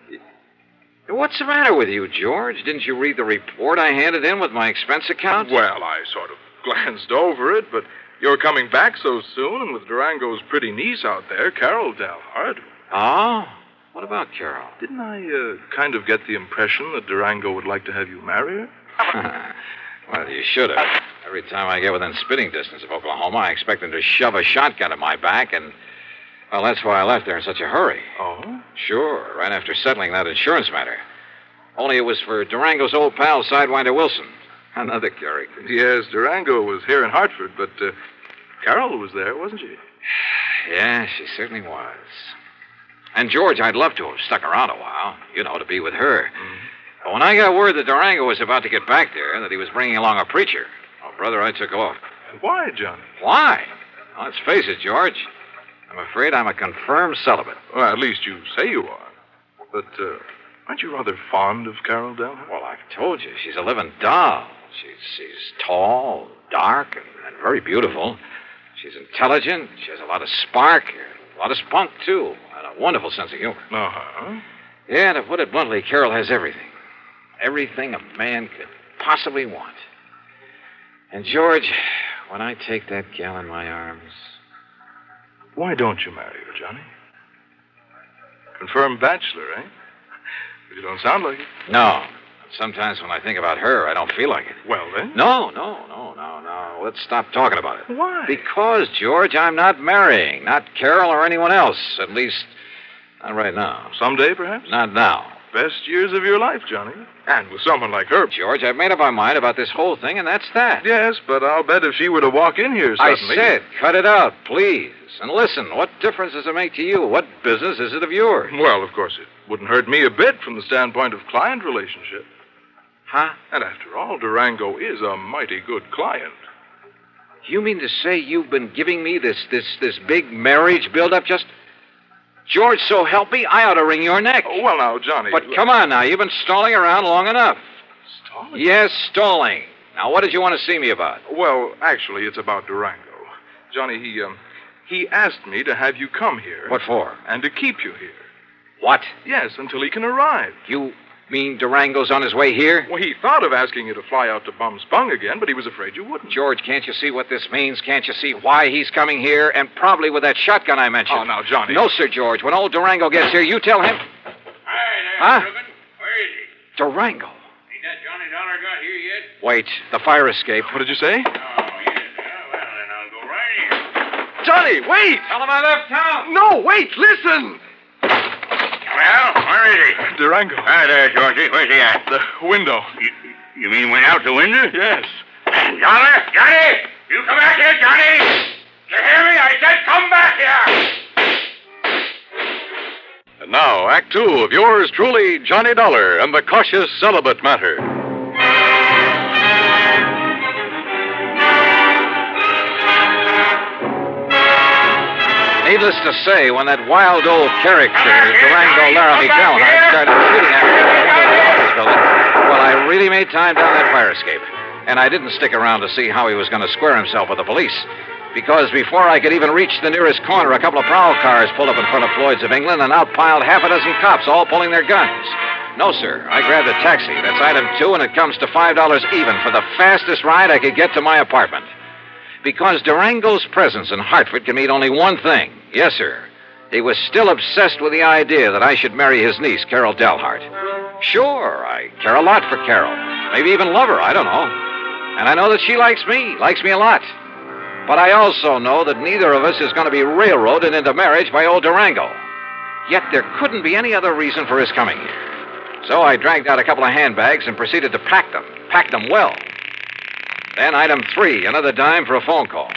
What's the matter with you, George? Didn't you read the report I handed in with my expense account? Well, I sort of glanced over it, but you're coming back so soon, and with Durango's pretty niece out there, Carol Dalhart. Oh? What about Carol? Didn't I, kind of get the impression that Durango would like to have you marry her? Well, you should have. Every time I get within spitting distance of Oklahoma, I expect them to shove a shotgun at my back, and, well, that's why I left there in such a hurry. Oh? Sure, right after settling that insurance matter. Only it was for Durango's old pal, Sidewinder Wilson. Another character. Yes, Durango was here in Hartford, but Carol was there, wasn't she? Yeah, she certainly was. And, George, I'd love to have stuck around a while, to be with her. Mm. But when I got word that Durango was about to get back there and that he was bringing along a preacher, brother, I took off. Why, Johnny? Why? Well, let's face it, George. I'm afraid I'm a confirmed celibate. Well, at least you say you are. But, aren't you rather fond of Carol Delhart? Well, I've told you, she's a living doll. She's tall, dark, and very beautiful. She's intelligent. She has a lot of spark, a lot of spunk, too, and a wonderful sense of humor. Uh-huh. Yeah, to put it bluntly, Carol has everything. Everything a man could possibly want. And, George, when I take that gal in my arms... Why don't you marry her, Johnny? Confirmed bachelor, eh? You don't sound like it. No. Sometimes when I think about her, I don't feel like it. Well, then? No. Let's stop talking about it. Why? Because, George, I'm not marrying. Not Carol or anyone else. At least, not right now. Someday, perhaps? Not now. Best years of your life, Johnny. And with someone like her. George, I've made up my mind about this whole thing, and that's that. Yes, but I'll bet if she were to walk in here suddenly... I said, cut it out, please. And listen, what difference does it make to you? What business is it of yours? Well, of course, it wouldn't hurt me a bit from the standpoint of client relationship. Huh? And after all, Durango is a mighty good client. You mean to say you've been giving me this big marriage build-up just... George, so help me, I ought to wring your neck. Oh, well, now, Johnny... But come on now, you've been stalling around long enough. Stalling? Yes, stalling. Now, what did you want to see me about? Well, actually, it's about Durango. Johnny, he asked me to have you come here. What for? And to keep you here. What? Yes, until he can arrive. You mean Durango's on his way here? Well, he thought of asking you to fly out to Bum Spung again, but he was afraid you wouldn't. George, can't you see what this means? Can't you see why he's coming here? And probably with that shotgun I mentioned. Oh, now, Johnny. No, sir, George. When old Durango gets here, you tell him... Hi there, Ruben. Where is he? Durango. Ain't that Johnny Dollar got here yet? Wait, the fire escape. What did you say? Oh, yes. Well, then I'll go right in. Johnny, wait! Tell him I left town. No, wait, listen! Well, where is he? Durango. Hi there, Georgie. Where's he at? The window. You mean went out the window? Yes. Dollar, Johnny! You come back here, Johnny! You hear me? I said come back here! And now, Act Two of yours truly, Johnny Dollar and the Cautious Celibate Matter. Needless to say, when that wild old character, Durango Laramie Delhart, started shooting at me from the window of the office building, well, I really made time down that fire escape. And I didn't stick around to see how he was going to square himself with the police. Because before I could even reach the nearest corner, a couple of prowl cars pulled up in front of Floyd's of England and out piled half a dozen cops, all pulling their guns. No, sir. I grabbed a taxi. That's item 2, and it comes to $5 even for the fastest ride I could get to my apartment. Because Durango's presence in Hartford can mean only one thing. Yes, sir. He was still obsessed with the idea that I should marry his niece, Carol Delhart. Sure, I care a lot for Carol. Maybe even love her, I don't know. And I know that she likes me a lot. But I also know that neither of us is going to be railroaded into marriage by old Durango. Yet there couldn't be any other reason for his coming here. So I dragged out a couple of handbags and proceeded to pack them well. Then item 3, another dime for a phone call.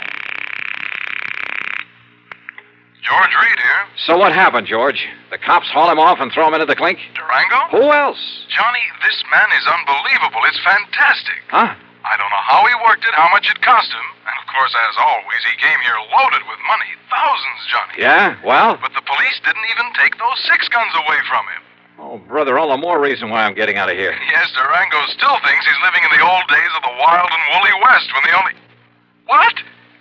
George Reed here. So what happened, George? The cops haul him off and throw him into the clink? Durango? Who else? Johnny, this man is unbelievable. It's fantastic. Huh? I don't know how he worked it, how much it cost him. And, of course, as always, he came here loaded with money. Thousands, Johnny. Yeah? Well? But the police didn't even take those 6 guns away from him. Oh, brother, all the more reason why I'm getting out of here. Yes, Durango still thinks he's living in the old days of the wild and woolly West when the only... What?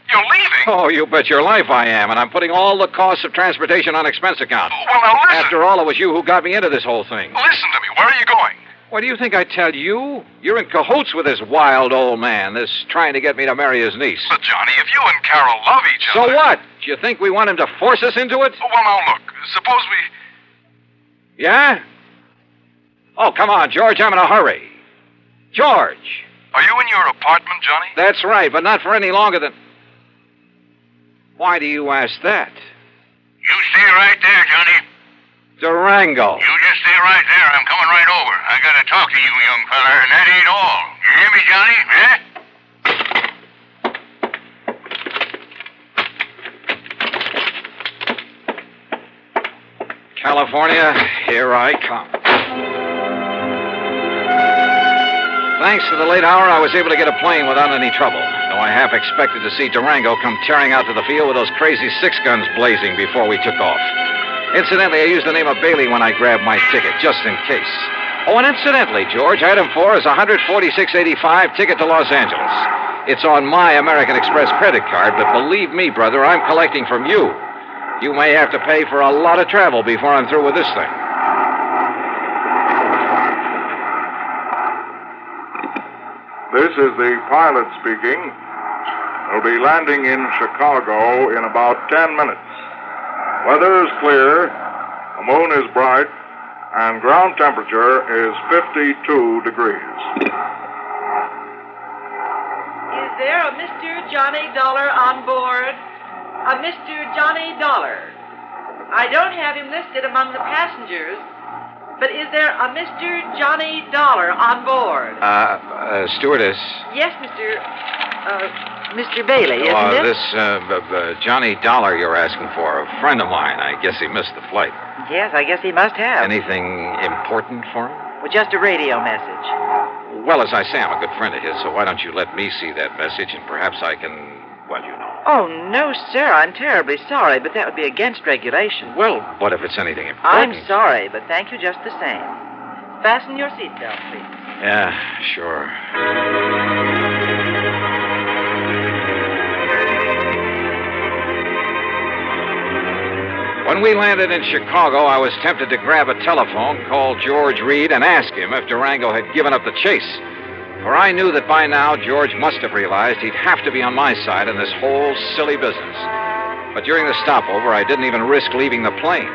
You're leaving? Oh, you bet your life I am, and I'm putting all the costs of transportation on expense account. Well, now listen. After all, it was you who got me into this whole thing. Listen to me. Where are you going? What do you think I tell you? You're in cahoots with this wild old man, this trying to get me to marry his niece. But, Johnny, if you and Carol love each other... So what? Do you think we want him to force us into it? Well, now, look. Suppose we... Yeah? Oh, come on, George. I'm in a hurry. George! Are you in your apartment, Johnny? That's right, but not for any longer than... Why do you ask that? You stay right there, Johnny. Durango. You just stay right there. I'm coming right over. I gotta talk to you, young feller, and that ain't all. You hear me, Johnny? California, here I come. Thanks to the late hour, I was able to get a plane without any trouble, though I half expected to see Durango come tearing out to the field with those crazy 6-guns blazing before we took off. Incidentally, I used the name of Bailey when I grabbed my ticket, just in case. Oh, and incidentally, George, item 4 is a $146.85 ticket to Los Angeles. It's on my American Express credit card, but believe me, brother, I'm collecting from you. You may have to pay for a lot of travel before I'm through with this thing. This is the pilot speaking. We'll be landing in Chicago in about 10 minutes. Weather is clear, the moon is bright, and ground temperature is 52 degrees. Is there a Mr. Johnny Dollar on board? A Mr. Johnny Dollar. I don't have him listed among the passengers, but is there a Mr. Johnny Dollar on board? Stewardess. Yes, Mr. Bailey, isn't it? This Johnny Dollar you're asking for, a friend of mine. I guess he missed the flight. Yes, I guess he must have. Anything important for him? Well, just a radio message. Well, as I say, I'm a good friend of his, so why don't you let me see that message, and perhaps I can, well, you know. Oh, no, sir. I'm terribly sorry, but that would be against regulation. Well, what if it's anything important? I'm sorry, but thank you just the same. Fasten your seatbelt, please. Yeah, sure. When we landed in Chicago, I was tempted to grab a telephone, call George Reed, and ask him if Durango had given up the chase. For I knew that by now George must have realized he'd have to be on my side in this whole silly business. But during the stopover, I didn't even risk leaving the plane.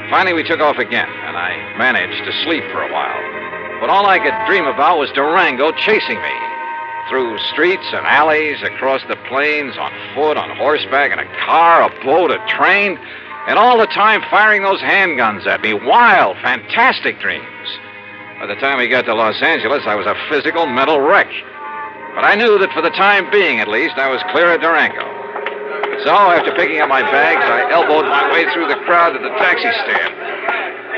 Finally, we took off again, and I managed to sleep for a while. But all I could dream about was Durango chasing me. Through streets and alleys, across the plains, on foot, on horseback, in a car, a boat, a train, and all the time firing those handguns at me. Wild, fantastic dreams. By the time we got to Los Angeles, I was a physical, mental wreck. But I knew that for the time being, at least, I was clear of Durango. So, after picking up my bags, I elbowed my way through the crowd to the taxi stand.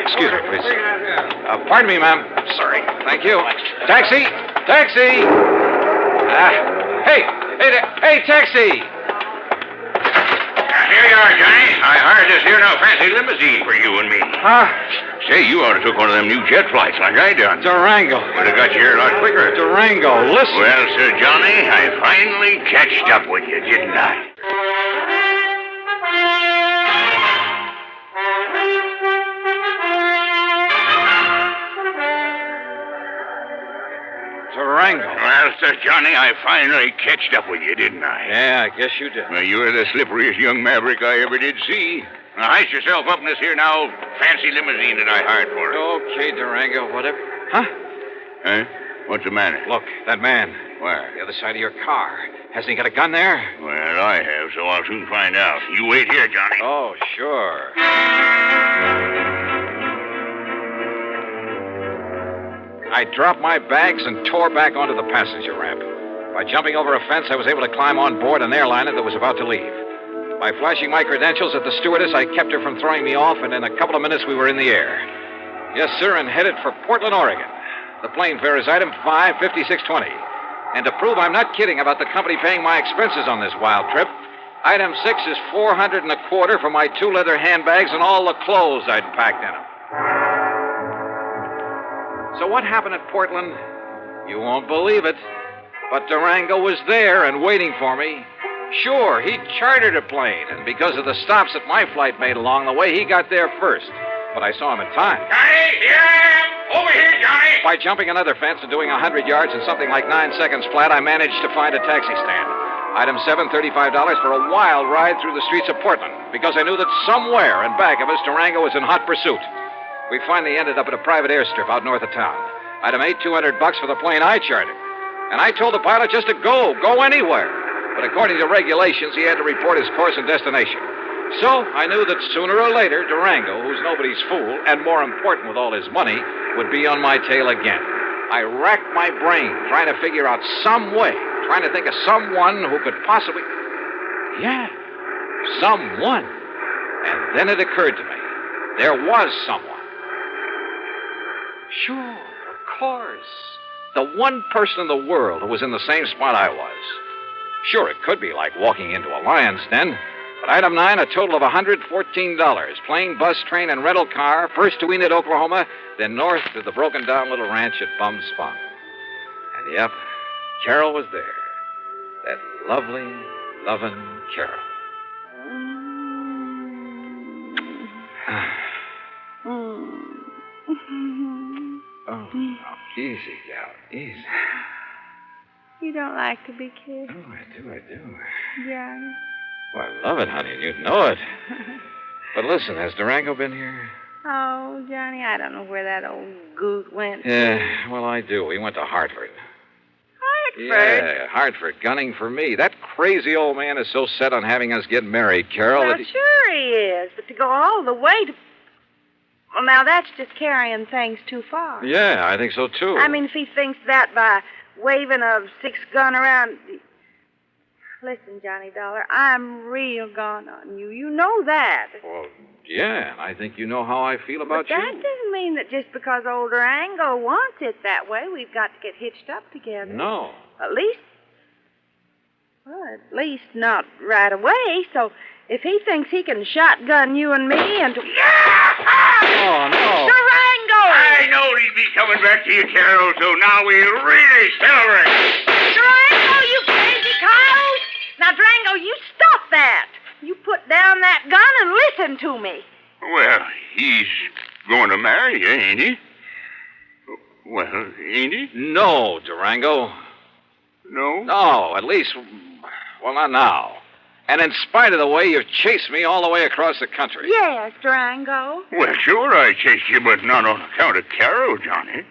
Excuse me, please. Pardon me, ma'am. Sorry. Thank you. Taxi! Taxi! Hey, taxi! Here you are, Johnny. I hired this here now fancy limousine for you and me. Huh? Say, you ought to took one of them new jet flights like I done. Durango. Would have got you here a lot quicker. Durango, listen. Well, Sir Johnny, I finally catched up with you, didn't I? Durango. Well, Sir Johnny, I finally catched up with you, didn't I? Yeah, I guess you did. Well, you were the slipperiest young maverick I ever did see. Now, heist yourself up in this here now fancy limousine that I hired for it. Okay, Durango, whatever. Huh? Huh? What's the matter? Look, that man. Where? The other side of your car. Hasn't he got a gun there? Well, I have, so I'll soon find out. You wait here, Johnny. Oh, sure. I dropped my bags and tore back onto the passenger ramp. By jumping over a fence, I was able to climb on board an airliner that was about to leave. By flashing my credentials at the stewardess, I kept her from throwing me off, and in a couple of minutes we were in the air. Yes, sir, and headed for Portland, Oregon. The plane fare is item 55620. And to prove I'm not kidding about the company paying my expenses on this wild trip, item 6 is $425 for my 2 leather handbags and all the clothes I'd packed in them. So what happened at Portland? You won't believe it. But Durango was there and waiting for me. Sure, he chartered a plane, and because of the stops that my flight made along the way, he got there first. But I saw him in time. Johnny, here I am! Over here, Johnny! By jumping another fence and doing 100 yards in something like 9 seconds flat, I managed to find a taxi stand. Item 7, $35 for a wild ride through the streets of Portland, because I knew that somewhere in back of us, Durango was in hot pursuit. We finally ended up at a private airstrip out north of town. Item 8, $200 for the plane I chartered. And I told the pilot just to go anywhere. But according to regulations, he had to report his course and destination. So I knew that sooner or later, Durango, who's nobody's fool, and more important with all his money, would be on my tail again. I racked my brain trying to figure out some way, trying to think of someone who could possibly... Yeah, someone. And then it occurred to me. There was someone. Sure, of course. The one person in the world who was in the same spot I was. Sure, it could be like walking into a lion's den, but item 9, a total of $114. Plane, bus, train, and rental car, first to Enid, Oklahoma, then north to the broken-down little ranch at Bum Spot. And yep, Carol was there. That lovely, loving Carol. Oh, easy, gal, easy. You don't like to be kissed? Oh, I do. Johnny. Well, I love it, honey, and you'd know it. But listen, has Durango been here? Oh, Johnny, I don't know where that old goot went. Yeah, well, I do. He went to Hartford. Hartford? Yeah, Hartford, gunning for me. That crazy old man is so set on having us get married, Carol. Well, that sure he is, but to go all the way to... Well, now, that's just carrying things too far. Yeah, I think so, too. I mean, if he thinks that by waving a 6-gun around... Listen, Johnny Dollar, I'm real gone on you. You know that. Well, yeah, and I think you know how I feel about But that doesn't mean that just because old Durango wants it that way, we've got to get hitched up together. No. At least not right away. So if he thinks he can shotgun you and me and... Oh, no. Durango! I knowed he'd be coming back to you, Carol, so now we really celebrate. Durango, you crazy coyote! Now, Durango, you stop that. You put down that gun and listen to me. Well, he's going to marry you, ain't he? Well, ain't he? No, Durango. No? No, at least... Well, not now. And in spite of the way you've chased me all the way across the country. Yes, Durango. Well, sure I chased you, but not on account of Carol, Johnny.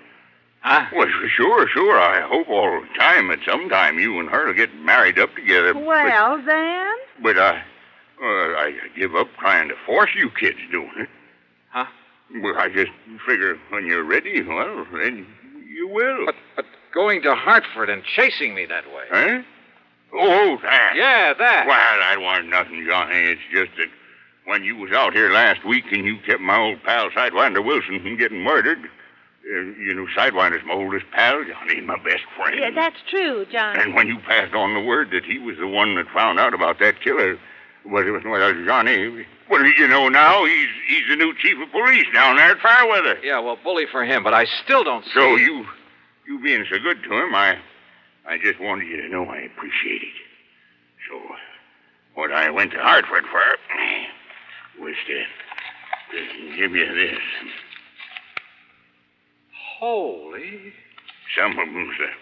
Huh? Well, sure. I hope all the time that sometime you and her will get married up together. Well, then? But I give up trying to force you kids doing it. Huh? Well, I just figure when you're ready, well, then you will. But going to Hartford and chasing me that way. Huh? Oh, that. Yeah, that. Well, that wasn't nothing, Johnny. It's just that when you was out here last week and you kept my old pal Sidewinder Wilson from getting murdered, you know, Sidewinder's my oldest pal, Johnny, my best friend. Yeah, that's true, Johnny. And when you passed on the word that he was the one that found out about that killer, well, Johnny, well, you know now, he's the new chief of police down there at Fairweather. Yeah, well, bully for him, but I still don't see... So you being so good to him, I just wanted you to know I appreciate it. So, what I went to Hartford for was to give you this. Holy... Some of them's a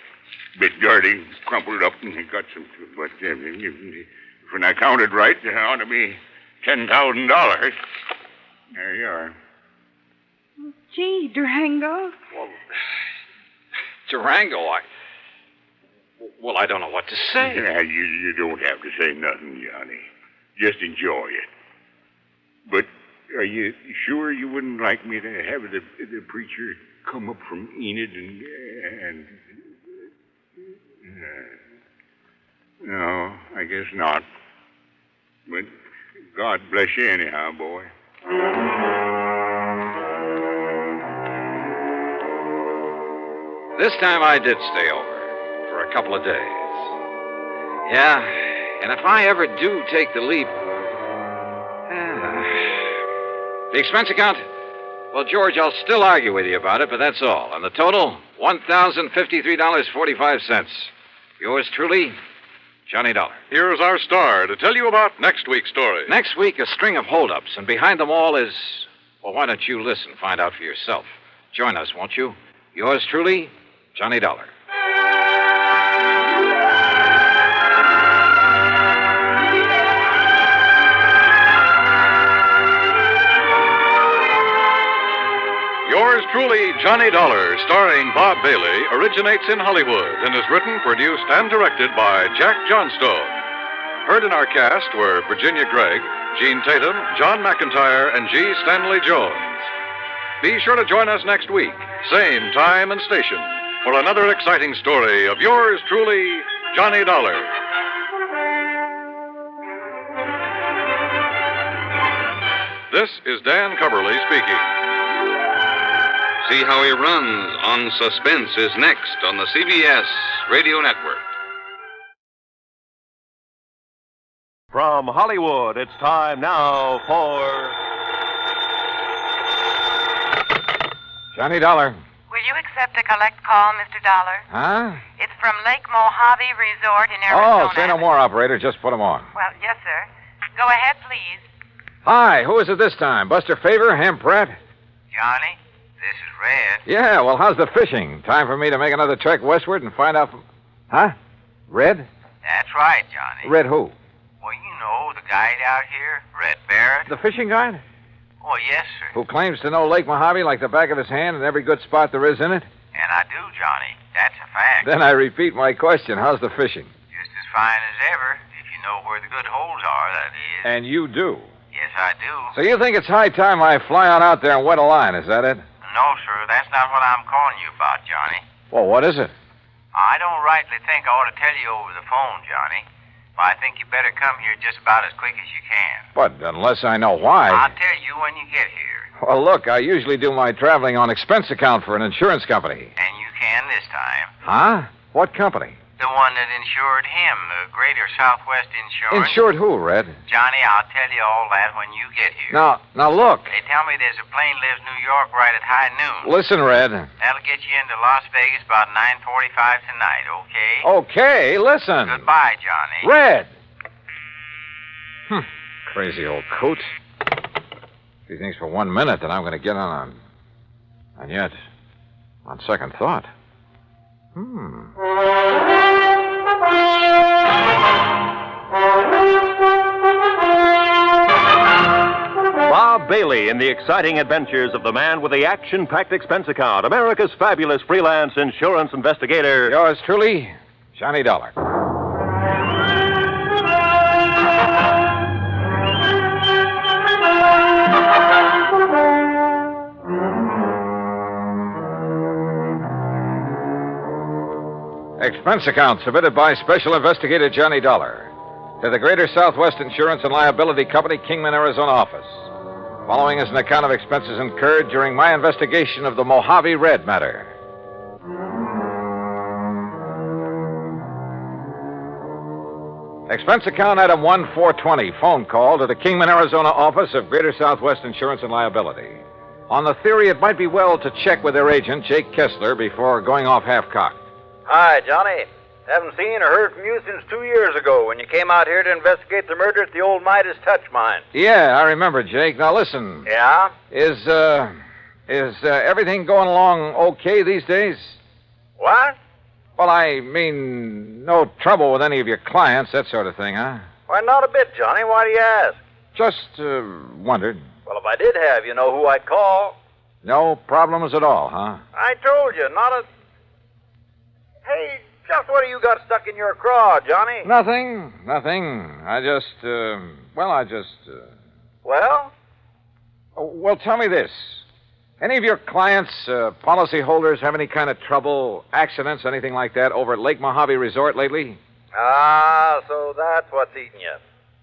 bit dirty, crumpled up, and got some... But when I counted right, there ought to be $10,000. There you are. Gee, Durango. Well, Durango, Well, I don't know what to say. Yeah, you don't have to say nothing, Johnny. Just enjoy it. But are you sure you wouldn't like me to have the preacher come up from Enid and no, I guess not. But God bless you anyhow, boy. This time I did stay over for a couple of days. Yeah, and if I ever do take the leap... The expense account? Well, George, I'll still argue with you about it, but that's all. And the total, $1,053.45. Yours truly, Johnny Dollar. Here's our star to tell you about next week's story. Next week, a string of holdups, and behind them all is... Well, why don't you listen, find out for yourself. Join us, won't you? Yours truly, Johnny Dollar. Yours truly, Johnny Dollar, starring Bob Bailey, originates in Hollywood and is written, produced, and directed by Jack Johnstone. Heard in our cast were Virginia Gregg, Gene Tatum, John McIntyre, and G. Stanley Jones. Be sure to join us next week, same time and station, for another exciting story of yours truly, Johnny Dollar. This is Dan Coverly speaking. See how he runs on Suspense is next on the CBS Radio Network. From Hollywood, it's time now for... Johnny Dollar. Will you accept a collect call, Mr. Dollar? Huh? It's from Lake Mojave Resort in Arizona. Oh, say no more, operator. Just put him on. Well, yes, sir. Go ahead, please. Hi, who is it this time? Buster Favor, Ham Pratt? Johnny, this is Red. Yeah, well, how's the fishing? Time for me to make another trek westward and find out from... Huh? Red? That's right, Johnny. Red who? Well, you know the guide out here, Red Barrett. The fishing guide? Oh, yes, sir. Who claims to know Lake Mojave like the back of his hand and every good spot there is in it? And I do, Johnny. That's a fact. Then I repeat my question. How's the fishing? Just as fine as ever, if you know where the good holes are, that is. And you do? Yes, I do. So you think it's high time I fly on out there and wet a line, is that it? No, sir, that's not what I'm calling you about, Johnny. Well, what is it? I don't rightly think I ought to tell you over the phone, Johnny. But I think you better come here just about as quick as you can. But unless I know why... I'll tell you when you get here. Well, look, I usually do my traveling on expense account for an insurance company. And you can this time. Huh? What company? The one that insured him, the Greater Southwest Insurance. Insured who, Red? Johnny, I'll tell you all that when you get here. Now look. They tell me there's a plane leaves New York right at high noon. Listen, Red. That'll get you into Las Vegas about 9:45 tonight, okay? Okay, listen. Goodbye, Johnny. Red! Crazy old coot. He thinks for 1 minute that I'm going to get on. And yet, on second thought... Bob Bailey in the exciting adventures of the man with the action-packed expense account, America's fabulous freelance insurance investigator. Yours truly, Johnny Dollar. Expense account submitted by Special Investigator Johnny Dollar to the Greater Southwest Insurance and Liability Company, Kingman, Arizona office. Following is an account of expenses incurred during my investigation of the Mojave Red matter. Expense account item 1420, phone call to the Kingman, Arizona office of Greater Southwest Insurance and Liability. On the theory it might be well to check with their agent, Jake Kessler, before going off half-cocked. Hi, Johnny. Haven't seen or heard from you since 2 years ago when you came out here to investigate the murder at the old Midas Touch mine. Yeah, I remember, Jake. Now listen. Yeah? Is everything going along okay these days? What? Well, I mean, no trouble with any of your clients, that sort of thing, huh? Why, not a bit, Johnny. Why do you ask? Just wondered. Well, if I did have, you know who I'd call. No problems at all, huh? I told you, not a... Hey, just what do you got stuck in your craw, Johnny? Nothing. I just... Well? Well, tell me this. Any of your clients, policyholders, have any kind of trouble, accidents, anything like that over at Lake Mojave Resort lately? Ah, so that's what's eating you.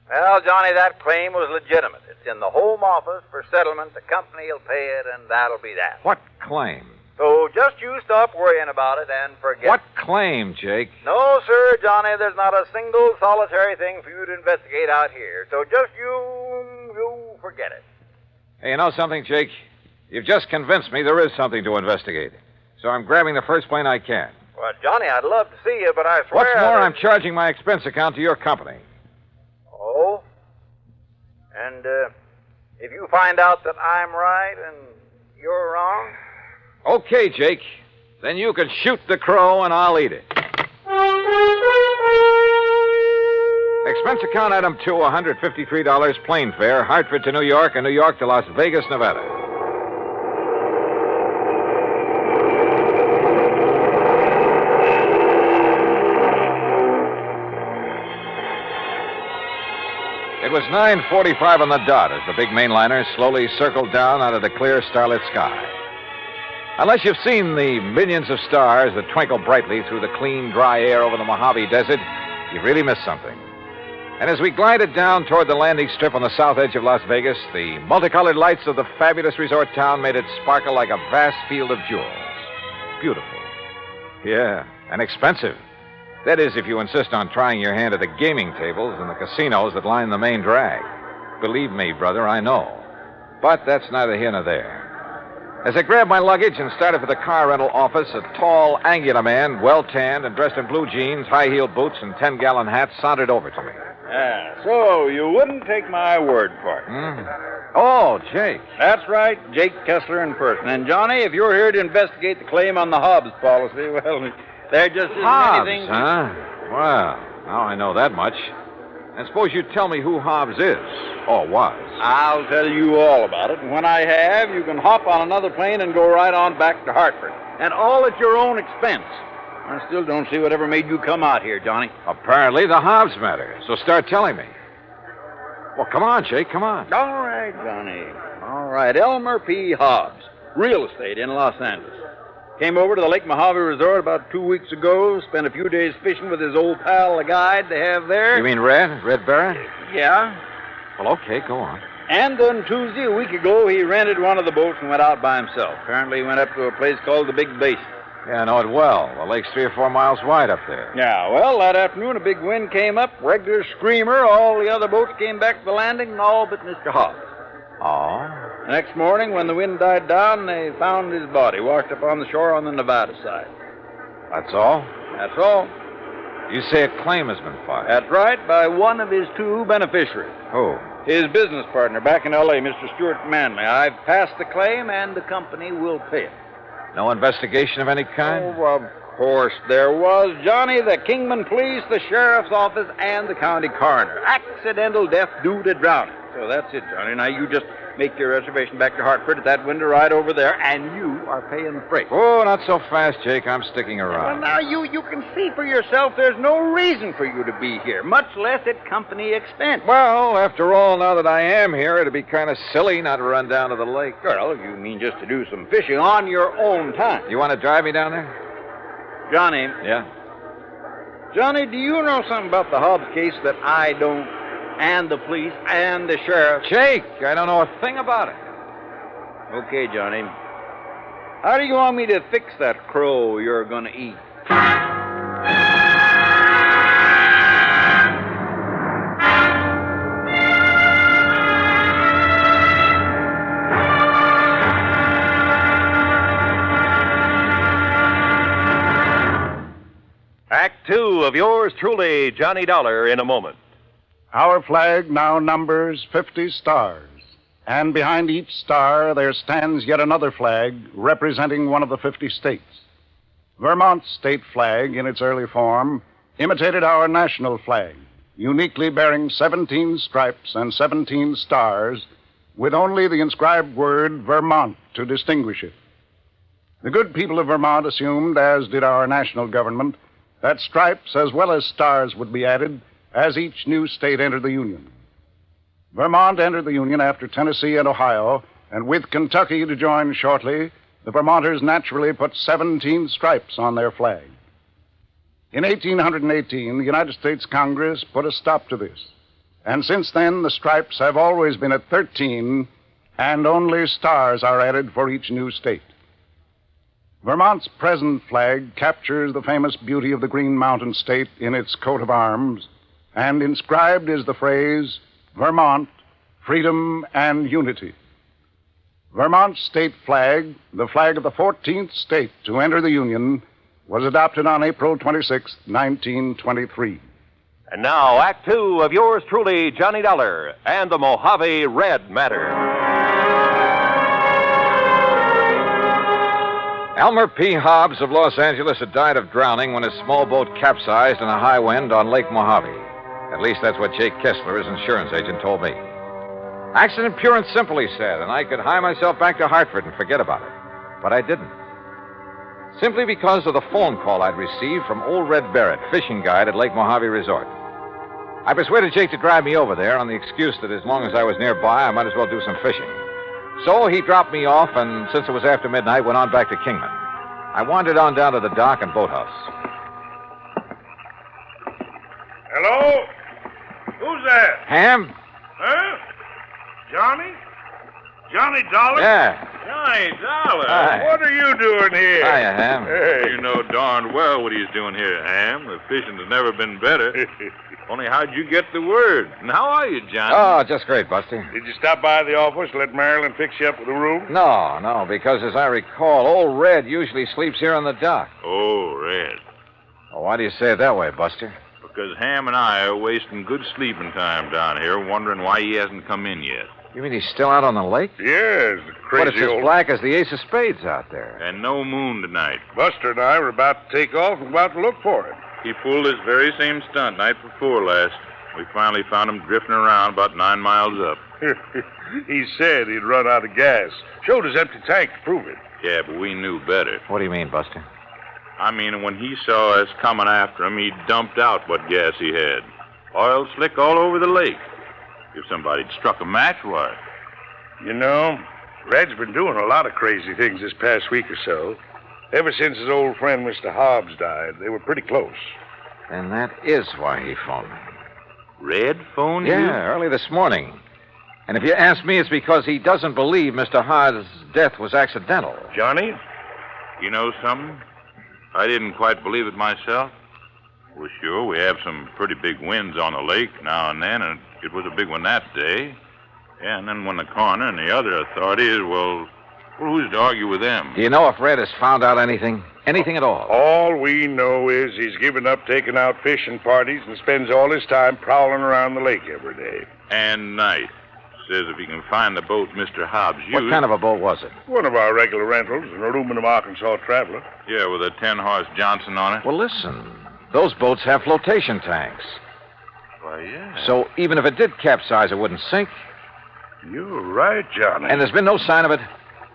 Well, Johnny, that claim was legitimate. It's in the home office for settlement. The company will pay it, and that'll be that. What claim? So just you stop worrying about it and forget. What claim, Jake? No, sir, Johnny, there's not a single solitary thing for you to investigate out here. So just you forget it. Hey, you know something, Jake? You've just convinced me there is something to investigate. So I'm grabbing the first plane I can. Well, Johnny, I'd love to see you, but I swear... What's more, I'm charging my expense account to your company. Oh? And, if you find out that I'm right and you're wrong... Okay, Jake. Then you can shoot the crow and I'll eat it. Expense account item 2, $153 plane fare, Hartford to New York and New York to Las Vegas, Nevada. It was 9:45 on the dot as the big mainliner slowly circled down out of the clear, starlit sky. Unless you've seen the millions of stars that twinkle brightly through the clean, dry air over the Mojave Desert, you've really missed something. And as we glided down toward the landing strip on the south edge of Las Vegas, the multicolored lights of the fabulous resort town made it sparkle like a vast field of jewels. Beautiful. Yeah, and expensive. That is, if you insist on trying your hand at the gaming tables and the casinos that line the main drag. Believe me, brother, I know. But that's neither here nor there. As I grabbed my luggage and started for the car rental office, a tall, angular man, well-tanned and dressed in blue jeans, high-heeled boots, and 10-gallon hat sauntered over to me. So you wouldn't take my word for it. Oh, Jake. That's right, Jake Kessler in person. And, Johnny, if you're here to investigate the claim on the Hobbs policy, well, there just isn't Hobbs, anything... huh? Well, now I know that much. And suppose you tell me who Hobbs is, or was. I'll tell you all about it, and when I have, you can hop on another plane and go right on back to Hartford. And all at your own expense. I still don't see whatever made you come out here, Johnny. Apparently the Hobbs matter, so start telling me. Well, come on, Jake, come on. All right, Johnny. All right, Elmer P. Hobbs, real estate in Los Angeles. Came over to the Lake Mojave Resort about 2 weeks ago, spent a few days fishing with his old pal, the guide they have there. You mean Red Barrett? Yeah. Well, okay, go on. And on Tuesday, a week ago, he rented one of the boats and went out by himself. Apparently he went up to a place called the Big Basin. Yeah, I know it well. The lake's 3 or 4 miles wide up there. Yeah, well, that afternoon, a big wind came up, regular screamer. All the other boats came back to the landing, and all but Mr. Hobbs. Oh? The next morning, when the wind died down, they found his body washed up on the shore on the Nevada side. That's all? That's all. You say a claim has been filed? That's right, by one of his 2 beneficiaries. Who? His business partner back in L.A., Mr. Stuart Manley. I've passed the claim, and the company will pay it. No investigation of any kind? Oh, of course there was, Johnny. The Kingman Police, the Sheriff's Office, and the County Coroner. Accidental death due to drowning. So that's it, Johnny. Now you just make your reservation back to Hartford at that window right over there, and you are paying the freight. Oh, not so fast, Jake. I'm sticking around. Well, now you can see for yourself there's no reason for you to be here, much less at company expense. Well, after all, now that I am here, it'd be kind of silly not to run down to the lake. Well, you mean just to do some fishing on your own time. You want to drive me down there? Johnny. Yeah? Johnny, do you know something about the Hobbs case that I don't? And the police and the sheriff. Jake, I don't know a thing about it. Okay, Johnny. How do you want me to fix that crow you're going to eat? Act 2 of yours truly, Johnny Dollar, in a moment. Our flag now numbers 50 stars, and behind each star there stands yet another flag representing one of the 50 states. Vermont's state flag, in its early form, imitated our national flag, uniquely bearing 17 stripes and 17 stars, with only the inscribed word Vermont to distinguish it. The good people of Vermont assumed, as did our national government, that stripes as well as stars would be added as each new state entered the Union. Vermont entered the Union after Tennessee and Ohio, and with Kentucky to join shortly, the Vermonters naturally put 17 stripes on their flag. In 1818, the United States Congress put a stop to this, and since then the stripes have always been at 13, and only stars are added for each new state. Vermont's present flag captures the famous beauty of the Green Mountain State in its coat of arms, and inscribed is the phrase, Vermont, freedom and unity. Vermont's state flag, the flag of the 14th state to enter the Union, was adopted on April 26, 1923. And now, Act 2 of yours truly, Johnny Dollar, and the Mojave Red Matter. Elmer P. Hobbs of Los Angeles had died of drowning when his small boat capsized in a high wind on Lake Mojave. At least that's what Jake Kessler, his insurance agent, told me. Accident pure and simple, he said, and I could hie myself back to Hartford and forget about it. But I didn't. Simply because of the phone call I'd received from old Red Barrett, fishing guide at Lake Mojave Resort. I persuaded Jake to drive me over there on the excuse that as long as I was nearby, I might as well do some fishing. So he dropped me off, and since it was after midnight, went on back to Kingman. I wandered on down to the dock and boathouse. Hello? Who's that? Ham? Huh? Johnny? Johnny Dollar? Yeah. Johnny Dollar? Hi. What are you doing here? Hiya, Ham. Hey. You know darn well what he's doing here, Ham. The fishing has never been better. Only how'd you get the word? And how are you, Johnny? Oh, just great, Buster. Did you stop by the office, let Marilyn fix you up with a room? No, because as I recall, old Red usually sleeps here on the dock. Oh, Red. Well, why do you say it that way, Buster? Because Ham and I are wasting good sleeping time down here, wondering why he hasn't come in yet. You mean he's still out on the lake? Yes, the crazy But it's as black as the ace of spades out there. And no moon tonight. Buster and I were about to take off and about to look for him. He pulled this very same stunt night before last. We finally found him drifting around about 9 miles up. He said he'd run out of gas. Showed his empty tank to prove it. Yeah, but we knew better. What do you mean, Buster? I mean, when he saw us coming after him, he dumped out what gas he had. Oil slick all over the lake. If somebody'd struck a match, why? You know, Red's been doing a lot of crazy things this past week or so. Ever since his old friend, Mr. Hobbs, died, they were pretty close. And that is why he phoned me. Red phoned you? Yeah, early this morning. And if you ask me, it's because he doesn't believe Mr. Hobbs' death was accidental. Johnny? You know something? I didn't quite believe it myself. Well, sure, we have some pretty big winds on the lake now and then, and it was a big one that day. Yeah, and then when the coroner and the other authorities, well, who's to argue with them? Do you know if Red has found out anything? Anything at all? All we know is he's given up taking out fishing parties and spends all his time prowling around the lake every day. And night. Says if he can find the boat Mr. Hobbs used... What kind of a boat was it? One of our regular rentals, an aluminum Arkansas Traveler. Yeah, with a 10-horse Johnson on it. Well, listen. Those boats have flotation tanks. Why, yeah. So even if it did capsize, it wouldn't sink. You're right, Johnny. And there's been no sign of it?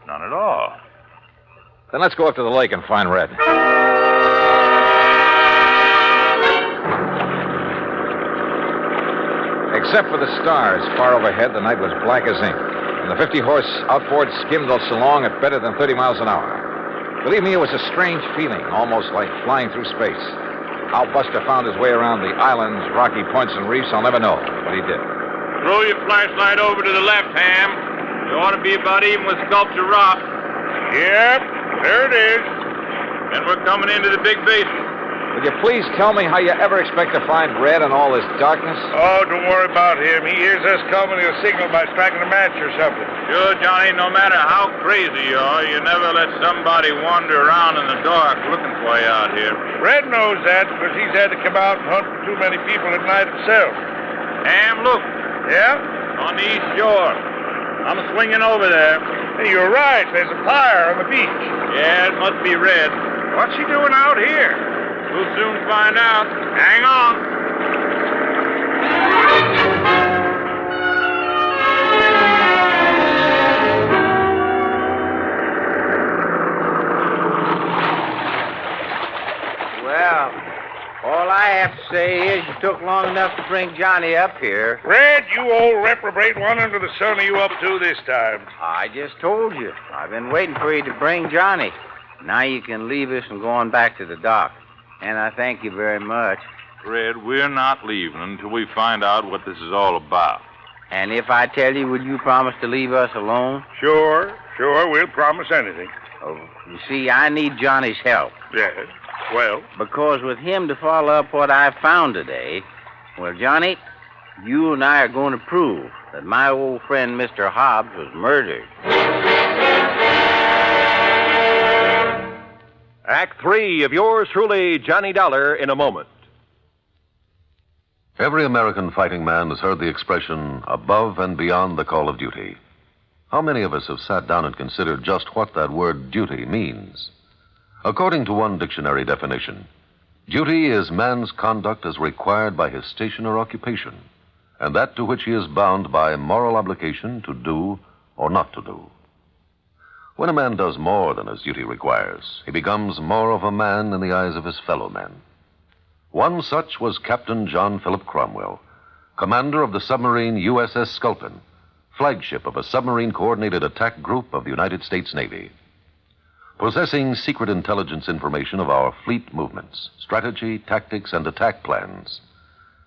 None at all. Then let's go up to the lake and find Red. Except for the stars far overhead, the night was black as ink. And the 50-horse outboard skimmed us along at better than 30 miles an hour. Believe me, it was a strange feeling, almost like flying through space. How Buster found his way around the islands, rocky points, and reefs, I'll never know, but he did. Throw your flashlight over to the left, Ham. You ought to be about even with Sculpture Rock. Yep, there it is. And we're coming into the big basin. Would you please tell me how you ever expect to find Red in all this darkness? Oh, don't worry about him. He hears us coming. He'll signal by striking a match or something. Sure, Johnny, no matter how crazy you are, you never let somebody wander around in the dark looking for you out here. Red knows that because he's had to come out and hunt for too many people at night himself. Ham, look. Yeah? On the east shore. I'm swinging over there. Hey, you're right. There's a fire on the beach. Yeah, it must be Red. What's he doing out here? We'll soon find out. Hang on. Well, all I have to say is you took long enough to bring Johnny up here. Red, you old reprobate, what under the sun are you up to this time? I just told you. I've been waiting for you to bring Johnny. Now you can leave us and go on back to the dock. And I thank you very much. Red, we're not leaving until we find out what this is all about. And if I tell you, would you promise to leave us alone? Sure, we'll promise anything. Oh, you see, I need Johnny's help. Yes, well? Because with him to follow up what I found today, well, Johnny, you and I are going to prove that my old friend Mr. Hobbs was murdered. Act 3 of yours truly, Johnny Dollar, in a moment. Every American fighting man has heard the expression, above and beyond the call of duty. How many of us have sat down and considered just what that word duty means? According to one dictionary definition, duty is man's conduct as required by his station or occupation, and that to which he is bound by moral obligation to do or not to do. When a man does more than his duty requires, he becomes more of a man in the eyes of his fellow men. One such was Captain John Philip Cromwell, commander of the submarine USS Sculpin, flagship of a submarine-coordinated attack group of the United States Navy. Possessing secret intelligence information of our fleet movements, strategy, tactics, and attack plans,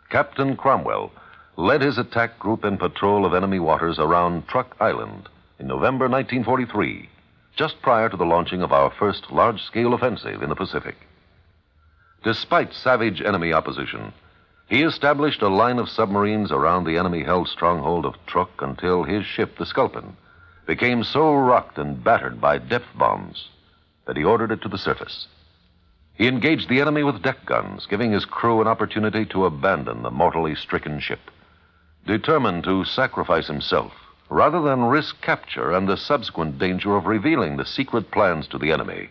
Captain Cromwell led his attack group in patrol of enemy waters around Truck Island in November 1943, just prior to the launching of our first large-scale offensive in the Pacific. Despite savage enemy opposition, he established a line of submarines around the enemy-held stronghold of Truk until his ship, the Sculpin, became so rocked and battered by depth bombs that he ordered it to the surface. He engaged the enemy with deck guns, giving his crew an opportunity to abandon the mortally stricken ship, determined to sacrifice himself rather than risk capture and the subsequent danger of revealing the secret plans to the enemy.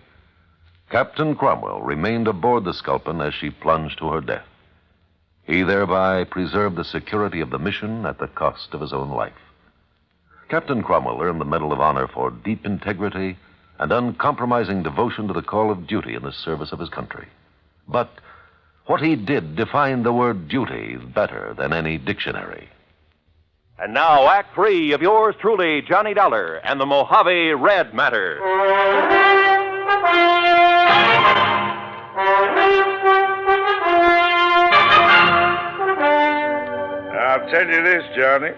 Captain Cromwell remained aboard the Sculpin as she plunged to her death. He thereby preserved the security of the mission at the cost of his own life. Captain Cromwell earned the Medal of Honor for deep integrity and uncompromising devotion to the call of duty in the service of his country. But what he did defined the word duty better than any dictionary. And now, Act 3 of yours truly, Johnny Dollar and the Mojave Red Matter. I'll tell you this, Johnny.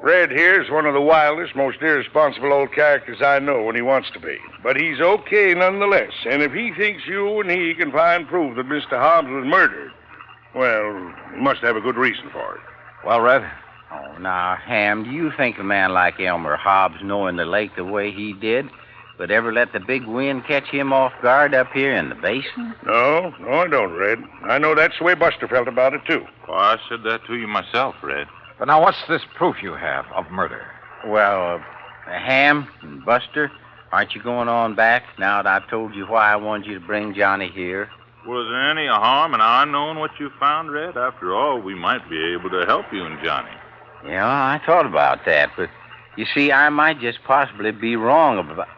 Red here's one of the wildest, most irresponsible old characters I know when he wants to be. But he's okay nonetheless. And if he thinks you and he can find proof that Mr. Hobbs was murdered, well, he must have a good reason for it. Well, Red? Oh, now, Ham, do you think a man like Elmer Hobbs, knowing the lake the way he did, would ever let the big wind catch him off guard up here in the basin? No, I don't, Red. I know that's the way Buster felt about it, too. Well, I said that to you myself, Red. But now, what's this proof you have of murder? Well, Ham and Buster, aren't you going on back now that I've told you why I wanted you to bring Johnny here? Was there any harm in our knowing what you found, Red? After all, we might be able to help you and Johnny. Yeah, I thought about that, but you see, I might just possibly be wrong about...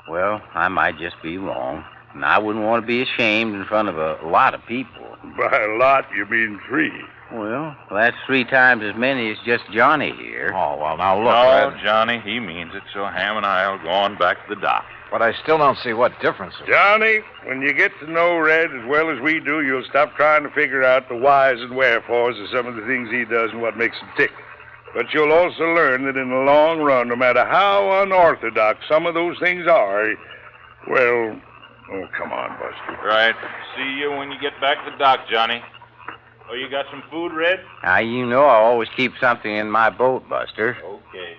Well, I might just be wrong, and I wouldn't want to be ashamed in front of a lot of people. By a lot, you mean 3. Well, that's 3 times as many as just Johnny here. Oh, well, now look, No, Red. Johnny, he means it, so Ham and I will go on back to the dock. But I still don't see what difference it Johnny, when you get to know Red as well as we do, you'll stop trying to figure out the whys and wherefores of some of the things he does and what makes him tick. But you'll also learn that in the long run, no matter how unorthodox some of those things are, well, oh, come on, Buster. Right. See you when you get back to the dock, Johnny. Oh, you got some food, Red? Now, you know I always keep something in my boat, Buster. Okay.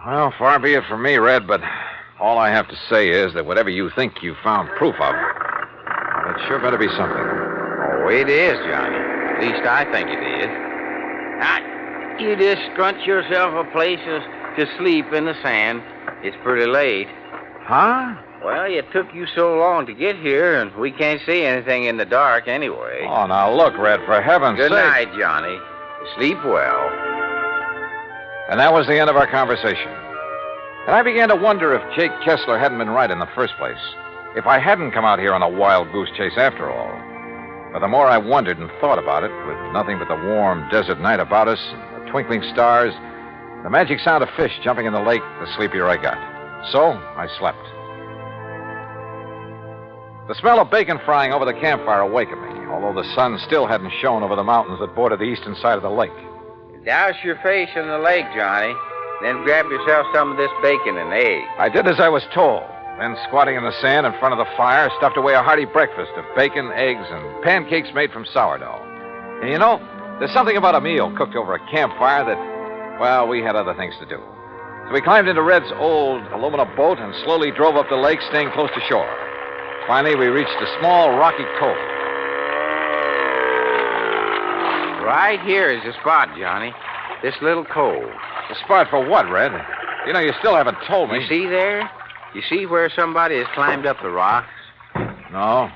Well, far be it from me, Red, but all I have to say is that whatever you think you found proof of, well, it sure better be something. Oh, it is, Johnny. At least I think it is. Now, you just scrunch yourself a place to sleep in the sand. It's pretty late. Huh? Well, it took you so long to get here, and we can't see anything in the dark anyway. Oh, now look, Red, for heaven's sake. Good night, Johnny. Sleep well. And that was the end of our conversation. And I began to wonder if Jake Kessler hadn't been right in the first place. If I hadn't come out here on a wild goose chase after all. But the more I wondered and thought about it, with nothing but the warm desert night about us, and the twinkling stars, the magic sound of fish jumping in the lake, the sleepier I got. So I slept. The smell of bacon frying over the campfire awakened me, although the sun still hadn't shone over the mountains that border the eastern side of the lake. Douse your face in the lake, Johnny. Then grab yourself some of this bacon and egg. I did as I was told. Then, squatting in the sand in front of the fire, stuffed away a hearty breakfast of bacon, eggs, and pancakes made from sourdough. And you know, there's something about a meal cooked over a campfire that, well, we had other things to do. So we climbed into Red's old aluminum boat and slowly drove up the lake, staying close to shore. Finally, we reached a small rocky cove. Right here is the spot, Johnny. This little cove. The spot for what, Red? You know, you still haven't told me. You see there? You see where somebody has climbed up the rocks? No,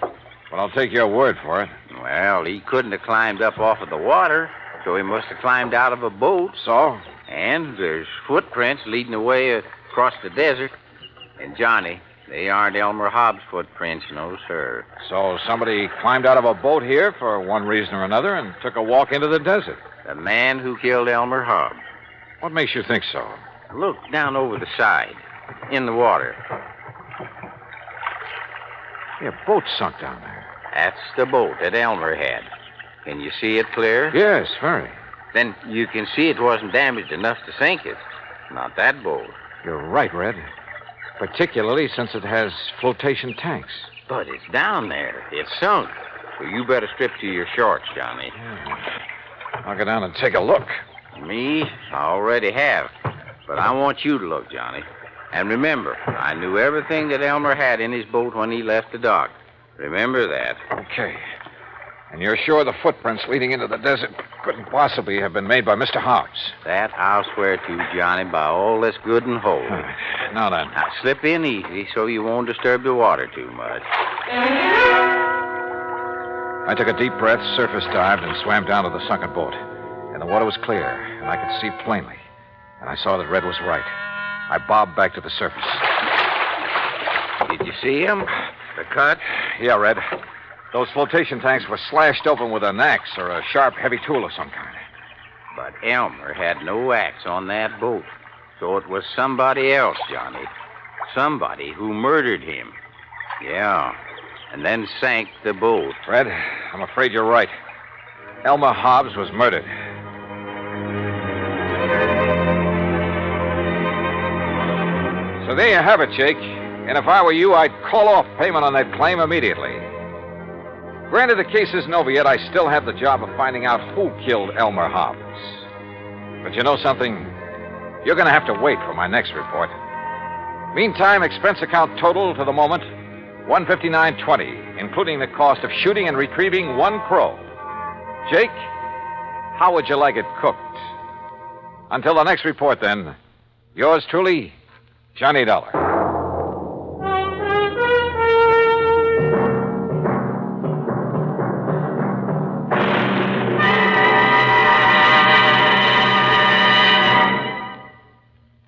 but I'll take your word for it. Well, he couldn't have climbed up off of the water, so he must have climbed out of a boat. So? And there's footprints leading the way across the desert. And, Johnny, they aren't Elmer Hobbs' footprints, no, sir. So somebody climbed out of a boat here for one reason or another and took a walk into the desert. The man who killed Elmer Hobbs. What makes you think so? Look down over the side, in the water. Yeah, a boat sunk down there. That's the boat that Elmer had. Can you see it clear? Yes, very. Then you can see it wasn't damaged enough to sink it. Not that boat. You're right, Red. Particularly since it has flotation tanks. But it's down there. It's sunk. So you better strip to your shorts, Johnny. I'll go down and take a look. Me? I already have. But I want you to look, Johnny. And remember, I knew everything that Elmer had in his boat when he left the dock. Remember that. Okay. And you're sure the footprints leading into the desert couldn't possibly have been made by Mr. Hobbs? That I'll swear to, Johnny, by all that's good and holy. Now then. Now, slip in easy so you won't disturb the water too much. I took a deep breath, surface dived, and swam down to the sunken boat. And the water was clear, and I could see plainly. And I saw that Red was right. I bobbed back to the surface. Did you see him? The cut? Yeah, Red. Those flotation tanks were slashed open with an axe or a sharp, heavy tool of some kind. But Elmer had no axe on that boat. So it was somebody else, Johnny. Somebody who murdered him. Yeah. And then sank the boat. Red, I'm afraid you're right. Elmer Hobbs was murdered. So there you have it, Jake. And if I were you, I'd call off payment on that claim immediately. Granted, the case isn't over yet. I still have the job of finding out who killed Elmer Hobbs. But you know something? You're going to have to wait for my next report. Meantime, expense account total to the moment, $159.20, including the cost of shooting and retrieving one crow. Jake, how would you like it cooked? Until the next report, then, yours truly, Johnny Dollar.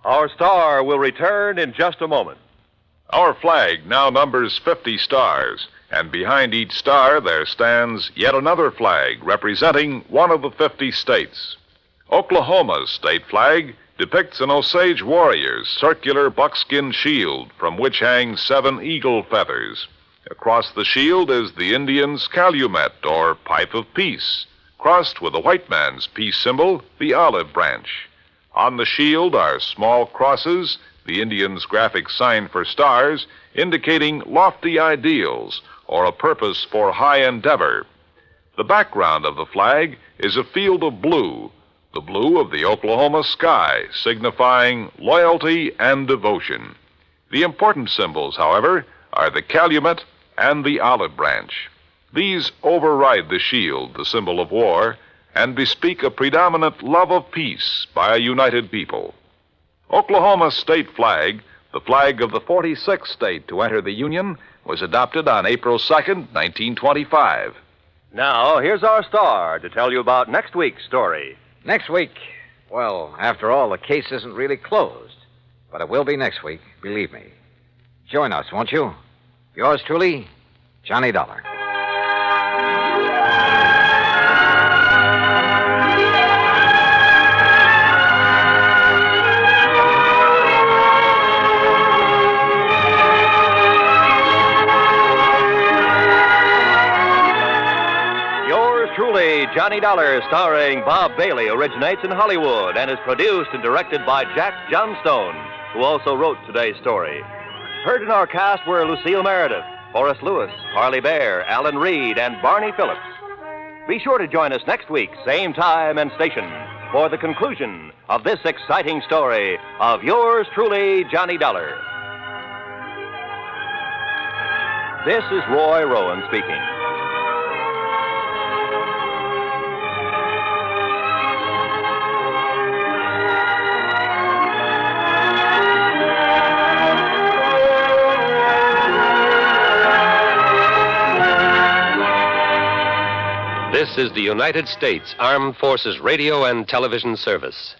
Our star will return in just a moment. Our flag now numbers 50 stars, and behind each star there stands yet another flag representing one of the 50 states. Oklahoma's state flag depicts an Osage warrior's circular buckskin shield from which hang 7 eagle feathers. Across the shield is the Indian's calumet, or pipe of peace, crossed with the white man's peace symbol, the olive branch. On the shield are small crosses, the Indian's graphic sign for stars, indicating lofty ideals or a purpose for high endeavor. The background of the flag is a field of blue, the blue of the Oklahoma sky, signifying loyalty and devotion. The important symbols, however, are the calumet and the olive branch. These override the shield, the symbol of war, and bespeak a predominant love of peace by a united people. Oklahoma's state flag, the flag of the 46th state to enter the Union, was adopted on April 2nd, 1925. Now, here's our star to tell you about next week's story. Next week? Well, after all, the case isn't really closed. But it will be next week, believe me. Join us, won't you? Yours truly, Johnny Dollar. Truly, Johnny Dollar, starring Bob Bailey, originates in Hollywood and is produced and directed by Jack Johnstone, who also wrote today's story. Heard in our cast were Lucille Meredith, Forrest Lewis, Harley Bear, Alan Reed, and Barney Phillips. Be sure to join us next week, same time and station, for the conclusion of this exciting story of yours truly, Johnny Dollar. This is Roy Rowan speaking. This is the United States Armed Forces Radio and Television Service.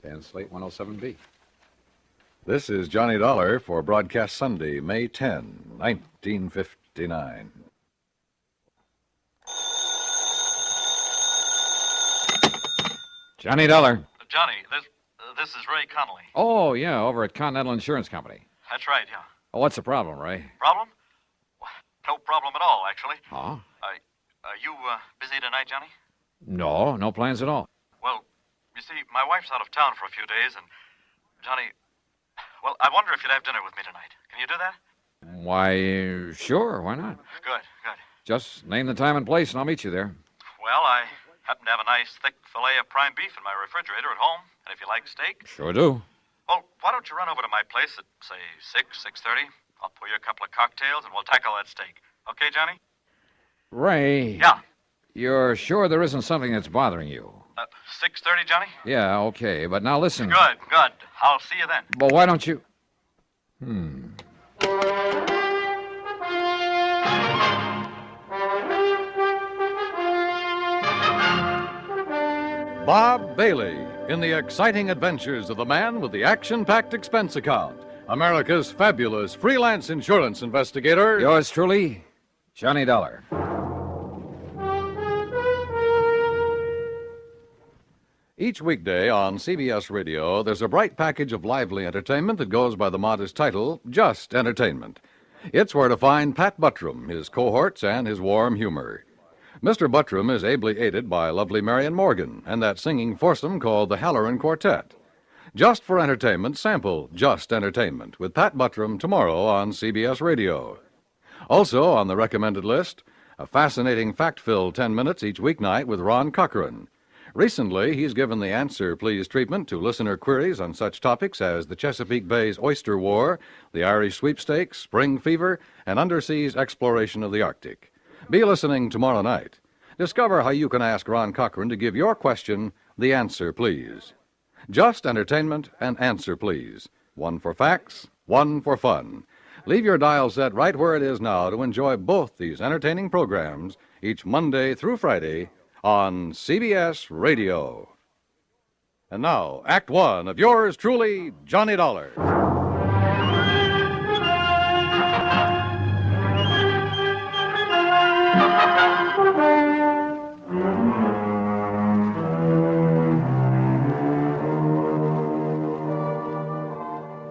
and Slate 107B. This is Johnny Dollar for broadcast Sunday, May 10, 1959. Johnny Dollar. Johnny, this is Ray Connolly. Oh, yeah, over at Continental Insurance Company. That's right, yeah. Oh, what's the problem, Ray? Problem? No problem at all, actually. Huh? Are you busy tonight, Johnny? No, no plans at all. Well, you see, my wife's out of town for a few days, and Johnny, well, I wonder if you'd have dinner with me tonight. Can you do that? Why, sure, why not? Good, good. Just name the time and place, and I'll meet you there. Well, I happen to have a nice, thick fillet of prime beef in my refrigerator at home, and if you like steak... Sure do. Well, why don't you run over to my place at, say, 6:30? I'll pour you a couple of cocktails, and we'll tackle that steak. Okay, Johnny? Ray. Yeah? You're sure there isn't something that's bothering you? 6:30, Johnny? Yeah, okay, but now listen. Good, good. I'll see you then. Well, why don't you... Bob Bailey in the exciting adventures of the man with the action-packed expense account. America's fabulous freelance insurance investigator. Yours truly, Johnny Dollar. Each weekday on CBS Radio, there's a bright package of lively entertainment that goes by the modest title, Just Entertainment. It's where to find Pat Buttram, his cohorts, and his warm humor. Mr. Buttram is ably aided by lovely Marion Morgan and that singing foursome called the Halloran Quartet. Just for entertainment, sample Just Entertainment with Pat Buttram tomorrow on CBS Radio. Also on the recommended list, a fascinating fact-filled 10 minutes each weeknight with Ron Cochran. Recently, he's given the Answer Please treatment to listener queries on such topics as the Chesapeake Bay's Oyster War, the Irish Sweepstakes, Spring Fever, and underseas exploration of the Arctic. Be listening tomorrow night. Discover how you can ask Ron Cochran to give your question the answer, please. Just Entertainment and Answer Please. One for facts, one for fun. Leave your dial set right where it is now to enjoy both these entertaining programs each Monday through Friday on CBS Radio. And now, Act One of yours truly, Johnny Dollar.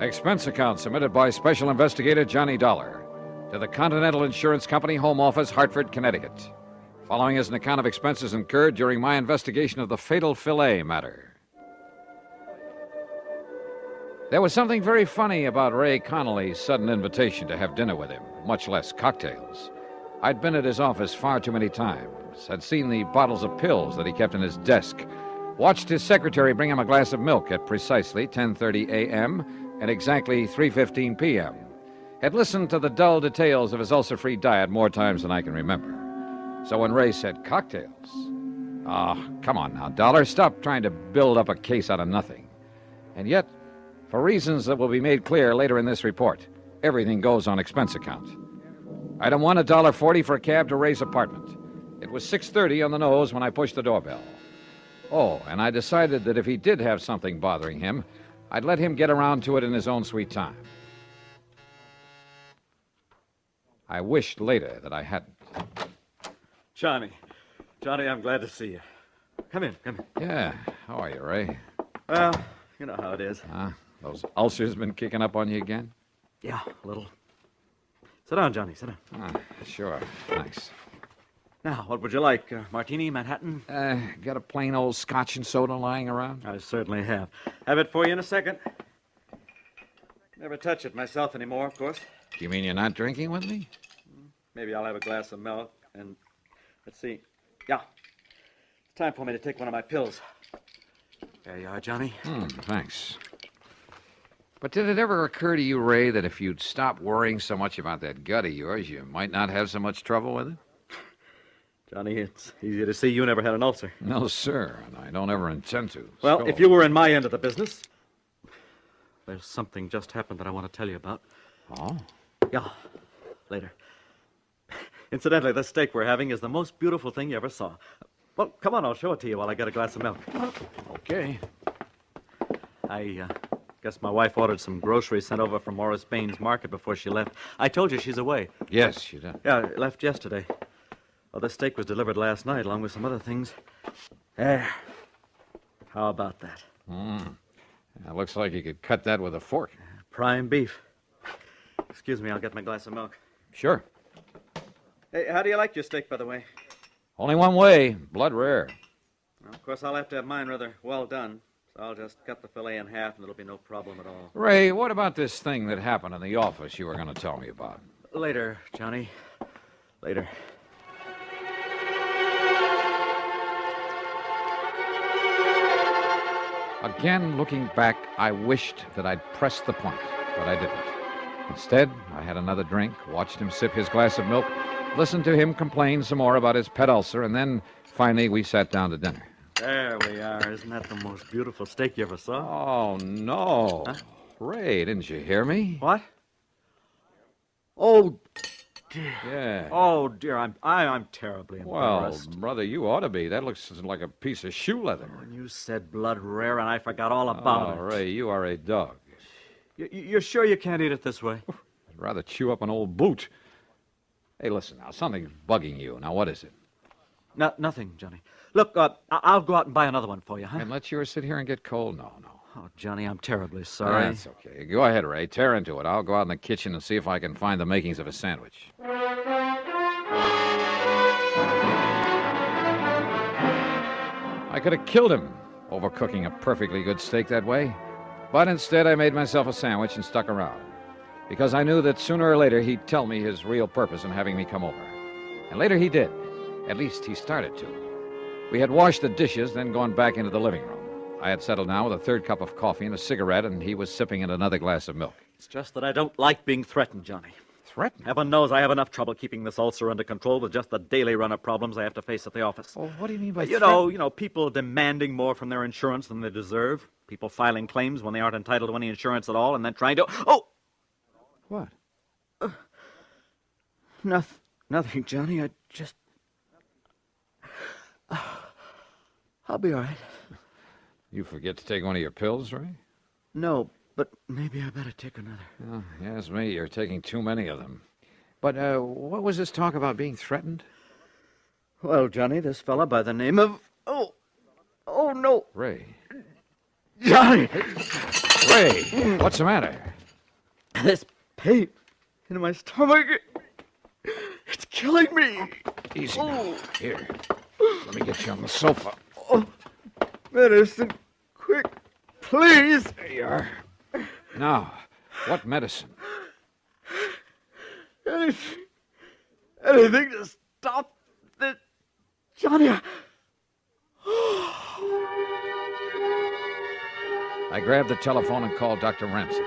Expense account submitted by Special Investigator Johnny Dollar to the Continental Insurance Company, Home Office, Hartford, Connecticut. Following is an account of expenses incurred during my investigation of the fatal Filet matter. There was something very funny about Ray Connolly's sudden invitation to have dinner with him, much less cocktails. I'd been at his office far too many times, had seen the bottles of pills that he kept in his desk, watched his secretary bring him a glass of milk at precisely 10:30 a.m., and exactly 3:15 p.m. Had listened to the dull details of his ulcer-free diet more times than I can remember. So when Ray said cocktails, come on now, Dollar, stop trying to build up a case out of nothing. And yet, for reasons that will be made clear later in this report, everything goes on expense account. Item 1, $1.40 for a cab to Ray's apartment. It was 6:30 on the nose when I pushed the doorbell. Oh, and I decided that if he did have something bothering him, I'd let him get around to it in his own sweet time. I wished later that I hadn't. Johnny, I'm glad to see you. Come in. Yeah, how are you, Ray? Well, you know how it is. Those ulcers been kicking up on you again? Yeah, a little. Sit down, Johnny, sit down. Sure, thanks. Now, what would you like? Martini, Manhattan? Got a plain old scotch and soda lying around? I certainly have. Have it for you in a second. Never touch it myself anymore, of course. You mean you're not drinking with me? Maybe I'll have a glass of milk and... Let's see. Yeah. It's time for me to take one of my pills. There you are, Johnny. Thanks. But did it ever occur to you, Ray, that if you'd stop worrying so much about that gut of yours, you might not have so much trouble with it? Johnny, it's easy to see you never had an ulcer. No, sir, and I don't ever intend to. Well, if you were in my end of the business, there's something just happened that I want to tell you about. Oh? Yeah, later. Incidentally, this steak we're having is the most beautiful thing you ever saw. Well, come on, I'll show it to you while I get a glass of milk. Okay. I guess my wife ordered some groceries sent over from Morris Baines Market before she left. I told you she's away. Yes, she did. Yeah, left yesterday. Well, the steak was delivered last night, along with some other things. There. How about that? It looks like you could cut that with a fork. Prime beef. Excuse me, I'll get my glass of milk. Sure. Hey, how do you like your steak, by the way? Only one way, blood rare. Well, of course, I'll have to have mine rather well done. So I'll just cut the fillet in half, and it'll be no problem at all. Ray, what about this thing that happened in the office you were going to tell me about? Later, Johnny. Later. Again, looking back, I wished that I'd pressed the point, but I didn't. Instead, I had another drink, watched him sip his glass of milk, listened to him complain some more about his pet ulcer, and then, finally, we sat down to dinner. There we are. Isn't that the most beautiful steak you ever saw? Oh, no. Huh? Ray, didn't you hear me? What? Oh, dear. Yeah. Oh, dear. I'm terribly embarrassed. Well, brother, you ought to be. That looks like a piece of shoe leather. When you said blood rare, and I forgot all about it. Ray, you are a dog. You're sure you can't eat it this way? I'd rather chew up an old boot. Hey, listen now. Something's bugging you. Now, what is it? Nothing, Johnny. Look, I'll go out and buy another one for you, huh? And let yours sit here and get cold? No. Oh, Johnny, I'm terribly sorry. That's okay. Go ahead, Ray. Tear into it. I'll go out in the kitchen and see if I can find the makings of a sandwich. I could have killed him overcooking a perfectly good steak that way. But instead, I made myself a sandwich and stuck around. Because I knew that sooner or later he'd tell me his real purpose in having me come over. And later he did. At least he started to. We had washed the dishes, then gone back into the living room. I had settled down with a third cup of coffee and a cigarette, and he was sipping at another glass of milk. It's just that I don't like being threatened, Johnny. Threatened? Heaven knows I have enough trouble keeping this ulcer under control with just the daily run of problems I have to face at the office. Oh, what do you mean by you know, people demanding more from their insurance than they deserve. People filing claims when they aren't entitled to any insurance at all, and then trying to... Oh! What? Nothing, Johnny. I just... I'll be all right. You forget to take one of your pills, Ray? No, but maybe I better take another. Oh, yes, me. You're taking too many of them. But what was this talk about being threatened? Well, Johnny, this fella by the name of... Oh, no. Ray. Johnny! Ray, what's the matter? This pain in my stomach, it's killing me. Easy now. Here, let me get you on the sofa. Oh, medicine, quick, please. There you are. Now, what medicine? Anything to stop this, Johnny. I grabbed the telephone and called Dr. Ramsey.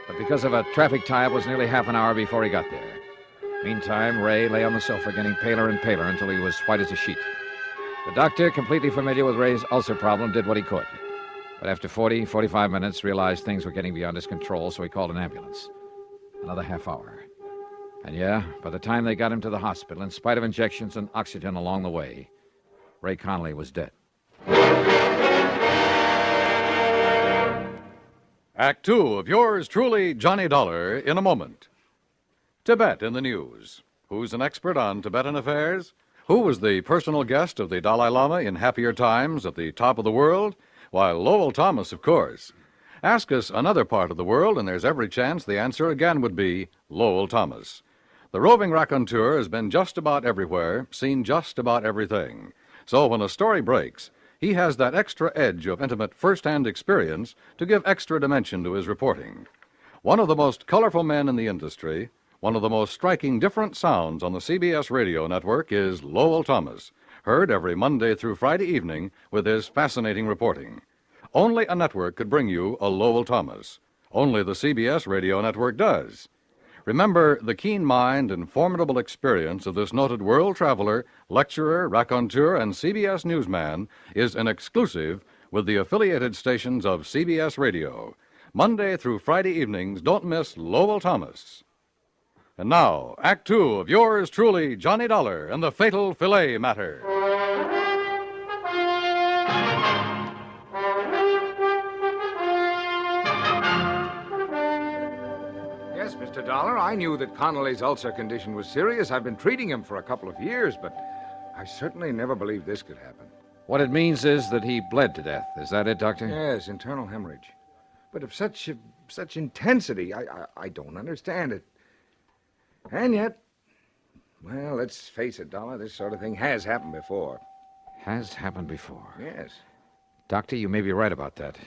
But because of a traffic tie-up, it was nearly half an hour before he got there. Meantime, Ray lay on the sofa getting paler and paler until he was white as a sheet. The doctor, completely familiar with Ray's ulcer problem, did what he could. But after 45 minutes, realized things were getting beyond his control, so he called an ambulance. Another half hour. And yeah, by the time they got him to the hospital, in spite of injections and oxygen along the way, Ray Connolly was dead. Act two of yours truly, Johnny Dollar, in a moment. Tibet in the news. Who's an expert on Tibetan affairs? Who was the personal guest of the Dalai Lama in happier times at the top of the world? Why, Lowell Thomas, of course. Ask us another part of the world, and there's every chance the answer again would be Lowell Thomas. The roving raconteur has been just about everywhere, seen just about everything. So when a story breaks, he has that extra edge of intimate first-hand experience to give extra dimension to his reporting. One of the most colorful men in the industry, one of the most striking different sounds on the CBS radio network is Lowell Thomas, heard every Monday through Friday evening with his fascinating reporting. Only a network could bring you a Lowell Thomas. Only the CBS radio network does. Remember, the keen mind and formidable experience of this noted world traveler, lecturer, raconteur, and CBS newsman is an exclusive with the affiliated stations of CBS Radio. Monday through Friday evenings, don't miss Lowell Thomas. And now, Act Two of yours truly, Johnny Dollar, and the fatal Filet matter. Dollar. I knew that Connolly's ulcer condition was serious. I've been treating him for a couple of years, but I certainly never believed this could happen. What it means is that he bled to death. Is that it, Doctor? Yes, internal hemorrhage. But of such intensity, I don't understand it. And yet, well, let's face it, Dollar, this sort of thing has happened before. Has happened before? Yes. Doctor, you may be right about that.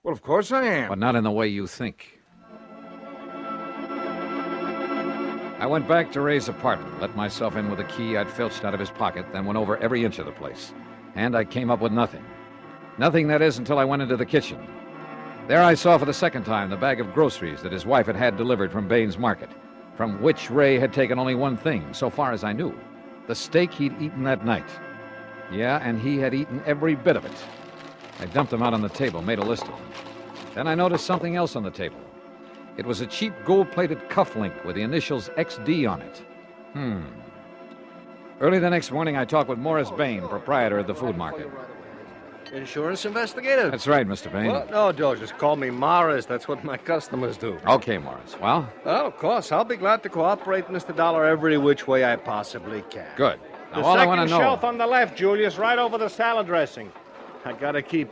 Well, of course I am. But not in the way you think. I went back to Ray's apartment, let myself in with a key I'd filched out of his pocket, then went over every inch of the place. And I came up with nothing. Nothing, that is, until I went into the kitchen. There I saw for the second time the bag of groceries that his wife had delivered from Baines Market, from which Ray had taken only one thing, so far as I knew: the steak he'd eaten that night. Yeah, and he had eaten every bit of it. I dumped them out on the table, made a list of them. Then I noticed something else on the table. It was a cheap gold-plated cuff link with the initials XD on it. Early the next morning, I talked with Morris Bain, proprietor of the food market. Insurance investigator? That's right, Mr. Bain. Well, no, George, just call me Morris. That's what my customers do. Okay, Morris. Well? Well, of course. I'll be glad to cooperate, Mr. Dollar, every which way I possibly can. Good. Now, The all I want to second know... shelf on the left, Julius, right over the salad dressing. I gotta keep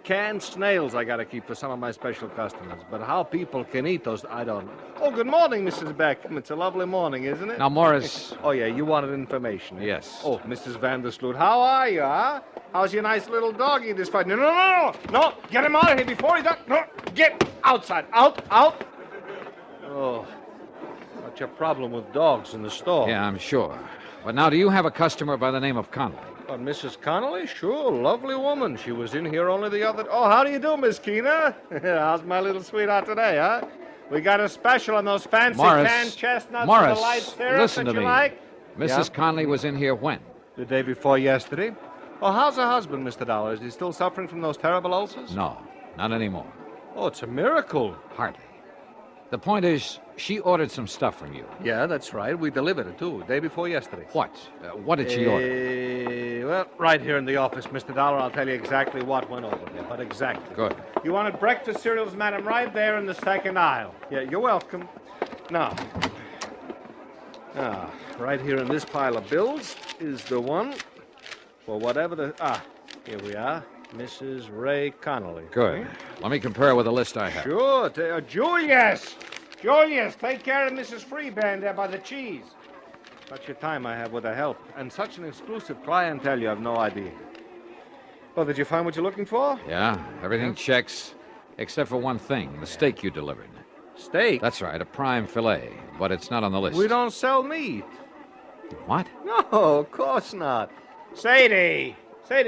canned snails. I gotta keep for some of my special customers. But how people can eat those, I don't know. Oh, good morning, Mrs. Beckham. It's a lovely morning, isn't it? Now, Morris... Oh, yeah, you wanted information. Eh? Yes. Oh, Mrs. Vandersloot, how are you, huh? How's your nice little doggy this fight? No, get him out of here before he does. No, get outside. Out. Oh, what's your problem with dogs in the store? Yeah, I'm sure. But now, do you have a customer by the name of Connolly? Mrs. Connolly? Sure, lovely woman. She was in here only the other... Oh, how do you do, Miss Keena? How's my little sweetheart today, huh? We got a special on those fancy canned chestnuts with the light syrup listen that to you me. like. Mrs. Connolly was in here when? The day before yesterday. Oh, how's her husband, Mr. Dollar? Is he still suffering from those terrible ulcers? No, not anymore. Oh, it's a miracle. Hardly. The point is, she ordered some stuff from you. Yeah, that's right. We delivered it, too, day before yesterday. What? What did she order? Well, right here in the office, Mr. Dollar. I'll tell you exactly what went over there, but exactly. Good. You wanted breakfast cereals, madam, right there in the second aisle. Yeah, you're welcome. Now, right here in this pile of bills is the one for whatever the... here we are. Mrs. Ray Connolly. Good. Let me compare with the list I have. Sure. Julius, take care of Mrs. Freeband there by the cheese. Such a time I have with her help. And such an exclusive clientele, you have no idea. Well, did you find what you're looking for? Yeah, everything checks, except for one thing, the steak you delivered. Steak? That's right, a prime filet, but it's not on the list. We don't sell meat. What? No, of course not. Sadie,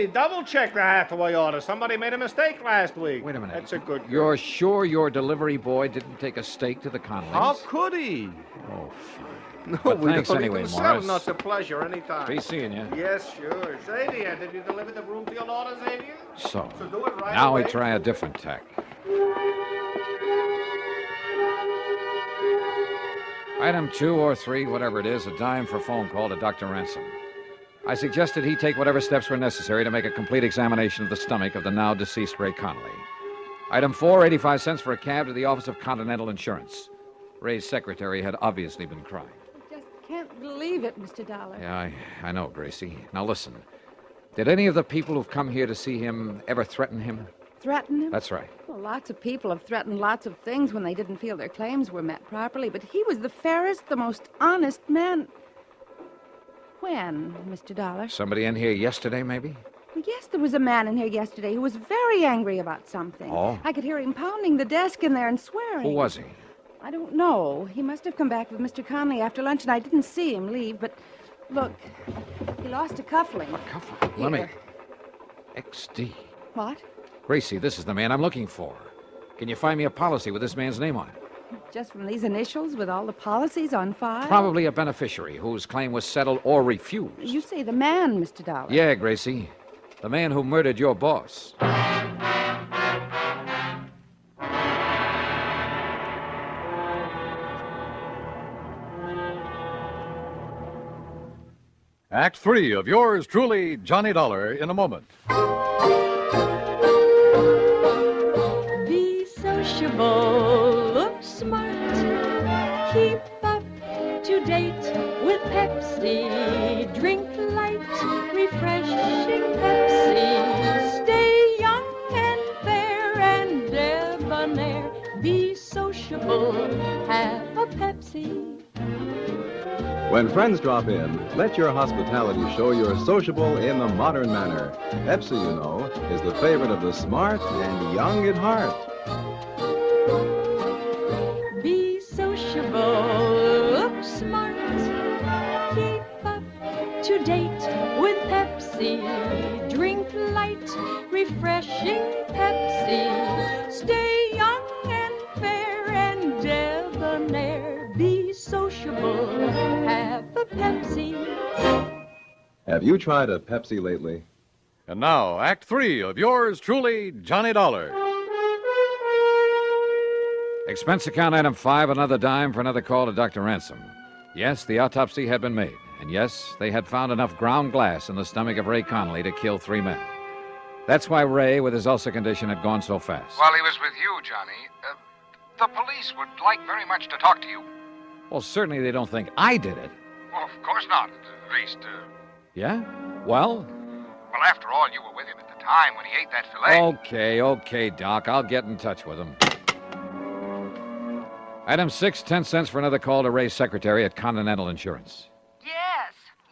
double-check the Hathaway order. Somebody made a mistake last week. Wait a minute. That's a good... You're sure your delivery boy didn't take a steak to the Connollys? How could he? Oh, fine. No, But we thanks don't anyway, even sell Morris. them. No, it's a pleasure anytime. Be seeing you. Yes, sure. Sadie, did you deliver the Broomfield order, Sadie? So do it right now away. we try a different tack. Item 2 or 3, whatever it is, a dime for phone call to Dr. Ransom. I suggested he take whatever steps were necessary to make a complete examination of the stomach of the now deceased Ray Connolly. Item 4, 85 cents for a cab to the office of Continental Insurance. Ray's secretary had obviously been crying. Just can't believe it, Mr. Dollar. Yeah, I know, Gracie. Now listen. Did any of the people who've come here to see him ever threaten him? Threaten him? That's right. Well, lots of people have threatened lots of things when they didn't feel their claims were met properly, but he was the fairest, the most honest man. When, Mr. Dollar? Somebody in here yesterday, maybe? Well, yes, there was a man in here yesterday who was very angry about something. Oh? I could hear him pounding the desk in there and swearing. Who was he? I don't know. He must have come back with Mr. Connolly after lunch, and I didn't see him leave, but look, he lost a cufflink. A cufflink? Let me... XD. What? Gracie, this is the man I'm looking for. Can you find me a policy with this man's name on it? Just from these initials with all the policies on file? Probably a beneficiary whose claim was settled or refused. You say the man, Mr. Dollar. Yeah, Gracie. The man who murdered your boss. Act 3 of yours truly, Johnny Dollar, in a moment. Be sociable, look smart, sociable. Have a Pepsi. When friends drop in, let your hospitality show you're sociable in the modern manner. Pepsi, you know, is the favorite of the smart and young at heart. Be sociable, look smart, keep up to date with Pepsi. Drink light, refreshing Pepsi. Stay young and fair and debonair. Be sociable, have a Pepsi. Have you tried a Pepsi lately? And now, Act 3 of yours truly, Johnny Dollar. Expense account item 5, another dime for another call to Dr. Ransom. Yes, the autopsy had been made. And yes, they had found enough ground glass in the stomach of Ray Connolly to kill 3 men. That's why Ray, with his ulcer condition, had gone so fast. While he was with you, Johnny, the police would like very much to talk to you. Well, certainly they don't think I did it. Well, of course not. At least, Yeah? Well? well, after all, you were with him at the time when he ate that filet. Okay, Doc. I'll get in touch with him. Item 6, 10 cents for another call to Ray's secretary at Continental Insurance.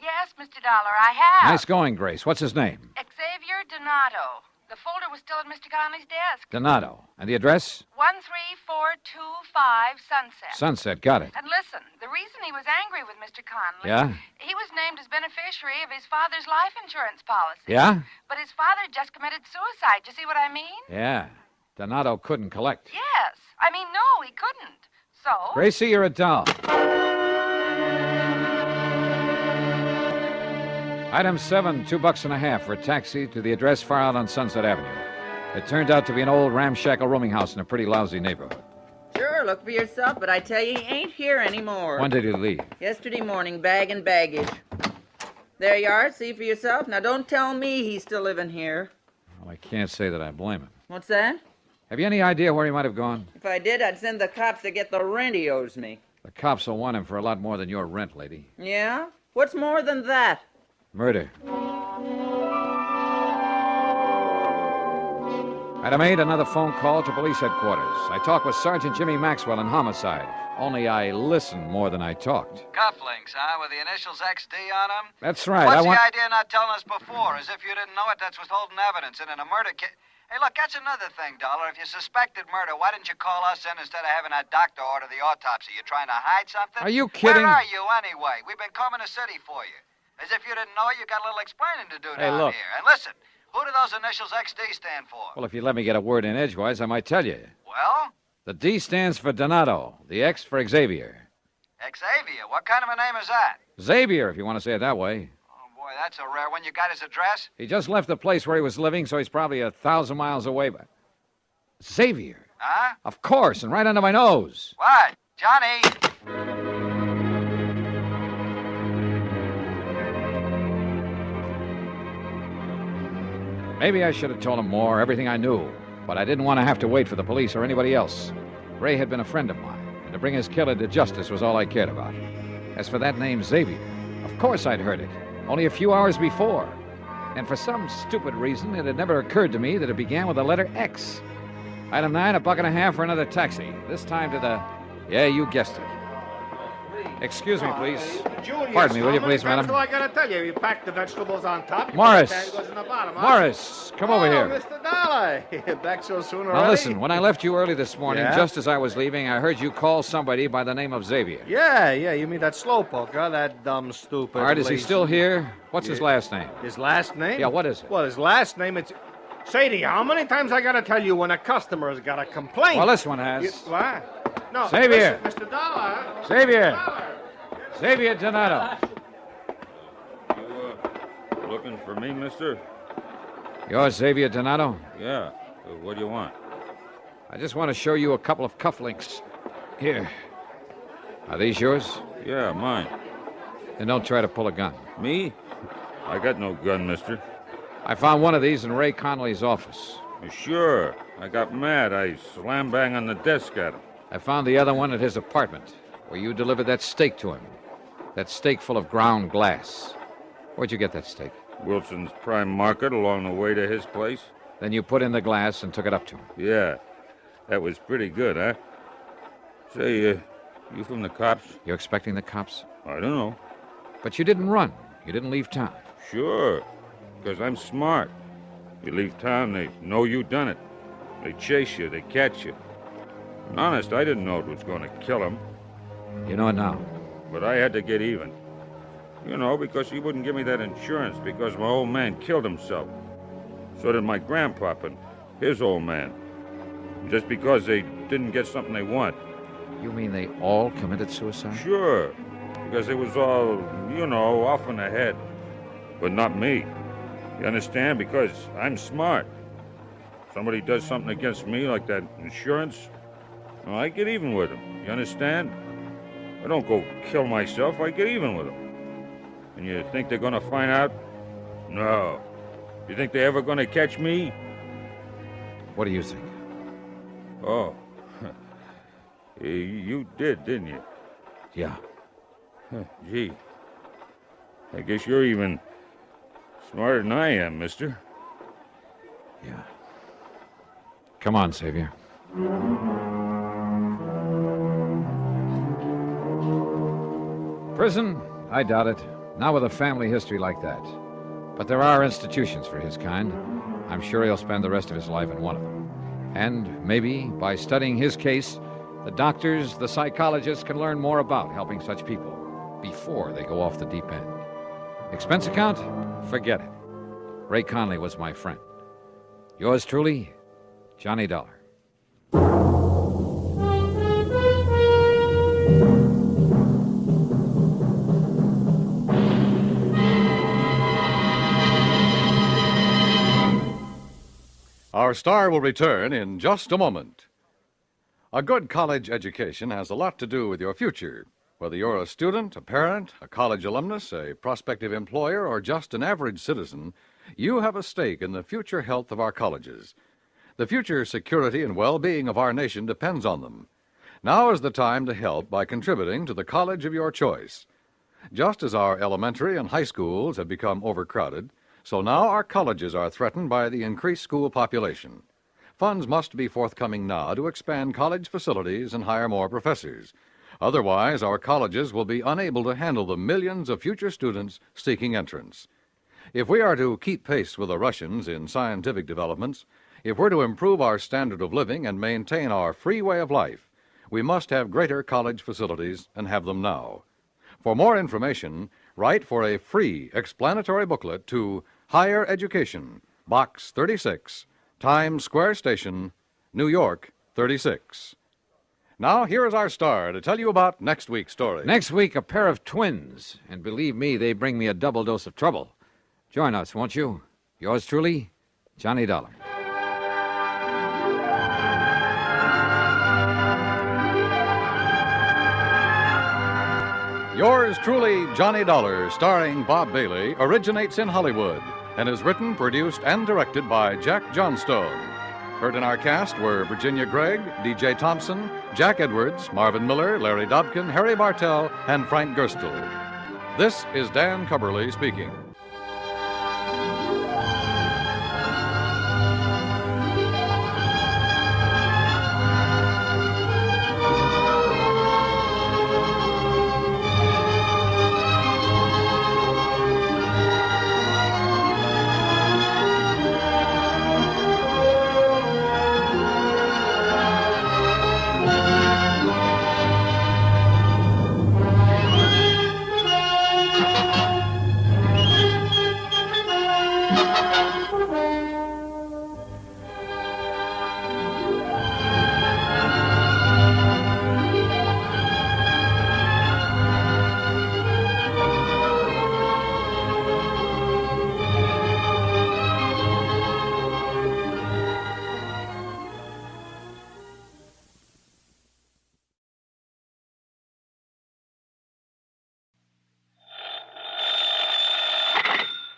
Yes, Mr. Dollar, I have. Nice going, Grace. What's his name? Xavier Donato. The folder was still at Mr. Connolly's desk. Donato. And the address? 13425 Sunset. Sunset. Got it. And listen, the reason he was angry with Mr. Connolly... Yeah? He was named as beneficiary of his father's life insurance policy. Yeah? But his father just committed suicide. You see what I mean? Yeah. Donato couldn't collect. Yes. I mean, no, he couldn't. So... Gracie, you're a doll. Item 7, $2.50 for a taxi to the address far out on Sunset Avenue. It turned out to be an old ramshackle rooming house in a pretty lousy neighborhood. Sure, look for yourself, but I tell you, he ain't here anymore. When did he leave? Yesterday morning, bag and baggage. There you are, see for yourself. Now, don't tell me he's still living here. Well, I can't say that I blame him. What's that? Have you any idea where he might have gone? If I did, I'd send the cops to get the rent he owes me. The cops will want him for a lot more than your rent, lady. Yeah? What's more than that? Murder. Item 8, another phone call to police headquarters. I talked with Sergeant Jimmy Maxwell in Homicide. Only I listened more than I talked. Cufflinks, huh? With the initials XD on them? That's right. What's the idea of not telling us before? As if you didn't know it, that's withholding evidence. And in a murder case... Hey, look, that's another thing, Dollar. If you suspected murder, why didn't you call us in instead of having that doctor order the autopsy? You trying to hide something? Are you kidding? Where are you, anyway? We've been combing the city for you. As if you didn't know it, you got a little explaining to do Hey, down look. here. And listen, who do those initials XD stand for? Well, if you let me get a word in edgewise, I might tell you. Well? The D stands for Donato, the X for Xavier. Xavier. What kind of a name is that? Xavier, if you want to say it that way. Boy, that's a rare one. You got his address? He just left the place where he was living, so he's probably 1,000 miles away. But Xavier? Huh? Of course, and right under my nose. What? Johnny! Maybe I should have told him more, everything I knew. But I didn't want to have to wait for the police or anybody else. Ray had been a friend of mine, and to bring his killer to justice was all I cared about. As for that name, Xavier, of course I'd heard it, only a few hours before. And for some stupid reason, it had never occurred to me that it began with the letter X. Item 9, $1.50 for another taxi. This time to the... Yeah, you guessed it. Excuse me, please. Julius, Pardon me, will you please, how many madam? times do I gotta tell you? You pack the vegetables on top. Morris. The pan goes in the bottom, huh? Morris, come over here. Mr. Dollar. Back so soon already? Now listen, when I left you early this morning, Yeah? just as I was leaving, I heard you call somebody by the name of Xavier. Yeah, you mean that slowpoke, huh? That dumb, stupid... All right, is he lazy- still here? What's his last name? His last name? Yeah, what is it? Well, his last name, it's... Sadie, how many times I gotta tell you when a customer's got a complaint? Well, this one has. What? No, Xavier. listen, Mr. Dollar. Xavier. Xavier Donato. Looking for me, mister? You're Xavier Donato? Yeah. What do you want? I just want to show you a couple of cufflinks. Here. Are these yours? Yeah, mine. Then don't try to pull a gun. Me? I got no gun, mister. I found one of these in Ray Connolly's office. Sure. I got mad. I slam bang on the desk at him. I found the other one at his apartment, where you delivered that steak to him. That steak full of ground glass. Where'd you get that steak? Wilson's Prime Market along the way to his place. Then you put in the glass and took it up to him. Yeah. That was pretty good, huh? Say, you from the cops? You expecting the cops? I don't know. But you didn't run. You didn't leave town. Sure, because I'm smart. You leave town, they know you done it. They chase you, they catch you. Honest, I didn't know it was going to kill him. You know it now. But I had to get even. You know, because he wouldn't give me that insurance because my old man killed himself. So did my grandpop and his old man. Just because they didn't get something they want. You mean they all committed suicide? Sure. Because it was all, you know, off in the head. But not me. You understand? Because I'm smart. Somebody does something against me, like that insurance, well, I get even with them. You understand? I don't go kill myself. I get even with them. And you think they're going to find out? No. You think they're ever going to catch me? What do you think? Oh. You did, didn't you? Yeah. Gee. I guess you're even smarter than I am, mister. Yeah. Come on, Savior. Prison? I doubt it. Not with a family history like that. But there are institutions for his kind. I'm sure he'll spend the rest of his life in one of them. And maybe, by studying his case, the doctors, the psychologists can learn more about helping such people before they go off the deep end. Expense account? Forget it. Ray Conley was my friend. Yours truly, Johnny Dollar. Our star will return in just a moment. A good college education has a lot to do with your future. Whether you're a student, a parent, a college alumnus, a prospective employer, or just an average citizen, you have a stake in the future health of our colleges. The future security and well-being of our nation depends on them. Now is the time to help by contributing to the college of your choice. Just as our elementary and high schools have become overcrowded, so now our colleges are threatened by the increased school population. Funds must be forthcoming now to expand college facilities and hire more professors. Otherwise, our colleges will be unable to handle the millions of future students seeking entrance. If we are to keep pace with the Russians in scientific developments, if we're to improve our standard of living and maintain our free way of life, we must have greater college facilities and have them now. For more information, write for a free explanatory booklet to Higher Education, Box 36, Times Square Station, New York, 36. Now, here is our star to tell you about next week's story. Next week, a pair of twins. And believe me, they bring me a double dose of trouble. Join us, won't you? Yours truly, Johnny Dollar. Yours truly, Johnny Dollar, starring Bob Bailey, originates in Hollywood and is written, produced, and directed by Jack Johnstone. Heard in our cast were Virginia Gregg, D.J. Thompson, Jack Edwards, Marvin Miller, Larry Dobkin, Harry Bartell, and Frank Gerstle. This is Dan Cubberly speaking.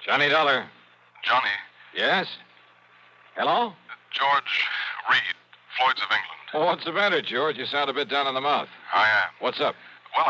Johnny Dollar. Johnny. Yes? Hello? George Reed, Floyd's of England. Oh, what's the matter, George? You sound a bit down in the mouth. I am. What's up? Well,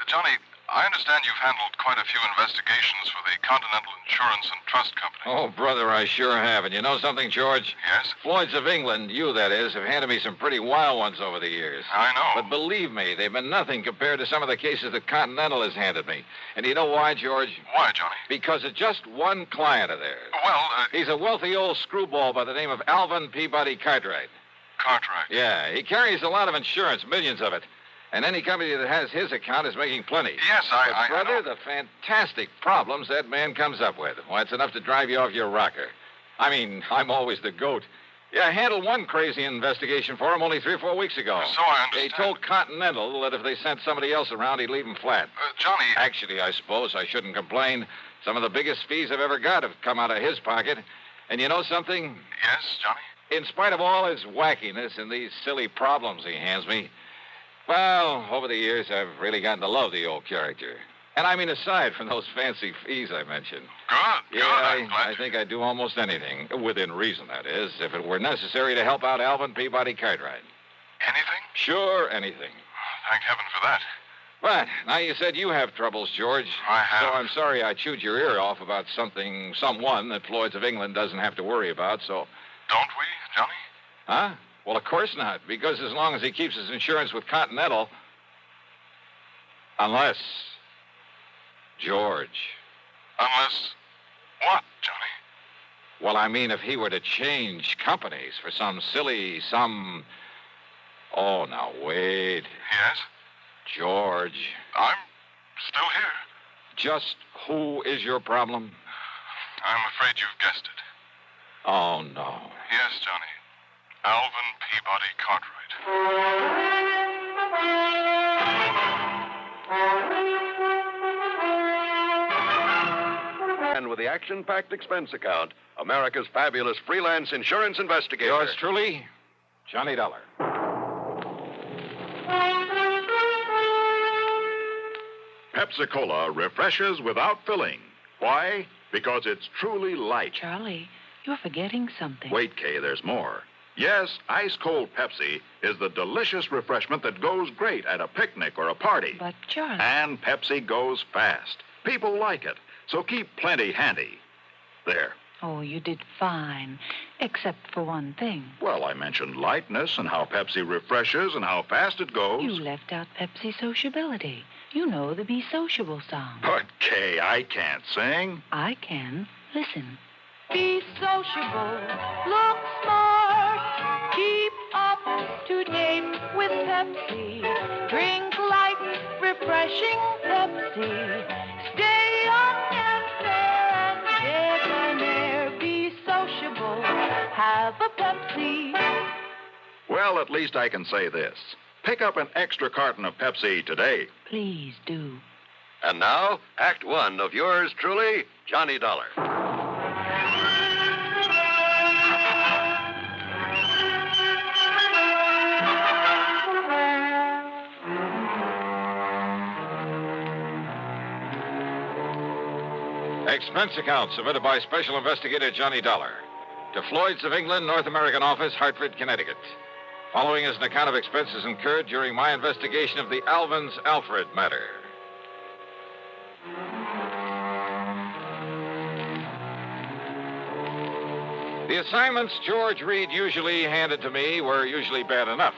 Johnny, I understand you've handled quite a few investigations for the Continental Insurance and Trust Company. Oh, brother, I sure have. And you know something, George? Yes? Floyd's of England, you that is, have handed me some pretty wild ones over the years. I know. But believe me, they've been nothing compared to some of the cases that Continental has handed me. And you know why, George? Why, Johnny? Because of just one client of theirs. Well, He's a wealthy old screwball by the name of Alvin Peabody Cartwright. Cartwright? Yeah, he carries a lot of insurance, millions of it. And any company that has his account is making plenty. Yes, But, brother, the fantastic problems that man comes up with. Why, it's enough to drive you off your rocker. I mean, I'm always the goat. Yeah, I handled one crazy investigation for him only 3 or 4 weeks ago. So I understand. They told Continental that if they sent somebody else around, he'd leave them flat. Johnny... Actually, I suppose I shouldn't complain. Some of the biggest fees I've ever got have come out of his pocket. And you know something? Yes, Johnny? In spite of all his wackiness and these silly problems he hands me, well, over the years, I've really gotten to love the old character. And I mean, aside from those fancy fees I mentioned. Good, Yeah, I think I'd do almost anything, within reason, that is, if it were necessary to help out Alvin Peabody Cartwright. Anything? Sure, anything. Thank heaven for that. But now you said you have troubles, George. I have. So I'm sorry I chewed your ear off about someone that Floyd's of England doesn't have to worry about, so... Don't we, Johnny? Huh? Well, of course not, because as long as he keeps his insurance with Continental... Unless... George. Unless... What, Johnny? Well, I mean, if he were to change companies for some... Oh, now, wait. Yes? George. I'm still here. Just who is your problem? I'm afraid you've guessed it. Oh, no. Yes, Johnny. Alvin Peabody Cartwright. And with the action-packed expense account, America's fabulous freelance insurance investigator. Yours truly, Johnny Dollar. Pepsi-Cola refreshes without filling. Why? Because it's truly light. Charlie, you're forgetting something. Wait, Kay, there's more. Yes, ice-cold Pepsi is the delicious refreshment that goes great at a picnic or a party. But, Charlie... And Pepsi goes fast. People like it, so keep plenty handy. There. Oh, you did fine, except for one thing. Well, I mentioned lightness and how Pepsi refreshes and how fast it goes. You left out Pepsi sociability. You know the Be Sociable song. But, Kay, I can't sing. I can. Listen. Be sociable, look smart, keep up to date with Pepsi. Drink light, refreshing Pepsi. Stay young and fair and debonair. Be sociable, have a Pepsi. Well, at least I can say this. Pick up an extra carton of Pepsi today. Please do. And now, Act One of yours truly, Johnny Dollar. Expense account submitted by Special Investigator Johnny Dollar to Floyd's of England, North American Office, Hartford, Connecticut. Following is an account of expenses incurred during my investigation of the Alvin's Alfred matter. The assignments George Reed usually handed to me were usually bad enough.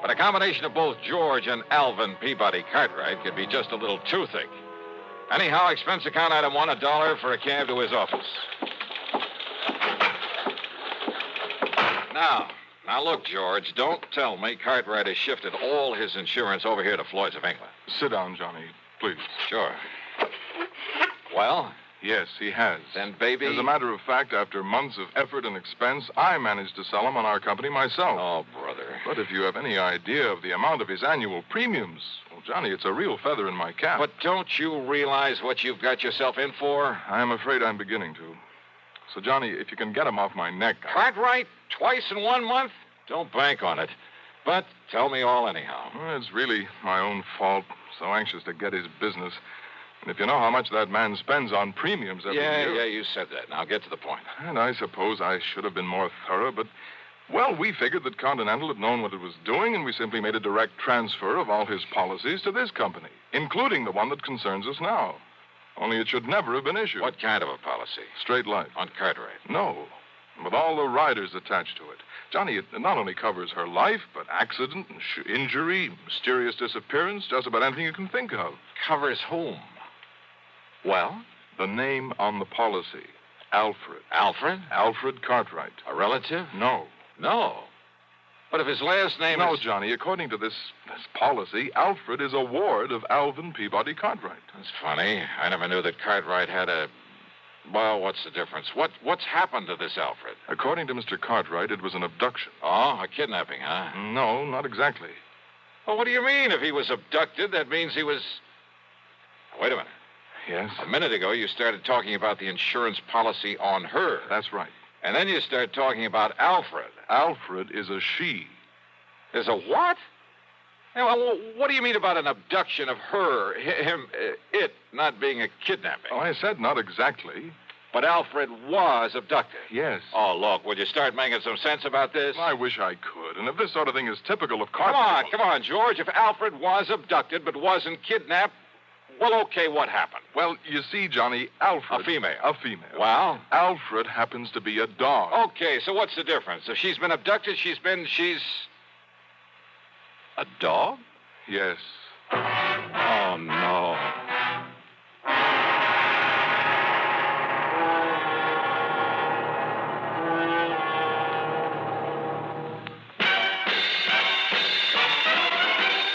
But a combination of both George and Alvin Peabody Cartwright could be just a little too thick. Anyhow, expense account item one, $1 for a cab to his office. Now look, George, don't tell me Cartwright has shifted all his insurance over here to Floyd's of England. Sit down, Johnny, please. Sure. Well? Yes, he has. Then, baby... As a matter of fact, after months of effort and expense, I managed to sell him on our company myself. Oh, brother. But if you have any idea of the amount of his annual premiums, well, Johnny, it's a real feather in my cap. But don't you realize what you've got yourself in for? I'm afraid I'm beginning to. So, Johnny, if you can get him off my neck... Cartwright? Twice in 1 month? Don't bank on it. But tell me all anyhow. Well, it's really my own fault. So anxious to get his business. And if you know how much that man spends on premiums every year... Yeah, you said that. Now get to the point. And I suppose I should have been more thorough, but Well, we figured that Continental had known what it was doing, and we simply made a direct transfer of all his policies to this company, including the one that concerns us now. Only it should never have been issued. What kind of a policy? Straight life. On Cartwright? No. With all the riders attached to it. Johnny, it not only covers her life, but accident, injury, mysterious disappearance, just about anything you can think of. Covers whom? Well? The name on the policy. Alfred. Alfred? Alfred Cartwright. A relative? No. No. But if his last name No, is... Johnny, according to this policy, Alfred is a ward of Alvin Peabody Cartwright. That's funny. I never knew that Cartwright had a... Well, what's the difference? What's happened to this Alfred? According to Mr. Cartwright, it was an abduction. Oh, a kidnapping, huh? No, not exactly. Well, what do you mean? If he was abducted, that means he was... Wait a minute. Yes? A minute ago, you started talking about the insurance policy on her. That's right. And then you start talking about Alfred. Alfred is a she. Is a what? Hey, well, what do you mean about an abduction of her, him, it not being a kidnapping? Oh, I said not exactly. But Alfred was abducted. Yes. Oh, look, would you start making some sense about this? I wish I could. And if this sort of thing is typical of Cartwright... Come on, George. If Alfred was abducted but wasn't kidnapped, well, okay, what happened? Well, you see, Johnny, Alfred... A female. A female. Well? Alfred happens to be a dog. Okay, so what's the difference? If she's been abducted, she's... A dog? Yes. Oh, no.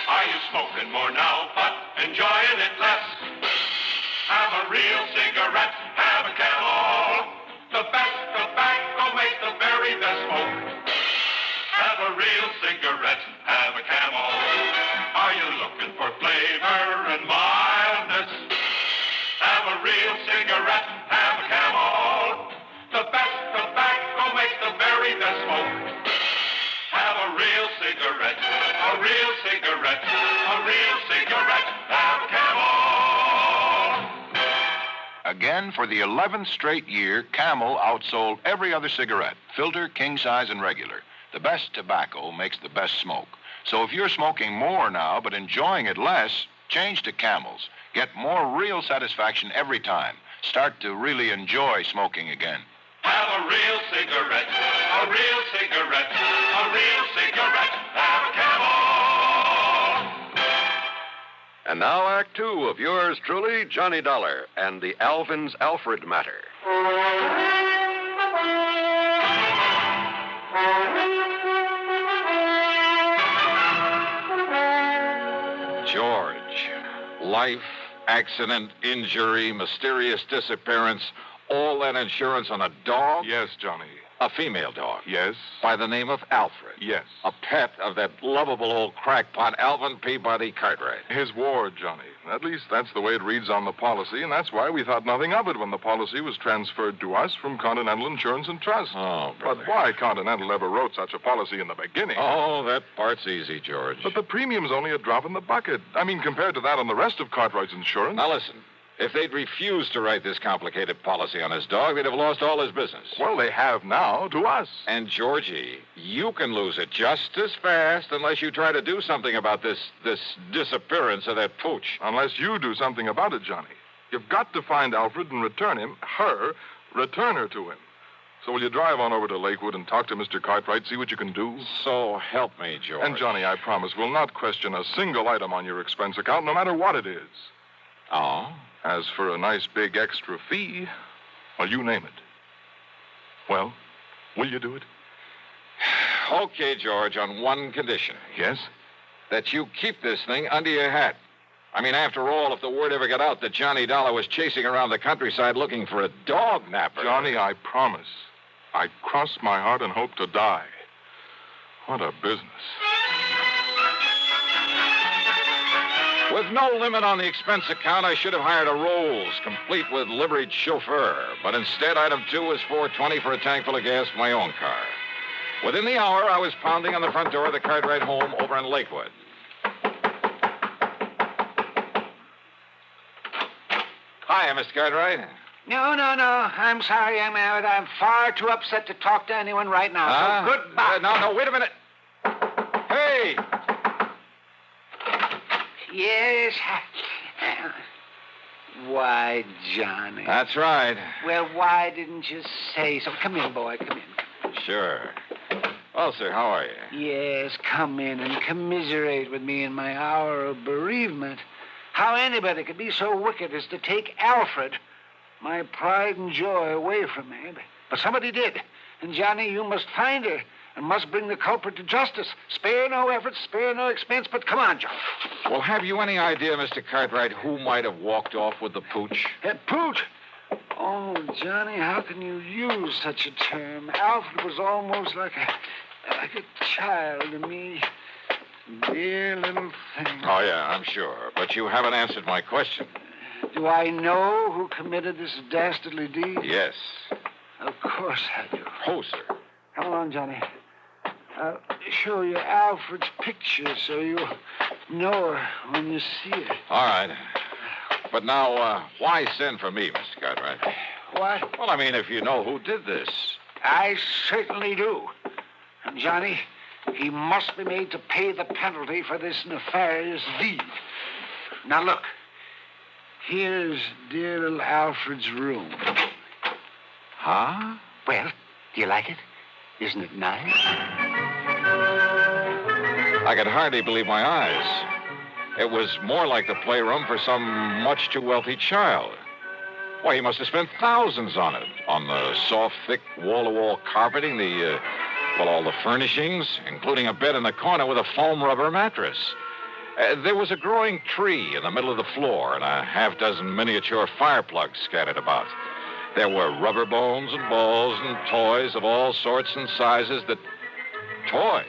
Are you smoking more now, but enjoying it less? Have a real cigarette, have a Camel. The best tobacco makes the very best smoke. Have a real cigarette, have a Camel. Are you looking for flavor and mildness? Have a real cigarette, have a Camel. The best tobacco makes the very best smoke. Have a real cigarette, a real cigarette, a real cigarette, have a Camel. Again, for the 11th straight year, Camel outsold every other cigarette, filter, king size, and regular. The best tobacco makes the best smoke. So if you're smoking more now but enjoying it less, change to Camels. Get more real satisfaction every time. Start to really enjoy smoking again. Have a real cigarette, a real cigarette, a real cigarette, have a Camel. And now Act Two of yours truly, Johnny Dollar, and the Alvin's Alfred matter. George, life, accident, injury, mysterious disappearance, all that insurance on a dog? Yes, Johnny. A female dog? Yes. By the name of Alfred? Yes. A pet of that lovable old crackpot, Alvin Peabody Cartwright? His ward, Johnny. At least that's the way it reads on the policy, and that's why we thought nothing of it when the policy was transferred to us from Continental Insurance and Trust. Oh, brother. But why Continental ever wrote such a policy in the beginning? Oh, that part's easy, George. But the premium's only a drop in the bucket. I mean, compared to that on the rest of Cartwright's insurance. Now, listen. If they'd refused to write this complicated policy on his dog, they'd have lost all his business. Well, they have now, to us. And, Georgie, you can lose it just as fast unless you try to do something about this disappearance of that pooch. Unless you do something about it, Johnny. You've got to find Alfred and return her to him. So will you drive on over to Lakewood and talk to Mr. Cartwright, see what you can do? So help me, George. And, Johnny, I promise we'll not question a single item on your expense account, no matter what it is. Oh? As for a nice big extra fee, well, you name it. Well, will you do it? Okay, George, on one condition. Yes? That you keep this thing under your hat. I mean, after all, if the word ever got out that Johnny Dollar was chasing around the countryside looking for a dog napper... Johnny, I promise. I cross my heart and hope to die. What a business. With no limit on the expense account, I should have hired a Rolls, complete with liveried chauffeur. But instead, item 2 was $4.20 for a tank full of gas for my own car. Within the hour, I was pounding on the front door of the Cartwright home over in Lakewood. Hi, Mr. Cartwright. No. I'm sorry, I'm far too upset to talk to anyone right now. So goodbye. No, wait a minute. Hey! Yes. Why, Johnny? That's right. Well, why didn't you say so? Come in, boy, come in. Sure. Well, sir, how are you? Yes, come in and commiserate with me in my hour of bereavement. How anybody could be so wicked as to take Alfred, my pride and joy, away from me. But somebody did. And, Johnny, you must find her and must bring the culprit to justice. Spare no effort, spare no expense, but come on, Johnny. Well, have you any idea, Mr. Cartwright, who might have walked off with the pooch? Pooch? Oh, Johnny, how can you use such a term? Alfred was almost like a child to me. Dear little thing. Oh, yeah, I'm sure. But you haven't answered my question. Do I know who committed this dastardly deed? Yes. Of course I do. Oh, sir. Come along, Johnny. I'll show you Alfred's picture so you'll know her when you see her. All right. But now, why send for me, Mr. Cartwright? What? Well, I mean, if you know who did this. I certainly do. And, Johnny, he must be made to pay the penalty for this nefarious deed. Now, look. Here's dear little Alfred's room. Huh? Well, do you like it? Isn't it nice? I could hardly believe my eyes. It was more like the playroom for some much too wealthy child. Why, he must have spent thousands on it. On the soft, thick, wall-to-wall carpeting, all the furnishings, including a bed in the corner with a foam rubber mattress. There was a growing tree in the middle of the floor and a half-dozen miniature fire plugs scattered about. There were rubber bones and balls and toys of all sorts and sizes Toys.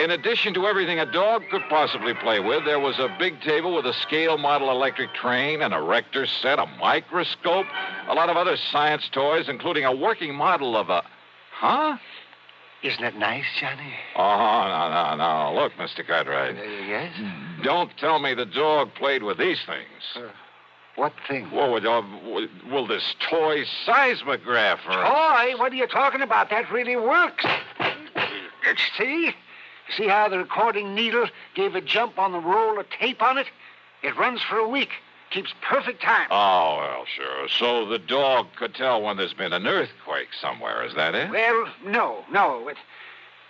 In addition to everything a dog could possibly play with, there was a big table with a scale model electric train, an erector set, a microscope, a lot of other science toys, including a working model of a... Huh? Isn't it nice, Johnny? Oh, no. Look, Mr. Cartwright. Yes? Don't tell me the dog played with these things. What thing? Will this toy seismograph or... Toy? What are you talking about? That really works. See? See how the recording needle gave a jump on the roll of tape on it? It runs for a week. Keeps perfect time. Oh, well, sure. So the dog could tell when there's been an earthquake somewhere. Is that it? Well, no.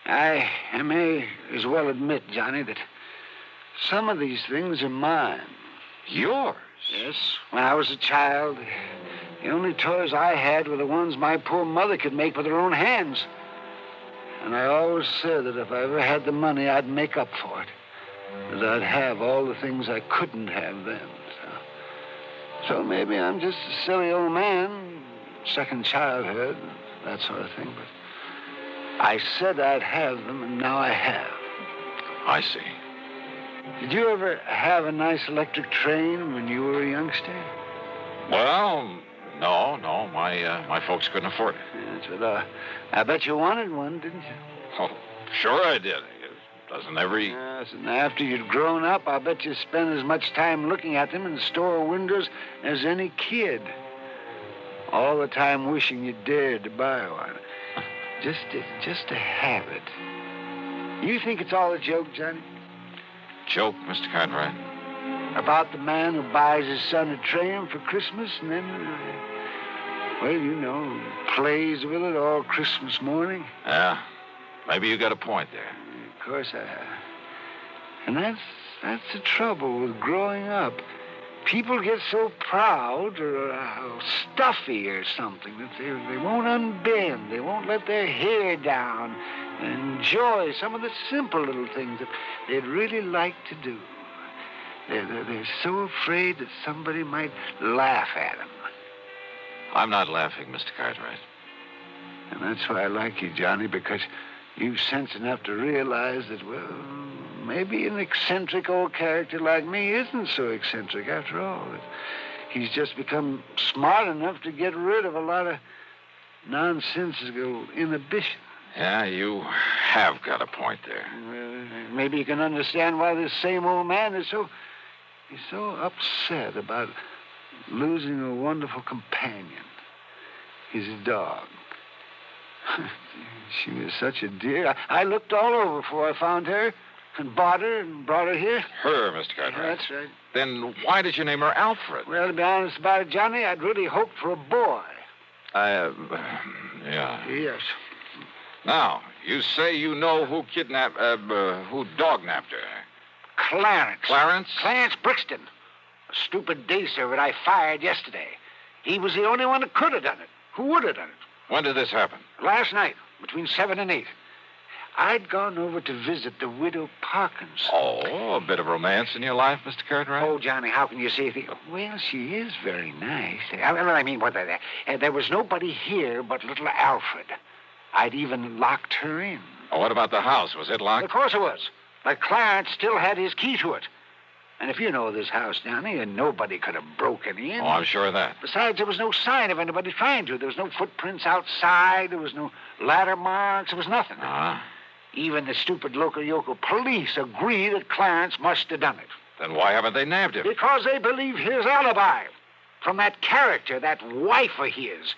I may as well admit, Johnny, that some of these things are mine. Yours? Yes. When I was a child, the only toys I had were the ones my poor mother could make with her own hands. And I always said that if I ever had the money, I'd make up for it. That I'd have all the things I couldn't have then. So maybe I'm just a silly old man, second childhood, that sort of thing. But I said I'd have them, and now I have. I see. Did you ever have a nice electric train when you were a youngster? Well, no. My folks couldn't afford it. Yes, but I bet you wanted one, didn't you? Oh, sure I did. Doesn't every... Yes, and after you'd grown up, I bet you spent as much time looking at them in store windows as any kid. All the time wishing you dared to buy one. Just to have it. You think it's all a joke, Johnny? Joke, Mr. Cartwright? About the man who buys his son a train for Christmas and then, plays with it all Christmas morning? Yeah, maybe you got a point there. Of course I have. And that's the trouble with growing up. People get so proud or stuffy or something that they won't unbend. They won't let their hair down and enjoy some of the simple little things that they'd really like to do. They're so afraid that somebody might laugh at them. I'm not laughing, Mr. Cartwright. And that's why I like you, Johnny, because you've sense enough to realize that, maybe an eccentric old character like me isn't so eccentric after all. He's just become smart enough to get rid of a lot of nonsensical inhibition. Yeah, you have got a point there. Maybe you can understand why this same old man is so upset about losing a wonderful companion, his dog. She was such a dear. I looked all over before I found her and bought her and brought her here. Her, Mr. Cartwright. That's right. Then why did you name her Alfred? Well, to be honest about it, Johnny, I'd really hoped for a boy. Yeah. Yes. Now, you say you know who who dog-napped her. Clarence. Clarence? Clarence Brixton. A stupid day servant I fired yesterday. He was the only one that could have done it. Who would have done it? When did this happen? Last night, between 7 and 8. I'd gone over to visit the widow Parkins. Oh, a bit of romance in your life, Mr. Cartwright? Oh, Johnny, how can you say that? Well, she is very nice. There was nobody here but little Alfred. I'd even locked her in. Oh, what about the house? Was it locked? Of course it was. But Clarence still had his key to it. And if you know this house, Johnny, and nobody could have broken in. Oh, I'm sure of that. Besides, there was no sign of anybody trying to. There was no footprints outside. There was no ladder marks. There was nothing. Even the stupid local police agree that Clarence must have done it. Then why haven't they nabbed him? Because they believe his alibi. From that character, that wife of his.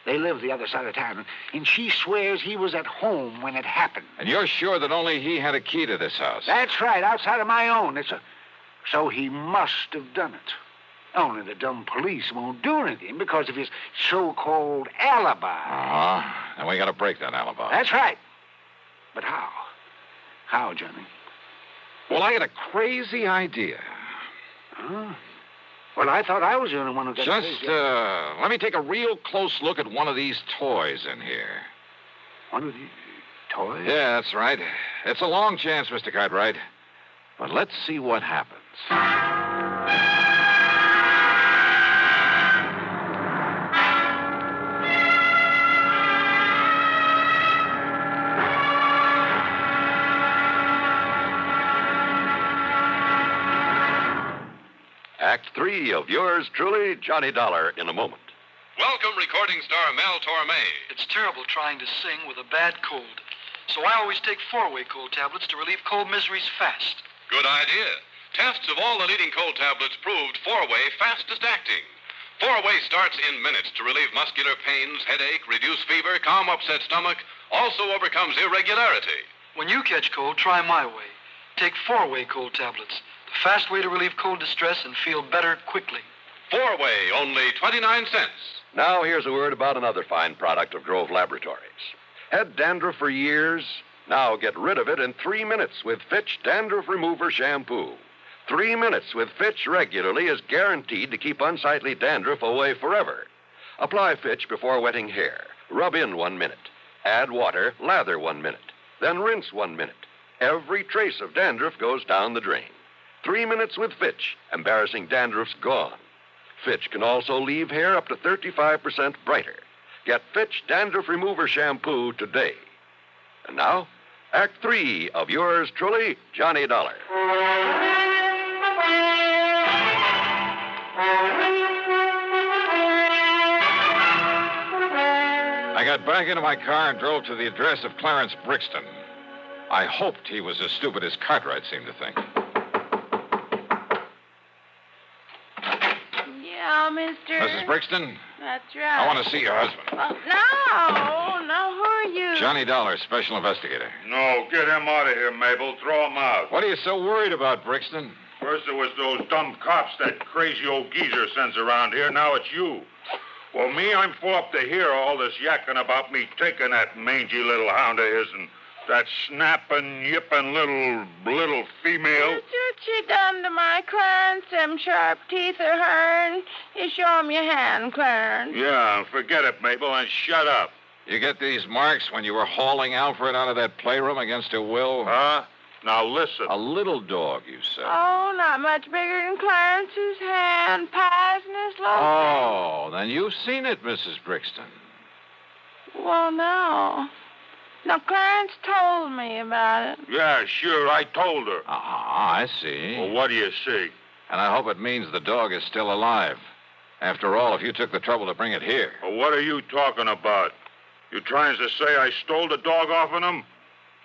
They live the other side of town, and she swears he was at home when it happened. And you're sure that only he had a key to this house? That's right, outside of my own. So he must have done it. Only the dumb police won't do anything because of his so-called alibi. And we got to break that alibi. That's right. But how? How, Johnny? Well, I got a crazy idea. Well, I thought I was the only one who got Just, let me take a real close look at one of these toys in here. One of these toys? Yeah, that's right. It's a long chance, Mr. Cartwright. But let's see what happens. Act 3 of yours truly, Johnny Dollar, in a moment. Welcome, recording star Mel Torme. It's terrible trying to sing with a bad cold. So I always take 4-way cold tablets to relieve cold miseries fast. Good idea. Tests of all the leading cold tablets proved 4-way fastest acting. 4-way starts in minutes to relieve muscular pains, headache, reduce fever, calm upset stomach, also overcomes irregularity. When you catch cold, try my way. Take 4-way cold tablets. The fast way to relieve cold distress and feel better quickly. 4-way, only 29 cents. Now here's a word about another fine product of Grove Laboratories. Had dandruff for years? Now get rid of it in 3 minutes with Fitch Dandruff Remover Shampoo. 3 minutes with Fitch regularly is guaranteed to keep unsightly dandruff away forever. Apply Fitch before wetting hair. Rub in 1 minute. Add water, lather 1 minute. Then rinse 1 minute. Every trace of dandruff goes down the drain. 3 minutes with Fitch. Embarrassing dandruff's gone. Fitch can also leave hair up to 35% brighter. Get Fitch Dandruff Remover Shampoo today. And now, Act 3 of yours truly, Johnny Dollar. I got back into my car and drove to the address of Clarence Brixton. I hoped he was as stupid as Cartwright seemed to think. Yeah, mister. Mrs. Brixton, That's right. I want to see your husband. No, who are you? Johnny Dollar, Special Investigator. No, get him out of here, Mabel. Throw him out. What are you so worried about, Brixton? First it was those dumb cops that crazy old geezer sends around here. Now it's you. Well, me, I'm full up to hear all this yakking about me taking that mangy little hound of his and that snapping, yipping little female. That's what she done to my Clarence, them sharp teeth of hern. You show him your hand, Clarence. Yeah, forget it, Mabel, and shut up. You get these marks when you were hauling Alfred out of that playroom against her will? Huh? Now listen. A little dog, you said. Oh, not much bigger than Clarence's hand. Pies in his little Oh, then you've seen it, Mrs. Brixton. Well, no. Now, Clarence told me about it. Yeah, sure, I told her. I see. Well, what do you see? And I hope it means the dog is still alive. After all, if you took the trouble to bring it here. Well, what are you talking about? You trying to say I stole the dog off of him?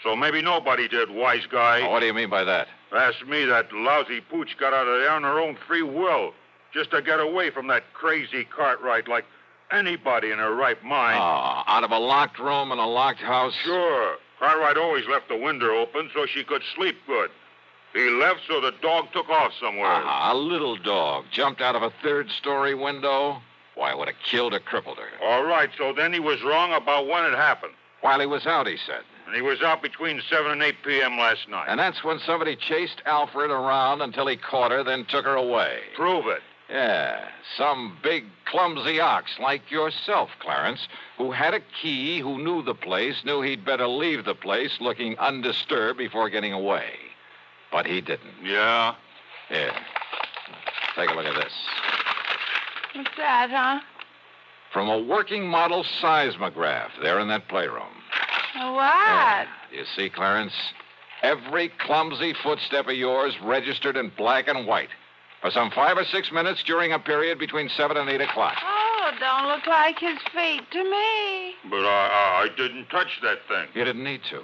So maybe nobody did, wise guy. What do you mean by that? Ask me, that lousy pooch got out of there on her own free will. just to get away from that crazy Cartwright like anybody in her right mind. Oh, out of a locked room in a locked house? Sure. Cartwright always left the window open so she could sleep good. He left so the dog took off somewhere. A little dog jumped out of a third-story window? Why, would have killed or crippled her. All right, so then he was wrong about when it happened. While he was out, he said. And he was out between 7 and 8 p.m. last night. And that's when somebody chased Alfred around until he caught her, then took her away. Prove it. Yeah, some big, clumsy ox like yourself, Clarence, who had a key, who knew the place, knew he'd better leave the place looking undisturbed before getting away. But he didn't. Yeah? Here. Take a look at this. What's that, huh? From a working model seismograph there in that playroom. What? Yeah. You see, Clarence? Every clumsy footstep of yours registered in black and white for some 5 or 6 minutes during a period between 7 and 8 o'clock. Oh, don't look like his feet to me. But I didn't touch that thing. You didn't need to.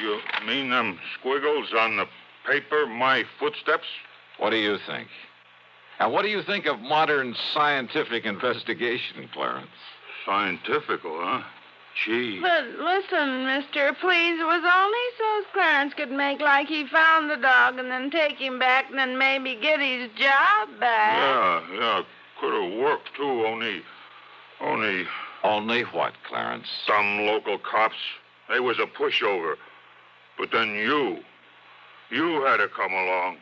You mean them squiggles on the paper, my footsteps? What do you think? And what do you think of modern scientific investigation, Clarence? Scientifical, huh? Gee. But listen, mister, please, it was only so Clarence could make like he found the dog and then take him back and then maybe get his job back. Yeah, could have worked, too, only... Only what, Clarence? Some local cops. They was a pushover. But then you had to come along.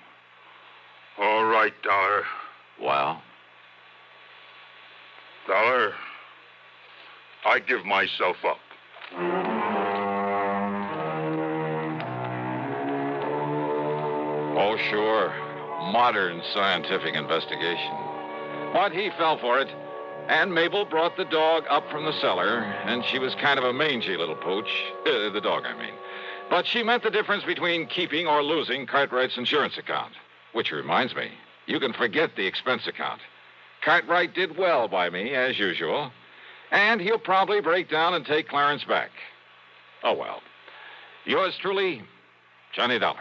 All right, Dollar. Well? Dollar, I give myself up. Oh, sure. Modern scientific investigation. But he fell for it. And Mabel brought the dog up from the cellar, and she was kind of a mangy little pooch. The dog, I mean. But she meant the difference between keeping or losing Cartwright's insurance account. Which reminds me, you can forget the expense account. Cartwright did well by me, as usual. And he'll probably break down and take Clarence back. Oh, well. Yours truly, Johnny Dollar.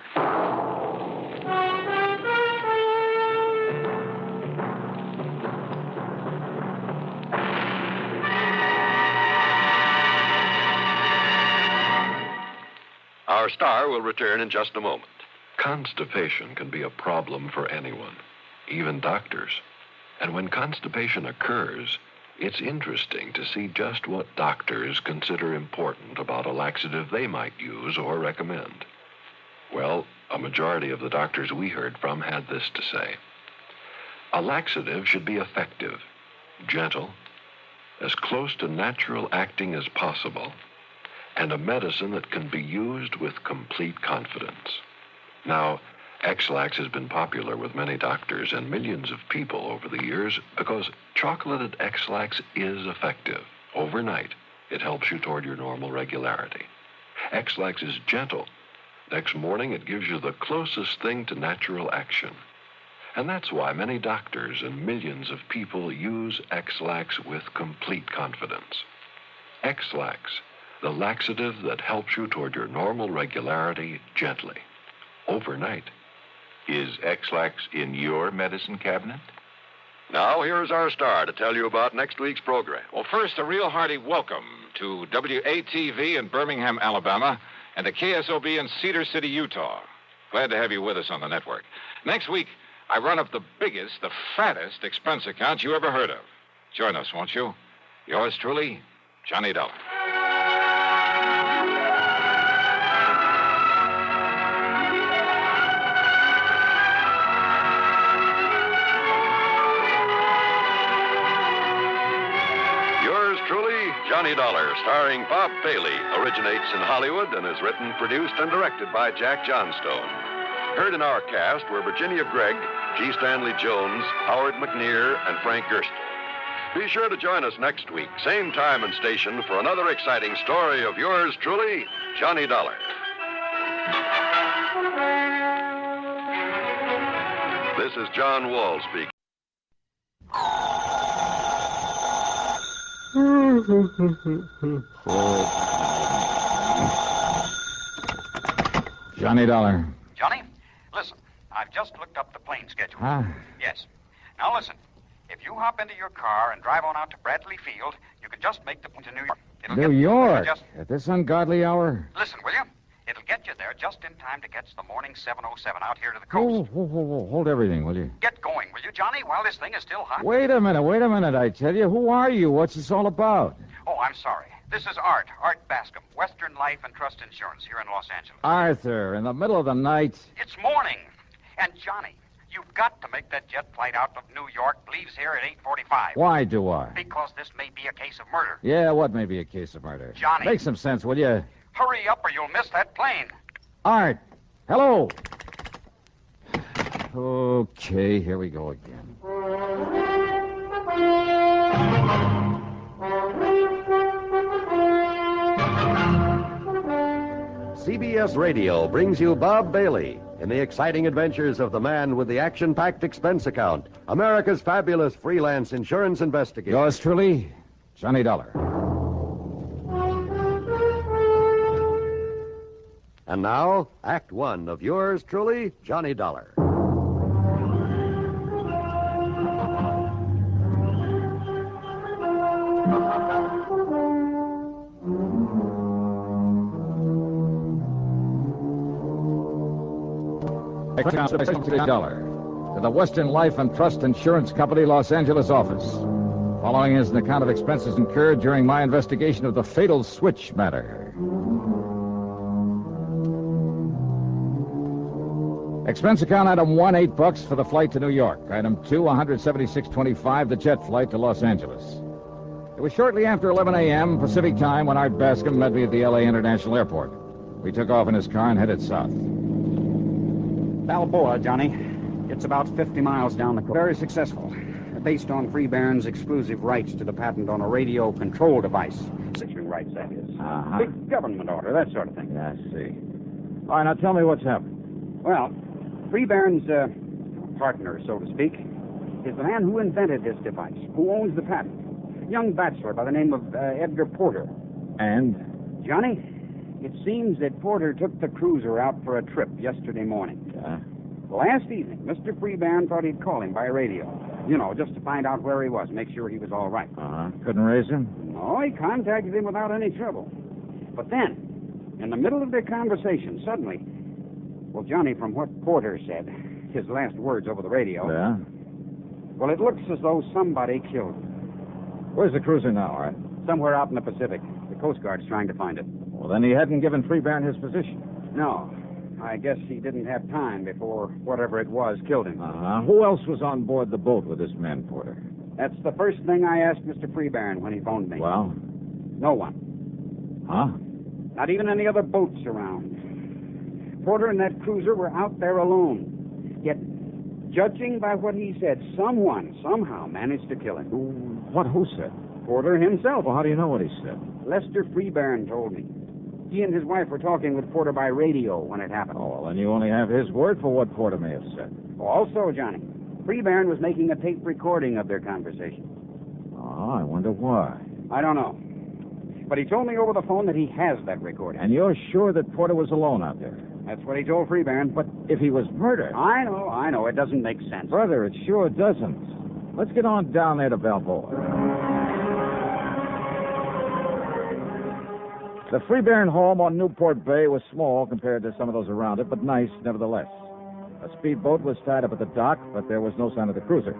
Our star will return in just a moment. Constipation can be a problem for anyone, even doctors. And when constipation occurs, it's interesting to see just what doctors consider important about a laxative they might use or recommend. Well, a majority of the doctors we heard from had this to say. A laxative should be effective, gentle, as close to natural acting as possible, and a medicine that can be used with complete confidence. Now, X-Lax has been popular with many doctors and millions of people over the years because chocolated X-Lax is effective. Overnight, it helps you toward your normal regularity. X-Lax is gentle. Next morning, it gives you the closest thing to natural action. And that's why many doctors and millions of people use X-Lax with complete confidence. X-Lax, the laxative that helps you toward your normal regularity gently, overnight. Is X-Lax in your medicine cabinet? Now, here's our star to tell you about next week's program. Well, first, a real hearty welcome to WATV in Birmingham, Alabama, and to KSOB in Cedar City, Utah. Glad to have you with us on the network. Next week, I run up the biggest, the fattest expense account you ever heard of. Join us, won't you? Yours truly, Johnny Dollar. Johnny Dollar, starring Bob Bailey, originates in Hollywood and is written, produced, and directed by Jack Johnstone. Heard in our cast were Virginia Gregg, G. Stanley Jones, Howard McNear, and Frank Gerstle. Be sure to join us next week, same time and station, for another exciting story of yours truly, Johnny Dollar. This is John Wall speaking. Johnny Dollar. Johnny, listen, I've just looked up the plane schedule. Huh? Yes. Now listen, if you hop into your car and drive on out to Bradley Field, you can just make the point to New York. New York? At this ungodly hour? Listen, will you? It'll get you there just in time to catch the morning 707 out here to the coast. Hold everything, will you? Get going, will you, Johnny, while this thing is still hot? Wait a minute, I tell you. Who are you? What's this all about? Oh, I'm sorry. This is Art Bascom, Western Life and Trust Insurance here in Los Angeles. Arthur, in the middle of the night. It's morning. And, Johnny, you've got to make that jet flight out of New York. Leaves here at 8:45. Why do I? Because this may be a case of murder. Yeah, what may be a case of murder? Johnny. Make some sense, will you? Hurry up or you'll miss that plane. Art, hello. Okay, here we go again. CBS Radio brings you Bob Bailey in the exciting adventures of the man with the action-packed expense account, America's fabulous freelance insurance investigator. Yours truly, Johnny Dollar. And now, Act One of yours truly, Johnny Dollar. Dollar to the Western Life and Trust Insurance Company, Los Angeles office. Following is an account of expenses incurred during my investigation of the fatal switch matter. Expense account item 1, $8 for the flight to New York. Item 2, $176.25, the jet flight to Los Angeles. It was shortly after 11 a.m. Pacific time when Art Bascom met me at the L.A. International Airport. We took off in his car and headed south. Balboa, Johnny. It's about 50 miles down the coast. Very successful. Based on Freebairn's exclusive rights to the patent on a radio control device. Securing rights, that is. Uh-huh. Big government order, that sort of thing. I see. All right, now tell me what's happened. Well, Freebairn's partner, so to speak, is the man who invented this device, who owns the patent. A young bachelor by the name of Edgar Porter. And? Johnny, it seems that Porter took the cruiser out for a trip yesterday morning. Last evening, Mr. Freebairn thought he'd call him by radio. You know, just to find out where he was, make sure he was all right. Couldn't raise him? No, he contacted him without any trouble. But then, in the middle of their conversation, suddenly... Well, Johnny, from what Porter said, his last words over the radio... Yeah? Well, it looks as though somebody killed him. Where's the cruiser now, Art? Somewhere out in the Pacific. The Coast Guard's trying to find it. Well, then he hadn't given Freebairn his position. No. I guess he didn't have time before whatever it was killed him. Who else was on board the boat with this man, Porter? That's the first thing I asked Mr. Freebairn when he phoned me. Well? No one. Huh? Not even any other boats around. Porter and that cruiser were out there alone. Yet, judging by what he said, someone somehow managed to kill him. Who said? Porter himself. Well, how do you know what he said? Lester Freebairn told me. He and his wife were talking with Porter by radio when it happened. Oh, well, then you only have his word for what Porter may have said. Also, Johnny, Freebairn was making a tape recording of their conversation. Oh, I wonder why. I don't know. But he told me over the phone that he has that recording. And you're sure that Porter was alone out there? That's what he told Freebairn. But if he was murdered... I know. It doesn't make sense. Brother, it sure doesn't. Let's get on down there to Balboa. The Freebairn home on Newport Bay was small compared to some of those around it, but nice nevertheless. A speedboat was tied up at the dock, but there was no sign of the cruiser.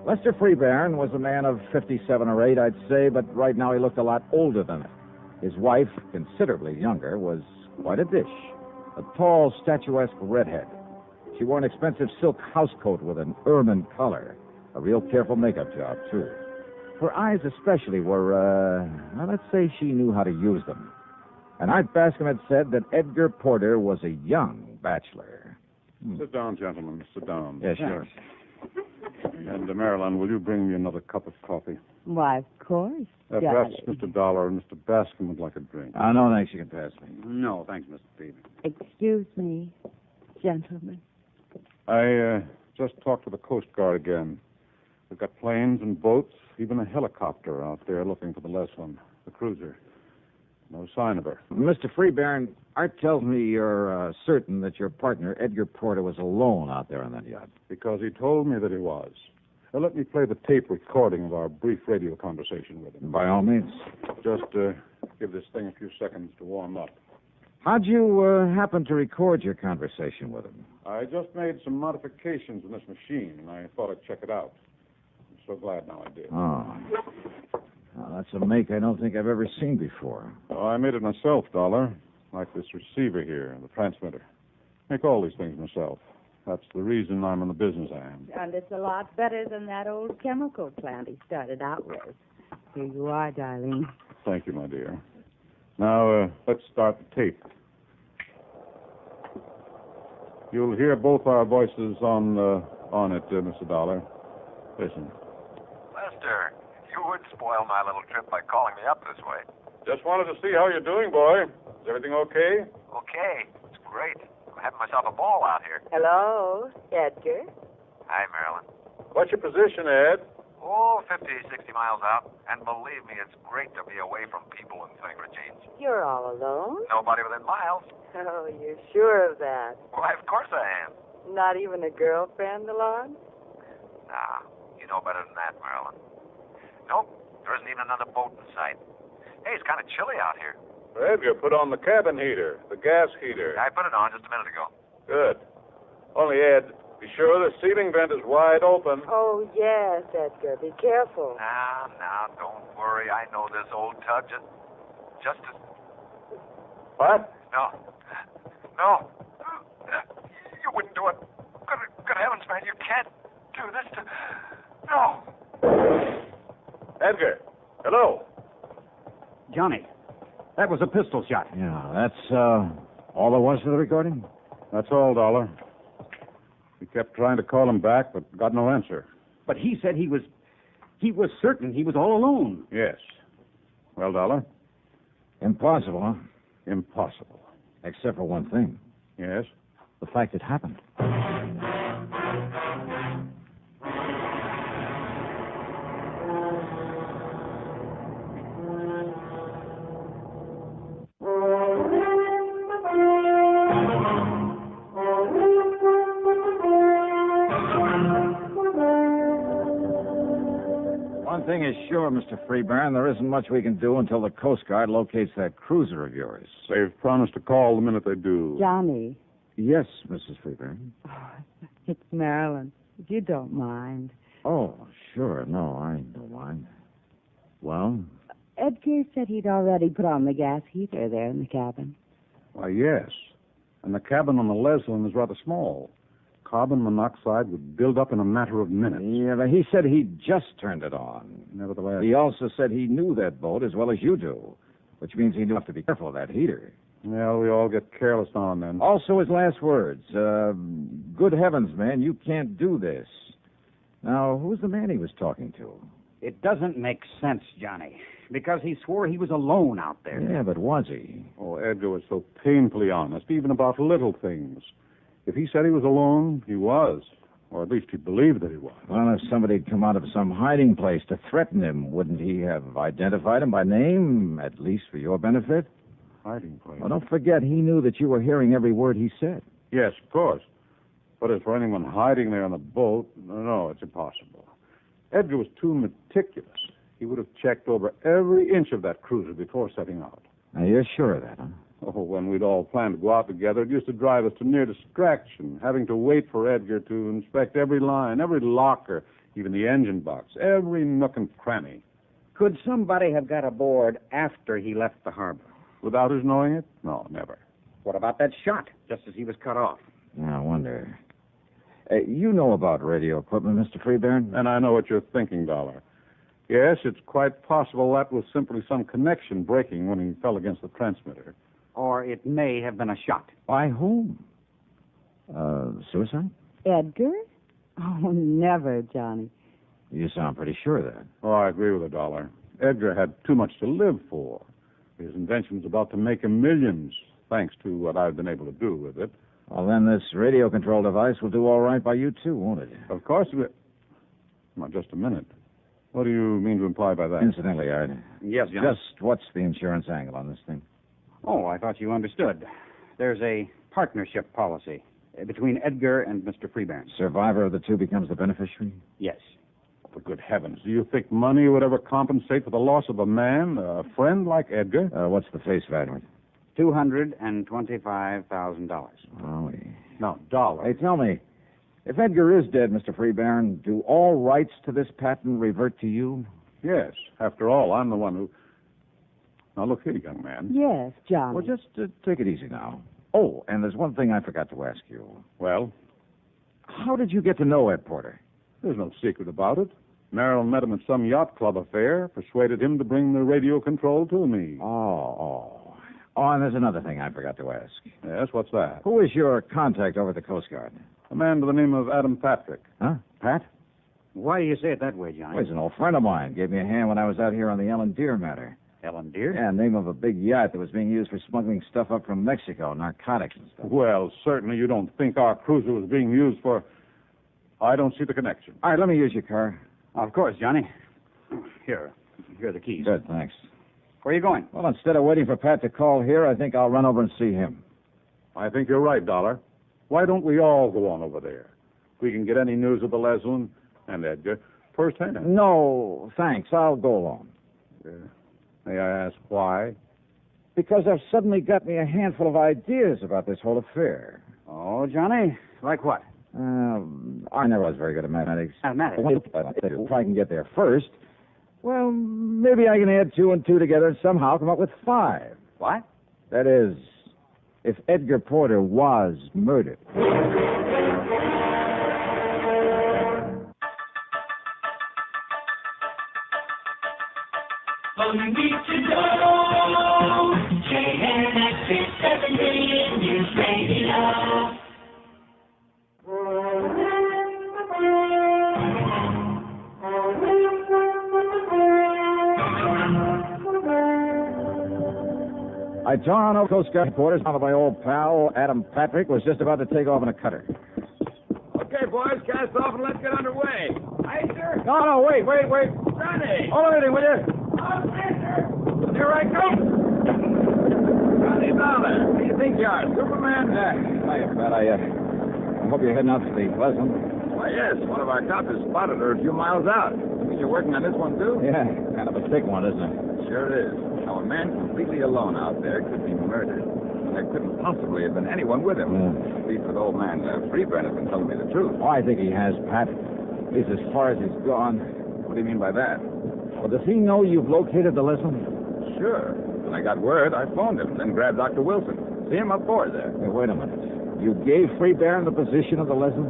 Lester Freebairn was a man of 57 or 8, I'd say, but right now he looked a lot older than it. His wife, considerably younger, was quite a dish. A tall, statuesque redhead. She wore an expensive silk housecoat with an ermine collar. A real careful makeup job, too. Her eyes especially were, let's say she knew how to use them. And Art Bascom had said that Edgar Porter was a young bachelor. Sit down, gentlemen. Sit down. Yeah, sure. And, Marilyn, will you bring me another cup of coffee? Why, of course. Perhaps Mr. Dollar and Mr. Bascom would like a drink. No, thanks. You can pass me. No, thanks, Mr. Peavy. Excuse me, gentlemen. I just talked to the Coast Guard again. We've got planes and boats, even a helicopter out there looking for the last one, the cruiser. No sign of her. Mr. Freebairn, Art tells me you're certain that your partner, Edgar Porter, was alone out there on that yacht. Because he told me that he was. Let me play the tape recording of our brief radio conversation with him. By all means. Just give this thing a few seconds to warm up. How'd you happen to record your conversation with him? I just made some modifications in this machine, and I thought I'd check it out. I'm so glad now I did. Oh. Well, that's a make I don't think I've ever seen before. Oh, I made it myself, Dollar. Like this receiver here, the transmitter. Make all these things myself. That's the reason I'm in the business I am. And it's a lot better than that old chemical plant he started out with. Here you are, darling. Thank you, my dear. Now, let's start the tape. You'll hear both our voices on it, Mr. Dollar. Listen. Lester, you would spoil my little trip by calling me up this way. Just wanted to see how you're doing, boy. Is everything okay? Okay, it's great. I'm having myself a ball out here. Hello, Edgar. Hi, Marilyn. What's your position, Ed? Oh, 50, 60 miles out. And believe me, it's great to be away from people and thing, Regine. You're all alone? Nobody within miles. Oh, you're sure of that? Why, of course I am. Not even a girlfriend along? Nah, you know better than that, Marilyn. Nope, there isn't even another boat in sight. Hey, it's kind of chilly out here. Edgar, put on the cabin heater, the gas heater. I put it on just a minute ago. Good. Only, Ed, be sure the ceiling vent is wide open. Oh, yes, Edgar. Be careful. Now, don't worry. I know this old tub just as... What? No. You wouldn't do it. Good heavens, man, you can't do this to... No. Edgar, hello. Johnny, that was a pistol shot. Yeah, that's all there was to the recording? That's all, Dollar. We kept trying to call him back, but got no answer. But he said he was certain he was all alone. Yes. Well, Dollar? Impossible, huh? Impossible. Except for one thing. Yes? The fact it happened. One thing is sure, Mr. Freeburn, there isn't much we can do until the Coast Guard locates that cruiser of yours. They've promised to call the minute they do. Johnny. Yes, Mrs. Freeburn. Oh, it's Marilyn. If you don't mind. Oh, sure. No, I don't mind. Well? Edgar said he'd already put on the gas heater there in the cabin. Why, yes. And the cabin on the Leslin is rather small. Carbon monoxide would build up in a matter of minutes. Yeah, but he said he'd just turned it on. Nevertheless... He also said he knew that boat as well as you do, which means he'd have to be careful of that heater. Well, we all get careless now and then. Also his last words. Good heavens, man, you can't do this. Now, who's the man he was talking to? It doesn't make sense, Johnny, because he swore he was alone out there. Yeah, but was he? Oh, Edgar was so painfully honest, even about little things. If he said he was alone, he was. Or at least he believed that he was. Well, if somebody had come out of some hiding place to threaten him, wouldn't he have identified him by name, at least for your benefit? Hiding place? Well, don't forget, he knew that you were hearing every word he said. Yes, of course. But as for anyone hiding there on the boat, no, it's impossible. Edgar was too meticulous. He would have checked over every inch of that cruiser before setting out. Now, you're sure of that, huh? Oh, when we'd all planned to go out together, it used to drive us to near distraction, having to wait for Edgar to inspect every line, every locker, even the engine box, every nook and cranny. Could somebody have got aboard after he left the harbor? Without his knowing it? No, never. What about that shot, just as he was cut off? I wonder. You know about radio equipment, Mr. Freeburn? And I know what you're thinking, Dollar. Yes, it's quite possible that was simply some connection breaking when he fell against the transmitter. Or it may have been a shot. By whom? Suicide? Edgar? Oh, never, Johnny. You sound pretty sure of that. Oh, I agree with the Dollar. Edgar had too much to live for. His invention's about to make him millions, thanks to what I've been able to do with it. Well, then this radio control device will do all right by you, too, won't it? Of course it will. Now, just a minute. What do you mean to imply by that? Incidentally, Art. Yes, John. Just what's the insurance angle on this thing? Oh, I thought you understood. There's a partnership policy between Edgar and Mr. Freeburn. Survivor of the two becomes the beneficiary? Yes. for good heavens. Do you think money would ever compensate for the loss of a man, a friend like Edgar? What's the face value? $225,000. Oh, No, dollars. Hey, tell me, if Edgar is dead, Mr. Freebairn, do all rights to this patent revert to you? Yes. After all, I'm the one who... Now, look here, young man. Yes, Johnny. Well, just take it easy now. Oh, and there's one thing I forgot to ask you. Well? How did you get to know Ed Porter? There's no secret about it. Marilyn met him at some yacht club affair, persuaded him to bring the radio control to me. Oh, and there's another thing I forgot to ask. Yes, what's that? Who is your contact over at the Coast Guard? A man by the name of Adam Patrick. Huh? Pat? Why do you say it that way, Johnny? Well, he's an old friend of mine. Gave me a hand when I was out here on the Ellen Deer matter. Ellen Deer? Yeah, name of a big yacht that was being used for smuggling stuff up from Mexico, narcotics and stuff. Well, certainly you don't think our cruiser was being used for... I don't see the connection. All right, let me use your car. Of course, Johnny. Here are the keys. Good, thanks. Where are you going? Well, instead of waiting for Pat to call here, I think I'll run over and see him. I think you're right, Dollar. Why don't we all go on over there? We can get any news of the Leslie and Edgar firsthand. No, thanks. I'll go alone. May I ask why? Because I've suddenly got me a handful of ideas about this whole affair. Oh, Johnny? Like what? I never was very good at mathematics. Mathematics? If I can get there first, well, maybe I can add 2 and 2 together and somehow come up with 5. What? That is, if Edgar Porter was murdered. All you need to know, JNX 70 News Radio. I tore on over Coast Guard quarters. Found that my old pal, Adam Patrick, was just about to take off in a cutter. Okay, boys, cast off and let's get underway. Aye, sir. No, wait. Johnny! Hold everything, will you? Here I come! Johnny Dollar, who do you think you are, Superman? Hiya, Pat. I hope you're heading out to the Pleasant. Why, yes, one of our cops has spotted her a few miles out. You mean you're working on this one, too? Yeah, kind of a thick one, isn't it? Sure it is. Now, a man completely alone out there could be murdered. There couldn't possibly have been anyone with him. At least with old man Freeburn has been telling me the truth. Oh, I think he has, Pat. At least as far as he's gone. What do you mean by that? Well, does he know you've located the Leslie? Sure. When I got word, I phoned him, then grabbed Dr. Wilson. See him up board there. Hey, wait a minute. You gave Freeburn the position of the Leslie?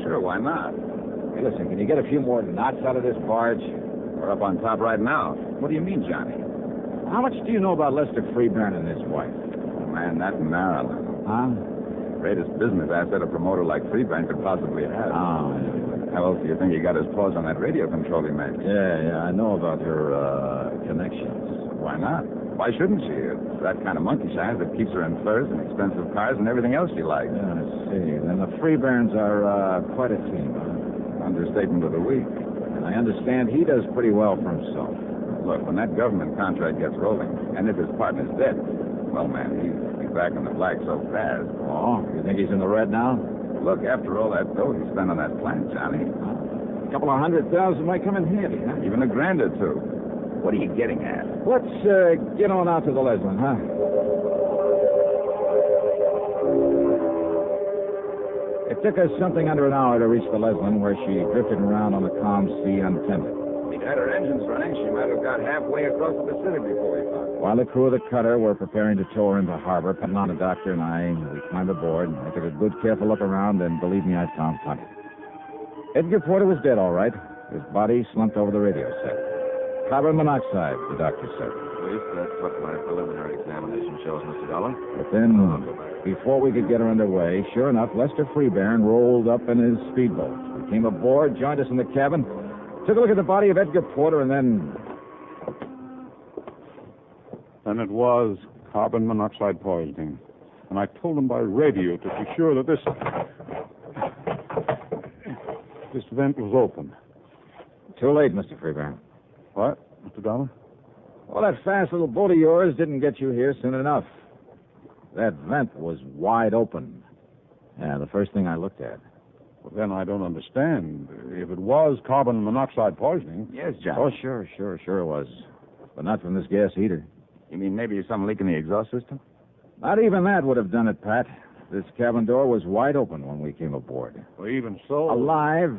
Sure, why not? Hey, listen, can you get a few more knots out of this barge? We're up on top right now. What do you mean, Johnny? How much do you know about Lester Freeburn and his wife? Man, that Marilyn. Huh? Greatest business asset a promoter like Freeburn could possibly have. Oh, How else do you think he got his paws on that radio control he makes? Yeah, I know about her connections. Why not? Why shouldn't she? It's that kind of monkey shines that keeps her in furs and expensive cars and everything else she likes. Yeah, I see. Then the Freeburns are quite a team, huh? Understatement of the week. And I understand he does pretty well for himself. Look, when that government contract gets rolling, and if his partner's dead, well, man, he'll be back in the black so fast. Oh, you think he's in the red now? Look, after all that dough he spent on that plant, Johnny. A couple of $100,000 might come in handy, huh? Even $1,000 or two. What are you getting at? Let's get on out to the Leslie, huh? It took us something under an hour to reach the Leslie, where she drifted around on the calm sea untended. If she'd had her engines running, she might have got halfway across the Pacific before we found her. While the crew of the cutter were preparing to tow her into harbor, Madonna, the doctor, and we climbed aboard. I took a good, careful look around, and believe me, I found plenty. Edgar Porter was dead, all right. His body slumped over the radio set. Carbon monoxide, the doctor said. At least that's what my preliminary examination shows, Mr. Dollar. But then, before we could get her underway, sure enough, Lester Freeburn rolled up in his speedboat. He came aboard, joined us in the cabin, took a look at the body of Edgar Porter, and then... Then it was carbon monoxide poisoning. And I told him by radio to be sure that this vent was open. Too late, Mr. Freeburn. What, Mr. Dollar? Well, that fast little boat of yours didn't get you here soon enough. That vent was wide open. Yeah, the first thing I looked at. Well, then I don't understand. If it was carbon monoxide poisoning... Yes, Johnny. Oh, sure it was. But not from this gas heater. You mean maybe some leak in the exhaust system? Not even that would have done it, Pat. This cabin door was wide open when we came aboard. Well, even so... Alive,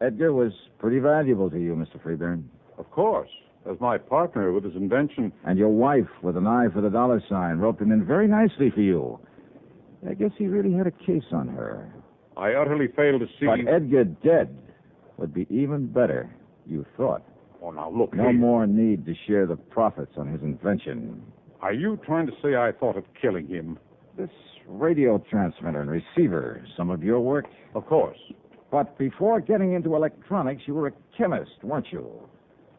Edgar was pretty valuable to you, Mr. Freeburn. Of course. As my partner with his invention. And your wife, with an eye for the dollar sign, roped him in very nicely for you. I guess he really had a case on her. I utterly failed to see... But Edgar dead would be even better, you thought. Oh, now, look No more need to share the profits on his invention. Are you trying to say I thought of killing him? This radio transmitter and receiver, some of your work? Of course. But before getting into electronics, you were a chemist, weren't you?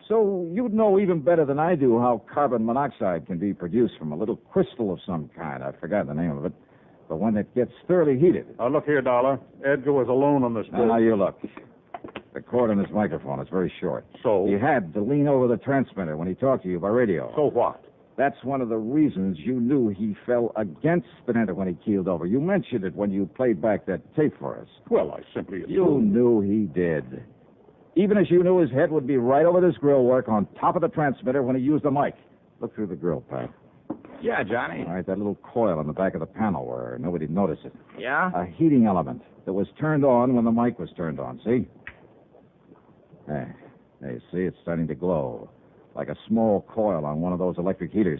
So you'd know even better than I do how carbon monoxide can be produced from a little crystal of some kind. I forgot the name of it. But when it gets thoroughly heated... Look here, Dollar. Edgar was alone on this boat. Now you look. The cord on his microphone is very short. So? He had to lean over the transmitter when he talked to you by radio. So what? That's one of the reasons you knew he fell against Spinetta when he keeled over. You mentioned it when you played back that tape for us. Well, I simply assumed... You knew he did. Even as you knew his head would be right over this grill work on top of the transmitter when he used the mic. Look through the grill, Pat. Yeah, Johnny. All right, that little coil on the back of the panel where nobody'd notice it. Yeah? A heating element that was turned on when the mic was turned on, see? There, you see, it's starting to glow, like a small coil on one of those electric heaters.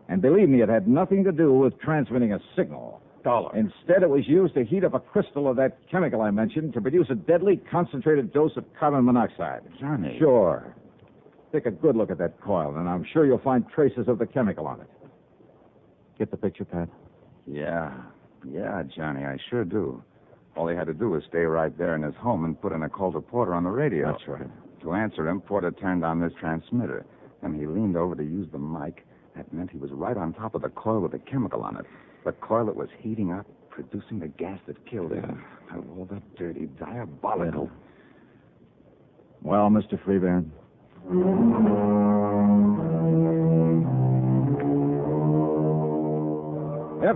And believe me, it had nothing to do with transmitting a signal. Dollar. Instead, it was used to heat up a crystal of that chemical I mentioned to produce a deadly concentrated dose of carbon monoxide. Johnny. Sure. Take a good look at that coil, and I'm sure you'll find traces of the chemical on it. Get the picture, Pat? Yeah, Johnny, I sure do. All he had to do was stay right there in his home and put in a call to Porter on the radio. That's right. To answer him, Porter turned on this transmitter, and he leaned over to use the mic. That meant he was right on top of the coil with the chemical on it. The coil that was heating up, producing the gas that killed him. Oh, that dirty, diabolical. Well, Mr. Freeburn. Yep.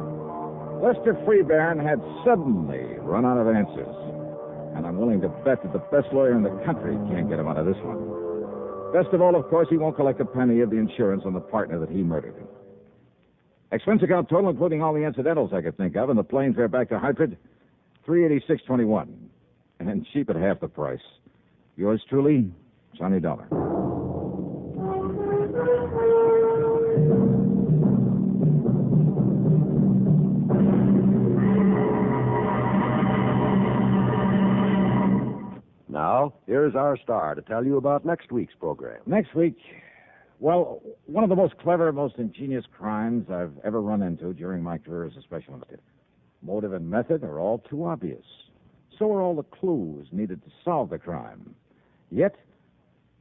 Lester Freeburn had suddenly run out of answers. And I'm willing to bet that the best lawyer in the country can't get him out of this one. Best of all, of course, he won't collect a penny of the insurance on the partner that he murdered. Expense account total, including all the incidentals I could think of, and the plane fare back to Hartford, $386.21. And cheap at half the price. Yours truly, Johnny Dollar. Now, here's our star to tell you about next week's program. Next week, well, one of the most clever, most ingenious crimes I've ever run into during my career as a special investigator. Motive and method are all too obvious. So are all the clues needed to solve the crime. Yet,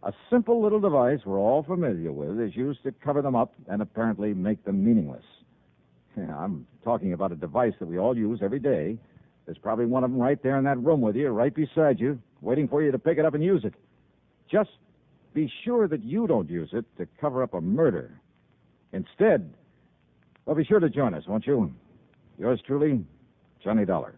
a simple little device we're all familiar with is used to cover them up and apparently make them meaningless. Yeah, I'm talking about a device that we all use every day. There's probably one of them right there in that room with you, right beside you, waiting for you to pick it up and use it. Just be sure that you don't use it to cover up a murder. Instead, well, be sure to join us, won't you? Yours truly, Johnny Dollar.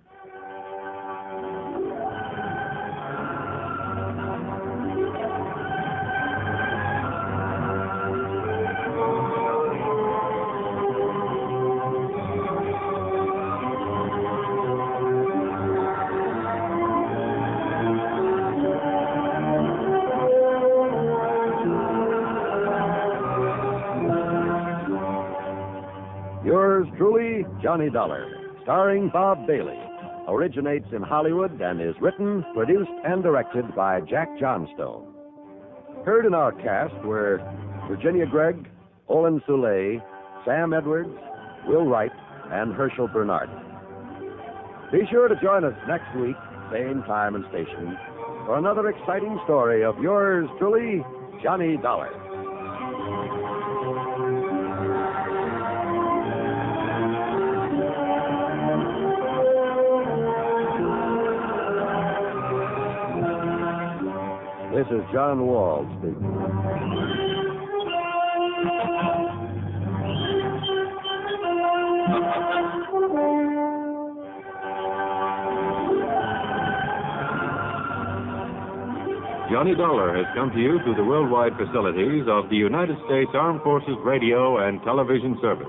Yours truly, Johnny Dollar, starring Bob Bailey, originates in Hollywood and is written, produced, and directed by Jack Johnstone. Heard in our cast were Virginia Gregg, Olin Soule, Sam Edwards, Will Wright, and Herschel Bernard. Be sure to join us next week, same time and station, for another exciting story of yours truly, Johnny Dollar. This is John Wall speaking. Johnny Dollar has come to you through the worldwide facilities of the United States Armed Forces Radio and Television Service.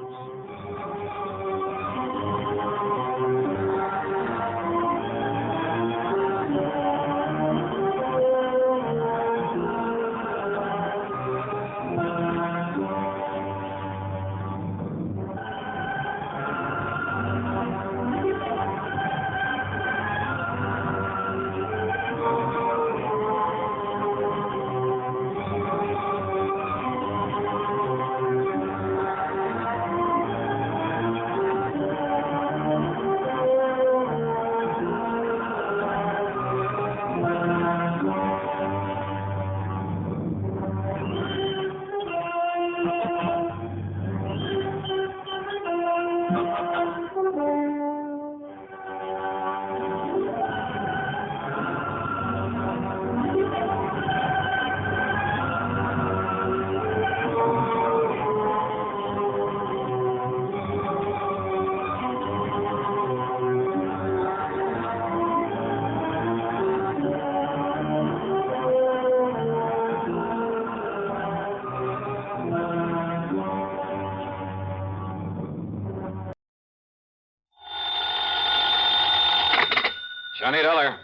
Johnny Dollar.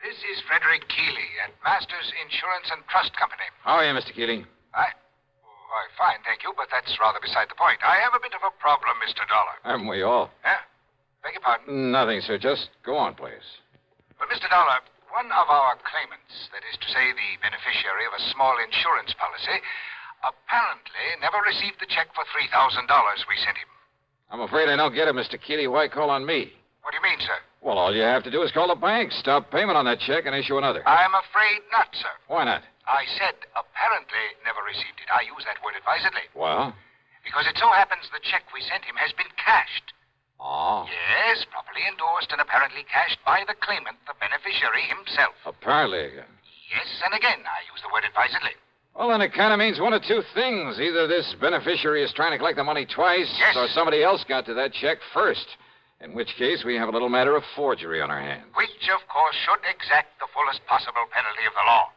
This is Frederick Keeley at Masters Insurance and Trust Company. How are you, Mr. Keeley? Why, fine, thank you, but that's rather beside the point. I have a bit of a problem, Mr. Dollar. Haven't we all? Huh? Beg your pardon? Nothing, sir. Just go on, please. But, Mr. Dollar, one of our claimants, that is to say the beneficiary of a small insurance policy, apparently never received the check for $3,000 we sent him. I'm afraid I don't get it, Mr. Keeley. Why call on me? What do you mean, sir? Well, all you have to do is call the bank, stop payment on that check, and issue another. I'm afraid not, sir. Why not? I said apparently never received it. I use that word advisedly. Well? Because it so happens the check we sent him has been cashed. Oh. Yes, properly endorsed and apparently cashed by the claimant, the beneficiary himself. Apparently again. Yes, and again, I use the word advisedly. Well, then it kind of means one of two things. Either this beneficiary is trying to collect the money twice, yes, or somebody else got to that check first. In which case, we have a little matter of forgery on our hands. Which, of course, should exact the fullest possible penalty of the law.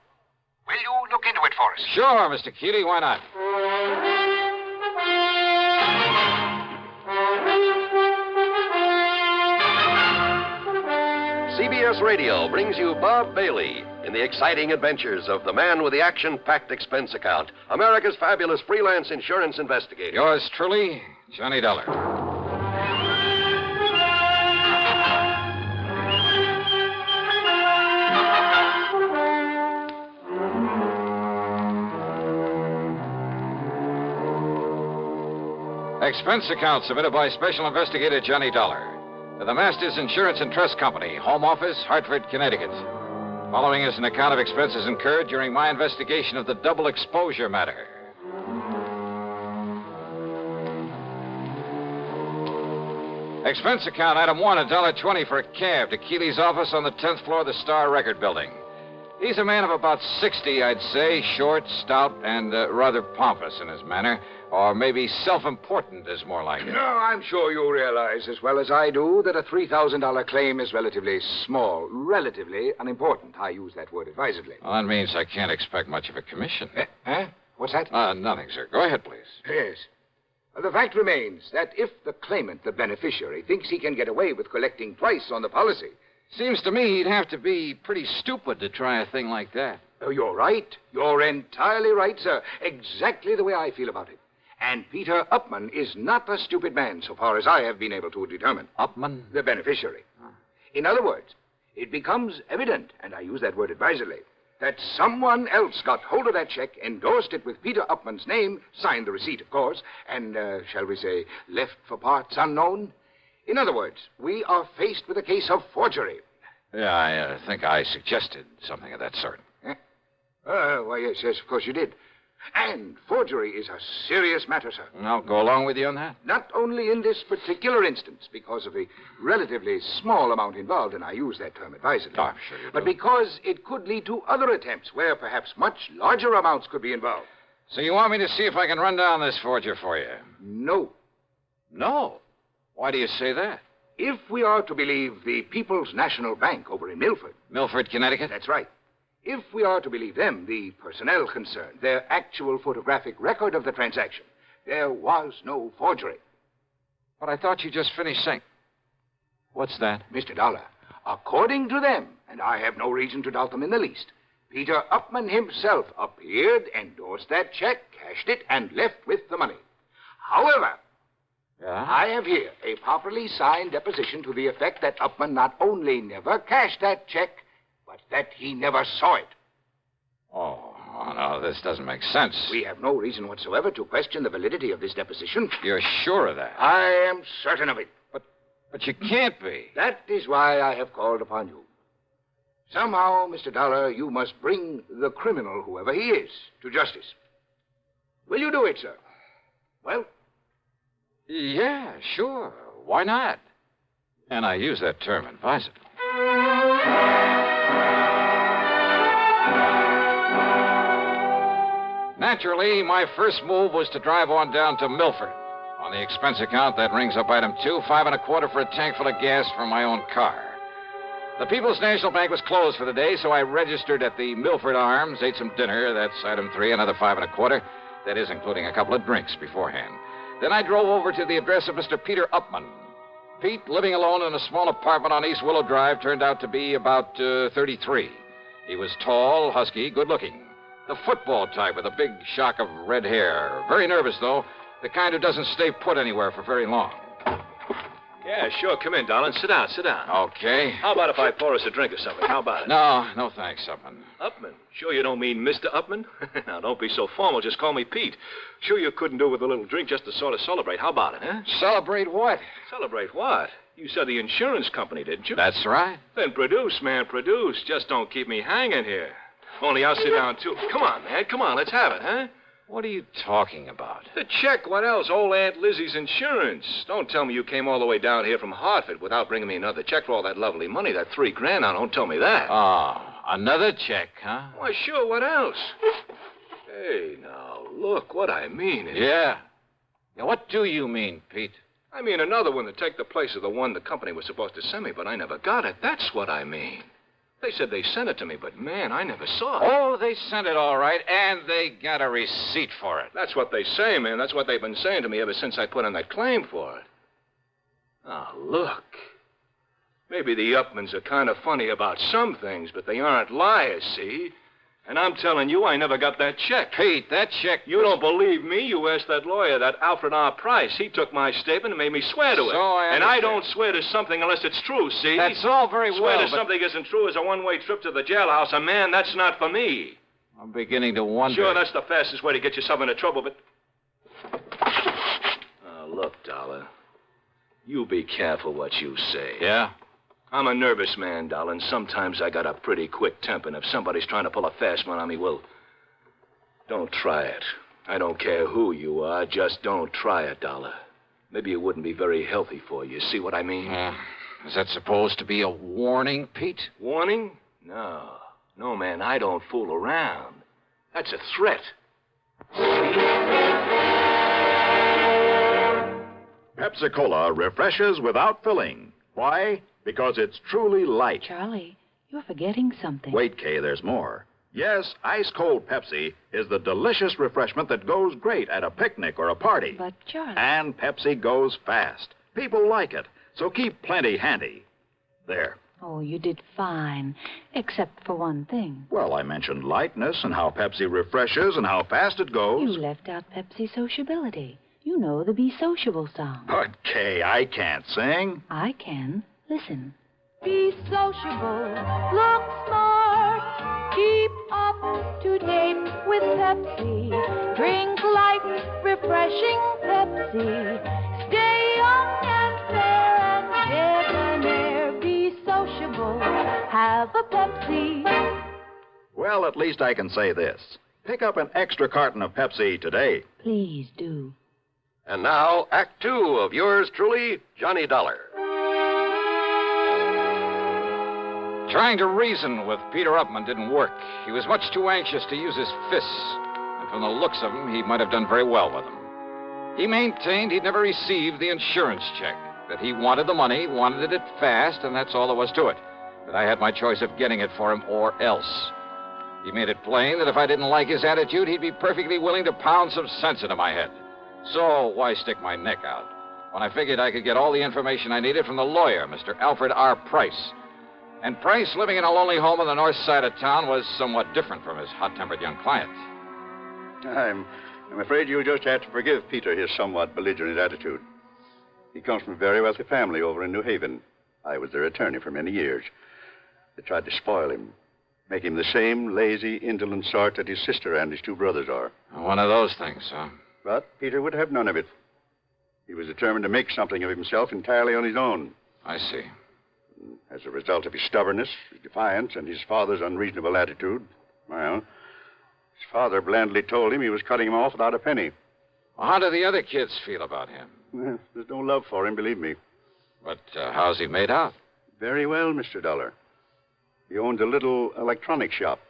Will you look into it for us? Sure, Mr. Keeley. Why not? CBS Radio brings you Bob Bailey in the exciting adventures of the man with the action-packed expense account, America's fabulous freelance insurance investigator. Yours truly, Johnny Dollar. Expense account submitted by Special Investigator Johnny Dollar to the Masters Insurance and Trust Company, Home Office, Hartford, Connecticut. Following is an account of expenses incurred during my investigation of the double exposure matter. Expense account item 1, $1.20 for a cab to Keeley's office on the 10th floor of the Star Record Building. He's a man of about 60, I'd say, short, stout, and rather pompous in his manner. Or maybe self-important is more like it. No, I'm sure you realize as well as I do that a $3,000 claim is relatively small, relatively unimportant. I use that word advisedly. Well, that means I can't expect much of a commission. Huh? What's that? Nothing, sir. Go ahead, please. Yes. The fact remains that if the claimant, the beneficiary, thinks he can get away with collecting twice on the policy... Seems to me he'd have to be pretty stupid to try a thing like that. Oh, you're right. You're entirely right, sir. Exactly the way I feel about it. And Peter Upman is not a stupid man, so far as I have been able to determine. Upman? The beneficiary. In other words, it becomes evident, and I use that word advisedly, that someone else got hold of that check, endorsed it with Peter Upman's name, signed the receipt, of course, and, shall we say, left for parts unknown. In other words, we are faced with a case of forgery. Yeah, I think I suggested something of that sort. Why, yes, of course you did. And forgery is a serious matter, sir. I'll go along with you on that. Not only in this particular instance, because of the relatively small amount involved, and I use that term advisedly. Oh, I'm sure you do. But because it could lead to other attempts where perhaps much larger amounts could be involved. So you want me to see if I can run down this forger for you? No. No? Why do you say that? If we are to believe the People's National Bank over in Milford. Milford, Connecticut? That's right. if we are to believe them, the personnel concerned, their actual photographic record of the transaction, there was no forgery. But I thought you just finished saying... What's that? Mr. Dollar, according to them, and I have no reason to doubt them in the least, Peter Upman himself appeared, endorsed that check, cashed it, and left with the money. However, I have here a properly signed deposition to the effect that Upman not only never cashed that check, but that he never saw it. Oh, no, this doesn't make sense. We have no reason whatsoever to question the validity of this deposition. You're sure of that? I am certain of it. But you can't be. That is why I have called upon you. Somehow, Mr. Dollar, you must bring the criminal, whoever he is, to justice. Will you do it, sir? Well? Yeah, sure. Why not? And I use that term advisedly. Naturally, my first move was to drive on down to Milford. On the expense account, that rings up item 2, $5.25 for a tank full of gas for my own car. The People's National Bank was closed for the day, so I registered at the Milford Arms, ate some dinner. That's item 3, another $5.25. That is, including a couple of drinks beforehand. Then I drove over to the address of Mr. Peter Upman. Pete, living alone in a small apartment on East Willow Drive, turned out to be about 33. He was tall, husky, good-looking. The football type with a big shock of red hair. Very nervous, though. The kind who doesn't stay put anywhere for very long. Yeah, sure. Come in, darling. Sit down, sit down. Okay. How about if I pour us a drink or something? How about it? No thanks, Upman. Upman? Sure you don't mean Mr. Upman? Now, don't be so formal. Just call me Pete. Sure you couldn't do with a little drink just to sort of celebrate. How about it, huh? Celebrate what? Celebrate what? You said the insurance company, didn't you? That's right. Then produce, man, produce. Just don't keep me hanging here. Only I'll sit down, too. Come on, man. Come on, let's have it, huh? What are you talking about? The check. What else? Old Aunt Lizzie's insurance. Don't tell me you came all the way down here from Hartford without bringing me another check for all that lovely money, that $3,000. Now, don't tell me that. Oh, another check, huh? Why, sure. What else? Hey, now, look. What I mean is... Yeah. What do you mean, Pete? I mean another one to take the place of the one the company was supposed to send me, but I never got it. That's what I mean. They said they sent it to me, but, man, I never saw it. Oh, they sent it all right, and they got a receipt for it. That's what they say, man. That's what they've been saying to me ever since I put in that claim for it. Oh, look. Maybe the Upmans are kind of funny about some things, but they aren't liars, see? And I'm telling you, I never got that check. Pete, that check... You don't believe me? You asked that lawyer, that Alfred R. Price. He took my statement and made me swear to it. And I don't swear to something unless it's true, see? That's all very well, Swear to something isn't true is a one-way trip to the jailhouse, and, man, that's not for me. I'm beginning to wonder... Sure, that's the fastest way to get yourself into trouble, but... Oh, look, Dollar. You be careful what you say. Yeah? I'm a nervous man, darling. Sometimes I got a pretty quick temper, and if somebody's trying to pull a fast one on me, well, don't try it. I don't care who you are. Just don't try it, Dollar. Maybe it wouldn't be very healthy for you. See what I mean? Is that supposed to be a warning, Pete? Warning? No. No, man, I don't fool around. That's a threat. Pepsi-Cola refreshes without filling. Why? Because it's truly light. Charlie, you're forgetting something. Wait, Kay, there's more. Yes, ice-cold Pepsi is the delicious refreshment that goes great at a picnic or a party. But, Charlie... And Pepsi goes fast. People like it, so keep plenty handy. There. Oh, you did fine, except for one thing. Well, I mentioned lightness and how Pepsi refreshes and how fast it goes. You left out Pepsi sociability. You know the Be Sociable song. But, Kay, I can't sing. I can. Listen. Be sociable, look smart, keep up to date with Pepsi. Drink light, refreshing Pepsi. Stay young and fair and debonair. Be sociable, have a Pepsi. Well, at least I can say this. Pick up an extra carton of Pepsi today. Please do. And now, Act 2 of yours truly, Johnny Dollar. Trying to reason with Peter Upman didn't work. He was much too anxious to use his fists. And from the looks of him, he might have done very well with them. He maintained he'd never received the insurance check, that he wanted the money, wanted it fast, and that's all there was to it. That I had my choice of getting it for him or else. He made it plain that if I didn't like his attitude, he'd be perfectly willing to pound some sense into my head. So why stick my neck out when I figured I could get all the information I needed from the lawyer, Mr. Alfred R. Price? And Price, living in a lonely home on the north side of town, was somewhat different from his hot-tempered young client. I'm afraid you'll just have to forgive Peter his somewhat belligerent attitude. He comes from a very wealthy family over in New Haven. I was their attorney for many years. They tried to spoil him, make him the same lazy, indolent sort that his sister and his two brothers are. One of those things, huh? But Peter would have none of it. He was determined to make something of himself entirely on his own. I see. As a result of his stubbornness, his defiance, and his father's unreasonable attitude, well, his father blandly told him he was cutting him off without a penny. Well, how do the other kids feel about him? Well, there's no love for him, believe me. But how's he made out? Very well, Mr. Dollar. He owns a little electronics shop.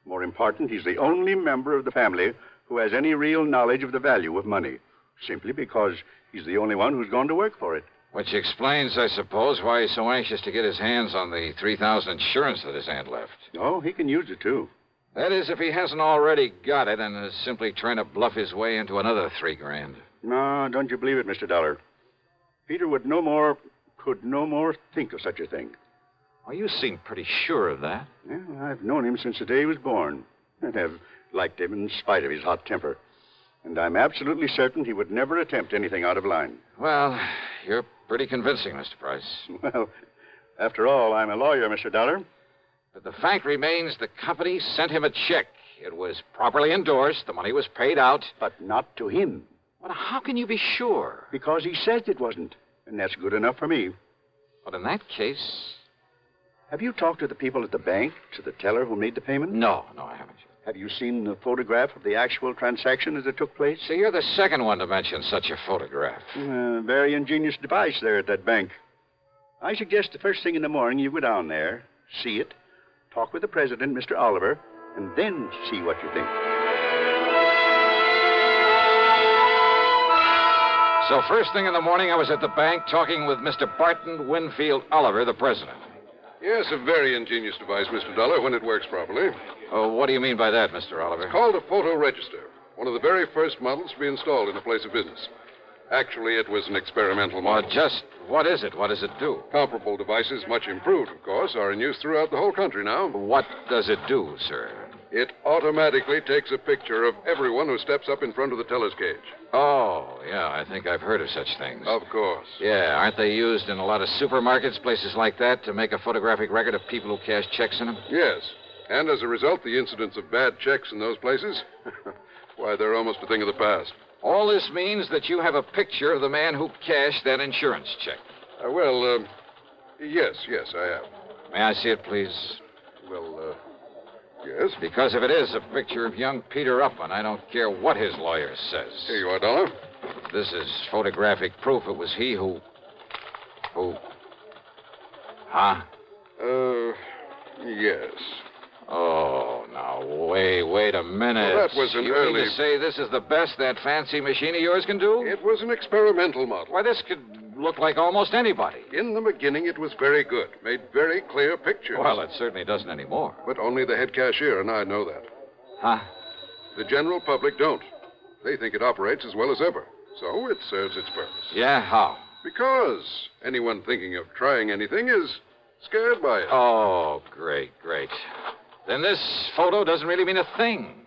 More important, he's the only member of the family who has any real knowledge of the value of money, simply because he's the only one who's gone to work for it. Which explains, I suppose, why he's so anxious to get his hands on the $3,000 insurance that his aunt left. Oh, he can use it, too. That is, if he hasn't already got it and is simply trying to bluff his way into another $3,000. No, don't you believe it, Mr. Dollar. Peter could no more think of such a thing. Well, you seem pretty sure of that. Yeah, I've known him since the day he was born, and have liked him in spite of his hot temper. And I'm absolutely certain he would never attempt anything out of line. Well, you're pretty convincing, Mr. Price. Well, after all, I'm a lawyer, Mr. Dollar. But the fact remains the company sent him a check. It was properly endorsed. The money was paid out. But not to him. Well, how can you be sure? Because he says it wasn't. And that's good enough for me. But in that case... Have you talked to the people at the bank, to the teller who made the payment? No, I haven't. Have you seen the photograph of the actual transaction as it took place? See, you're the second one to mention such a photograph. Very ingenious device there at that bank. I suggest the first thing in the morning you go down there, see it, talk with the president, Mr. Oliver, and then see what you think. So first thing in the morning, I was at the bank talking with Mr. Barton Winfield Oliver, the president. Yes, a very ingenious device, Mr. Dollar, when it works properly. Oh, what do you mean by that, Mr. Oliver? It's called a photo register, one of the very first models to be installed in a place of business. Actually, it was an experimental model. Well, just what is it? What does it do? Comparable devices, much improved, of course, are in use throughout the whole country now. What does it do, sir? It automatically takes a picture of everyone who steps up in front of the teller's cage. Oh, yeah, I think I've heard of such things. Of course. Yeah, aren't they used in a lot of supermarkets, places like that, to make a photographic record of people who cash checks in them? Yes. And as a result, the incidence of bad checks in those places, why, they're almost a thing of the past. All this means that you have a picture of the man who cashed that insurance check. Yes, I have. May I see it, please? Well, yes. Because if it is a picture of young Peter Upman, I don't care what his lawyer says. Here you are, Dollar. This is photographic proof it was he who... Huh? Yes. Oh, now, wait a minute. Well, that was an you early... mean to say this is the best that fancy machine of yours can do? It was an experimental model. Why, this could look like almost anybody. In the beginning, it was very good. Made very clear pictures. Well, it certainly doesn't anymore. But only the head cashier and I know that. Huh? The general public don't. They think it operates as well as ever. So it serves its purpose. Yeah, how? Because anyone thinking of trying anything is scared by it. Oh, great. Then this photo doesn't really mean a thing.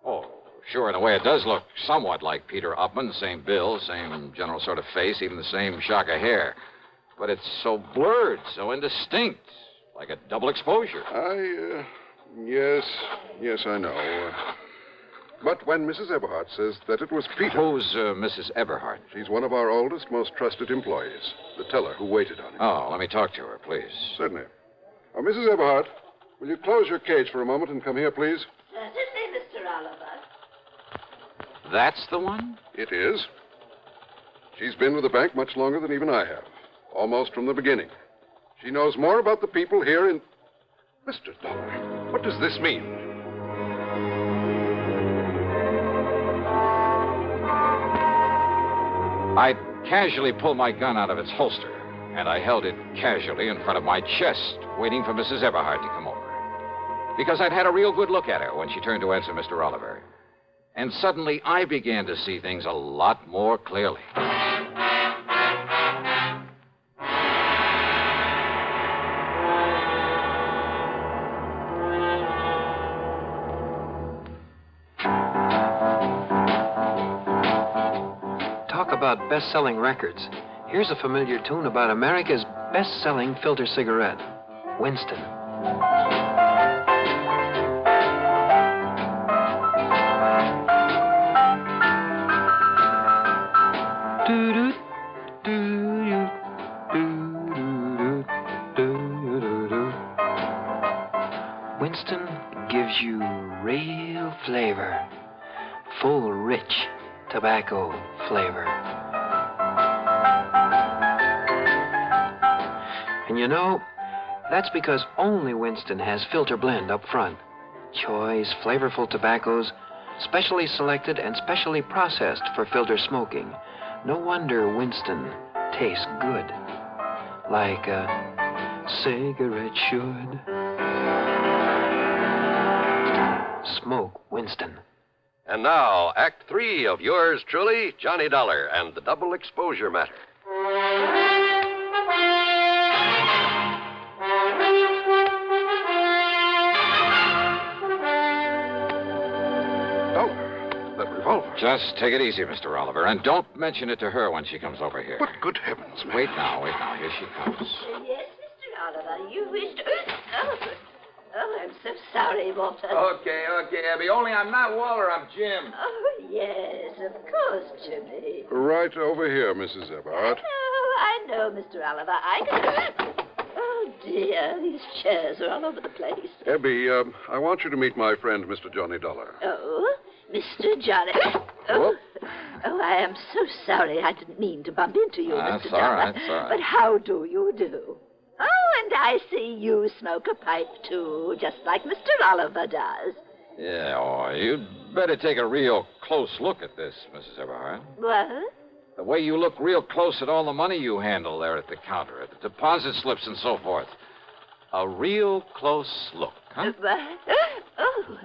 Oh, sure, in a way it does look somewhat like Peter Upman. Same build, same general sort of face, even the same shock of hair. But it's so blurred, so indistinct, like a double exposure. Yes, I know. But when Mrs. Eberhardt says that it was Peter... Who's Mrs. Eberhardt? She's one of our oldest, most trusted employees. The teller who waited on him. Oh, let me talk to her, please. Certainly. Mrs. Eberhardt, will you close your cage for a moment and come here, please? Certainly, Mr. Oliver. That's the one? It is. She's been with the bank much longer than even I have. Almost from the beginning. She knows more about the people here in... Mr. Dollar, what does this mean? I casually pulled my gun out of its holster, and I held it casually in front of my chest, waiting for Mrs. Eberhardt to come over. because I'd had a real good look at her when she turned to answer Mr. Oliver. And suddenly I began to see things a lot more clearly. Talk about best-selling records. Here's a familiar tune about America's best-selling filter cigarette, Winston. Winston gives you real flavor, full, rich tobacco flavor. And you know, that's because only Winston has filter blend up front. Choice, flavorful tobaccos, specially selected and specially processed for filter smoking. No wonder Winston tastes good, like a cigarette should. Smoke Winston. And now, Act 3 of yours truly, Johnny Dollar, and the double exposure matter. That revolver. Just take it easy, Mr. Oliver, and don't mention it to her when she comes over here. But good heavens, man. Wait now. Here she comes. Yes, Mr. Oliver, you wished... Oh, I'm so sorry, Walter. Okay, Abby. Only I'm not Walter, I'm Jim. Oh, yes, of course, Jimmy. Right over here, Mrs. Eberhardt. Oh, I know, Mr. Oliver. I can... Oh, dear, these chairs are all over the place. Abby, I want you to meet my friend, Mr. Johnny Dollar. Oh, Mr. Johnny... Oh, I am so sorry. I didn't mean to bump into you, Mr. Dollar. That's all right. But how do you do? Oh, and I see you smoke a pipe, too, just like Mr. Oliver does. Yeah, you'd better take a real close look at this, Mrs. Eberhardt. What? The way you look real close at all the money you handle there at the counter, at the deposit slips and so forth. A real close look, huh? Oh,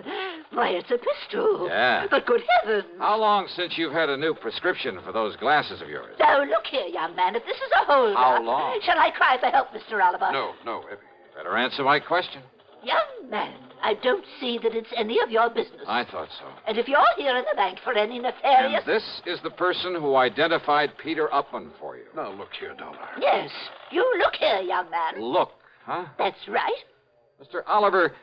why, it's a pistol. Yeah. But good heavens. How long since you've had a new prescription for those glasses of yours? Now, look here, young man, if this is a holdup... How long? Shall I cry for help, Mr. Oliver? No, Effie. Better answer my question. Young man, I don't see that it's any of your business. I thought so. And if you're here in the bank for any nefarious... And this is the person who identified Peter Upman for you. Now, look here, Dollar. Yes, you look here, young man. Look, huh? That's right. Mr. Oliver,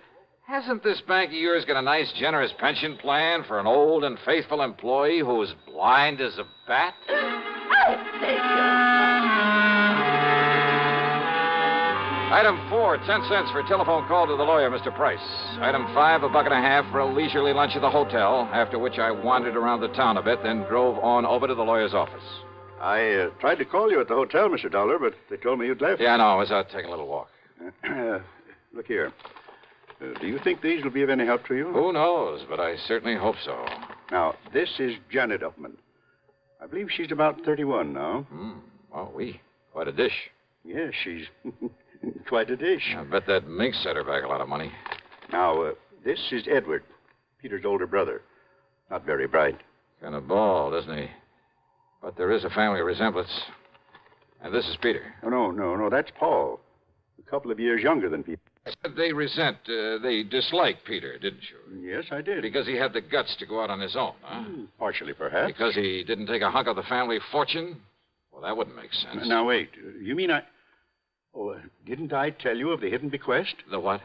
hasn't this bank of yours got a nice, generous pension plan for an old and faithful employee who's blind as a bat? I beg Item 4, 10 cents for a telephone call to the lawyer, Mr. Price. Item 5, $1.50 for a leisurely lunch at the hotel, after which I wandered around the town a bit, then drove on over to the lawyer's office. I tried to call you at the hotel, Mr. Dollar, but they told me you'd left. Yeah, no, I was out taking a little walk. Look here. Do you think these will be of any help to you? Who knows, but I certainly hope so. Now, this is Janet Upman. I believe she's about 31 now. Oh, quite a dish. Yes, she's quite a dish. I bet that mink set her back a lot of money. Now, this is Edward, Peter's older brother. Not very bright. Kind of bald, isn't he? But there is a family resemblance. And this is Peter. Oh, no, that's Paul. A couple of years younger than Peter. They dislike Peter, didn't you? Yes, I did. Because he had the guts to go out on his own, huh? Partially, perhaps. Because he didn't take a hunk of the family fortune? Well, that wouldn't make sense. Now, wait. You mean didn't I tell you of the hidden bequest? The what?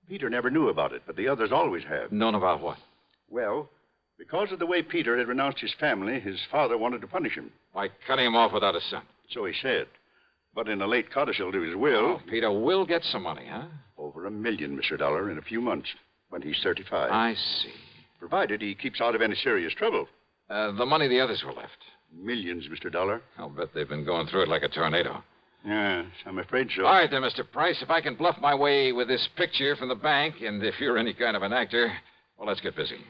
Peter never knew about it, but the others always have. Known about what? Well, because of the way Peter had renounced his family, his father wanted to punish him. By cutting him off without a cent. So he said. But in a late codicil to his will... Oh, Peter will get some money, huh? Over $1 million, Mr. Dollar, in a few months, when he's 35. I see. Provided he keeps out of any serious trouble. The money the others were left. Millions, Mr. Dollar. I'll bet they've been going through it like a tornado. Yes, I'm afraid so. All right, then, Mr. Price, if I can bluff my way with this picture from the bank, and if you're any kind of an actor, well, let's get busy.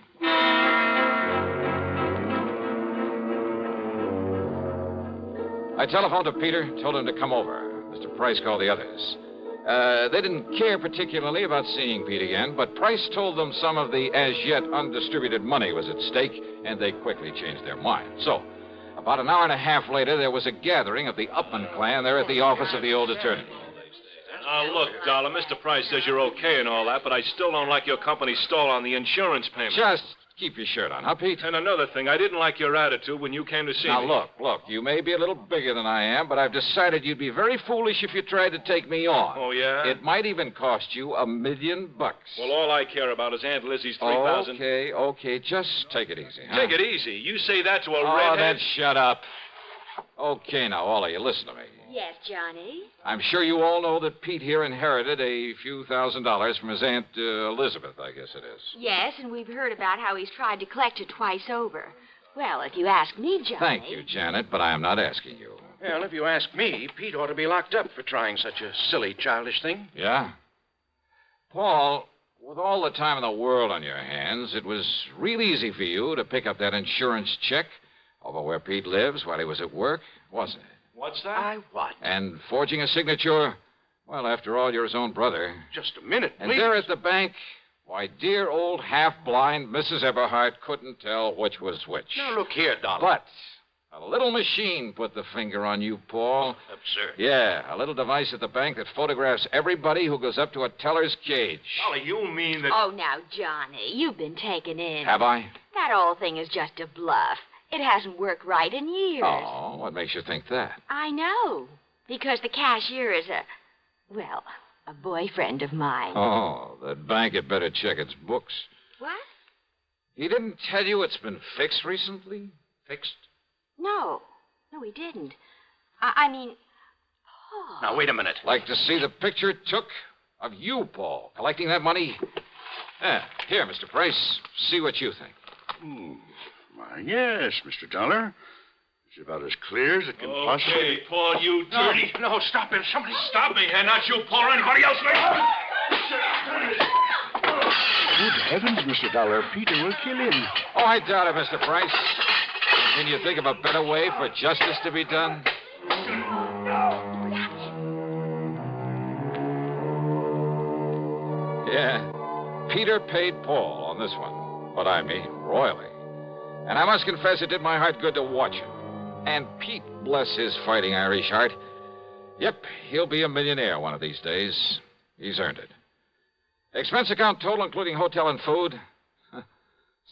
I telephoned to Peter, told him to come over. Mr. Price called the others. They didn't care particularly about seeing Pete again, but Price told them some of the as-yet undistributed money was at stake, and they quickly changed their mind. So, about an hour and a half later, there was a gathering of the Upman clan there at the office of the old attorney. Look, Dollar, Mr. Price says you're okay and all that, but I still don't like your company's stall on the insurance payment. Just keep your shirt on, huh, Pete? And another thing, I didn't like your attitude when you came to see me. Now, look, you may be a little bigger than I am, but I've decided you'd be very foolish if you tried to take me on. Oh, yeah? It might even cost you $1 million. Well, all I care about is Aunt Lizzie's $3,000. Okay, just take it easy, huh? Take it easy. You say that to a Oh, redhead? then shut up. Okay, now, all of you, listen to me. Yes, Johnny? I'm sure you all know that Pete here inherited a few $1,000s from his Aunt Elizabeth, I guess it is. Yes, and we've heard about how he's tried to collect it twice over. Well, if you ask me, Johnny... Thank you, Janet, but I am not asking you. Well, if you ask me, Pete ought to be locked up for trying such a silly, childish thing. Yeah? Paul, with all the time in the world on your hands, it was real easy for you to pick up that insurance check over where Pete lives while he was at work, wasn't it? What's that? What? And forging a signature, well, after all, you're his own brother. Just a minute, please. And there at the bank, why, dear old half-blind Mrs. Eberhardt couldn't tell which was which. Now, look here, Dollar. But a little machine put the finger on you, Paul. Absurd. Yeah, a little device at the bank that photographs everybody who goes up to a teller's cage. Dollar, you mean that... Oh, now, Johnny, you've been taken in. Have I? That old thing is just a bluff. It hasn't worked right in years. Oh, what makes you think that? I know. Because the cashier is a boyfriend of mine. Oh, that bank had better check its books. What? He didn't tell you it's been fixed recently? Fixed? No, he didn't. I mean, Paul. Now, wait a minute. Like to see the picture it took of you, Paul, collecting that money? Here, Mr. Price, see what you think. Why, yes, Mr. Dollar. It's about as clear as it can possibly... Okay, Paul, you dirty... No, stop him. Somebody Stop me, and not you, Paul, or anybody else. Good heavens, Mr. Dollar. Peter will kill him. Oh, I doubt it, Mr. Price. Can you think of a better way for justice to be done? Yeah, Peter paid Paul on this one, but I mean royally. And I must confess it did my heart good to watch him. And Pete, bless his fighting Irish heart. Yep, he'll be a millionaire one of these days. He's earned it. Expense account total, including hotel and food,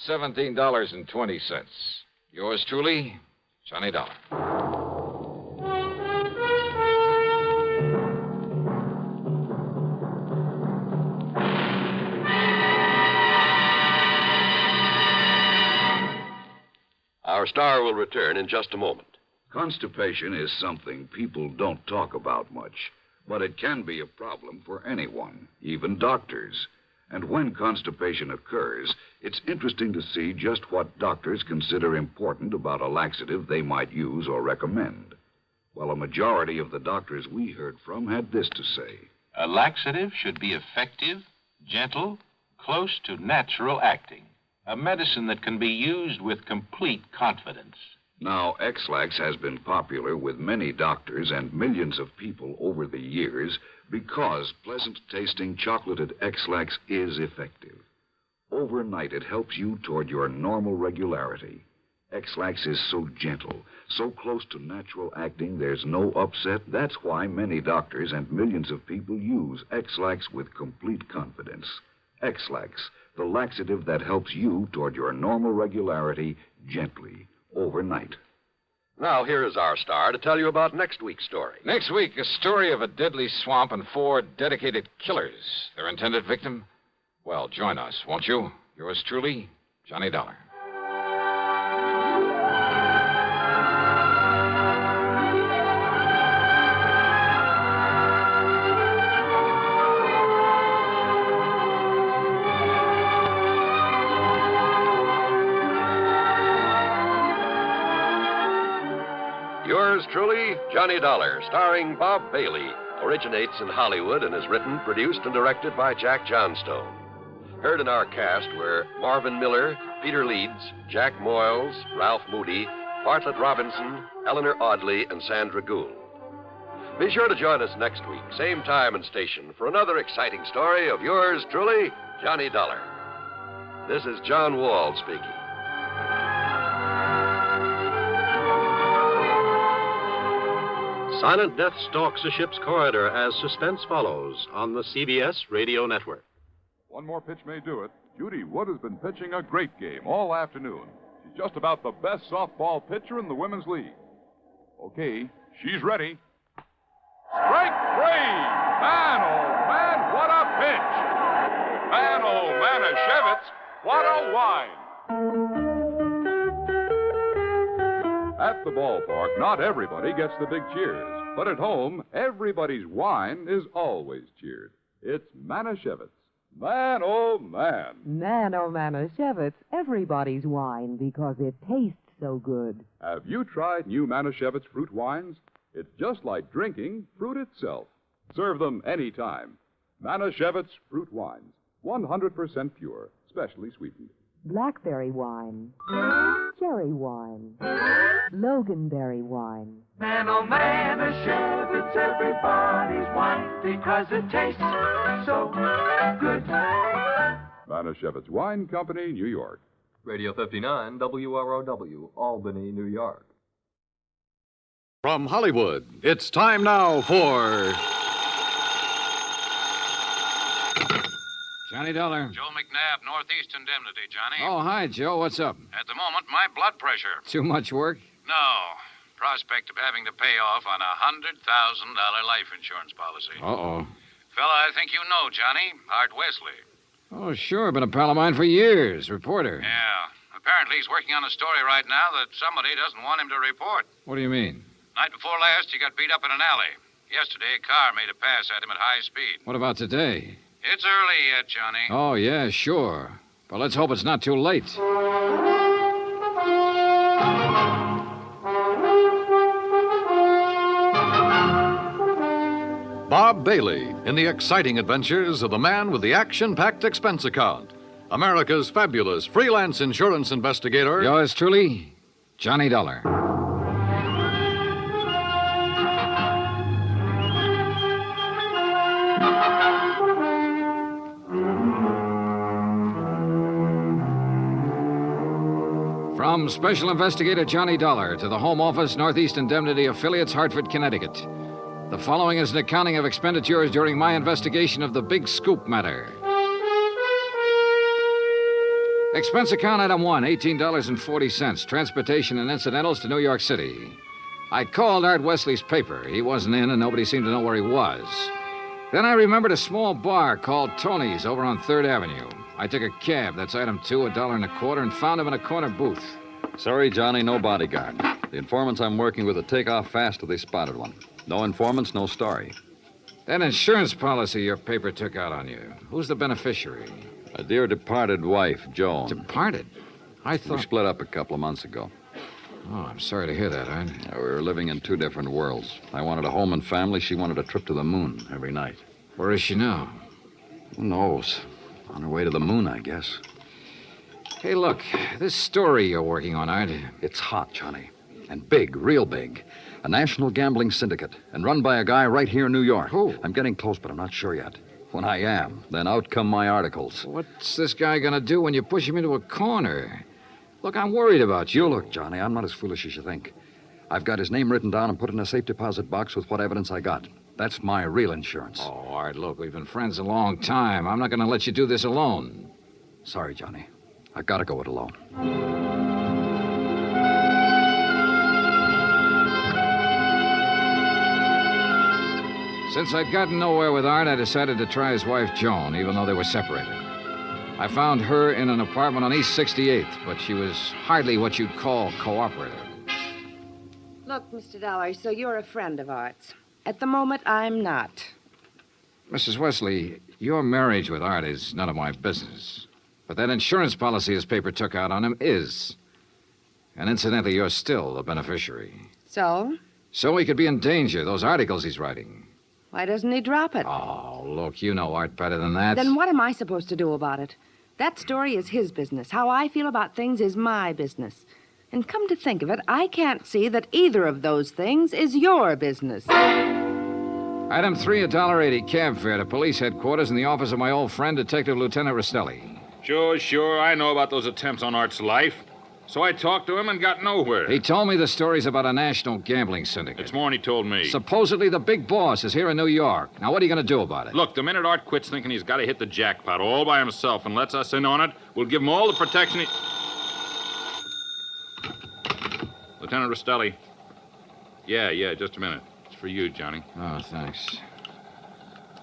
$17.20. Yours truly, Johnny Dollar. Our star will return in just a moment. Constipation is something people don't talk about much, but it can be a problem for anyone, even doctors. And when constipation occurs, it's interesting to see just what doctors consider important about a laxative they might use or recommend. Well, a majority of the doctors we heard from had this to say. A laxative should be effective, gentle, close to natural acting. A medicine that can be used with complete confidence. Now, X-Lax has been popular with many doctors and millions of people over the years because pleasant-tasting chocolated X-Lax is effective. Overnight, it helps you toward your normal regularity. X-Lax is so gentle, so close to natural acting, there's no upset. That's why many doctors and millions of people use X-Lax with complete confidence. X-Lax, the laxative that helps you toward your normal regularity gently, overnight. Now, here is our star to tell you about next week's story. Next week, a story of a deadly swamp and 4 dedicated killers. Their intended victim? Well, join us, won't you? Yours truly, Johnny Dollar. Yours truly, Johnny Dollar, starring Bob Bailey, originates in Hollywood and is written, produced, and directed by Jack Johnstone. Heard in our cast were Marvin Miller, Peter Leeds, Jack Moyles, Ralph Moody, Bartlett Robinson, Eleanor Audley, and Sandra Gould. Be sure to join us next week, same time and station, for another exciting story of yours truly, Johnny Dollar. This is John Wall speaking. Silent death stalks a ship's corridor as suspense follows on the CBS Radio Network. One more pitch may do it. Judy Wood has been pitching a great game all afternoon. She's just about the best softball pitcher in the Women's League. Okay, she's ready. Strike three! Man, oh man, what a pitch! Man, oh Manischewitz, what a wine! At the ballpark, not everybody gets the big cheers. But at home, everybody's wine is always cheered. It's Manischewitz. Man, oh man. Man, oh Manischewitz, everybody's wine because it tastes so good. Have you tried new Manischewitz fruit wines? It's just like drinking fruit itself. Serve them anytime. Manischewitz fruit wines. 100% pure, specially sweetened. Blackberry wine. Cherry wine. Loganberry wine. Man, oh man, Manischewitz, everybody's wine because it tastes so good. Manischewitz Wine Company, New York. Radio 59, WROW, Albany, New York. From Hollywood, it's time now for... Johnny Dollar. Joe McNabb, Northeast Indemnity, Johnny. Oh, hi, Joe. What's up? At the moment, my blood pressure. Too much work? No. Prospect of having to pay off on a $100,000 life insurance policy. Uh-oh. Fella, I think you know, Johnny. Art Wesley. Oh, sure. Been a pal of mine for years. Reporter. Yeah. Apparently he's working on a story right now that somebody doesn't want him to report. What do you mean? Night before last, he got beat up in an alley. Yesterday, a car made a pass at him at high speed. What about today? It's early yet, Johnny. Oh, yeah, sure. But let's hope it's not too late. Bob Bailey in the exciting adventures of the man with the action-packed expense account. America's fabulous freelance insurance investigator. Yours truly, Johnny Dollar. From Special Investigator Johnny Dollar to the Home Office, Northeast Indemnity Affiliates, Hartford, Connecticut. The following is an accounting of expenditures during my investigation of the Big Scoop matter. Expense account item 1, $18.40, transportation and incidentals to New York City. I called Art Wesley's paper. He wasn't in and nobody seemed to know where he was. Then I remembered a small bar called Tony's over on 3rd Avenue. I took a cab, that's item 2, $1.25, and found him in a corner booth. Sorry, Johnny, no bodyguard. The informants I'm working with will take off fast if they spotted one. No informants, no story. That insurance policy your paper took out on you, who's the beneficiary? A dear departed wife, Joan. Departed? I thought... We split up a couple of months ago. Oh, I'm sorry to hear that, Art. We were living in 2 different worlds. I wanted a home and family. She wanted a trip to the moon every night. Where is she now? Who knows? On her way to the moon, I guess. Hey, look, this story you're working on, Art. It's hot, Johnny. And big, real big. A national gambling syndicate, and run by a guy right here in New York. Who? I'm getting close, but I'm not sure yet. When I am, then out come my articles. What's this guy gonna do when you push him into a corner? Look, I'm worried about you. Look, Johnny, I'm not as foolish as you think. I've got his name written down and put in a safe deposit box with what evidence I got. That's my real insurance. Oh, Art, look, we've been friends a long time. I'm not gonna let you do this alone. Sorry, Johnny. I've got to go it alone. Since I'd gotten nowhere with Art, I decided to try his wife, Joan, even though they were separated. I found her in an apartment on East 68th, but she was hardly what you'd call cooperative. Look, Mr. Dollar, so you're a friend of Art's. At the moment, I'm not. Mrs. Wesley, your marriage with Art is none of my business. But that insurance policy his paper took out on him is. And incidentally, you're still the beneficiary. So? So he could be in danger, those articles he's writing. Why doesn't he drop it? Oh, look, you know Art better than that. Then what am I supposed to do about it? That story is his business. How I feel about things is my business. And come to think of it, I can't see that either of those things is your business. Item 3, $1.80 cab fare to police headquarters in the office of my old friend, Detective Lieutenant Rastelli. Sure. I know about those attempts on Art's life. So I talked to him and got nowhere. He told me the stories about a national gambling syndicate. It's more than he told me. Supposedly the big boss is here in New York. Now, what are you going to do about it? Look, the minute Art quits thinking he's got to hit the jackpot all by himself and lets us in on it, we'll give him all the protection he... Lieutenant Rastelli. Yeah, just a minute. It's for you, Johnny. Oh, thanks.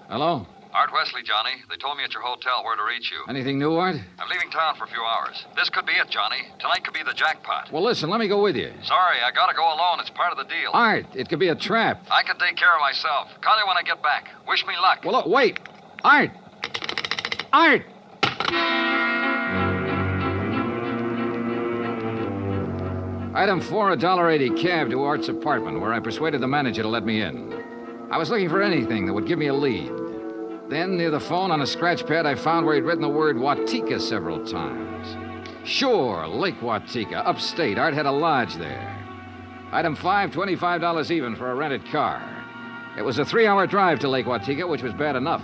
Hello? Art Wesley, Johnny. They told me at your hotel where to reach you. Anything new, Art? I'm leaving town for a few hours. This could be it, Johnny. Tonight could be the jackpot. Well, listen, let me go with you. Sorry, I gotta go alone. It's part of the deal. Art, it could be a trap. I can take care of myself. Call you when I get back. Wish me luck. Well, look, wait. Art! Art! Item 4, $1.80 cab to Art's apartment, where I persuaded the manager to let me in. I was looking for anything that would give me a lead. Then, near the phone on a scratch pad, I found where he'd written the word Watika several times. Sure, Lake Watika, upstate. Art had a lodge there. Item 5, $25 even for a rented car. It was a 3-hour drive to Lake Watika, which was bad enough.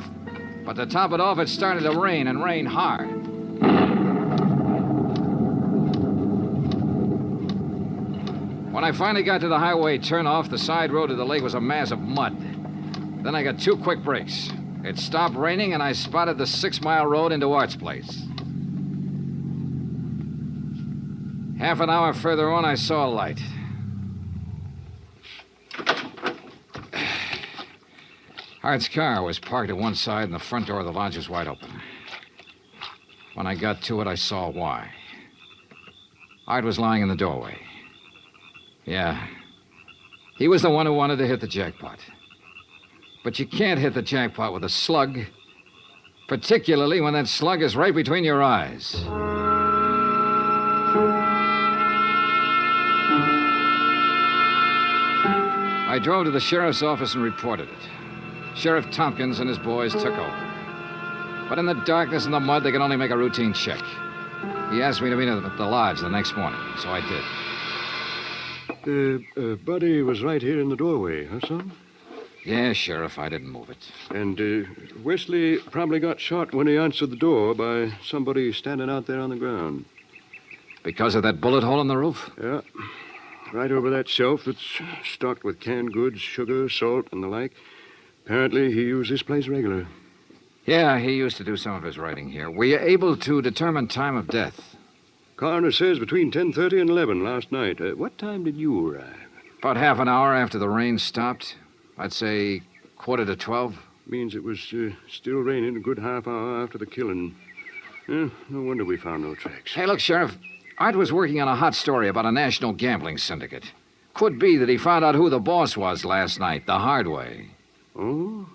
But to top it off, it started to rain, and rain hard. When I finally got to the highway turnoff, the side road to the lake was a mass of mud. Then I got 2 quick breaks. It stopped raining, and I spotted the 6-mile road into Art's place. Half an hour further on, I saw a light. Art's car was parked at one side, and the front door of the lodge was wide open. When I got to it, I saw why. Art was lying in the doorway. Yeah. He was the one who wanted to hit the jackpot. But you can't hit the jackpot with a slug, particularly when that slug is right between your eyes. I drove to the sheriff's office and reported it. Sheriff Tompkins and his boys took over. But in the darkness and the mud, they could only make a routine check. He asked me to meet him at the lodge the next morning, so I did. Buddy was right here in the doorway, huh, son? Yeah, Sheriff, I didn't move it. And Wesley probably got shot when he answered the door by somebody standing out there on the ground. Because of that bullet hole in the roof? Yeah. Right over that shelf that's stocked with canned goods, sugar, salt, and the like. Apparently, he used this place regular. Yeah, he used to do some of his writing here. Were you able to determine time of death? Coroner says between 10:30 and 11 last night. What time did you arrive? About half an hour after the rain stopped. I'd say 11:45. Means it was still raining a good half hour after the killing. No wonder we found no tracks. Hey, look, Sheriff. Art was working on a hot story about a national gambling syndicate. Could be that he found out who the boss was last night, the hard way. Oh?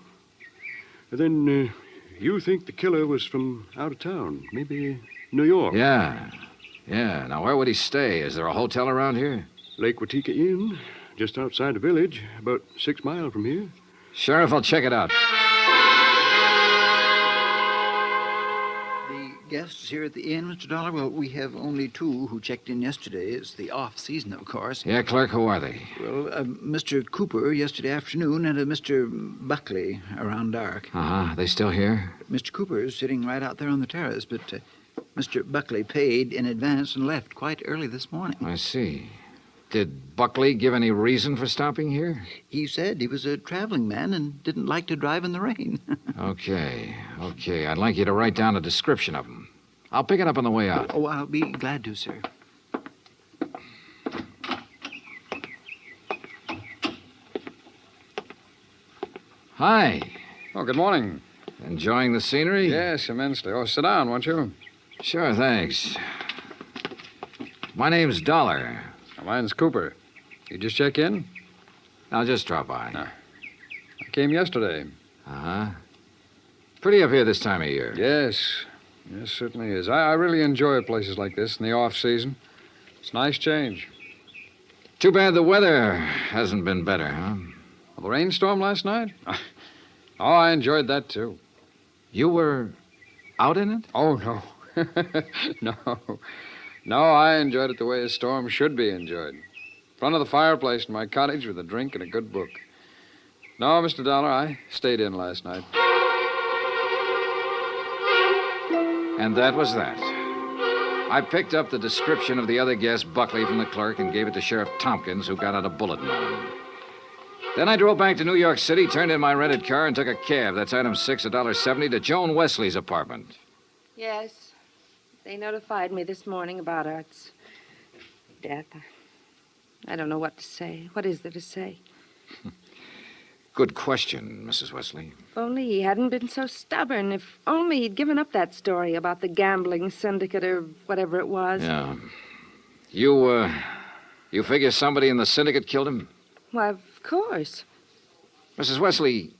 Then you think the killer was from out of town? Maybe New York? Yeah. Now, where would he stay? Is there a hotel around here? Lake Watika Inn, just outside the village, about 6 miles from here. Sheriff, I'll check it out. Guests here at the inn, Mr. Dollar? Well, we have only 2 who checked in yesterday. It's the off-season, of course. Yeah, clerk, who are they? Well, Mr. Cooper yesterday afternoon and Mr. Buckley around dark. Uh-huh. They still here? Mr. Cooper is sitting right out there on the terrace, but Mr. Buckley paid in advance and left quite early this morning. I see. Did Buckley give any reason for stopping here? He said he was a traveling man and didn't like to drive in the rain. Okay. I'd like you to write down a description of him. I'll pick it up on the way out. Oh, I'll be glad to, sir. Hi. Oh, good morning. Enjoying the scenery? Yes, immensely. Oh, sit down, won't you? Sure, thanks. My name's Dollar. Mine's Cooper. You just check in? I'll just drop by. I came yesterday. Uh-huh. Pretty up here this time of year. Yes, certainly is. I really enjoy places like this in the off-season. It's a nice change. Too bad the weather hasn't been better, huh? Well, the rainstorm last night? Oh, I enjoyed that, too. You were out in it? Oh, no. No, I enjoyed it the way a storm should be enjoyed. In front of the fireplace in my cottage with a drink and a good book. No, Mr. Dollar, I stayed in last night. And that was that. I picked up the description of the other guest, Buckley, from the clerk and gave it to Sheriff Tompkins, who got out a bulletin on him. Then I drove back to New York City, turned in my rented car, and took a cab. That's item 6, $1.70, to Joan Wesley's apartment. Yes. They notified me this morning about Art's death. I don't know what to say. What is there to say? Good question, Mrs. Wesley. If only he hadn't been so stubborn. If only he'd given up that story about the gambling syndicate or whatever it was. Yeah. You figure somebody in the syndicate killed him? Why, of course. Mrs. Wesley,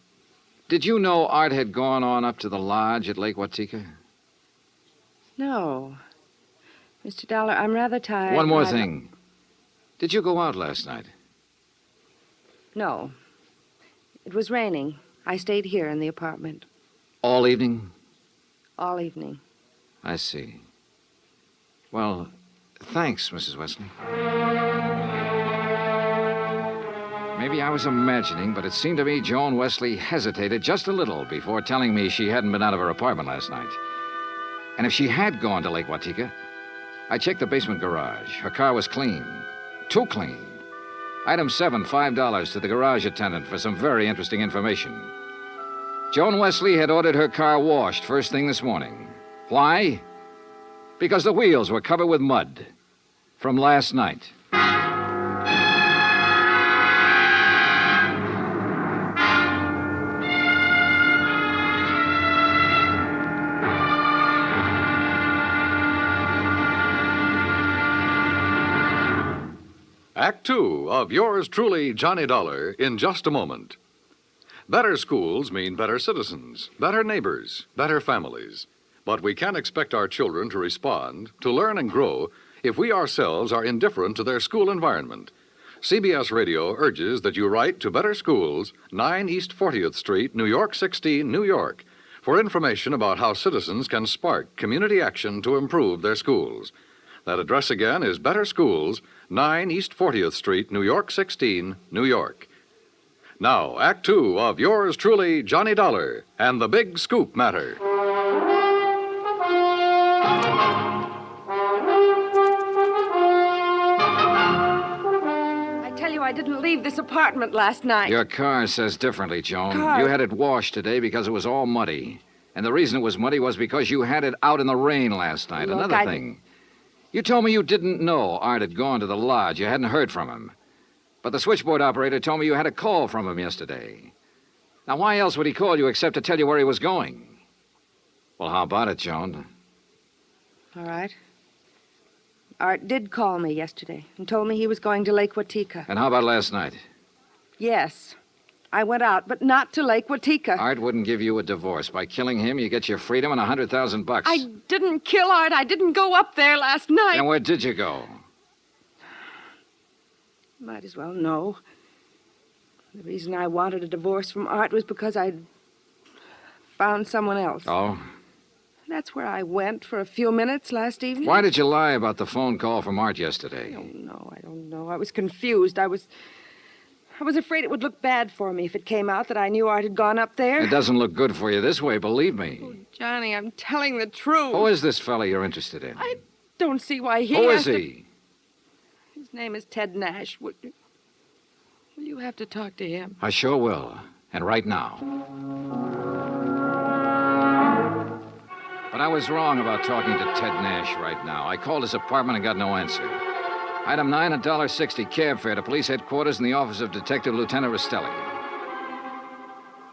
did you know Art had gone on up to the lodge at Lake Watika? No. Mr. Dollar, I'm rather tired. One more thing. Did you go out last night? No. It was raining. I stayed here in the apartment. All evening? All evening. I see. Well, thanks, Mrs. Wesley. Maybe I was imagining, but it seemed to me Joan Wesley hesitated just a little before telling me she hadn't been out of her apartment last night. And if she had gone to Lake Watika, I checked the basement garage. Her car was clean. Too clean. Item 7, $5 to the garage attendant for some very interesting information. Joan Wesley had ordered her car washed first thing this morning. Why? Because the wheels were covered with mud from last night. Act Two of yours truly, Johnny Dollar, in just a moment. Better schools mean better citizens, better neighbors, better families. But we can't expect our children to respond, to learn and grow, if we ourselves are indifferent to their school environment. CBS Radio urges that you write to Better Schools, 9 East 40th Street, New York 16, New York, for information about how citizens can spark community action to improve their schools. That address again is Better Schools, 9 East 40th Street, New York 16, New York. Now, Act Two of yours truly, Johnny Dollar, and the Big Scoop Matter. I tell you, I didn't leave this apartment last night. Your car says differently, Joan. Car? You had it washed today because it was all muddy. And the reason it was muddy was because you had it out in the rain last night. Look, Another thing. You told me you didn't know Art had gone to the lodge. You hadn't heard from him. But the switchboard operator told me you had a call from him yesterday. Now, why else would he call you except to tell you where he was going? Well, how about it, Joan? All right. Art did call me yesterday and told me he was going to Lake Watika. And how about last night? Yes. I went out, but not to Lake Watika. Art wouldn't give you a divorce. By killing him, you get your freedom and $100,000. I didn't kill Art. I didn't go up there last night. Then where did you go? Might as well know. The reason I wanted a divorce from Art was because I'd found someone else. Oh? That's where I went for a few minutes last evening. Why did you lie about the phone call from Art yesterday? I don't know. I was confused. I was afraid it would look bad for me if it came out that I knew Art had gone up there. It doesn't look good for you this way, believe me. Oh, Johnny, I'm telling the truth. Who is this fella you're interested in? I don't see why he Who has is to... he? His name is Ted Nash. Will you have to talk to him? I sure will. And right now. But I was wrong about talking to Ted Nash right now. I called his apartment and got no answer. Item 9, $1.60 cab fare to police headquarters in the office of Detective Lieutenant Rastelli.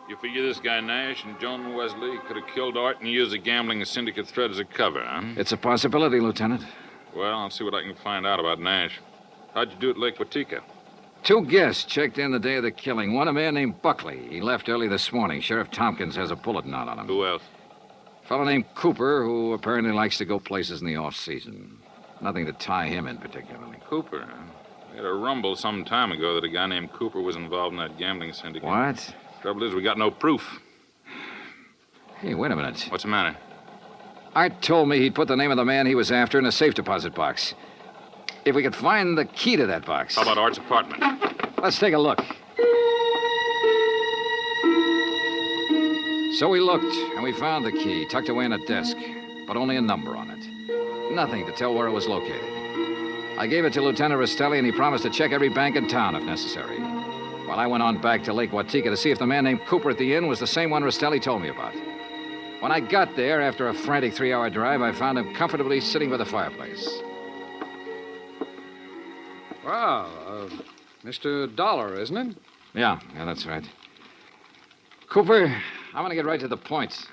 You figure this guy Nash and Joan Wesley could have killed Art and used the gambling syndicate threat as a cover, huh? It's a possibility, Lieutenant. Well, I'll see what I can find out about Nash. How'd you do at Lake Watika? 2 guests checked in the day of the killing. One, a man named Buckley. He left early this morning. Sheriff Tompkins has a bulletin out on him. Who else? A fellow named Cooper, who apparently likes to go places in the off-season. Nothing to tie him in particularly. Cooper, huh? We had a rumble some time ago that a guy named Cooper was involved in that gambling syndicate. What? Trouble is, we got no proof. Hey, wait a minute. What's the matter? Art told me he'd put the name of the man he was after in a safe deposit box. If we could find the key to that box. How about Art's apartment? Let's take a look. So we looked, and we found the key tucked away in a desk, but only a number on it. Nothing to tell where it was located. I gave it to Lieutenant Rastelli, and he promised to check every bank in town if necessary. While I went on back to Lake Watika to see if the man named Cooper at the inn was the same one Rastelli told me about. When I got there, after a frantic 3-hour drive, I found him comfortably sitting by the fireplace. Well, Mr. Dollar, isn't it? Yeah, that's right. Cooper, I'm going to get right to the point.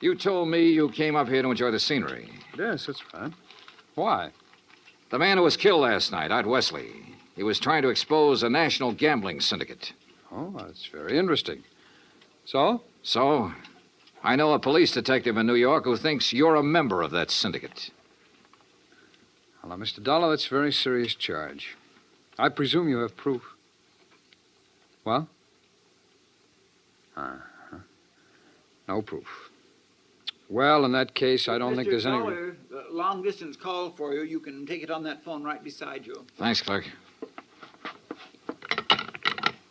You told me you came up here to enjoy the scenery. Yes, that's right. Why? The man who was killed last night, Art Wesley, he was trying to expose a national gambling syndicate. Oh, that's very interesting. So? So, I know a police detective in New York who thinks you're a member of that syndicate. Well, now, Mr. Dollar, that's a very serious charge. I presume you have proof. Well? No proof. Well, in that case, I don't think there's any... Mr. Dollar, long-distance call for you. You can take it on that phone right beside you. Thanks, clerk.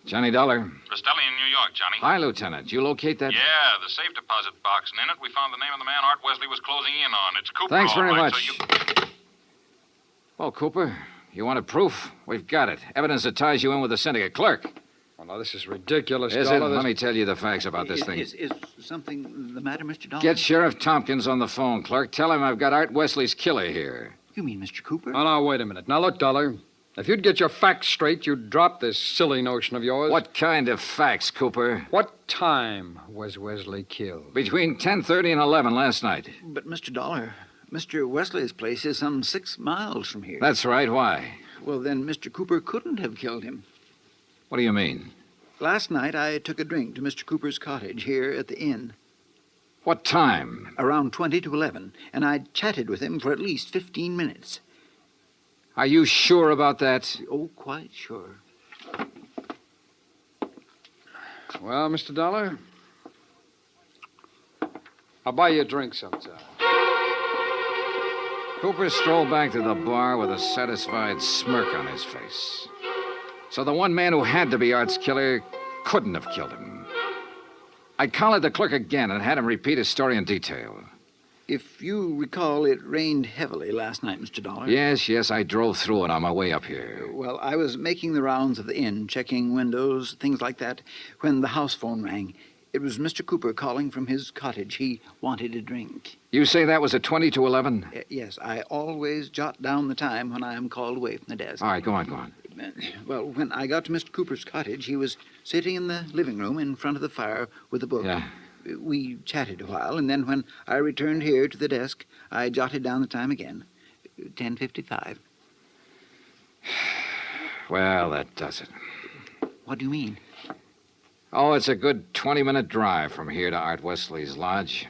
Johnny Dollar. Rastelli in New York, Johnny. Hi, Lieutenant. Did you locate that? Yeah, the safe deposit box, and in it we found the name of the man Art Wesley was closing in on. It's Cooper. Thanks all very right, much. So you... Well, Cooper, you wanted proof? We've got it. Evidence that ties you in with the syndicate. Clerk. Well, now, this is ridiculous, Is Dollar. it? Let me tell you the facts about this thing. Is something the matter, Mr. Dollar? Get Sheriff Tompkins on the phone, clerk. Tell him I've got Art Wesley's killer here. You mean Mr. Cooper? Oh, now, wait a minute. Now, look, Dollar. If you'd get your facts straight, you'd drop this silly notion of yours. What kind of facts, Cooper? What time was Wesley killed? Between 10:30 and 11 last night. But, Mr. Dollar, Mr. Wesley's place is some 6 miles from here. That's right. Why? Well, then Mr. Cooper couldn't have killed him. What do you mean? Last night, I took a drink to Mr. Cooper's cottage here at the inn. What time? Around 20 to 11, and I chatted with him for at least 15 minutes. Are you sure about that? Oh, quite sure. Well, Mr. Dollar, I'll buy you a drink sometime. Cooper strolled back to the bar with a satisfied smirk on his face. So the one man who had to be Art's killer couldn't have killed him. I collared the clerk again and had him repeat his story in detail. If you recall, it rained heavily last night, Mr. Dollar. Yes, I drove through it on my way up here. Well, I was making the rounds of the inn, checking windows, things like that, when the house phone rang. It was Mr. Cooper calling from his cottage. He wanted a drink. You say that was at 20 to 11? Yes, I always jot down the time when I am called away from the desk. All right, go on. Well, when I got to Mr. Cooper's cottage, he was sitting in the living room in front of the fire with a book. Yeah. We chatted a while, and then when I returned here to the desk, I jotted down the time again. 10:55. Well, that does it. What do you mean? Oh, it's a good 20-minute drive from here to Art Wesley's lodge.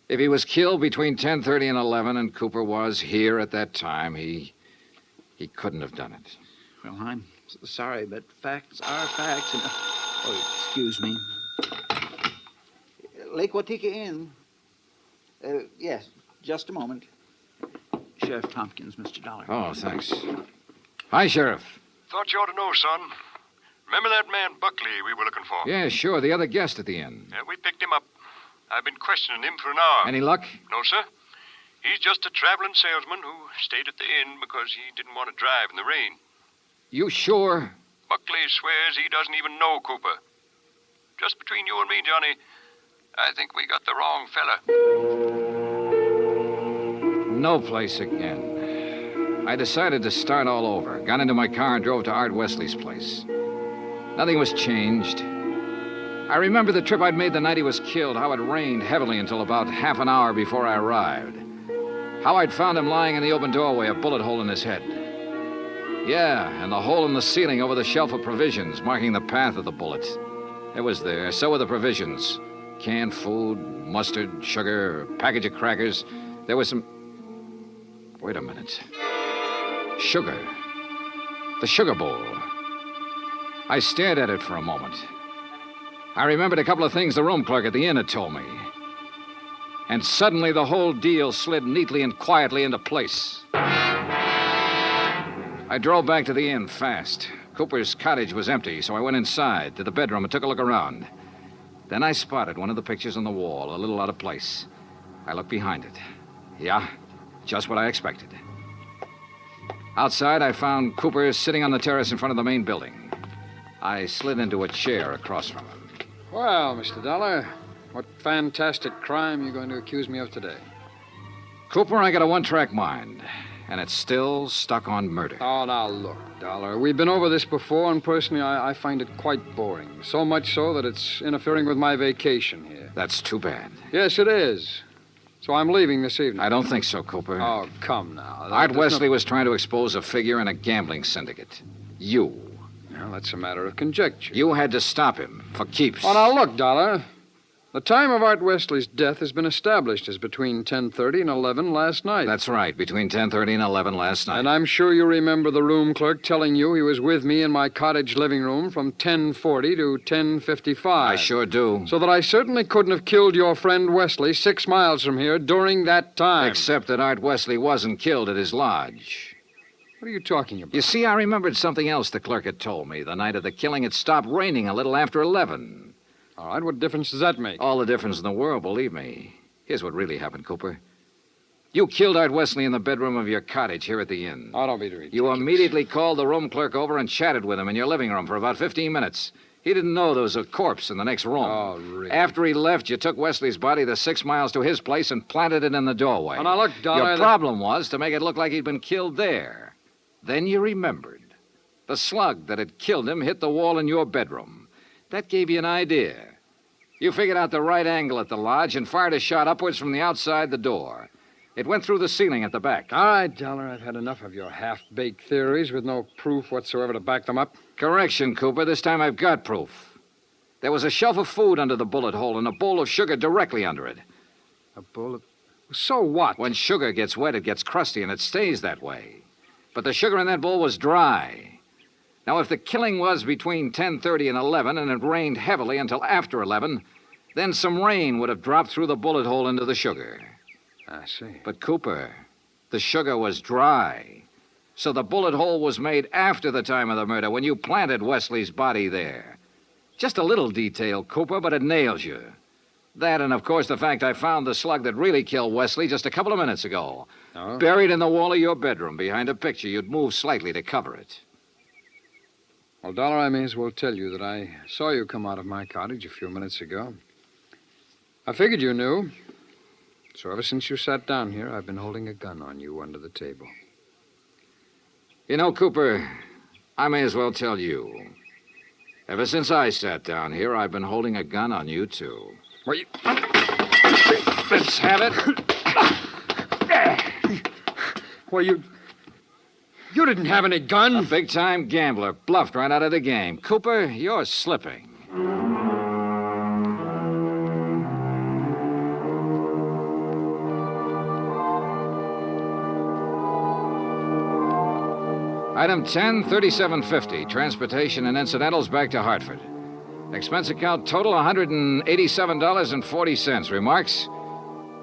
If he was killed between 10:30 and 11 and Cooper was here at that time, he couldn't have done it. Well, I'm sorry, but facts are facts. And... Oh, excuse me. Lake Watika Inn. Yes, just a moment. Sheriff Tompkins, Mr. Dollar. Oh, thanks. Hi, Sheriff. Thought you ought to know, son. Remember that man Buckley we were looking for? Yeah, sure, the other guest at the inn. Yeah, we picked him up. I've been questioning him for an hour. Any luck? No, sir. He's just a traveling salesman who stayed at the inn because he didn't want to drive in the rain. You sure? Buckley swears he doesn't even know Cooper. Just between you and me, Johnny, I think we got the wrong fella. No place again. I decided to start all over. Got into my car and drove to Art Wesley's place. Nothing was changed. I remember the trip I'd made the night he was killed, how it rained heavily until about half an hour before I arrived. How I'd found him lying in the open doorway, a bullet hole in his head. Yeah, and the hole in the ceiling over the shelf of provisions, marking the path of the bullet. It was there. So were the provisions. Canned food, mustard, sugar, a package of crackers. There was some... Wait a minute. Sugar. The sugar bowl. I stared at it for a moment. I remembered a couple of things the room clerk at the inn had told me. And suddenly the whole deal slid neatly and quietly into place. I drove back to the inn fast. Cooper's cottage was empty, so I went inside to the bedroom and took a look around. Then I spotted one of the pictures on the wall, a little out of place. I looked behind it. Yeah, just what I expected. Outside, I found Cooper sitting on the terrace in front of the main building. I slid into a chair across from him. Well, Mr. Dollar, what fantastic crime are you going to accuse me of today? Cooper, I got a one-track mind, and it's still stuck on murder. Oh, now look, Dollar. We've been over this before, and personally, I find it quite boring. So much so that it's interfering with my vacation here. That's too bad. Yes, it is. So I'm leaving this evening. I don't think so, Cooper. Oh, come now. Art Wesley was trying to expose a figure in a gambling syndicate. You. Well, that's a matter of conjecture. You had to stop him for keeps. Oh, now look, Dollar. The time of Art Wesley's death has been established as between 10:30 and 11 last night. That's right, between 10:30 and 11 last night. And I'm sure you remember the room clerk telling you he was with me in my cottage living room from 10:40 to 10:55. I sure do. So that I certainly couldn't have killed your friend Wesley 6 miles from here during that time. Except that Art Wesley wasn't killed at his lodge. What are you talking about? You see, I remembered something else the clerk had told me. The night of the killing, it stopped raining a little after 11. All right, what difference does that make? All the difference in the world, believe me. Here's what really happened, Cooper. You killed Art Wesley in the bedroom of your cottage here at the inn. Oh, don't be ridiculous. You immediately called the room clerk over and chatted with him in your living room for about 15 minutes. He didn't know there was a corpse in the next room. Oh, really? After he left, you took Wesley's body the 6 miles to his place and planted it in the doorway. Oh, now look, Dollar... Your problem was to make it look like he'd been killed there. Then you remembered. The slug that had killed him hit the wall in your bedroom. That gave you an idea. You figured out the right angle at the lodge and fired a shot upwards from the outside the door. It went through the ceiling at the back. All right, Dollar, I've had enough of your half-baked theories with no proof whatsoever to back them up. Correction, Cooper. This time I've got proof. There was a shelf of food under the bullet hole and a bowl of sugar directly under it. A bowl of... So what? When sugar gets wet, it gets crusty, and it stays that way. But the sugar in that bowl was dry. Now, if the killing was between 10:30 and 11, and it rained heavily until after 11, then some rain would have dropped through the bullet hole into the sugar. I see. But, Cooper, the sugar was dry. So the bullet hole was made after the time of the murder, when you planted Wesley's body there. Just a little detail, Cooper, but it nails you. That, and of course, the fact I found the slug that really killed Wesley just a couple of minutes ago. Oh? Buried in the wall of your bedroom behind a picture you'd moved slightly to cover it. Well, Dollar, I may as well tell you that I saw you come out of my cottage a few minutes ago. I figured you knew. So ever since you sat down here, I've been holding a gun on you under the table. You know, Cooper, I may as well tell you. Ever since I sat down here, I've been holding a gun on you, too. Well, you... Let's have it. Well, you didn't have any gun. A big-time gambler bluffed right out of the game. Cooper, you're slipping. Item 10, $37.50. Transportation and incidentals back to Hartford. Expense account total $187.40. Remarks?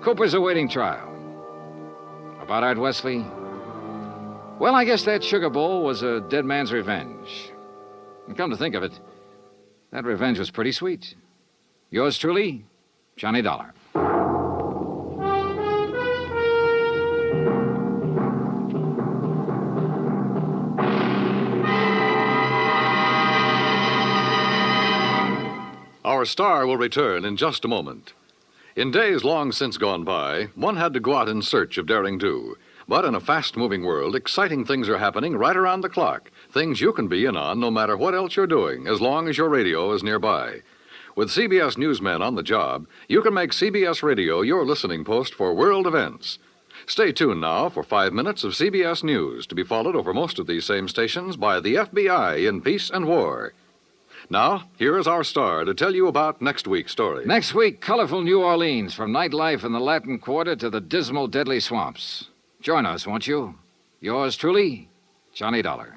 Cooper's awaiting trial. About Art Wesley? Well, I guess that sugar bowl was a dead man's revenge. And come to think of it, that revenge was pretty sweet. Yours truly, Johnny Dollar. Our star will return in just a moment. In days long since gone by, one had to go out in search of daring do. But in a fast-moving world, exciting things are happening right around the clock. Things you can be in on no matter what else you're doing, as long as your radio is nearby. With CBS newsmen on the job, you can make CBS Radio your listening post for world events. Stay tuned now for 5 minutes of CBS News, to be followed over most of these same stations by the FBI in peace and war. Now, here is our star to tell you about next week's story. Next week, colorful New Orleans, from nightlife in the Latin Quarter to the dismal, deadly swamps. Join us, won't you? Yours truly, Johnny Dollar.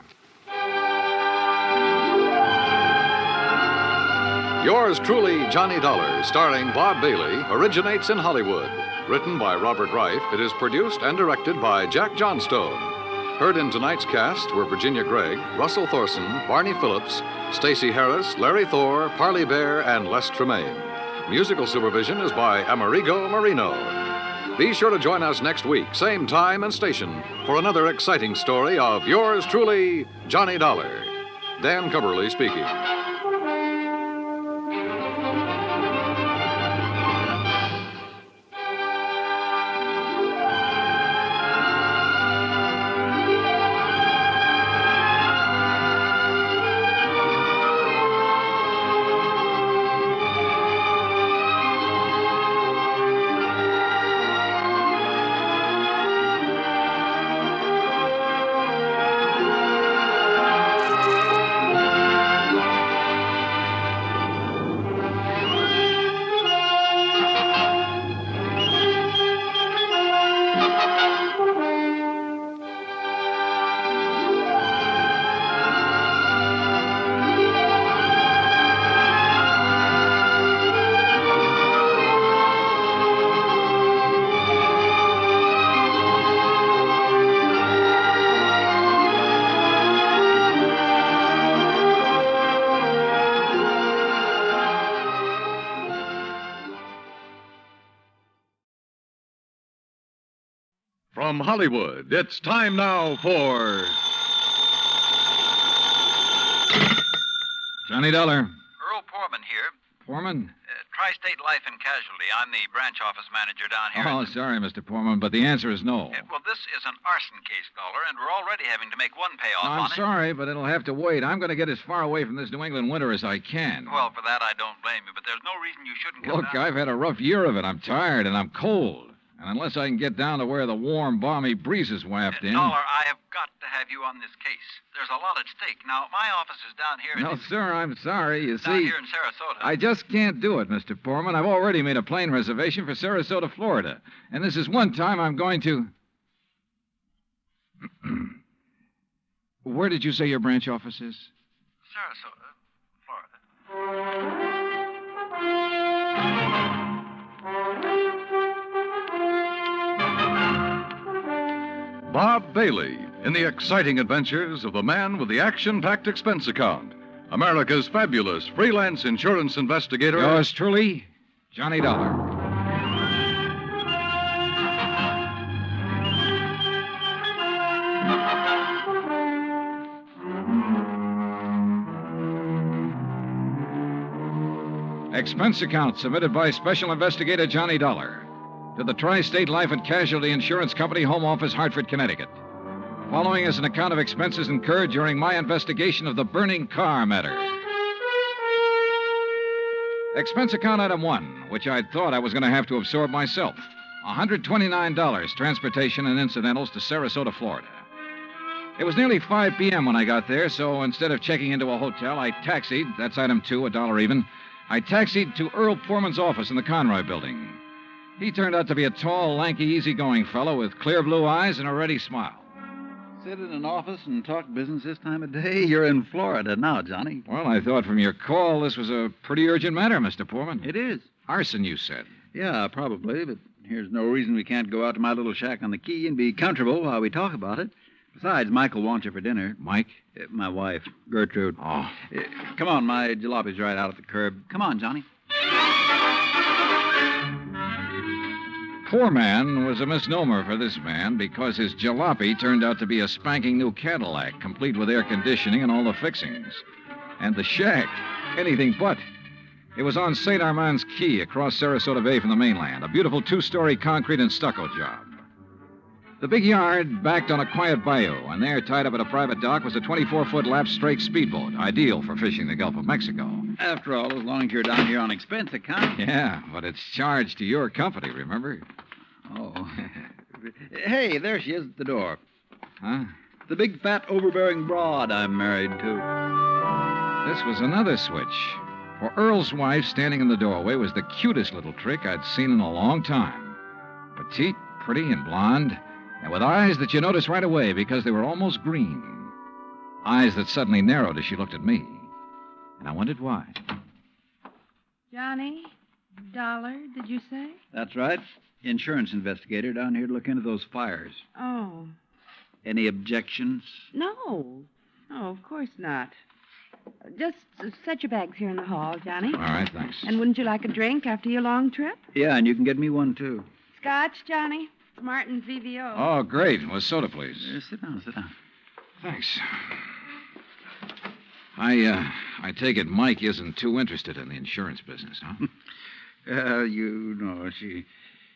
Yours truly, Johnny Dollar, starring Bob Bailey, originates in Hollywood. Written by Robert Reif, it is produced and directed by Jack Johnstone. Heard in tonight's cast were Virginia Gregg, Russell Thorson, Barney Phillips, Stacey Harris, Larry Thor, Parley Bear, and Les Tremaine. Musical supervision is by Amerigo Marino. Be sure to join us next week, same time and station, for another exciting story of yours truly, Johnny Dollar. Dan Cumberly speaking. From Hollywood, it's time now for Johnny Dollar. Earl Poorman here. Poorman? Tri-State Life and Casualty. I'm the branch office manager down here. Oh, sorry, Mr. Poorman, but the answer is no. Well, this is an arson case, caller, and we're already having to make one payoff on I'm sorry, but it'll have to wait. I'm going to get as far away from this New England winter as I can. Well, for that, I don't blame you, but there's no reason you shouldn't come Look, down. I've had a rough year of it. I'm tired and I'm cold. And unless I can get down to where the warm, balmy breezes waft in... Dollar, I have got to have you on this case. There's a lot at stake. Now, my office is down here... No, sir, I'm sorry. You down see... here in Sarasota. I just can't do it, Mr. Poorman. I've already made a plane reservation for Sarasota, Florida. And this is one time I'm going to... Where did you say your branch office is? Sarasota, Florida. Bob Bailey in the exciting adventures of the man with the action-packed expense account, America's fabulous freelance insurance investigator. Yours truly, Johnny Dollar. Expense account submitted by Special Investigator Johnny Dollar to the Tri-State Life and Casualty Insurance Company, Home Office, Hartford, Connecticut. Following is an account of expenses incurred during my investigation of the burning car matter. Expense account item 1, which I'd thought I was going to have to absorb myself. $129, transportation and incidentals to Sarasota, Florida. It was nearly 5 p.m. when I got there, so instead of checking into a hotel, I taxied, that's item 2, $1 even. I taxied to Earl Poorman's office in the Conroy building. He turned out to be a tall, lanky, easygoing fellow with clear blue eyes and a ready smile. Sit in an office and talk business this time of day? You're in Florida now, Johnny. Well, I thought from your call this was a pretty urgent matter, Mr. Poorman. It is. Arson, you said. Yeah, probably, but here's no reason we can't go out to my little shack on the quay and be comfortable while we talk about it. Besides, Michael wants you for dinner. Mike? My wife, Gertrude. Oh. Come on, my jalopy's right out at the curb. Come on, Johnny. Poor man was a misnomer for this man because his jalopy turned out to be a spanking new Cadillac, complete with air conditioning and all the fixings. And the shack, anything but. It was on St. Armand's Key across Sarasota Bay from the mainland, a beautiful 2-story concrete and stucco job. The big yard backed on a quiet bayou, and there, tied up at a private dock, was a 24-foot lap-strake speedboat, ideal for fishing the Gulf of Mexico. After all, as long as you're down here on expense account. Yeah, but it's charged to your company, remember? Oh. Hey, there she is at the door. Huh? The big, fat, overbearing broad I'm married to. This was another switch. For Earl's wife, standing in the doorway, was the cutest little trick I'd seen in a long time. Petite, pretty, and blonde, and with eyes that you noticed right away because they were almost green. Eyes that suddenly narrowed as she looked at me. And I wondered why. Johnny? Dollar, did you say? That's right. Insurance investigator down here to look into those fires. Oh. Any objections? No. No, of course not. Just set your bags here in the hall, Johnny. All right, thanks. And wouldn't you like a drink after your long trip? Yeah, and you can get me one, too. Scotch, Johnny? Martin's VVO. Oh, great. Well, soda, please. Sit down. Thanks. I take it Mike isn't too interested in the insurance business, huh? You know, she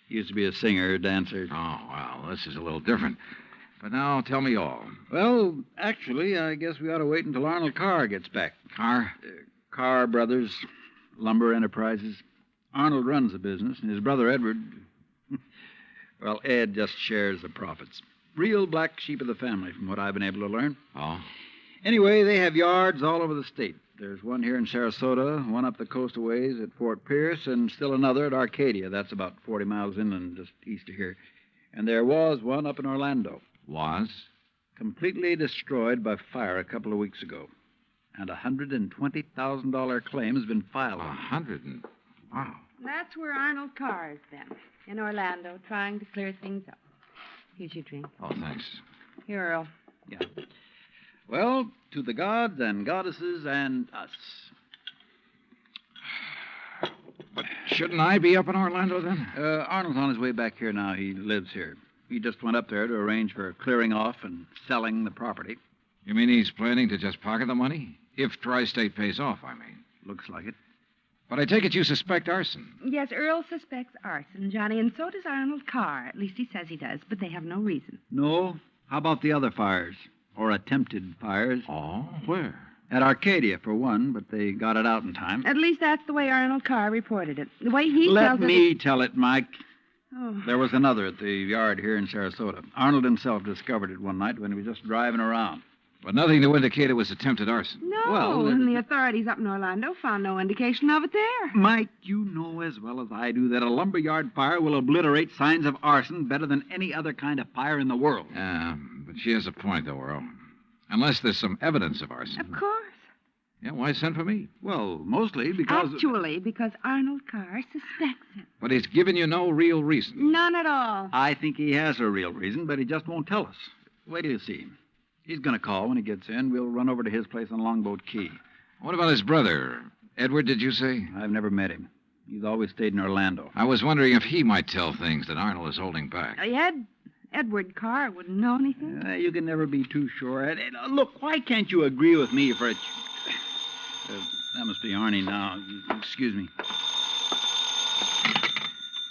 used to be a singer, dancer. Oh, well, this is a little different. But now, tell me all. Well, actually, I guess we ought to wait until Arnold Carr gets back. Carr? Carr Brothers, Lumber Enterprises. Arnold runs the business, and his brother Edward, well, Ed just shares the profits. Real black sheep of the family, from what I've been able to learn. Oh? Anyway, they have yards all over the state. There's one here in Sarasota, one up the coast a ways at Fort Pierce, and still another at Arcadia. That's about 40 miles inland, just east of here. And there was one up in Orlando. Was? Completely destroyed by fire a couple of weeks ago. And a $120,000 claim has been filed. Wow. That's where Arnold Carr is then, in Orlando, trying to clear things up. Here's your drink. Oh, thanks. Here, Earl. Yeah. Well, to the gods and goddesses and us. But shouldn't I be up in Orlando then? Arnold's on his way back here now. He lives here. He just went up there to arrange for clearing off and selling the property. You mean he's planning to just pocket the money? If Tri-State pays off, I mean. Looks like it. But I take it you suspect arson. Yes, Earl suspects arson, Johnny, and so does Arnold Carr. At least he says he does, but they have no reason. No? How about the other fires? Or attempted fires? Oh, where? At Arcadia, for one, but they got it out in time. At least that's the way Arnold Carr reported it. The way he Let tells it... me tell it, Mike. Oh. There was another at the yard here in Sarasota. Arnold himself discovered it one night when he was just driving around. But nothing to indicate it was attempted arson. No, Well, and the authorities up in Orlando found no indication of it there. Mike, you know as well as I do that a lumberyard fire will obliterate signs of arson better than any other kind of fire in the world. Yeah, but she has a point, though, Earl. Unless there's some evidence of arson. Of course. Yeah, why send for me? Well, mostly because... Actually, because Arnold Carr suspects it. But he's given you no real reason. None at all. I think he has a real reason, but he just won't tell us. Wait till you see him. He's going to call when he gets in. We'll run over to his place on Longboat Key. What about his brother? Edward, did you say? I've never met him. He's always stayed in Orlando. I was wondering if he might tell things that Arnold is holding back. Edward Carr wouldn't know anything. You can never be too sure. Look, why can't you agree with me for a... that must be Arnie now. Excuse me.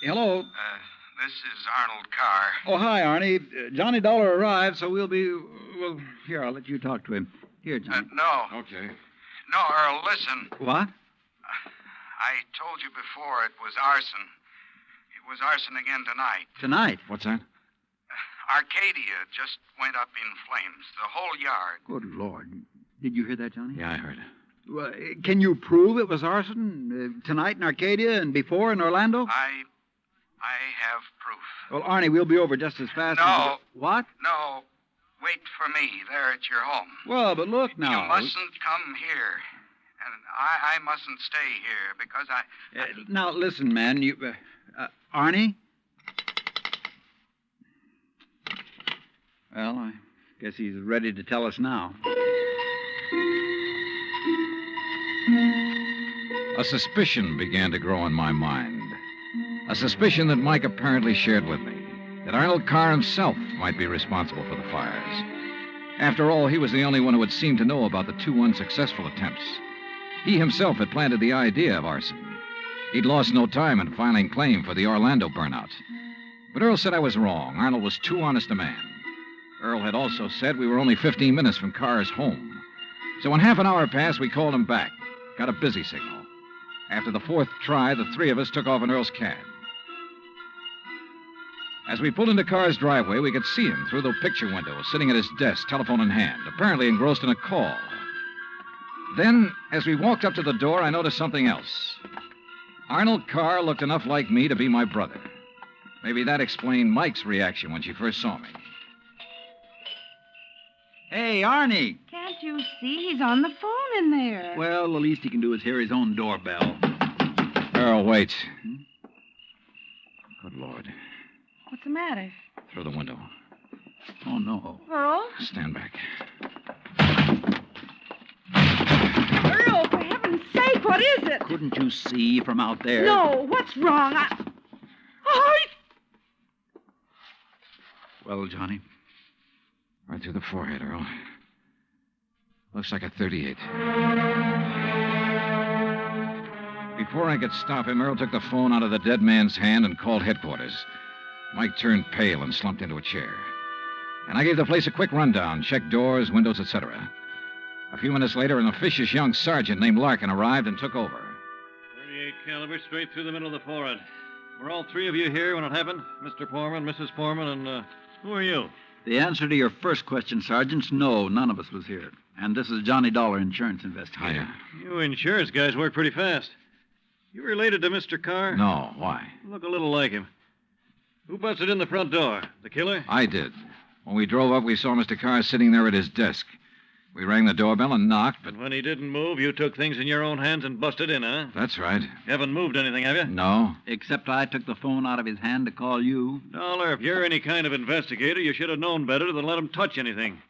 Hello. This is Arnold Carr. Oh, hi, Arnie. Johnny Dollar arrived, so we'll be... Well, here, I'll let you talk to him. Here, Johnny. No. Okay. No, Earl, listen. What? I told you before it was arson. It was arson again tonight. Tonight? What's that? Arcadia just went up in flames. The whole yard. Good Lord. Did you hear that, Johnny? Yeah, I heard it. Well, can you prove it was arson tonight in Arcadia and before in Orlando? I have proof. Well, Arnie, we'll be over just as fast as... No. What? No. Wait for me there at your home. Well, but look now. You mustn't come here. And I mustn't stay here because I... Now, listen, man. You... Arnie? Well, I guess he's ready to tell us now. A suspicion began to grow in my mind. A suspicion that Mike apparently shared with me, that Arnold Carr himself might be responsible for the fires. After all, he was the only one who had seemed to know about the two unsuccessful attempts. He himself had planted the idea of arson. He'd lost no time in filing claim for the Orlando burnout. But Earl said I was wrong. Arnold was too honest a man. Earl had also said we were only 15 minutes from Carr's home. So when half an hour passed, we called him back. Got a busy signal. After the fourth try, the three of us took off in Earl's cab. As we pulled into Carr's driveway, we could see him through the picture window, sitting at his desk, telephone in hand, apparently engrossed in a call. Then, as we walked up to the door, I noticed something else. Arnold Carr looked enough like me to be my brother. Maybe that explained Mike's reaction when she first saw me. Hey, Arnie. Can't you see he's on the phone in there? Well, the least he can do is hear his own doorbell. Earl, wait. Good Lord. What's the matter? Through the window. Oh, no. Earl? Stand back. What is it? Couldn't you see from out there? No, what's wrong? Oh, Well, Johnny? Right through the forehead, Earl. Looks like a 38. Before I could stop him, Earl took the phone out of the dead man's hand and called headquarters. Mike turned pale and slumped into a chair. And I gave the place a quick rundown, checked doors, windows, etc. A few minutes later, an officious young sergeant named Larkin arrived and took over. 38 caliber straight through the middle of the forehead. Were all three of you here when it happened? Mr. Foreman, Mrs. Foreman, and who are you? The answer to your first question, Sergeant, no, none of us was here. And this is Johnny Dollar, insurance investigator. You insurance guys work pretty fast. You related to Mr. Carr? No, why? Look a little like him. Who busted in the front door? The killer? I did. When we drove up, we saw Mr. Carr sitting there at his desk. We rang the doorbell and knocked, but... And when he didn't move, you took things in your own hands and busted in, huh? That's right. You haven't moved anything, have you? No. Except I took the phone out of his hand to call you. Dollar, if you're any kind of investigator, you should have known better than let him touch anything.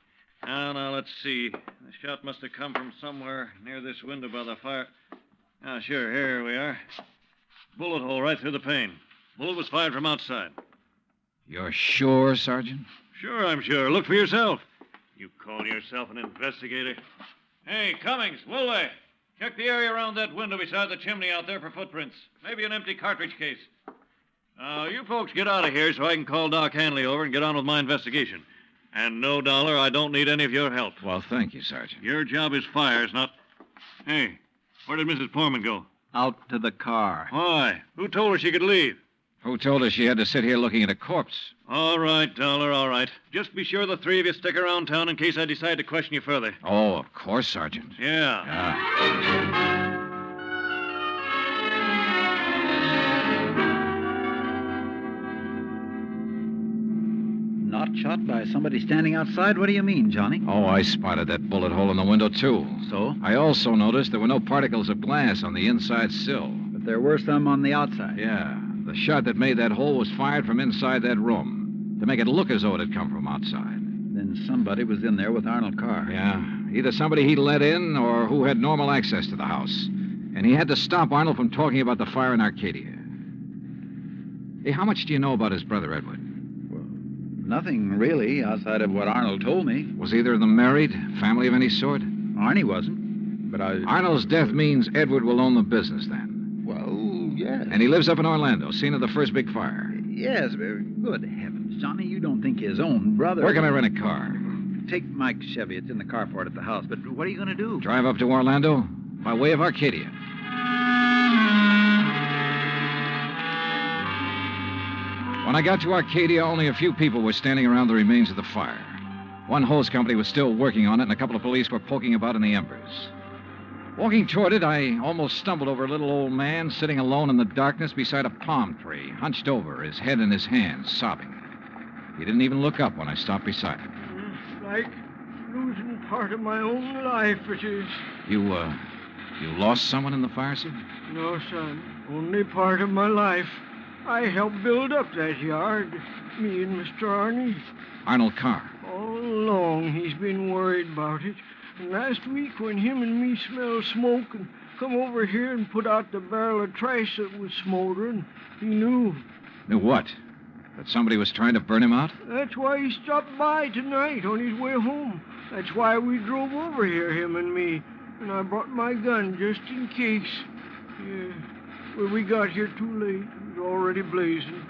Now, let's see. The shot must have come from somewhere near this window by the fire. Ah, sure, here we are. Bullet hole right through the pane. Bullet was fired from outside. You're sure, Sergeant? Sure, I'm sure. Look for yourself. You call yourself an investigator? Hey, Cummings, will they? Check the area around that window beside the chimney out there for footprints. Maybe an empty cartridge case. Now, you folks get out of here so I can call Doc Hanley over and get on with my investigation. And no, Dollar, I don't need any of your help. Well, thank you, Sergeant. Your job is fires, not... Hey, where did Mrs. Foreman go? Out to the car. Why? Who told her she could leave? Who told her she had to sit here looking at a corpse? All right, Dollar, all right. Just be sure the three of you stick around town in case I decide to question you further. Oh, of course, Sergeant. Yeah. Not shot by somebody standing outside? What do you mean, Johnny? Oh, I spotted that bullet hole in the window, too. So? I also noticed there were no particles of glass on the inside sill. But there were some on the outside. Yeah. The shot that made that hole was fired from inside that room to make it look as though it had come from outside. Then somebody was in there with Arnold Carr. Yeah. Either somebody he'd let in or who had normal access to the house. And he had to stop Arnold from talking about the fire in Arcadia. Hey, how much do you know about his brother, Edward? Well, nothing really, outside of what Arnold told me. Was either of them married? Family of any sort? Arnie wasn't, but Arnold's death means Edward will own the business then. Well, yes. And he lives up in Orlando, scene of the first big fire. Yes, good heavens. Johnny, you don't think his own brother... Where can I rent a car? Take Mike's Chevy. It's in the carport at the house. But what are you going to do? Drive up to Orlando by way of Arcadia. When I got to Arcadia, only a few people were standing around the remains of the fire. One hose company was still working on it, and a couple of police were poking about in the embers. Walking toward it, I almost stumbled over a little old man sitting alone in the darkness beside a palm tree, hunched over, his head in his hands, sobbing. He didn't even look up when I stopped beside him. It's like losing part of my own life, it is. You lost someone in the fire, sir? No, son. Only part of my life. I helped build up that yard. Me and Mr. Arnie. Arnold Carr. All along, he's been worried about it. And last week, when him and me smelled smoke and come over here and put out the barrel of trash that was smoldering, he knew. Knew what? That somebody was trying to burn him out? That's why he stopped by tonight on his way home. That's why we drove over here, him and me. And I brought my gun just in case. Yeah. Well, we got here too late. It was already blazing.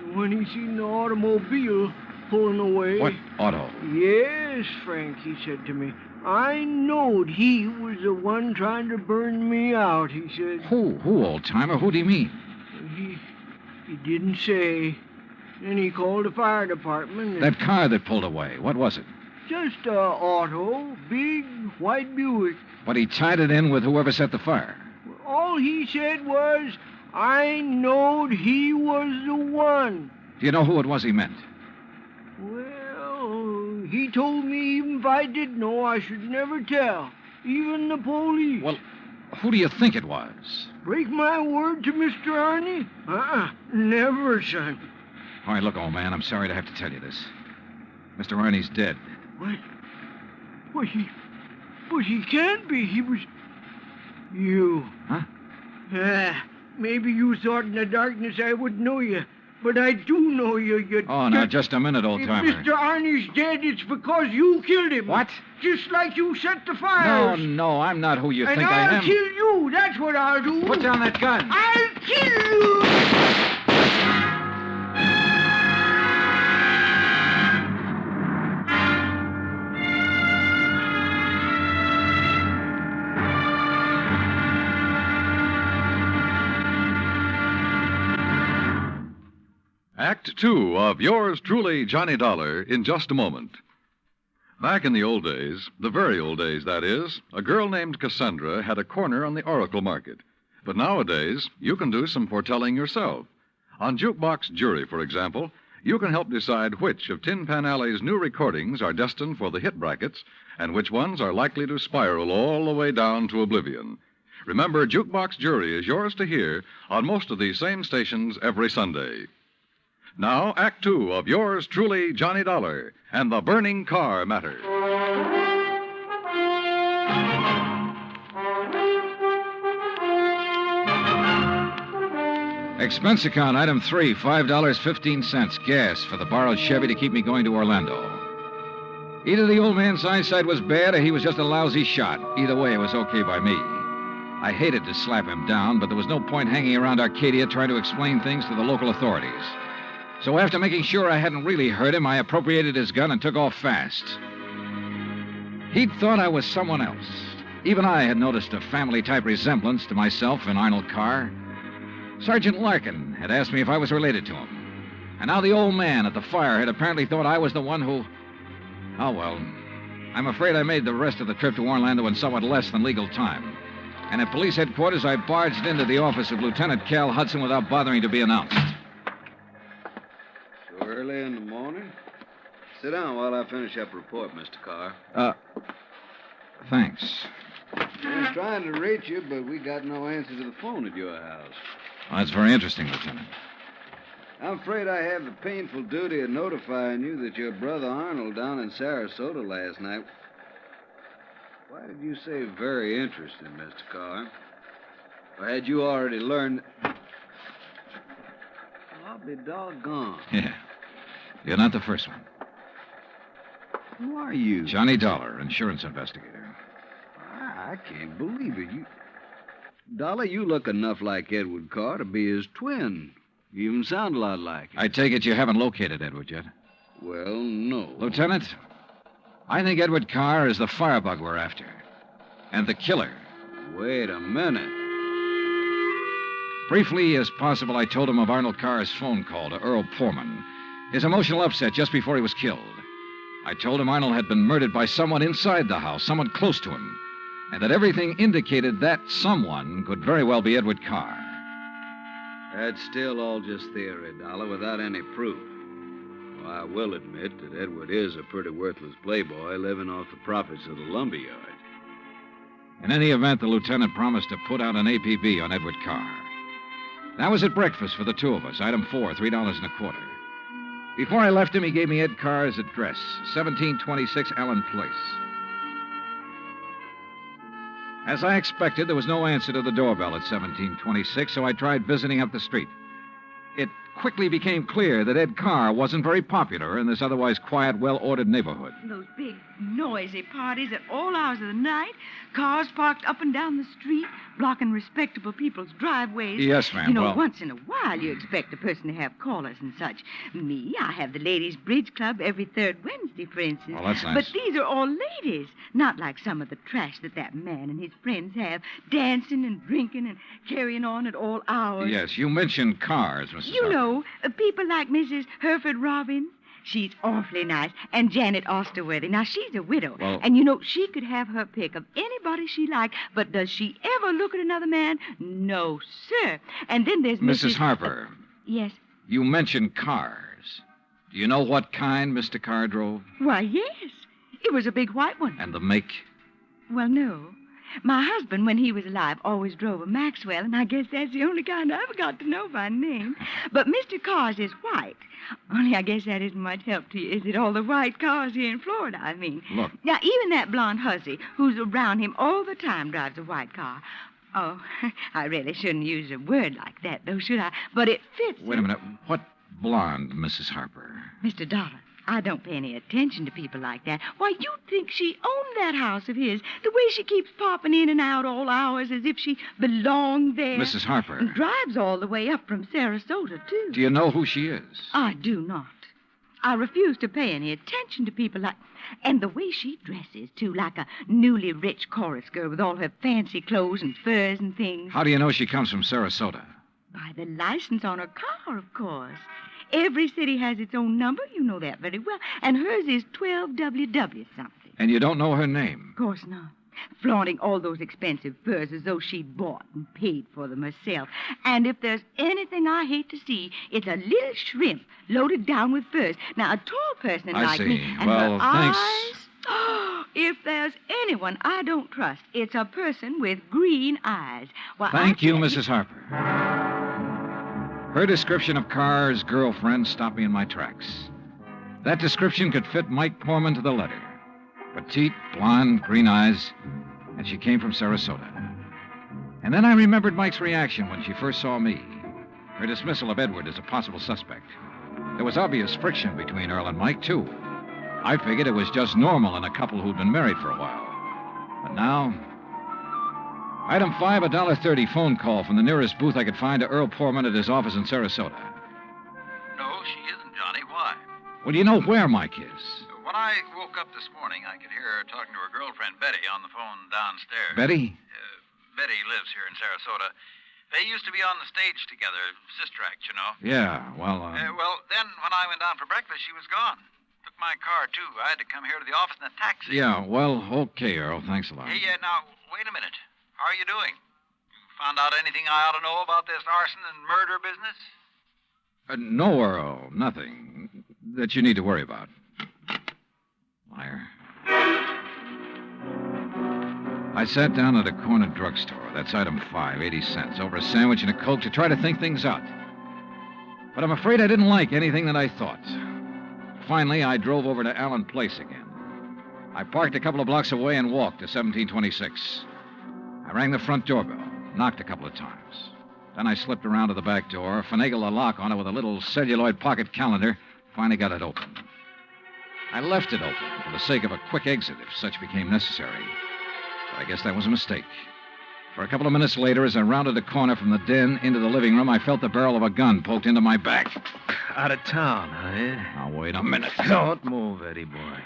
And when he seen the automobile pulling away... What auto? Yes, Frank, he said to me. I knowed he was the one trying to burn me out, he said. Who, old-timer? Who do you mean? He didn't say. Then he called the fire department. That car that pulled away, what was it? Just a auto, big white Buick. But he tied it in with whoever set the fire. All he said was, I knowed he was the one. Do you know who it was he meant? Well, he told me even if I did know, I should never tell. Even the police. Well, who do you think it was? Break my word to Mr. Arnie? Never, son. All right, look, old man, I'm sorry to have to tell you this. Mr. Arnie's dead. What? But he can't be. He was... You. Huh? Maybe you thought in the darkness I would know you. But I do know you. Oh, now, just a minute, old-timer. If Mr. Arnie's dead, it's because you killed him. What? Just like you set the fires. No, I'm not who you think I am. And I'll kill you. That's what I'll do. Put down that gun. I'll kill you. Act 2 of yours truly, Johnny Dollar, in just a moment. Back in the old days, the very old days, that is, a girl named Cassandra had a corner on the oracle market. But nowadays, you can do some foretelling yourself. On Jukebox Jury, for example, you can help decide which of Tin Pan Alley's new recordings are destined for the hit brackets and which ones are likely to spiral all the way down to oblivion. Remember, Jukebox Jury is yours to hear on most of these same stations every Sunday. Now, Act 2 of yours truly, Johnny Dollar, and the burning car matter. Expense account, item 3, $5.15, gas for the borrowed Chevy to keep me going to Orlando. Either the old man's eyesight was bad or he was just a lousy shot. Either way, it was okay by me. I hated to slap him down, but there was no point hanging around Arcadia trying to explain things to the local authorities. So after making sure I hadn't really hurt him, I appropriated his gun and took off fast. He'd thought I was someone else. Even I had noticed a family-type resemblance to myself in Arnold Carr. Sergeant Larkin had asked me if I was related to him. And now the old man at the fire had apparently thought I was the one who... Oh, well, I'm afraid I made the rest of the trip to Orlando in somewhat less than legal time. And at police headquarters, I barged into the office of Lieutenant Cal Hudson without bothering to be announced. Early in the morning? Sit down while I finish up a report, Mr. Carr. Thanks. I was trying to reach you, but we got no answer to the phone at your house. Well, that's very interesting, Lieutenant. I'm afraid I have the painful duty of notifying you that your brother Arnold down in Sarasota last night... Why did you say very interesting, Mr. Carr? Or had you already learned... I'll be doggone. Yeah. You're not the first one. Who are you? Johnny Dollar, insurance investigator. I can't believe it. Dollar, you look enough like Edward Carr to be his twin. You even sound a lot like him. I take it you haven't located Edward yet? Well, no. Lieutenant, I think Edward Carr is the firebug we're after. And the killer. Wait a minute. Briefly as possible, I told him of Arnold Carr's phone call to Earl Poorman, his emotional upset just before he was killed. I told him Arnold had been murdered by someone inside the house, someone close to him, and that everything indicated that someone could very well be Edward Carr. That's still all just theory, Dollar, without any proof. Well, I will admit that Edward is a pretty worthless playboy living off the profits of the lumberyard. In any event, the lieutenant promised to put out an APB on Edward Carr. That was at breakfast for the two of us, item 4, $3.25. Before I left him, he gave me Ed Carr's address, 1726 Allen Place. As I expected, there was no answer to the doorbell at 1726, so I tried visiting up the street. It quickly became clear that Ed Carr wasn't very popular in this otherwise quiet, well-ordered neighborhood. Those big, noisy parties at all hours of the night, cars parked up and down the street, blocking respectable people's driveways. Yes, ma'am. You know, well... once in a while you expect a person to have callers and such. Me, I have the ladies' bridge club every third Wednesday, for instance. Well, that's nice. But these are all ladies, not like some of the trash that man and his friends have, dancing and drinking and carrying on at all hours. Yes, you mentioned cars, Mrs. You know, people like Mrs. Hereford Robbins. She's awfully nice. And Janet Osterworthy. Now, she's a widow. Well... And, you know, she could have her pick of anybody she liked. But does she ever look at another man? No, sir. And then there's Mrs. Harper. Yes? You mentioned cars. Do you know what kind Mr. Carr drove? Why, yes. It was a big white one. And the make? Well, no. My husband, when he was alive, always drove a Maxwell, and I guess that's the only kind I ever got to know by name. But Mr. Carr's is white. Only I guess that isn't much help to you, is it? All the white cars here in Florida, I mean. Look. Now, even that blonde hussy who's around him all the time drives a white car. Oh, I really shouldn't use a word like that, though, should I? But it fits. Wait a minute. What blonde, Mrs. Harper? Mr. Dollar, I don't pay any attention to people like that. Why, you'd think she owned that house of his. The way she keeps popping in and out all hours as if she belonged there. Mrs. Harper. And drives all the way up from Sarasota, too. Do you know who she is? I do not. I refuse to pay any attention to people like... And the way she dresses, too, like a newly rich chorus girl with all her fancy clothes and furs and things. How do you know she comes from Sarasota? By the license on her car, of course. Every city has its own number. You know that very well. And hers is 12WW something. And you don't know her name? Of course not. Flaunting all those expensive furs as though she bought and paid for them herself. And if there's anything I hate to see, it's a little shrimp loaded down with furs. Now, a tall person like me... And well, her thanks. Eyes, if there's anyone I don't trust, it's a person with green eyes. Well, Thank you, Mrs. Harper. Her description of Carr's girlfriend stopped me in my tracks. That description could fit Mike Corman to the letter. Petite, blonde, green eyes, and she came from Sarasota. And then I remembered Mike's reaction when she first saw me. Her dismissal of Edward as a possible suspect. There was obvious friction between Earl and Mike, too. I figured it was just normal in a couple who'd been married for a while. But now... Item 5, a $1.30 phone call from the nearest booth I could find to Earl Portman at his office in Sarasota. No, she isn't, Johnny. Why? Well, do you know where Mike is? When I woke up this morning, I could hear her talking to her girlfriend, Betty, on the phone downstairs. Betty? Betty lives here in Sarasota. They used to be on the stage together, sister act, you know. Yeah, well, Well, then when I went down for breakfast, she was gone. Took my car, too. I had to come here to the office in a taxi. Yeah, well, okay, Earl. Thanks a lot. Hey, now, wait a minute. How are you doing? You found out anything I ought to know about this arson and murder business? No, Earl, nothing that you need to worry about. Liar. I sat down at a corner drugstore. That's item 5, 80 cents, over a sandwich and a Coke to try to think things out. But I'm afraid I didn't like anything that I thought. Finally, I drove over to Allen Place again. I parked a couple of blocks away and walked to 1726. I rang the front doorbell, knocked a couple of times. Then I slipped around to the back door, finagled a lock on it with a little celluloid pocket calendar, finally got it open. I left it open for the sake of a quick exit if such became necessary. But I guess that was a mistake. For a couple of minutes later, as I rounded the corner from the den into the living room, I felt the barrel of a gun poked into my back. Out of town, huh? Now, wait a minute. Don't move, Eddie boy.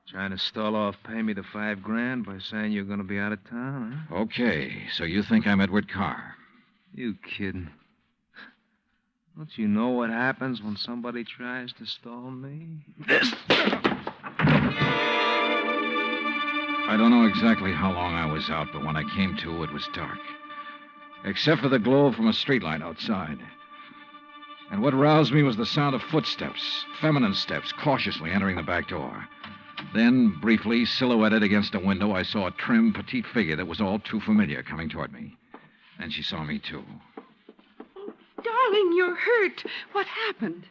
Trying to stall off pay me the $5,000 by saying you're going to be out of town, huh? Okay, so you think I'm Edward Carr? You kidding? Don't you know what happens when somebody tries to stall me? This. I don't know exactly how long I was out, but when I came to, it was dark. Except for the glow from a streetlight outside. And what roused me was the sound of footsteps, feminine steps, cautiously entering the back door. Then, briefly, silhouetted against a window, I saw a trim, petite figure that was all too familiar coming toward me. Then she saw me, too. Darling, you're hurt. What happened?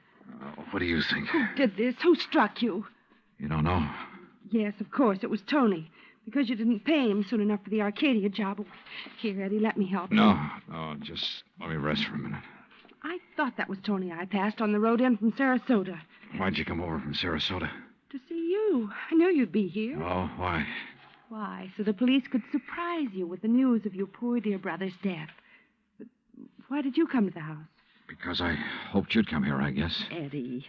What do you think? Who did this? Who struck you? You don't know? Yes, of course. It was Tony. Because you didn't pay him soon enough for the Arcadia job. Here, Eddie, let me help you. No, just let me rest for a minute. I thought that was Tony I passed on the road in from Sarasota. Why'd you come over from Sarasota? To see you. I knew you'd be here. Oh, why? Why, so the police could surprise you with the news of your poor dear brother's death. But why did you come to the house? Because I hoped you'd come here, I guess. Eddie,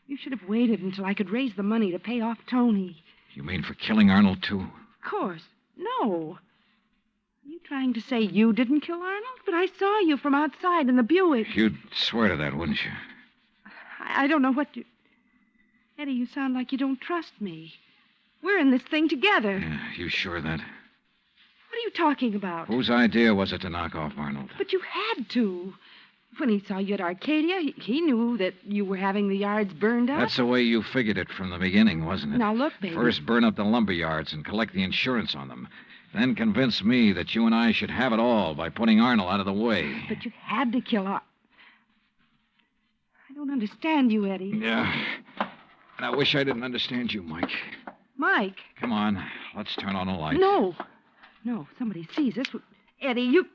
you should have waited until I could raise the money to pay off Tony. You mean for killing Arnold, too? Of course. No. Are you trying to say you didn't kill Arnold? But I saw you from outside in the Buick. You'd swear to that, wouldn't you? I don't know what you... Eddie, you sound like you don't trust me. We're in this thing together. Yeah, you sure of that? What are you talking about? Whose idea was it to knock off Arnold? But you had to. When he saw you at Arcadia, he knew that you were having the yards burned up. That's the way you figured it from the beginning, wasn't it? Now, look, baby. First burn up the lumber yards and collect the insurance on them. Then convince me that you and I should have it all by putting Arnold out of the way. But you had to kill Arnold. I don't understand you, Eddie. Yeah. And I wish I didn't understand you, Mike. Mike? Come on. Let's turn on the lights. No. No, if somebody sees us. Eddie, you...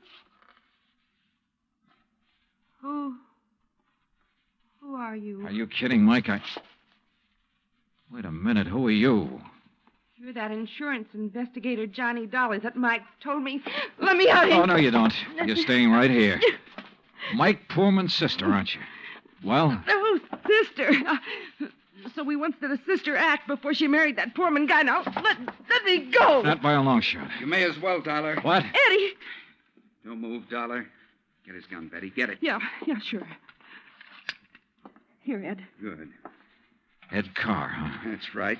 Who are you? Are you kidding, Mike? Wait a minute. Who are you? You're that insurance investigator, Johnny Dollar, that Mike told me. Let me out here. Oh, no, you don't. You're staying right here. Mike Poorman's sister, aren't you? Well? Oh, sister. So we once did a sister act before she married that Poorman guy. Now, let me go. Not by a long shot. You may as well, Dollar. What? Eddie. Don't move, Dollar. Get his gun, Betty. Get it. Yeah, sure. Here, Ed. Good. Ed Carr, huh? That's right.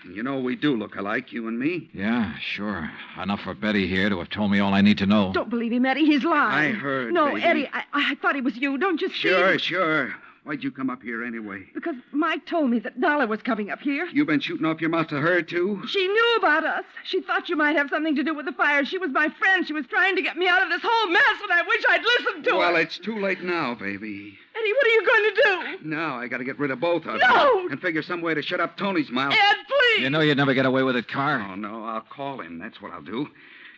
And you know we do look alike, you and me. Yeah, sure. Enough for Betty here to have told me all I need to know. Don't believe him, Eddie. He's lying. I heard, No, baby. Eddie, I thought it was you. Don't you see? Sure. Why'd you come up here anyway? Because Mike told me that Dollar was coming up here. You been shooting off your mouth to her, too? She knew about us. She thought you might have something to do with the fire. She was my friend. She was trying to get me out of this whole mess, and I wish I'd listened to her. Well, it's too late now, baby. Eddie, what are you going to do? Now I gotta get rid of both of No! you. And figure some way to shut up Tony's mouth. Ed, please! You know you'd never get away with it, Carr. Oh, no, I'll call him. That's what I'll do.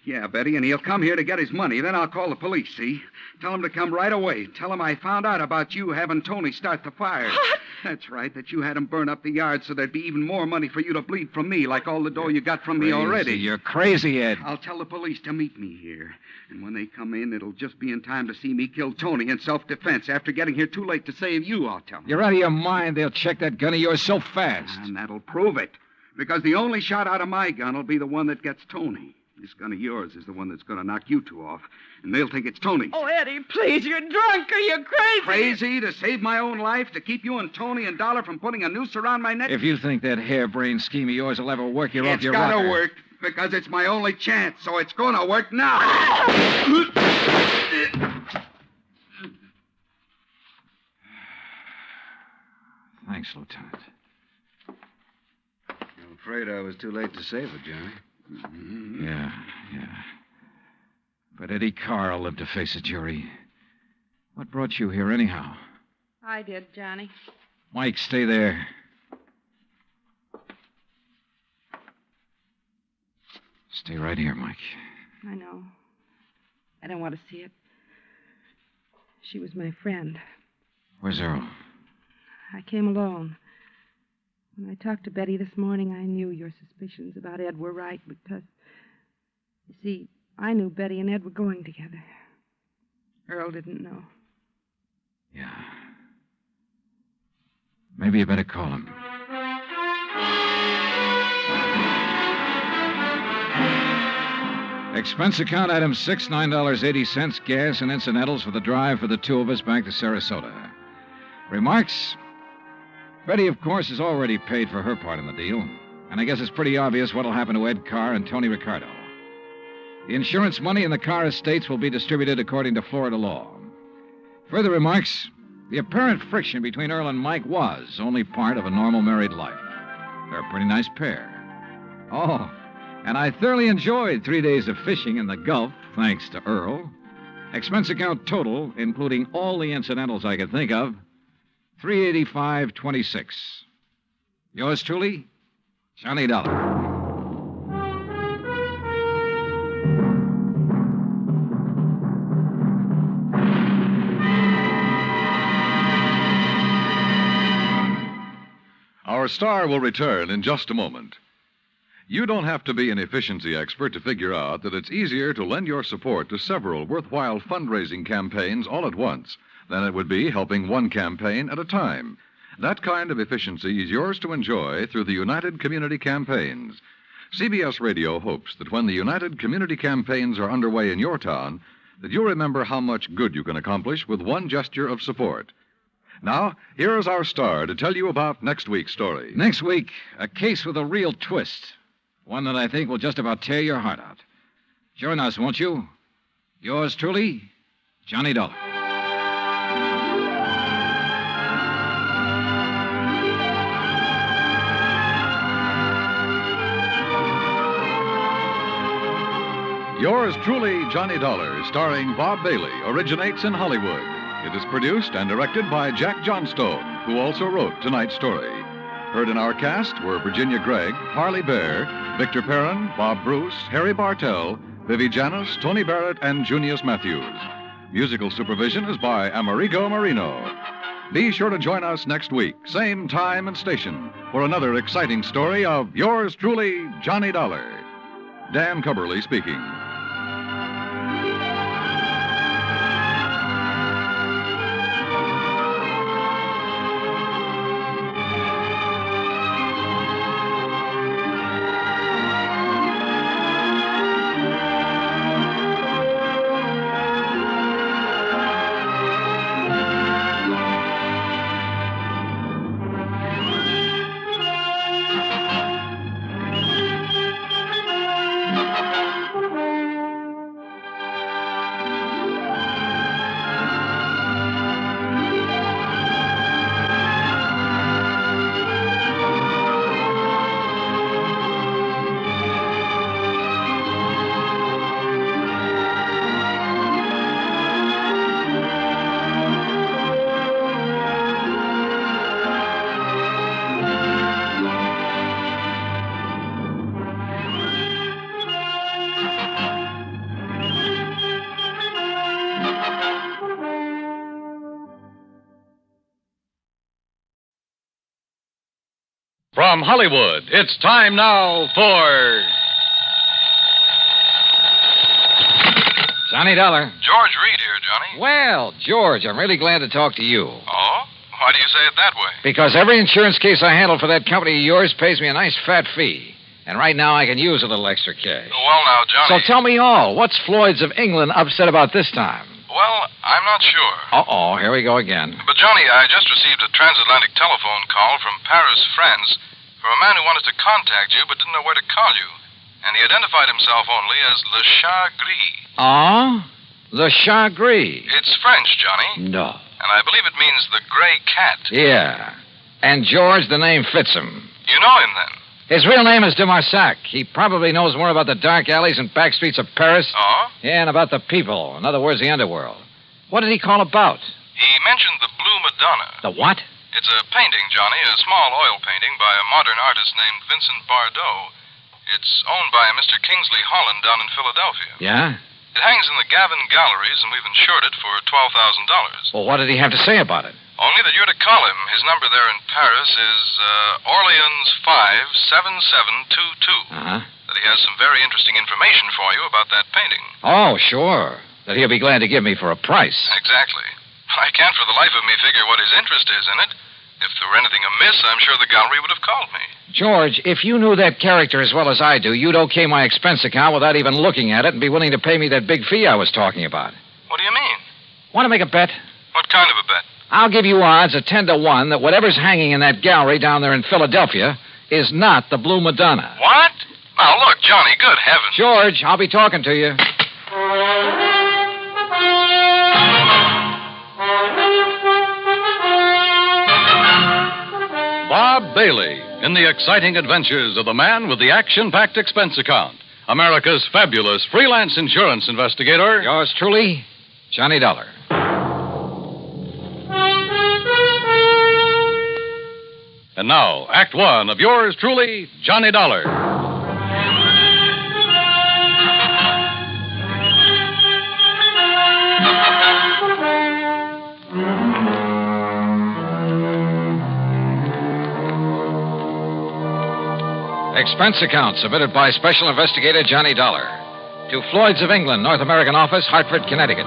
Yeah, Betty, and he'll come here to get his money. Then I'll call the police, see? Tell him to come right away. Tell him I found out about you having Tony start the fire. What? That's right, that you had him burn up the yard so there'd be even more money for you to bleed from me, like all the dough you got from me already. You're crazy, Ed. I'll tell the police to meet me here. And when they come in, it'll just be in time to see me kill Tony in self-defense. After getting here too late to save you, I'll tell them. You're out of your mind. They'll check that gun of yours so fast. And that'll prove it. Because the only shot out of my gun will be the one that gets Tony. This gun of yours is the one that's going to knock you two off. And they'll think it's Tony's. Oh, Eddie, please, you're drunk or you're crazy. Crazy to save my own life, to keep you and Tony and Dollar from putting a noose around my neck? If you think that harebrained scheme of yours will ever work, you're off your rocker. It's got to work, because it's my only chance, so it's going to work now. Thanks, Lieutenant. I'm afraid I was too late to save her, Johnny. Mm-hmm. Yeah. But Eddie Carr will live to face a jury. What brought you here, anyhow? I did, Johnny. Mike, stay there. Stay right here, Mike. I know. I don't want to see it. She was my friend. Where's Earl? I came alone. When I talked to Betty this morning, I knew your suspicions about Ed were right because, you see, I knew Betty and Ed were going together. Earl didn't know. Yeah. Maybe you better call him. Expense account item 6, $9.80, gas and incidentals for the drive for the two of us back to Sarasota. Remarks? Betty, of course, has already paid for her part in the deal, and I guess it's pretty obvious what'll happen to Ed Carr and Tony Ricardo. The insurance money in the Carr estates will be distributed according to Florida law. Further remarks, the apparent friction between Earl and Mike was only part of a normal married life. They're a pretty nice pair. Oh, and I thoroughly enjoyed 3 days of fishing in the Gulf, thanks to Earl. Expense account total, including all the incidentals I could think of, $385.26. Yours truly, Johnny Dollar. Our star will return in just a moment. You don't have to be an efficiency expert to figure out that it's easier to lend your support to several worthwhile fundraising campaigns all at once than it would be helping one campaign at a time. That kind of efficiency is yours to enjoy through the United Community Campaigns. CBS Radio hopes that when the United Community Campaigns are underway in your town, that you'll remember how much good you can accomplish with one gesture of support. Now, here is our star to tell you about next week's story. Next week, a case with a real twist. One that I think will just about tear your heart out. Join us, won't you? Yours truly, Johnny Dollar. Yours truly, Johnny Dollar, starring Bob Bailey, originates in Hollywood. It is produced and directed by Jack Johnstone, who also wrote tonight's story. Heard in our cast were Virginia Gregg, Harley Bear, Victor Perrin, Bob Bruce, Harry Bartell, Vivi Janis, Tony Barrett, and Junius Matthews. Musical supervision is by Amerigo Marino. Be sure to join us next week, same time and station, for another exciting story of yours truly, Johnny Dollar. Dan Cubberly speaking. From Hollywood, it's time now for... Johnny Dollar. George Reed here, Johnny. Well, George, I'm really glad to talk to you. Oh? Why do you say it that way? Because every insurance case I handle for that company of yours pays me a nice fat fee. And right now I can use a little extra cash. Well, now, Johnny... So tell me all. What's Floyd's of England upset about this time? Well, I'm not sure. Uh-oh, here we go again. But, Johnny, I just received a transatlantic telephone call from Paris, France, from a man who wanted to contact you but didn't know where to call you. And he identified himself only as Le Chat Gris. Ah? Le Chat Gris? It's French, Johnny. No. And I believe it means the gray cat. Yeah. And George, the name fits him. You know him, then? His real name is de Marsac. He probably knows more about the dark alleys and back streets of Paris. Oh? Yeah, and about the people. In other words, the underworld. What did he call about? He mentioned the Blue Madonna. The what? It's a painting, Johnny, a small oil painting by a modern artist named Vincent Bardot. It's owned by a Mr. Kingsley Holland down in Philadelphia. Yeah? It hangs in the Gavin Galleries, and we've insured it for $12,000. Well, what did he have to say about it? Only that you're to call him. His number there in Paris is Orleans 57722. Uh-huh. That he has some very interesting information for you about that painting. Oh, sure. That he'll be glad to give me for a price. Exactly. I can't for the life of me figure what his interest is in it. If there were anything amiss, I'm sure the gallery would have called me. George, if you knew that character as well as I do, you'd okay my expense account without even looking at it and be willing to pay me that big fee I was talking about. What do you mean? Want to make a bet? What kind of a bet? I'll give you odds of 10 to 1 that whatever's hanging in that gallery down there in Philadelphia is not the Blue Madonna. What? Now, look, Johnny, good heavens. George, I'll be talking to you. Bob Bailey in the exciting adventures of the man with the action-packed expense account. America's fabulous freelance insurance investigator. Yours truly, Johnny Dollar. And now, Act One of yours truly, Johnny Dollar. Expense account submitted by Special Investigator Johnny Dollar to Floyd's of England, North American Office, Hartford, Connecticut.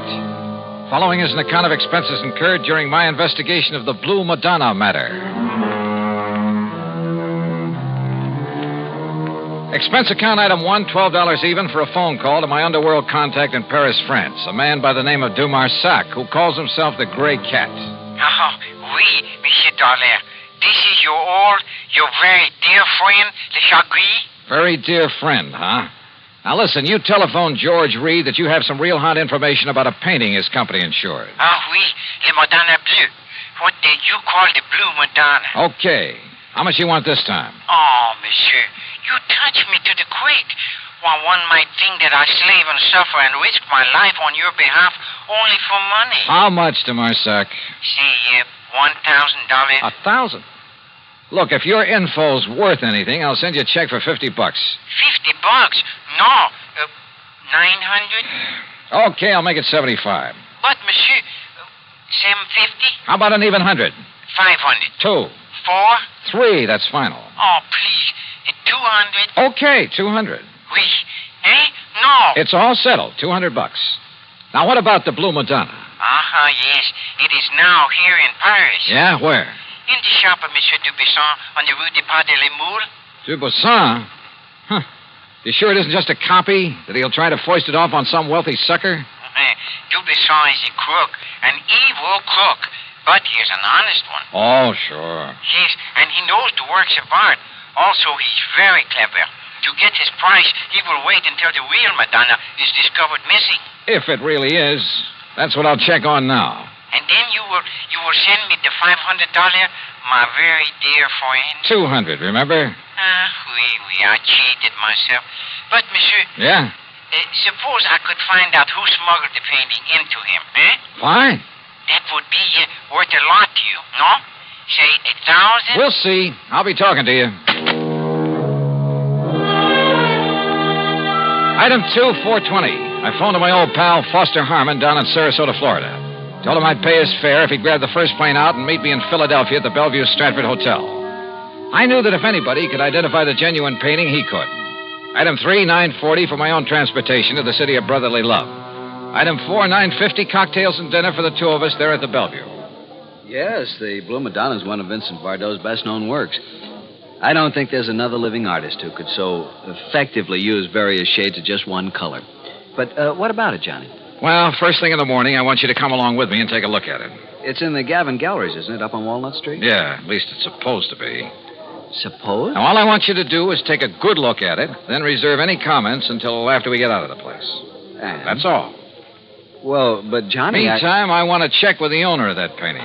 Following is an account of expenses incurred during my investigation of the Blue Madonna matter. Expense account item 1, $12 even for a phone call to my underworld contact in Paris, France, a man by the name of de Marsac, who calls himself the Gray Cat. Oh, oui, Monsieur Dollar. This is your very dear friend, Le Chat Gris? Very dear friend, huh? Now listen, you telephoned George Reed that you have some real hot information about a painting his company insured. Ah, oui, Le Madonna Bleu. What did you call the Blue Madonna? Okay. How much you want this time? Oh, monsieur, you touch me to the quick. Well, one might think that I slave and suffer and risk my life on your behalf only for money. How much, de Marsac? Say, $1,000. 1,000? Look, if your info's worth anything, I'll send you a check for $50. $50? No. 900? Okay, I'll make it 75. But, monsieur, 750? How about an even 100? 500. 2. 4? 3, that's final. Oh, please. 200? Okay, 200. Oui. Eh? No. It's all settled, $200. Now, what about the Blue Madonna? Yes. It is now here in Paris. Yeah, where? In the shop of Monsieur Dubuisson on the Rue des Pas de la Moule. Dubuisson? Huh. You sure it isn't just a copy? That he'll try to foist it off on some wealthy sucker? Dubuisson is a crook, an evil crook. But he's an honest one. Oh, sure. Yes, and he knows the works of art. Also, he's very clever. To get his price, he will wait until the real Madonna is discovered missing. If it really is. That's what I'll check on now. And then you will send me the $500, my very dear friend. 200, remember? Oui, I cheated myself. But, monsieur... Yeah? Suppose I could find out who smuggled the painting into him, eh? Fine. That would be worth a lot to you, no? Say 1,000? We'll see. I'll be talking to you. Item 2, 420. I phoned to my old pal, Foster Harmon, down in Sarasota, Florida. Told him I'd pay his fare if he'd grab the first plane out and meet me in Philadelphia at the Bellevue Stratford Hotel. I knew that if anybody could identify the genuine painting, he could. Item 3, $9.40 for my own transportation to the city of brotherly love. Item 4, $9.50, cocktails and dinner for the two of us there at the Bellevue. Yes, the Blue Madonna is one of Vincent Bardot's best-known works. I don't think there's another living artist who could so effectively use various shades of just one color. But what about it, Johnny? Well, first thing in the morning, I want you to come along with me and take a look at it. It's in the Gavin Galleries, isn't it, up on Walnut Street? Yeah, at least it's supposed to be. Suppose? Now, all I want you to do is take a good look at it, then reserve any comments until after we get out of the place. And? That's all. Well, but Johnny... Meantime, I want to check with the owner of that painting.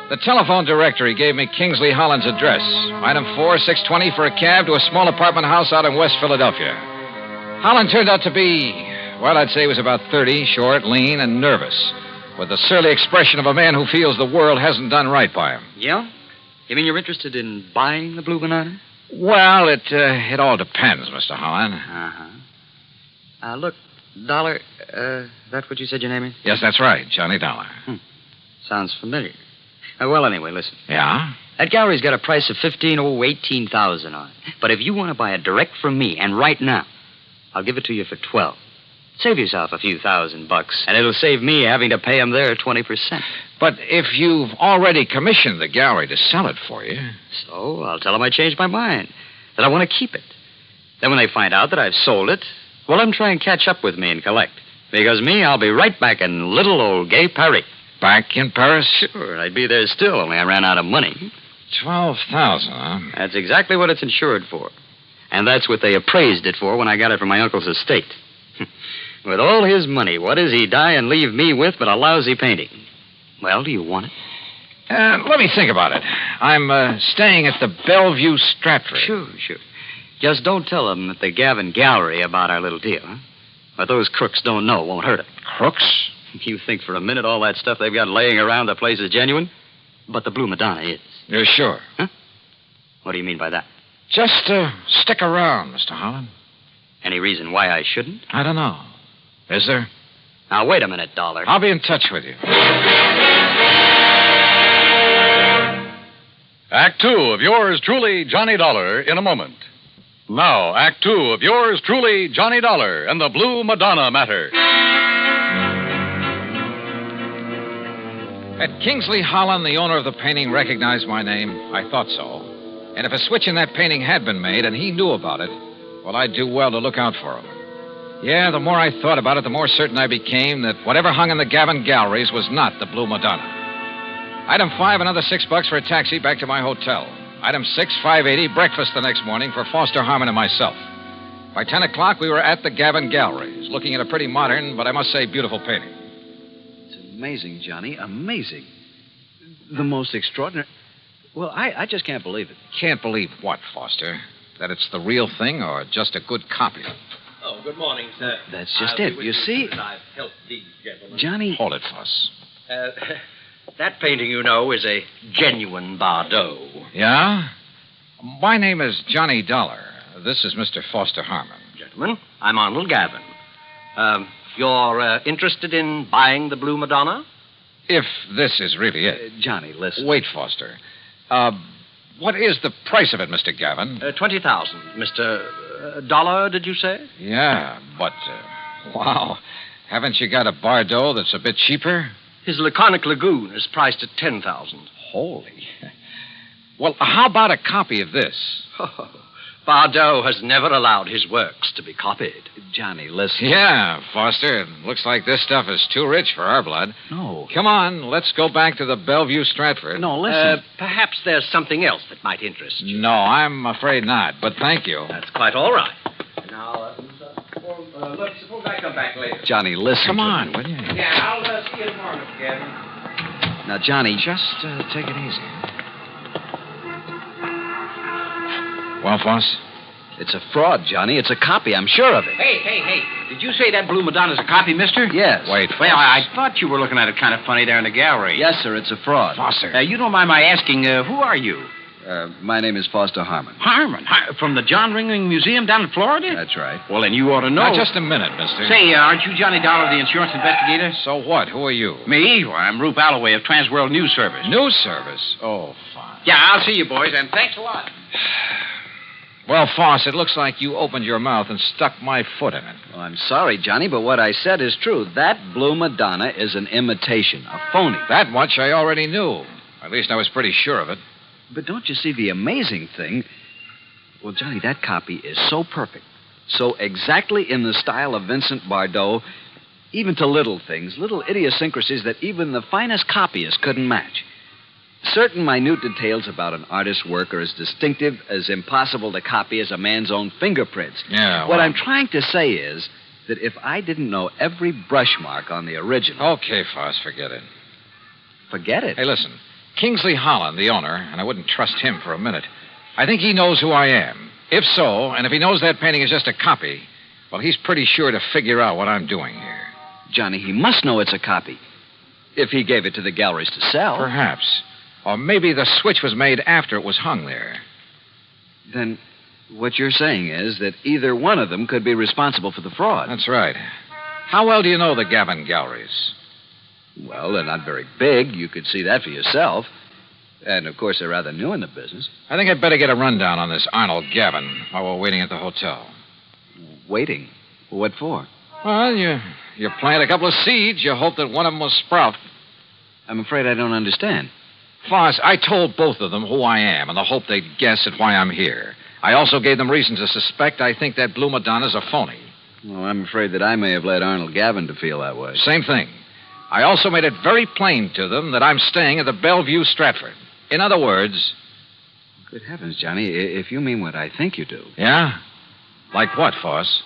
The telephone directory gave me Kingsley Holland's address. Item 4, 620 for a cab to a small apartment house out in West Philadelphia. Holland turned out to be, well, I'd say he was about 30, short, lean, and nervous, with the surly expression of a man who feels the world hasn't done right by him. Yeah? You mean you're interested in buying the Blue Banana? Well, it all depends, Mr. Holland. Uh-huh. Look, Dollar, that's what you said your name is? Yes, that's right, Johnny Dollar. Sounds familiar. Well, anyway, listen. Yeah? That gallery's got a price of $18,000 on it. But if you want to buy it direct from me, and right now, I'll give it to you for $12,000. Save yourself a few $1,000, and it'll save me having to pay them their 20%. But if you've already commissioned the gallery to sell it for you... So I'll tell them I changed my mind, that I want to keep it. Then when they find out that I've sold it, well, let them try and catch up with me and collect. Because me, I'll be right back in little old gay Paris. Back in Paris? Sure, I'd be there still, only I ran out of money. 12,000, huh? That's exactly what it's insured for. And that's what they appraised it for when I got it from my uncle's estate. With all his money, what does he die and leave me with but a lousy painting? Well, do you want it? Let me think about it. I'm staying at the Bellevue Stratford. Sure. Just don't tell them at the Gavin Gallery about our little deal, huh? What those crooks don't know won't hurt it. Crooks? You think for a minute all that stuff they've got laying around the place is genuine? But the Blue Madonna is. You're sure? Huh? What do you mean by that? Just stick around, Mr. Holland. Any reason why I shouldn't? I don't know. Is there? Now, wait a minute, Dollar. I'll be in touch with you. Act 2 of yours truly, Johnny Dollar, in a moment. Now, Act 2 of yours truly, Johnny Dollar, and the Blue Madonna matter. Had Kingsley Holland, the owner of the painting, recognized my name? I thought so. And if a switch in that painting had been made and he knew about it, well, I'd do well to look out for him. Yeah, the more I thought about it, the more certain I became that whatever hung in the Gavin Galleries was not the Blue Madonna. Item 5, another $6 for a taxi back to my hotel. Item 6, $5.80, breakfast the next morning for Foster Harmon and myself. By 10 o'clock, we were at the Gavin Galleries, looking at a pretty modern, but I must say beautiful painting. Amazing, Johnny. Amazing. The most extraordinary... Well, I just can't believe it. Can't believe what, Foster? That it's the real thing or just a good copy? Oh, good morning, sir. That's just it. You see... I've helped these gentlemen. Johnny... Hold it, Foss. That painting, you know, is a genuine Bardot. Yeah? My name is Johnny Dollar. This is Mr. Foster Harmon. Gentlemen, I'm Arnold Gavin. You're interested in buying the Blue Madonna? If this is really it. Johnny, listen. Wait, Foster. What is the price of it, Mr. Gavin? 20,000. Mr. Dollar, did you say? Yeah, but, wow. Haven't you got a Bardot that's a bit cheaper? His Laconic Lagoon is priced at 10,000. Holy. Well, how about a copy of this? Bardot has never allowed his works to be copied. Johnny, listen. Yeah, Foster. It looks like this stuff is too rich for our blood. No. Come on, let's go back to the Bellevue Stratford. No, listen. Perhaps there's something else that might interest you. No, I'm afraid not, but thank you. That's quite all right. Now, look, suppose I come back later. Johnny, listen. Come on, will you? Yeah, I'll see you tomorrow, Mr. Gavin. Now, Johnny. Just take it easy. Well, Foss? It's a fraud, Johnny. It's a copy. I'm sure of it. Hey. Did you say that Blue Madonna's a copy, mister? Yes. Wait, Well, I thought you were looking at it kind of funny there in the gallery. Yes, sir. It's a fraud. Foster. You don't mind my asking, who are you? My name is Foster Harmon. Harmon? From the John Ringling Museum down in Florida? That's right. Well, then you ought to know. Now, just a minute, mister. Say, aren't you Johnny Dollar, the insurance investigator? So what? Who are you? Me? Well, I'm Rube Alloway of Transworld News Service. News Service? Oh, fine. Yeah, I'll see you, boys, and thanks a lot. Well, Foss, it looks like you opened your mouth and stuck my foot in it. Well, I'm sorry, Johnny, but what I said is true. That Blue Madonna is an imitation, a phony. That much I already knew. At least I was pretty sure of it. But don't you see the amazing thing? Well, Johnny, that copy is so perfect, so exactly in the style of Vincent Bardot, even to little things, little idiosyncrasies that even the finest copyist couldn't match. Certain minute details about an artist's work are as distinctive, as impossible to copy as a man's own fingerprints. Yeah, well... What I'm trying to say is that if I didn't know every brush mark on the original... Okay, Foss, forget it. Forget it? Hey, listen. Kingsley Holland, the owner, and I wouldn't trust him for a minute. I think he knows who I am. If so, and if he knows that painting is just a copy, well, he's pretty sure to figure out what I'm doing here. Johnny, he must know it's a copy. If he gave it to the galleries to sell. Perhaps. Or maybe the switch was made after it was hung there. Then what you're saying is that either one of them could be responsible for the fraud. That's right. How well do you know the Gavin galleries? Well, they're not very big. You could see that for yourself. And, of course, they're rather new in the business. I think I'd better get a rundown on this Arnold Gavin while we're waiting at the hotel. Waiting? What for? Well, you plant a couple of seeds. You hope that one of them will sprout. I'm afraid I don't understand. Foss, I told both of them who I am in the hope they'd guess at why I'm here. I also gave them reason to suspect I think that Blue Madonna's a phony. Well, I'm afraid that I may have led Arnold Gavin to feel that way. Same thing. I also made it very plain to them that I'm staying at the Bellevue Stratford. In other words... Good heavens, Johnny, if you mean what I think you do. Yeah? Like what, Foss?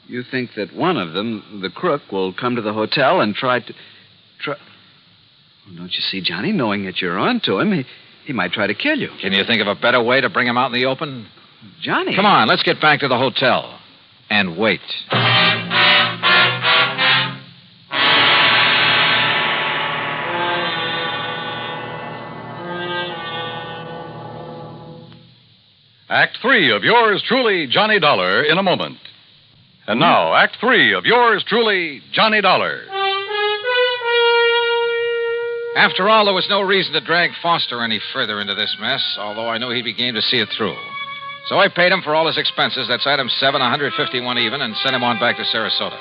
You think that one of them, the crook, will come to the hotel and try... Well, don't you see, Johnny, knowing that you're on to him, he might try to kill you. Can you think of a better way to bring him out in the open? Johnny... Come on, let's get back to the hotel. And wait. Act 3 of yours truly, Johnny Dollar, in a moment. And now, Act 3 of yours truly, Johnny Dollar. After all, there was no reason to drag Foster any further into this mess, although I knew he'd be game to see it through. So I paid him for all his expenses. That's item 7, 151 even, and sent him on back to Sarasota.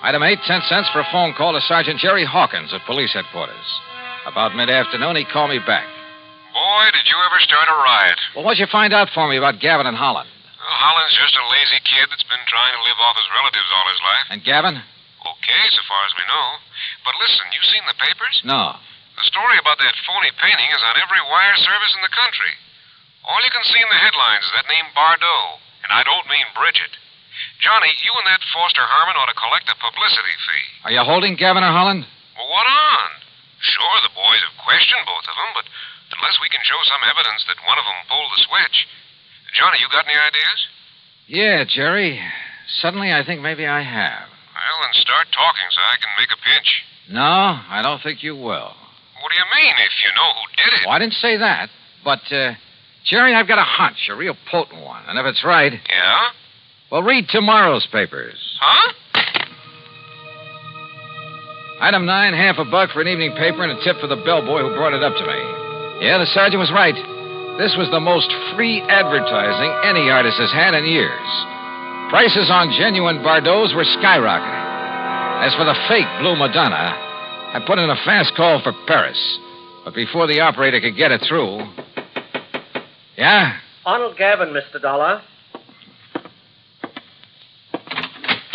Item 8, 10 cents for a phone call to Sergeant Jerry Hawkins at police headquarters. About mid-afternoon, he called me back. Boy, did you ever start a riot. Well, what'd you find out for me about Gavin and Holland? Well, Holland's just a lazy kid that's been trying to live off his relatives all his life. And Gavin? Okay, so far as we know. But listen, you seen the papers? No. The story about that phony painting is on every wire service in the country. All you can see in the headlines is that name Bardot. And I don't mean Bridget. Johnny, you and that Foster Harmon ought to collect a publicity fee. Are you holding Gavin or Holland? Well, what on? Sure, the boys have questioned both of them, but unless we can show some evidence that one of them pulled the switch. Johnny, you got any ideas? Yeah, Jerry. Suddenly, I think maybe I have. Well, then start talking so I can make a pinch. No, I don't think you will. What do you mean, if you know who did it? Well, I didn't say that, but Jerry, I've got a hunch, a real potent one. And if it's right, Yeah? well, read tomorrow's papers. Huh? Item 9, half a buck for an evening paper and a tip for the bellboy who brought it up to me. Yeah, the sergeant was right. This was the most free advertising any artist has had in years. Prices on genuine Bardeaux were skyrocketing. As for the fake Blue Madonna, I put in a fast call for Paris. But before the operator could get it through... Yeah? Arnold Gavin, Mr. Dollar.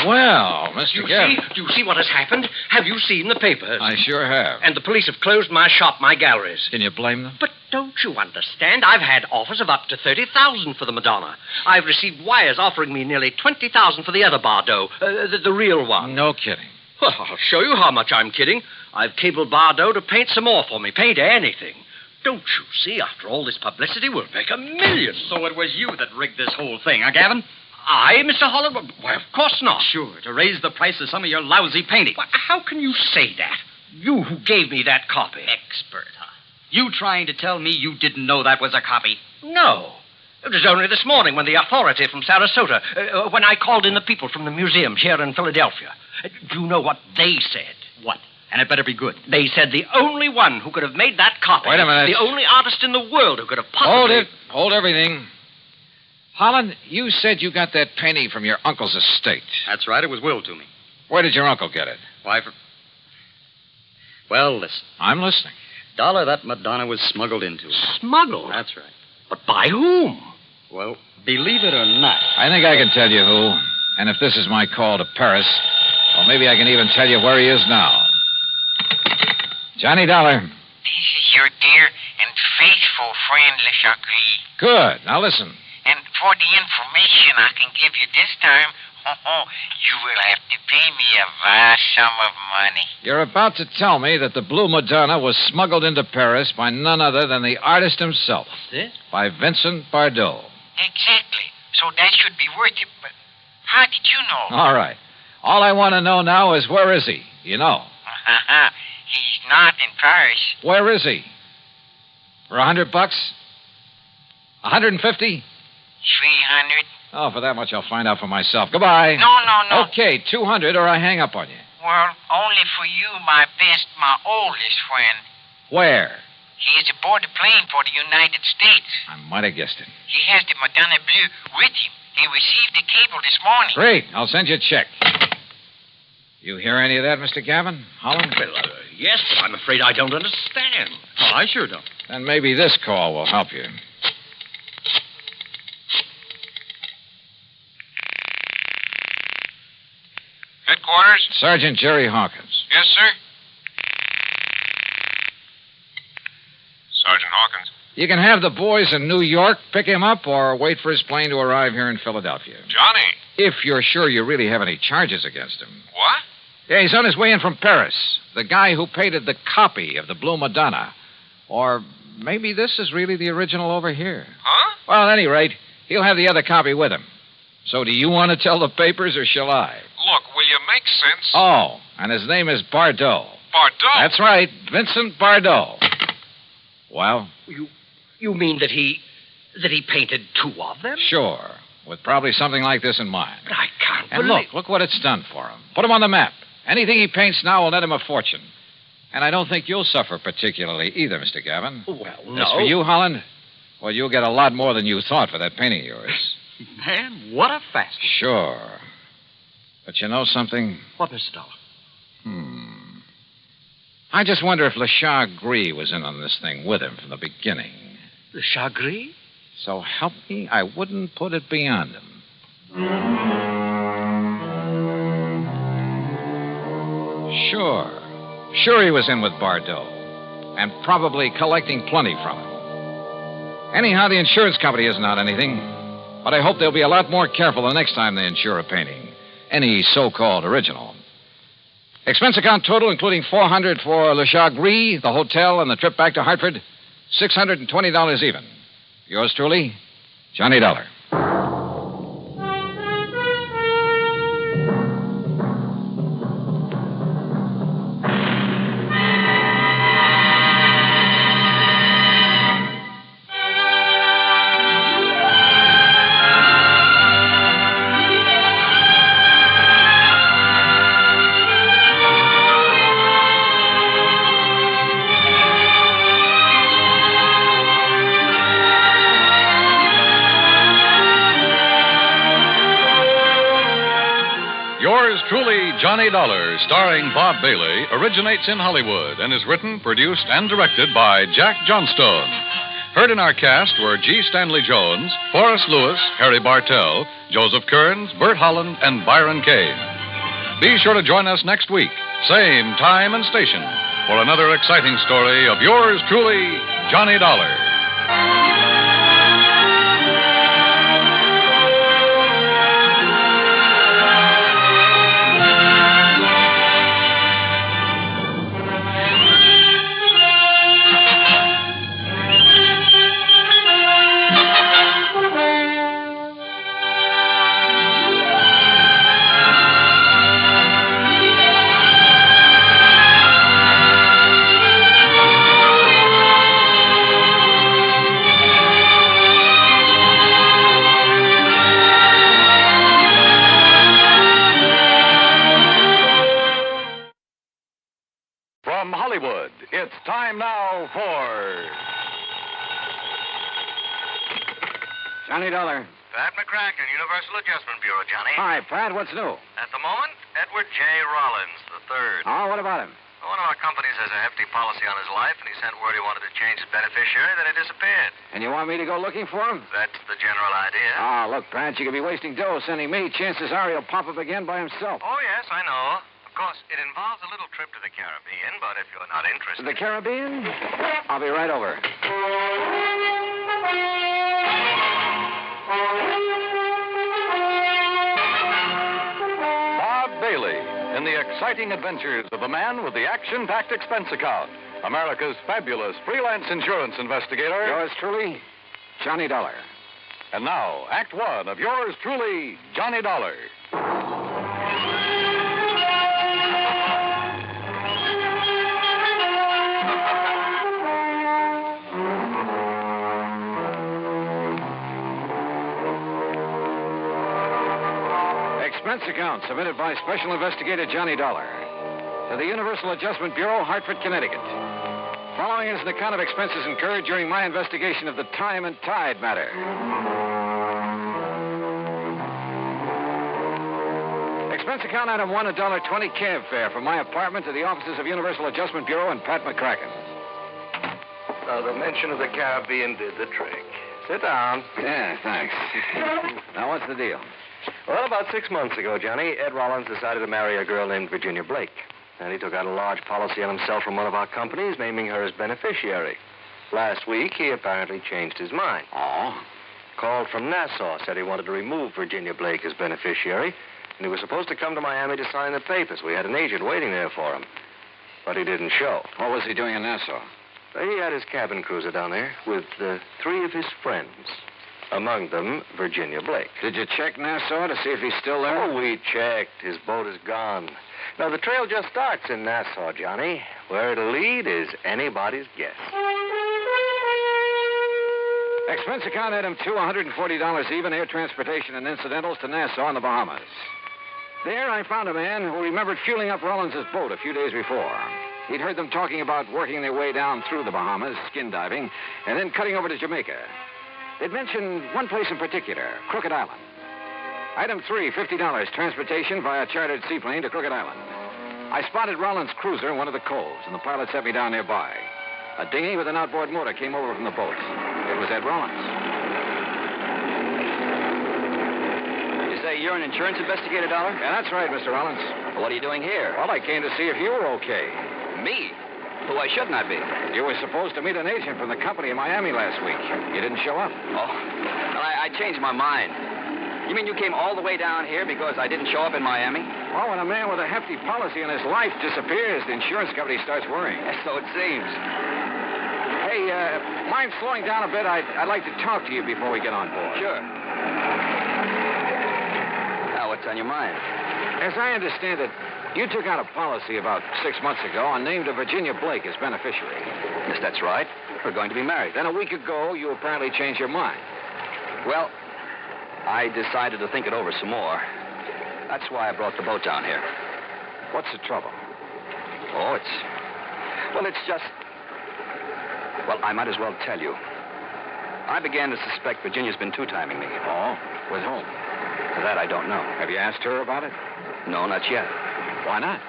Well, Mr. Gavin. Do you see what has happened? Have you seen the papers? I sure have. And the police have closed my shop, my galleries. Can you blame them? But don't you understand? I've had offers of up to $30,000 for the Madonna. I've received wires offering me nearly $20,000 for the other Bardot, the real one. No kidding. Well, I'll show you how much I'm kidding. I've cabled Bardot to paint some more for me. Paint anything. Don't you see? After all this publicity, we'll make $1 million. So it was you that rigged this whole thing, huh, Gavin? I, Mr. Holland? Why, of course not. Sure, to raise the price of some of your lousy paintings. Why, how can you say that? You who gave me that copy. Expert, huh? You trying to tell me you didn't know that was a copy? No. It was only this morning when the authority from Sarasota, when I called in the people from the museum here in Philadelphia. Do you know what they said? What? And it better be good. They said the only one who could have made that copy... Wait a minute. The only artist in the world who could have possibly... Hold it. Hold everything. Holland, you said you got that painting from your uncle's estate. That's right. It was willed to me. Where did your uncle get it? Why, Well, listen. I'm listening. Dollar, that Madonna was smuggled into. Smuggled? That's right. But by whom? Well, believe it or not. I think I can tell you who. And if this is my call to Paris, well, maybe I can even tell you where he is now. Johnny Dollar. This is your dear and faithful friend, Le Chagris. Good. Now listen. And for the information I can give you this time, you will have to pay me a vast sum of money. You're about to tell me that the Blue Madonna was smuggled into Paris by none other than the artist himself. This? By Vincent Bardot. Exactly. So that should be worth it, but how did you know? All right. All I want to know now is where is he? You know. He's not in Paris. Where is he? For $100? 150? 300. Oh, for that much I'll find out for myself. Goodbye. No. Okay, 200 or I hang up on you. Well, only for you, my oldest friend. Where? He is aboard the plane for the United States. I might have guessed it. He has the Madonna Bleu with him. He received the cable this morning. Great. I'll send you a check. You hear any of that, Mr. Gavin? Holland? Well, yes, but I'm afraid I don't understand. Well, I sure don't. Then maybe this call will help you. Headquarters? Sergeant Jerry Hawkins. Yes, sir? Sergeant Hawkins. You can have the boys in New York pick him up or wait for his plane to arrive here in Philadelphia. Johnny. If you're sure you really have any charges against him. What? Yeah, he's on his way in from Paris. The guy who painted the copy of the Blue Madonna. Or maybe this is really the original over here. Huh? Well, at any rate, he'll have the other copy with him. So do you want to tell the papers or shall I? Look, will you make sense? Oh, and his name is Bardot. Bardot? That's right, Vincent Bardot. Well? You mean that he painted two of them? Sure, with probably something like this in mind. But I can't And believe... look what it's done for him. Put him on the map. Anything he paints now will net him a fortune. And I don't think you'll suffer particularly either, Mr. Gavin. Well, no. As for you, Holland, well, you'll get a lot more than you thought for that painting of yours. Man, what a fast. Sure. But you know something? What, Mr. Dollar? I just wonder if Le Chagris was in on this thing with him from the beginning. Le Chagris? So help me, I wouldn't put it beyond him. Sure he was in with Bardot. And probably collecting plenty from him. Anyhow, the insurance company isn't on anything. But I hope they'll be a lot more careful the next time they insure a painting. Any so-called original. Expense account total, including $400 for Le Chagris, the hotel, and the trip back to Hartford, $620 even. Yours truly, Johnny Dollar. Johnny Dollar, starring Bob Bailey, originates in Hollywood and is written, produced, and directed by Jack Johnstone. Heard in our cast were G. Stanley Jones, Forrest Lewis, Harry Bartell, Joseph Kearns, Bert Holland, and Byron Kane. Be sure to join us next week, same time and station, for another exciting story of yours truly, Johnny Dollar. From Hollywood, it's time now for Johnny Dollar. Pat McCracken, Universal Adjustment Bureau, Johnny. Hi, Pat. What's new? At the moment, Edward J. Rollins III. Oh, what about him? One of our companies has a hefty policy on his life, and he sent word he wanted to change his beneficiary, then he disappeared. And you want me to go looking for him? That's the general idea. Oh, look, Pat, you could be wasting dough sending me. Chances are he'll pop up again by himself. Oh, yes, I know. Of course, it involves a little trip to the Caribbean, but if you're not interested... The Caribbean? I'll be right over. Bob Bailey in the exciting adventures of the man with the action-packed expense account, America's fabulous freelance insurance investigator. Yours truly, Johnny Dollar. And now, Act One of yours truly, Johnny Dollar. Expense account submitted by Special Investigator Johnny Dollar to the Universal Adjustment Bureau, Hartford, Connecticut. Following is an account of expenses incurred during my investigation of the Time and Tide matter. Expense account item 1, $1.20 cab fare from my apartment to the offices of Universal Adjustment Bureau and Pat McCracken. Now, the mention of the Caribbean did the trick. Sit down. Yeah, thanks. Now, what's the deal? Well, about 6 months ago, Johnny, Ed Rollins decided to marry a girl named Virginia Blake. And he took out a large policy on himself from one of our companies, naming her as beneficiary. Last week, he apparently changed his mind. Oh? Called from Nassau, said he wanted to remove Virginia Blake as beneficiary, and he was supposed to come to Miami to sign the papers. We had an agent waiting there for him. But he didn't show. What was he doing in Nassau? He had his cabin cruiser down there with 3 of his friends. Among them, Virginia Blake. Did you check Nassau to see if he's still there? Oh, we checked. His boat is gone. Now, the trail just starts in Nassau, Johnny. Where it'll lead is anybody's guess. Expense account item 2, $140 even, air transportation and incidentals to Nassau in the Bahamas. There, I found a man who remembered fueling up Rollins' boat a few days before. He'd heard them talking about working their way down through the Bahamas, skin diving, and then cutting over to Jamaica. They'd mentioned one place in particular, Crooked Island. Item 3, $50, transportation via chartered seaplane to Crooked Island. I spotted Rollins' cruiser in one of the coves, and the pilot set me down nearby. A dinghy with an outboard motor came over from the boat. It was Ed Rollins. You say you're an insurance investigator, Dollar? Yeah, that's right, Mr. Rollins. Well, what are you doing here? Well, I came to see if you were okay. Me? Who I should not be. You were supposed to meet an agent from the company in Miami last week. You didn't show up. Oh, well, I changed my mind. You mean you came all the way down here because I didn't show up in Miami? Well, when a man with a hefty policy in his life disappears, the insurance company starts worrying. Yes, so it seems. Hey, mind slowing down a bit? I'd like to talk to you before we get on board. Sure. Now, what's on your mind? As I understand it, you took out a policy about 6 months ago and named a Virginia Blake as beneficiary. Yes, that's right. We're going to be married. Then a week ago, you apparently changed your mind. Well, I decided to think it over some more. That's why I brought the boat down here. What's the trouble? Oh, it's just... Well, I might as well tell you. I began to suspect Virginia's been two-timing me. Oh? With whom? That I don't know. Have you asked her about it? No, not yet. Why not?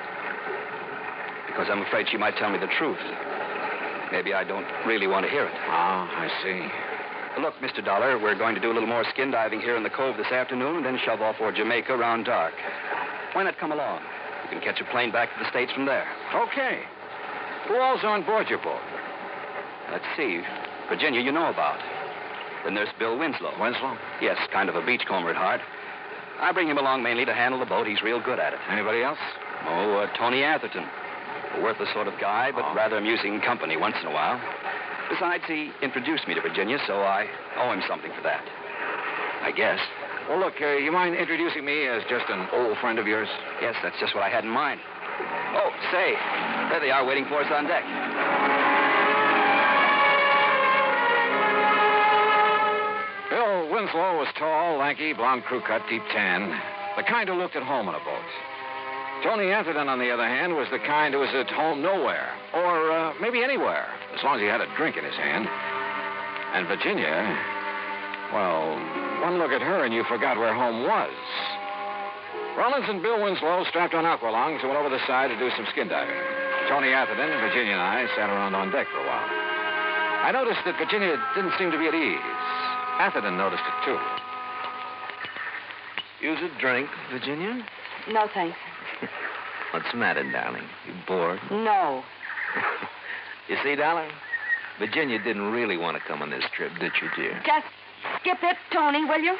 Because I'm afraid she might tell me the truth. Maybe I don't really want to hear it. Ah, I see. Look, Mr. Dollar, we're going to do a little more skin diving here in the cove this afternoon and then shove off for Jamaica around dark. Why not come along? You can catch a plane back to the States from there. Okay. Who all's on board your boat? Let's see. Virginia, you know about. Then there's Bill Winslow. Winslow? Yes, kind of a beachcomber at heart. I bring him along mainly to handle the boat. He's real good at it. Anybody else? Oh, Tony Atherton. A worthless sort of guy, but rather amusing company once in a while. Besides, he introduced me to Virginia, so I owe him something for that. I guess. Well, look, you mind introducing me as just an old friend of yours? Yes, that's just what I had in mind. Oh, say, there they are waiting for us on deck. Bill Winslow was tall, lanky, blonde crew cut, deep tan. The kind who looked at home on a boat. Tony Atherton, on the other hand, was the kind who was at home nowhere. Or maybe anywhere, as long as he had a drink in his hand. And Virginia, well, one look at her and you forgot where home was. Rollins and Bill Winslow strapped on aqualungs and went over the side to do some skin diving. Tony Atherton, Virginia, and I sat around on deck for a while. I noticed that Virginia didn't seem to be at ease. Atherton noticed it, too. Use a drink, Virginia? No, thanks. What's the matter, darling? You bored? No. You see, darling, Virginia didn't really want to come on this trip, did you, dear? Just skip it, Tony, will you?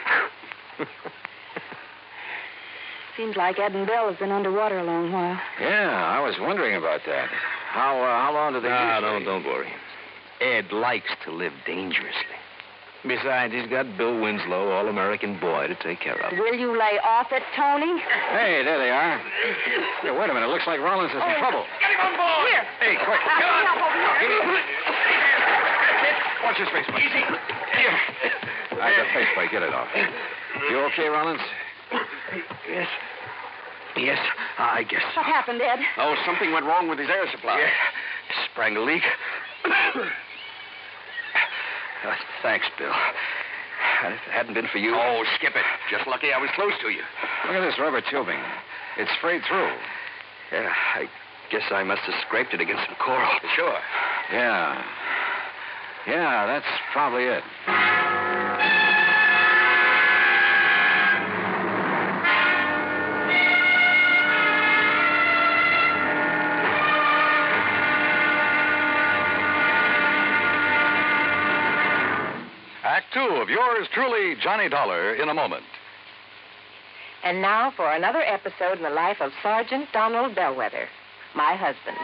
Seems like Ed and Belle have been underwater a long while. Yeah, I was wondering about that. How long do they usually... Don't worry. Ed likes to live dangerously. Besides, he's got Bill Winslow, all-American boy, to take care of. Will you lay off it, Tony? Hey, there they are. Hey, wait a minute. Looks like Rollins is in trouble. Get him on board! Here. Hey, quick. Get on. Watch his face, please. Easy. All right, the face plate. Get it off. You okay, Rollins? Yes. Yes, I guess. What happened, Ed? Oh, something went wrong with his air supply. Yeah. Sprang a leak. Thanks, Bill. If it hadn't been for you... Oh, skip it. Just lucky I was close to you. Look at this rubber tubing. It's frayed through. Yeah, I guess I must have scraped it against some coral. Sure. Yeah. Yeah, that's probably it. Act 2 of yours truly, Johnny Dollar, in a moment. And now for another episode in the life of Sergeant Donald Bellwether, my husband.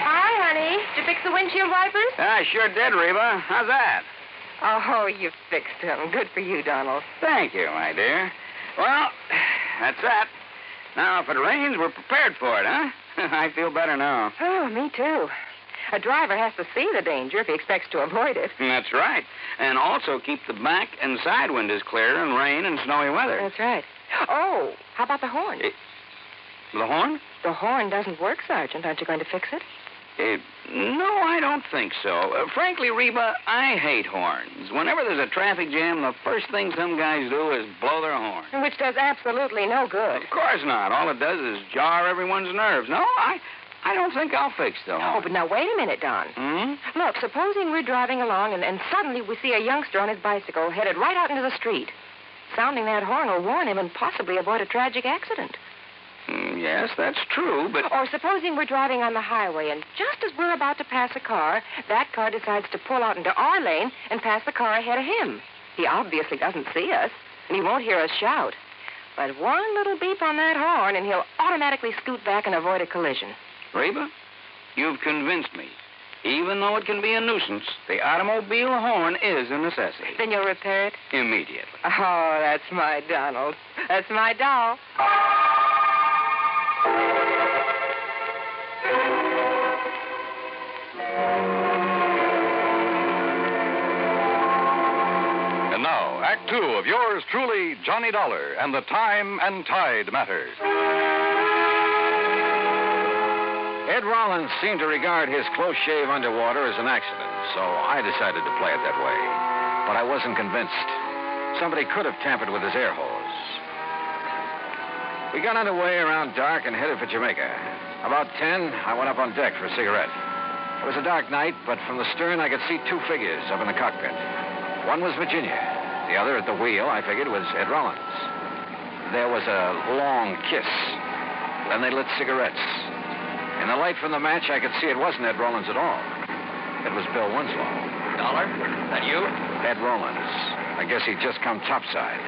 Hi, honey. Did you fix the windshield wipers? I sure did, Reba. How's that? Oh, you fixed them. Good for you, Donald. Thank you, my dear. Well, that's that. Now, if it rains, we're prepared for it, huh? I feel better now. Oh, me too. A driver has to see the danger if he expects to avoid it. That's right. And also keep the back and side windows clear in rain and snowy weather. That's right. Oh, how about the horn? The horn? The horn doesn't work, Sergeant. Aren't you going to fix it? No, I don't think so. Frankly, Reba, I hate horns. Whenever there's a traffic jam, the first thing some guys do is blow their horn. Which does absolutely no good. Of course not. All it does is jar everyone's nerves. No, I don't think I'll fix the horn. Oh, but now wait a minute, Don. Look, supposing we're driving along and suddenly we see a youngster on his bicycle headed right out into the street. Sounding that horn will warn him and possibly avoid a tragic accident. Yes, that's true, but... Or supposing we're driving on the highway, and just as we're about to pass a car, that car decides to pull out into our lane and pass the car ahead of him. He obviously doesn't see us, and he won't hear us shout. But one little beep on that horn, and he'll automatically scoot back and avoid a collision. Reba, you've convinced me. Even though it can be a nuisance, the automobile horn is a necessity. Then you'll repair it? Immediately. Oh, that's my Donald. That's my doll. And now, Act 2 of yours truly, Johnny Dollar, and the Time and Tide Matters. Ed Rollins seemed to regard his close shave underwater as an accident, so I decided to play it that way. But I wasn't convinced. Somebody could have tampered with his air hose. We got underway around dark and headed for Jamaica. About 10, I went up on deck for a cigarette. It was a dark night, but from the stern I could see two figures up in the cockpit. One was Virginia. The other at the wheel, I figured, was Ed Rollins. There was a long kiss. Then they lit cigarettes. In the light from the match, I could see it wasn't Ed Rollins at all. It was Bill Winslow. Dollar? That you? Ed Rollins. I guess he'd just come topside.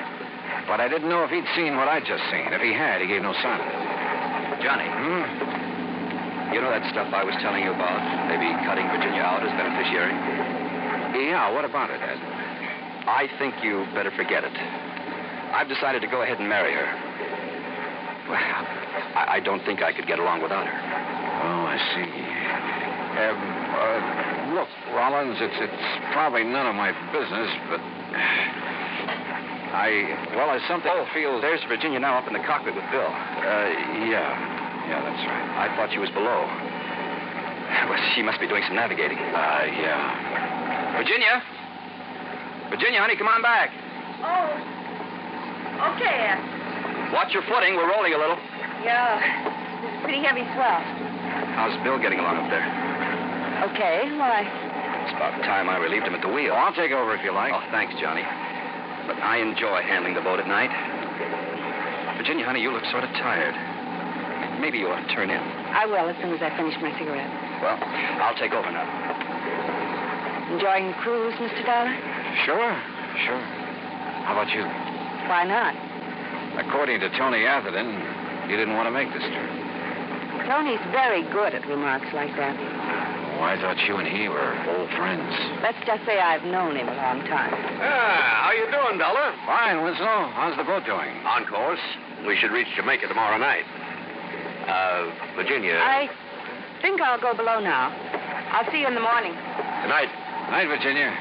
But I didn't know if he'd seen what I'd just seen. If he had, he gave no sign of it. Johnny. You know that stuff I was telling you about? Maybe cutting Virginia out as beneficiary? Yeah, what about it, Ed? I think you better forget it. I've decided to go ahead and marry her. Well, I don't think I could get along without her. Oh, I see. Look, Rollins, it's probably none of my business, but there's something I feel... There's Virginia now up in the cockpit with Bill. Yeah, that's right. I thought she was below. Well, she must be doing some navigating. Yeah. Virginia, honey, come on back. Oh, okay, Ed. Watch your footing. We're rolling a little. Yeah, pretty heavy swell. How's Bill getting along up there? Okay, why? It's about time I relieved him at the wheel. Well, I'll take over if you like. Oh, thanks, Johnny. But I enjoy handling the boat at night. Virginia, honey, you look sort of tired. Maybe you ought to turn in. I will as soon as I finish my cigarette. Well, I'll take over now. Enjoying the cruise, Mr. Dollar? Sure. How about you? Why not? According to Tony Atherton, you didn't want to make this trip. Tony's very good at remarks like that. Oh, I thought you and he were old friends. Let's just say I've known him a long time. How you doing, Dollar? Fine, Winslow. How's the boat doing? On course. We should reach Jamaica tomorrow night. Virginia. I think I'll go below now. I'll see you in the morning. Good night. Night, Virginia.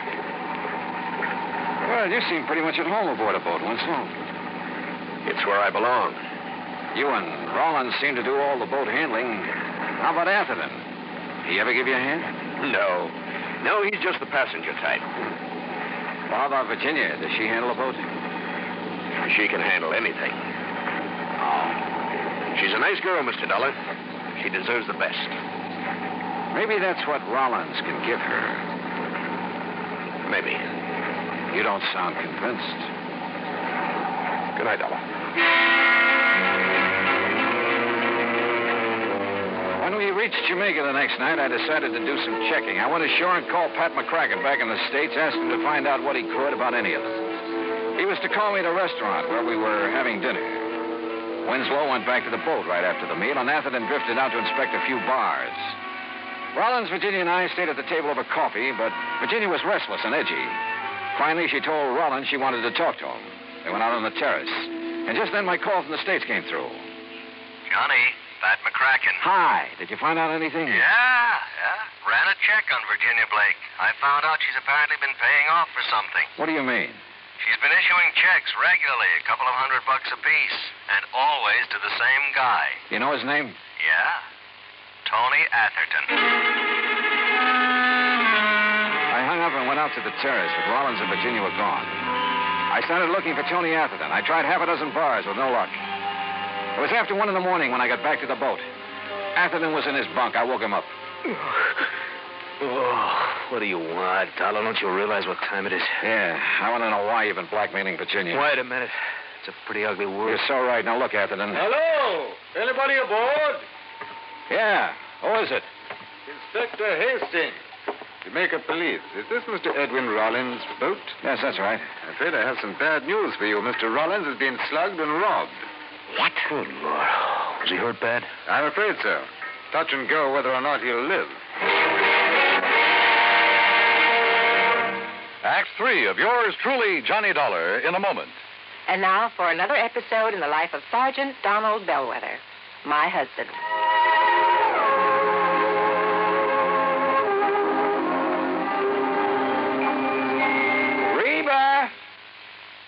Well, you seem pretty much at home aboard a boat, Winslow. It's where I belong. You and Rollins seem to do all the boat handling. How about Atherton? He ever give you a hand? No, he's just the passenger type. Well, how about Virginia? Does she handle a boat? She can handle anything. Oh. She's a nice girl, Mr. Dollar. She deserves the best. Maybe that's what Rollins can give her. Maybe. You don't sound convinced. Good night, Dollar. When we reached Jamaica the next night, I decided to do some checking. I went ashore and called Pat McCracken back in the States, asked him to find out what he could about any of them. He was to call me at a restaurant where we were having dinner. Winslow went back to the boat right after the meal, and Atherton drifted out to inspect a few bars. Rollins, Virginia, and I stayed at the table over coffee, but Virginia was restless and edgy. Finally, she told Rollins she wanted to talk to him. They went out on the terrace. And just then, my call from the States came through. Johnny, Pat McCracken. Hi. Did you find out anything? Yeah. Ran a check on Virginia Blake. I found out she's apparently been paying off for something. What do you mean? She's been issuing checks regularly, a couple of $100 apiece, and always to the same guy. You know his name? Yeah. Tony Atherton. I hung up and went out to the terrace, but Rollins and Virginia were gone. I started looking for Tony Atherton. I tried half a dozen bars with no luck. It was after 1 in the morning when I got back to the boat. Atherton was in his bunk. I woke him up. Oh, what do you want, Dollar? Don't you realize what time it is? Yeah, I want to know why you've been blackmailing Virginia. Wait a minute. It's a pretty ugly word. You're so right. Now, look, Atherton. Hello? Anybody aboard? Yeah. Who is it? Inspector Hastings, Jamaica Police. Is this Mr. Edwin Rollins' boat? Yes, that's right. I'm afraid I have some bad news for you. Mr. Rollins has been slugged and robbed. What? Good Lord. Was he hurt bad? I'm afraid so. Touch and go whether or not he'll live. Act 3 of yours truly, Johnny Dollar, in a moment. And now for another episode in the life of Sergeant Donald Bellwether, my husband.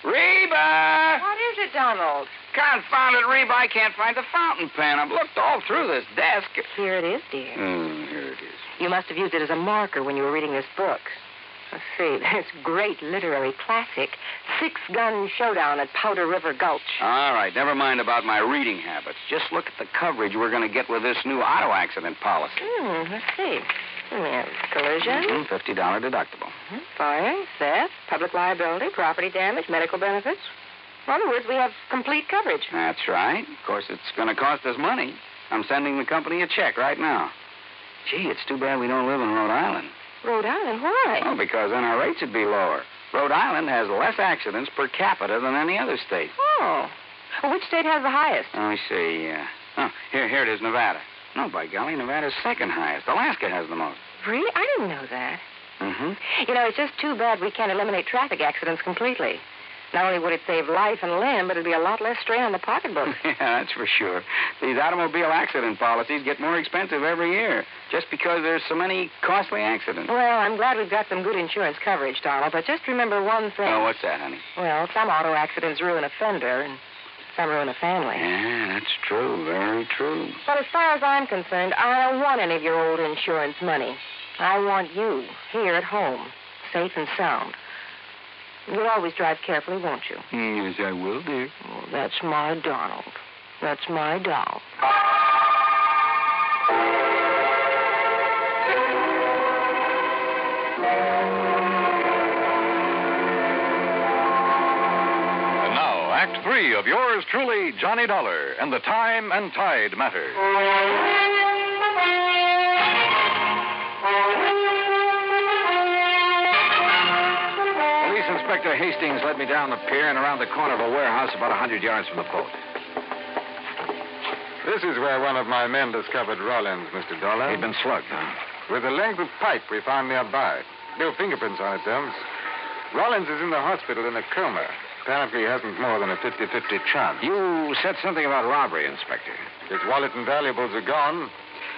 Reba! What is it, it, Donald? Confound it, Reba, I can't find the fountain pen. I've looked all through this desk. Here it is, dear. Here it is. You must have used it as a marker when you were reading this book. Let's see, this great literary classic, Six-Gun Showdown at Powder River Gulch. All right, never mind about my reading habits. Just look at the coverage we're going to get with this new auto accident policy. Let's see. Yes, collision. $50 deductible. Fire, theft, public liability, property damage, medical benefits. In other words, we have complete coverage. That's right. Of course, it's going to cost us money. I'm sending the company a check right now. Gee, it's too bad we don't live in Rhode Island. Rhode Island? Why? Oh, because then our rates would be lower. Rhode Island has less accidents per capita than any other state. Oh. Well, which state has the highest? Let me see. Here it is, Nevada. No, by golly, Nevada's second highest. Alaska has the most. Really? I didn't know that. Mm-hmm. You know, it's just too bad we can't eliminate traffic accidents completely. Not only would it save life and limb, but it'd be a lot less strain on the pocketbook. Yeah, that's for sure. These automobile accident policies get more expensive every year just because there's so many costly accidents. Well, I'm glad we've got some good insurance coverage, Donald, but just remember one thing. Oh, what's that, honey? Well, some auto accidents ruin a fender, and some ruin a family. Yeah, that's true. Very true. But as far as I'm concerned, I don't want any of your old insurance money. I want you here at home, safe and sound. You'll always drive carefully, won't you? Yes, I will, dear. Oh, that's my Donald. That's my doll. And now, Act 3 of yours truly, Johnny Dollar, and the time and tide matter. Inspector Hastings led me down the pier and around the corner of a warehouse about 100 yards from the boat. This is where one of my men discovered Rollins, Mr. Dollar. He'd been slugged, huh? With the length of pipe we found nearby. No fingerprints on it, Holmes. Rollins is in the hospital in a coma. Apparently he hasn't more than a 50-50 chance. You said something about robbery, Inspector. His wallet and valuables are gone.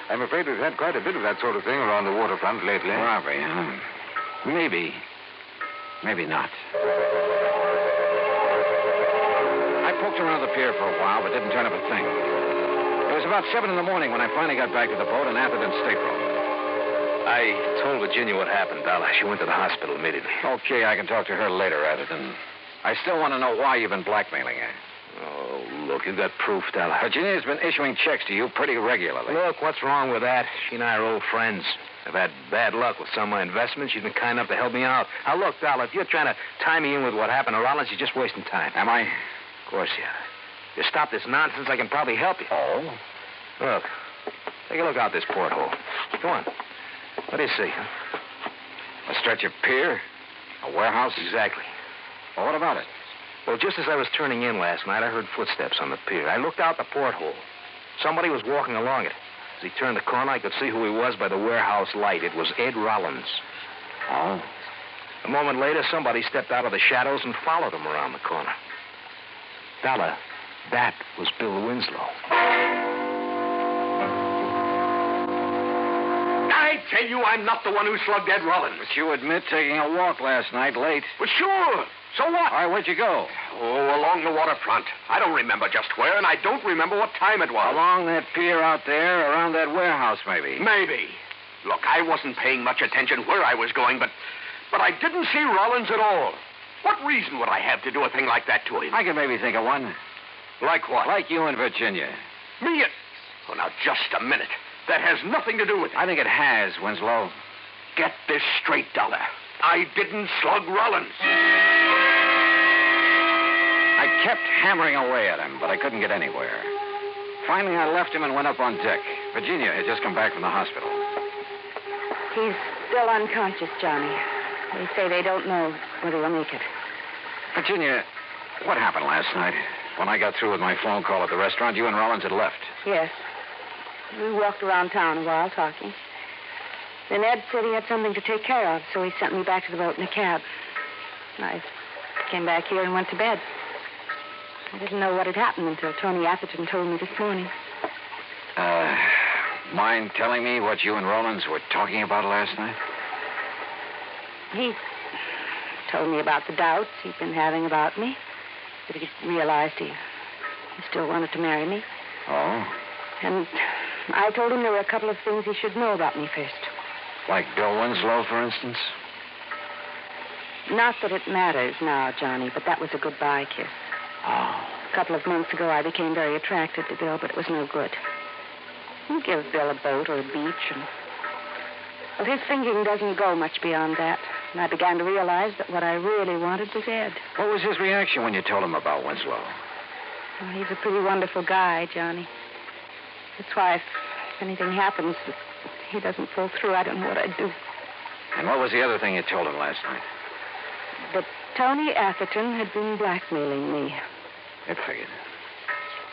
I'm afraid we've had quite a bit of that sort of thing around the waterfront lately. Robbery, huh? Maybe. Maybe not. I poked around the pier for a while, but didn't turn up a thing. It was about 7 in the morning when I finally got back to the boat in Atherton's stateroom. I told Virginia what happened, Belle. She went to the hospital immediately. Okay, I can talk to her later, Atherton. I still want to know why you've been blackmailing her. Oh, look, you've got proof, Belle. Virginia's been issuing checks to you pretty regularly. Look, what's wrong with that? She and I are old friends. I've had bad luck with some of my investments. She's been kind enough to help me out. Now, look, Belle, if you're trying to tie me in with what happened to Rollins, you're just wasting time. Am I? Of course you are. If you stop this nonsense, I can probably help you. Oh? Look, take a look out this porthole. Go on. What do you see, huh? A stretch of pier? A warehouse? Exactly. Well, what about it? Well, just as I was turning in last night, I heard footsteps on the pier. I looked out the porthole. Somebody was walking along it. As he turned the corner, I could see who he was by the warehouse light. It was Ed Rollins. Oh? A moment later, somebody stepped out of the shadows and followed him around the corner. Bella, that was Bill Winslow. I tell you, I'm not the one who slugged Ed Rollins. But you admit taking a walk last night late. Well, sure. So what? All right, where'd you go? Oh, along the waterfront. I don't remember just where, and I don't remember what time it was. Along that pier out there, around that warehouse, maybe. Maybe. Look, I wasn't paying much attention where I was going, but I didn't see Rollins at all. What reason would I have to do a thing like that to him? I can maybe think of one. Like what? Like you in Virginia. Me? Oh, now, just a minute. That has nothing to do with it. I think it has, Winslow. Get this straight, Dollar. I didn't slug Rollins. I kept hammering away at him, but I couldn't get anywhere. Finally, I left him and went up on deck. Virginia had just come back from the hospital. He's still unconscious, Johnny. They say they don't know whether he'll make it. Virginia, what happened last night? When I got through with my phone call at the restaurant, you and Rollins had left. Yes. We walked around town a while talking. Then Ed said he had something to take care of, so he sent me back to the boat in a cab. I came back here and went to bed. I didn't know what had happened until Tony Atherton told me this morning. Mind telling me what you and Rollins were talking about last night? He told me about the doubts he'd been having about me. But he realized he still wanted to marry me. Oh? And I told him there were a couple of things he should know about me first. Like Bill Winslow, for instance? Not that it matters now, Johnny, but that was a goodbye kiss. Oh. A couple of months ago, I became very attracted to Bill, but it was no good. You give Bill a boat or a beach, and... Well, his thinking doesn't go much beyond that. And I began to realize that what I really wanted was Ed. What was his reaction when you told him about Winslow? Well, he's a pretty wonderful guy, Johnny. That's why if anything happens that he doesn't pull through, I don't know what I'd do. And what was the other thing you told him last night? That Tony Atherton had been blackmailing me. It figured.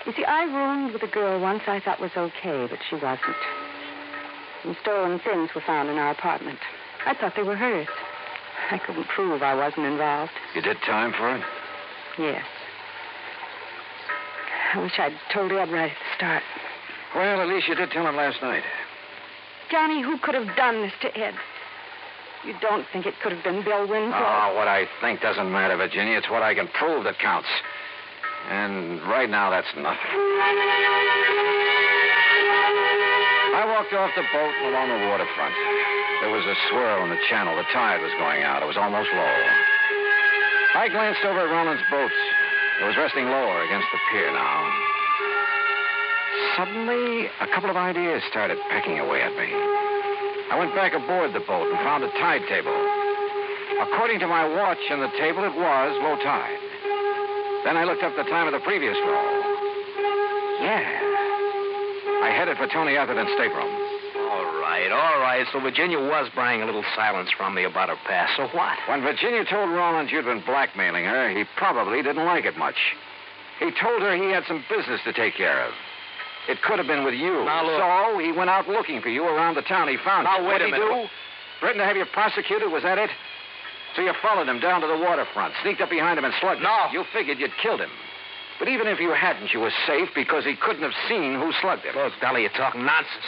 You see, I roomed with a girl once I thought was okay, but she wasn't. Some stolen things were found in our apartment. I thought they were hers. I couldn't prove I wasn't involved. You did time for it? Yes. I wish I'd told Ed right at the start. Well, at least you did tell him last night. Johnny, who could have done this to Ed? You don't think it could have been Bill Winslow? Oh, what I think doesn't matter, Virginia. It's what I can prove that counts. And right now, that's nothing. I walked off the boat and along the waterfront. There was a swirl in the channel. The tide was going out. It was almost low. I glanced over at Roland's boat. It was resting lower against the pier now. Suddenly, a couple of ideas started pecking away at me. I went back aboard the boat and found a tide table. According to my watch and the table, it was low tide. Then I looked up the time of the previous roll. Yeah. I headed for Tony Atherton's stateroom. All right. So Virginia was buying a little silence from me about her past. So what? When Virginia told Rollins you'd been blackmailing her, he probably didn't like it much. He told her he had some business to take care of. It could have been with you. Now, look. So he went out looking for you around the town. He found you. Now, wait a minute. What'd he do? Threatened to have you prosecuted? Was that it? So you followed him down to the waterfront, sneaked up behind him and slugged him. No. You figured you'd killed him. But even if you hadn't, you were safe because he couldn't have seen who slugged him. Look, Belle, you're talking nonsense.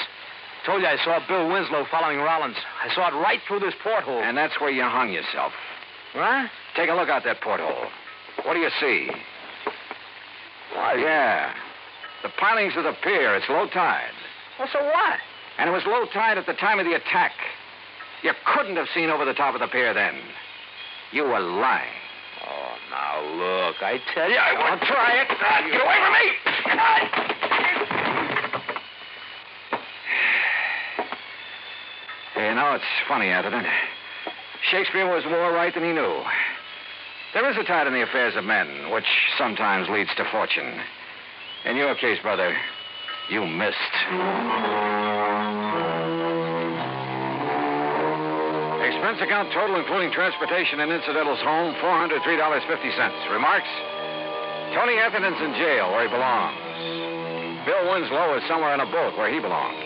Told you I saw Bill Winslow following Rollins. I saw it right through this porthole. And that's where you hung yourself. What? Take a look out that porthole. What do you see? Why? Yeah. The pilings of the pier. It's low tide. Well, so what? And it was low tide at the time of the attack. You couldn't have seen over the top of the pier then. You were lying. Oh, now, look, I tell you, I won't try it. Get away from me! You know, it's funny, Atherton. Shakespeare was more right than he knew. There is a tide in the affairs of men, which sometimes leads to fortune. In your case, brother, you missed. Expense account total, including transportation and incidentals home, $403.50. Remarks? Tony Atherton's in jail where he belongs. Bill Winslow is somewhere in a boat where he belongs.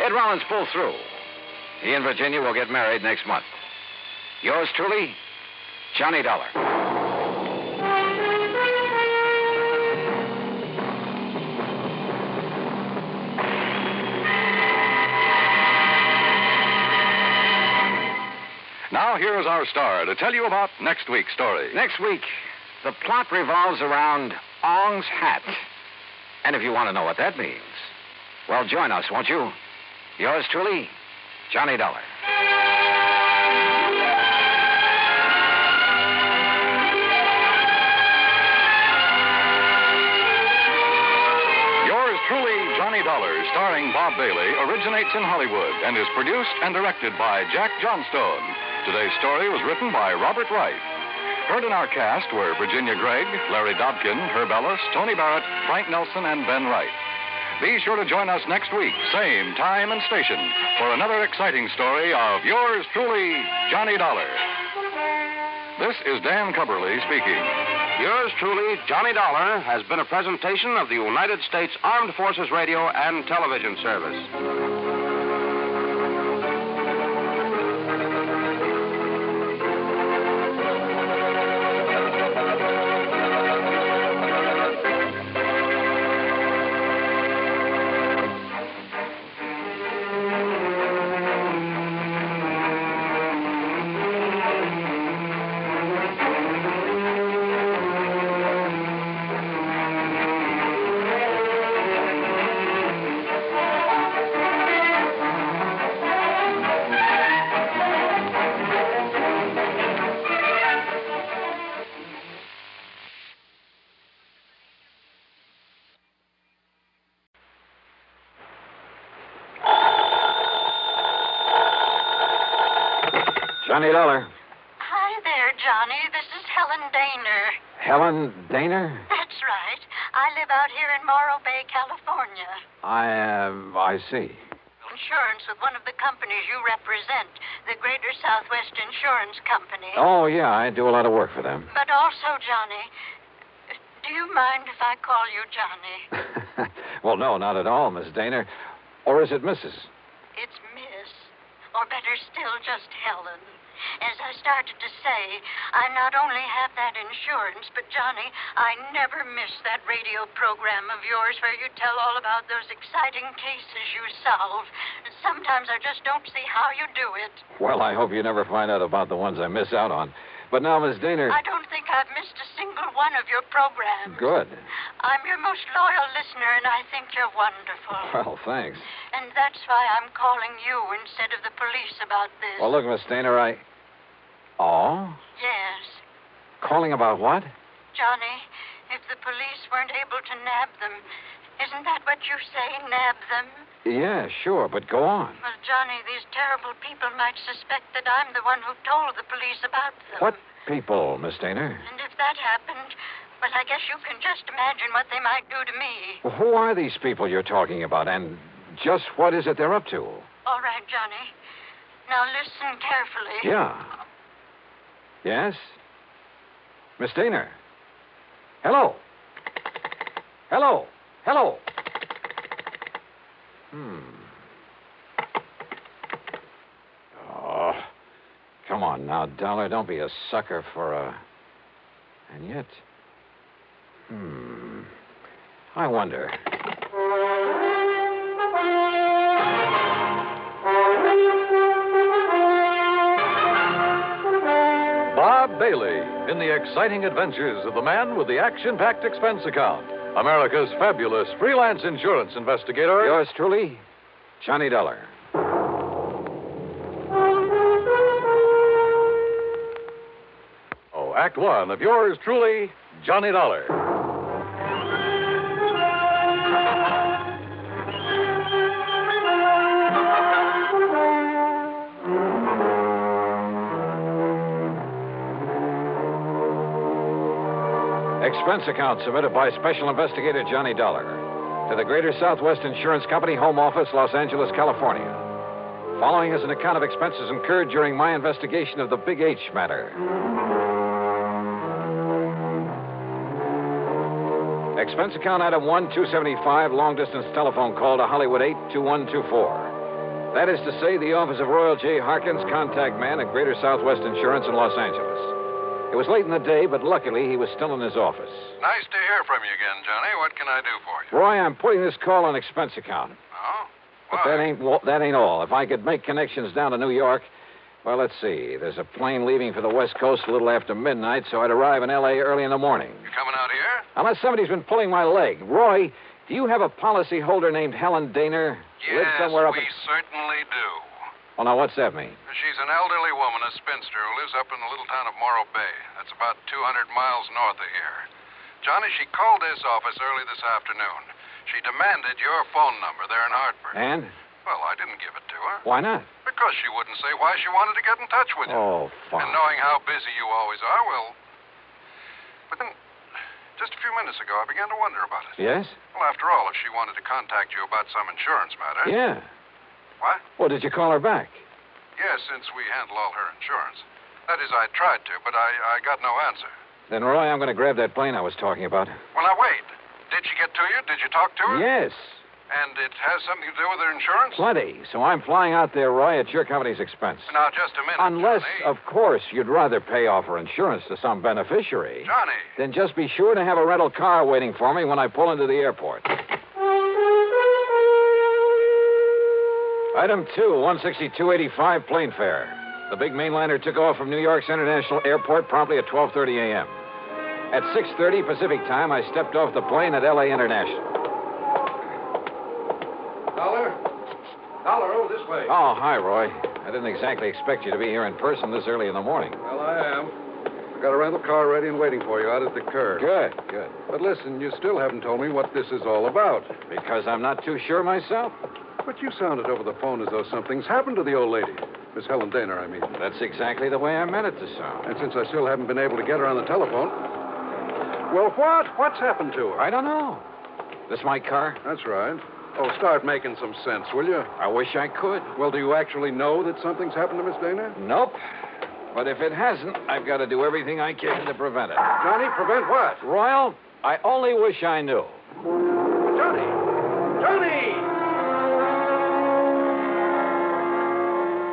Ed Rollins pulled through. He and Virginia will get married next month. Yours truly, Johnny Dollar. Now, here's our star to tell you about next week's story. Next week, the plot revolves around Ong's hat. And if you want to know what that means, well, join us, won't you? Yours truly, Johnny Dollar. Yours truly, Johnny Dollar, starring Bob Bailey, originates in Hollywood and is produced and directed by Jack Johnstone. Today's story was written by Robert Wright. Heard in our cast were Virginia Gregg, Larry Dobkin, Herb Ellis, Tony Barrett, Frank Nelson, and Ben Wright. Be sure to join us next week, same time and station, for another exciting story of yours truly, Johnny Dollar. This is Dan Cubberly speaking. Yours truly, Johnny Dollar, has been a presentation of the United States Armed Forces Radio and Television Service. Johnny Dollar. Hi there, Johnny. This is Helen Daner. Helen Daner? That's right. I live out here in Morro Bay, California. I see. Insurance with one of the companies you represent, the Greater Southwest Insurance Company. Oh, yeah, I do a lot of work for them. But also, Johnny, do you mind if I call you Johnny? Well, no, not at all, Miss Daner. Or is it Mrs.? It's Miss. Or better still, just Helen. As I started to say, I not only have that insurance, but, Johnny, I never miss that radio program of yours where you tell all about those exciting cases you solve. Sometimes I just don't see how you do it. Well, I hope you never find out about the ones I miss out on. But now, Miss Daner... I don't think I've missed a single one of your programs. Good. I'm your most loyal listener, and I think you're wonderful. Well, thanks. And that's why I'm calling you instead of the police about this. Well, look, Miss Daner, Oh? Yes. Calling about what? Johnny, if the police weren't able to nab them, isn't that what you say, nab them? Yeah, sure, but go on. Well, Johnny, these terrible people might suspect that I'm the one who told the police about them. What people, Miss Daner? And if that happened, well, I guess you can just imagine what they might do to me. Well, who are these people you're talking about, and just what is it they're up to? All right, Johnny. Now listen carefully. Yeah. Yes? Miss Daner? Hello? Hello? Hello? Oh, come on now, Dollar. Don't be a sucker for a... And yet... I wonder... Bob Bailey in the exciting adventures of the man with the action-packed expense account. America's fabulous freelance insurance investigator. Yours truly, Johnny Dollar. Oh, Act One of yours truly, Johnny Dollar. Expense account submitted by Special Investigator Johnny Dollar to the Greater Southwest Insurance Company, Home Office, Los Angeles, California. Following is an account of expenses incurred during my investigation of the Big H matter. Expense account item 1, 275, long-distance telephone call to Hollywood 82124. That is to say, the office of Royal J. Harkins, contact man at Greater Southwest Insurance in Los Angeles. It was late in the day, but luckily he was still in his office. Nice to hear from you again, Johnny. What can I do for you? Roy, I'm putting this call on expense account. Oh? But that ain't all. If I could make connections down to New York, well, let's see. There's a plane leaving for the West Coast a little after midnight, so I'd arrive in L.A. early in the morning. You coming out here? Unless somebody's been pulling my leg. Roy, do you have a policy holder named Helen Daner? Yes, somewhere up we certainly do. Well, now, what's that mean? She's an elderly woman, a spinster, who lives up in the little town of Morro Bay. That's about 200 miles north of here. Johnny, she called this office early this afternoon. She demanded your phone number there in Hartford. And? Well, I didn't give it to her. Why not? Because she wouldn't say why she wanted to get in touch with you. Oh, fine. And knowing how busy you always are, well... But then, just a few minutes ago, I began to wonder about it. Yes? Well, after all, if she wanted to contact you about some insurance matter... Yeah. What? Well, did you call her back? Yes, since we handle all her insurance. That is, I tried to, but I got no answer. Then, Roy, I'm going to grab that plane I was talking about. Well, now, wait. Did she get to you? Did you talk to her? Yes. And it has something to do with her insurance? Plenty. So I'm flying out there, Roy, at your company's expense. Now, just a minute, Unless, Johnny. of course, you'd rather pay off her insurance to some beneficiary. Johnny. Then just be sure to have a rental car waiting for me when I pull into the airport. Item 2, 162.85 plane fare. The big mainliner took off from New York's International Airport promptly at 12:30 a.m. At 6:30 Pacific time, I stepped off the plane at L.A. International. Dollar, oh, this way. Oh, hi, Roy. I didn't exactly expect you to be here in person this early in the morning. Well, I am. I got a rental car ready and waiting for you out at the curb. Good, good. But listen, you still haven't told me what this is all about. Because I'm not too sure myself. But you sounded over the phone as though something's happened to the old lady. Miss Helen Daner, I mean. That's exactly the way I meant it to sound. And since I still haven't been able to get her on the telephone. Well, what? What's happened to her? I don't know. This my car? That's right. Oh, start making some sense, will you? I wish I could. Well, do you actually know that something's happened to Miss Daner? Nope. But if it hasn't, I've got to do everything I can to prevent it. Johnny, prevent what? Royal, I only wish I knew. Johnny! Johnny!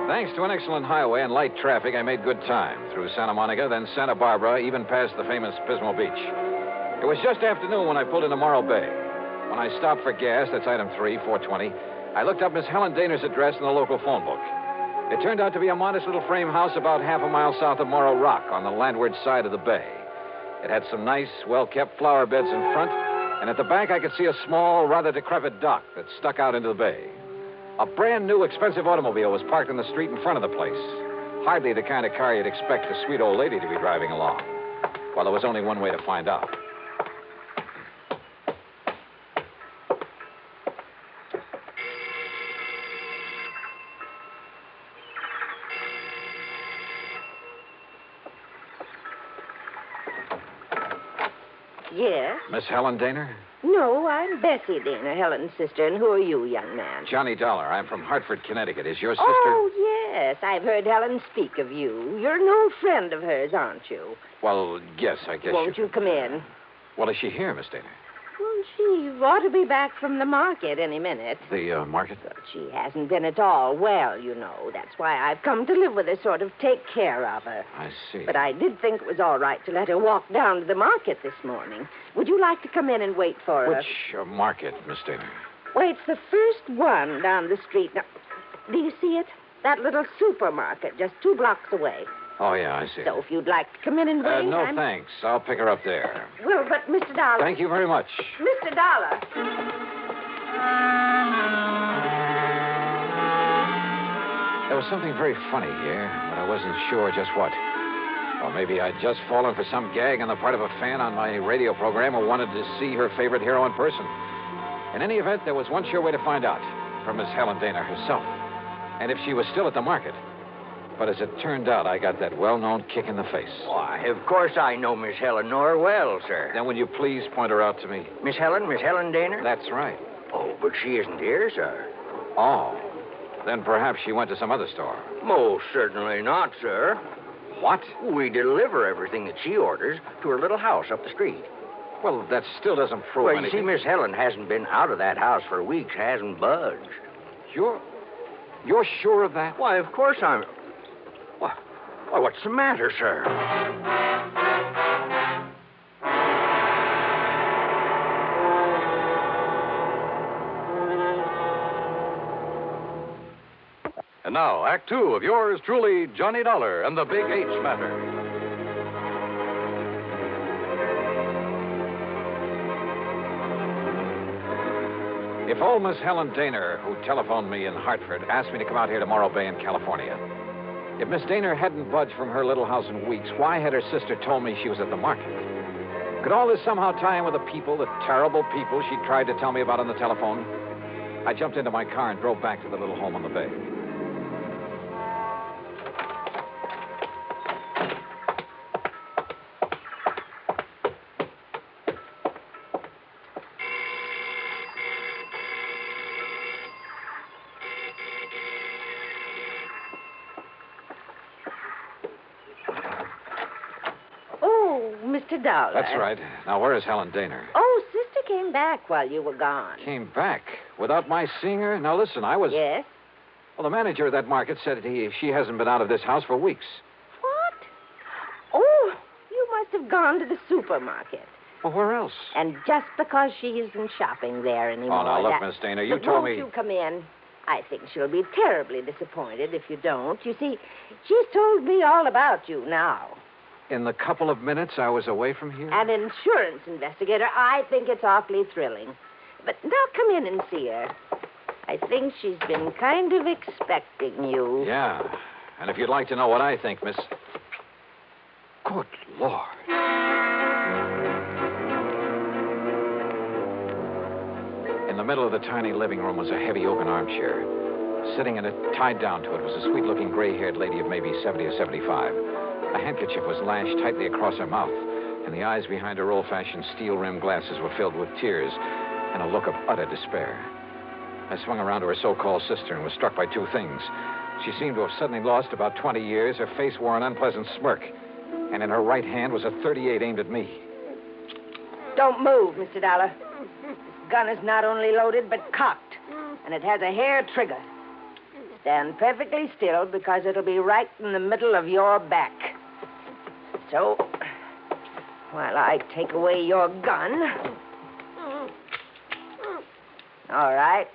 Thanks to an excellent highway and light traffic, I made good time through Santa Monica, then Santa Barbara, even past the famous Pismo Beach. It was just afternoon when I pulled into Morro Bay. When I stopped for gas, that's item 3, 420, I looked up Miss Helen Daner's address in the local phone book. It turned out to be a modest little frame house about half a mile south of Morro Rock on the landward side of the bay. It had some nice, well-kept flower beds in front, and at the back I could see a small, rather decrepit dock that stuck out into the bay. A brand-new, expensive automobile was parked in the street in front of the place. Hardly the kind of car you'd expect a sweet old lady to be driving along. Well, there was only one way to find out. Yes? Miss Helen Daner? No, I'm Bessie Daner, Helen's sister. And who are you, young man? Johnny Dollar. I'm from Hartford, Connecticut. Is your sister? Oh, yes. I've heard Helen speak of you. You're an old friend of hers, aren't you? Well, yes, I guess. Won't you come in? Well, is she here, Miss Daner? Well, she ought to be back from the market any minute. The market? But she hasn't been at all well, you know. That's why I've come to live with her, sort of take care of her. I see. But I did think it was all right to let her walk down to the market this morning. Would you like to come in and wait for her? Which market, Miss Daner? Well, it's the first one down the street. Now, do you see it? That little supermarket just 2 blocks away. Oh, yeah, I see. So if you'd like to come in and wait... No, thanks. I'll pick her up there. Well, but Mr. Dollar... Thank you very much. Mr. Dollar... There was something very funny here, but I wasn't sure just what. Or maybe I'd just fallen for some gag on the part of a fan on my radio program who wanted to see her favorite hero in person. In any event, there was one sure way to find out, from Miss Helen Daner herself. And if she was still at the market. But as it turned out, I got that well-known kick in the face. Why, of course I know Miss Helen Nor well, sir. Then will you please point her out to me? Miss Helen Daner? That's right. Oh, but she isn't here, sir. Oh. Then perhaps she went to some other store. Most certainly not, sir. What? We deliver everything that she orders to her little house up the street. Well, that still doesn't prove anything. anything. Well, you see, Miss Helen hasn't been out of that house for weeks, hasn't budged. You're sure of that? Why, of course I'm... Why, what's the matter, sir? And now, Act 2 of yours truly, Johnny Dollar and the Big H Matter. If old Miss Helen Daner, who telephoned me in Hartford, asked me to come out here to Morro Bay in California, if Miss Daner hadn't budged from her little house in weeks, why had her sister told me she was at the market? Could all this somehow tie in with the terrible people she tried to tell me about on the telephone? I jumped into my car and drove back to the little home on the bay. Mr. Dollar. That's right. Now, where is Helen Daner? Oh, Sister came back while you were gone. Came back? Without my seeing her? Now, listen, I was... Yes? Well, the manager of that market said she hasn't been out of this house for weeks. What? Oh, you must have gone to the supermarket. Well, where else? And just because she isn't shopping there anymore... Oh, now, look, Miss Daner, you told me... Won't you come in? I think she'll be terribly disappointed if you don't. You see, she's told me all about you now. In the couple of minutes I was away from here? An insurance investigator. I think it's awfully thrilling. But now come in and see her. I think she's been kind of expecting you. Yeah. And if you'd like to know what I think, Miss... Good Lord. In the middle of the tiny living room was a heavy oaken armchair. Sitting in it, tied down to it, was a sweet-looking gray-haired lady of maybe 70 or 75. A handkerchief was lashed tightly across her mouth, and the eyes behind her old-fashioned steel-rimmed glasses were filled with tears and a look of utter despair. I swung around to her so-called sister and was struck by two things. She seemed to have suddenly lost about 20 years. Her face wore an unpleasant smirk, and in her right hand was a .38 aimed at me. Don't move, Mr. Dollar. This gun is not only loaded, but cocked, and it has a hair trigger. Stand perfectly still, because it'll be right in the middle of your back. So, while I take away your gun... All right.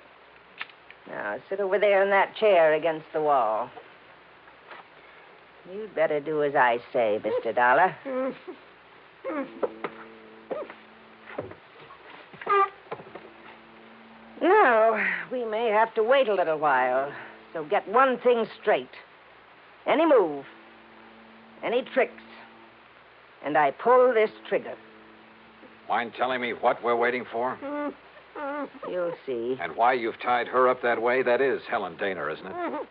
Now, sit over there in that chair against the wall. You'd better do as I say, Mr. Dollar. Now, we may have to wait a little while, so get one thing straight. Any move, any tricks, and I pull this trigger. Mind telling me what we're waiting for? You'll see. And why you've tied her up that way? That is Helen Dana, isn't it?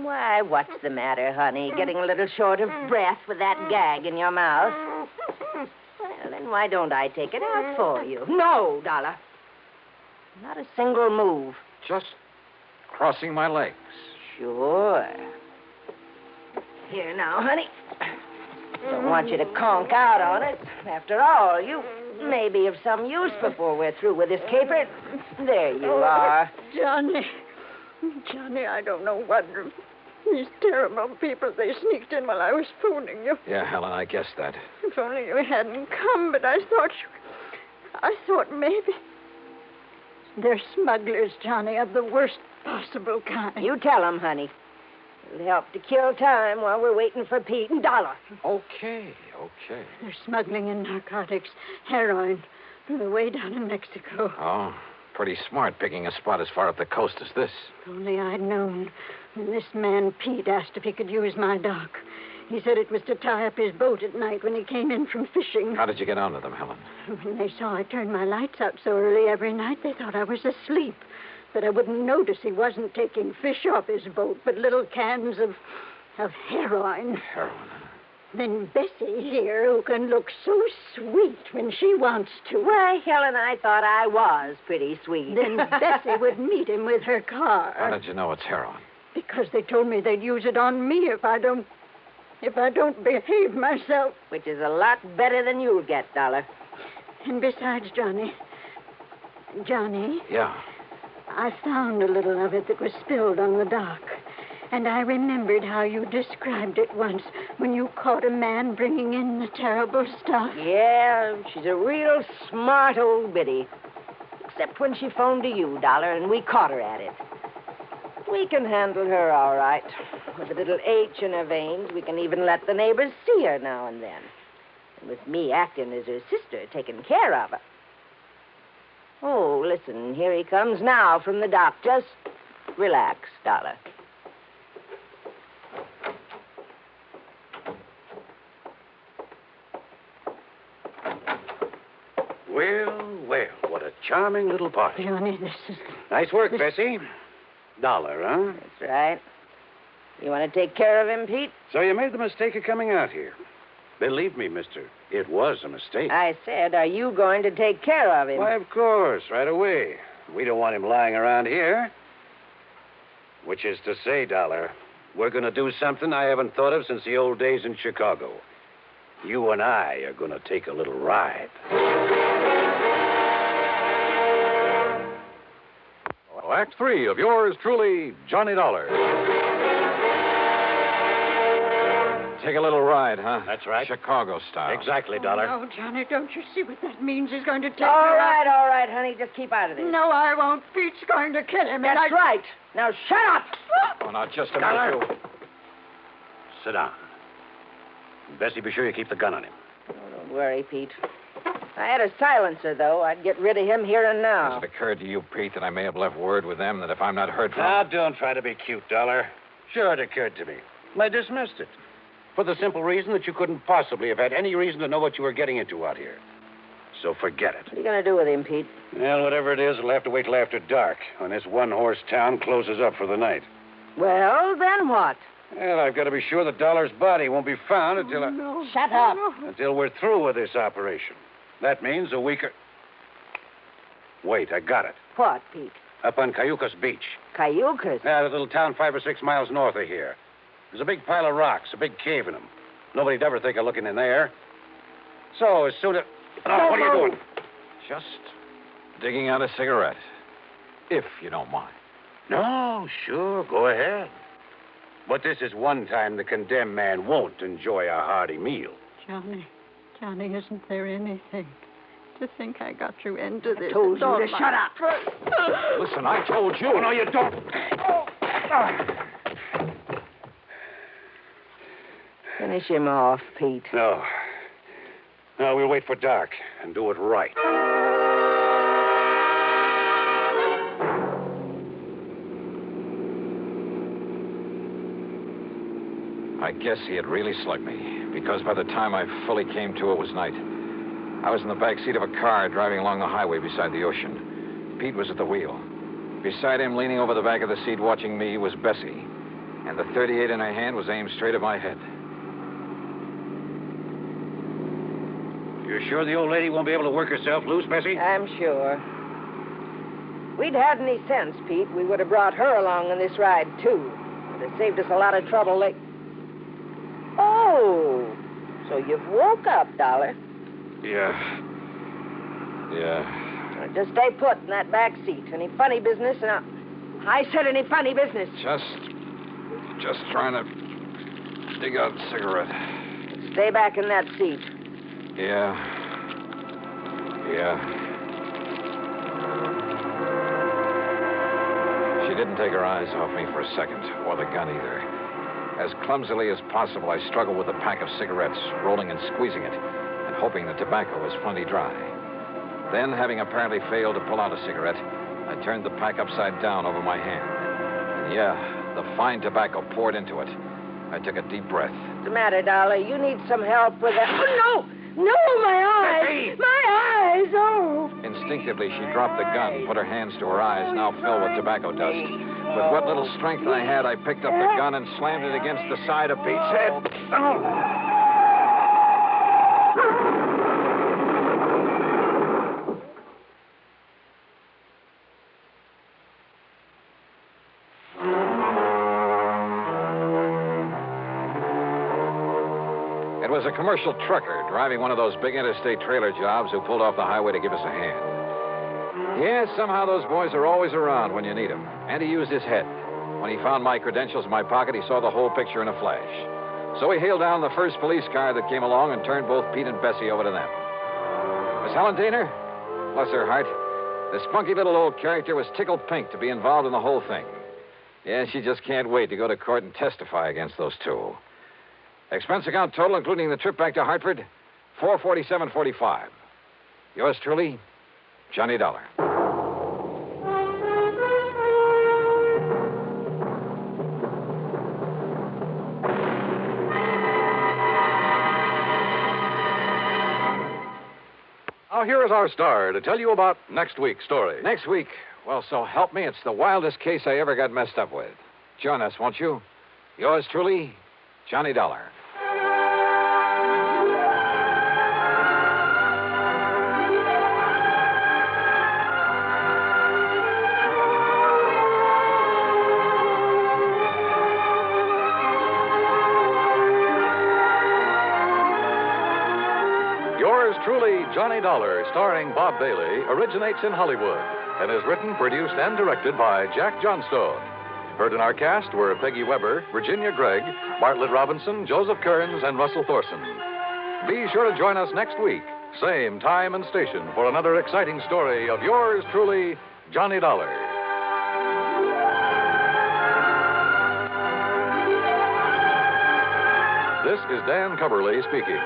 Why, what's the matter, honey? Getting a little short of breath with that gag in your mouth? Well, then why don't I take it out for you? No, Dollar. Not a single move. Just crossing my legs. Sure. Here now, honey. Don't want you to conk out on it. After all, you may be of some use before we're through with this caper. There you are. Johnny, I don't know what. These terrible people, they sneaked in while I was phoning you. Yeah, Helen, I guessed that. If only you hadn't come, but I thought maybe. They're smugglers, Johnny, of the worst possible kind. You tell them, honey. It'll help to kill time while we're waiting for Pete and Dollar. Okay. They're smuggling in narcotics, heroin, from the way down in Mexico. Oh, pretty smart picking a spot as far up the coast as this. If only I'd known when this man Pete asked if he could use my dock. He said it was to tie up his boat at night when he came in from fishing. How did you get onto them, Helen? When they saw I turned my lights out so early every night, they thought I was asleep. That I wouldn't notice he wasn't taking fish off his boat, but little cans of heroin. Heroin? Then Bessie here, who can look so sweet when she wants to. Why, Helen, I thought I was pretty sweet. Then Bessie would meet him with her car. How did you know it's heroin? Because they told me they'd use it on me if I don't behave myself. Which is a lot better than you'll get, Dollar. And besides, Johnny. Yeah? I found a little of it that was spilled on the dock. And I remembered how you described it once when you caught a man bringing in the terrible stuff. Yeah, she's a real smart old biddy. Except when she phoned to you, Dollar, and we caught her at it. We can handle her all right. With a little H in her veins, we can even let the neighbors see her now and then. And with me acting as her sister, taking care of her. Oh, listen, here he comes now from the dock. Just relax, Dollar. Well, what a charming little party. Johnny, this is... Nice work, Bessie. Dollar, huh? That's right. You want to take care of him, Pete? So you made the mistake of coming out here. Believe me, mister, it was a mistake. I said, are you going to take care of him? Why, of course, right away. We don't want him lying around here. Which is to say, Dollar, we're going to do something I haven't thought of since the old days in Chicago. You and I are going to take a little ride. Well, Act 3 of yours truly, Johnny Dollar. Take a little ride, huh? That's right. Chicago style. Exactly, Dollar. Oh, no, Johnny, don't you see what that means? He's going to take All her right, out. all right, honey. Just keep out of this. No, I won't. Pete's going to kill him. That's right. Now, shut up. Oh, now, just a Dollar. minute. Sit down. Bessie, be sure you keep the gun on him. Oh, don't worry, Pete. If I had a silencer, though, I'd get rid of him here and now. Has it occurred to you, Pete, that I may have left word with them that if I'm not heard from... Now, don't try to be cute, Dollar. Sure, it occurred to me. I dismissed it. For the simple reason that you couldn't possibly have had any reason to know what you were getting into out here. so forget it. What are you going to do with him, Pete? Well, whatever it is, we'll have to wait till after dark, when this one-horse town closes up for the night. Well, then what? Well, I've got to be sure that Dollar's body won't be found until Shut up. until we're through with this operation. That means a week or... Wait, I got it. What, Pete? Up on Cayucas Beach. Cayucas? Yeah, that little town 5 or 6 miles north of here. There's a big pile of rocks, a big cave in them. Nobody'd ever think of looking in there. So, as soon as... Oh, what are you doing? Just digging out a cigarette, if you don't mind. No, sure, go ahead. But this is one time the condemned man won't enjoy a hearty meal. Johnny, isn't there anything? To think I got you into this. I told you to shut up. Listen, I told you. Oh, no, you don't. Finish him off, Pete. No. No, we'll wait for dark and do it right. I guess he had really slugged me, because by the time I fully came to, it was night. I was in the back seat of a car driving along the highway beside the ocean. Pete was at the wheel. Beside him, leaning over the back of the seat watching me, was Bessie. And the .38 in her hand was aimed straight at my head. You're sure the old lady won't be able to work herself loose, Bessie? I'm sure. If we'd had any sense, Pete, we would have brought her along on this ride, too. It would have saved us a lot of trouble. Oh, so you've woke up, Dollar. Yeah. Well, just stay put in that back seat. Any funny business? And I said any funny business. Just trying to dig out a cigarette. Stay back in that seat. Yeah. She didn't take her eyes off me for a second, or the gun either. As clumsily as possible, I struggled with a pack of cigarettes, rolling and squeezing it, and hoping the tobacco was plenty dry. Then, having apparently failed to pull out a cigarette, I turned the pack upside down over my hand. And the fine tobacco poured into it. I took a deep breath. What's the matter, Dollar? You need some help with that. Oh, no! No, my eyes! My eyes! Oh! Instinctively, she dropped the gun, put her hands to her eyes, now filled with tobacco dust. With what little strength I had, I picked up the gun and slammed it against the side of Pete's head. Oh! It was a commercial trucker driving one of those big interstate trailer jobs who pulled off the highway to give us a hand. Yeah, somehow those boys are always around when you need them. And he used his head. When he found my credentials in my pocket, he saw the whole picture in a flash. So he hailed down the first police car that came along and turned both Pete and Bessie over to them. Miss Helen Daner, bless her heart, the spunky little old character was tickled pink to be involved in the whole thing. Yeah, she just can't wait to go to court and testify against those two. Expense account total, including the trip back to Hartford, $447.45. Yours truly, Johnny Dollar. Now, here is our star to tell you about next week's story. Next week? Well, so help me, it's the wildest case I ever got messed up with. Join us, won't you? Yours truly, Johnny Dollar. Yours truly, Johnny Dollar, starring Bob Bailey, originates in Hollywood and is written, produced, and directed by Jack Johnstone. Heard in our cast were Peggy Weber, Virginia Gregg, Bartlett Robinson, Joseph Kearns, and Russell Thorson. Be sure to join us next week, same time and station, for another exciting story of yours truly, Johnny Dollar. This is Dan Coverly speaking.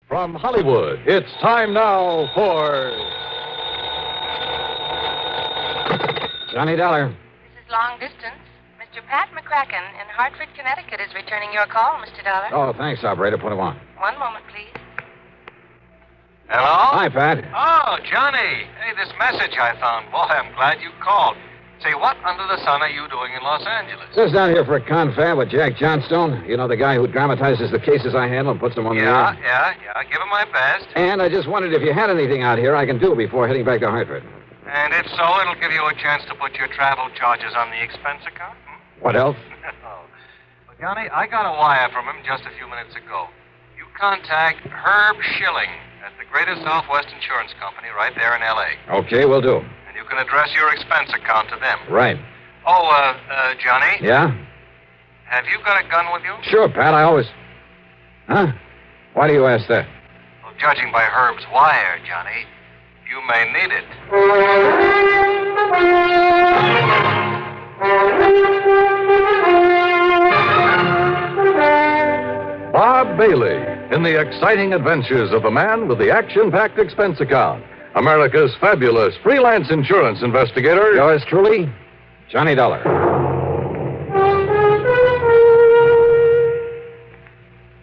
From Hollywood, it's time now for Johnny Dollar. This is long distance. Mr. Pat McCracken in Hartford, Connecticut is returning your call, Mr. Dollar. Oh, thanks, operator. Put him on. One moment, please. Hello? Hi, Pat. Oh, Johnny. Hey, this message I found. Boy, I'm glad you called. Say, what under the sun are you doing in Los Angeles? Just down here for a confab with Jack Johnstone. You know, the guy who dramatizes the cases I handle and puts them on the air? Yeah. Give him my best. And I just wondered if you had anything out here I can do before heading back to Hartford. And if so, it'll give you a chance to put your travel charges on the expense account. What else? Well, Johnny, I got a wire from him just a few minutes ago. You contact Herb Schilling at the Greater Southwest Insurance Company right there in L.A. Okay, will do. And you can address your expense account to them. Right. Oh, Johnny? Yeah? Have you got a gun with you? Sure, Pat, I always... Huh? Why do you ask that? Well, judging by Herb's wire, Johnny, you may need it. Bob Bailey in the exciting adventures of the man with the action-packed expense account. America's fabulous freelance insurance investigator. Yours truly, Johnny Dollar.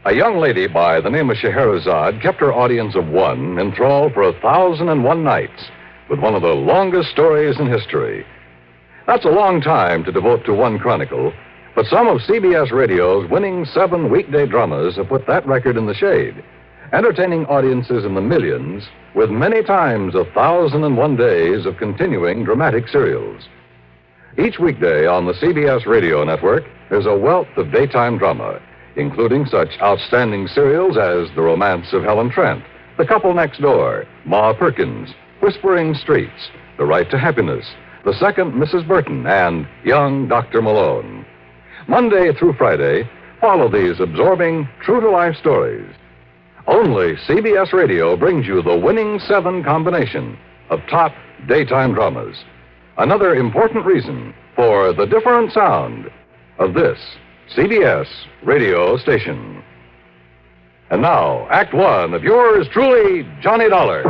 A young lady by the name of Scheherazade kept her audience of one enthralled for 1,001 nights with one of the longest stories in history. That's a long time to devote to one chronicle, but some of CBS Radio's winning 7 weekday dramas have put that record in the shade, entertaining audiences in the millions with many times 1,001 days of continuing dramatic serials. Each weekday on the CBS Radio Network, there's a wealth of daytime drama, including such outstanding serials as The Romance of Helen Trent, The Couple Next Door, Ma Perkins, Whispering Streets, The Right to Happiness, The Second Mrs. Burton, and Young Dr. Malone. Monday through Friday, follow these absorbing, true-to-life stories. Only CBS Radio brings you the winning 7 combination of top daytime dramas. Another important reason for the different sound of this CBS radio station. And now, Act One of yours truly, Johnny Dollar.